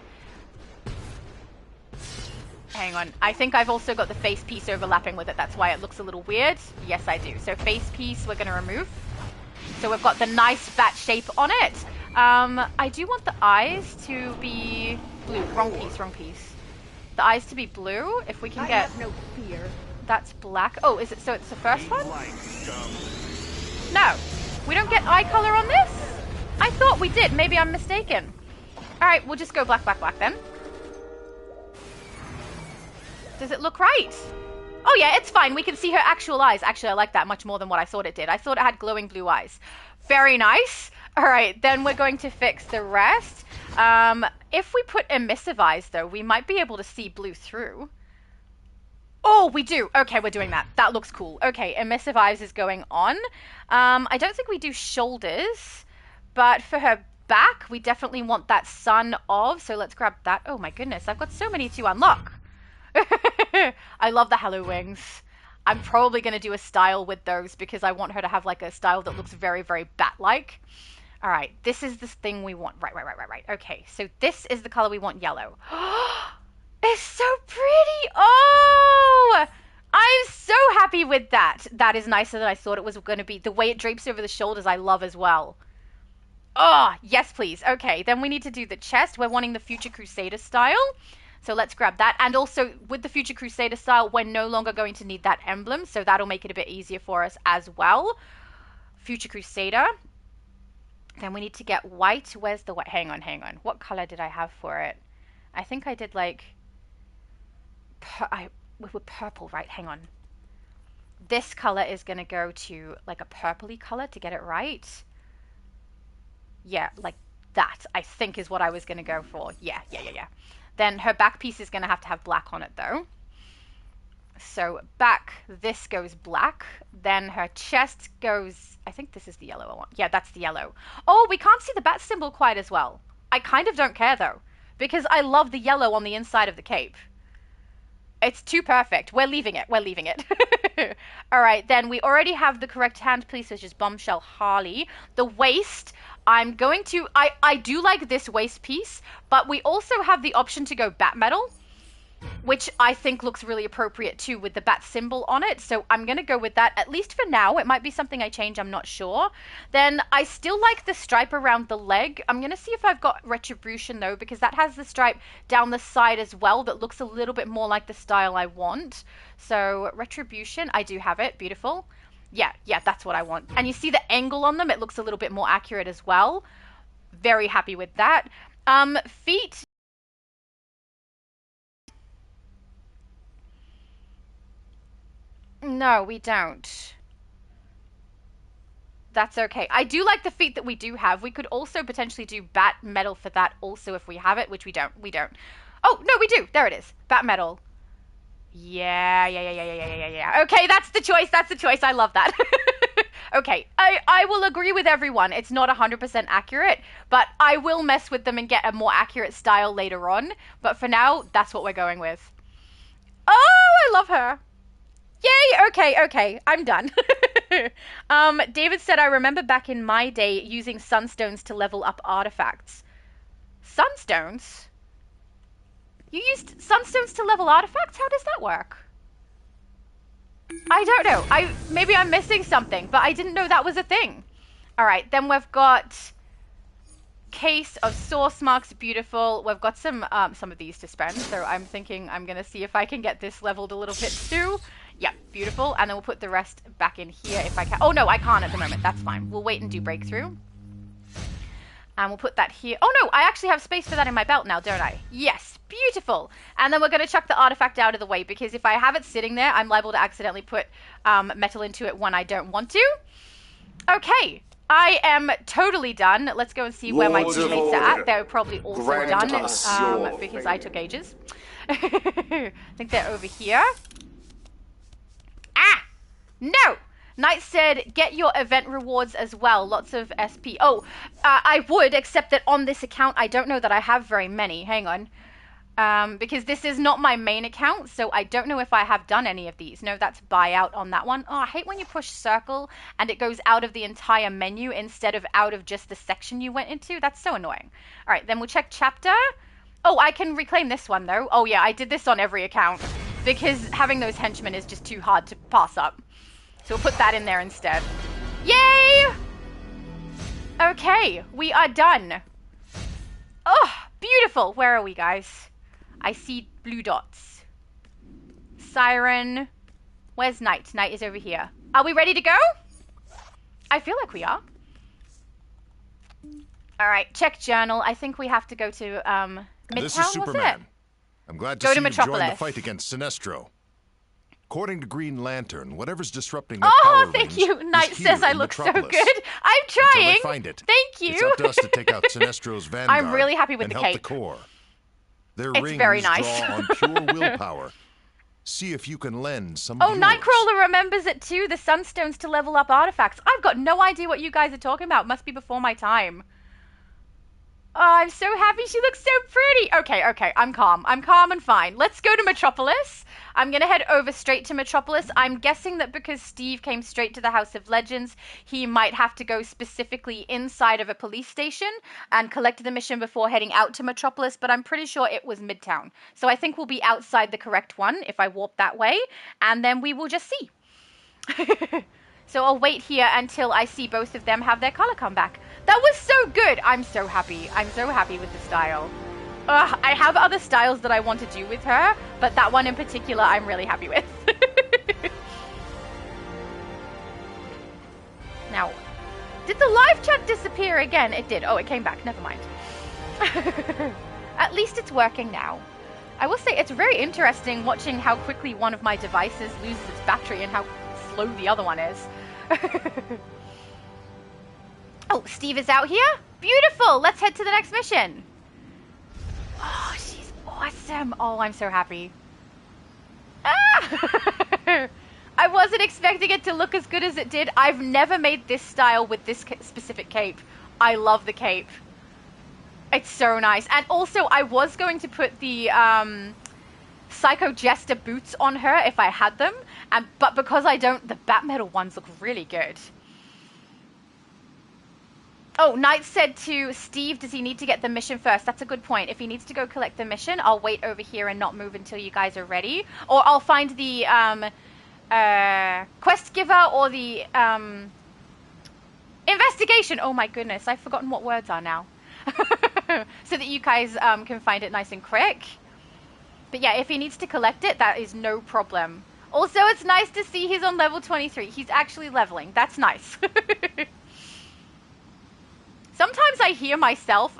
O: Hang on, I think I've also got the face piece overlapping with it. That's why it looks a little weird. Yes, I do. So face piece we're going to remove. So we've got the nice bat shape on it. I do want the eyes to be blue. Wrong piece. The eyes to be blue, if we can get... I have no fear. That's black. Oh, is it? So it's the first one? No, we don't get eye color on this? I thought we did. Maybe I'm mistaken. All right, we'll just go black then. Does it look right? Oh yeah, it's fine. We can see her actual eyes. Actually, I like that much more than what I thought it did. I thought it had glowing blue eyes. Very nice. All right, then we're going to fix the rest. If we put emissive eyes, though, we might be able to see blue through. Oh, we do. Okay, we're doing that. That looks cool. Okay, Emissive Eyes is going on. I don't think we do shoulders, but for her back, we definitely want that Son of. So let's grab that. Oh my goodness, I've got so many to unlock. I love the Hello Wings. I'm probably going to do a style with those because I want her to have like a style that looks very, very bat-like. All right, this is the thing we want. Right. Okay, so this is the color we want, yellow. It's so pretty. Oh, I'm so happy with that. That is nicer than I thought it was going to be. The way it drapes over the shoulders, I love as well. Oh, yes, please. Okay, then we need to do the chest. We're wanting the Future Crusader style. So let's grab that. And also, with the Future Crusader style, we're no longer going to need that emblem. So that'll make it a bit easier for us as well. Future Crusader. Then we need to get white. Where's the white? Hang on. What color did I have for it? I think I did like... with purple, right? Hang on. This color is going to go to like a purpley color to get it right. Yeah, like that, I think is what I was going to go for. Yeah. Then her back piece is going to have black on it though. So back, this goes black. Then her chest goes, I think this is the yellow I want. Yeah, that's the yellow. Oh, we can't see the bat symbol quite as well. I kind of don't care though, because I love the yellow on the inside of the cape. It's too perfect. We're leaving it. All right, then we already have the correct hand piece, which is Bombshell Harley. The waist, I'm going to... I do like this waist piece, but we also have the option to go bat metal, which I think looks really appropriate too with the bat symbol on it. So I'm going to go with that, at least for now. It might be something I change, I'm not sure. Then I still like the stripe around the leg. I'm going to see if I've got Retribution though, because that has the stripe down the side as well that looks a little bit more like the style I want. So Retribution, I do have it. Beautiful. Yeah, that's what I want. And you see the angle on them, it looks a little bit more accurate as well. Very happy with that. Feet. No, we don't. That's okay. I do like the feet that we do have. We could also potentially do bat metal for that also if we have it, which we don't. Oh, no, we do. There it is. Bat metal. Yeah. Okay, that's the choice. I love that. Okay, I will agree with everyone. It's not 100% accurate, but I will mess with them and get a more accurate style later on. But for now, that's what we're going with. Oh, I love her. Yay, okay, I'm done. David said, I remember back in my day using sunstones to level up artifacts. Sunstones? You used sunstones to level artifacts? How does that work? I don't know. Maybe I'm missing something, but I didn't know that was a thing. All right, then we've got case of source marks. Beautiful. We've got some of these to spend, so I'm thinking I'm going to see if I can get this leveled a little bit too. Yeah, beautiful. And then we'll put the rest back in here if I can. Oh, no, I can't at the moment. That's fine. We'll wait and do breakthrough. And we'll put that here. Oh, no, I actually have space for that in my belt now, don't I? Yes, beautiful. And then we're going to chuck the artifact out of the way, because if I have it sitting there, I'm liable to accidentally put metal into it when I don't want to. Okay, I am totally done. Let's go and see where my teammates are at. They're probably also done because I took ages. I think they're over here. Ah! No! Knight said, get your event rewards as well. Lots of SP. Oh, I would, except that on this account, I don't know that I have very many. Hang on. Because this is not my main account, so I don't know if I have done any of these. No, that's buyout on that one. Oh, I hate when you push circle and it goes out of the entire menu instead of out of just the section you went into. That's so annoying. All right, then we'll check chapter. Oh, I can reclaim this one, though. Oh, yeah, I did this on every account because having those henchmen is just too hard to pass up. So we'll put that in there instead. Yay! Okay, we are done. Oh, beautiful. Where are we, guys? I see blue dots. Siren. Where's Knight? Knight is over here. Are we ready to go? I feel like we are. All right, check journal. I think we have to go to Midtown,
I: This is Superman. I'm glad to see you join the fight against Sinestro. According to Green Lantern, whatever's disrupting the power rings
O: thank you. Knight says I look so good. I'm trying.
I: Until they find it.
O: Thank you.
I: It's up to us to take out Sinestro's vanguard.
O: I'm really happy with
I: and
O: the
I: help
O: cape.
I: the core. Their
O: It's
I: rings
O: very nice.
I: draw on pure willpower. See if you can lend some.
O: Oh, Nightcrawler remembers it too. The Sunstones to level up artifacts. I've got no idea what you guys are talking about. Must be before my time. Oh, I'm so happy. She looks so pretty. Okay. I'm calm. I'm calm and fine. Let's go to Metropolis. I'm going to head over straight to Metropolis. I'm guessing that because Steve came straight to the House of Legends, he might have to go specifically inside of a police station and collect the mission before heading out to Metropolis, but I'm pretty sure it was Midtown. So I think we'll be outside the correct one if I warp that way, and then we will just see. So I'll wait here until I see both of them have their color come back. That was so good. I'm so happy. I'm so happy with the style. I have other styles that I want to do with her, but that one in particular I'm really happy with. Now, did the live chat disappear again? It did. Oh, it came back. Never mind. At least it's working now. I will say it's very interesting watching how quickly one of my devices loses its battery and how slow the other one is. Oh, Steve is out here? Beautiful! Let's head to the next mission. Oh, she's awesome. Oh, I'm so happy. Ah! I wasn't expecting it to look as good as it did. I've never made this style with this specific cape. I love the cape. It's so nice. And also, I was going to put the Psycho Jester boots on her if I had them. But because I don't, the Bat Metal ones look really good. Oh, Knight said to Steve, does he need to get the mission first? That's a good point. If he needs to go collect the mission, I'll wait over here and not move until you guys are ready. Or I'll find the quest giver or the investigation. Oh my goodness, I've forgotten what words are now. So that you guys can find it nice and quick. But yeah, if he needs to collect it, that is no problem. Also, it's nice to see he's on level 23. He's actually leveling. That's nice. Sometimes I hear myself,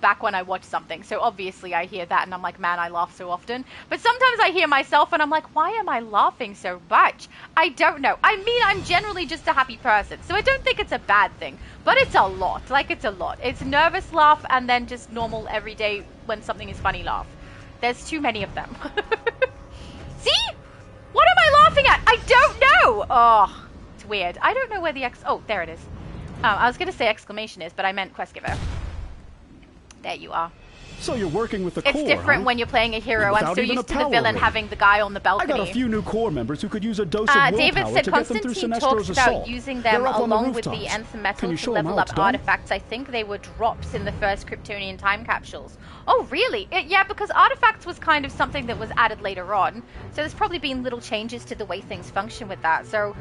O: back when I watch something. So obviously I hear that and I'm like, man, I laugh so often. But sometimes I hear myself and I'm like, why am I laughing so much? I don't know. I mean, I'm generally just a happy person. So I don't think it's a bad thing. But it's a lot. Like, it's a lot. It's nervous laugh and then just normal everyday when something is funny laugh. There's too many of them. See? What am I laughing at? I don't know. Oh, it's weird. I don't know where the oh, there it is. I was going to say exclamation is, but I meant quest giver. There you are.
E: So you're working with the
O: Corps,
E: different
O: when you're playing a hero. I'm so used to the villain having the guy on the balcony.
E: I got a few new Corps members who could use a dose of willpower
O: David said
E: to get them through
O: Constantine
E: Sinestro's
O: talks about
E: assault.
O: using them along with the
E: rooftops.
O: Anthem Metal to level up artifacts. I think they were drops in the first Kryptonian time capsules. Oh, really? Yeah, because artifacts was kind of something that was added later on. So there's probably been little changes to the way things function with that. So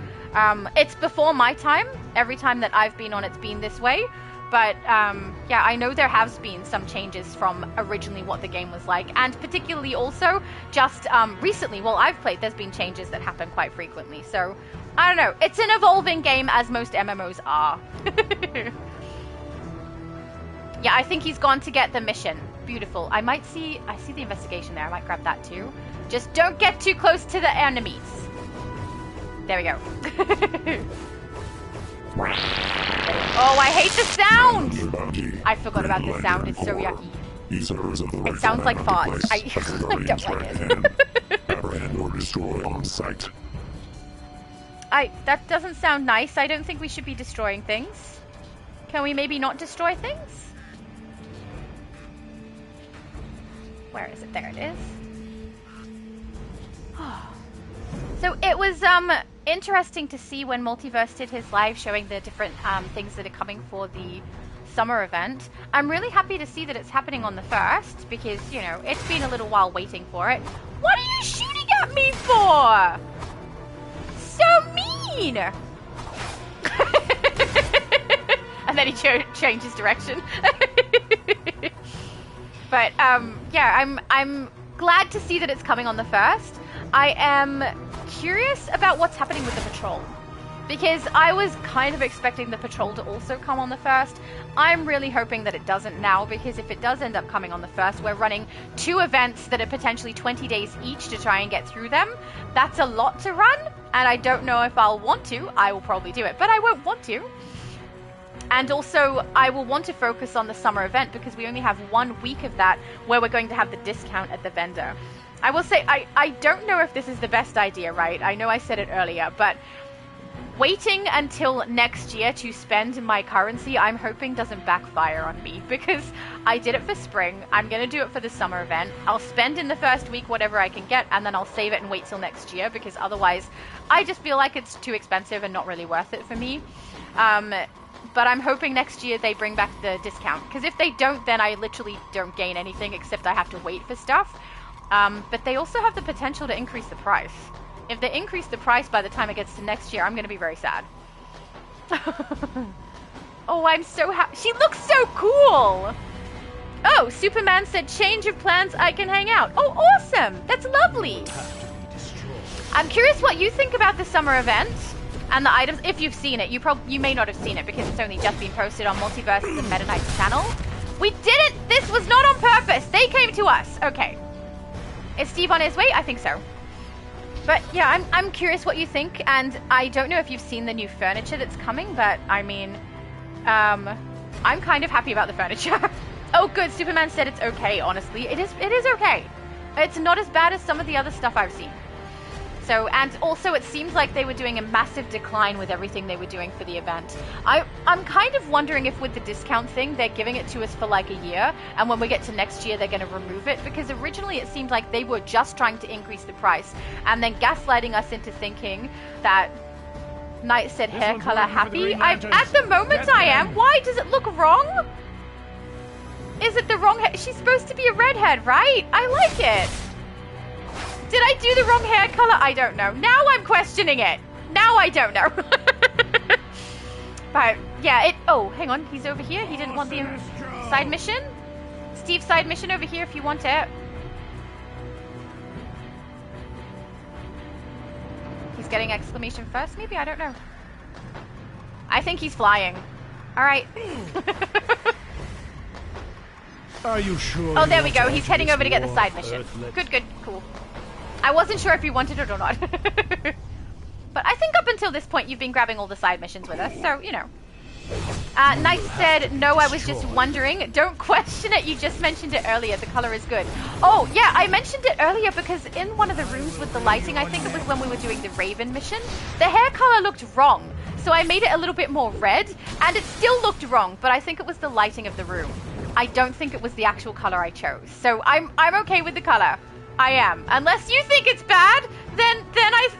O: it's before my time. Every time that I've been on, it's been this way. But yeah, I know there has been some changes from originally what the game was like. And particularly also just recently, while I've played, there's been changes that happen quite frequently. So, I don't know. It's an evolving game, as most MMOs are. Yeah, I think he's gone to get the mission. Beautiful. I see the investigation there. I might grab that too. Just don't get too close to the enemies. There we go. Oh, I hate the sound! I forgot about the sound. It's so yucky. It sounds like farts. I don't like it.
A: Apprehend or destroy on site.
O: That doesn't sound nice. I don't think we should be destroying things. Can we maybe not destroy things? Where is it? There it is. So it was interesting to see when Multiverse did his live showing the different things that are coming for the summer event. I'm really happy to see that it's happening on the 1st because, you know, it's been a little while waiting for it. What are you shooting at me for? So mean! And then he changes direction. But yeah, I'm glad to see that it's coming on the 1st. I am curious about what's happening with the patrol because I was kind of expecting the patrol to also come on the 1st. I'm really hoping that it doesn't now because if it does end up coming on the 1st, we're running 2 events that are potentially 20 days each to try and get through them. That's a lot to run and I don't know if I'll want to. I will probably do it, but I won't want to. And also, I will want to focus on the summer event because we only have 1 week of that where we're going to have the discount at the vendor. I will say, I don't know if this is the best idea, right? I know I said it earlier, but waiting until next year to spend my currency, I'm hoping doesn't backfire on me, because I did it for spring. I'm going to do it for the summer event. I'll spend in the first week whatever I can get, and then I'll save it and wait till next year, because otherwise I just feel like it's too expensive and not really worth it for me. But I'm hoping next year they bring back the discount, because if they don't, then I literally don't gain anything except I have to wait for stuff. But they also have the potential to increase the price. If they increase the price by the time it gets to next year, I'm going to be very sad. Oh, I'm so happy. She looks so cool. Oh, Superman said, change of plans, I can hang out. Oh, awesome. That's lovely. I'm curious what you think about the summer event and the items. If you've seen it, you may not have seen it because it's only just been posted on Multiverses and Meta Knight's channel. We didn't. This was not on purpose. They came to us. Okay. Is Steve on his way? I think so. But yeah, I'm curious what you think, and I don't know if you've seen the new furniture that's coming, but I mean, I'm kind of happy about the furniture. Oh, good. Superman said it's okay. Honestly, it is okay. It's not as bad as some of the other stuff I've seen. So, and also it seems like they were doing a massive decline with everything they were doing for the event. I'm kind of wondering if with the discount thing, they're giving it to us for like a year, and when we get to next year, they're going to remove it, because originally it seemed like they were just trying to increase the price, and then gaslighting us into thinking that Knight said hair color happy. At the moment I am. Why? Does it look wrong? Is it the wrong hair? She's supposed to be a redhead, right? I like it. Did I do the wrong hair color? I don't know. Now I'm questioning it. Now I don't know. But yeah, oh, hang on. He's over here. He didn't want the side mission. Steve's side mission over here if you want it. He's getting exclamation first, maybe? I don't know. I think he's flying. All right.
E: Are you sure?
O: Oh, there we go. He's heading over to get the side mission. Good, good, cool. I wasn't sure if you wanted it or not. But I think up until this point, you've been grabbing all the side missions with us, so, you know. Knight said, no, I was just wondering. Don't question it. You just mentioned it earlier. The color is good. Oh, yeah, I mentioned it earlier because in one of the rooms with the lighting, I think it was when we were doing the Raven mission, the hair color looked wrong. So I made it a little bit more red, and it still looked wrong, but I think it was the lighting of the room. I don't think it was the actual color I chose. So I'm okay with the color. I am. Unless you think it's bad, then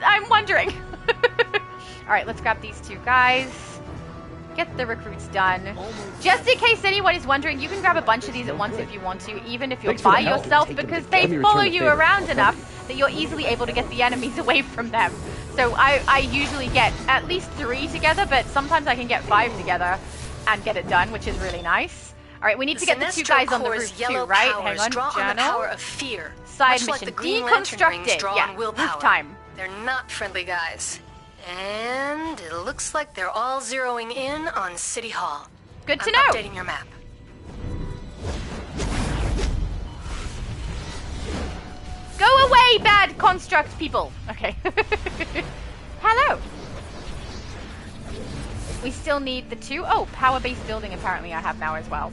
O: I'm wondering. All right, let's grab these two guys. Get the recruits done. Just in case anyone is wondering, you can grab a bunch of these at once if you want to, even if you're by yourself, because they follow you around enough that you're easily able to get the enemies away from them. So I usually get at least 3 together, but sometimes I can get 5 together and get it done, which is really nice. All right, we need to get the 2 guys on the roof too, right? Hang on, journal.
B: Power of fear,
O: side
B: much
O: mission,
B: like the Green Lantern rings
O: deconstructed.
B: draw
O: Yeah,
B: on willpower.
O: roof time.
B: They're not friendly guys. And it looks like they're all zeroing in on City Hall.
O: Good to
B: I'm
O: know.
B: Updating your map.
O: Go away, bad construct people. Okay. Hello. We still need the 2. Oh, power-based building apparently I have now as well.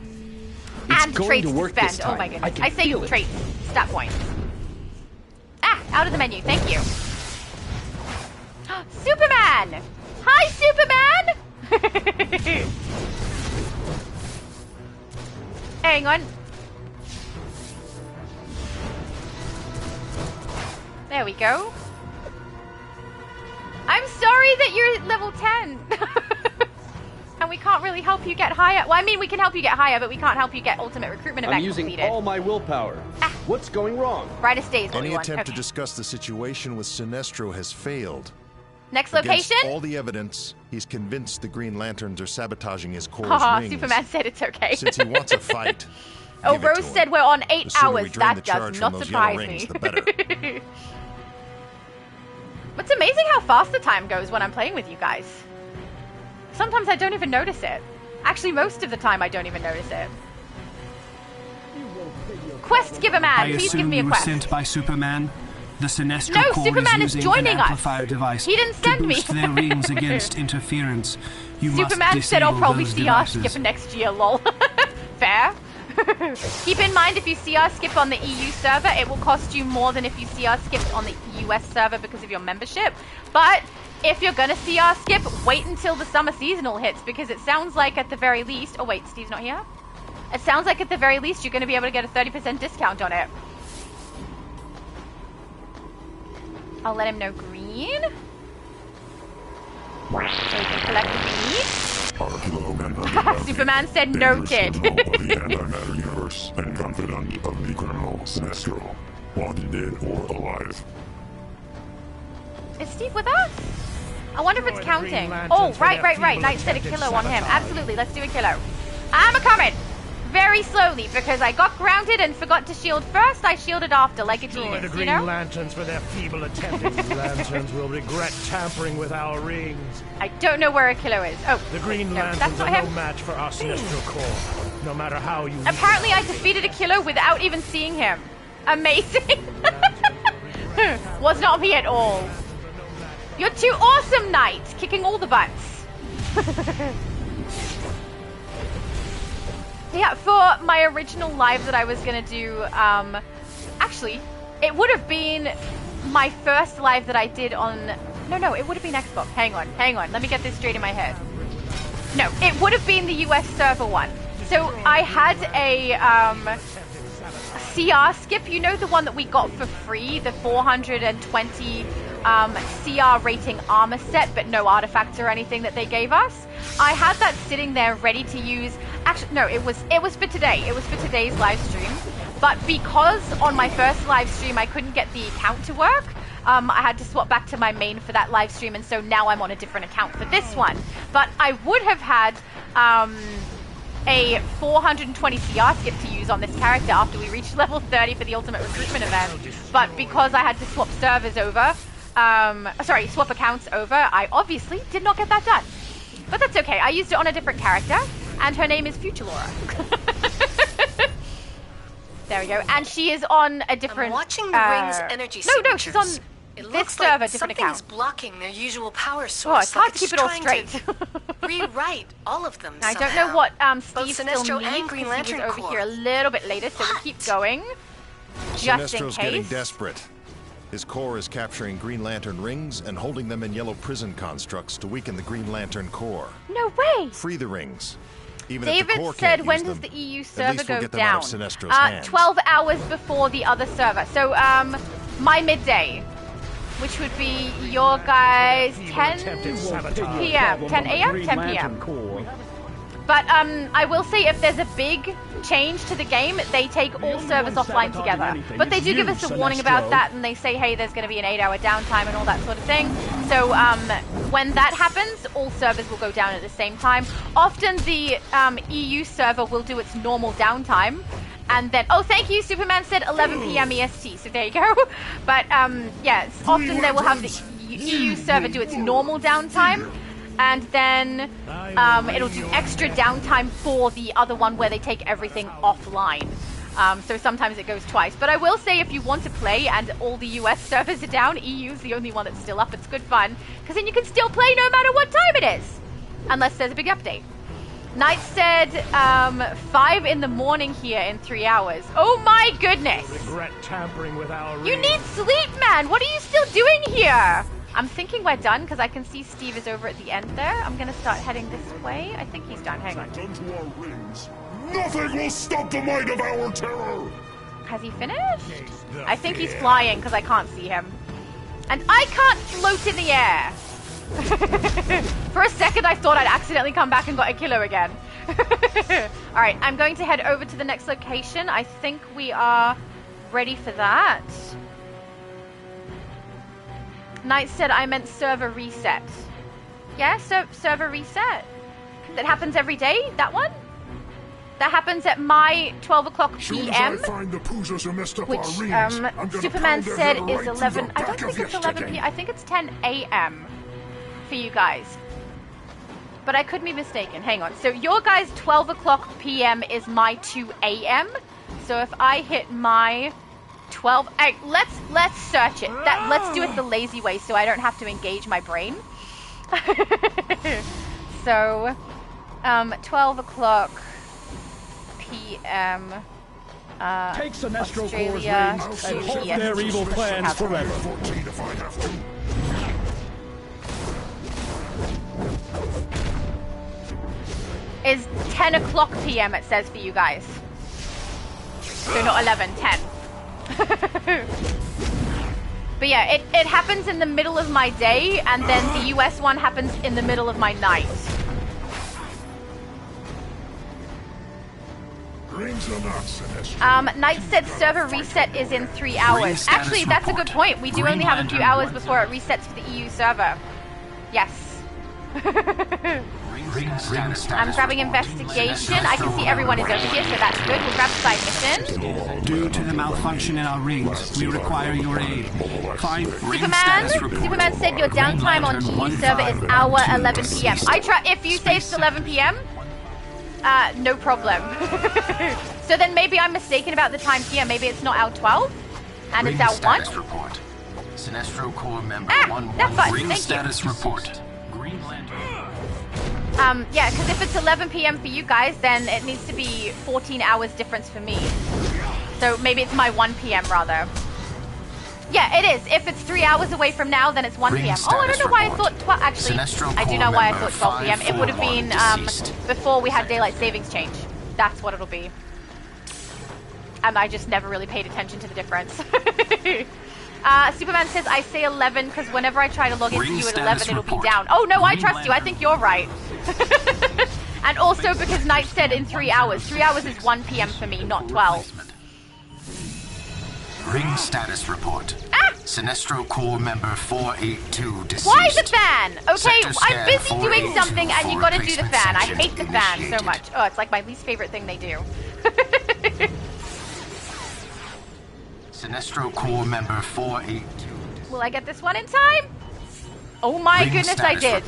F: It's
O: and
F: going
O: traits
F: to work
O: spend.
F: this time.
O: Oh my goodness.
F: I
O: I say
F: feel it.
O: traits. Stat points. Ah, out of the menu. Thank you. Superman! Hi, Superman! Hang on. There we go. I'm sorry that you're level 10. And we can't really help you get higher. Well, I mean, we can help you get higher, but we can't help you get ultimate recruitment event
G: I'm using
O: completed.
G: all my willpower. Ah. What's going wrong?
O: Brightest days,
I: Any attempt to
O: okay.
I: discuss the situation with Sinestro has failed.
O: Next
I: Against
O: location?
I: all the evidence, he's convinced the Green Lanterns are sabotaging his core's
O: Haha,
I: rings.
O: Superman said it's okay.
I: Since he wants a fight.
O: Oh,
I: give it
O: Rose
I: to
O: said
I: him.
O: we're on 8
I: The sooner we
O: hours.
I: drain the
O: That
I: charge
O: does
I: from
O: not
I: those
O: surprise
I: yellow
O: me.
I: rings, the better.
O: It's amazing how fast the time goes when I'm playing with you guys. Sometimes I don't even notice it. Actually, most of the time I don't even notice it. Quest giver man, please give me a quest.
E: I assume you were sent by Superman. The Sinestro
O: No,
E: Corps
O: Superman
E: is
O: is
E: using
O: joining
E: an
O: us.
E: amplifier device
O: He didn't send
E: to
O: me.
E: boost their rings against interference. You
O: Superman
E: must
O: said I'll
E: disable
O: probably
E: those
O: see our
E: devices.
O: skip next year, lol. Fair. Keep in mind, if you CR skip on the EU server, it will cost you more than if you CR skipped on the US server because of your membership. But if you're gonna CR skip, wait until the summer seasonal hits, because it sounds like at the very least... Oh wait, Steve's not here? It sounds like at the very least you're gonna be able to get a 30% discount on it. I'll let him know green. So he can collect the beads. Superman said noted.
A: of the antimatter universe and confidant of the criminal Sinestro, wanted dead or alive.
O: Is Steve with us? I wonder if it's counting. Oh, right. Knight said a kilo on him. Absolutely, let's do a kilo. I'm a-coming! Very slowly, because I got grounded and forgot to shield first. I shielded after, like a genius,
E: the Green Lanterns for their feeble attempt. These lanterns will regret tampering with our rings.
O: I don't know where a kilo is. Oh,
E: the Green Lanterns are no match for our Sinestro Corps, no matter how you...
O: Apparently I defeated a kilo without even seeing him. Amazing. Was not me at all. You're too awesome, Knight, kicking all the butts. Yeah, for my original live that I was gonna do, actually, it would have been my first live that I did on, no, it would have been Xbox. Hang on, let me get this straight in my head. No, it would have been the US server one. So I had a, CR skip, you know, the one that we got for free, the 420 CR rating armor set, but no artifacts or anything that they gave us. I had that sitting there ready to use. Actually, no, it was for today. It was for today's live stream. But because on my first live stream I couldn't get the account to work, I had to swap back to my main for that live stream, and so now I'm on a different account for this one. But I would have had a 420 CR skip to use on this character after we reached level 30 for the Ultimate Recruitment event. But because I had to swap servers over, swap accounts over, I obviously did not get that done. But that's okay, I used it on a different character, and her name is Future Laura. There we go, and she is on a different...
B: I'm watching the ring's energy
O: No, she's on this server,
B: like
O: different account.
B: Something's blocking their usual power source.
O: Oh, it's hard to keep it all straight.
B: Rewrite all of them
O: I don't know what Steve still needs, because he was over here a little bit later, so we'll keep going. Just in case.
I: Sinestro's getting desperate. His core is capturing Green Lantern rings and holding them in yellow prison constructs to weaken the Green Lantern core.
O: No way!
I: Free the rings. Even
O: David
I: if the core
O: said,
I: can't
O: when
I: use
O: does
I: them,
O: the EU
I: at
O: server
I: least we'll
O: go
I: get them out
O: down?
I: of Sinestro's hands.
O: 12 hours before the other server. So, my midday, which would be your guys 10 p.m. 10 a.m.? 10 p.m. But I will say, if there's a big change to the game, they take all servers offline together. But they do give us a warning about that, and they say, hey, there's going to be an 8-hour downtime and all that sort of thing. So when that happens, all servers will go down at the same time. Often the EU server will do its normal downtime, and then, oh, thank you, Superman said 11 p.m. EST, so there you go. But yeah, often they will have the EU server do its normal downtime, and then it'll do extra downtime for the other one where they take everything offline. So sometimes it goes twice. But I will say, if you want to play and all the US servers are down, EU's the only one that's still up. It's good fun, because then you can still play no matter what time it is, unless there's a big update. Knight said 5 in the morning here in 3 hours. Oh my goodness!
E: Regret tampering with our
O: you need sleep, man! What are you still doing here? I'm thinking we're done, because I can see Steve is over at the end there. I'm going to start heading this way. I think he's done. Hang on.
A: Into our rings. Nothing will stop the might of our terror!
O: Has he finished? I think he's flying, because I can't see him. And I can't float in the air! For a second, I thought I'd accidentally come back and got a kilo again. Alright, I'm going to head over to the next location. I think we are ready for that. Knight said I meant server reset. Yeah, server reset. That happens every day? That one? That happens at my 12 o'clock p.m. Which Superman said is 11. I don't think it's 11 p.m. I think it's 10 a.m. for you guys. But I could be mistaken. Hang on. So your guys' 12 o'clock p.m. is my 2 a.m. So if I hit my 12, let's search it. Let's do it the lazy way, so I don't have to engage my brain. So 12 o'clock p.m.
E: Take Sinestro Corps'
O: Australia
E: rings
O: to
E: and halt
O: EST.
E: their evil plans forever.
O: Is 10 o'clock p.m. it says for you guys. So not 11, 10. But yeah, it happens in the middle of my day, and then the US one happens in the middle of my night. Knight said server reset is in 3 hours. Actually, that's a good point. We do only have a few hours before it resets for the EU server. Yes. I'm grabbing investigation. I can see everyone is over here, so that's good. We'll grab side mission.
E: Due to the malfunction in our rings, we require your aid. Find
O: Superman said your downtime on EU server is hour 11 p.m. I try. If you say it's 11 p.m., no problem. So then maybe I'm mistaken about the time here. Maybe it's not hour 12, and it's hour 1.
E: Report. Sinestro Corps member
O: that's fine.
E: Ring
O: Thank
E: status
O: you.
E: report.
O: Yeah, because if it's 11 p.m. for you guys, then it needs to be 14 hours difference for me. So maybe it's my 1 p.m. rather. Yeah, it is. If it's 3 hours away from now, then it's 1 p.m. Oh, I don't know why I thought 12. Actually, I do know why I thought 12 p.m. It would have been before we had daylight savings change. That's what it'll be. And I just never really paid attention to the difference. Superman says I say 11 because whenever I try to log into you at 11, it'll be down. Oh no, I trust you. I think you're right. And also because Knight said in 3 hours. 3 hours is 1 p.m. for me, not 12.
E: Ring status report. Sinestro Corps member 482 deceased.
O: Why the fan? Okay, I'm busy doing something and you gotta do the fan. I hate the fan so much. Oh, it's like my least favorite thing they do.
E: Sinestro Corps member 482.
O: Will I get this one in time? Oh my goodness, I did.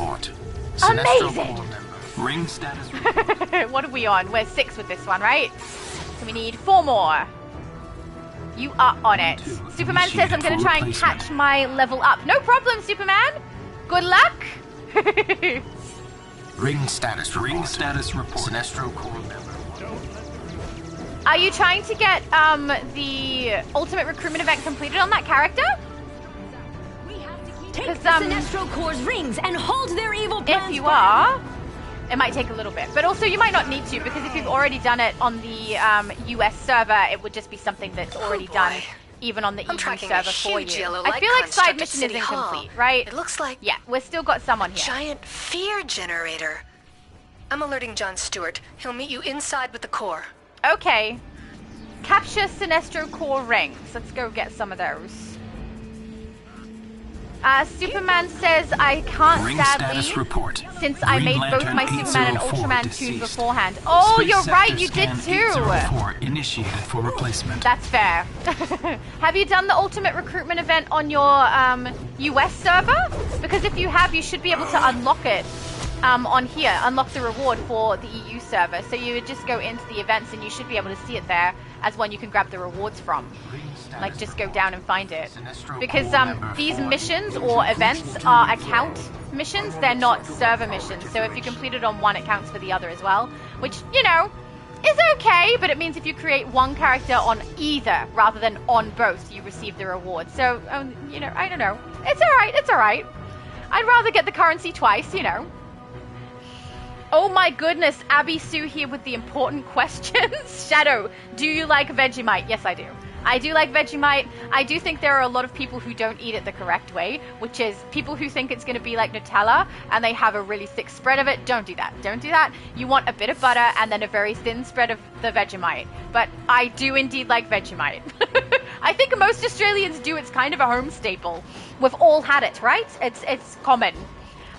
O: Amazing.
E: Ring status report.
O: What are we on? We're 6 with this one, right? So we need 4 more. You are on it. Superman says I'm going to try and catch my level up. No problem, Superman. Good luck.
E: Ring status report. Ring status report. Sinestro Corps member.
O: Are you trying to get the ultimate recruitment event completed on that character?
B: Take the Sinestro Corps' rings and hold their evil plans.
O: If you are, it might take a little bit. But also you might not need to, because if you've already done it on the US server, it would just be something that's already done, even on the EU server for you. I feel like side mission is incomplete, right?
B: It looks like...
O: Yeah, we've still got someone here.
B: Giant fear generator. I'm alerting John Stewart. He'll meet you inside with the core.
O: Okay. Capture Sinestro Corps rings. Let's go get some of those. Superman says I can't, sadly,
E: report.
O: Since I made both my Superman and Ultraman tunes beforehand. Oh, you're right, you did too!
E: Initiated for replacement.
O: That's fair. Have you done the ultimate recruitment event on your US server? Because if you have, you should be able to unlock it on here, unlock the reward for the EU server. So you would just go into the events and you should be able to see it there as one you can grab the rewards from. Like, just go down and find it. Because these missions or events are account missions, they're not server missions. So if you complete it on one, it counts for the other as well. Which, you know, is okay, but it means if you create one character on either rather than on both, you receive the reward. So, you know, I don't know. It's alright, it's alright. I'd rather get the currency twice, you know. Oh my goodness, Abby Sue here with the important questions. Shadow, do you like Vegemite? Yes, I do. I do like Vegemite. I do think there are a lot of people who don't eat it the correct way, which is people who think it's going to be like Nutella and they have a really thick spread of it. Don't do that. Don't do that. You want a bit of butter and then a very thin spread of the Vegemite. But I do indeed like Vegemite. I think most Australians do. It's kind of a home staple. We've all had it, right? It's common.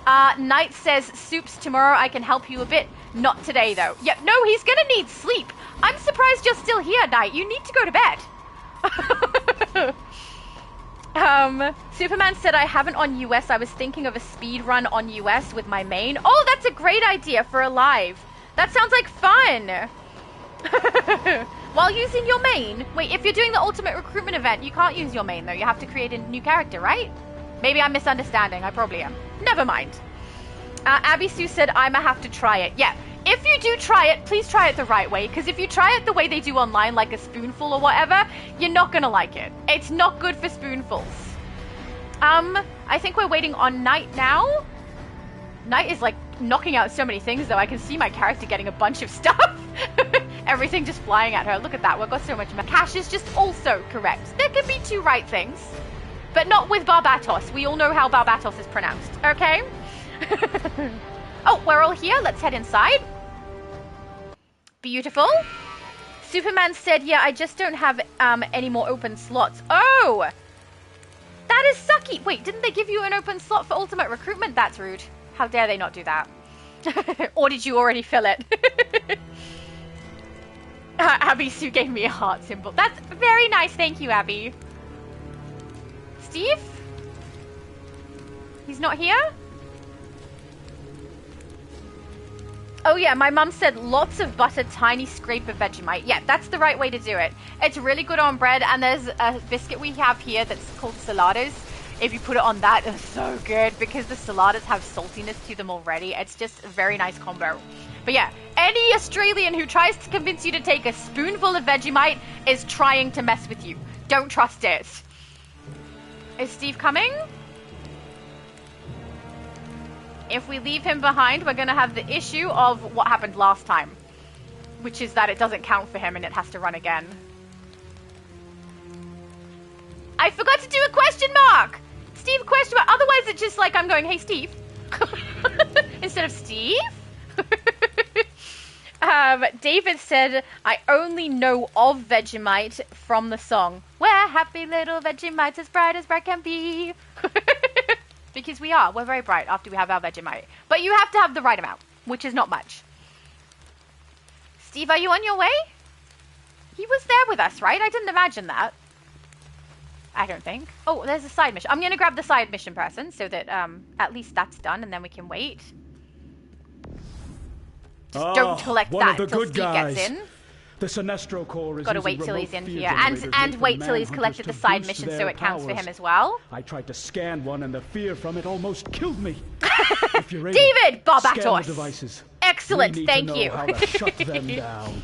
O: Knight says, Soups, tomorrow I can help you a bit. Not today, though. Yep, no, he's gonna need sleep. I'm surprised you're still here, Knight. You need to go to bed. Superman said I haven't on US. I was thinking of a speed run on US with my main. Oh, that's a great idea for a live. That sounds like fun. While using your main. Wait, if you're doing the ultimate recruitment event, you can't use your main, though. You have to create a new character, right? Maybe I'm misunderstanding. I probably am. Never mind. Abby Sue said I'ma have to try it. Yeah, If you do try it, please try it the right way, because if you try it the way they do online, like a spoonful or whatever, you're not gonna like it. It's not good for spoonfuls. I think we're waiting on Knight now. Knight is like knocking out so many things, though. I can see my character getting a bunch of stuff. Everything just flying at her. Look at that. We've got so much. Cash is just also correct. There can be two right things, but not with Barbatos. We all know how Barbatos is pronounced, okay? Oh, we're all here. Let's head inside. Beautiful. Superman said, yeah, I just don't have any more open slots. Oh! That is sucky. Wait, didn't they give you an open slot for ultimate recruitment? That's rude. How dare they not do that? Or did you already fill it? Abby Sue gave me a heart symbol. That's very nice. Thank you, Abby. Steve? He's not here? Oh yeah, my mum said lots of butter, tiny scrape of Vegemite. Yeah, that's the right way to do it. It's really good on bread, and there's a biscuit we have here that's called saladas. If you put it on that, it's so good because the saladas have saltiness to them already. It's just a very nice combo. But yeah, any Australian who tries to convince you to take a spoonful of Vegemite is trying to mess with you. Don't trust it. Is Steve coming? If we leave him behind, we're going to have the issue of what happened last time, which is that it doesn't count for him and it has to run again. I forgot to do a question mark! Steve, question mark. Otherwise it's just like I'm going, hey, Steve. Instead of Steve. David said, I only know of Vegemite from the song. We're happy little Vegemites as bright can be. Because we are. We're very bright after we have our Vegemite. But you have to have the right amount, which is not much. Steve, are you on your way? He was there with us, right? I didn't imagine that. I don't think. Oh, there's a side mission. I'm going to grab the side mission person so that at least that's done and then we can wait. Just don't collect that until Steve gets in.
E: The Sinestro Corps is
O: gotta wait till he's in here, and wait till he's collected the side mission so it counts for him as well.
E: I tried to scan one, and the fear from it almost killed me. If you're able,
O: David Barbatos.
E: Scan the devices.
O: Excellent, thank you.
E: How to shut them down.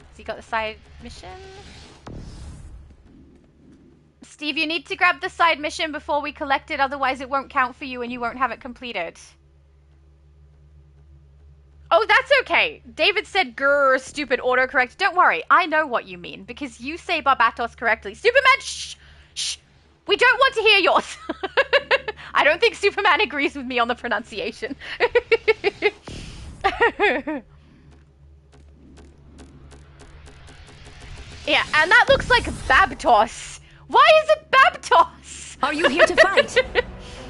O: Has he got the side mission? Steve, you need to grab the side mission before we collect it, otherwise it won't count for you and you won't have it completed. Oh, that's okay. David said, grrr, stupid autocorrect. Don't worry, I know what you mean, because you say Barbatos correctly. Superman, shh, shh. We don't want to hear yours. I don't think Superman agrees with me on the pronunciation. Yeah, and that looks like Babtos. Why is it Babtos?
T: Are you here to fight?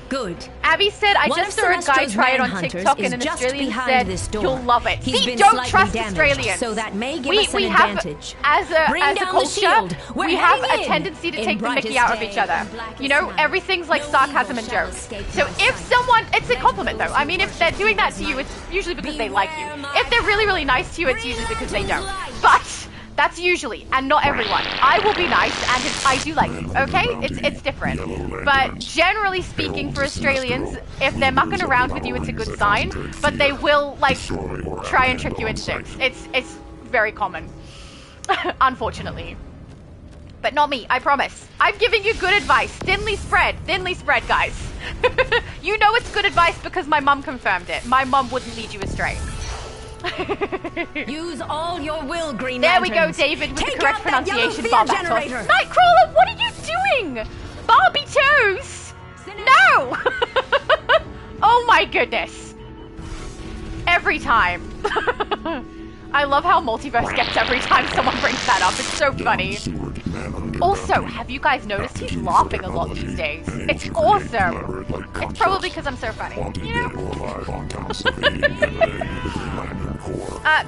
T: Good.
O: Abby said, I just saw a guy try it on TikTok and an Australian said, you'll love it. See, don't trust Australians.
T: So that may give us an advantage.
O: As a culture, we have a tendency to take the mickey out of each other. You know, everything's like sarcasm and jokes. So if someone, it's a compliment though. I mean, if they're doing that to you, it's usually because they like you. If they're really, really nice to you, it's usually because they don't. But that's usually, and not everyone. I will be nice, and I do like you, okay? It's different. But generally speaking, for Australians, if they're mucking around with you, it's a good sign. But they will, like, try and trick you into things. It's very common, unfortunately. But not me, I promise. I'm giving you good advice. Thinly spread, guys. You know it's good advice because my mum confirmed it. My mum wouldn't lead you astray.
T: Use all your will, Green
O: There
T: Lanterns.
O: we go, David, with
T: Take
O: the correct
T: out that
O: pronunciation.
T: yellow fear generator.
O: Nightcrawler, what are you doing? Barbie Toes! No! Oh my goodness. Every time. I love how multiverse gets every time someone brings that up. It's so funny. Also, have you guys noticed he's laughing a lot these days? It's awesome. It's probably because I'm so funny. You know?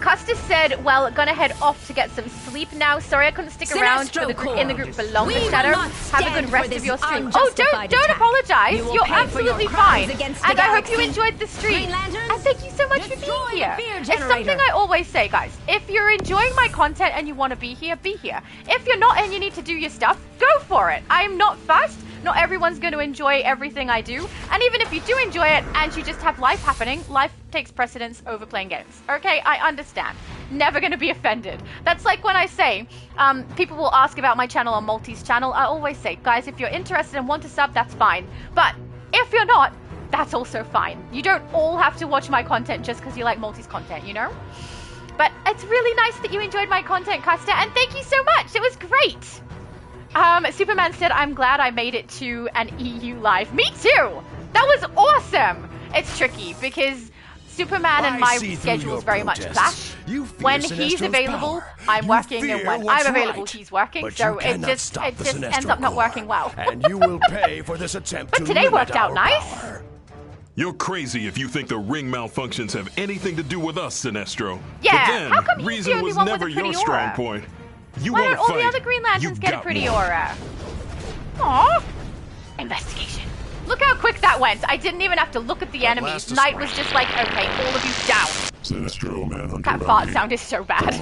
O: Custis said, well, gonna head off to get some sleep now. Sorry I couldn't stick around for in the group for longer, Shadow. Have a good rest of your stream. Oh, don't apologize. You're absolutely fine. And I hope you enjoyed the stream. And thank you so much for being here. It's something I always say, guys. If you're enjoying my content and you want to be here, be here. If you're not and you need to do your stuff, go for it. I'm not fussed. Not everyone's going to enjoy everything I do. And even if you do enjoy it and you just have life happening, life takes precedence over playing games. Okay, I understand. Never going to be offended. That's like when I say, people will ask about my channel on Multi's channel. I always say, guys, if you're interested and want to sub, that's fine. But if you're not, that's also fine. You don't all have to watch my content just because you like Multi's content, you know? But it's really nice that you enjoyed my content, Custer, and thank you so much. It was great. Superman said, I'm glad I made it to an EU live. Me too. That was awesome. It's tricky because Superman and my schedules very much clash. When he's available, I'm working, and when I'm available, he's working. So it just ends up not working well.
E: And you will pay for this attempt.
O: But today worked out nice.
A: You're crazy if you think the ring malfunctions have anything to do with us, Sinestro.
O: Yeah,
A: but then,
O: how come he's the
A: reason
O: only
A: was
O: one with
A: never
O: a pretty
A: your
O: aura?
A: strong point. You
O: Why
A: want
O: don't
A: to
O: all
A: fight?
O: the other Green Lanterns get a pretty
A: one.
O: aura? Aww. Investigation. Look how quick that went. I didn't even have to look at the enemies. Knight was just like, okay, all of you down.
A: Sinestro, Manhunter.
O: That fart sounded so bad.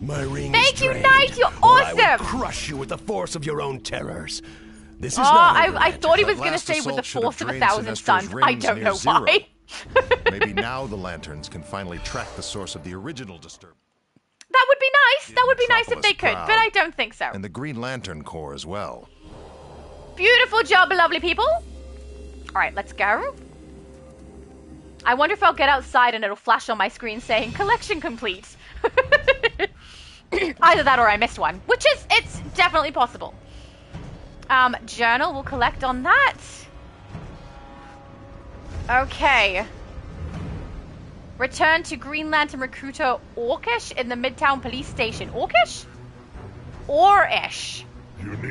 E: My ring
O: Thank
E: is
O: you,
E: drained,
O: Knight. You're
E: or I will
O: awesome.
E: crush you with the force of your own terrors. This is
O: Oh,
E: not
O: I thought he was
I: That
O: going to
I: last
O: say with the
I: assault should
O: force
I: have
O: of a
I: drained
O: thousand
I: Sinestro's
O: suns. I
I: rings
O: don't
I: near
O: know
I: zero.
O: why.
I: Maybe now the Lanterns can finally track the source of the original disturbance.
O: That would be nice. That would be nice if they could,
I: Proud.
O: but I don't think so.
I: And the Green Lantern Corps as well.
O: Beautiful job, lovely people. All right, let's go. I wonder if I'll get outside and it'll flash on my screen saying collection complete. Either that or I missed one, which is, it's definitely possible. Journal, we'll collect on that. Okay. Return to Green Lantern recruiter Orkish in the Midtown police station. Orkish? Orish.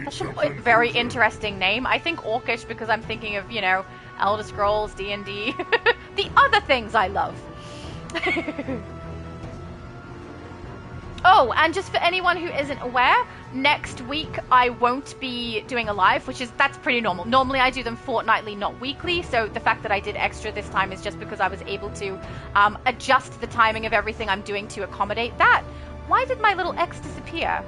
O: That's a very interesting name. I think Orkish because I'm thinking of, you know, Elder Scrolls, D&D. The other things I love. Oh, and just for anyone who isn't aware, next week I won't be doing a live, that's pretty normal. Normally I do them fortnightly, not weekly, so the fact that I did extra this time is just because I was able to adjust the timing of everything I'm doing to accommodate that. Why did my little X disappear?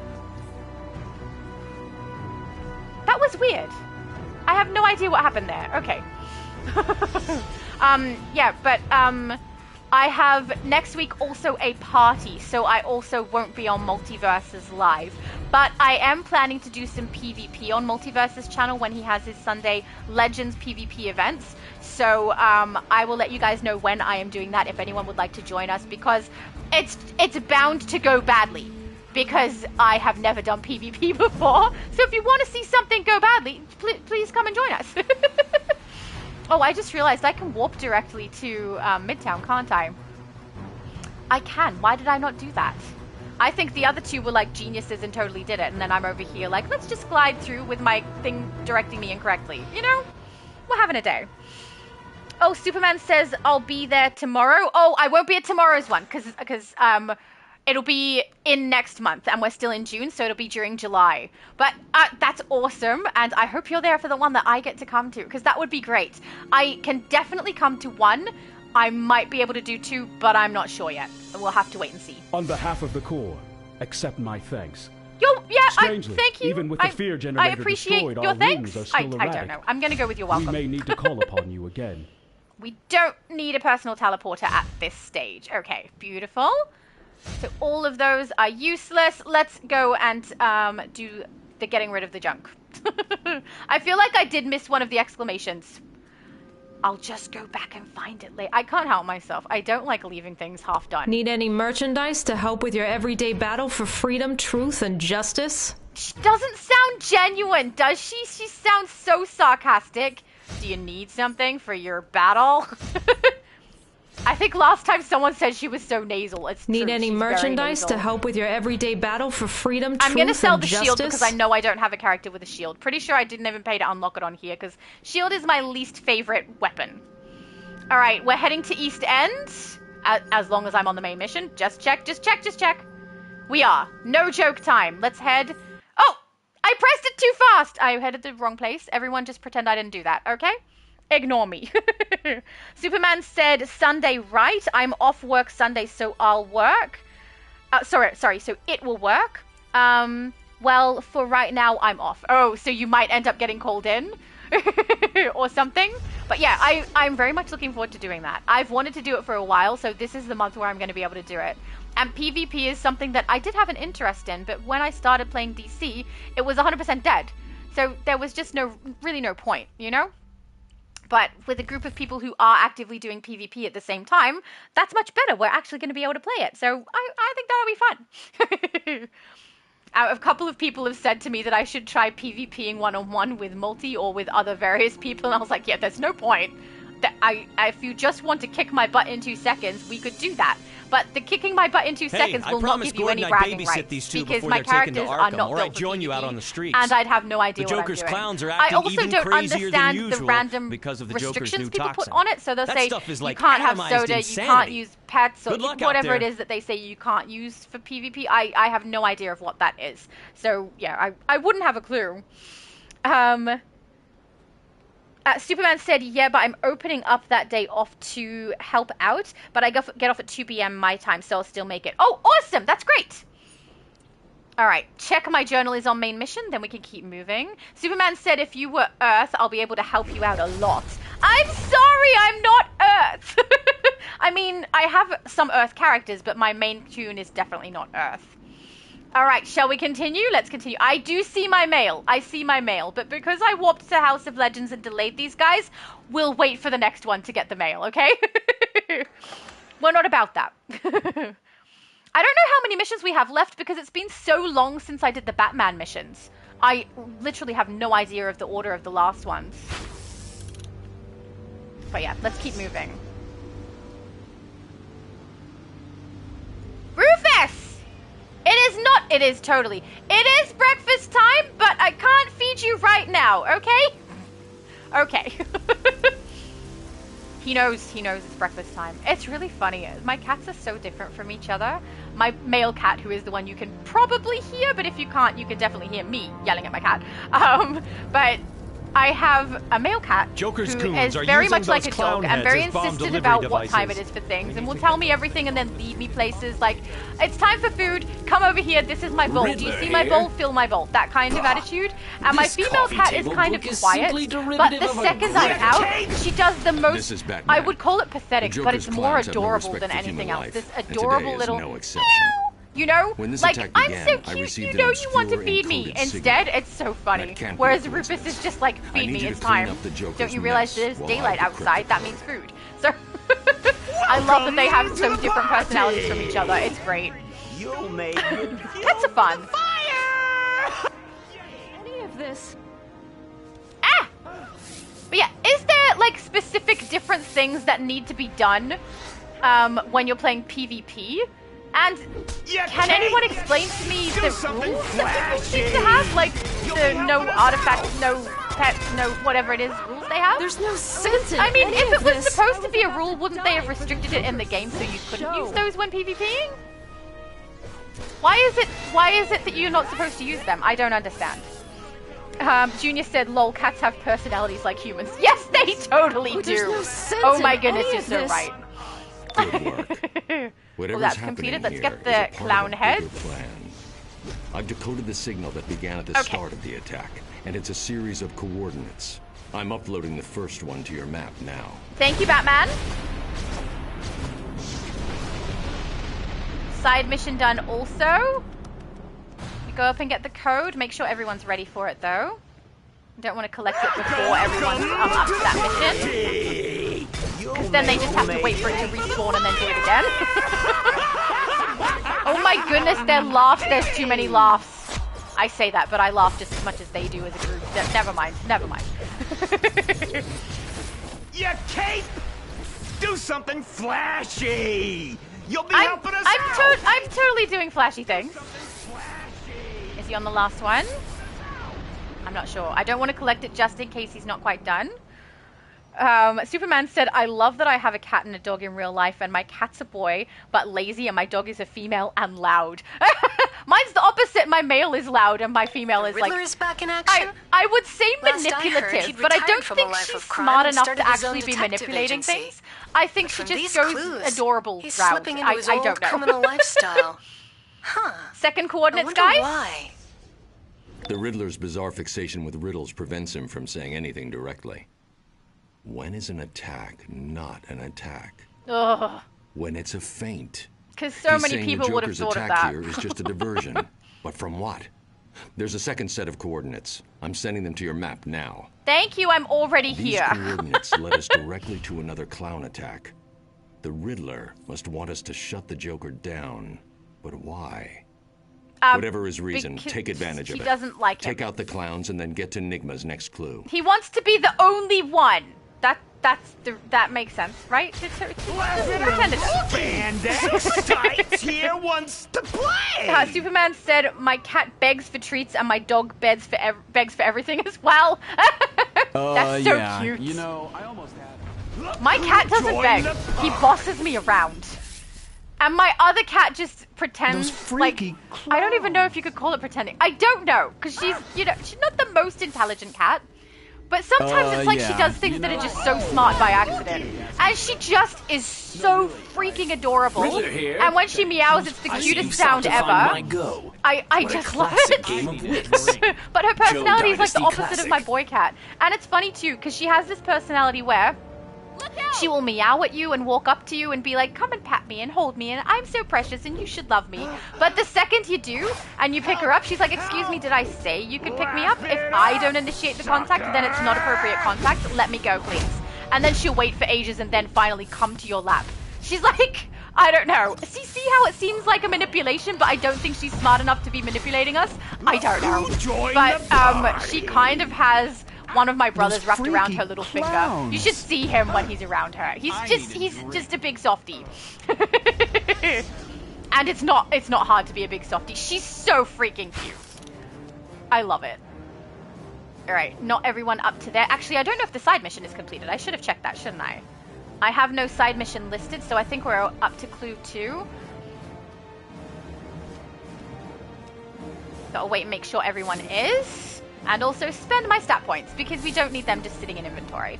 O: That was weird. I have no idea what happened there. Okay. Yeah, but I have next week also a party, so I also won't be on Multiverse's live. But I am planning to do some PvP on Multiverse's channel when he has his Sunday Legends PvP events. So I will let you guys know when I am doing that if anyone would like to join us, because it's bound to go badly. Because I have never done PvP before. So if you want to see something go badly, please come and join us. Oh, I just realized I can warp directly to Midtown, can't I? I can. Why did I not do that? I think the other two were like geniuses and totally did it. And then I'm over here like, let's just glide through with my thing directing me incorrectly. You know? We're having a day. Oh, Superman says I'll be there tomorrow. Oh, I won't be at tomorrow's one because it'll be in next month, and we're still in June, so it'll be during July. But that's awesome, and I hope you're there for the one that I get to come to, because that would be great. I can definitely come to one. I might be able to do two, but I'm not sure yet. We'll have to wait and see.
J: On behalf of the Corps, accept my thanks.
O: Strangely, thank you.
J: Even with the fear generator
O: I appreciate
J: destroyed,
O: your
J: our
O: thanks.
J: wings are still erratic.
O: I don't know. I'm going to go with your welcome.
J: We may need to call upon you again.
O: We don't need a personal teleporter at this stage. Okay, beautiful. So all of those are useless. Let's go and do the getting rid of the junk. I feel like I did miss one of the exclamations. I'll just go back and find it later. I can't help myself. I don't like leaving things half done.
L: Need any merchandise to help with your everyday battle for freedom, truth, and justice?
O: She doesn't sound genuine, does she? She sounds so sarcastic. Do you need something for your battle? I think last time someone said she was so nasal. It's
L: Need
O: true.
L: any
O: She's
L: merchandise
O: very
L: to help with your everyday battle for freedom, truth,
O: I'm going to sell
L: and
O: the
L: justice?
O: shield because I know I don't have a character with a shield. Pretty sure I didn't even pay to unlock it on here because shield is my least favorite weapon. All right, we're heading to East End as long as I'm on the main mission. Just check, just check, just check. We are. No joke time. Let's head. Oh, I pressed it too fast. I headed the wrong place. Everyone just pretend I didn't do that, okay? Ignore me. Superman said Sunday, right? I'm off work Sunday, so I'll work. Sorry, so it will work. Well, for right now, I'm off. Oh, so you might end up getting called in or something. But yeah, I'm very much looking forward to doing that. I've wanted to do it for a while, so this is the month where I'm going to be able to do it. And PvP is something that I did have an interest in, but when I started playing DC, it was 100% dead. So there was just really no point, you know? But with a group of people who are actively doing PvP at the same time, that's much better. We're actually going to be able to play it. So I think that'll be fun. A couple of people have said to me that I should try PvPing one-on-one with multi or with other various people, and I was like, yeah, there's no point. If you just want to kick my butt in 2 seconds, we could do that. But the kicking my butt in 2 seconds will not give you any bragging rights because my characters are not built for
N: join you out on the streets.
O: And I'd have no idea what I'm doing.
N: The Joker's clowns are acting even crazier than usual
O: the random
N: because of the
O: restrictions
N: Joker's new
O: people
N: toxin.
O: put on it. So they'll say you can't have soda, you can't use pets, or whatever it is that they say you can't use for PvP. I have no idea of what that is. So yeah, I wouldn't have a clue. Superman said, yeah, but I'm opening up that day off to help out, but I get off at 2 p.m. my time, so I'll still make it. Oh, awesome! That's great! Alright, check my journal is on main mission, then we can keep moving. Superman said, if you were Earth, I'll be able to help you out a lot. I'm sorry, I'm not Earth! I mean, I have some Earth characters, but my main tune is definitely not Earth. Alright, shall we continue? Let's continue. I do see my mail. I see my mail. But because I warped to House of Legends and delayed these guys, we'll wait for the next one to get the mail, okay? We're not about that. I don't know how many missions we have left because it's been so long since I did the Batman missions. I literally have no idea of the order of the last ones. But yeah, let's keep moving. Rufus! It is not. It is totally. It is breakfast time, but I can't feed you right now, okay? Okay. He knows it's breakfast time. It's really funny. My cats are so different from each other. My male cat, who is the one you can probably hear, but if you can't, you can definitely hear me yelling at my cat. But I have a male cat who is very much like a dog and very insistent about what time it is for things and will tell me everything and then lead me places like, it's time for food, come over here, this is my bowl, do you see my bowl, fill my bowl, that kind of attitude. And my female cat is kind of quiet, but the second I'm out, she does the most, I would call it pathetic, but it's more adorable than anything else. This adorable little, you know, like, I'm so cute, you know you want to feed me. Instead, it's so funny. Whereas Rufus is just like, feed me, it's time. Don't you realize there's daylight outside? That means food. So, I love that they have so different personalities from each other. It's great. Pets are fun. Fire!
L: Any of this.
O: Ah! But yeah, is there, like, specific different things that need to be done when you're playing PvP? And can anyone explain to me the rules that people seem to have? Like, the no artifacts, no pets, no whatever it is rules they have?
L: There's no sense in
O: I mean, if it was
L: this.
O: supposed to be a rule, wouldn't they have restricted it in the game so you couldn't use those when PvPing? Why is it that you're not supposed to use them? I don't understand. Junior said, lol, cats have personalities like humans. Yes, they totally do.
L: No sense
O: oh my goodness, you're so right.
Q: Good work.
O: Well, that's completed. Let's get the clown heads.
Q: I've decoded the signal that began at the start of the attack, and it's a series of coordinates. I'm uploading the first one to your map now.
O: Thank you, Batman. Side mission done also. We go up and get the code. Make sure everyone's ready for it, though. Don't want to collect it before everyone's up to that mission. Because then they just have to wait for it to respawn and then do it again. Oh my goodness, their laughs. There's too many laughs. I say that, but I laugh just as much as they do as a group. Never mind. Never mind.
E: You cape! Do something flashy! You'll be helping us out!
O: I'm totally doing flashy things. Is he on the last one? I'm not sure. I don't want to collect it just in case he's not quite done. Superman said, I love that I have a cat and a dog in real life, and my cat's a boy, but lazy, and my dog is a female and loud. Mine's the opposite. My male is loud, and my female is like...
B: Riddler's back in action?
O: I would say manipulative, but I don't think she's smart enough to actually be manipulating things. I think she just goes adorable
B: He's
O: route.
B: slipping into his
O: I
B: old
O: don't know.
B: criminal lifestyle. Huh.
O: Second coordinates,
B: I wonder
O: guys?
B: Why?
Q: The Riddler's bizarre fixation with riddles prevents him from saying anything directly. When is an attack not an attack?
O: Ugh.
Q: When it's a feint.
O: Because so many people would have thought of that.
Q: Here is just a diversion. But from what? There's a second set of coordinates. I'm sending them to your map now.
O: Thank you, I'm already
Q: These
O: here.
Q: coordinates led us directly to another clown attack. The Riddler must want us to shut the Joker down. But why? Whatever his reason, take advantage of it.
O: He doesn't like him.
Q: Take out the clowns and then get to Nigma's next clue.
O: He wants to be the only one. That makes sense, right?
E: Tights here wants to play.
O: Superman said, "My cat begs for treats and my dog begs for everything as well." That's so cute.
S: You know, I almost had.
O: My cat doesn't beg. He bosses me around. And my other cat just pretends like I don't even know if you could call it pretending. I don't know, because she's not the most intelligent cat. But sometimes it's like she does things that are just so smart by accident. And she just is so freaking adorable. And when she meows, it's the cutest sound ever. I just love it. But her personality is like the opposite of my boy cat. And it's funny too, because she has this personality where she will meow at you and walk up to you and be like, come and pat me and hold me and I'm so precious and you should love me. But the second you do and you pick her up, she's like, excuse me, did I say you could pick me up? If I don't initiate the contact, then it's not appropriate contact. Let me go, please. And then she'll wait for ages and then finally come to your lap. She's like, I don't know. See how it seems like a manipulation, but I don't think she's smart enough to be manipulating us? I don't know. But she kind of has one of my brothers wrapped around her little finger. You should see him when he's around her. He's just a big softie. And it's not hard to be a big softie. She's so freaking cute. I love it. Alright, not everyone up to there. Actually, I don't know if the side mission is completed. I should have checked that, shouldn't I? I have no side mission listed, so I think we're up to clue 2. Gotta wait and make sure everyone is. And also spend my stat points, because we don't need them just sitting in inventory.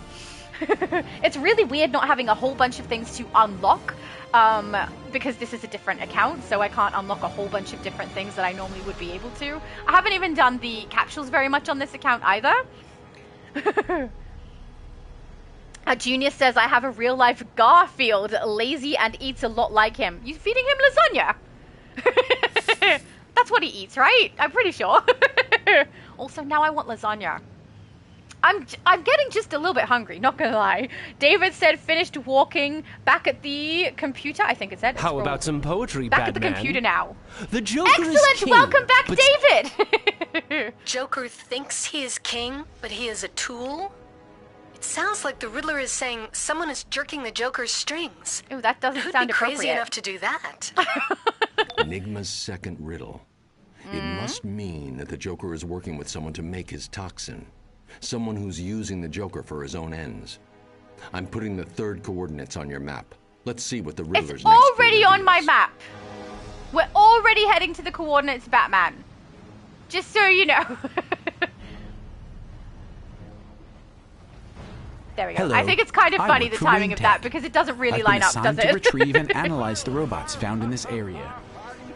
O: It's really weird not having a whole bunch of things to unlock, because this is a different account, so I can't unlock a whole bunch of different things that I normally would be able to. I haven't even done the capsules very much on this account either. Junior says, I have a real-life Garfield, lazy and eats a lot like him. You feeding him lasagna? That's what he eats, right? I'm pretty sure. Also, now I want lasagna. I'm getting just a little bit hungry, not gonna lie. David said finished walking back at the computer, I think it said.
F: How about some poetry,
O: Back at the computer now.
F: The Joker
O: Excellent!
F: is king,
O: Welcome back, David!
B: Joker thinks he is king, but he is a tool? It sounds like the Riddler is saying someone is jerking the Joker's strings.
O: Ooh, that doesn't sound appropriate.
B: Who'd be crazy enough to do that?
Q: Enigma's second riddle. It must mean that the Joker is working with someone to make his toxin. Someone who's using the Joker for his own ends. I'm putting the third coordinates on your map. Let's see what the Riddler's
O: next already on my map. We're already heading to the coordinates, Batman. Just so you know. There we go.
S: Hello.
O: I think it's kind of funny, the timing of that, because it doesn't really line up, does it?
S: to retrieve and analyze the robots found in this area.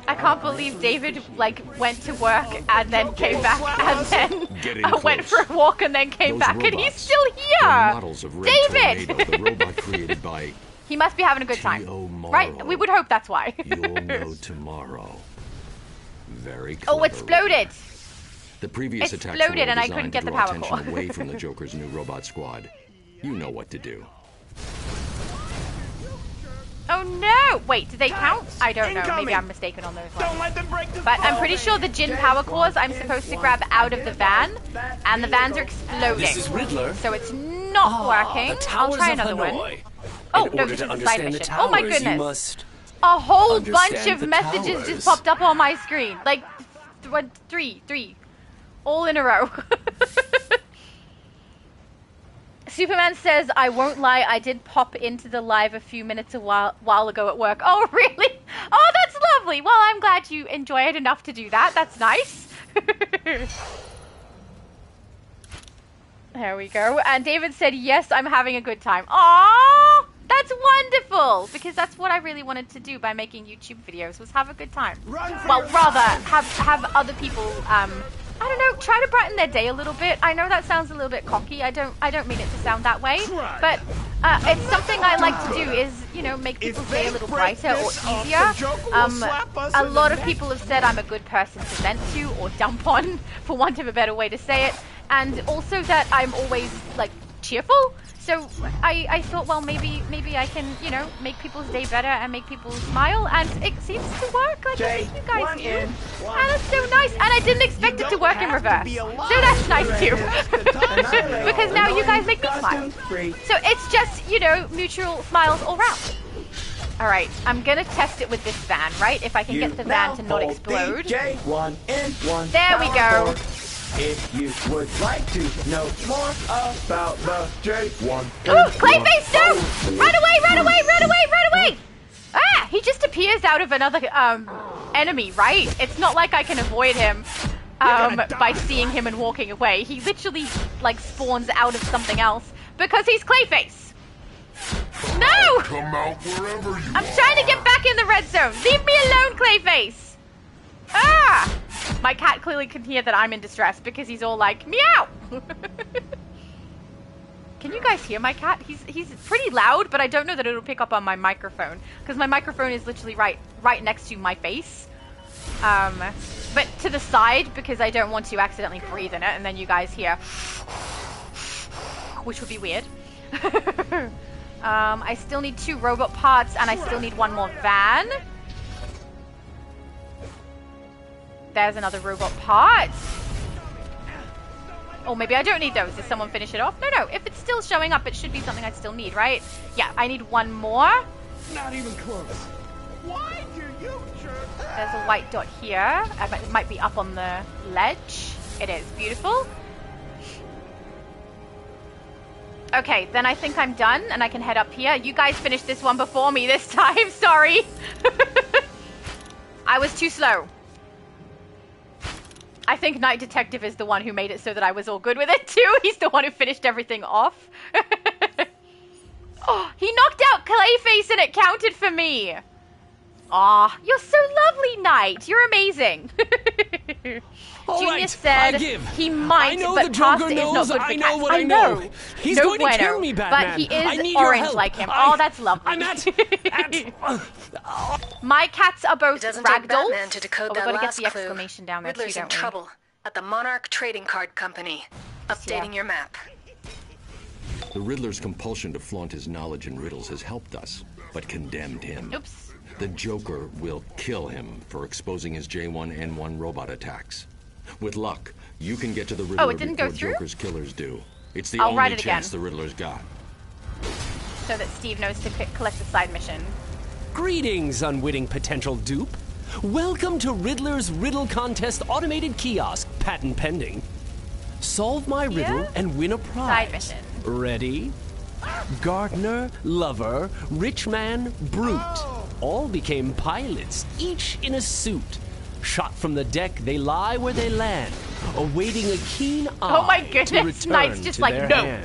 O: I can't believe David, went to work and then came back and then went for a walk and then came back and he's still here! David!
Q: The robot created by
O: he must be having a good time. Right? We would hope that's why.
Q: You'll know tomorrow. Very clever.
O: Oh, exploded!
Q: The previous attack
O: exploded and I couldn't get the power core.
Q: Away from the Joker's new robot squad. You know what to do.
O: Oh no! Wait, do they count? I don't know. Maybe I'm mistaken on those ones.
E: Don't let them break the
O: but I'm pretty sure the Jin power cores I'm supposed to grab out of the van, and the vans are exploding.
F: This is Riddler.
O: So it's not working. I'll try another one. Oh, no, this is a side mission. Oh my goodness. A whole bunch of messages just popped up on my screen. Like, three. All in a row. Superman says, I won't lie, I did pop into the live a few minutes a while ago at work. Oh, really? Oh, that's lovely. Well, I'm glad you enjoy it enough to do that. That's nice. There we go. And David said, yes, I'm having a good time. Aww, that's wonderful. Because that's what I really wanted to do by making YouTube videos, was have a good time. Well, rather, have other people, I don't know, try to brighten their day a little bit. I know that sounds a little bit cocky. I don't mean it to sound that way, but it's something I like to do is, you know, make people's day a little brighter or easier. A lot of people have said I'm a good person to vent to or dump on, for want of a better way to say it, and also that I'm always like cheerful. So I thought, well, maybe I can, you know, make people's day better and make people smile, and it seems to work. Like I think you guys do, and it's so nice. And I didn't expect it to work in reverse, so that's nice too, because now you guys make me smile. So it's just, you know, mutual smiles all round. All right, I'm gonna test it with this van, right? If I can get the van to not explode. There we go.
E: If you would like to know more about the J1.
O: Ooh, Clayface, no! Run away, run away, run away, run away! Ah, he just appears out of another enemy, right? It's not like I can avoid him by seeing him and walking away. He literally like spawns out of something else because he's Clayface. No!
A: Come out wherever you
O: I'm trying to get back in the red zone. Leave me alone, Clayface. Ah! My cat clearly can hear that I'm in distress because he's all like, meow! Can you guys hear my cat? He's pretty loud, but I don't know that it'll pick up on my microphone because my microphone is literally right next to my face. But to the side because I don't want to accidentally breathe in it and then you guys hear, which would be weird. I still need 2 robot parts and I still need 1 more van. There's another robot part. Oh, maybe I don't need those. Did someone finish it off? No. If it's still showing up, it should be something I still need, right? Yeah, I need 1 more.
E: Not even close. Why do you jerk?
O: There's a white dot here. It might be up on the ledge. It is. Beautiful. Okay, then I think I'm done and I can head up here. You guys finished this one before me this time. Sorry. I was too slow. I think Night Detective is the one who made it so that I was all good with it too. He's the one who finished everything off. Oh, he knocked out Clayface and it counted for me. Aw, you're so lovely, Knight. You're amazing. Junior said he might, but pasta is not good for cats. I know.
F: He's going to kill me, Batman.
O: But he is orange like him. Oh, that's lovely. My cats are both ragdolls.
B: To decode that
O: we've got to get
B: last
O: the exclamation down there
B: Riddler's
O: too,
B: in
O: don't we?
B: trouble at the Monarch Trading Card Company. Updating your map.
Q: The Riddler's compulsion to flaunt his knowledge in riddles has helped us, but condemned him.
O: Oops.
Q: The Joker will kill him for exposing his J1N1 robot attacks. With luck, you can get to the Riddler before Joker's killers do. It's the only chance the Riddler's got.
O: So that Steve knows to collect the side mission.
F: Greetings, unwitting potential dupe. Welcome to Riddler's Riddle Contest automated kiosk, patent pending. Solve my riddle and win a prize.
O: Side mission.
F: Ready? Gardener, lover, rich man, brute. All became pilots, each in a suit. Shot from the deck, they lie where they land, awaiting a keen eye.
O: Oh my goodness, Knight's just like, no.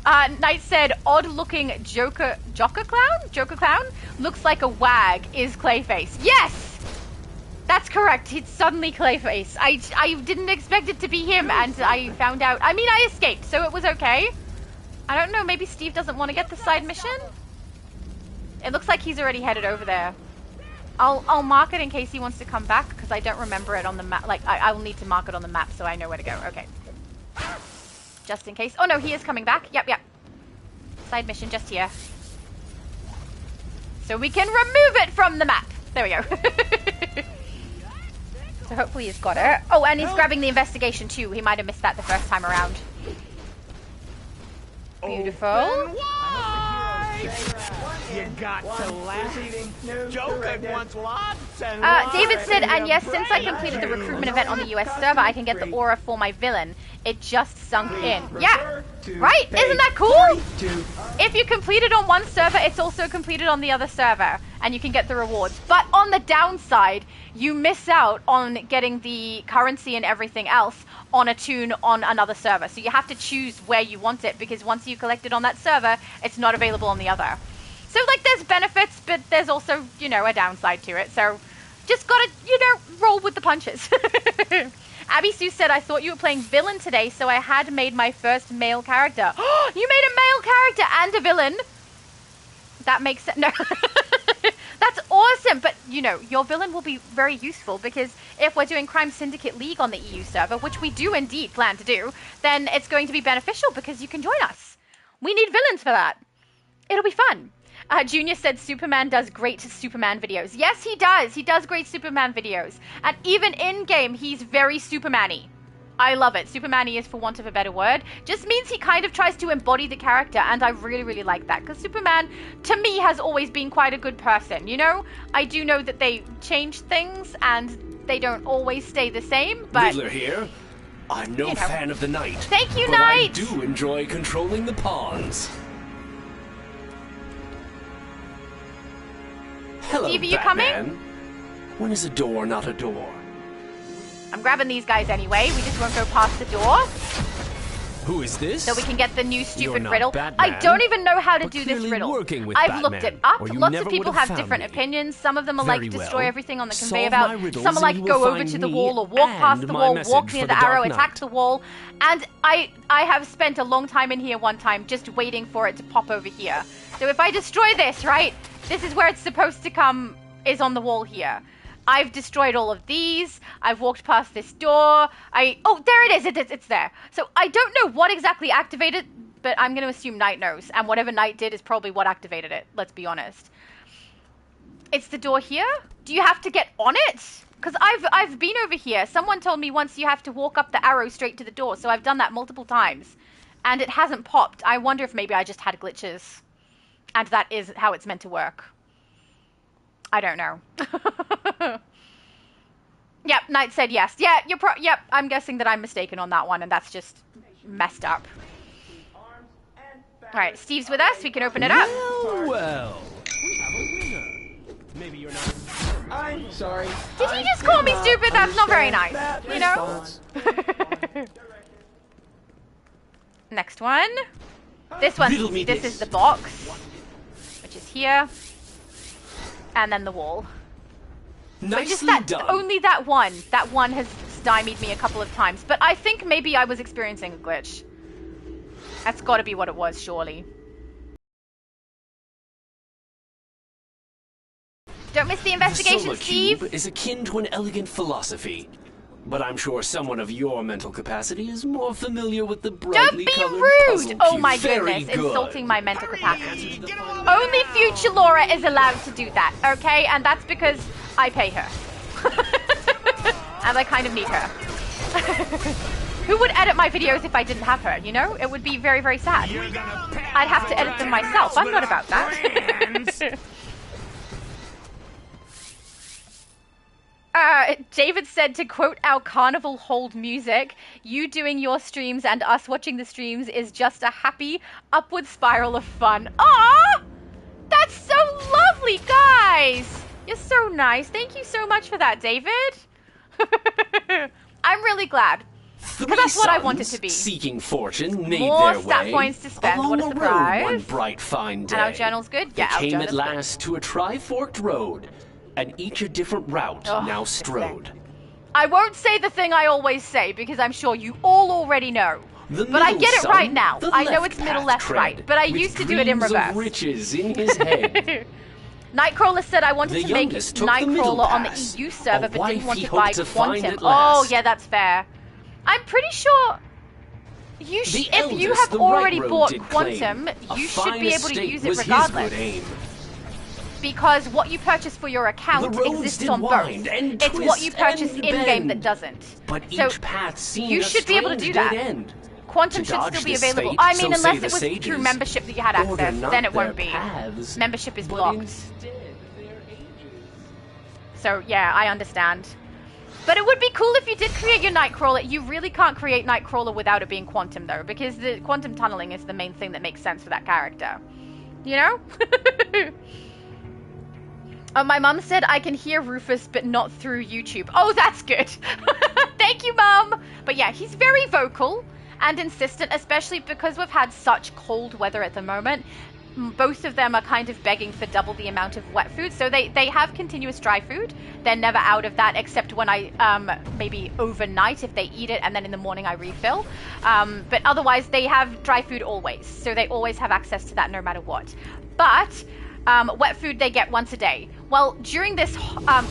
O: Knight said, odd-looking Joker clown? Looks like a wag, is Clayface. Yes! That's correct, it's suddenly Clayface. I didn't expect it to be him, and I found out. I mean, I escaped, so it was okay. I don't know, maybe Steve doesn't want to get the side mission? It looks like he's already headed over there. I'll mark it in case he wants to come back, because I don't remember it on the map. Like, I will need to mark it on the map so I know where to go. Okay. Just in case. Oh, no, he is coming back. Yep. Side mission just here. So we can remove it from the map. There we go. So hopefully he's got it. Oh, and he's grabbing the investigation too. He might have missed that the first time around. Beautiful.
E: You got to laugh. Joker wants lots and
O: David said, and yes, since I completed the recruitment event on the US server, I can get the aura for my villain. It just sunk in. Yeah, right? Isn't that cool? If you complete it on one server, it's also completed on the other server, and you can get the rewards. But on the downside, you miss out on getting the currency and everything else on a tune on another server. So you have to choose where you want it, because once you collect it on that server, it's not available on the other. So, like, there's benefits, but there's also, you know, a downside to it. So, just gotta, you know, roll with the punches. Abby Sue said, I thought you were playing villain today, so I had made my first male character. You made a male character and a villain. That makes sense. No. That's awesome. But, you know, your villain will be very useful because if we're doing Crime Syndicate League on the EU server, which we do indeed plan to do, then it's going to be beneficial because you can join us. We need villains for that. It'll be fun. Junior said Superman does great Superman videos. Yes, he does. He does great Superman videos. And even in-game, he's very Superman-y. I love it. Superman-y is, for want of a better word, just means he kind of tries to embody the character, and I really, really like that. Because Superman, to me, has always been quite a good person, you know? I do know that they change things, and they don't always stay the same, but...
F: Riddler here. I'm no fan of the Knight.
O: Thank you,
F: but
O: Knight!
F: I do enjoy controlling the pawns. Hello,
O: Steve, are you
F: Batman.
O: coming?
F: When is a door not a door?
O: I'm grabbing these guys anyway. We just won't go past the door.
F: Who is this?
O: So we can get the new stupid
F: not
O: riddle.
F: Batman,
O: I don't even know how to
F: but
O: do this
F: clearly
O: riddle.
F: working with
O: I've looked
F: Batman,
O: it up.
F: or you
O: Lots
F: never
O: of people
F: would have
O: have
F: found
O: different
F: me.
O: opinions. Some of them are like
F: Very
O: destroy
F: well.
O: everything on the
F: Solve
O: conveyor
F: my
O: belt.
F: riddles
O: Some are like
F: and you will
O: go over
F: find
O: to the
F: me
O: wall or walk past
F: and
O: the
F: my
O: wall,
F: message
O: walk near
F: for
O: the
F: the Dark
O: arrow, attack
F: Knight.
O: the wall. And I have spent a long time in here one time just waiting for it to pop over here. So if I destroy this, right, this is where it's supposed to come, is on the wall here. I've destroyed all of these. I've walked past this door. Oh, there it is. It's there. So I don't know what exactly activated, but I'm going to assume Knight knows. And whatever Knight did is probably what activated it. Let's be honest. It's the door here? Do you have to get on it? Because I've been over here. Someone told me once you have to walk up the arrow straight to the door. So I've done that multiple times. And it hasn't popped. I wonder if maybe I just had glitches. And that is how it's meant to work. I don't know. Yep, Knight said yes. Yeah, yep, I'm guessing that I'm mistaken on that one, and that's just messed up. Alright, Steve's with us. We can open it up.
F: Well, we have a winner. Maybe you're not...
E: I'm sorry.
O: Did you just call me stupid? That's not very nice, you know? Next one. This one, this is the box, which is here. And then the wall.
F: Nicely
O: just that,
F: done.
O: only that one. That one has stymied me a couple of times. But I think maybe I was experiencing a glitch. That's got to be what it was, surely. Don't miss the investigation,
F: the
O: Steve.
F: Cube is akin to an elegant philosophy. But I'm sure someone of your mental capacity is more familiar with the brightly colored
O: Don't
F: puzzle
O: be rude! Oh
F: cube.
O: my
F: Very
O: goodness,
F: good.
O: insulting my mental capacity. Only future Laura is allowed to do that, okay? And that's because I pay her. And I kind of need her. Who would edit my videos if I didn't have her, you know? It would be very, very sad. I'd have to edit them myself. I'm not about that. David said, to quote our carnival hold music, you doing your streams and us watching the streams is just a happy upward spiral of fun. Aww! That's so lovely, guys! You're so nice. Thank you so much for that, David. I'm really glad. Because that's what I want it to be.
F: Seeking fortune made
O: More
F: their
O: stat
F: way
O: points to spend.
F: along
O: What a
F: road
O: surprise.
F: one bright fine day.
O: And our journal's good? Yeah, our
F: They came at
O: journal's good.
F: last to a tri-forked road, and each a different route
O: Oh,
F: now strode.
O: I won't say the thing I always say, because I'm sure you all already know. But I
F: middle
O: get it
F: son,
O: right now.
F: the
O: I know
F: left
O: it's middle,
F: path
O: left,
F: tread,
O: right. But I
F: with
O: used to do it in
F: dreams
O: reverse.
F: of riches in his head.
O: Nightcrawler said I wanted
F: The
O: to make
F: youngest took the middle
O: Nightcrawler on the
F: pass,
O: EU server,
F: a
O: but
F: wife
O: didn't want
F: he
O: to buy
F: hoped to find
O: Quantum.
F: at
O: Oh,
F: last.
O: yeah, that's fair. I'm pretty sure
F: The
O: if you
F: eldest
O: have
F: the
O: already
F: right road
O: bought
F: did claim.
O: Quantum,
F: A
O: you should
F: fine
O: be able to
F: estate
O: use it
F: was his
O: regardless.
F: good aim.
O: Because what you purchase for your account
F: The roads
O: exists
F: did
O: on both.
F: wind and
O: It's what
F: twist
O: you purchase
F: and
O: in-game
F: bend.
O: that doesn't.
F: But
O: So
F: each path seemed
O: you
F: a
O: should be able to do
F: strange
O: that.
F: dead end.
O: Quantum
F: To
O: should
F: dodge
O: still be
F: this
O: available.
F: fate,
O: I mean,
F: so say
O: unless
F: the
O: it was
F: sages,
O: through membership that you had
F: order
O: access,
F: not
O: then it
F: their
O: won't be.
F: paths,
O: Membership is
F: but
O: blocked.
F: instead their ages.
O: So yeah, I understand. But it would be cool if you did create your Nightcrawler. You really can't create Nightcrawler without it being Quantum, though, because the Quantum tunneling is the main thing that makes sense for that character. You know? Oh, my mum said I can hear Rufus, but not through YouTube. Oh, that's good. Thank you, Mum. But yeah, he's very vocal and insistent, especially because we've had such cold weather at the moment. both of them are kind of begging for double the amount of wet food. So they have continuous dry food. They're never out of that, except when I, maybe overnight if they eat it, and then in the morning I refill. But otherwise they have dry food always. So they always have access to that no matter what. But wet food they get once a day. Well, during this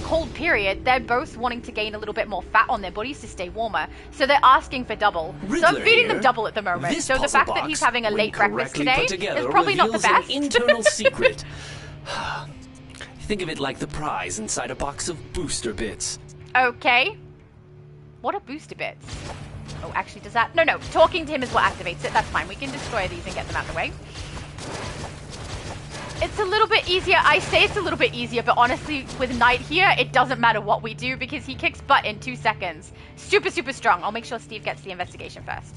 O: cold period, they're both wanting to gain a little bit more fat on their bodies to stay warmer. So they're asking for double.
F: Riddler
O: so I'm feeding
F: here.
O: them double at the moment.
F: This
O: So the fact that he's having a late breakfast today is probably not the
F: reveals
O: best.
F: An internal secret. Think of it like the prize inside a box of booster bits.
O: Okay. What are booster bits? Oh, actually, does that? No. Talking to him is what activates it. That's fine. We can destroy these and get them out of the way. It's a little bit easier. I say it's a little bit easier, but honestly, with Knight here, it doesn't matter what we do because he kicks butt in 2 seconds. Super, super strong. I'll make sure Steve gets the investigation first.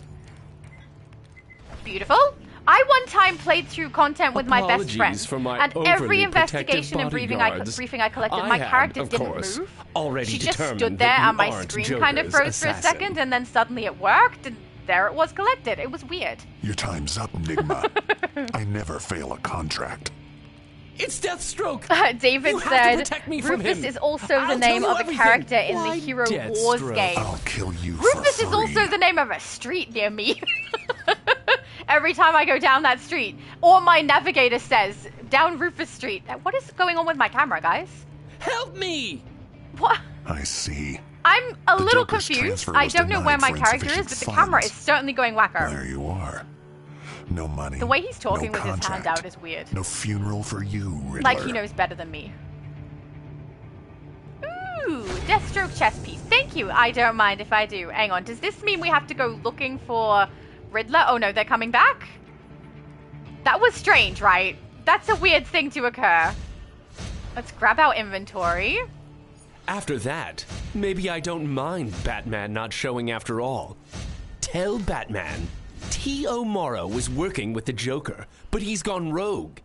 O: Beautiful. I one time played through content with my best friend, and every investigation and briefing I collected, my character didn't move. She just stood there, and my screen kind of froze for a second, and then suddenly it worked, and there it was collected. It was weird.
A: Your time's up, Nigma. I never fail a contract.
F: It's Deathstroke!
O: David said, Rufus is also the name of a character in the Hero Wars game.
A: I'll kill you
O: Rufus is also the name of a street near me. Every time I go down that street. Or my navigator says, down Rufus Street. What is going on with my camera, guys?
F: Help me!
O: What?
A: I see.
O: I'm a little confused. I don't know where my character is, but the camera is certainly going wacko.
A: There you are. No money.
O: The way he's talking with his hand out is weird.
A: No funeral for you, Riddler.
O: Like he knows better than me. Ooh, Deathstroke chest piece. Thank you. I don't mind if I do. Hang on. Does this mean we have to go looking for Riddler? Oh no, they're coming back? That was strange, right? That's a weird thing to occur. Let's grab our inventory.
F: After that, maybe I don't mind Batman not showing after all. Tell Batman T.O. Morrow was working with the Joker, but he's gone rogue.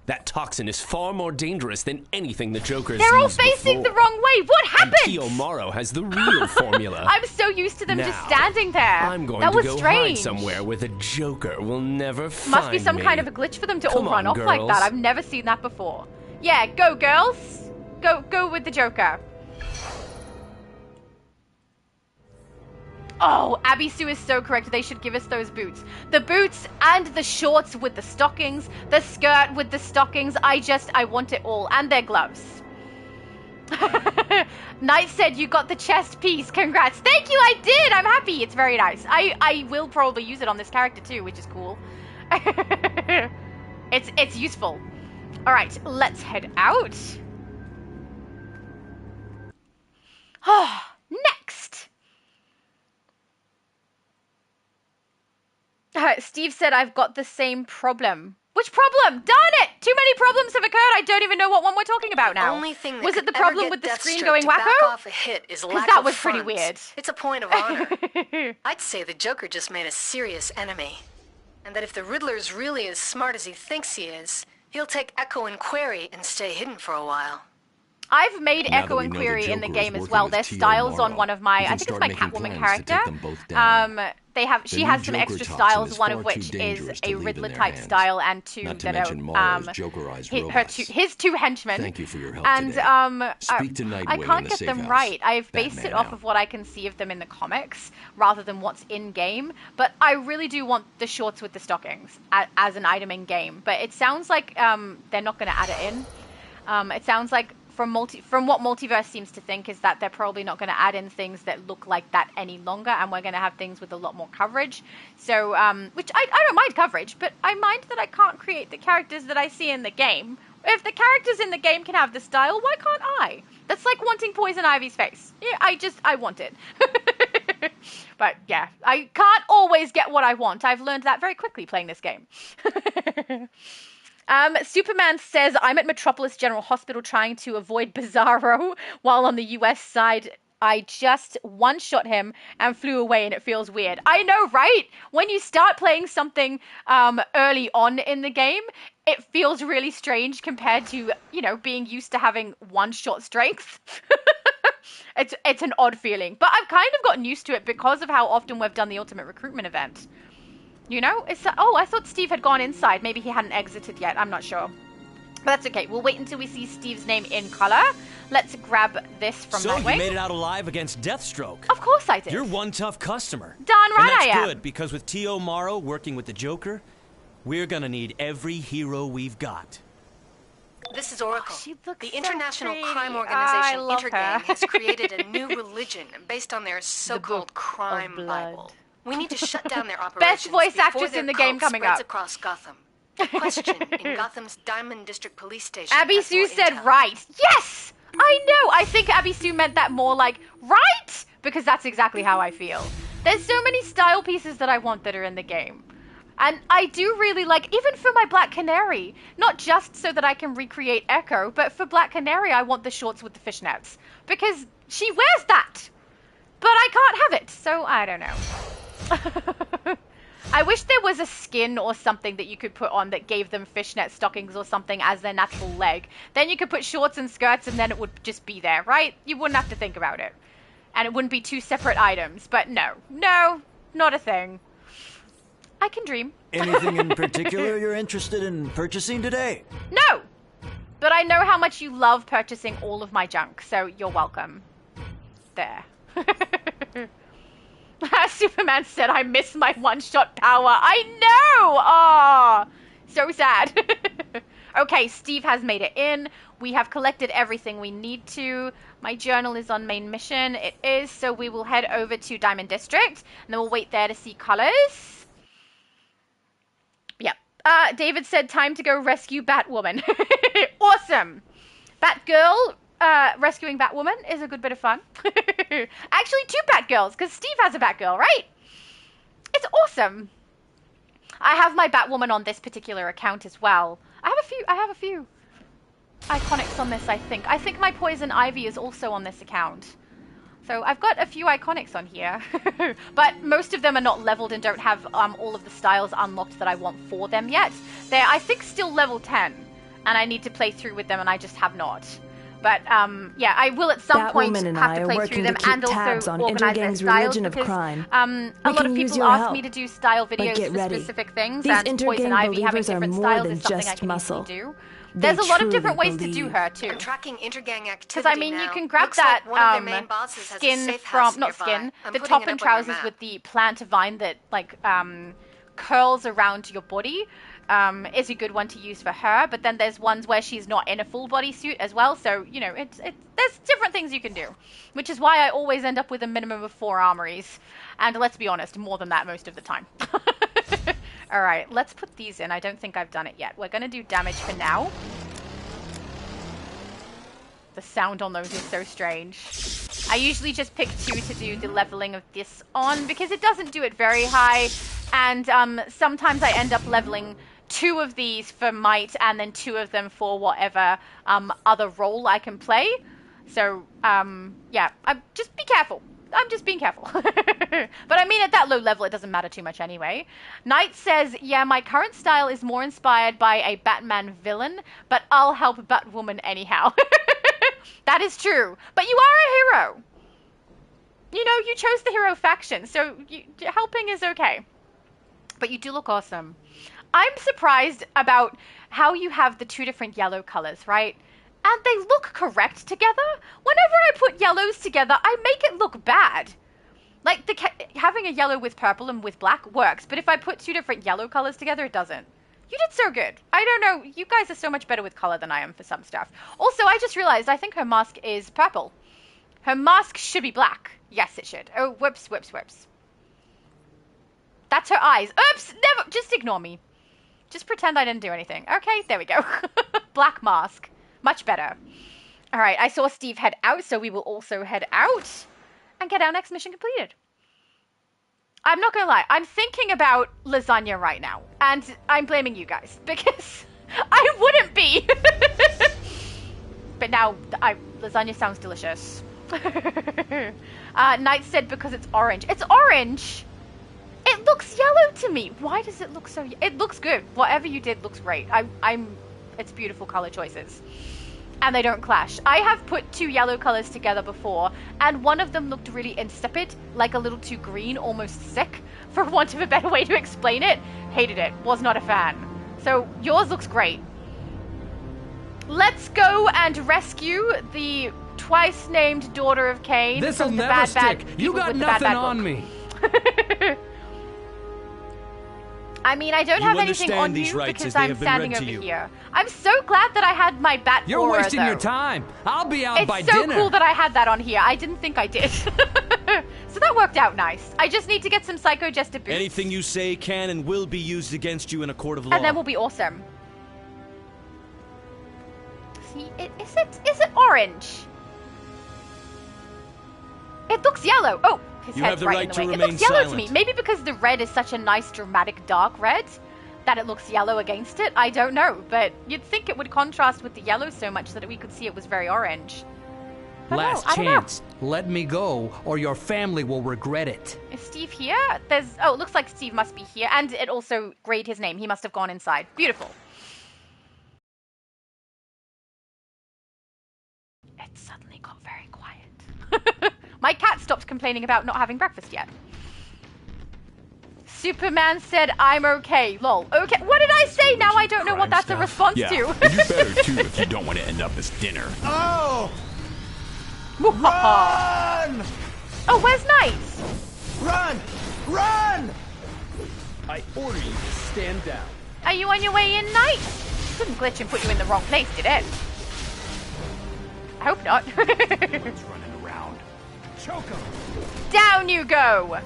F: That toxin is far more dangerous than anything the Joker's used
O: They're all facing
F: before.
O: the wrong way. What happened?
F: T.O. Morrow has the real formula.
O: I'm so used to them
F: now,
O: just standing there.
F: I'm going
O: that
F: to
O: was
F: go
O: strange.
F: hide somewhere where the Joker will never find
O: Must be some
F: me.
O: kind of a glitch for them to
F: Come
O: all run
F: on,
O: off like
F: girls.
O: that. I've never seen that before. Yeah, go girls. Go with the Joker. Oh, Abby Sue is so correct. They should give us those boots. The boots and the shorts with the stockings, the skirt with the stockings. I want it all. And their gloves. Knight said you got the chest piece. Congrats. Thank you, I did. I'm happy. It's very nice. I will probably use it on this character too, which is cool. It's useful. All right, let's head out. Next. Steve said, I've got the same problem. Which problem? Darn it! Too many problems have occurred. I don't even know what one we're talking about now.
B: Only thing that
O: was it the
B: could
O: problem
B: ever
O: with the
B: get
O: screen
B: Deathstroke
O: going
B: to
O: wacko?
B: back off a hit is lack
O: that
B: of
O: was pretty
B: funds.
O: weird.
B: It's a point of honor. I'd say the Joker just made a serious enemy. And that if the Riddler's really as smart as he thinks he is, he'll take Echo and Query and stay hidden for a while.
O: I've made Echo and Query in the game as well. Their styles on one of my, I think it's my Catwoman character. She has some extra styles, one of which is a Riddler type style, and two that are his two henchmen.
Q: Thank you for your help
O: and
Q: today. Speak to
O: I can't get them right. I've based it off of what I can see of them in the comics rather than what's in game. But I really do want the shorts with the stockings as an item in game. But it sounds like they're not going to add it in. It sounds like from what Multiverse seems to think is that they're probably not going to add in things that look like that any longer, and we're going to have things with a lot more coverage. So, which I don't mind coverage, but I mind that I can't create the characters that I see in the game. If the characters in the game can have the style, why can't I? That's like wanting Poison Ivy's face. Yeah, I want it. But yeah, I can't always get what I want. I've learned that very quickly playing this game. Superman says, I'm at Metropolis General Hospital trying to avoid Bizarro while on the US side. I just one-shot him and flew away, and it feels weird. I know, right? When you start playing something early on in the game, it feels really strange compared to, being used to having one-shot strength. It's an odd feeling. But I've kind of gotten used to it because of how often we've done the Ultimate Recruitment event. You know? Oh, I thought Steve had gone inside. Maybe he hadn't exited yet. I'm not sure. But that's okay. We'll wait until we see Steve's name in color. Let's grab this from Nightwing.
N: So you made it out alive against Deathstroke.
O: Of course I did.
N: You're one tough customer.
O: Darn right I am.
N: And that's good, because with T.O. Morrow working with the Joker, we're gonna need every hero we've got.
B: This is Oracle. The
O: so
B: international
O: pretty.
B: crime organization
O: Intergang
B: has created a new religion based on their so-called crime Bible. We need to shut down their operations.
O: Best voice
B: before
O: actress
B: their
O: in the game
B: cult
O: coming
B: spreads
O: up.
B: across Gotham. A question in Gotham's Diamond District Police Station.
O: Abby
B: has
O: Sue
B: more
O: said
B: intel.
O: right. Yes! I know. I think Abby Sue meant that more like right, because that's exactly how I feel. There's so many style pieces that I want that are in the game. And I do really like, even for my Black Canary, not just so that I can recreate Echo, but for Black Canary, I want the shorts with the fishnets. Because she wears that. But I can't have it, so I don't know. I wish there was a skin or something that you could put on that gave them fishnet stockings or something as their natural leg. Then you could put shorts and skirts and then it would just be there, right? You wouldn't have to think about it. And it wouldn't be two separate items. But no, not a thing. I can dream.
K: Anything in particular you're interested in purchasing today?
O: No! But I know how much you love purchasing all of my junk, so you're welcome. There. Superman said, I miss my one-shot power. I know! Aw! So sad. Okay, Steve has made it in. We have collected everything we need to. My journal is on main mission. It is, so we will head over to Diamond District, and then we'll wait there to see colors. Yep. David said, time to go rescue Batwoman. Awesome. Batgirl, rescuing Batwoman is a good bit of fun. Actually, 2 Batgirls, because Steve has a Batgirl, right? It's awesome. I have my Batwoman on this particular account as well. I have a few iconics on this, I think. I think my Poison Ivy is also on this account. So I've got a few iconics on here. But most of them are not leveled and don't have all of the styles unlocked that I want for them yet. They're, I think, still level 10. And I need to play through with them, and I just have not. But yeah, I will at some point have to play through them and also organize their styles because a lot of people ask me to do style videos for specific things, and Poison Ivy having different styles is something I can easily do. There's a lot of different ways to do her too.
B: I'm tracking intergang activity.
O: Because I mean, you can grab that skin from the top and trousers with the plant vine that like curls around your body. Is a good one to use for her, but then there's ones where she's not in a full body suit as well, so you know there's different things you can do, which is why I always end up with a minimum of 4 armories, and let's be honest, more than that most of the time. All right, let's put these in. I don't think I've done it yet. We're gonna do damage for now. The sound on those is so strange. I usually just pick 2 to do the leveling of this on because it doesn't do it very high, and sometimes I end up leveling 2 of these for might and then 2 of them for whatever other role I can play. So yeah, just be careful. I'm just being careful. But I mean, at that low level, it doesn't matter too much anyway. Knight says, yeah, my current style is more inspired by a Batman villain, but I'll help Batwoman anyhow. That is true. But you are a hero. You know, you chose the hero faction, so helping is okay. But you do look awesome. I'm surprised about how you have the 2 different yellow colors, right? And they look correct together. Whenever I put yellows together, I make it look bad. Like, having a yellow with purple and with black works, but if I put 2 different yellow colors together, it doesn't. You did so good. I don't know, you guys are so much better with color than I am for some stuff. Also, I just realized I think her mask is purple. Her mask should be black. Yes, it should. Oh, whoops, whoops, whoops. That's her eyes. Oops, never, just ignore me. Just pretend I didn't do anything. Okay, there we go. Black mask. Much better. All right, I saw Steve head out, so we will also head out and get our next mission completed. I'm not gonna lie, I'm thinking about lasagna right now, and I'm blaming you guys, because I wouldn't be. But now, lasagna sounds delicious. Knight said because it's orange. It's orange! It looks yellow to me. Why does it look so... It looks good. Whatever you did looks great. It's beautiful color choices. And they don't clash. I have put 2 yellow colors together before, and one of them looked really insipid, like a little too green, almost sick, for want of a better way to explain it. Hated it. Was not a fan. So yours looks great. Let's go and rescue the twice named daughter of Cain.
F: This'll
O: from the
F: never
O: bad
F: stick. You got nothing on me.
O: I mean, I don't have anything on you because I'm standing over here. I'm so glad that I had my bat
F: You're
O: aura,
F: wasting
O: though.
F: your time. I'll be out by dinner.
O: It's so cool that I had that on here. I didn't think I did. So that worked out nice. I just need to get some Psycho Jester boots.
N: Anything you say can and will be used against you in a court of law.
O: And then we'll be awesome. See, is it orange? It looks yellow. Oh, his
N: you
O: head's
N: have the
O: right
N: right
O: in the way.
N: to
O: It
N: remain
O: looks yellow
N: silent.
O: to me. Maybe because the red is such a nice, dramatic, dark red that it looks yellow against it. I don't know, but you'd think it would contrast with the yellow so much that we could see it was very orange.
F: Last chance. Let me go, or your family will regret it.
O: Is Steve here? It looks like Steve must be here, and it also grayed his name. He must have gone inside. Beautiful. It suddenly got very quiet. My cat stopped complaining about not having breakfast yet. Superman said, I'm okay. Lol. Okay. What did I say? Now I don't know what that's a response to.
S: You better too if you don't want to end up as dinner.
E: Oh!
O: Run! Oh, where's Knight?
E: Run! Run!
J: I order you to stand down.
O: Are you on your way in, Knight? Didn't glitch and put you in the wrong place, did it? I hope not.
S: It's running around.
E: Choke him!
O: Down you go!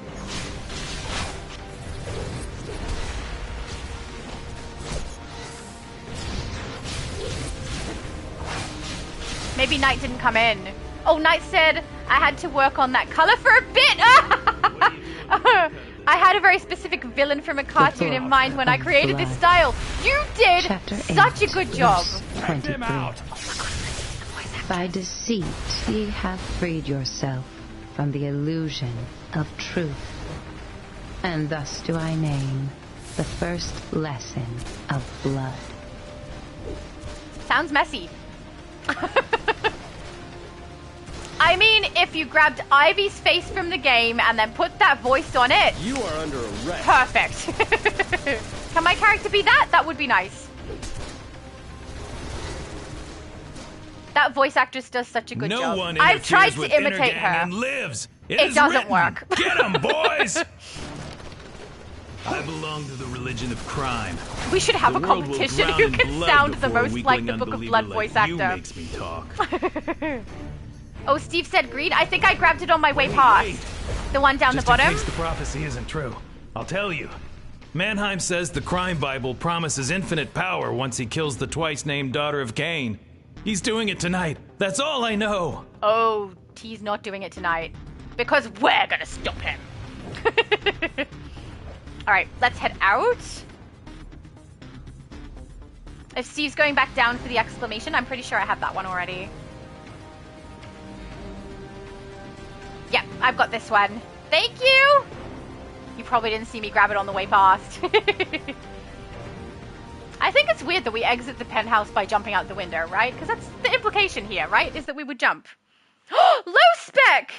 O: Maybe Knight didn't come in. Oh, Knight said I had to work on that color for a bit. I had a very specific villain from a cartoon in mind when I created this style. You did such a good job.
D: 23. By deceit, ye have freed yourself from the illusion of truth. And thus do I name the first lesson of blood.
O: Sounds messy. I mean, if you grabbed Ivy's face from the game and then put that voice on it...
J: You are under arrest.
O: Perfect. Can my character be that? That would be nice. That voice actress does such a good job.
N: No one
O: I've tried
N: with
O: to imitate
N: Intergang
O: her.
N: And lives.
O: It doesn't work.
N: Get 'em, boys! I belong to the religion of crime.
O: We should have a competition who can sound the most like the Book of Blood voice actor.
N: You makes me talk.
O: Oh, Steve said greed. I think I grabbed it on my way past. The one down the bottom.
V: In case the prophecy isn't true, I'll tell you. Mannheim says the crime Bible promises infinite power once he kills the twice-named daughter of Cain. He's doing it tonight. That's all I know.
O: Oh, he's not doing it tonight. Because we're gonna stop him. Alright, let's head out. If Steve's going back down for the exclamation, I'm pretty sure I have that one already. Yeah, I've got this one. Thank you! You probably didn't see me grab it on the way past. I think it's weird that we exit the penthouse by jumping out the window, right? Because that's the implication here, right? Is that we would jump. LowSpec!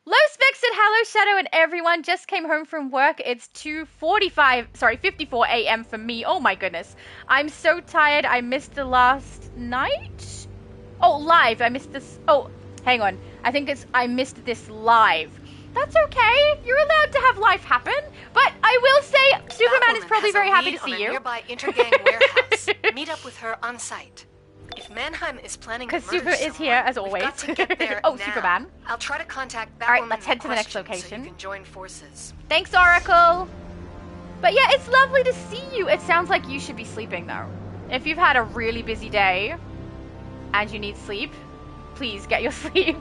O: LowSpec said, hello, Shadow and everyone. Just came home from work. It's 54 a.m. for me. Oh my goodness. I'm so tired. I missed the last night? Oh, live. I missed this. Oh, hang on. I think it's I missed this live. That's okay. You're allowed to have life happen. But I will say, Superman is probably very happy to see you.
B: Nearby Intergang warehouse. Meet up with her on site. If Mannheim is planning to murder
O: Super is here as always.
B: got to get there
O: oh,
B: now.
O: Superman.
B: I'll try to contact Batwoman.
O: All right, let's head to the next
B: So
O: location.
B: you can join forces.
O: Thanks, Oracle. But yeah, it's lovely to see you. It sounds like you should be sleeping though. If you've had a really busy day and you need sleep, please get your sleep.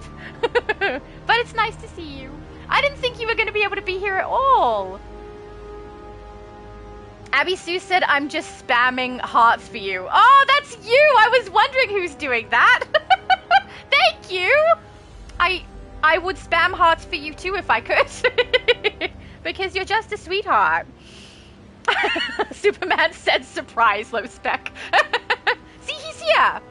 O: But it's nice to see you. I didn't think you were going to be able to be here at all. Abby Sue said, I'm just spamming hearts for you. Oh, that's you! I was wondering who's doing that. Thank you! I would spam hearts for you too if I could. Because you're just a sweetheart. Superman said surprise, LowSpec. See, he's here!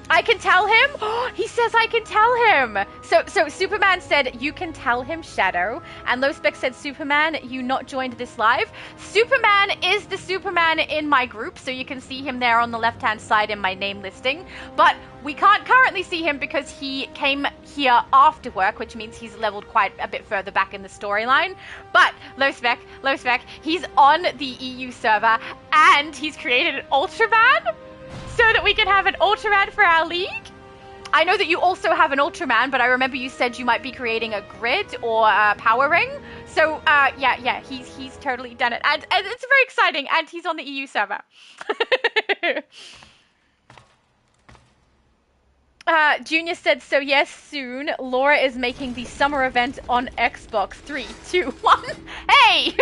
O: I can tell him? He says I can tell him. So Superman said, you can tell him, Shadow. And LowSpec said, Superman, you not joined this live. Superman is the Superman in my group, so you can see him there on the left-hand side in my name listing. But we can't currently see him because he came here after work, which means he's leveled quite a bit further back in the storyline. But LowSpec, he's on the EU server, and he's created an Ultraman, so that we can have an Ultraman for our league. I know that you also have an Ultraman, but I remember you said you might be creating a grid or a power ring. So, yeah, he's totally done it. And it's very exciting, and he's on the EU server. Junior said, so yes, soon. Laura is making the summer event on Xbox. 3, 2, 1. Hey!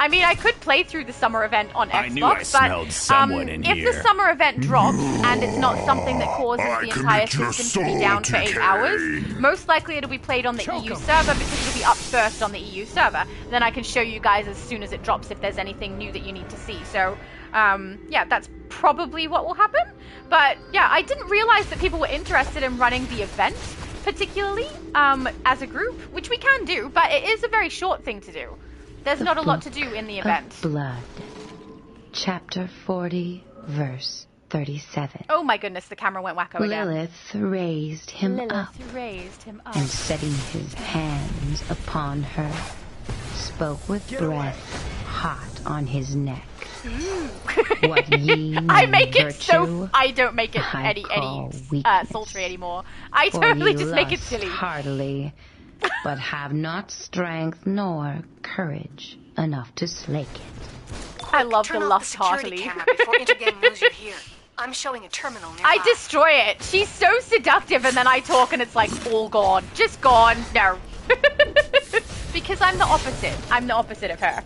O: I mean, I could play through the summer event on Xbox,
V: I knew I smelled someone in
O: here. If the summer event drops and it's not something that causes the entire system to be down for 8 hours, most likely it'll be played on the EU server because it'll be up first on the EU server. Then I can show you guys as soon as it drops if there's anything new that you need to see. So, yeah, that's probably what will happen. But, yeah, I didn't realize that people were interested in running the event, particularly as a group, which we can do, but it is a very short thing to do. There's not a lot to do in the event.
D: Blood. Chapter 40, verse 37.
O: Oh my goodness, the camera went wacko again.
D: Lilith raised him up, and setting his hands upon her, spoke with breath hot on his neck. What ye
O: I make it
D: virtue,
O: so I don't make it any sultry anymore. I totally just make it silly.
D: Heartily, but have not strength nor courage enough to slake it.
O: I love the lust heartily.
B: Camera before Intergang knows you're here. I'm showing a terminal nearby.
O: I destroy it. She's so seductive, and then I talk, and it's like all gone, just gone. No, because I'm the opposite. I'm the opposite of her.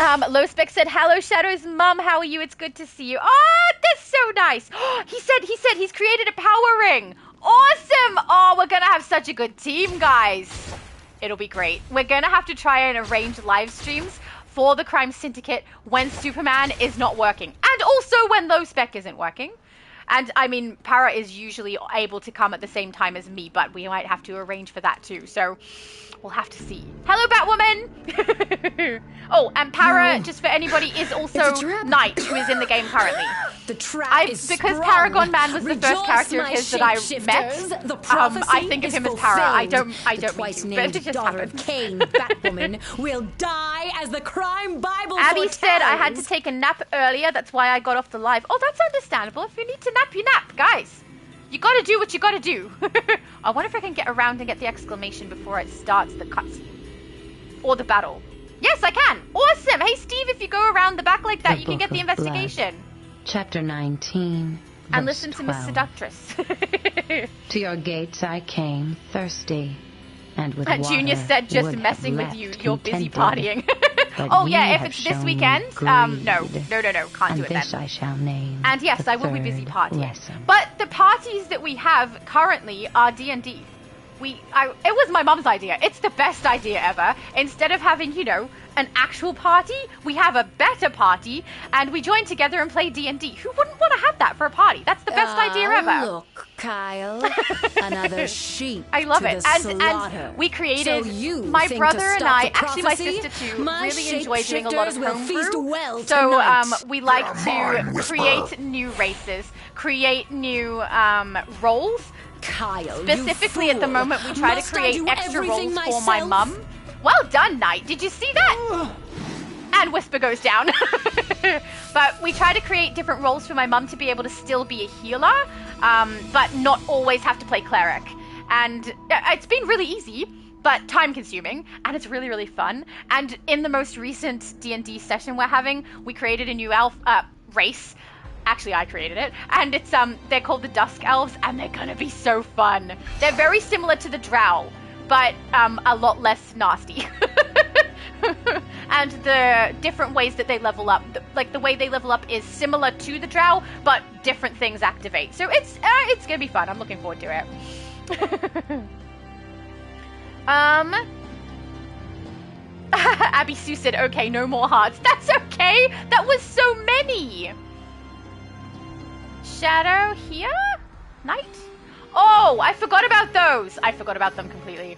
O: LowSpec said, hello, Shadow's mum. How are you? It's good to see you. Oh, that's so nice. He said he's created a power ring. Awesome. Oh, we're going to have such a good team, guys. It'll be great. We're going to have to try and arrange live streams for the Crime Syndicate when Superman is not working. And also when LowSpec isn't working. And, I mean, Para is usually able to come at the same time as me, but we might have to arrange for that too. So, we'll have to see. Hello, Batwoman! Oh, and Para, just for anybody, is also Knight, who is in the game currently.
U: The trap is
O: because
U: sprung.
O: Paragon Man was the first character of his that I met.
U: The prophecy
O: I think of him as Para. I don't meet you, but it just
U: daughter
O: happened.
U: of Cain, Batwoman, will die as the crime Bible
O: Abby
U: foretells.
O: said I had to take a nap earlier. That's why I got off the live. Oh, that's understandable. If you need to nap, you nap, guys. You gotta do what you gotta do. I wonder if I can get around and get the exclamation before it starts the cutscene. Or the battle. Yes, I can. Awesome. Hey, Steve, if you go around the back like that, you can get the investigation.
D: Blood. Chapter 19,
O: and listen to Miss Seductress.
D: To your gates I came, thirsty, and with water
O: Junior said, just messing with you. You're busy partying. Oh, yeah, if it's this weekend, no, can't do it then.
D: I shall name
O: and yes, I will be busy partying. But the parties that we have currently are D&D. It was my mum's idea. It's the best idea ever. Instead of having, an actual party, we have a better party, and we join together and play D&D. Who wouldn't want to have that for a party? That's the best idea ever.
U: Look, Kyle, another sheep.
O: I love it.
U: And
O: we created,
U: so
O: my brother and I, actually my sister too, really enjoy doing a lot of homebrew. So we like to create new races, create new roles.
U: Kyle,
O: specifically at the moment, we try to create extra roles for my mum. Well done, Knight. Did you see that? And Whisper goes down. But we try to create different roles for my mum to be able to still be a healer, but not always have to play cleric. And it's been really easy, but time-consuming, and it's really, really fun. And in the most recent D&D session we're having, we created a new race. Actually, I created it, and it's they're called the Dusk Elves, and they're gonna be so fun. They're very similar to the Drow, but a lot less nasty. And the different ways that they level up, like the way they level up is similar to the Drow, but different things activate. So it's gonna be fun. I'm looking forward to it. Abby Sue said, "Okay, no more hearts." That's okay. okay? That was so many. Shadow here? Night? Oh, I forgot about those. I forgot about them completely.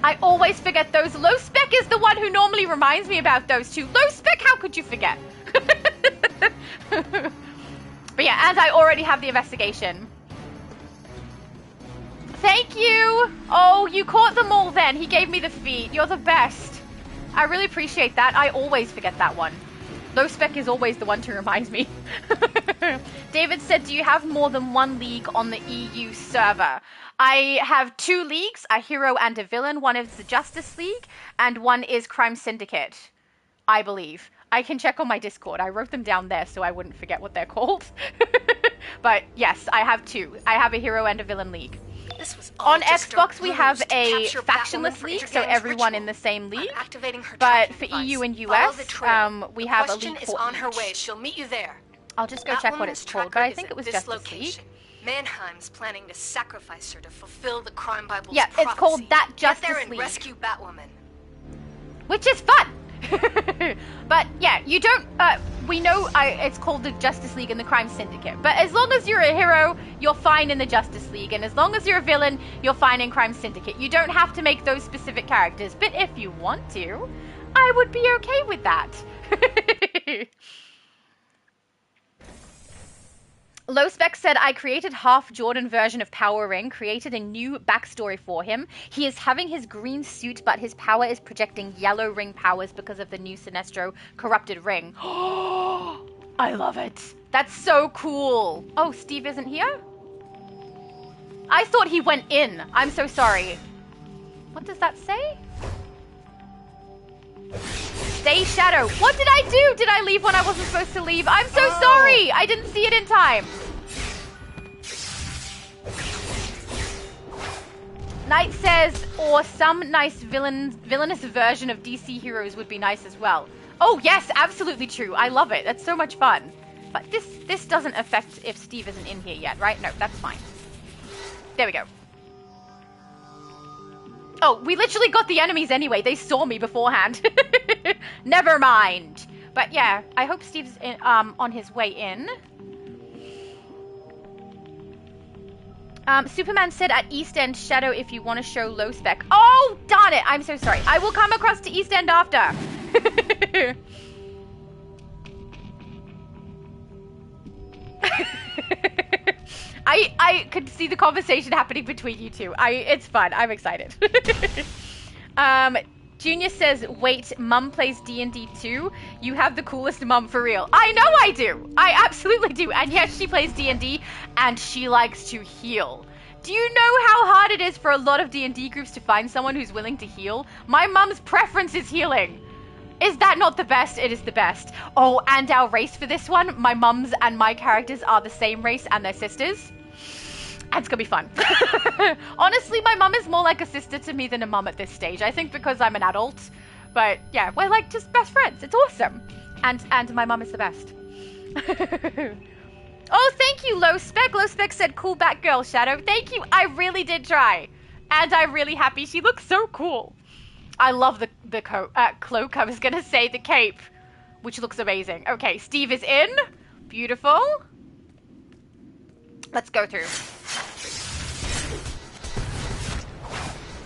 O: I always forget those. LowSpec is the one who normally reminds me about those two. LowSpec, how could you forget? But yeah, and I already have the investigation. Thank you. Oh, you caught them all then. He gave me the feat. You're the best. I really appreciate that. I always forget that one. LowSpec is always the one to remind me. David said, do you have more than one league on the EU server? I have 2 leagues, a hero and a villain. One is the Justice League, and one is Crime Syndicate, I believe. I can check on my Discord. I wrote them down there so I wouldn't forget what they're called. But yes, I have 2. I have a hero and a villain league. On Xbox, we have a factionless league, so everyone in the same league. But for EU and US, we have a league for
B: on her way. She'll meet you there.
O: I'll just go check what it's called, but I think it was Justice League.
B: Mannheim's planning to sacrifice her to fulfill the Crime Bible's
O: prophecy. It's called That Justice
B: Get there and
O: League.
B: Rescue Batwoman.
O: Which is fun! But yeah, you don't, we know it's called the Justice League and the Crime Syndicate. But as long as you're a hero, you're fine in the Justice League. And as long as you're a villain, you're fine in Crime Syndicate. You don't have to make those specific characters. But if you want to, I would be okay with that. LowSpec said, I created half Jordan version of Power Ring, created a new backstory for him. He is having his green suit, but his power is projecting yellow ring powers because of the new Sinestro corrupted ring. Oh, I love it. That's so cool. Oh, Steve isn't here? I thought he went in. I'm so sorry. What does that say? Stay Shadow. What did I do? Did I leave when I wasn't supposed to leave? I'm so sorry. I didn't see it in time. Knight says, or some nice villainous version of DC heroes would be nice as well. Oh yes, absolutely true. I love it. That's so much fun. But this doesn't affect if Steve isn't in here yet, right? No, that's fine. There we go. Oh, we literally got the enemies anyway. They saw me beforehand. Never mind. But yeah, I hope Steve's in, on his way in. Superman said at East End, Shadow, if you want to show LowSpec. Oh, darn it. I'm so sorry. I will come across to East End after. I could see the conversation happening between you two. It's fun. I'm excited. Junior says, wait, Mum plays D&D too? You have the coolest mum for real. I know I do. I absolutely do. And yes, she plays D&D and she likes to heal. Do you know how hard it is for a lot of D&D groups to find someone who's willing to heal? My mum's preference is healing. Is that not the best? It is the best. Oh, and our race for this one, my mum's and my characters are the same race and they're sisters. And it's gonna be fun. Honestly, my mum is more like a sister to me than a mum at this stage. I think because I'm an adult. But yeah, we're like just best friends. It's awesome. And my mum is the best. Oh, thank you, LowSpec. LowSpec said, cool Batgirl, Shadow. Thank you. I really did try. And I'm really happy. She looks so cool. I love the cloak. I was going to say the cape, which looks amazing. Okay, Steve is in. Beautiful. Let's go through.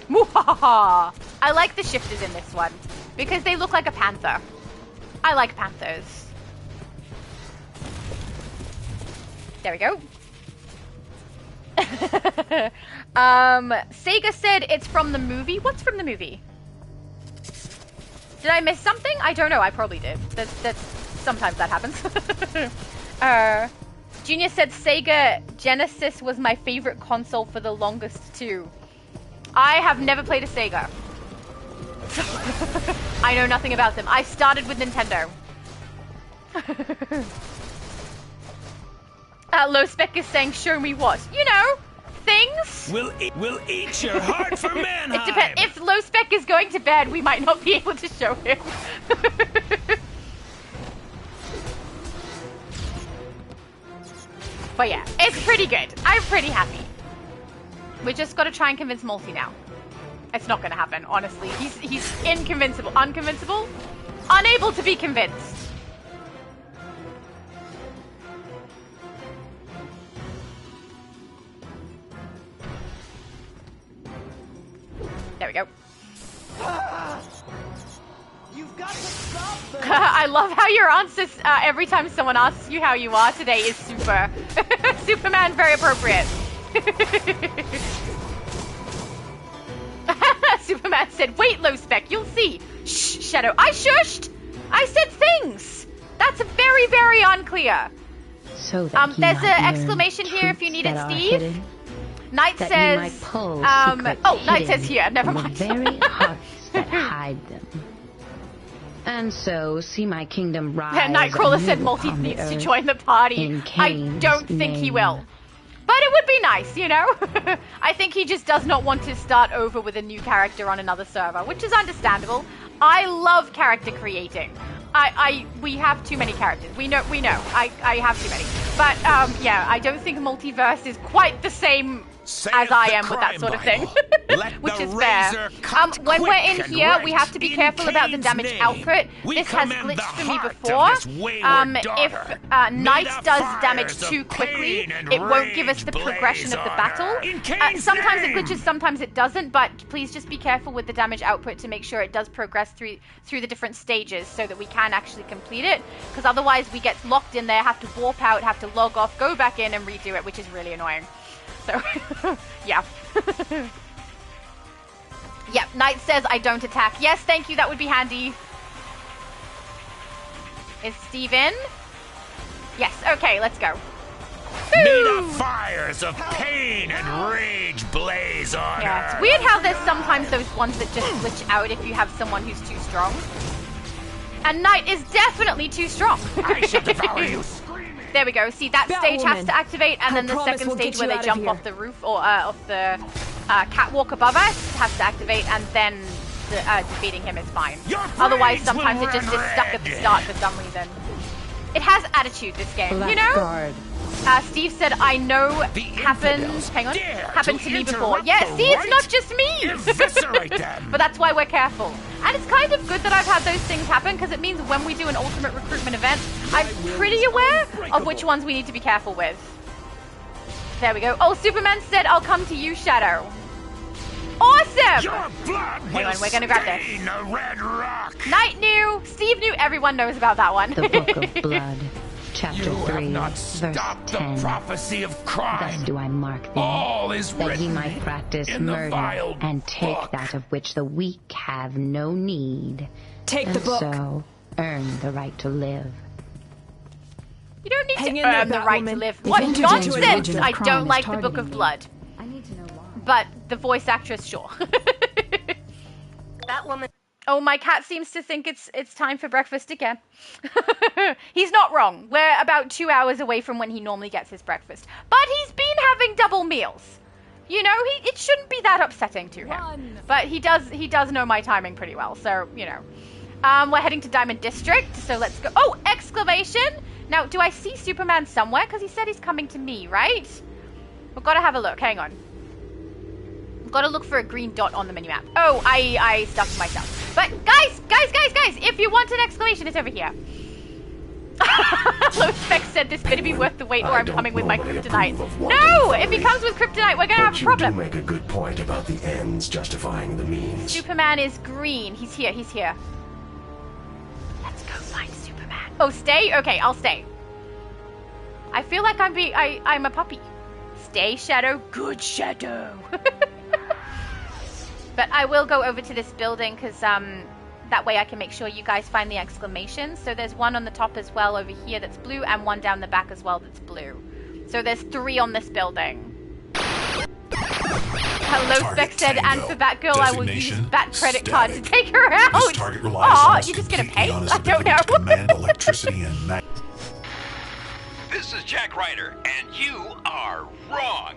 O: Mwahaha! I like the shifters in this one because they look like a panther. I like panthers. There we go. Sega said it's from the movie. What's from the movie? Did I miss something? I don't know. I probably did. That's sometimes that happens. Junior said Sega Genesis was my favorite console for the longest too. I have never played a Sega. I know nothing about them. I started with Nintendo. LowSpec is saying, show me what? You know, things.
V: We'll eat your heart for Mannheim.
O: It depends. If LowSpec is going to bed, we might not be able to show him. But yeah, it's pretty good. I'm pretty happy. We just got to try and convince Multi now. It's not going to happen, honestly. He's inconvincible. Unconvincible? Unable to be convinced. There we go.
E: You've got to stop this.
O: I love how your answers, every time someone asks you how you are today, is super. Superman, very appropriate. Superman said, wait, low spec, you'll see. Shh, Shadow. I shushed! I said things! That's very, very unclear.
D: So that
O: there's an exclamation here if you need it, Steve. Knight says, Knight says here, never mind.
D: The very hearts that hide them. And so, see my kingdom rise.
O: Nightcrawler said Multi needs to join the party. I don't think he will. But it would be nice, you know? I think he just does not want to start over with a new character on another server, which is understandable. I love character creating. We have too many characters. We know. I have too many. But, yeah, I don't think Multiverse is quite the same as I am with that sort of thing. Which is fair. When we're in here, we have to be careful about the damage output. This has glitched for me before. If Knight does damage too quickly, it won't give us the progression of the battle. Sometimes it glitches, sometimes it doesn't, but please just be careful with the damage output to make sure it does progress through the different stages so that we can actually complete it. Because otherwise we get locked in there, have to warp out, have to log off, go back in and redo it, which is really annoying. So, yeah. Yep, Knight says I don't attack. Yes, thank you, that would be handy. Is Steve in? Yes, okay, let's go.
E: May the fires of pain and rage blaze on her.
O: It's weird how there's sometimes those ones that just glitch out if you have someone who's too strong. And Knight is definitely too strong.
E: I shall devour you.
O: There we go. See, that stage has to activate, and then the second stage where they jump off the roof or off the catwalk above us has to activate, and then defeating him is fine. Otherwise, sometimes it just is stuck at the start for some reason. It has attitude, this game, you know? Steve said, I know happened to me before. Yeah, see, it's not just me! But that's why we're careful. And it's kind of good that I've had those things happen, because it means when we do an ultimate recruitment event, I'm pretty aware of which ones we need to be careful with. There we go. Oh, Superman said, I'll come to you, Shadow. Awesome! Hang on, we're gonna grab this. Knight knew, Steve knew, everyone knows about that one.
D: The Book of Blood. Chapter 3, verse 10.
E: The prophecy of crime.
D: Thus do I mark thee, that he might practice murder and take that of which the weak have no need.
U: Take the book.
D: So earn the right to live.
O: You don't need to earn the right to live. What nonsense! I don't like the Book of Blood.
U: I need to know why.
O: But the voice actress, sure.
B: That woman.
O: Oh, my cat seems to think it's time for breakfast again. He's not wrong. We're about 2 hours away from when he normally gets his breakfast. But he's been having double meals. You know, it shouldn't be that upsetting to him. But he does know my timing pretty well, so, you know. We're heading to Diamond District, so let's go. Oh, exclamation! Now, do I see Superman somewhere? Because he said he's coming to me, right? We've got to have a look. Hang on. Got to look for a green dot on the minimap. Oh, I stuck myself. But guys, if you want an exclamation, it's over here. LowSpec said this better be worth the wait or I'm coming with my kryptonite. No! If he comes with kryptonite, we're gonna have a problem.
E: You do make a good point about the ends justifying the means.
O: Superman is green. He's here. Let's go find Superman. Oh, stay? Okay, I'll stay. I feel like I'm a puppy. Stay, Shadow. Good, Shadow. But I will go over to this building because that way I can make sure you guys find the exclamations. So there's one on the top as well over here that's blue and one down the back as well that's blue. So there's 3 on this building. LowSpec said, and for Batgirl I will use Bat credit card to take her out. Aw, you're just gonna pay? I don't know.
H: This is Jack Ryder, and you are wrong.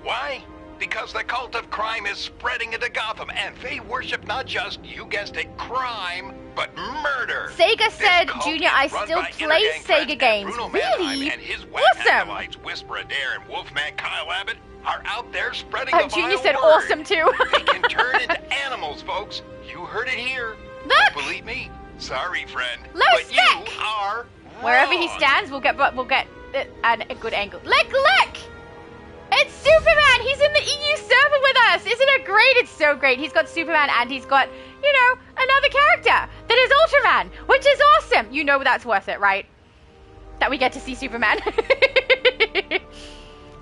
H: Why? Because the cult of crime is spreading into Gotham, and they worship not just, you guessed it, crime, but murder.
O: Sega said, Junior, I still play Sega games. Really?
H: And his
O: awesome.
H: Whisper Adair and Wolfman Kyle Abbott are out there spreading the
O: Junior
H: vile
O: said
H: word.
O: awesome too.
H: They can turn into animals, folks. You heard it here.
O: Look.
H: Don't believe me? Sorry, friend.
O: LowSpec.
H: But you are wrong.
O: Wherever he stands, we'll get a good angle. Lick! It's Superman! He's in the EU server with us! Isn't it great? It's so great. He's got Superman and he's got, you know, another character that is Ultraman, which is awesome. You know that's worth it, right? That we get to see Superman.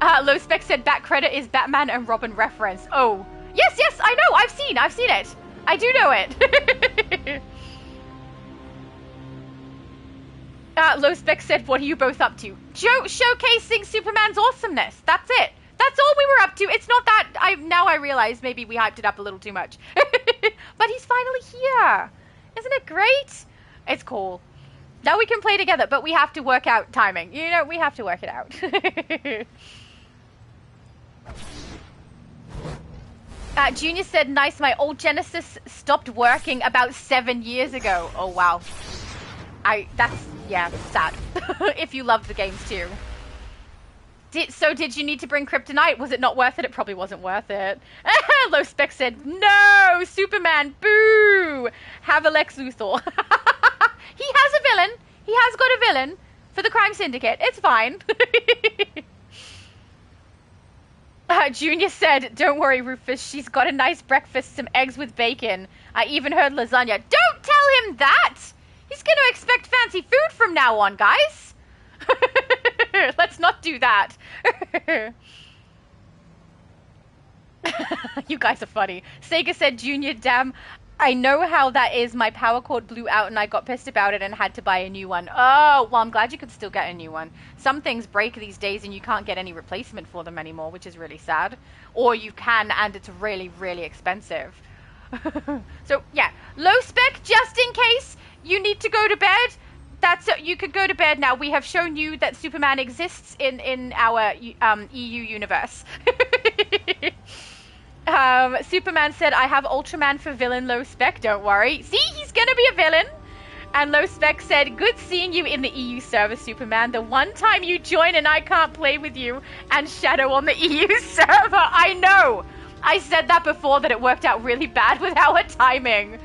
O: LowSpec said back credit is Batman and Robin reference. Oh, yes, I know. I've seen it. I do know it. LowSpec said, what are you both up to? Showcasing Superman's awesomeness. That's it. That's all we were up to. It's not that... Now I realize maybe we hyped it up a little too much. But he's finally here. Isn't it great? It's cool. Now we can play together, but we have to work out timing. You know, we have to work it out. Junior said, nice, my old Genesis stopped working about 7 years ago. Oh, wow. Yeah, sad. If you love the games too. Did you need to bring Kryptonite? Was it not worth it? It probably wasn't worth it. LowSpec said, no, Superman, boo! Have a Lex Luthor. He has a villain. He has got a villain for the crime syndicate. It's fine. Junior said, don't worry, Rufus. She's got a nice breakfast, some eggs with bacon. I even heard lasagna. Don't tell him that! He's going to expect fancy food from now on, guys. Let's not do that. You guys are funny. Sega said, Junior, damn, I know how that is. My power cord blew out and I got pissed about it and had to buy a new one. Oh, well, I'm glad you could still get a new one. Some things break these days and you can't get any replacement for them anymore, which is really sad. Or you can and it's really, really expensive. So, yeah, LowSpec, just in case you need to go to bed. You could go to bed now. We have shown you that Superman exists in our EU universe. Superman said, I have Ultraman for villain LowSpec, don't worry. See, he's gonna be a villain. And LowSpec said, good seeing you in the EU server, Superman. The one time you join and I can't play with you. And Shadow on the EU server. I know. I said that before, that it worked out really bad with our timing.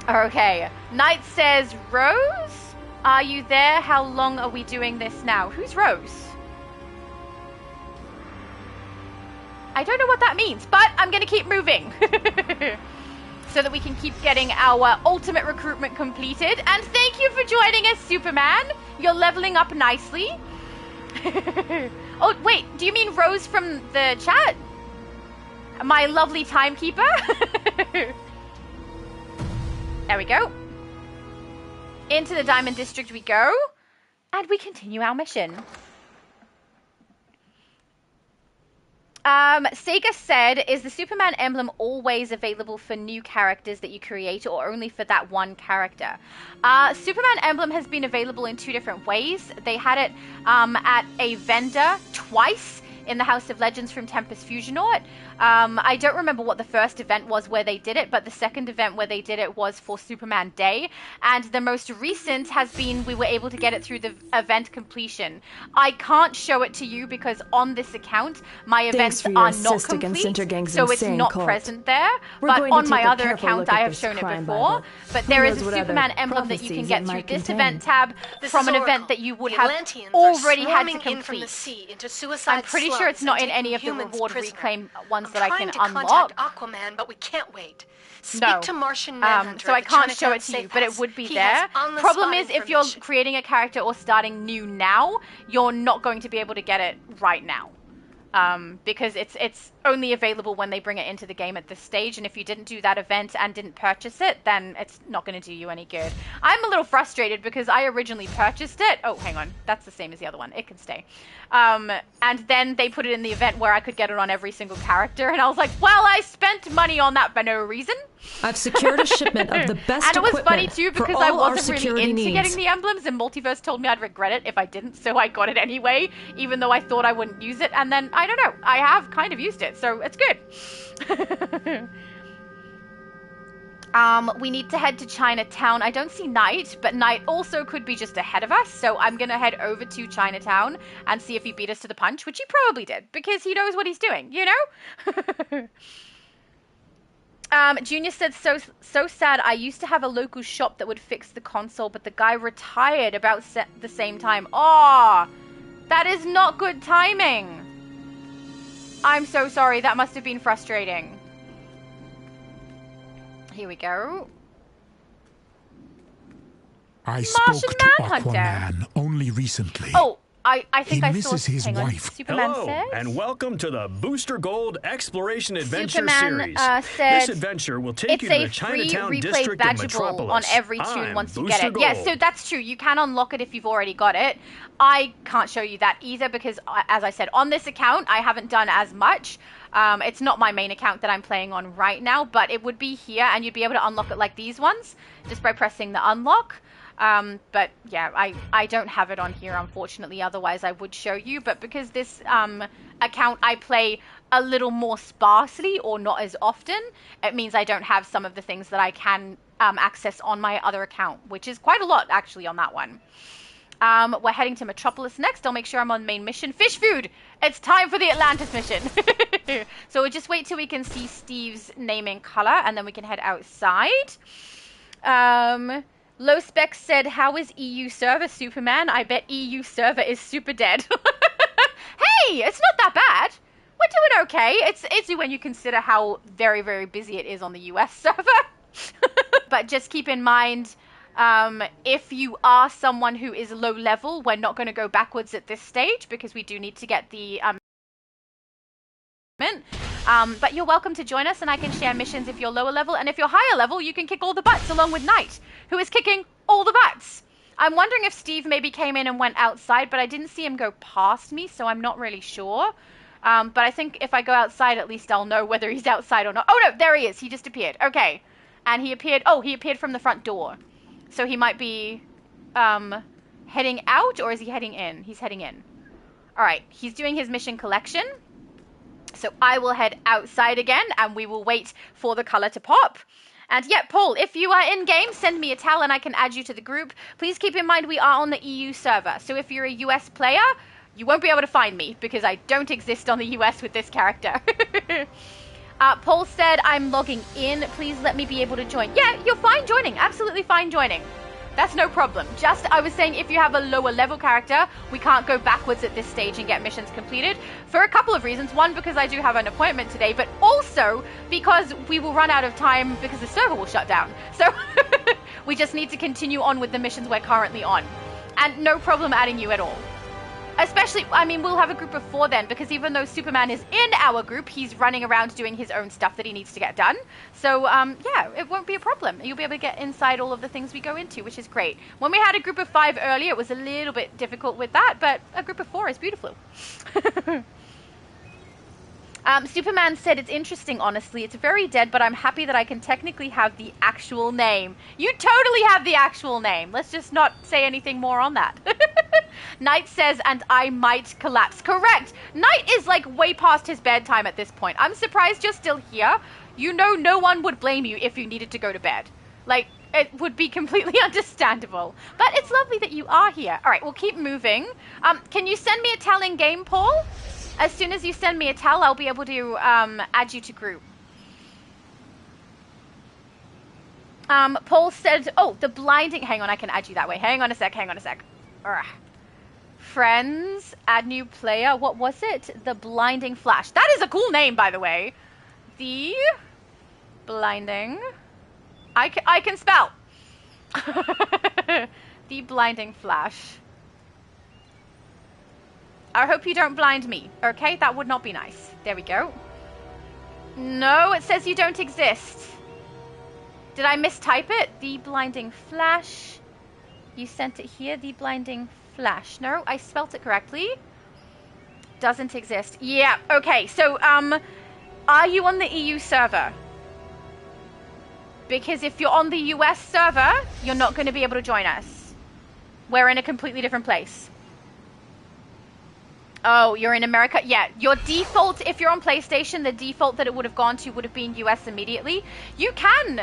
O: Okay. Knight says, Rose? Are you there? How long are we doing this now? Who's Rose? I don't know what that means, but I'm going to keep moving. So that we can keep getting our ultimate recruitment completed. And thank you for joining us, Superman. You're leveling up nicely. Oh, wait. Do you mean Rose from the chat? My lovely timekeeper? There we go. Into the Diamond District we go. And we continue our mission. Sega said, is the Superman emblem always available for new characters that you create or only for that one character? Superman emblem has been available in 2 different ways. They had it at a vendor twice in the House of Legends from Tempest Fusionaut. I don't remember what the first event was where they did it, but the second event where they did it was for Superman Day. And the most recent has been, we were able to get it through the event completion. I can't show it to you because on this account, my events are not complete, so it's not present there. But on my other account, I have shown it before. But there is a Superman emblem that you can get through this event tab from an event that you would have already had to complete. I'm pretty sure it's not in any of the reward reclaim ones that I can unlock.
B: Aquaman, but we can't wait. Speak to Martian Manhunter.
O: So I can't show it to you, but it would be there. Problem is, if you're creating a character or starting new now, you're not going to be able to get it right now. Because it's only available when they bring it into the game at this stage, and if you didn't do that event and didn't purchase it, then it's not going to do you any good. I'm a little frustrated because I originally purchased it. Oh, hang on. That's the same as the other one. It can stay. And then they put it in the event where I could get it on every single character, and I was like, well, I spent money on that for no reason.
M: I've secured a shipment of the best
O: and it was funny
M: equipment
O: too because
M: for
O: I
M: all our
O: wasn't really
M: security
O: into
M: needs.
O: getting the emblems, and Multiverse told me I'd regret it if I didn't, so I got it anyway, even though I thought I wouldn't use it. And then I don't know, I have kind of used it, so it's good. We need to head to Chinatown. I don't see Knight, but Knight also could be just ahead of us, so I'm gonna head over to Chinatown and see if he beat us to the punch, which he probably did, because he knows what he's doing, you know? Junior said, so sad. I used to have a local shop that would fix the console, but the guy retired about the same time. Oh, That is not good timing. I'm so sorry. That must have been frustrating. Here we go.
E: I spoke to Aquaman only recently.
O: Oh, I think I saw
E: his wife.
O: Superman
J: Hello,
O: said?
J: and welcome to the Booster Gold Exploration Adventure
O: Superman,
J: Series.
O: said
J: this adventure will take you to the Chinatown district of Metropolis.
O: On every tune once you get it.
J: Gold.
O: Yes, so that's true. You can unlock it if you've already got it. I can't show you that either because, as I said, on this account, I haven't done as much. It's not my main account that I'm playing on right now, but it would be here, and you'd be able to unlock it like these ones, just by pressing the unlock. But yeah, I don't have it on here, unfortunately, otherwise I would show you. But because this account I play a little more sparsely or not as often, it means I don't have some of the things that I can access on my other account, which is quite a lot, actually, on that one. We're heading to Metropolis next. I'll make sure I'm on main mission. Fish food! It's time for the Atlantis mission. So we'll just wait till we can see Steve's name in color, and then we can head outside. LowSpec said, how is EU server, Superman? I bet EU server is super dead. Hey, it's not that bad. We're doing okay. It's easy when you consider how very, very busy it is on the US server. But just keep in mind, if you are someone who is low level, we're not going to go backwards at this stage because we do need to get the but you're welcome to join us, and I can share missions if you're lower level, and if you're higher level, you can kick all the butts along with Knight, who is kicking all the butts. I'm wondering if Steve maybe came in and went outside, but I didn't see him go past me, so I'm not really sure. But I think if I go outside, at least I'll know whether he's outside or not. Oh no, there he is. He just appeared. Okay. And he appeared from the front door. So he might be heading out, or is he heading in? He's heading in. All right, he's doing his mission collection. So I will head outside again, and we will wait for the color to pop. And yeah, Paul, if you are in-game, send me a tell and I can add you to the group. Please keep in mind we are on the EU server. So if you're a US player, you won't be able to find me because I don't exist on the US with this character. Paul said, I'm logging in. Please let me be able to join. Yeah, you're fine joining. Absolutely fine joining. That's no problem. Just, I was saying, if you have a lower level character, we can't go backwards at this stage and get missions completed for a couple of reasons. One, because I do have an appointment today, but also because we will run out of time because the server will shut down. So we just need to continue on with the missions we're currently on. And no problem adding you at all. Especially, I mean, we'll have a group of 4 then, because even though Superman is in our group, he's running around doing his own stuff that he needs to get done. So, yeah, it won't be a problem. You'll be able to get inside all of the things we go into, which is great. When we had a group of 5 earlier, it was a little bit difficult with that, but a group of 4 is beautiful. Superman said, it's interesting, honestly. It's very dead, but I'm happy that I can technically have the actual name. You totally have the actual name. Let's just not say anything more on that. Knight says, and I might collapse. Correct. Knight is like way past his bedtime at this point. I'm surprised you're still here. You know no one would blame you if you needed to go to bed. Like, it would be completely understandable. But it's lovely that you are here. All right, we'll keep moving. Can you send me a tell in game, Paul? As soon as you send me a tell, I'll be able to add you to group. Paul said, oh, the blinding... Hang on, I can add you that way. Hang on a sec. Urgh. Friends, add new player. What was it? The Blinding Flash. That is a cool name, by the way. The Blinding... I can spell. The Blinding Flash. I hope you don't blind me, okay? That would not be nice. There we go. No, it says you don't exist. Did I mistype it? The Blinding Flash. You sent it here, the Blinding Flash. No, I spelt it correctly. Doesn't exist. Yeah, okay. So, are you on the EU server? Because if you're on the US server, you're not going to be able to join us. We're in a completely different place. Oh, you're in America? Yeah, your default, if you're on PlayStation, the default that it would have gone to would have been US immediately. You can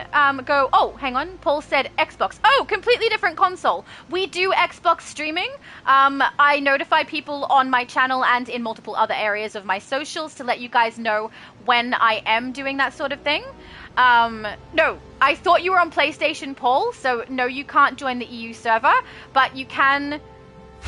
O: go, oh, hang on, Paul said Xbox. Oh, completely different console. We do Xbox streaming. I notify people on my channel and in multiple other areas of my socials to let you guys know when I am doing that sort of thing. No, I thought you were on PlayStation, Paul, so no, you can't join the EU server, but you can...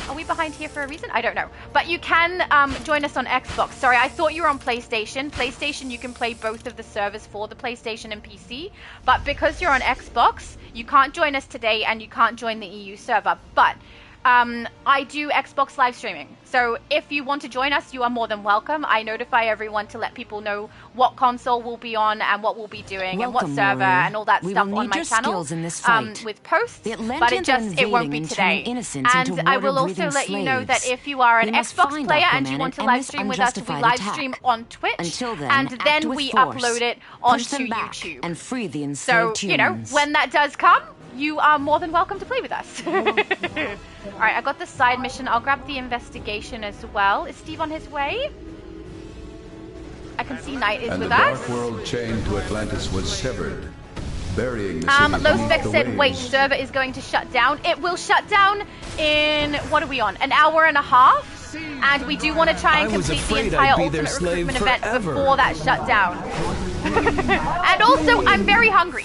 O: Are we behind here for a reason? I don't know. But you can join us on Xbox. Sorry, I thought you were on PlayStation. PlayStation, you can play both of the servers for the PlayStation and PC. But because you're on Xbox, you can't join us today and you can't join the EU server. But I do Xbox live streaming. So if you want to join us, you are more than welcome. I notify everyone to let people know what console we'll be on and what we'll be doing and what server and all that stuff on my channel with posts. But it won't be today. And I will also let you know that if you are an Xbox player and you want to live stream with us, we live stream on Twitch and then we upload it onto YouTube.
D: And free the enslaved
O: so, you know, when that does come, you are more than welcome to play with us. Alright, I got the side mission. I'll grab the investigation as well. Is Steve on his way? I can see Knight is with us.
P: And the dark world chain to Atlantis was severed, burying the city
O: LowSpec said, wait, server is going to shut down. It will shut down in, what are we on? An hour and a half? And we do want to try and complete the entire Ultimate Recruitment event before that shut down. And also, I'm very hungry.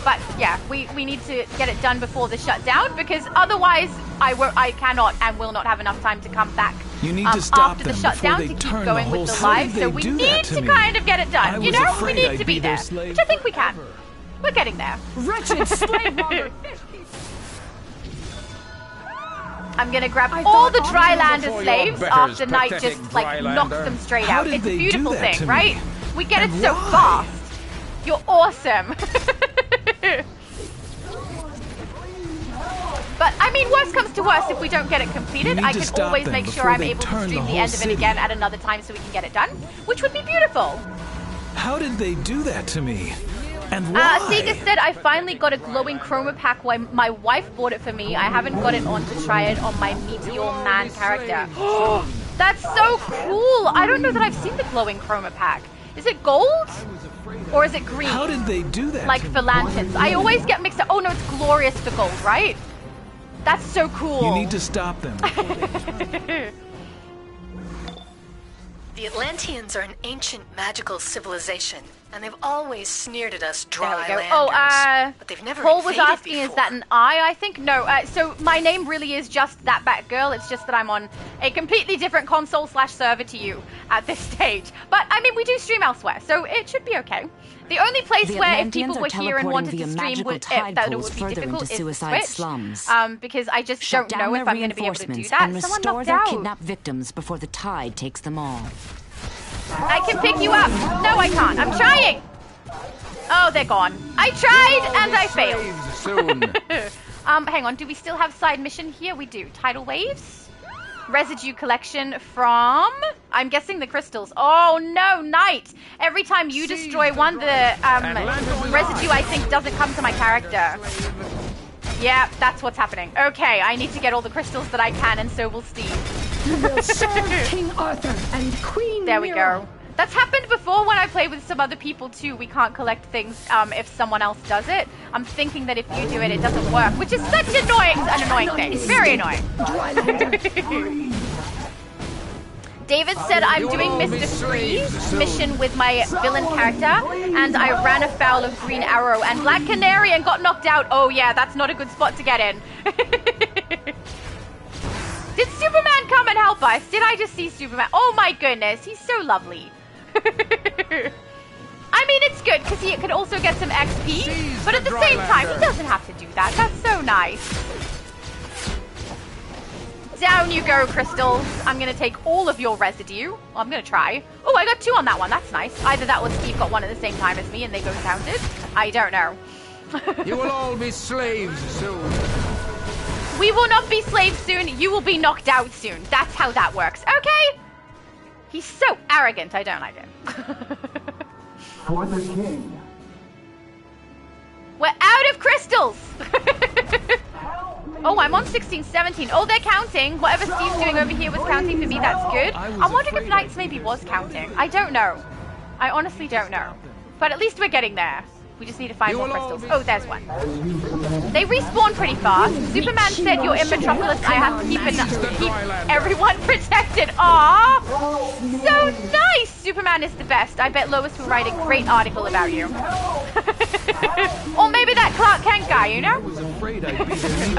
O: But yeah, we need to get it done before the shutdown because otherwise I cannot and will not have enough time to come back
V: you need to stop
O: after the shutdown to keep going with the live. So we need to kind of get it done. You know, we need to be there, which I think we can. We're getting there.
U: Wretched slave robber!
O: I'm gonna grab all the Drylander slaves after Knight just like knocks them straight out. It's a beautiful thing, right? We get it so fast. You're awesome. But, I mean, worst comes to worst, if we don't get it completed, I can always make sure I'm able to stream the end of it again at another time so we can get it done, which would be beautiful.
V: How did they do that to me? And why?
O: Sega said I finally got a glowing chroma pack when my wife bought it for me. I haven't got it on to try it on my Meteor Man character. That's so cool. I don't know that I've seen the glowing chroma pack. Is it gold? Or is it green?
V: How did they do that?
O: Like for lanterns. I always get mixed up. Oh no, it's glorious for gold, right? That's so cool.
V: You need to stop them.
B: The Atlanteans are an ancient magical civilization, and they've always sneered at us drylanders. But they've never
O: Paul was asking,
B: before.
O: Is that an I think? No. So my name really is just that Batgirl. It's just that I'm on a completely different console/server to you at this stage. But, I mean, we do stream elsewhere, so it should be okay. The only place where if people were here and wanted to stream that it would be difficult is Twitch.
D: Slums.
O: Because I just don't know if I'm going to be able to do that.
D: And restore their kidnapped victims before the tide takes them all.
O: I can pick you up. No, I can't. I'm trying. Oh, they're gone. I tried and I failed. Hang on. Do we still have side mission here? We do. Tidal waves. Residue collection from, I'm guessing the crystals. Oh no, Knight. Every time you destroy one, the residue I think doesn't come to my character. Yeah, that's what's happening. Okay, I need to get all the crystals that I can, and so will Steve.
U: You will serve King Arthur and Queen
O: There we go. That's happened before when I play with some other people too. We can't collect things if someone else does it. I'm thinking that if you do it, it doesn't work, which is such an annoying thing. Very annoying. David said I'm doing Mr. Freeze mission with my villain character, and I ran afoul of Green Arrow and Black Canary and got knocked out. Oh yeah, that's not a good spot to get in. Did Superman come and help us? Did I just see Superman? Oh my goodness, he's so lovely. I mean, it's good because he can also get some XP, but at the same time, he doesn't have to do that. That's so nice. Down you go, crystals. I'm going to take all of your residue. Well, I'm going to try. Oh, I got 2 on that one. That's nice. Either that or Steve got one at the same time as me and they both counted. I don't know.
E: You will all be slaves soon.
O: We will not be slaves soon. You will be knocked out soon. That's how that works. Okay? He's so arrogant. I don't like him.
E: For the king.
O: We're out of crystals. Oh, I'm on 16, 17. Oh, they're counting. Whatever Steve's doing over here was counting for me. That's good. I'm wondering if Knights maybe was counting. I don't know. I honestly don't know. But at least we're getting there. We just need to find more crystals. Oh, there's one. They respawn pretty fast. Superman said you're in Metropolis. I have to keep everyone protected. Aww. So nice, Supermann is the best. I bet Lois will write a great article about you. Or maybe that Clark Kent guy, you know?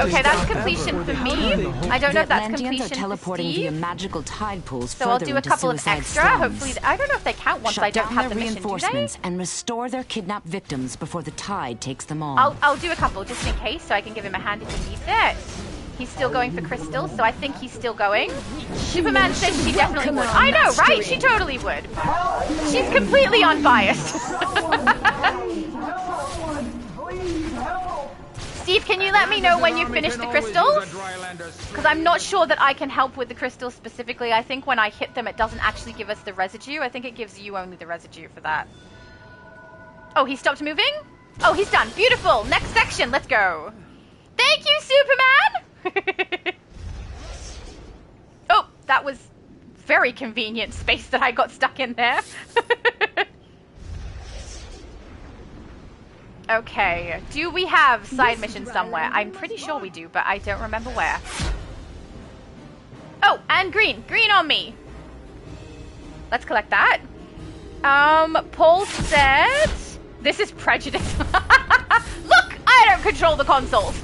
O: Okay, that's completion for me. I don't know if that's completion for Steve.
C: Via magical tide pools
O: So I'll do a couple of extra. Hopefully, I don't know if they count once I don't have the mission,
C: reinforcements
O: do they?
C: and restore their kidnapped victims before the tide takes them all.
O: I'll do a couple just in case, so I can give him a hand if he needs it. He's still going for crystals, so I think he's still going. Supermann says she definitely would. I know, right? She totally would. She's completely unbiased. Steve, can you let me know when you finish the crystals? Because I'm not sure that I can help with the crystals specifically. I think when I hit them, it doesn't actually give us the residue. I think it gives you only the residue for that. Oh, he stopped moving? Oh, he's done. Beautiful. Next section. Let's go. Thank you, Supermann! Oh, that was very convenient space that I got stuck in there. Okay, do we have side missions somewhere? I'm pretty sure we do, but I don't remember where. Oh, and green. Green on me. Let's collect that. Paul said... This is prejudice. Look, I don't control the consoles.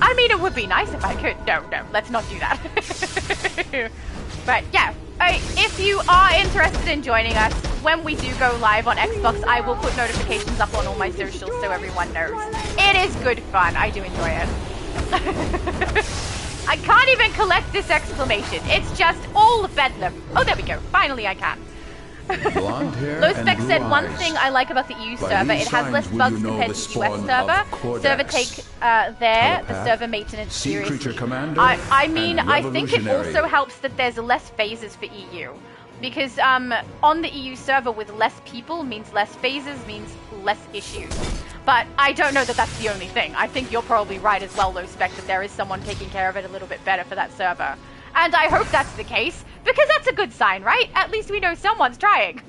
O: I mean, it would be nice if I could. No, let's not do that. But yeah, if you are interested in joining us, when we do go live on Xbox, I will put notifications up on all my socials so everyone knows. It is good fun. I do enjoy it. I can't even collect this exclamation. It's just all bedlam. Oh, there we go. Finally, I can. LowSpec said one thing I like about the EU server, it has less bugs compared to the US server. Server take the server maintenance seriously. I mean, I think it also helps that there's less phases for EU. Because on the EU server with less people means less phases, means less issues. But I don't know that that's the only thing. I think you're probably right as well, LowSpec, that there is someone taking care of it a little bit better for that server. And I hope that's the case, because that's a good sign, right? At least we know someone's trying.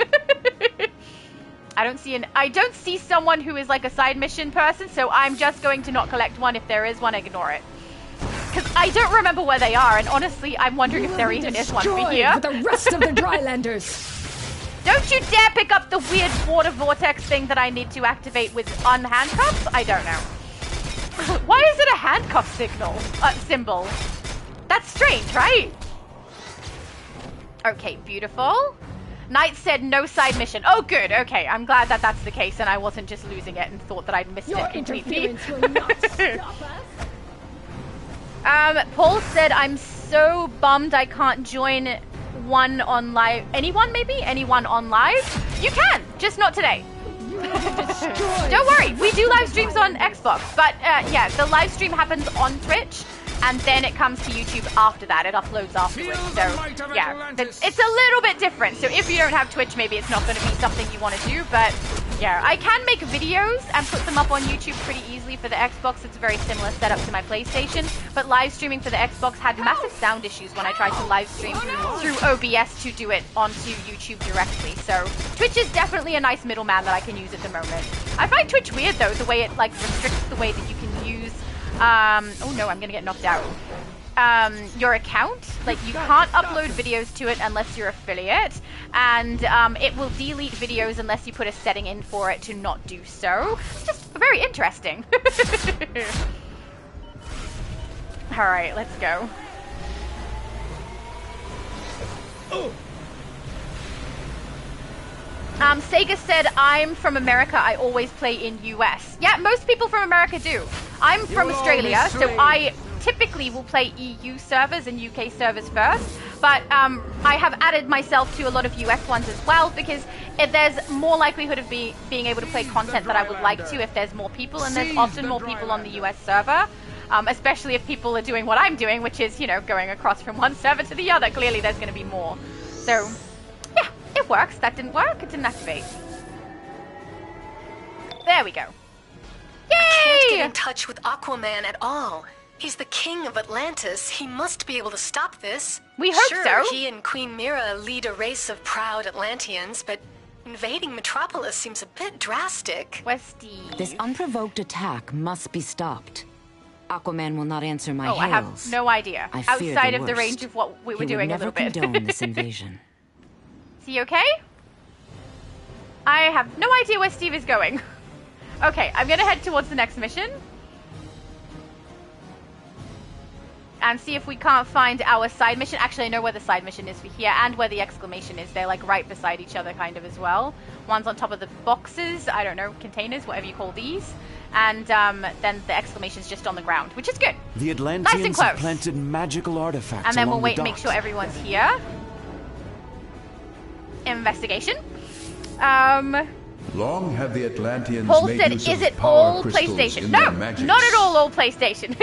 O: I don't see someone who is like a side mission person, so I'm just going to not collect one. If there is one, ignore it. Because I don't remember where they are, and honestly, I'm wondering if there even is one for here.
U: With the rest of the Drylanders.
O: Don't you dare pick up the weird water vortex thing that I need to activate with unhandcuffs? I don't know. Why is it a handcuff symbol? That's strange, right? Okay, beautiful. Knight said no side mission. Oh, good. Okay, I'm glad that that's the case and I wasn't just losing it and thought that I'd missed it completely.
U: Will not stop us.
O: Paul said, I'm so bummed I can't join one on live. Anyone, maybe? Anyone on live? You can, just not today. Don't worry, we do live streams on Xbox, but yeah, the live stream happens on Twitch. And then it comes to YouTube after that. It uploads afterwards. So, yeah, it's a little bit different. So if you don't have Twitch, maybe it's not going to be something you want to do. But, yeah, I can make videos and put them up on YouTube pretty easily for the Xbox. It's a very similar setup to my PlayStation. But live streaming for the Xbox had massive sound issues when I tried to live stream through OBS to do it onto YouTube directly. So Twitch is definitely a nice middleman that I can use at the moment. I find Twitch weird, though, the way it, like, restricts the way that you can use... oh no, I'm gonna get knocked out. Your account, like you can't upload videos to it unless you're affiliate, and it will delete videos unless you put a setting in for it to not do so. It's just very interesting. Alright, let's go. Sega said, I'm from America, I always play in US. Yeah, most people from America do. I'm from Australia, so I typically will play EU servers and UK servers first, but I have added myself to a lot of US ones as well, because there's more likelihood of being able to play content that I would like to if there's more people, and there's often more people on the US server. Especially if people are doing what I'm doing, which is, you know, going across from one server to the other. Clearly there's going to be more. So... it works. That didn't work. It didn't activate. There we go. Yay!
B: I can't get in touch with Aquaman at all. He's the king of Atlantis. He must be able to stop this.
O: We hope
B: so.
O: Sure,
B: he and Queen Mira lead a race of proud Atlanteans, but invading Metropolis seems a bit drastic.
O: Westy.
C: This unprovoked attack must be stopped. Aquaman will not answer my hails.
O: I have no idea. Outside of the range of what we were doing a little bit.
C: He would never condone this invasion.
O: Is he okay? I have no idea where Steve is going. Okay, I'm gonna head towards the next mission. And see if we can't find our side mission. Actually, I know where the side mission is for here and where the exclamation is. They're like right beside each other kind of as well. One's on top of the boxes, I don't know, containers, whatever you call these. And then the exclamation's just on the ground, which is good.
K: The Atlanteans
O: nice and close.
K: have planted magical artifacts.
O: And then we'll wait
K: and
O: make sure everyone's here. Investigation.
P: Long have the Atlanteans
O: Paul
P: made
O: said,
P: use
O: is
P: of
O: it
P: power
O: all
P: crystals
O: PlayStation?
P: in
O: No,
P: their magics.
O: not at all PlayStation.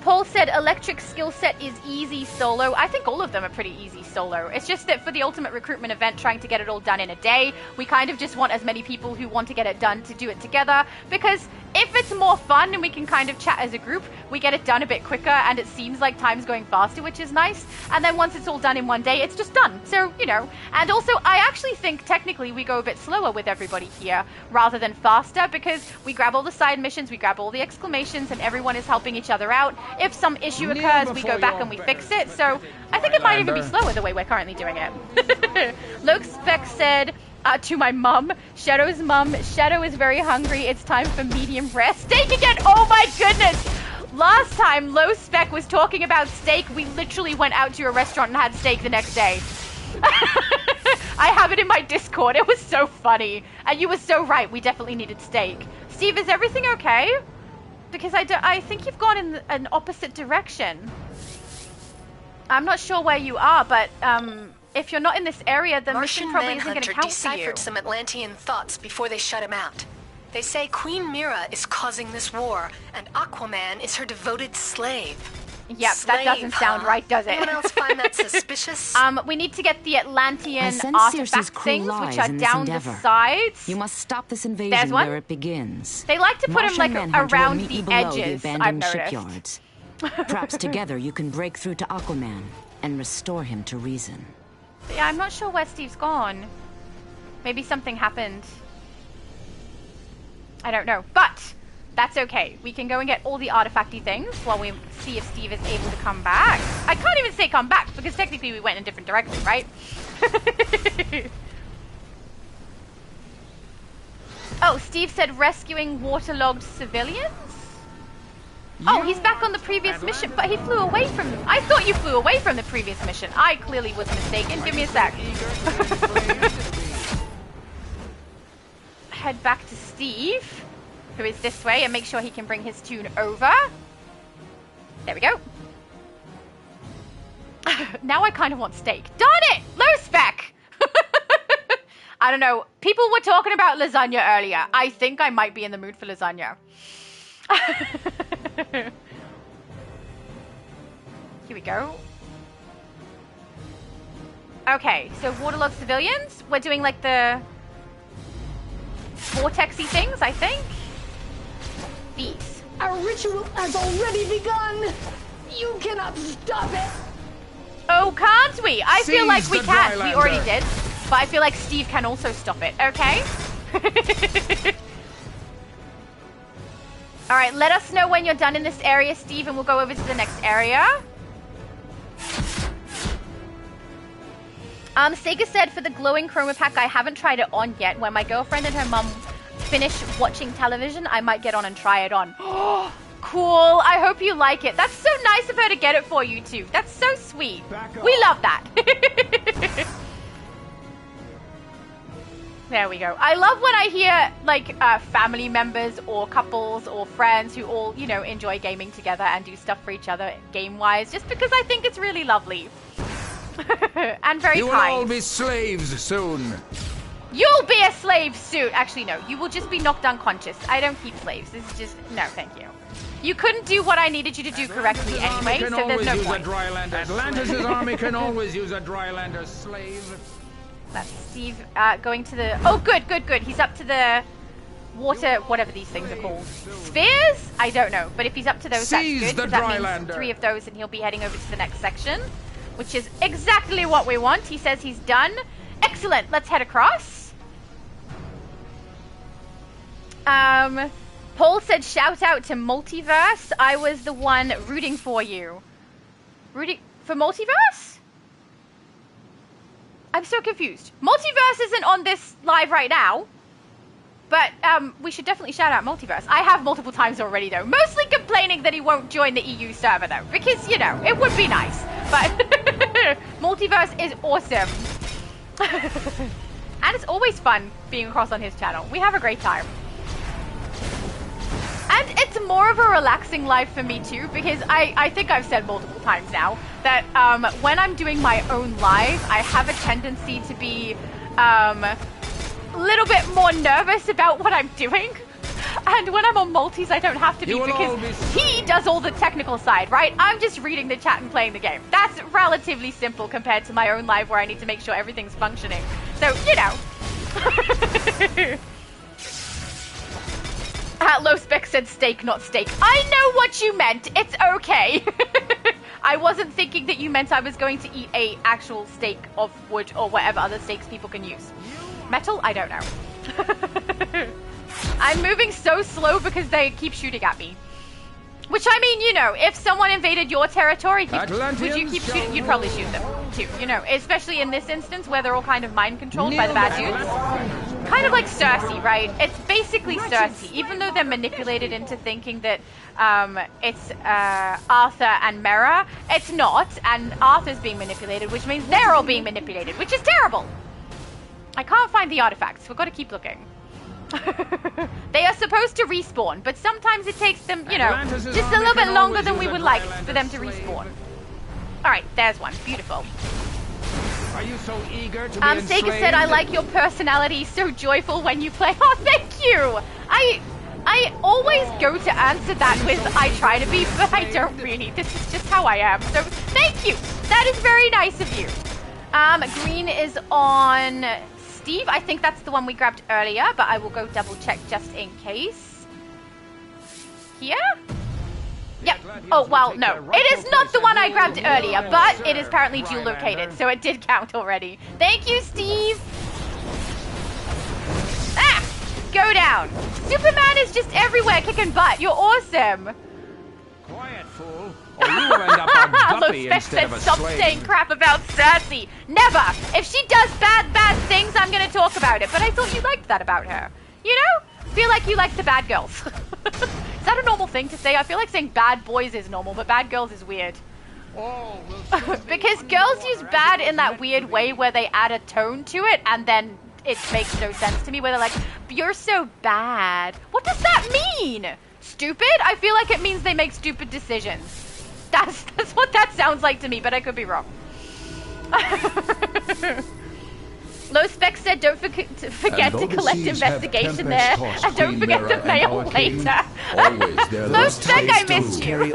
O: Paul said electric skill set is easy solo. I think all of them are pretty easy solo. It's just that for the ultimate recruitment event, trying to get it all done in a day, we kind of just want as many people who want to get it done to do it together, because if it's more fun and we can kind of chat as a group, we get it done a bit quicker and it seems like time's going faster, which is nice. And then once it's all done in one day, it's just done. So, you know, and also I actually think technically we go a bit slower with everybody here rather than faster, because we grab all the side missions, we grab all the exclamations, and everyone is helping each other out. If some issue occurs, we go back and we fix it. So I think it might even be slower the way we're currently doing it. LowSpec said, to my mum, Shadow's mum, Shadow is very hungry. It's time for medium rare steak again. Oh my goodness. Last time LowSpec was talking about steak, we literally went out to a restaurant and had steak the next day. I have it in my Discord. It was so funny. And you were so right. We definitely needed steak. Steve, is everything okay? Because I think you've gone in an opposite direction. I'm not sure where you are, but if you're not in this area, the mission probably isn't going to count for you.
B: deciphered some Atlantean thoughts before they shut him out. They say Queen Mira is causing this war, and Aquaman is her devoted slave.
O: Yep, that doesn't sound right, does it?
B: Anyone else find that suspicious?
O: We need to get the Atlantean artifact things, which are down the sides.
C: You must stop this invasion where it begins.
O: They like to put them like around the edges, I've noticed.
C: Shipyards. Perhaps together you can break through to Aquaman and restore him to reason.
O: Yeah, I'm not sure where Steve's gone. Maybe something happened. I don't know, but that's okay. We can go and get all the artifacty things while we see if Steve is able to come back. I can't even say come back, because technically we went in a different direction, right? Oh, Steve said rescuing waterlogged civilians? Oh, he's back on the previous mission, but he flew away from them. I thought you flew away from the previous mission. I clearly was mistaken. Give me a sec. Head back to Steve, who is this way, and make sure he can bring his tune over. There we go. Now I kind of want steak. Darn it! LowSpec! I don't know. People were talking about lasagna earlier. I think I might be in the mood for lasagna. Here we go. Okay, so waterlogged civilians. We're doing like the vortexy things, I think. These.
U: Our ritual has already begun. You cannot stop it.
O: Oh, can't we? I feel like we can. We already did. But I feel like Steve can also stop it. Okay. All right, let us know when you're done in this area, Steve, and we'll go over to the next area. Sega said for the glowing chroma pack, I haven't tried it on yet. When my girlfriend and her mum finish watching television, I might get on and try it on. Oh, cool. I hope you like it. That's so nice of her to get it for you, too. That's so sweet. We love that. There we go. I love when I hear, like, family members or couples or friends who all, you know, enjoy gaming together and do stuff for each other game-wise, just because I think it's really lovely. And very kind.
E: You will all be slaves soon.
O: You'll be a slave soon. Actually, no. You will just be knocked unconscious. I don't keep slaves. This is just... No, thank you. You couldn't do what I needed you to do correctly anyway, so there's no point.
E: Atlantis' army can always use a drylander slave.
O: That's Steve going to the... Oh, good. He's up to the water, whatever these things are called. Spheres? I don't know. But if he's up to those, that's good, because that means 3 of those, and he'll be heading over to the next section, which is exactly what we want. He says he's done. Excellent. Let's head across. Paul said shout out to Multiverse. I was the one rooting for you. Rooting for Multiverse? I'm so confused. Multiverse isn't on this live right now. But we should definitely shout out Multiverse. I have multiple times already, though. Mostly complaining that he won't join the EU server, though. Because, you know, it would be nice. But Multiverse is awesome. And it's always fun being across on his channel. We have a great time. And it's more of a relaxing life for me, too. Because I think I've said multiple times now that when I'm doing my own live, I have a tendency to be... little bit more nervous about what I'm doing. And when I'm on multis, I don't have to be because he does all the technical side, right? I'm just reading the chat and playing the game. That's relatively simple compared to my own live where I need to make sure everything's functioning. So, you know. LowSpec said steak, not steak. I know what you meant. It's okay. I wasn't thinking that you meant I was going to eat a actual steak of wood or whatever other steaks people can use. Metal? I don't know. I'm moving so slow because they keep shooting at me. Which, I mean, you know, if someone invaded your territory, would you keep shooting? You'd probably shoot them, too. You know, especially in this instance where they're all kind of mind-controlled by the bad dudes. Kind of like Cersei, right? It's basically Cersei. Even though they're manipulated into thinking that it's Arthur and Mera, it's not. And Arthur's being manipulated, which means they're all being manipulated, which is terrible. I can't find the artifacts. We've got to keep looking. They are supposed to respawn, but sometimes it takes them, you know, just a little bit longer than we would like for them to respawn. Alright, there's one. Beautiful.
E: Are you so eager to be
O: Sega said, I like your personality, so joyful when you play. Oh, thank you! I always go to answer that with, I try to be, but I don't really. This is just how I am. So, thank you! That is very nice of you. Green is on Steve. I think that's the one we grabbed earlier, but I will go double check just in case. Here? Yep. Oh, well, no. It is not the one I grabbed earlier, but it is apparently dual located, so it did count already. Thank you, Steve. Ah! Go down. Superman is just everywhere kicking butt. You're awesome.
E: Quiet, fool. Or you will end up a guppy instead of a slave.
O: Stop saying crap about Cersei. Never. If she does bad things, I'm going to talk about it. But I thought you liked that about her. You know? Feel like you like the bad girls. Is that a normal thing to say? I feel like saying bad boys is normal, but bad girls is weird.
E: Oh,
O: because girls use bad in that weird way where they add a tone to it, and then it makes no sense to me, where they're like, you're so bad. What does that mean? Stupid? I feel like it means they make stupid decisions. That's what that sounds like to me, but I could be wrong. LowSpec said, don't forget to collect investigation there, and don't forget the mail later. LowSpec, I missed you.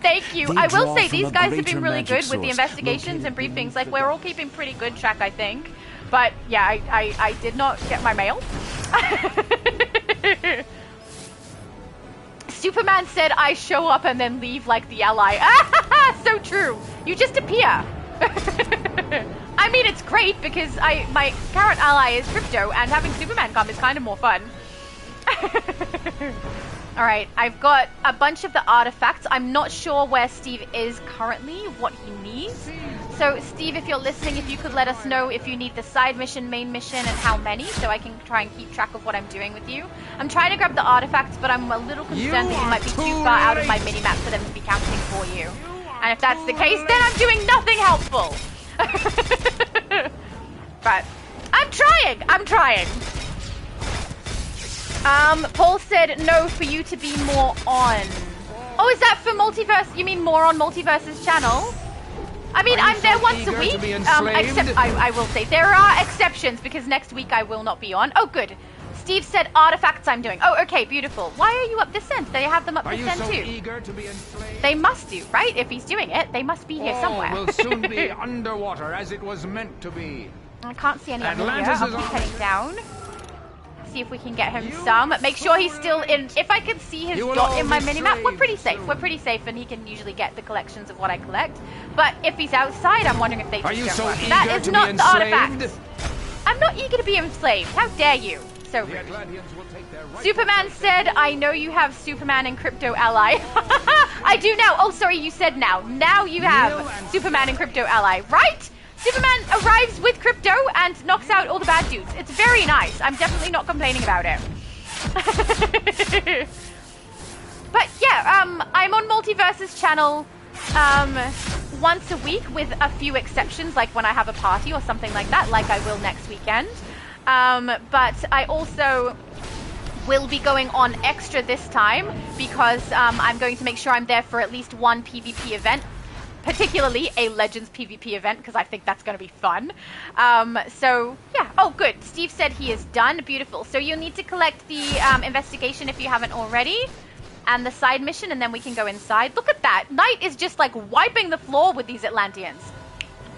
O: Thank you. I will say, these guys have been really good with the investigations and briefings. Like, we're all keeping pretty good track, I think. But, yeah, I did not get my mail. Superman said, I show up and then leave like the ally. So true. You just appear. I mean, it's great because my current ally is Crypto, and having Superman come is kind of more fun. Alright, I've got a bunch of the artifacts. I'm not sure where Steve is currently, what he needs. So, Steve, if you're listening, if you could let us know if you need the side mission, main mission, and how many, so I can try and keep track of what I'm doing with you. I'm trying to grab the artifacts, but I'm a little concerned that you might be too far out of my mini-map for them to be counting for you. And if that's the case, then I'm doing nothing helpful. But I'm trying. Paul said no for you to be more on. Oh, is that for Multiverse? You mean more on Multiverse's channel? I mean, I'm there once a week, except I will say there are exceptions because next week I will not be on. Oh, good. Steve said artifacts I'm doing. Oh, okay, beautiful. Why are you up this end? They have them up this end too.
E: Eager to be enslaved?
O: They must do, right? If he's doing it, they must be here somewhere.
E: Will soon be underwater as it was meant to be.
O: I can't see any of them here. I'll keep heading down. See if we can get him some. Make sure he's still in. If I can see his dot in my minimap, we're pretty safe. We're pretty safe, and he can usually get the collections of what I collect. But if he's outside, I'm wondering if they just don't work. That is not the artifact. I'm not eager to be enslaved. How dare you? So rude. Superman said, I know you have Superman and Crypto ally. I do now. Oh, sorry, you said now. Now you have Superman and Crypto ally, right? Superman arrives with Crypto and knocks out all the bad dudes. It's very nice. I'm definitely not complaining about it. But yeah, I'm on Multiverse's channel once a week with a few exceptions, like when I have a party or something like that, like I will next weekend. But I also will be going on extra this time because I'm going to make sure I'm there for at least one PvP event, particularly a Legends PvP event, because I think that's going to be fun. So, yeah. Oh, good. Steve said he is done. Beautiful. So you'll need to collect the investigation if you haven't already, and the side mission, and then we can go inside. Look at that. Knight is just, like, wiping the floor with these Atlanteans.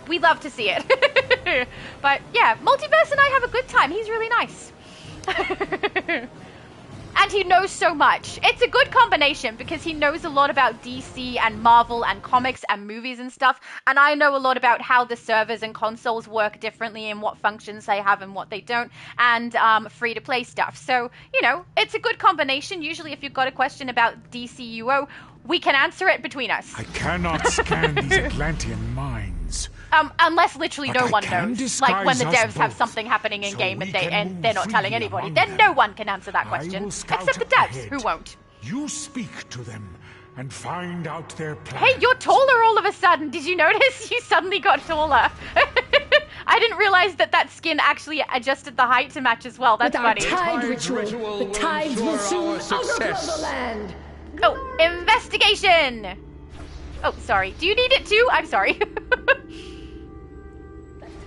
O: We love to see it. But, yeah, Multiverse and I have a good time. He's really nice. And he knows so much. It's a good combination because he knows a lot about DC and Marvel and comics and movies and stuff. And I know a lot about how the servers and consoles work differently and what functions they have and what they don't. And free-to-play stuff. So, you know, it's a good combination. Usually if you've got a question about DCUO, we can answer it between us.
E: I cannot scan these Atlantean minds.
O: Unless literally no one knows. Like when the devs have something happening in game and they're not telling anybody. Then no one can answer that question. Except the devs, who won't.
E: You speak to them and find out their plans.
O: Hey, you're taller all of a sudden. Did you notice? You suddenly got taller. I didn't realize that skin actually adjusted the height to match as well. That's funny.
U: With our tide ritual, the tides will soon overflow the land.
O: Oh, investigation. Oh, sorry. Do you need it too? I'm sorry.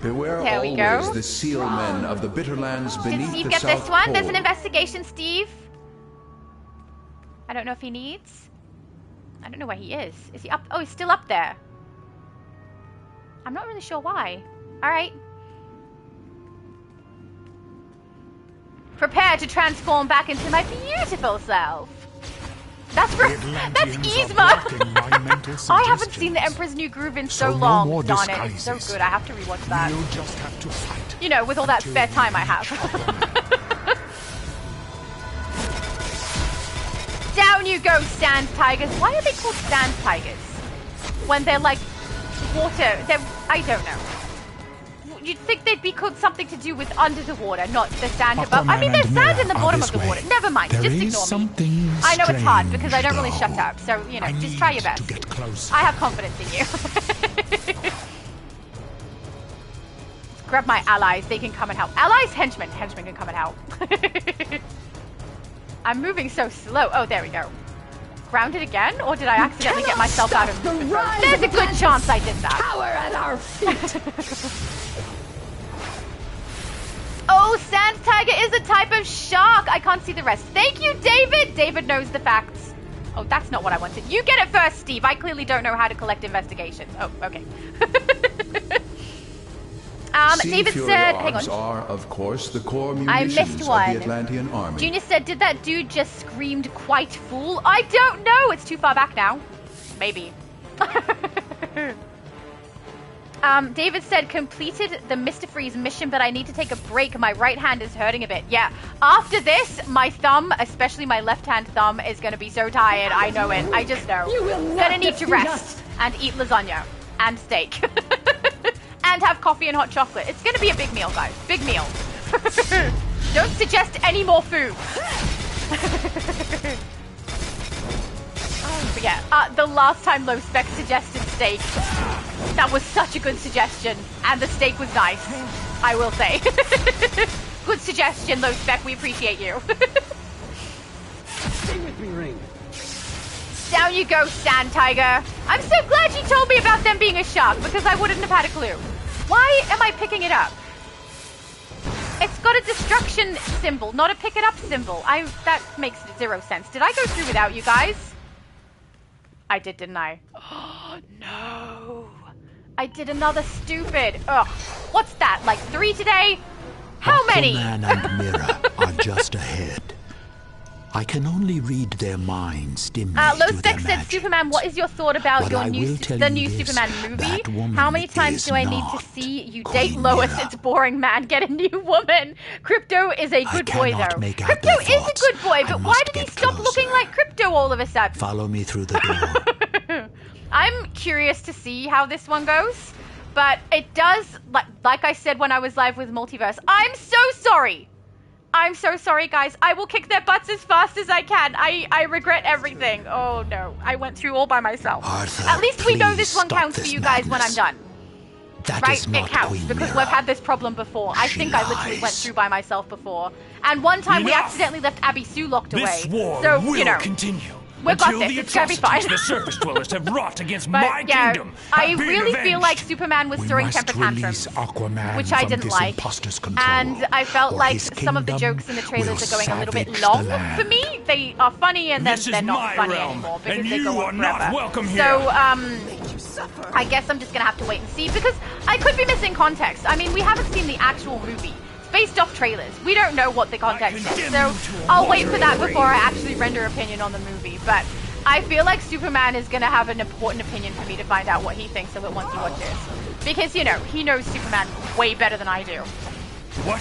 P: Beware
O: there we
P: always
O: go.
P: The seal men of the bitter lands beneath
O: Did Steve
P: the
O: get
P: South
O: this one?
P: Pole.
O: There's an investigation, Steve. I don't know if he needs. I don't know where he is. Is he up? Oh, he's still up there. I'm not really sure why. All right. Prepare to transform back into my beautiful self. That's Yzma! I haven't seen The Emperor's New Groove in so long. Darn it, it's so good. I have to rewatch that.
E: We'll just have to fight.
O: You know, with all that spare time I have. Down you go, sand tigers. Why are they called sand tigers? When they're like water. I don't know. You'd think they'd be called something to do with under the water, not the sand above. I mean, there's sand in the bottom of the water. Never mind, just ignore me. I know it's hard because I don't really shut up, so, you know, just try your best. I have confidence in you. Grab my allies, they can come and help. Allies, henchmen. Henchmen can come and help. I'm moving so slow. Oh, there we go. Grounded again? Or did I accidentally get myself out of movement mode? There's a good chance I did that.
U: Power at our feet.
O: Oh, sand tiger is a type of shark. I can't see the rest. Thank you, David. David knows the facts. Oh, that's not what I wanted. You get it first, Steve. I clearly don't know how to collect investigations. Oh, okay. David said, hang on.
P: Are, of course, the core
O: I missed one.
P: Of the Atlantean army.
O: Junior said, did that dude just screamed quite fool? I don't know. It's too far back now. Maybe. David said, completed the Mr. Freeze mission, but I need to take a break. My right hand is hurting a bit. Yeah. After this, my thumb, especially my left-hand thumb, is going to be so tired. I know it. I just know.
U: You will not
O: gonna need to rest and eat lasagna and steak. And have coffee and hot chocolate. It's going to be a big meal, guys. Big meal. Don't suggest any more food. But yeah, the last time LowSpec suggested steak, that was such a good suggestion. And the steak was nice, I will say. Good suggestion, LowSpec. We appreciate you.
N: Stay with me, Ring.
O: Down you go, sand tiger. I'm so glad you told me about them being a shark, because I wouldn't have had a clue. Why am I picking it up? It's got a destruction symbol, not a pick it up symbol. That makes zero sense. Did I go through without you guys? I did, didn't I? Oh, no. I did another stupid. Ugh. What's that? Like 3 today? How many?
G: Aquaman and Mira are just ahead. I can only read their minds dimly
O: LowSpec said, Superman, what is your thought about the new Superman movie? How many times do I need to see you date Lois? It's boring, man. Get a new woman. Crypto is a good boy, though. Crypto is a good boy, but why did he stop looking like Crypto all of a sudden?
G: Follow me through the door.
O: I'm curious to see how this one goes. But it does, like I said when I was live with Multiverse, I'm so sorry. I'm so sorry, guys. I will kick their butts as fast as I can. I regret everything. Oh, no. I went through all by myself.
G: Arthur,
O: at least we know this one counts for you guys when I'm done.
G: That
O: right?
G: is not
O: it counts
G: Queen
O: because
G: Mira.
O: we've had this problem before. I think I literally went through by myself before. And one time we accidentally left Abby Sue locked away.
V: This war
O: so,
V: will
O: you know,
V: continue.
O: We've got
V: Until
O: this.
V: the
O: It's gonna be fine.
V: atrocities the surface dwellers have wrought against
O: But,
V: my
O: yeah,
V: kingdom
O: I
V: have been
O: really feel
V: avenged.
O: like Superman was throwing temper tantrums,
G: Aquaman
O: which I didn't like. And I felt like some of the jokes in the trailers are going a little bit long for me. They are funny and then they're not funny anymore because they go on forever.
V: Welcome here.
O: So, I guess I'm just gonna have to wait and see because I could be missing context. I mean, we haven't seen the actual movie. It's based off trailers. We don't know what the context is. So I'll wait for that before I actually render opinion on the movie. But I feel like Superman is going to have an important opinion for me to find out what he thinks of it once he watches. Because, you know, he knows Superman way better than I do.
V: What?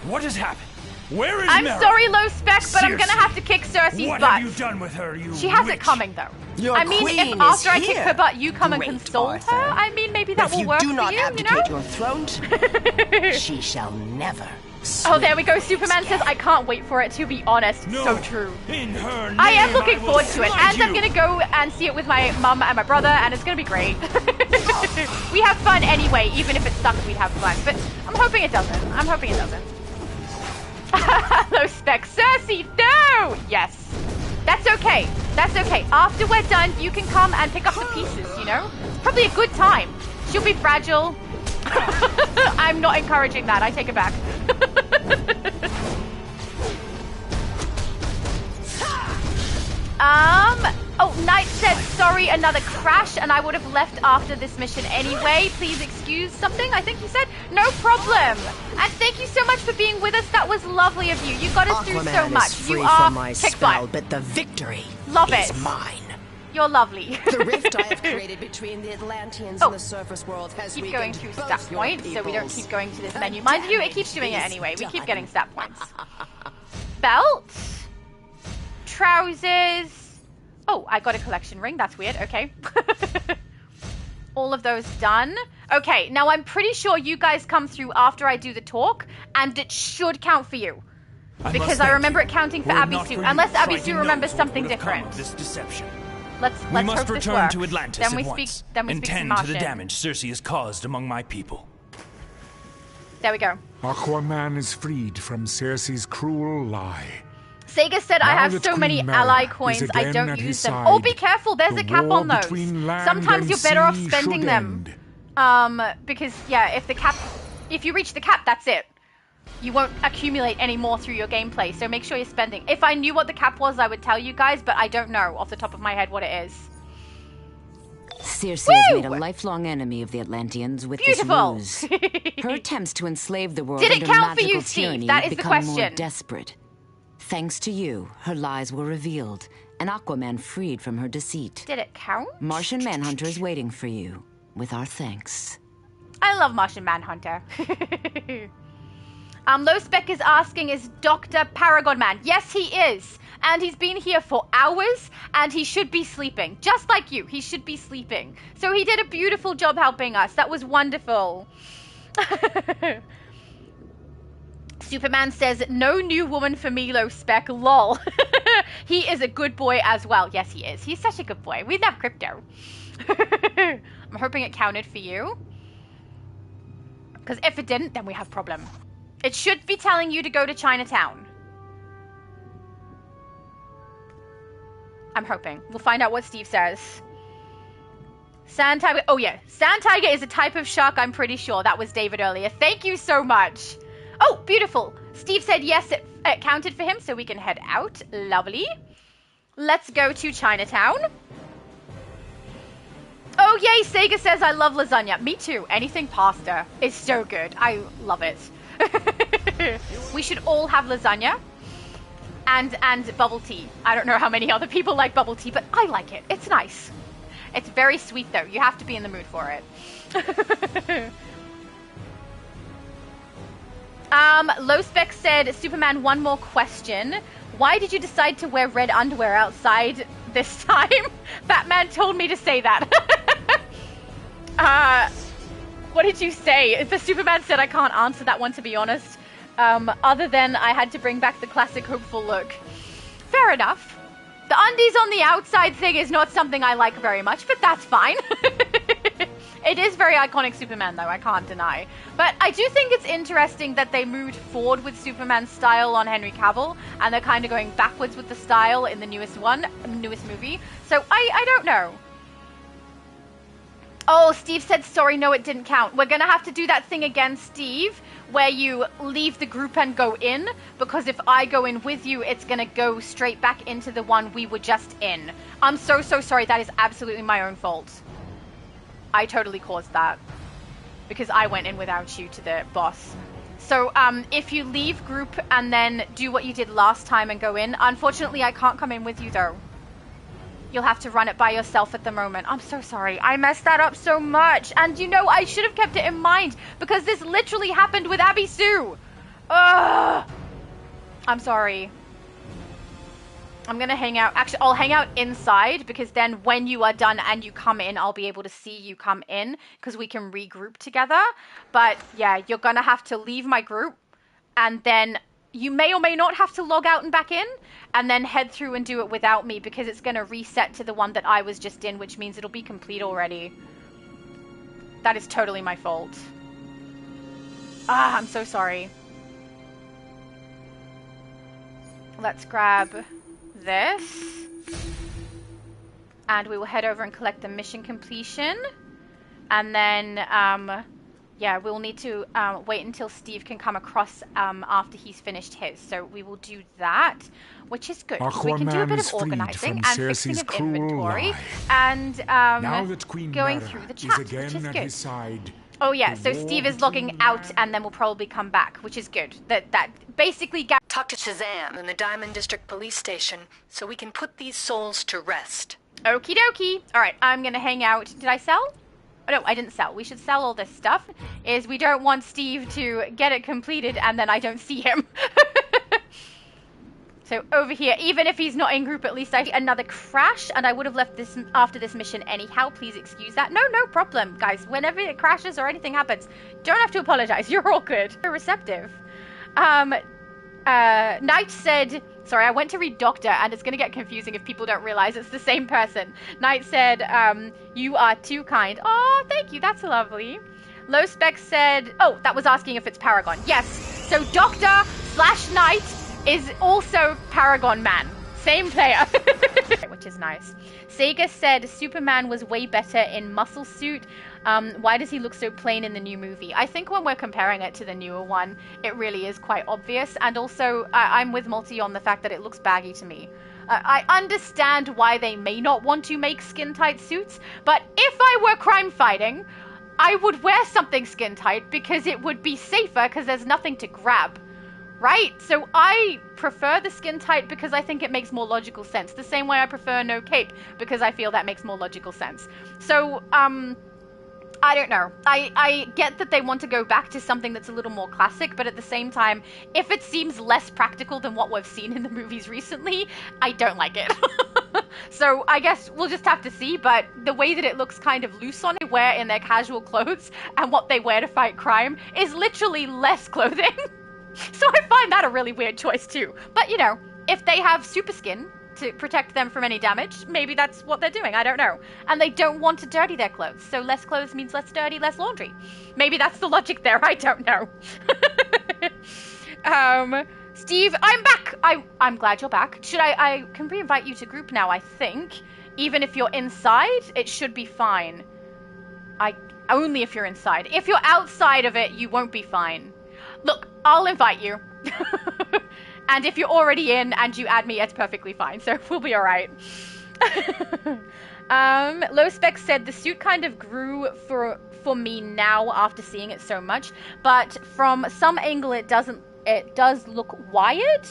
V: What has happened? Where is
O: I'm
V: Mara?
O: sorry, Low Spec, but I'm
V: Circe,
O: going to have to kick Cersei's
V: what
O: butt.
V: have you done with her, you
O: She has
V: witch?
O: it coming, though.
R: Your
O: I mean,
R: queen
O: if
R: is
O: after I kick
R: here.
O: her butt, you come and
R: Great,
O: console
R: Arthur.
O: her, I mean, maybe that
R: If
O: will
R: you
O: work
R: do not
O: for you,
R: abdicate
O: you know?
R: your throne, she shall never.
O: Oh, there we go. Superman says, I can't wait for it, to be honest.
V: No,
O: so true.
V: In her name,
O: I am looking
V: will
O: forward to it.
V: flood
O: And I'm
V: you.
O: going to go and see it with my mum and my brother, and it's going to be great. We have fun anyway, even if it sucks, we'd have fun. But I'm hoping it doesn't. I'm hoping it doesn't. Low Spec. Cersei, no! Yes. That's okay. That's okay. After we're done, you can come and pick up the pieces, you know? It's probably a good time. She'll be fragile. I'm not encouraging that. I take it back. Oh, Knight said, sorry, another crash, and I would have left after this mission anyway. Please excuse something, I think you said. No problem. And thank you so much for being with us. That was lovely of you. You got us through so much.
R: Is free
O: You are
R: from my
O: kick
R: spell,
O: butt.
R: but the victory
O: Love
R: is
O: it.
R: mine.
O: You're lovely.
R: The rift I have created between the Atlanteans and the surface world has
O: keep going
R: weakened
O: through
R: both
O: stat
R: your
O: points, so we don't
R: peoples.
O: keep going to this
R: The
O: menu. Mind you, it keeps doing it anyway. We keep getting stat points. Belt. Trousers. Oh, I got a collection ring. That's weird. Okay. All of those done. Okay, now I'm pretty sure you guys come through after I do the talk, and it should count for you. Because I remember it counting for Abby Sue, unless Abby Sue remembers something different.
V: This deception.
O: Let's
V: We
O: hope
V: must
O: this
V: return
O: works.
V: to Atlantis
O: Then we
V: at
O: speak.
V: once
O: Then we
V: and
O: speak some
V: tend to the
O: Martian.
V: damage Cersei has caused among my people.
O: There we go.
E: Aquaman is freed from Cersei's cruel lie.
O: Sega said I
E: Now
O: have
E: that
O: so many
E: Queen Mara
O: ally
E: is
O: coins, I
E: again
O: don't
E: at
O: use
E: his
O: them.
E: side,
O: Oh, be careful, there's
E: the
O: a cap
E: war
O: on those.
E: between land
O: Sometimes
E: and
O: you're better off
E: sea
O: spending
E: should
O: them.
E: end.
O: Because, yeah, if you reach the cap, that's it. You won't accumulate any more through your gameplay, so make sure you're spending. If I knew what the cap was, I would tell you guys, but I don't know off the top of my head what it is.
C: Circe has made a lifelong enemy of the Atlanteans with
O: Beautiful.
C: this ruse. Her attempts to enslave the world
O: Did it
C: under
O: count for
C: magical
O: you, Steve?
C: tyranny
O: That is the
C: become more
O: question.
C: desperate. Thanks to you, her lies were revealed, and Aquaman freed from her deceit.
O: Did it count?
C: Martian Manhunter is waiting for you, with our thanks.
O: I love Martian Manhunter. Low Spec is asking, is Dr. Paragon Man? Yes, he is. And he's been here for hours, and he should be sleeping. Just like you, he should be sleeping. So he did a beautiful job helping us. That was wonderful. Superman says, no new woman for me, Low Spec, lol. He is a good boy as well. Yes, he is. He's such a good boy. We love crypto. I'm hoping it counted for you. Because if it didn't, then we have problem. It should be telling you to go to Chinatown. I'm hoping. We'll find out what Steve says. Sand tiger. Oh, yeah. Sand tiger is a type of shark, I'm pretty sure. That was David earlier. Thank you so much. Oh, beautiful. Steve said yes, it counted for him, so we can head out. Lovely. Let's go to Chinatown. Oh, yay. Sega says I love lasagna. Me too. Anything pasta is so good. I love it. We should all have lasagna. And bubble tea. I don't know how many other people like bubble tea, but I like it. It's nice. It's very sweet, though. You have to be in the mood for it. Low Spec said, Superman, one more question. Why did you decide to wear red underwear outside this time? Batman told me to say that. What did you say? The Superman said I can't answer that one, to be honest. Other than I had to bring back the classic hopeful look. Fair enough. The undies on the outside thing is not something I like very much, but that's fine. It is very iconic Superman, though, I can't deny. But I do think it's interesting that they moved forward with Superman's style on Henry Cavill, and they're kind of going backwards with the style in the newest movie. So I don't know. Oh, Steve said, sorry, no, it didn't count. We're going to have to do that thing again, Steve, where you leave the group and go in, because if I go in with you, it's going to go straight back into the one we were just in. I'm so sorry. That is absolutely my own fault. I totally caused that, because I went in without you to the boss. So if you leave group and then do what you did last time and go in, unfortunately, I can't come in with you, though. You'll have to run it by yourself at the moment. I'm so sorry. I messed that up so much. And you know, I should have kept it in mind, because this literally happened with Abby Sue. Ugh. I'm sorry. I'm going to hang out. Actually, I'll hang out inside, because then when you are done and you come in, I'll be able to see you come in, because we can regroup together. But yeah, you're going to have to leave my group, and then you may or may not have to log out and back in, and then head through and do it without me, because it's going to reset to the one that I was just in, which means it'll be complete already. That is totally my fault. I'm so sorry. Let's grab this. And we will head over and collect the mission completion. And then, yeah, we'll need to wait until Steve can come across after he's finished his. So we will do that, which is good. So we can do a bit of organizing and fixing of inventory and going through the chat, which is good. Oh yeah, so Steve is logging out and then we'll probably come back, which is good. That basically...
B: Talk to Shazam in the Diamond District Police Station so we can put these souls to rest.
O: Okie dokie. Alright, I'm gonna hang out. Did I sell? Oh, no, I didn't sell. We should sell all this stuff. We don't want Steve to get it completed and then I don't see him. So over here, even if he's not in group, at least I see another crash, and I would have left this after this mission anyhow. Please excuse that. No problem, guys. Whenever it crashes or anything happens, don't have to apologize. You're all good. You're receptive. Knight said... Sorry, I went to read Doctor, and it's going to get confusing if people don't realize it's the same person. Knight said, you are too kind. Oh, thank you. That's lovely. LowSpec said... Oh, that was asking if it's Paragon. Yes. So Doctor/Knight is also Paragon Man. Same player. Which is nice. Sega said Superman was way better in muscle suit. Why does he look so plain in the new movie? I think when we're comparing it to the newer one, it really is quite obvious. And also, I'm with Multi on the fact that it looks baggy to me. I understand why they may not want to make skin-tight suits, but if I were crime fighting, I would wear something skin-tight because it would be safer because there's nothing to grab. Right? So I prefer the skin tight because I think it makes more logical sense. The same way I prefer no cape because I feel that makes more logical sense. So, I don't know. I get that they want to go back to something that's a little more classic, but at the same time, if it seems less practical than what we've seen in the movies recently, I don't like it. So I guess we'll just have to see, but the way that it looks kind of loose on it, wear in their casual clothes, and what they wear to fight crime is literally less clothing. So I find that a really weird choice too. But, you know, if they have super skin to protect them from any damage, maybe that's what they're doing. I don't know. And they don't want to dirty their clothes. So less clothes means less dirty, less laundry. Maybe that's the logic there. I don't know. Steve, I'm back. I'm glad you're back. I can re-invite you to group now, I think. Even if you're inside, it should be fine. Only if you're inside. If you're outside of it, you won't be fine. Look, I'll invite you. And if you're already in and you add me, it's perfectly fine. So we'll be all right. LowSpec said the suit kind of grew for me now after seeing it so much. But from some angle, it does look wired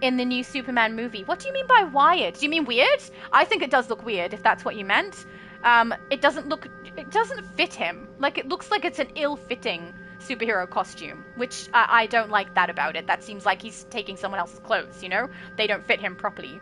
O: in the new Superman movie. What do you mean by wired? Do you mean weird? I think it does look weird, if that's what you meant. It doesn't fit him. Like, it looks like it's an ill-fitting superhero costume, which I don't like that about it. That seems like he's taking someone else's clothes, you know? They don't fit him properly.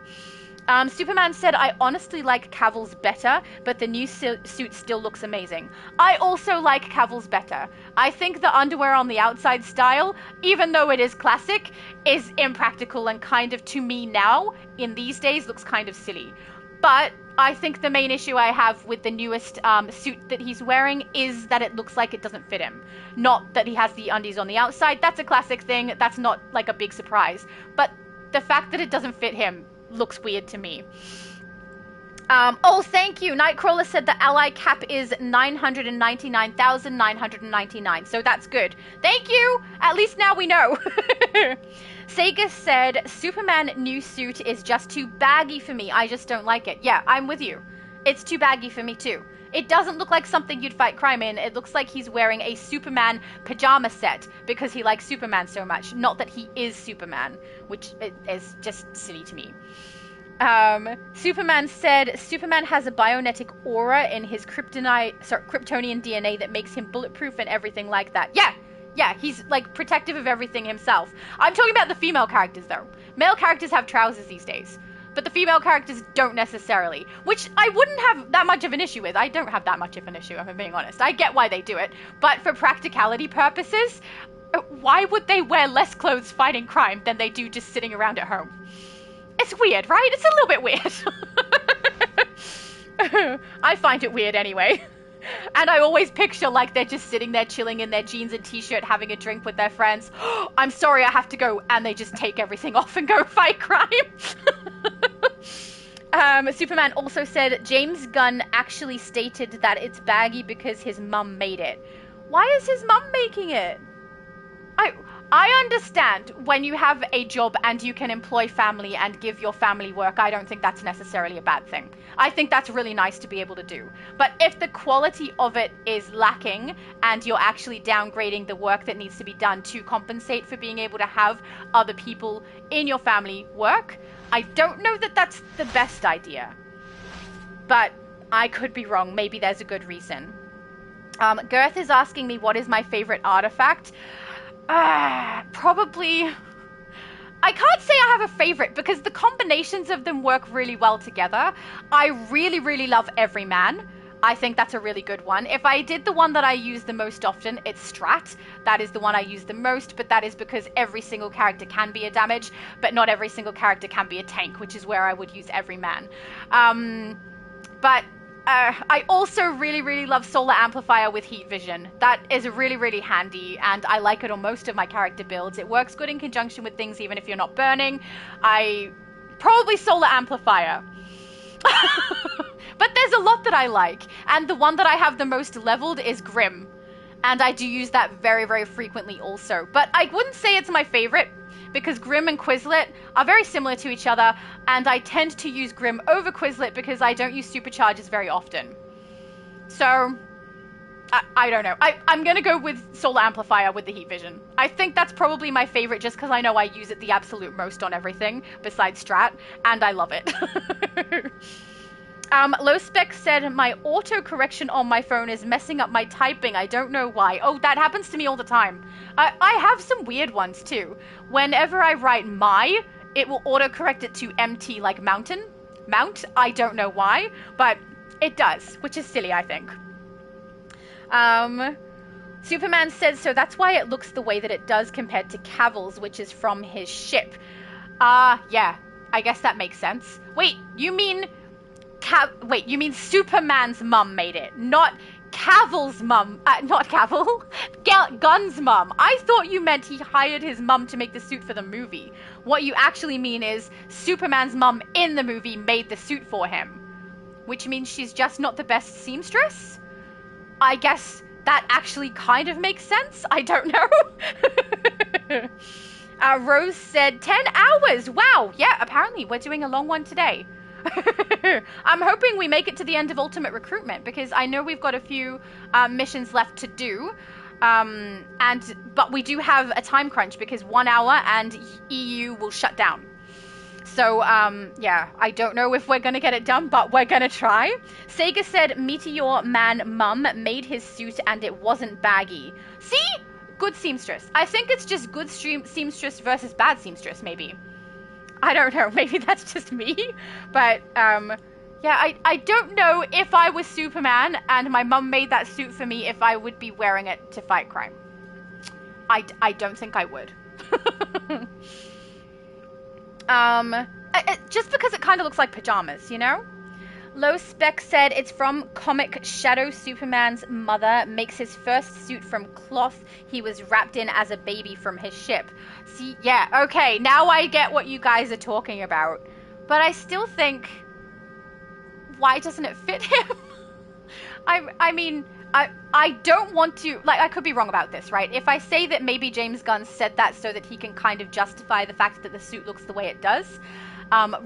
O: Superman said, I honestly like Cavill's better, but the new suit still looks amazing. I also like Cavill's better. I think the underwear on the outside style, even though it is classic, is impractical and kind of, to me now, in these days, looks kind of silly. But I think the main issue I have with the newest suit that he's wearing is that it looks like it doesn't fit him. Not that he has the undies on the outside. That's a classic thing. That's not like a big surprise. But the fact that it doesn't fit him looks weird to me. Oh, thank you. Nightcrawler said the ally cap is 999,999. So that's good. Thank you. At least now we know. Sega said, Superman new suit is just too baggy for me. I just don't like it. Yeah, I'm with you. It's too baggy for me too. It doesn't look like something you'd fight crime in. It looks like he's wearing a Superman pajama set because he likes Superman so much. Not that he is Superman, which is just silly to me. Superman said Superman has a bionetic aura in his Kryptonian DNA that makes him bulletproof and everything like that. Yeah, he's like protective of everything himself. I'm talking about the female characters though. Male characters have trousers these days, but the female characters don't necessarily, which I wouldn't have that much of an issue with. I don't have that much of an issue, if I'm being honest. I get why they do it, but for practicality purposes, why would they wear less clothes fighting crime than they do just sitting around at home? It's weird, right? It's a little bit weird. I find it weird anyway. And I always picture like they're just sitting there chilling in their jeans and t-shirt having a drink with their friends. I'm sorry, I have to go. And they just take everything off and go fight crime. Superman also said James Gunn actually stated that it's baggy because his mum made it. Why is his mum making it? I understand when you have a job and you can employ family and give your family work. I don't think that's necessarily a bad thing. I think that's really nice to be able to do. But if the quality of it is lacking and you're actually downgrading the work that needs to be done to compensate for being able to have other people in your family work, I don't know that that's the best idea. But I could be wrong. Maybe there's a good reason. Girth is asking me what is my favorite artifact. Probably... I can't say I have a favorite because the combinations of them work really well together. I really, really love Everyman. I think that's a really good one. If I did the one that I use the most often, it's Strat. That is the one I use the most, but that is because every single character can be a damage, but not every single character can be a tank, which is where I would use Everyman. I also really, really love Solar Amplifier with Heat Vision. That is really, really handy, and I like it on most of my character builds. It works good in conjunction with things even if you're not burning. Probably Solar Amplifier. But there's a lot that I like, and the one that I have the most leveled is Grim. And I do use that very, very frequently also. But I wouldn't say it's my favorite, because Grim and Quizlet are very similar to each other, and I tend to use Grim over Quizlet because I don't use supercharges very often. So, I don't know. I'm going to go with Solar Amplifier with the Heat Vision. I think that's probably my favorite just because I know I use it the absolute most on everything besides Strat, and I love it. LowSpec said, my auto-correction on my phone is messing up my typing. I don't know why. Oh, that happens to me all the time. I have some weird ones, too. Whenever I write my, it will auto-correct it to MT, like mountain. Mount. I don't know why, but it does, which is silly, I think. Superman says, so that's why it looks the way that it does compared to Cavill's, which is from his ship. Yeah. I guess that makes sense. Wait, you mean... you mean Superman's mum made it, not Cavill's mum, not Cavill, Gunn's mum. I thought you meant he hired his mum to make the suit for the movie. What you actually mean is Superman's mum in the movie made the suit for him, which means she's just not the best seamstress? I guess that actually kind of makes sense. I don't know. Rose said 10 hours. Wow. Yeah, apparently we're doing a long one today. I'm hoping we make it to the end of Ultimate Recruitment because I know we've got a few missions left to do, but we do have a time crunch because 1 hour and EU will shut down. So yeah, I don't know if we're gonna get it done, but we're gonna try. Sega said Meteor Man Mum made his suit and it wasn't baggy. See? Good seamstress. I think it's just good seamstress versus bad seamstress, maybe. I don't know. Maybe that's just me. But, yeah, I don't know if I was Superman and my mum made that suit for me if I would be wearing it to fight crime. I don't think I would. Just because it kind of looks like pajamas, you know? LowSpec said it's from comic Shadow. Superman's mother makes his first suit from cloth he was wrapped in as a baby from his ship. See, yeah, okay, now I get what you guys are talking about. But I still think, why doesn't it fit him? I mean, I don't want to, like, I could be wrong about this, right? If I say that maybe James Gunn said that so that he can kind of justify the fact that the suit looks the way it does,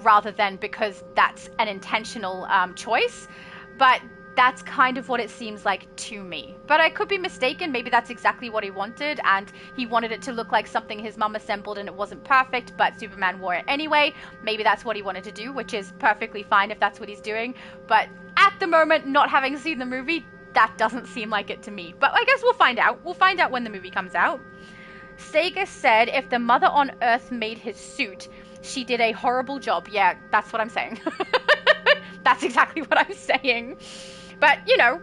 O: rather than because that's an intentional choice, but that's kind of what it seems like to me. But I could be mistaken. Maybe that's exactly what he wanted, and he wanted it to look like something his mum assembled and it wasn't perfect, but Superman wore it anyway. Maybe that's what he wanted to do, which is perfectly fine if that's what he's doing. But at the moment, not having seen the movie, that doesn't seem like it to me. But I guess we'll find out. We'll find out when the movie comes out. Sega said if the Mother on Earth made his suit, she did a horrible job. Yeah, that's what I'm saying. That's exactly what I'm saying. But, you know,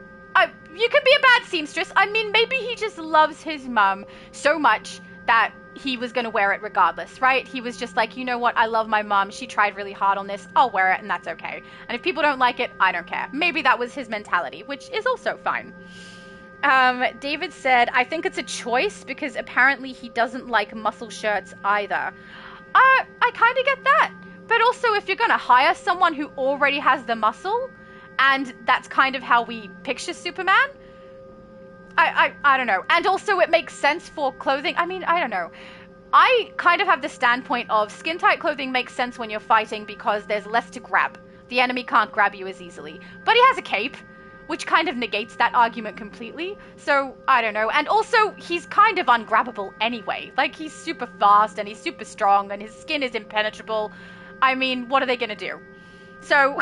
O: you can be a bad seamstress. I mean, maybe he just loves his mum so much that he was going to wear it regardless, right? He was just like, you know what? I love my mum. She tried really hard on this. I'll wear it, and that's okay. And if people don't like it, I don't care. Maybe that was his mentality, which is also fine. David said, I think it's a choice because apparently he doesn't like muscle shirts either. I kind of get that. But also, if you're going to hire someone who already has the muscle, and that's kind of how we picture Superman, I don't know. And also, it makes sense for clothing. I mean, I don't know. I kind of have the standpoint of skin-tight clothing makes sense when you're fighting because there's less to grab. The enemy can't grab you as easily. But he has a cape, which kind of negates that argument completely. So, I don't know. And also, he's kind of ungrabbable anyway. Like, he's super fast and he's super strong and his skin is impenetrable. I mean, what are they gonna do? So,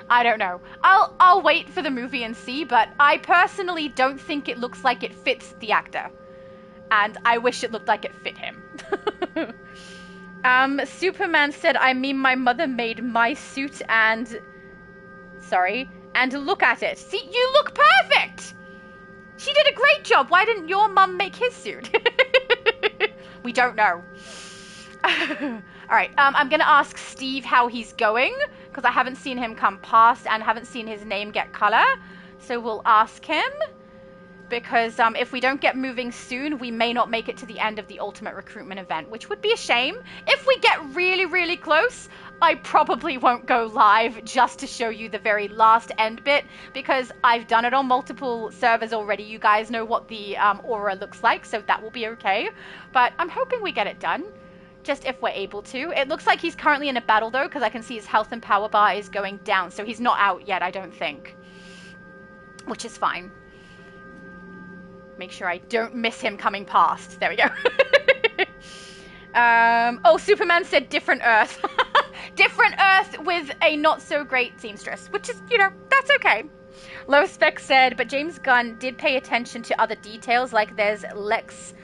O: I don't know. I'll wait for the movie and see, but I personally don't think it looks like it fits the actor. And I wish it looked like it fit him. Superman said, I mean, my mother made my suit and... Sorry. And look at it. See, you look perfect! She did a great job. Why didn't your mum make his suit? We don't know. Alright, I'm gonna ask Steve how he's going, because I haven't seen him come past and haven't seen his name get color. So we'll ask him, because if we don't get moving soon, we may not make it to the end of the Ultimate Recruitment event, which would be a shame. If we get really, really close, I probably won't go live just to show you the very last end bit, because I've done it on multiple servers already. You guys know what the aura looks like, so that will be okay. But I'm hoping we get it done. Just if we're able to. It looks like he's currently in a battle, though, because I can see his health and power bar is going down. So he's not out yet, I don't think. Which is fine. Make sure I don't miss him coming past. There we go. Oh, Superman said different Earth. Different Earth with a not-so-great seamstress. Which is, you know, that's okay. LowSpec said, but James Gunn did pay attention to other details, like there's Lexor?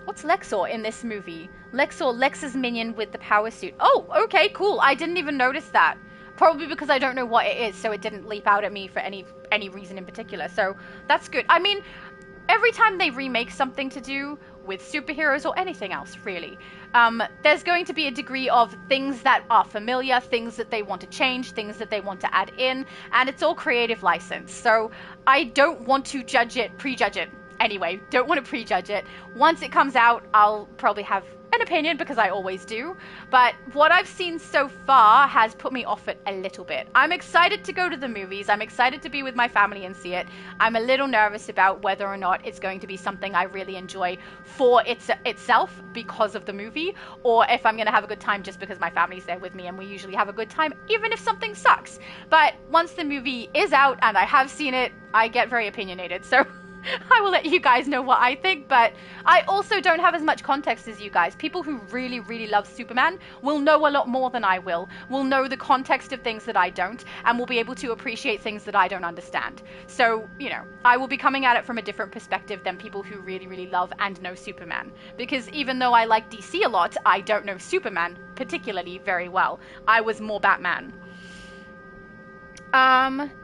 O: What's Lexor in this movie? Lex's minion with the power suit. Oh, okay, cool. I didn't even notice that. Probably because I don't know what it is, so it didn't leap out at me for any reason in particular. So that's good. I mean, every time they remake something to do with superheroes or anything else, really, there's going to be a degree of things that are familiar, things that they want to change, things that they want to add in, and it's all creative license. So I don't want to prejudge it. Anyway, don't want to prejudge it. Once it comes out, I'll probably have an opinion, because I always do. But what I've seen so far has put me off it a little bit. I'm excited to go to the movies. I'm excited to be with my family and see it. I'm a little nervous about whether or not it's going to be something I really enjoy for itself because of the movie, or if I'm going to have a good time just because my family's there with me and we usually have a good time, even if something sucks. But once the movie is out and I have seen it, I get very opinionated. So I will let you guys know what I think, but I also don't have as much context as you guys. People who really, really love Superman will know a lot more than I will know the context of things that I don't, and will be able to appreciate things that I don't understand. So, you know, I will be coming at it from a different perspective than people who really, really love and know Superman. Because even though I like DC a lot, I don't know Superman particularly very well. I was more Batman.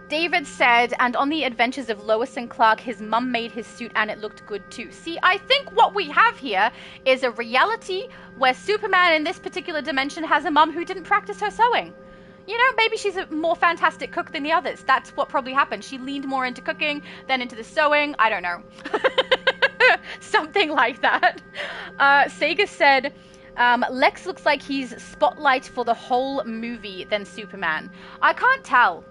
O: David said, and on the adventures of Lois and Clark, his mum made his suit and it looked good too. See, I think what we have here is a reality where Superman in this particular dimension has a mum who didn't practice her sewing. You know, maybe she's a more fantastic cook than the others. That's what probably happened. She leaned more into cooking than into the sewing. I don't know. Something like that. Sega said, Lex looks like he's spotlight for the whole movie than Superman. I can't tell.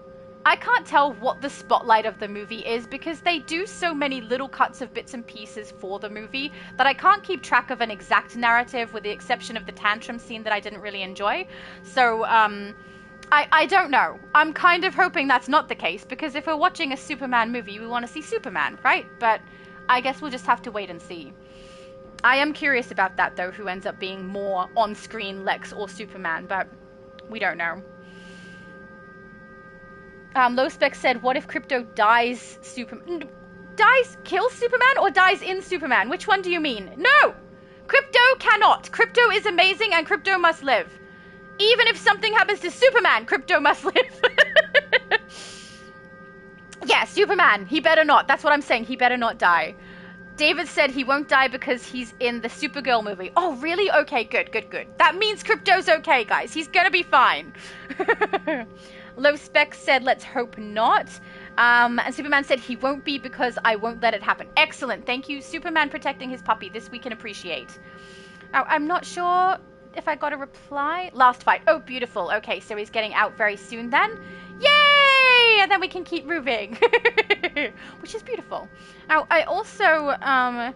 O: I can't tell what the spotlight of the movie is because they do so many little cuts of bits and pieces for the movie that I can't keep track of an exact narrative, with the exception of the tantrum scene that I didn't really enjoy. So, I don't know. I'm kind of hoping that's not the case, because if we're watching a Superman movie, we want to see Superman, right? But I guess we'll just have to wait and see. I am curious about that, though, who ends up being more on-screen, Lex or Superman, but we don't know. LowSpec said, what if Crypto dies kills Superman or dies in Superman? Which one do you mean? No! Crypto cannot. Crypto is amazing and Crypto must live. Even if something happens to Superman, Crypto must live. Yeah, Superman. He better not. That's what I'm saying. He better not die. David said he won't die because he's in the Supergirl movie. Oh, really? Okay, good. That means Crypto's okay, guys. He's gonna be fine. LowSpec said, let's hope not. And Superman said he won't be because I won't let it happen. Excellent. Thank you, Superman, protecting his puppy. This we can appreciate. Now, I'm not sure if I got a reply. Last fight. Oh, beautiful. Okay, so he's getting out very soon then. Yay! And then we can keep moving. Which is beautiful. Now, I also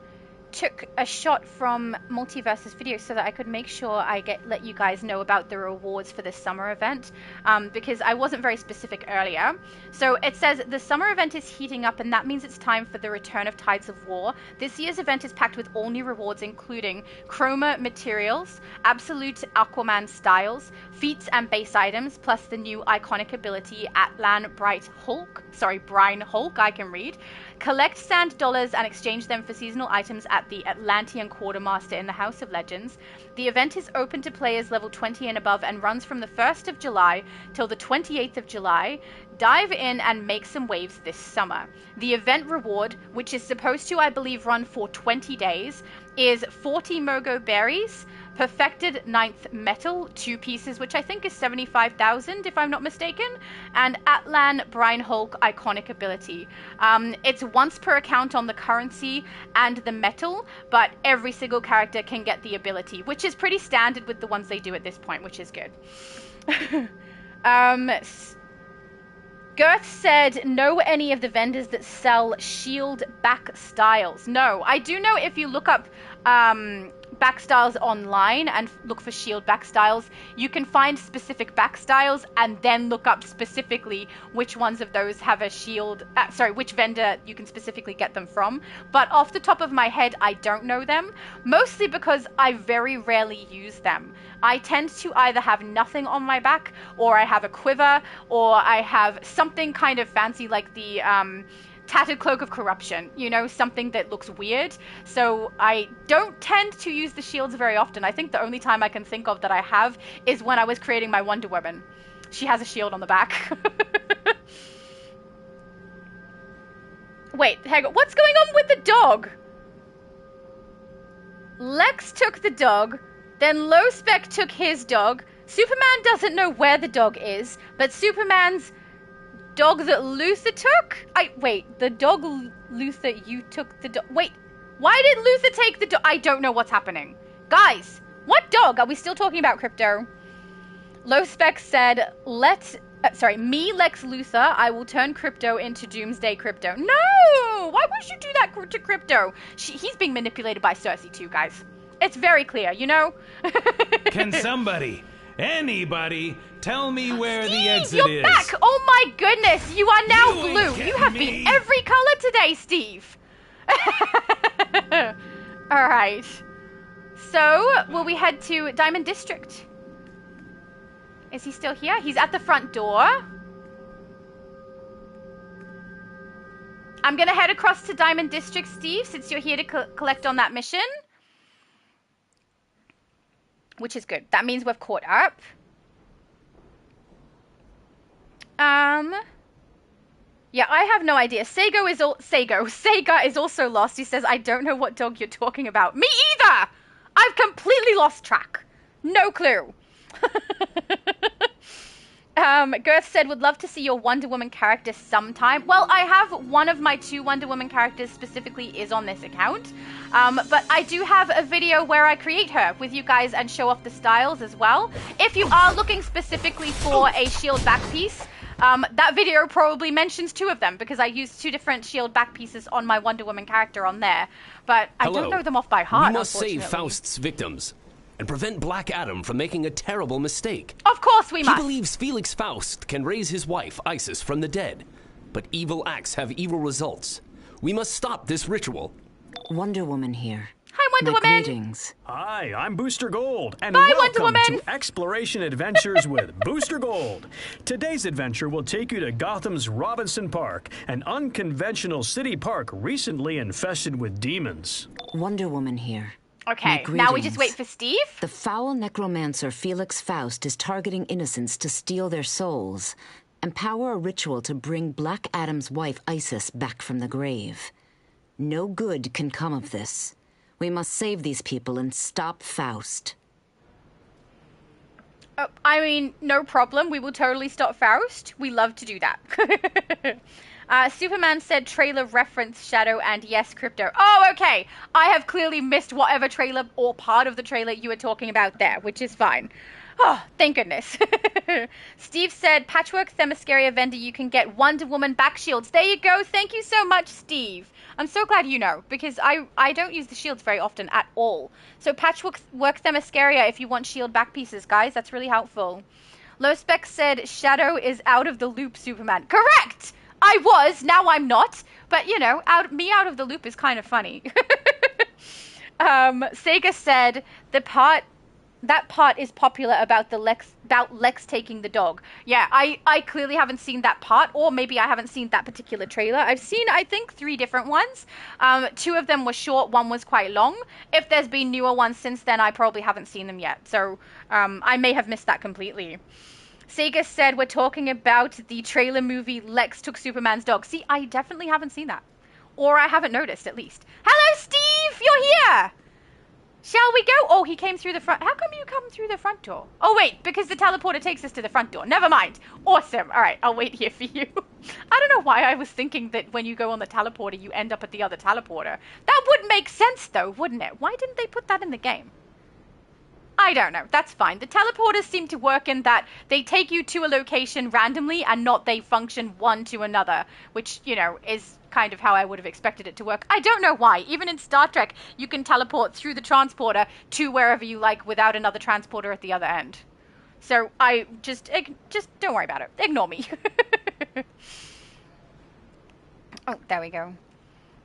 O: took a shot from Multiverse's video so that I could make sure I let you guys know about the rewards for this summer event, because I wasn't very specific earlier. So it says the summer event is heating up, and that means it's time for the return of Tides of War. This year's event is packed with all new rewards, including chroma materials, absolute Aquaman styles, feats and base items, plus the new iconic ability Brine Hulk, I can read. Collect sand dollars and exchange them for seasonal items at the Atlantean Quartermaster in the House of Legends. The event is open to players level 20 and above and runs from the 1st of July till the 28th of July. Dive in and make some waves this summer. The event reward, which is supposed to, I believe, run for 20 days, is 40 Mogo Berries, Perfected 9th Metal, 2 pieces, which I think is 75,000 if I'm not mistaken, and Atlan Brine Hulk iconic ability. It's once per account on the currency and the metal, but every single character can get the ability, which is pretty standard with the ones they do at this point, which is good. Girth said, know any of the vendors that sell shield back styles? No, I do know if you look up back styles online and look for shield back styles, you can find specific back styles and then look up specifically which ones of those have a shield, which vendor you can specifically get them from. But off the top of my head, I don't know them, mostly because I very rarely use them. I tend to either have nothing on my back, or I have a quiver, or I have something kind of fancy like the Tattered Cloak of Corruption, you know, something that looks weird. So I don't tend to use the shields very often. I think the only time I can think of that I have is when I was creating my Wonder Woman. She has a shield on the back. Wait, hang on. What's going on with the dog? Lex took the dog, then LowSpec took his dog. Superman doesn't know where the dog is, but Superman's dog that Luther took? Wait, the dog Luther, you took the dog. Wait, why did Luther take the dog? I don't know what's happening. Guys, what dog? Are we still talking about Crypto? LowSpec said, Lex Luthor, I will turn Crypto into Doomsday Crypto. No! Why would you do that to Crypto? He's being manipulated by Cersei too, guys. It's very clear, you know?
V: Can somebody, anybody, tell me where
O: Steve,
V: the exit
O: you're
V: is?
O: Back! Oh my goodness, you are now blue. You have been every color today, Steve. Alright. So, will we head to Diamond District? Is he still here? He's at the front door. I'm gonna head across to Diamond District, Steve, since you're here to collect on that mission. Which is good. That means we've caught up. Yeah, I have no idea. Sega is also lost. He says, I don't know what dog you're talking about. Me either! I've completely lost track. No clue. Girth said, would love to see your Wonder Woman character sometime. Well, I have one of my 2 Wonder Woman characters specifically is on this account. But I do have a video where I create her with you guys and show off the styles as well. If you are looking specifically for a shield back piece, that video probably mentions 2 of them because I used 2 different shield back pieces on my Wonder Woman character on there. But I don't know them off by heart,
F: We must save Faust's victims and prevent Black Adam from making a terrible mistake.
O: Of course we must.
F: He believes Felix Faust can raise his wife, Isis, from the dead. But evil acts have evil results. We must stop this ritual.
C: Wonder Woman here.
O: Hi, Wonder Woman.
J: Greetings. Hi, I'm Booster Gold, and
O: Bye,
J: welcome to Exploration Adventures with Booster Gold. Today's adventure will take you to Gotham's Robinson Park, an unconventional city park recently infested with demons.
C: Wonder Woman here.
O: Okay, now we just wait for Steve?
C: The foul necromancer Felix Faust is targeting innocents to steal their souls and power a ritual to bring Black Adam's wife Isis back from the grave. No good can come of this. We must save these people and stop Faust.
O: I mean, no problem. We will totally stop Faust. We love to do that. Superman said trailer reference Shadow and yes, Crypto. Oh, okay. I have clearly missed whatever trailer or part of the trailer you were talking about there, which is fine. Oh, thank goodness. Steve said, Patchwork Themyscira vendor, you can get Wonder Woman back shields. There you go. Thank you so much, Steve. I'm so glad you know, because I don't use the shields very often at all. So Patchwork Themyscira if you want shield back pieces, guys. That's really helpful. LowSpec said, Shadow is out of the loop, Superman. Correct! I was, now I'm not. But, you know, out of the loop is kind of funny. Sega said, that part is popular about Lex taking the dog. Yeah, I clearly haven't seen that part, or maybe I haven't seen that particular trailer. I've seen, I think, 3 different ones. 2 of them were short, 1 was quite long. If there's been newer ones since then, I probably haven't seen them yet. So I may have missed that completely. Sega said we're talking about the trailer movie Lex Took Superman's Dog. See, I definitely haven't seen that. Or I haven't noticed, at least. Hello, Steve! You're here! Shall we go? Oh, he came through the front. How come you come through the front door? Oh, wait, because the teleporter takes us to the front door. Never mind. Awesome. All right, I'll wait here for you. I don't know why I was thinking that when you go on the teleporter, you end up at the other teleporter. That would make sense, though, wouldn't it? Why didn't they put that in the game? I don't know. That's fine. The teleporters seem to work in that they take you to a location randomly and not they function one to another, which, you know, is kind of how I would have expected it to work. I don't know why. Even in Star Trek, you can teleport through the transporter to wherever you like without another transporter at the other end. So I just don't worry about it. Ignore me. Oh, there we go.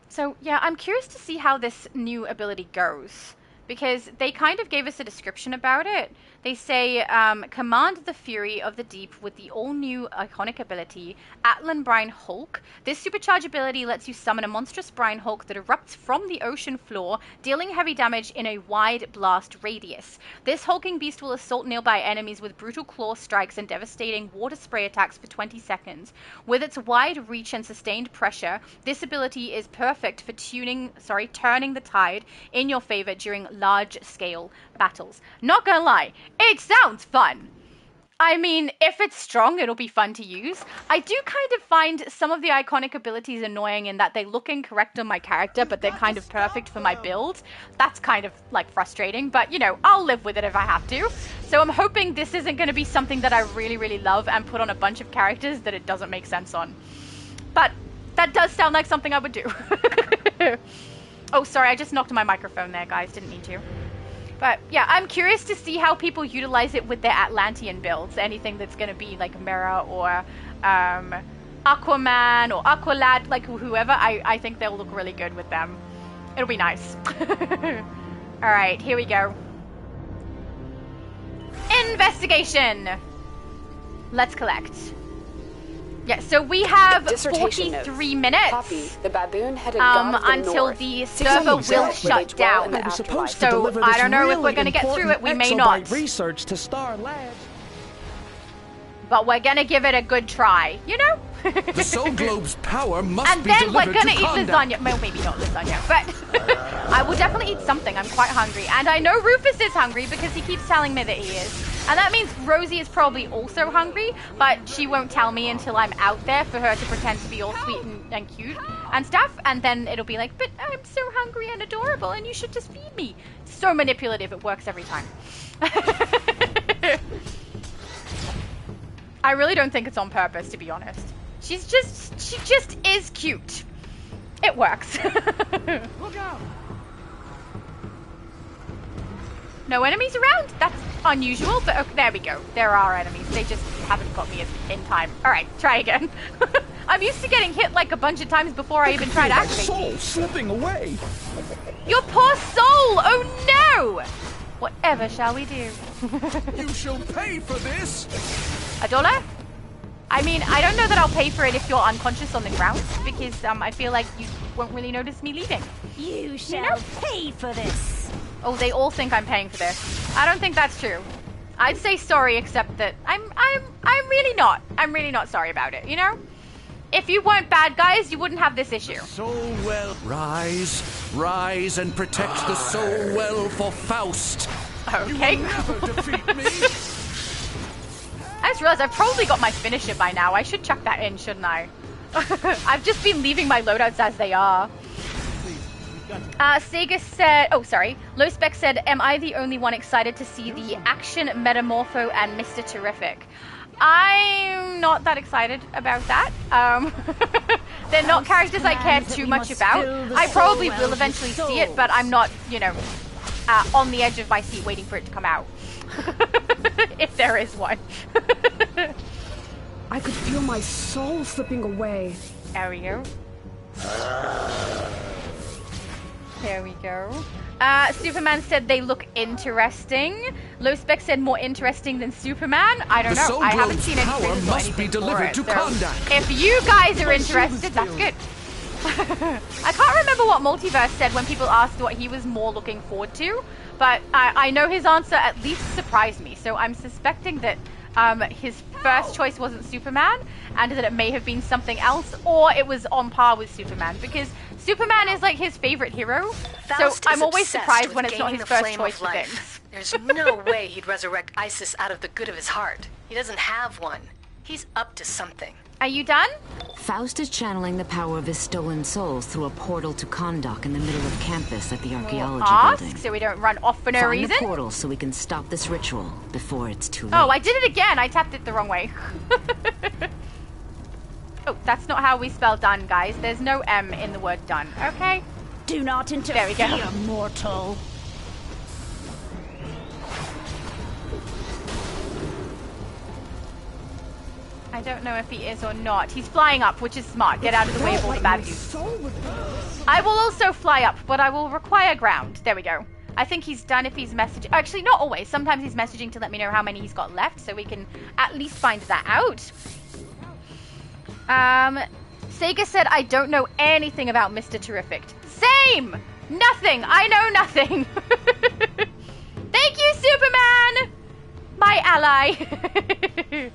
O: So yeah, I'm curious to see how this new ability goes, because they kind of gave us a description about it. They say, command the fury of the deep with the all-new iconic ability, Atlan Brine Hulk. This supercharged ability lets you summon a monstrous brine Hulk that erupts from the ocean floor, dealing heavy damage in a wide blast radius. This hulking beast will assault nearby enemies with brutal claw strikes and devastating water spray attacks for 20 seconds. With its wide reach and sustained pressure, this ability is perfect for turning the tide in your favor during large-scale battles. Not gonna lie, it sounds fun. I mean, if it's strong, it'll be fun to use. I do kind of find some of the iconic abilities annoying in that they look incorrect on my character, but they're kind of perfect for my build. That's kind of, like, frustrating, but, you know, I'll live with it if I have to. So I'm hoping this isn't going to be something that I really, really love and put on a bunch of characters that it doesn't make sense on. But that does sound like something I would do. Oh, sorry, I just knocked on my microphone there, guys. Didn't need to. But, yeah, I'm curious to see how people utilize it with their Atlantean builds. Anything that's going to be, like, Mirror or Aquaman or Aqualad, like whoever, I think they'll look really good with them. It'll be nice. Alright, here we go. Investigation! Let's collect. Yeah, so we have 43 minutes
I: the baboon-headed
O: until the server will shut down. So I don't know if we're going to get through it. We may not.
E: Research to Star Labs.
O: But we're going to give it a good try, you know?
V: The Soul Globe's power must be
O: delivered. And then we're going to eat lasagna. Well, maybe not lasagna, but I will definitely eat something. I'm quite hungry. And I know Rufus is hungry because he keeps telling me that he is. And that means Rosie is probably also hungry, but she won't tell me until I'm out there for her to pretend to be all sweet and cute and stuff. And then it'll be like, but I'm so hungry and adorable and you should just feed me. It's so manipulative. It works every time. I really don't think it's on purpose, to be honest. She just is cute. It works.
E: Look out!
O: No enemies around? That's unusual, but okay, there we go. There are enemies. They just haven't got me in time. Alright, try again. I'm used to getting hit like a bunch of times before I even try to activate.
E: My soul slipping away.
O: Your poor soul! Oh no! Whatever shall we do?
E: You shall pay for this!
O: $1? I mean, I don't know that I'll pay for it if you're unconscious on the ground, because I feel like you won't really notice me leaving.
U: You shall pay for this.
O: Oh, they all think I'm paying for this. I don't think that's true. I'd say sorry, except that I'm really not. I'm really not sorry about it, you know? If you weren't bad guys, you wouldn't have this issue.
V: Soul well. Rise and protect the soul well for Faust.
O: Okay.
E: You will never defeat me.
O: I just realized I've probably got my finisher by now. I should chuck that in, shouldn't I? I've just been leaving my loadouts as they are. Sega said, oh sorry, LowSpec said, am I the only one excited to see the Action, Metamorpho, and Mr. Terrific? I'm not that excited about that. They're not characters I care too much about. I probably will eventually see it, but I'm not, you know, on the edge of my seat waiting for it to come out. If there is one.
U: I could feel my soul slipping away.
O: There we go. There we go. Superman said they look interesting. LowSpec said more interesting than Superman. I don't know. I haven't seen any trailers or anything for it. So if you guys are interested, that's good. I can't remember what Multiverse said when people asked what he was more looking forward to, but I know his answer at least surprised me. So I'm suspecting that his first choice wasn't Superman, and that it may have been something else, or it was on par with Superman, because Superman is like his favorite hero.
B: Faust
O: so I'm always
B: obsessed
O: surprised when
B: with
O: it's not
B: gaining
O: his
B: the
O: first
B: flame
O: choice
B: of
O: for
B: life.
O: things.
B: There's no way he'd resurrect Isis out of the good of his heart. He doesn't have one. He's up to something.
O: Are you done?
C: Faust is channeling the power of his stolen souls through a portal to Kahndaq in the middle of campus at the archaeology building.
O: So we don't run off for no reason.
C: Find the portal so we can stop this ritual before it's too late.
O: Oh, I did it again. I tapped it the wrong way. Oh, that's not how we spell done, guys. There's no M in the word done, okay?
U: Do not interfere,
O: there we go.
U: Mortal.
O: I don't know if he is or not. He's flying up, which is smart. Get out of the way of all the bad dudes. I will also fly up, but I will require ground. There we go. I think he's done if he's messaging. Actually, not always. Sometimes he's messaging to let me know how many he's got left, so we can at least find that out. Sega said, I don't know anything about Mr. Terrific. Same! Nothing! I know nothing! Thank you, Superman! My ally!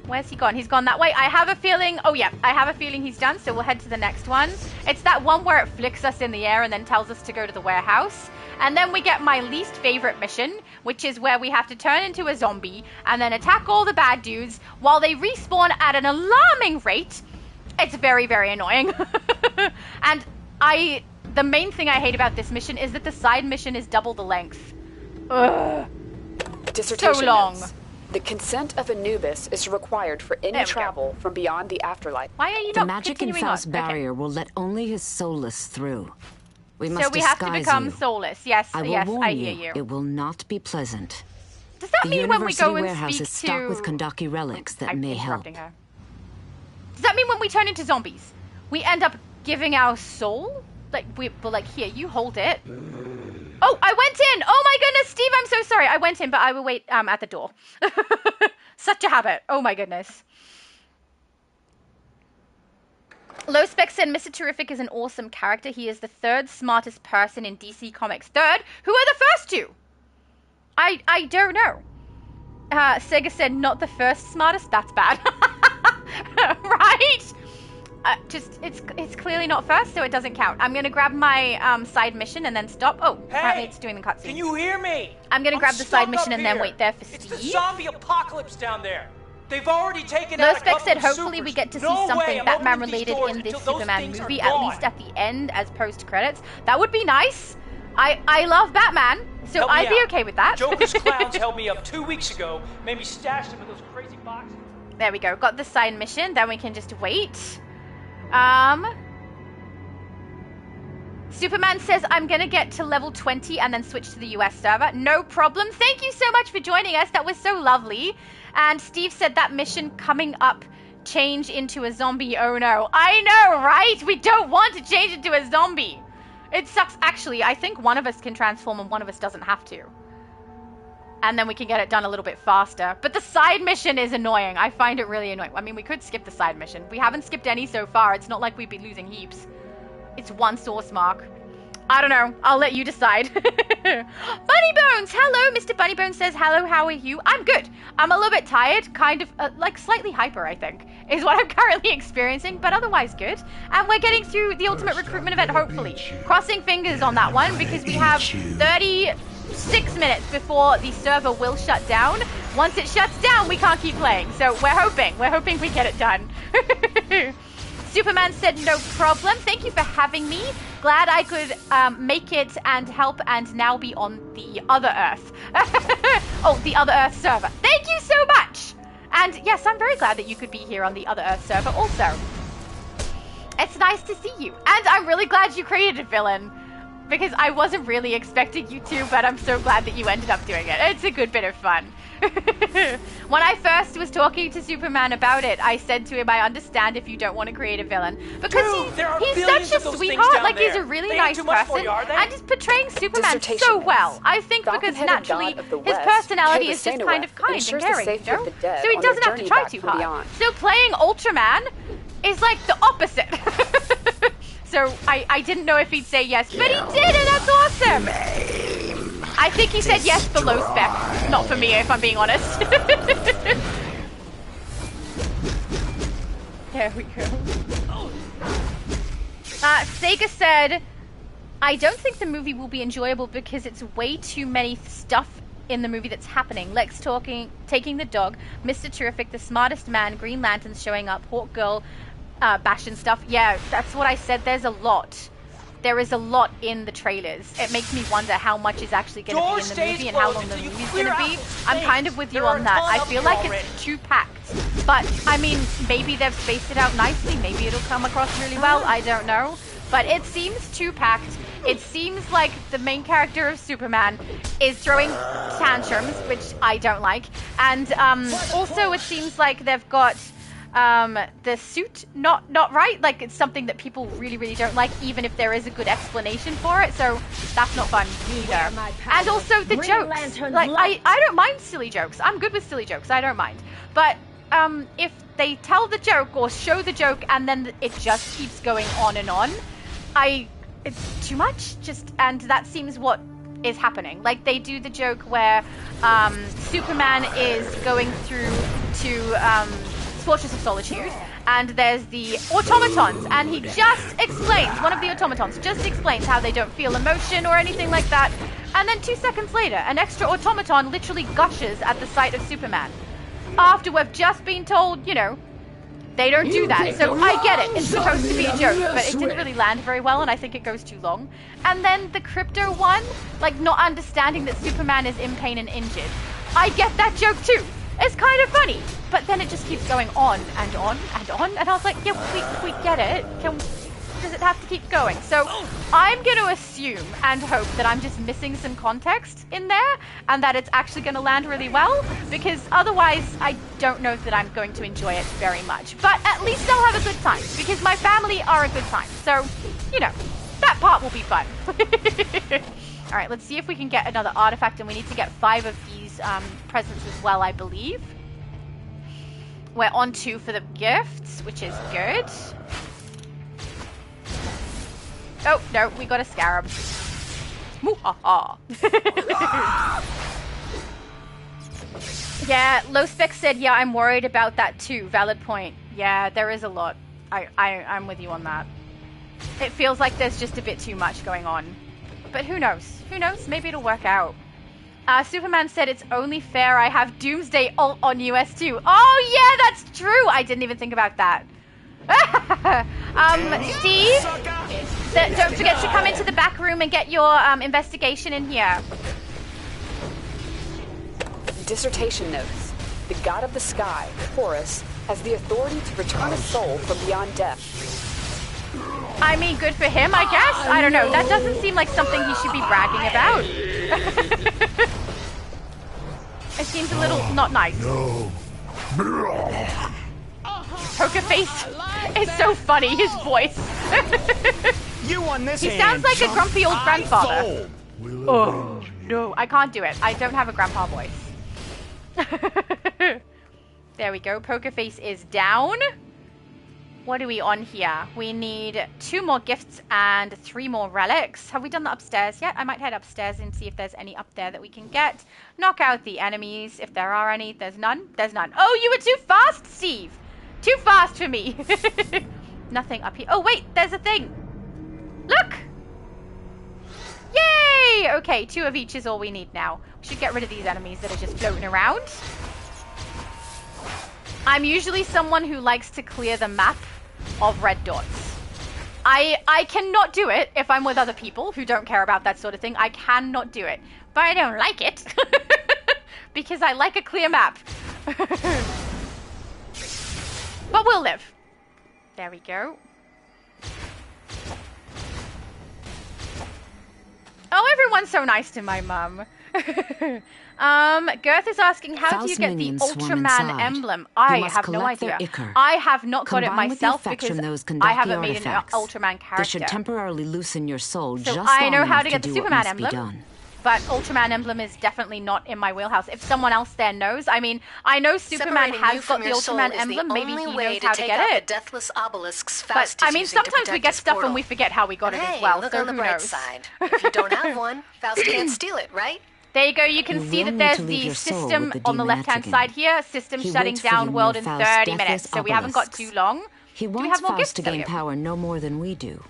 O: Where's he gone? He's gone that way. I have a feeling... Oh, yeah. I have a feeling he's done, so we'll head to the next one. It's that one where it flicks us in the air and then tells us to go to the warehouse. And then we get my least favorite mission, which is where we have to turn into a zombie and then attack all the bad dudes while they respawn at an alarming rate. It's very, very annoying. And the main thing I hate about this mission is that the side mission is double the length. Ugh.
I: Dissertation
O: so long.
I: Notes. The consent of Anubis is required for any travel from beyond the afterlife.
O: Why are you
C: the
O: not
C: magic in Faust's barrier will let only his soulless through. We must
O: so we have to become
C: you.
O: soulless. Yes,
C: I will
O: yes,
C: warn
O: I hear you.
C: It will not be pleasant.
O: Does that
C: the
O: mean when we go and
C: warehouse
O: speak
C: is stocked with Kahndaqi relics that
O: I'm
C: may help.
O: Her. Does that mean when we turn into zombies, we end up giving our soul? Like, like, here, you hold it. Oh, I went in! Oh my goodness, Steve, I'm so sorry. I went in, but I will wait at the door. Such a habit. Oh my goodness. LowSpec said Mr. Terrific is an awesome character. He is the third smartest person in DC Comics. Third? Who are the first two? I don't know. Sega said not the first smartest. That's bad. Right? It's clearly not first, so it doesn't count. I'm gonna grab my side mission and then stop. Oh, apparently it's doing the cutscene.
L: Can you hear me?
O: I'm gonna grab the side mission and then wait there for Steve.
L: It's the zombie apocalypse down there. They've already taken out a couple
O: LowSpec said
L: of
O: hopefully
L: supers.
O: we get to see
L: No
O: something
L: way, I'm
O: Batman
L: opening these
O: related
L: doors
O: in this
L: until those
O: Superman
L: things are
O: movie, at
L: gone.
O: least at the end as post credits. That would be nice. I love Batman, so
L: Help me
O: I'd be
L: out.
O: okay with that.
L: Joker's clowns held me up 2 weeks ago, made me stash them in those crazy boxes.
O: There we go. Got the side mission. Then we can just wait. Superman says, I'm going to get to level 20 and then switch to the US server. No problem. Thank you so much for joining us. That was so lovely. And Steve said that mission coming up, change into a zombie. Oh no. I know, right? We don't want to change into a zombie. It sucks. Actually, I think one of us can transform and one of us doesn't have to. And then we can get it done a little bit faster. But the side mission is annoying. I find it really annoying. I mean, we could skip the side mission. We haven't skipped any so far. It's not like we'd be losing heaps. It's one source mark. I don't know. I'll let you decide. Bunny Bones! Hello! Mr. Bunny Bones says, hello, how are you? I'm good. I'm a little bit tired. Kind of, like, slightly hyper, I think, is what I'm currently experiencing, but otherwise good. And we're getting through the Ultimate Recruitment event, hopefully. Crossing fingers on that one, because we have 36 minutes before the server will shut down. Once it shuts down, we can't keep playing. So we're hoping we get it done. Superman said no problem. Thank you for having me. Glad I could make it and help and now be on the other Earth. Oh, the other Earth server. Thank you so much. And yes, I'm very glad that you could be here on the other Earth server also. It's nice to see you. And I'm really glad you created a villain, because I wasn't really expecting you to, but I'm so glad that you ended up doing it. It's a good bit of fun. When I first was talking to Superman about it, I said to him, I understand if you don't want to create a villain. Because he's such a sweetheart, like he's a really nice person. And he's portraying Superman so well. I think because naturally his personality is just kind of kind and caring, you know? So he doesn't have to try too hard. So playing Ultraman is like the opposite. So I didn't know if he'd say yes, but he did, and that's awesome. I think he said yes for LowSpec, not for me, if I'm being honest. There we go. Sega said, I don't think the movie will be enjoyable because it's way too many stuff in the movie that's happening. Lex taking the dog, Mr. Terrific, the smartest man, Green Lanterns showing up, Hawk Girl, Bash and stuff. Yeah, that's what I said. There's a lot. There is a lot in the trailers. It makes me wonder how much is actually going to be in the movie and how long the movie's going to be. I'm kind of with you on that. I feel like it's too packed. But, I mean, maybe they've spaced it out nicely. Maybe it'll come across really well. I don't know. But it seems too packed. It seems like the main character of Superman is throwing tantrums, which I don't like. And also it seems like they've got the suit not right. Like, it's something that people really, really don't like, even if there is a good explanation for it. So that's not fun either. And also the jokes. Like, I don't mind silly jokes. I'm good with silly jokes. I don't mind. But if they tell the joke or show the joke and then it just keeps going on and on, it's too much. And that seems what is happening. Like, they do the joke where Superman is going through to Fortress of Solitude, and there's the automatons, and he just explains, one of the automatons just explains how they don't feel emotion or anything like that, and then 2 seconds later, an extra automaton literally gushes at the sight of Superman. After we've just been told, you know, they don't do that. So I get it. It's supposed to be a joke, but it didn't really land very well, and I think it goes too long. And then the crypto one, like not understanding that Superman is in pain and injured. I get that joke too. It's kind of funny, but then it just keeps going on and on and on, and I was like, yeah, we get it. does it have to keep going? So I'm going to assume and hope that I'm just missing some context in there and that it's actually going to land really well, because otherwise I don't know that I'm going to enjoy it very much. But at least I'll have a good time, because my family are a good time. So, you know, that part will be fun. All right, let's see if we can get another artifact, and we need to get 5 of these presents as well, I believe. We're on 2 for the gifts, which is good. Oh, no, we got a scarab. Moo-ha-ha. Yeah, LowSpec said, yeah, I'm worried about that too. Valid point. Yeah, there is a lot. I'm with you on that. It feels like there's just a bit too much going on. But who knows? Who knows? Maybe it'll work out. Superman said it's only fair I have Doomsday ult on US too. Oh, yeah, that's true. I didn't even think about that. Steve, don't forget to come into the back room and get your investigation in here.
I: Dissertation notes. The god of the sky, Horus, has the authority to return a soul from beyond death.
O: I mean, good for him, I guess. I don't know. That doesn't seem like something he should be bragging about. It seems a little not nice.
E: No.
O: Poker Face is so funny, his voice.
K: You won this.
O: He sounds like a grumpy old grandfather. Oh, no. I can't do it. I don't have a grandpa voice. There we go. Poker Face is down. What are we on here? We need 2 more gifts and 3 more relics. Have we done the upstairs yet? I might head upstairs and see if there's any up there that we can get. Knock out the enemies, if there are any. There's none? There's none. Oh, you were too fast, Steve! Too fast for me. Nothing up here. Oh, wait, there's a thing. Look! Yay! Okay, 2 of each is all we need now. We should get rid of these enemies that are just floating around. I'm usually someone who likes to clear the map of red dots. I cannot do it if I'm with other people who don't care about that sort of thing. I cannot do it. But I don't like it. Because I like a clear map. But we'll live. There we go. Oh, everyone's so nice to my mum. Girth is asking, how do you get the Ultraman emblem? I have no idea. I have not got it myself because I haven't made an Ultraman character.
C: This should temporarily loosen your soul.
O: So I know how to get the Superman emblem, but Ultraman emblem is definitely not in my wheelhouse. If someone else there knows, I mean, I know Superman has got the Ultraman emblem. Maybe he knows how to get it.
B: Deathless obelisks
O: but I mean, sometimes we get stuff and we forget how we got it as well.
B: Look
O: so
B: on the
O: who
B: bright
O: knows?
B: side. If you don't have one, Faust can't steal it, right?
O: There you go. You can see that there's the system on the left-hand side here. System shutting down world in 30 minutes. So we haven't got too long.
C: He wants Faust to gain power no more than we do.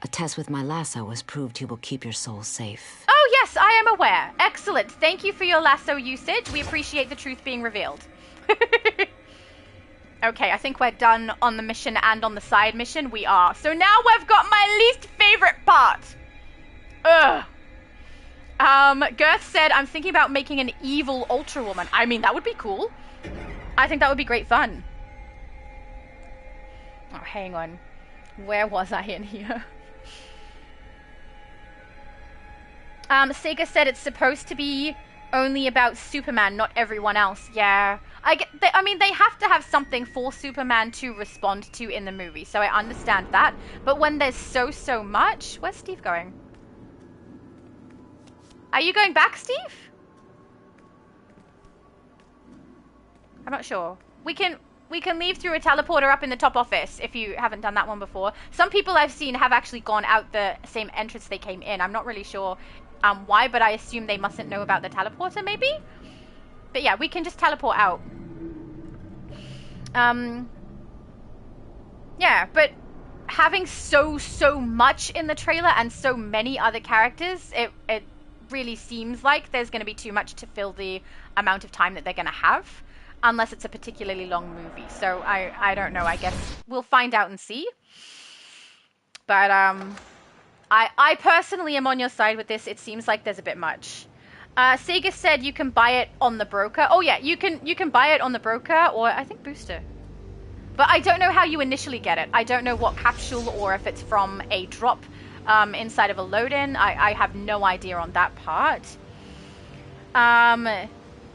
C: A test with my lasso has proved he will keep your soul safe.
O: Oh, yes, I am aware. Excellent. Thank you for your lasso usage. We appreciate the truth being revealed. Okay, I think we're done on the mission and on the side mission. We are. So now we've got my least favorite part. Ugh. Girth said, I'm thinking about making an evil Ultra Woman. I mean, that would be cool. I think that would be great fun. Oh, hang on. Where was I in here? Sega said it's supposed to be only about Superman, not everyone else. Yeah. I mean, they have to have something for Superman to respond to in the movie, so I understand that. But when there's so much... Where's Steve going? Are you going back, Steve? I'm not sure. We can leave through a teleporter up in the top office if you haven't done that one before. Some people I've seen have actually gone out the same entrance they came in. I'm not really sure why, but I assume they mustn't know about the teleporter, maybe? But yeah, we can just teleport out. Yeah, but having so much in the trailer and so many other characters, it really seems like there's going to be too much to fill the amount of time that they're going to have, unless it's a particularly long movie. So I don't know. I guess we'll find out and see. But I personally am on your side with this. It seems like there's a bit much. Sega said you can buy it on the broker. Oh yeah, you can buy it on the broker, or I think Booster. But I don't know how you initially get it. I don't know what capsule or if it's from a drop inside of a load-in. I have no idea on that part.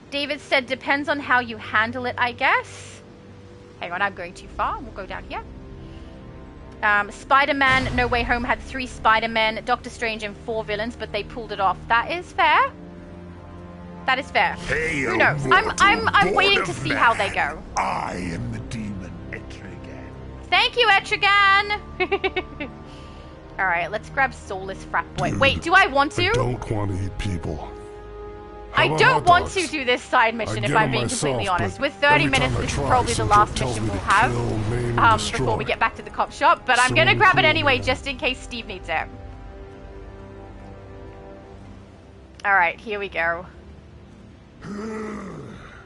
O: David said, depends on how you handle it, I guess. Hang on, I'm going too far. We'll go down here. Spider-Man No Way Home had 3 Spider-Men, Doctor Strange and 4 villains, but they pulled it off. That is fair. That is fair.
E: Hey,
O: who knows? I'm waiting to see how they go.
E: I am the demon Etrigan.
O: Thank you, Etrigan. All right, let's grab Soulless Frat Boy. Wait, do I want to?
E: I don't want to eat people.
O: I don't want to do this side mission, if I'm being completely honest. With 30 minutes, this is probably the last mission we'll have before we get back to the cop shop. But I'm going to grab it anyway, just in case Steve needs it. All right, here we go.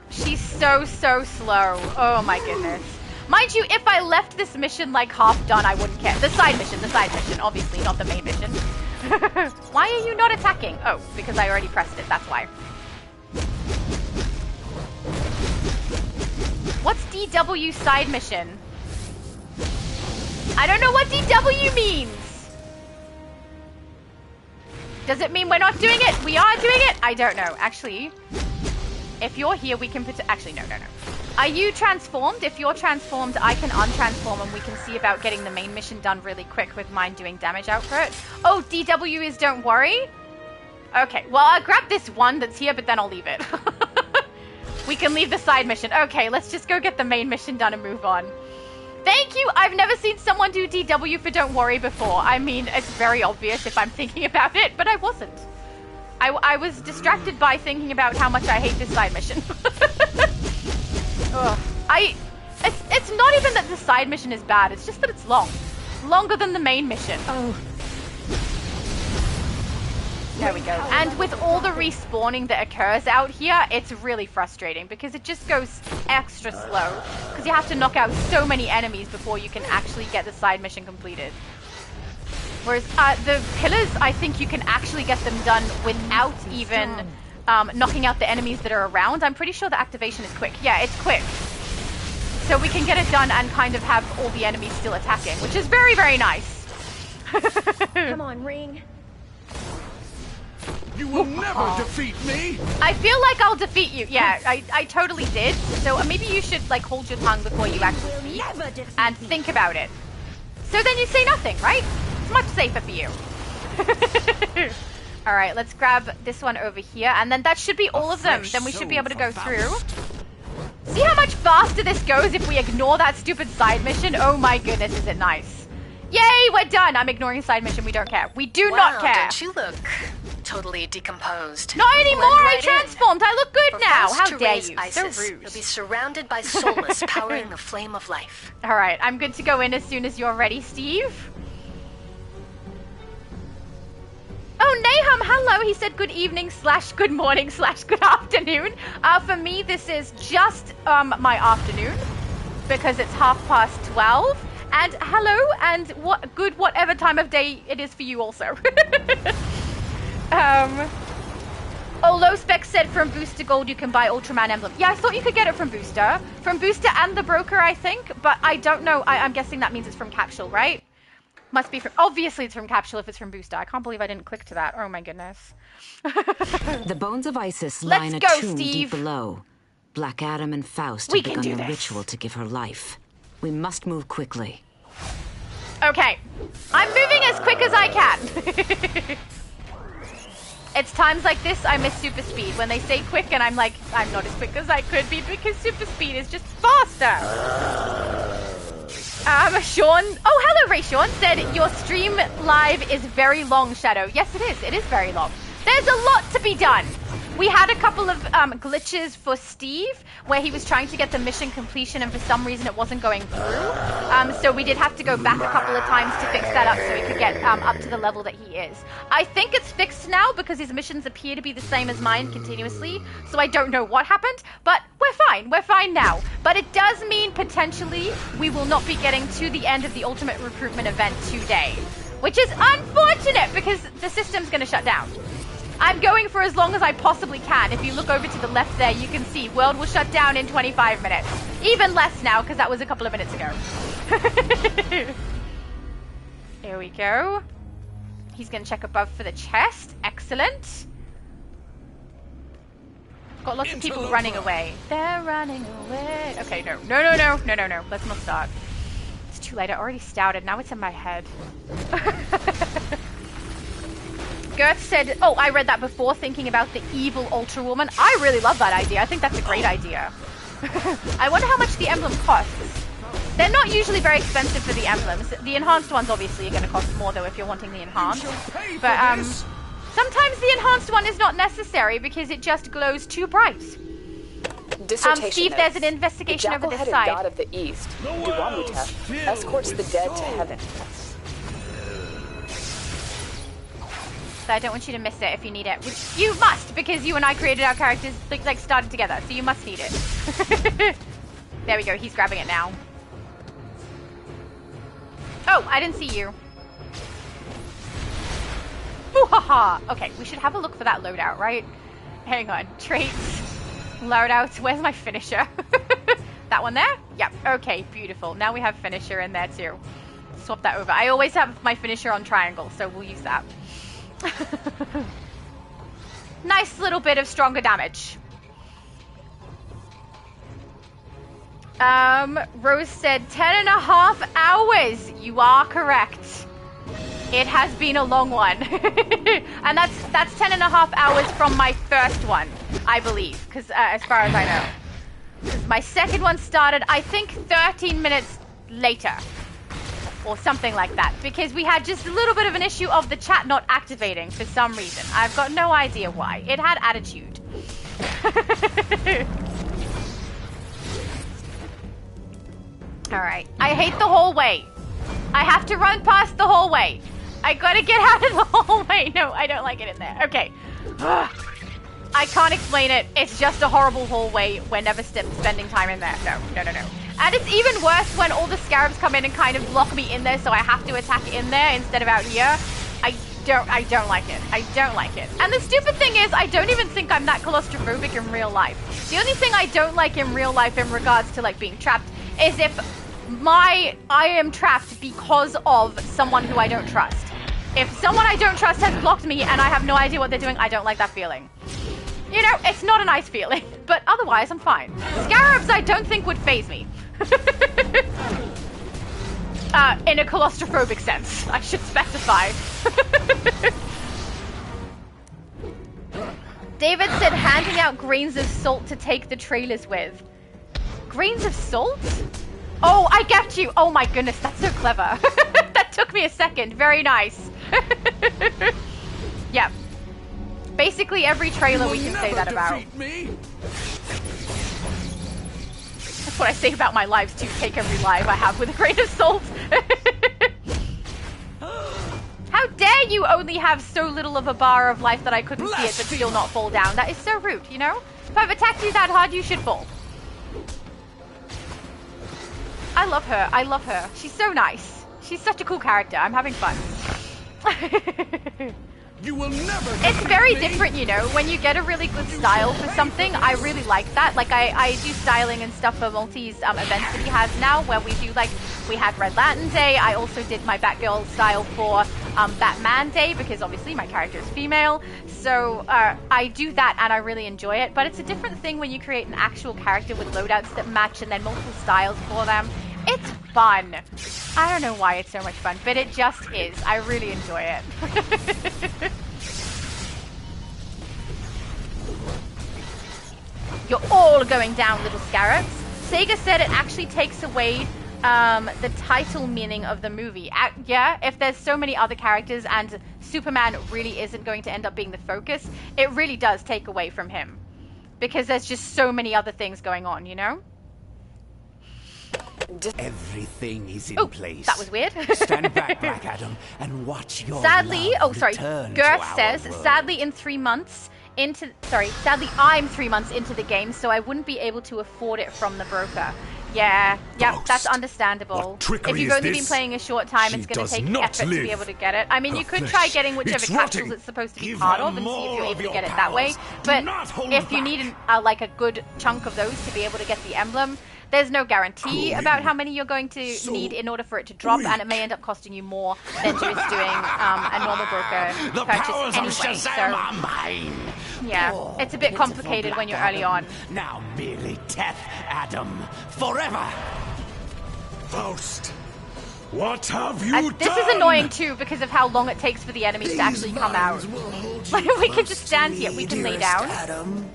O: She's so slow. Oh my goodness. Mind you, if I left this mission like half done, I wouldn't care. The side mission, obviously, not the main mission. Why are you not attacking? Oh, because I already pressed it, that's why. What's DW side mission? I don't know what DW means. Does it mean we're not doing it? We are doing it? I don't know. Actually, if you're here, we can put... Actually, no. Are you transformed? If you're transformed, I can untransform and we can see about getting the main mission done really quick with mine doing damage output. Oh, DW is don't worry? Okay, well, I'll grab this one that's here, but then I'll leave it. We can leave the side mission. Okay, let's just go get the main mission done and move on. Thank you! I've never seen someone do DW for don't worry before. I mean, it's very obvious if I'm thinking about it, but I wasn't. I was distracted by thinking about how much I hate this side mission. It's not even that the side mission is bad, it's just that it's long. Longer than the main mission. Oh. There we go. And with all the respawning that occurs out here, it's really frustrating because it just goes extra slow. Because you have to knock out so many enemies before you can actually get the side mission completed. Whereas the pillars, I think you can actually get them done without even knocking out the enemies that are around. I'm pretty sure the activation is quick. Yeah, it's quick. So we can get it done and kind of have all the enemies still attacking, which is very, very nice.
U: Come on, Ring.
E: You will never defeat me!
O: I feel like I'll defeat you. Yeah, I totally did. So maybe you should like hold your tongue before you actually speak and think about it. So then you say nothing, right? It's much safer for you. All right, let's grab this one over here. And then that should be all of them. Then we should be able to go through. See how much faster this goes if we ignore that stupid side mission? Oh my goodness, is it nice. Yay, we're done. I'm ignoring side mission. We don't care. We do not care.
B: Don't you look totally decomposed?
O: Not anymore. I transformed. I look good now. How dare you?
B: ISIS,
O: so rude.
B: You'll be surrounded by soulless powering the flame of life.
O: All right, I'm good to go in as soon as you're ready, Steve. Oh, Nahum, hello. He said good evening / good morning / good afternoon. For me, this is just my afternoon because it's 12:30. And hello, and whatever time of day it is for you also. Oh, LowSpec said from Booster Gold you can buy Ultraman Emblem. Yeah, I thought you could get it from Booster. From Booster and the Broker, I think. But I don't know. I'm guessing that means it's from Capsule, right? Must be from... Obviously it's from Capsule if it's from Booster. I can't believe I didn't click to that. Oh my goodness.
C: The bones of Isis lie in a tomb deep below. Black Adam and Faust have begun the ritual to give her life. We must move quickly.
O: Okay. I'm moving as quick as I can. It's times like this I miss super speed. When they say quick and I'm like, I'm not as quick as I could be because super speed is just faster. Sean, oh hello Ray Sean, said your stream live is very long, Shadow. Yes it is. It is very long. There's a lot to be done. We had a couple of glitches for Steve where he was trying to get the mission completion and for some reason it wasn't going through. So we did have to go back a couple of times to fix that up so he could get up to the level that he is. I think it's fixed now because his missions appear to be the same as mine continuously. So I don't know what happened, but we're fine. We're fine now. But it does mean potentially we will not be getting to the end of the Ultimate Recruitment event today. Which is unfortunate because the system's going to shut down. I'm going for as long as I possibly can. If you look over to the left there, you can see world will shut down in 25 minutes. Even less now, because that was a couple of minutes ago. Here we go. He's going to check above for the chest. Excellent. Got lots of people running away. They're running away. Okay, no. No. Let's not start. It's too late. I already stouted. Now it's in my head. Girth said, oh, I read that before, thinking about the evil Ultra Woman. I really love that idea. I think that's a great idea. I wonder how much the emblem costs. They're not usually very expensive for the emblems. The enhanced ones obviously are going to cost more, though, if you're wanting the enhanced. But sometimes the enhanced one is not necessary because it just glows too bright. Steve, there's an investigation over this side.
I: The god of the east, Duwamuta, escorts the dead to heaven.
O: So I don't want you to miss it if you need it. Which you must, because you and I created our characters, like started together, so you must need it. There we go, he's grabbing it now. Oh, I didn't see you. Boo-ha-ha! Okay, we should have a look for that loadout, right? Hang on, traits, loadouts, where's my finisher? That one there? Yep, okay, beautiful. Now we have finisher in there too. Swap that over. I always have my finisher on triangle, so we'll use that. Nice little bit of stronger damage. Rose said 10.5 hours. You are correct. It has been a long one. And that's 10.5 hours from my first one, I believe, because as far as I know. 'Cause my second one started, I think, 13 minutes later. Or something like that, because we had just a little bit of an issue of the chat not activating for some reason. I've got no idea why. It had attitude. Alright, I hate the hallway. I have to run past the hallway. I gotta get out of the hallway. No, I don't like it in there. Okay. I can't explain it. It's just a horrible hallway. We're never spending time in there. No. And it's even worse when all the scarabs come in and kind of lock me in there, so I have to attack in there instead of out here. I don't like it. I don't like it. And the stupid thing is, I don't even think I'm that claustrophobic in real life. The only thing I don't like in real life in regards to like being trapped is if I am trapped because of someone who I don't trust. If someone I don't trust has blocked me and I have no idea what they're doing, I don't like that feeling. You know, it's not a nice feeling, but otherwise I'm fine. Scarabs I don't think would faze me. In a claustrophobic sense, I should specify. David said handing out grains of salt to take the trailers with. Grains of salt? Oh, I get you. Oh my goodness, that's so clever. That took me a second. Very nice. Yeah. Basically every trailer we can say that about. That's what I say about my lives too. Take every live I have with a grain of salt. How dare you only have so little of a bar of life that I couldn't see it but still not fall down. That is so rude, you know? If I've attacked you that hard, you should fall. I love her. I love her. She's so nice. She's such a cool character. I'm having fun.
E: You will never.
O: It's very different, you know, when you get a really good style for something. I really like that. Like I do styling and stuff for Multi's events that he has now, where we do like, we had Red Lantern Day. I also did my Batgirl style for Batman Day, because obviously my character is female. So I do that and I really enjoy it. But it's a different thing when you create an actual character with loadouts that match and then multiple styles for them. It's fun. I don't know why it's so much fun, but it just is. I really enjoy it. You're all going down, little scarabs. Sega said it actually takes away the title meaning of the movie. Yeah, if there's so many other characters and Superman really isn't going to end up being the focus, it really does take away from him. Because there's just so many other things going on, you know?
A: Everything is in place.
O: That was weird.
A: Stand back, Black Adam, and watch your
O: sadly,
A: return
O: Girth
A: to
O: says,
A: our world.
O: sadly I'm 3 months into the game, so I wouldn't be able to afford it from the broker. Yeah, Yep, that's understandable. If
E: trickery
O: you've
E: is
O: only been
E: this?
O: playing a short time,
E: She
O: it's going
E: does
O: to take
E: not
O: effort to be
E: live.
O: able to get it. I mean,
E: Her
O: you could
E: flesh,
O: try getting whichever
E: it's
O: capsules
E: rotting.
O: it's supposed to be
E: Give
O: part
E: her
O: of and see if
E: more
O: you're
E: of
O: able to
E: your
O: get it that way.
E: powers. Do
O: But
E: not hold
O: if you
E: back.
O: need like a good chunk of those to be able to get the emblem, there's no guarantee about how many you're going to need in order for it to drop, and it may end up costing you more than just doing a normal broker
E: The
O: purchase
E: powers
O: anyway.
E: of Shazam are mine.
O: Yeah, it's a bit complicated when you're early on.
A: Now merely death, Adam, forever.
E: Faust, what have you done?
O: This is annoying too because of how long it takes for the enemies to actually come out. Like we can just stand here, we can lay down.
A: Adam.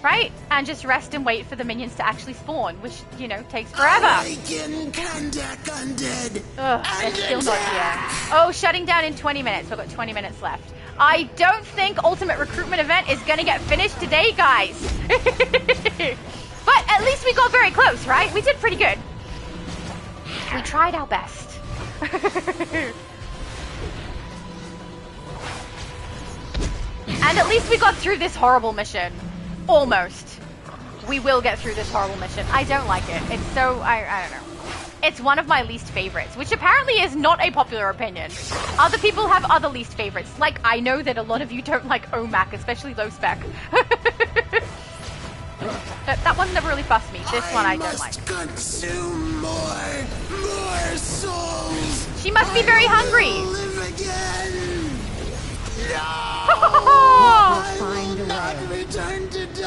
O: Right? And just rest and wait for the minions to actually spawn, which, you know, takes forever.
E: Undead.
O: Ugh, they're still not here. Oh, shutting down in 20 minutes. We've got 20 minutes left. I don't think Ultimate Recruitment Event is going to get finished today, guys. But at least we got very close, right? We did pretty good. We tried our best. And at least we got through this horrible mission. Almost. We will get through this horrible mission. I don't like it. It's so... I don't know. It's one of my least favorites, which apparently is not a popular opinion. Other people have other least favorites. Like, I know that a lot of you don't like OMAC, especially low spec. That one never really fussed me. This one I don't like.
E: Consume more souls.
O: She must be very hungry.
E: Live again.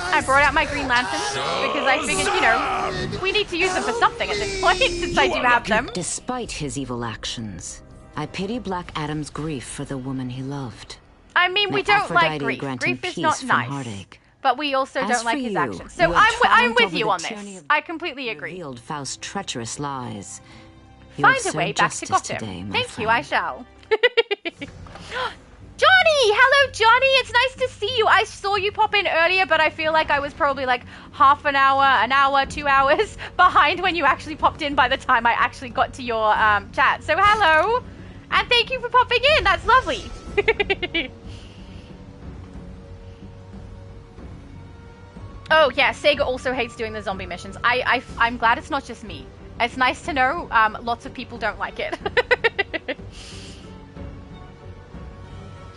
O: I brought out my Green Lanterns because I figured, you know, we need to use them for something at this point since I do have them.
C: Despite his evil actions, I pity Black Adam's grief for the woman he loved.
O: I mean, we
C: May
O: don't like
C: Aphrodite
O: grief.
C: grant him
O: Grief is
C: peace
O: not
C: from
O: nice.
C: heartache.
O: But we also
C: As
O: don't like
C: for
O: his
C: you,
O: actions. So
C: you have
O: I'm
C: triumphed
O: with
C: over
O: you
C: the
O: on
C: tyranny
O: this.
C: of
O: I completely agree.
C: Revealed Faust's treacherous lies. You
O: Find
C: have
O: a way
C: served
O: back to
C: justice
O: Gotham.
C: today, my
O: Thank you,
C: friend.
O: I shall. Johnny! Hello, Johnny! It's nice to see you. I saw you pop in earlier, but I feel like I was probably like half an hour, 2 hours behind when you actually popped in by the time I actually got to your chat. So hello! And thank you for popping in. That's lovely. Oh, yeah, Sega also hates doing the zombie missions. I'm glad it's not just me. It's nice to know lots of people don't like it.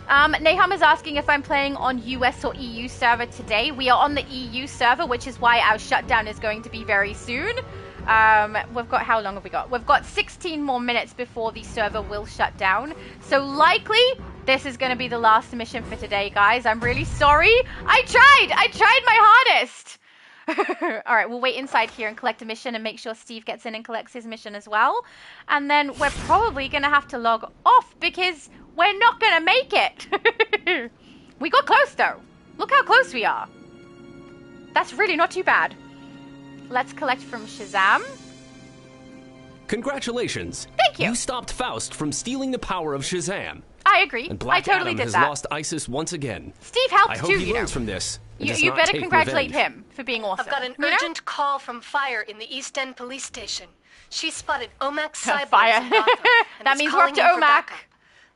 O: Nahum is asking if I'm playing on US or EU server today. We are on the EU server, which is why our shutdown is going to be very soon. We've got, how long have we got? We've got 16 more minutes before the server will shut down. So likely, this is going to be the last mission for today, guys. I'm really sorry. I tried my hardest. All right, we'll wait inside here and collect a mission and make sure Steve gets in and collects his mission as well. And then we're probably going to have to log off because we're not going to make it. We got close, though. Look how close we are. That's really not too bad. Let's collect from Shazam.
F: Congratulations.
O: Thank you.
F: You stopped Faust from stealing the power of Shazam.
O: I agree.
F: And Black
O: I totally
F: Adam
O: did
F: has
O: that.
F: lost Isis once again.
O: Steve helped
F: I hope
O: too,
F: he
O: you
F: learns
O: know.
F: from this. and does
O: You
F: not
O: better
F: take
O: congratulate
F: revenge.
O: him for being awesome.
B: I've got an
O: You know?
B: urgent call from Fire in the East End police station. She spotted OMAC cyborgs
O: Fire.
B: in Gotham, and
O: That
B: is
O: means we're up
B: calling
O: to
B: in for
O: OMAC.
B: backup.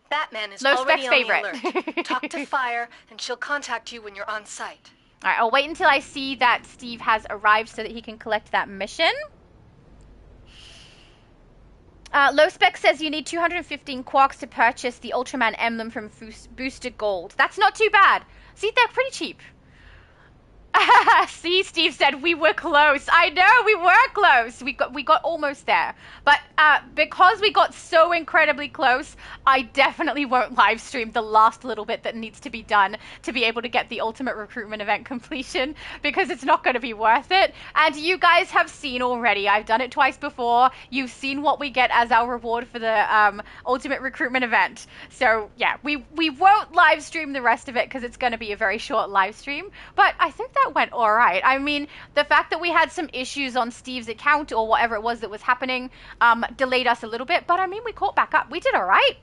B: Batman is
O: Low
B: already
O: Spec's
B: on
O: favorite.
B: the alert. Talk to Fire, and she'll contact you when you're on site.
O: All right, I'll wait until I see that Steve has arrived so that he can collect that mission. Low Spec says you need 215 quarks to purchase the Ultraman emblem from Booster Gold. That's not too bad. See, they're pretty cheap. See, Steve said we were close. I know, we were close. We got almost there. But because we got so incredibly close, I definitely won't live stream the last little bit that needs to be done to be able to get the Ultimate Recruitment Event completion, because it's not going to be worth it. And you guys have seen already. I've done it twice before. You've seen what we get as our reward for the Ultimate Recruitment Event. So yeah, we won't live stream the rest of it because it's going to be a very short live stream. But I think that went all right. I mean, the fact that we had some issues on Steve's account or whatever it was that was happening delayed us a little bit, but I mean, we caught back up. We did all right.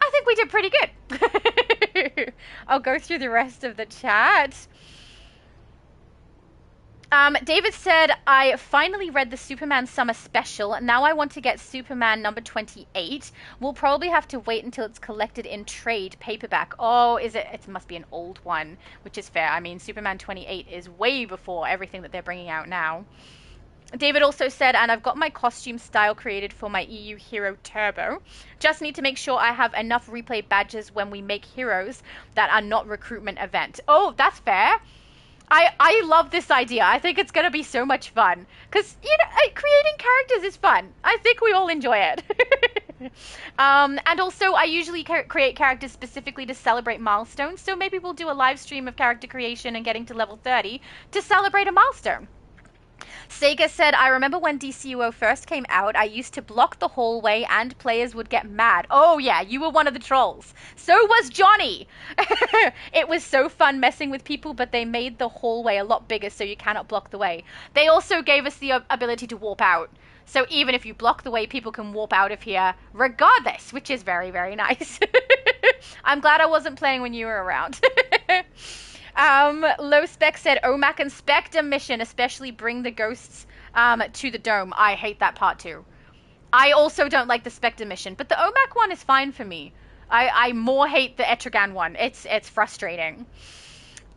O: I think we did pretty good. I'll go through the rest of the chat. David said, I finally read the Superman Summer Special. Now I want to get Superman number 28. We'll probably have to wait until it's collected in trade paperback. Oh, is it? It must be an old one, which is fair. I mean, Superman 28 is way before everything that they're bringing out now. David also said, and I've got my costume style created for my EU Hero Turbo. Just need to make sure I have enough replay badges when we make heroes that are not recruitment event. Oh, that's fair. I love this idea. I think it's going to be so much fun. Because, you know, creating characters is fun. I think we all enjoy it. And also, I usually create characters specifically to celebrate milestones. So maybe we'll do a live stream of character creation and getting to level 30 to celebrate a milestone. Sega said, I remember when DCUO first came out, I used to block the hallway and players would get mad. Oh yeah, you were one of the trolls. So was Johnny. It was so fun messing with people, but they made the hallway a lot bigger so you cannot block the way. They also gave us the ability to warp out. So even if you block the way, people can warp out of here regardless, which is very, very nice. I'm glad I wasn't playing when you were around. Low Spec said, OMAC and Spectre mission, especially bring the ghosts to the dome. I hate that part too. I also don't like the Spectre mission, but the OMAC one is fine for me. I more hate the Etrigan one. It's frustrating.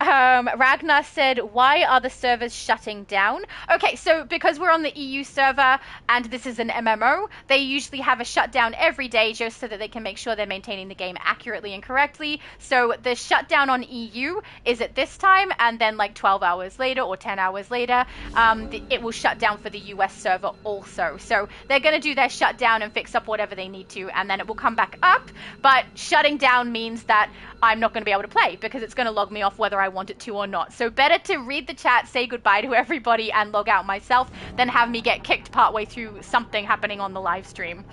O: Ragnar said, why are the servers shutting down? Okay, so because we're on the EU server and this is an MMO, they usually have a shutdown every day just so that they can make sure they're maintaining the game accurately and correctly. So the shutdown on EU is at this time, and then like 12 hours later or 10 hours later, it will shut down for the US server also. So they're going to do their shutdown and fix up whatever they need to, and then it will come back up. But shutting down means that I'm not going to be able to play because it's going to log me off whether I want it to or not. So better to read the chat, say goodbye to everybody, and log out myself than have me get kicked partway through something happening on the live stream.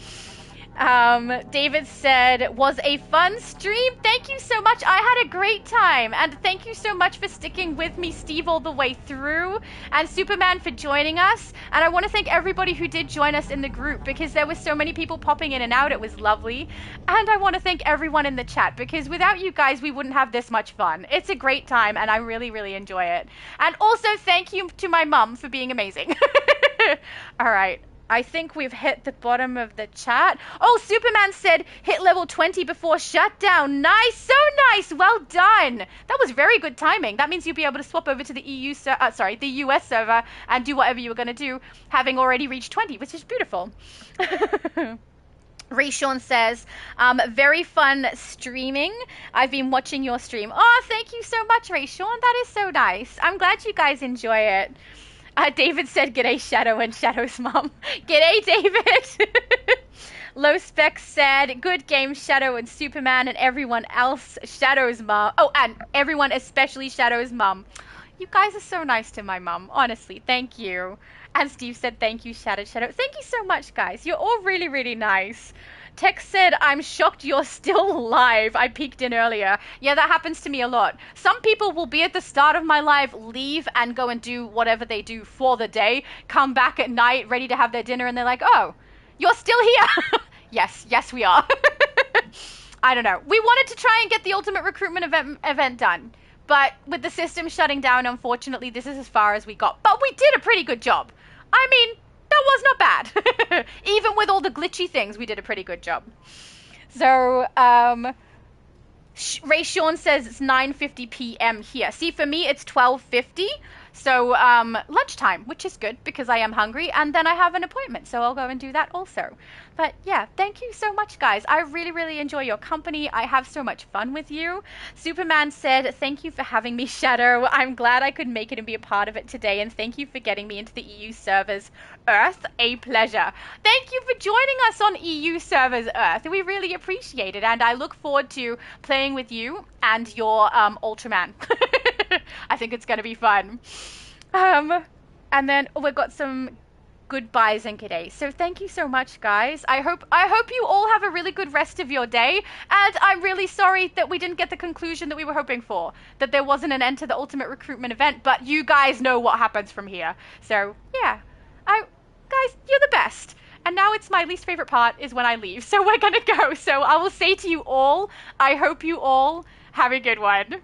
O: David said, was a fun stream. Thank you so much. I had a great time. And thank you so much for sticking with me, Steve, all the way through. And Superman for joining us. And I want to thank everybody who did join us in the group because there were so many people popping in and out. It was lovely. And I want to thank everyone in the chat because without you guys, we wouldn't have this much fun. It's a great time and I really, really enjoy it. And also thank you to my mum for being amazing. All right. I think we've hit the bottom of the chat. Oh, Superman said hit level 20 before shutdown. Nice, so nice. Well done. That was very good timing. That means you'll be able to swap over to the the US server and do whatever you were going to do, having already reached 20, which is beautiful. Ray Sean says, very fun streaming. I've been watching your stream. Oh, thank you so much, Ray Sean. That is so nice. I'm glad you guys enjoy it. David said, g'day, Shadow and Shadow's mom. G'day, David. Low Spec said, good game, Shadow and Superman and everyone else, Shadow's mom. Oh, and everyone, especially Shadow's mom. You guys are so nice to my mom. Honestly, thank you. And Steve said, thank you, Shadow. Thank you so much, guys. You're all really, really nice. Tex said, I'm shocked you're still live. I peeked in earlier. Yeah, that happens to me a lot. Some people will be at the start of my live, leave and go and do whatever they do for the day, come back at night, ready to have their dinner, and they're like, oh, you're still here. Yes, we are. I don't know. We wanted to try and get the ultimate recruitment event done. But with the system shutting down, unfortunately, this is as far as we got. But we did a pretty good job. I mean, that was not bad. Even with all the glitchy things, we did a pretty good job. So, Ray Sean says it's 9:50 p.m. here. See, for me, it's 12:50. So, lunchtime, which is good because I am hungry. And then I have an appointment, so I'll go and do that also. But yeah, thank you so much, guys. I really, really enjoy your company. I have so much fun with you. Superman said, thank you for having me, Shadow. I'm glad I could make it and be a part of it today. And thank you for getting me into the EU servers, Earth. A pleasure. Thank you for joining us on EU servers, Earth. We really appreciate it. And I look forward to playing with you and your Ultraman. I think it's going to be fun. And then we've got some goodbyes and g'days. So thank you so much, guys. I hope you all have a really good rest of your day. And I'm really sorry that we didn't get the conclusion that we were hoping for, that there wasn't an end to the ultimate recruitment event, but you guys know what happens from here. So yeah, guys, you're the best. And now it's my least favorite part is when I leave. So we're gonna go. So I will say to you all, I hope you all have a good one.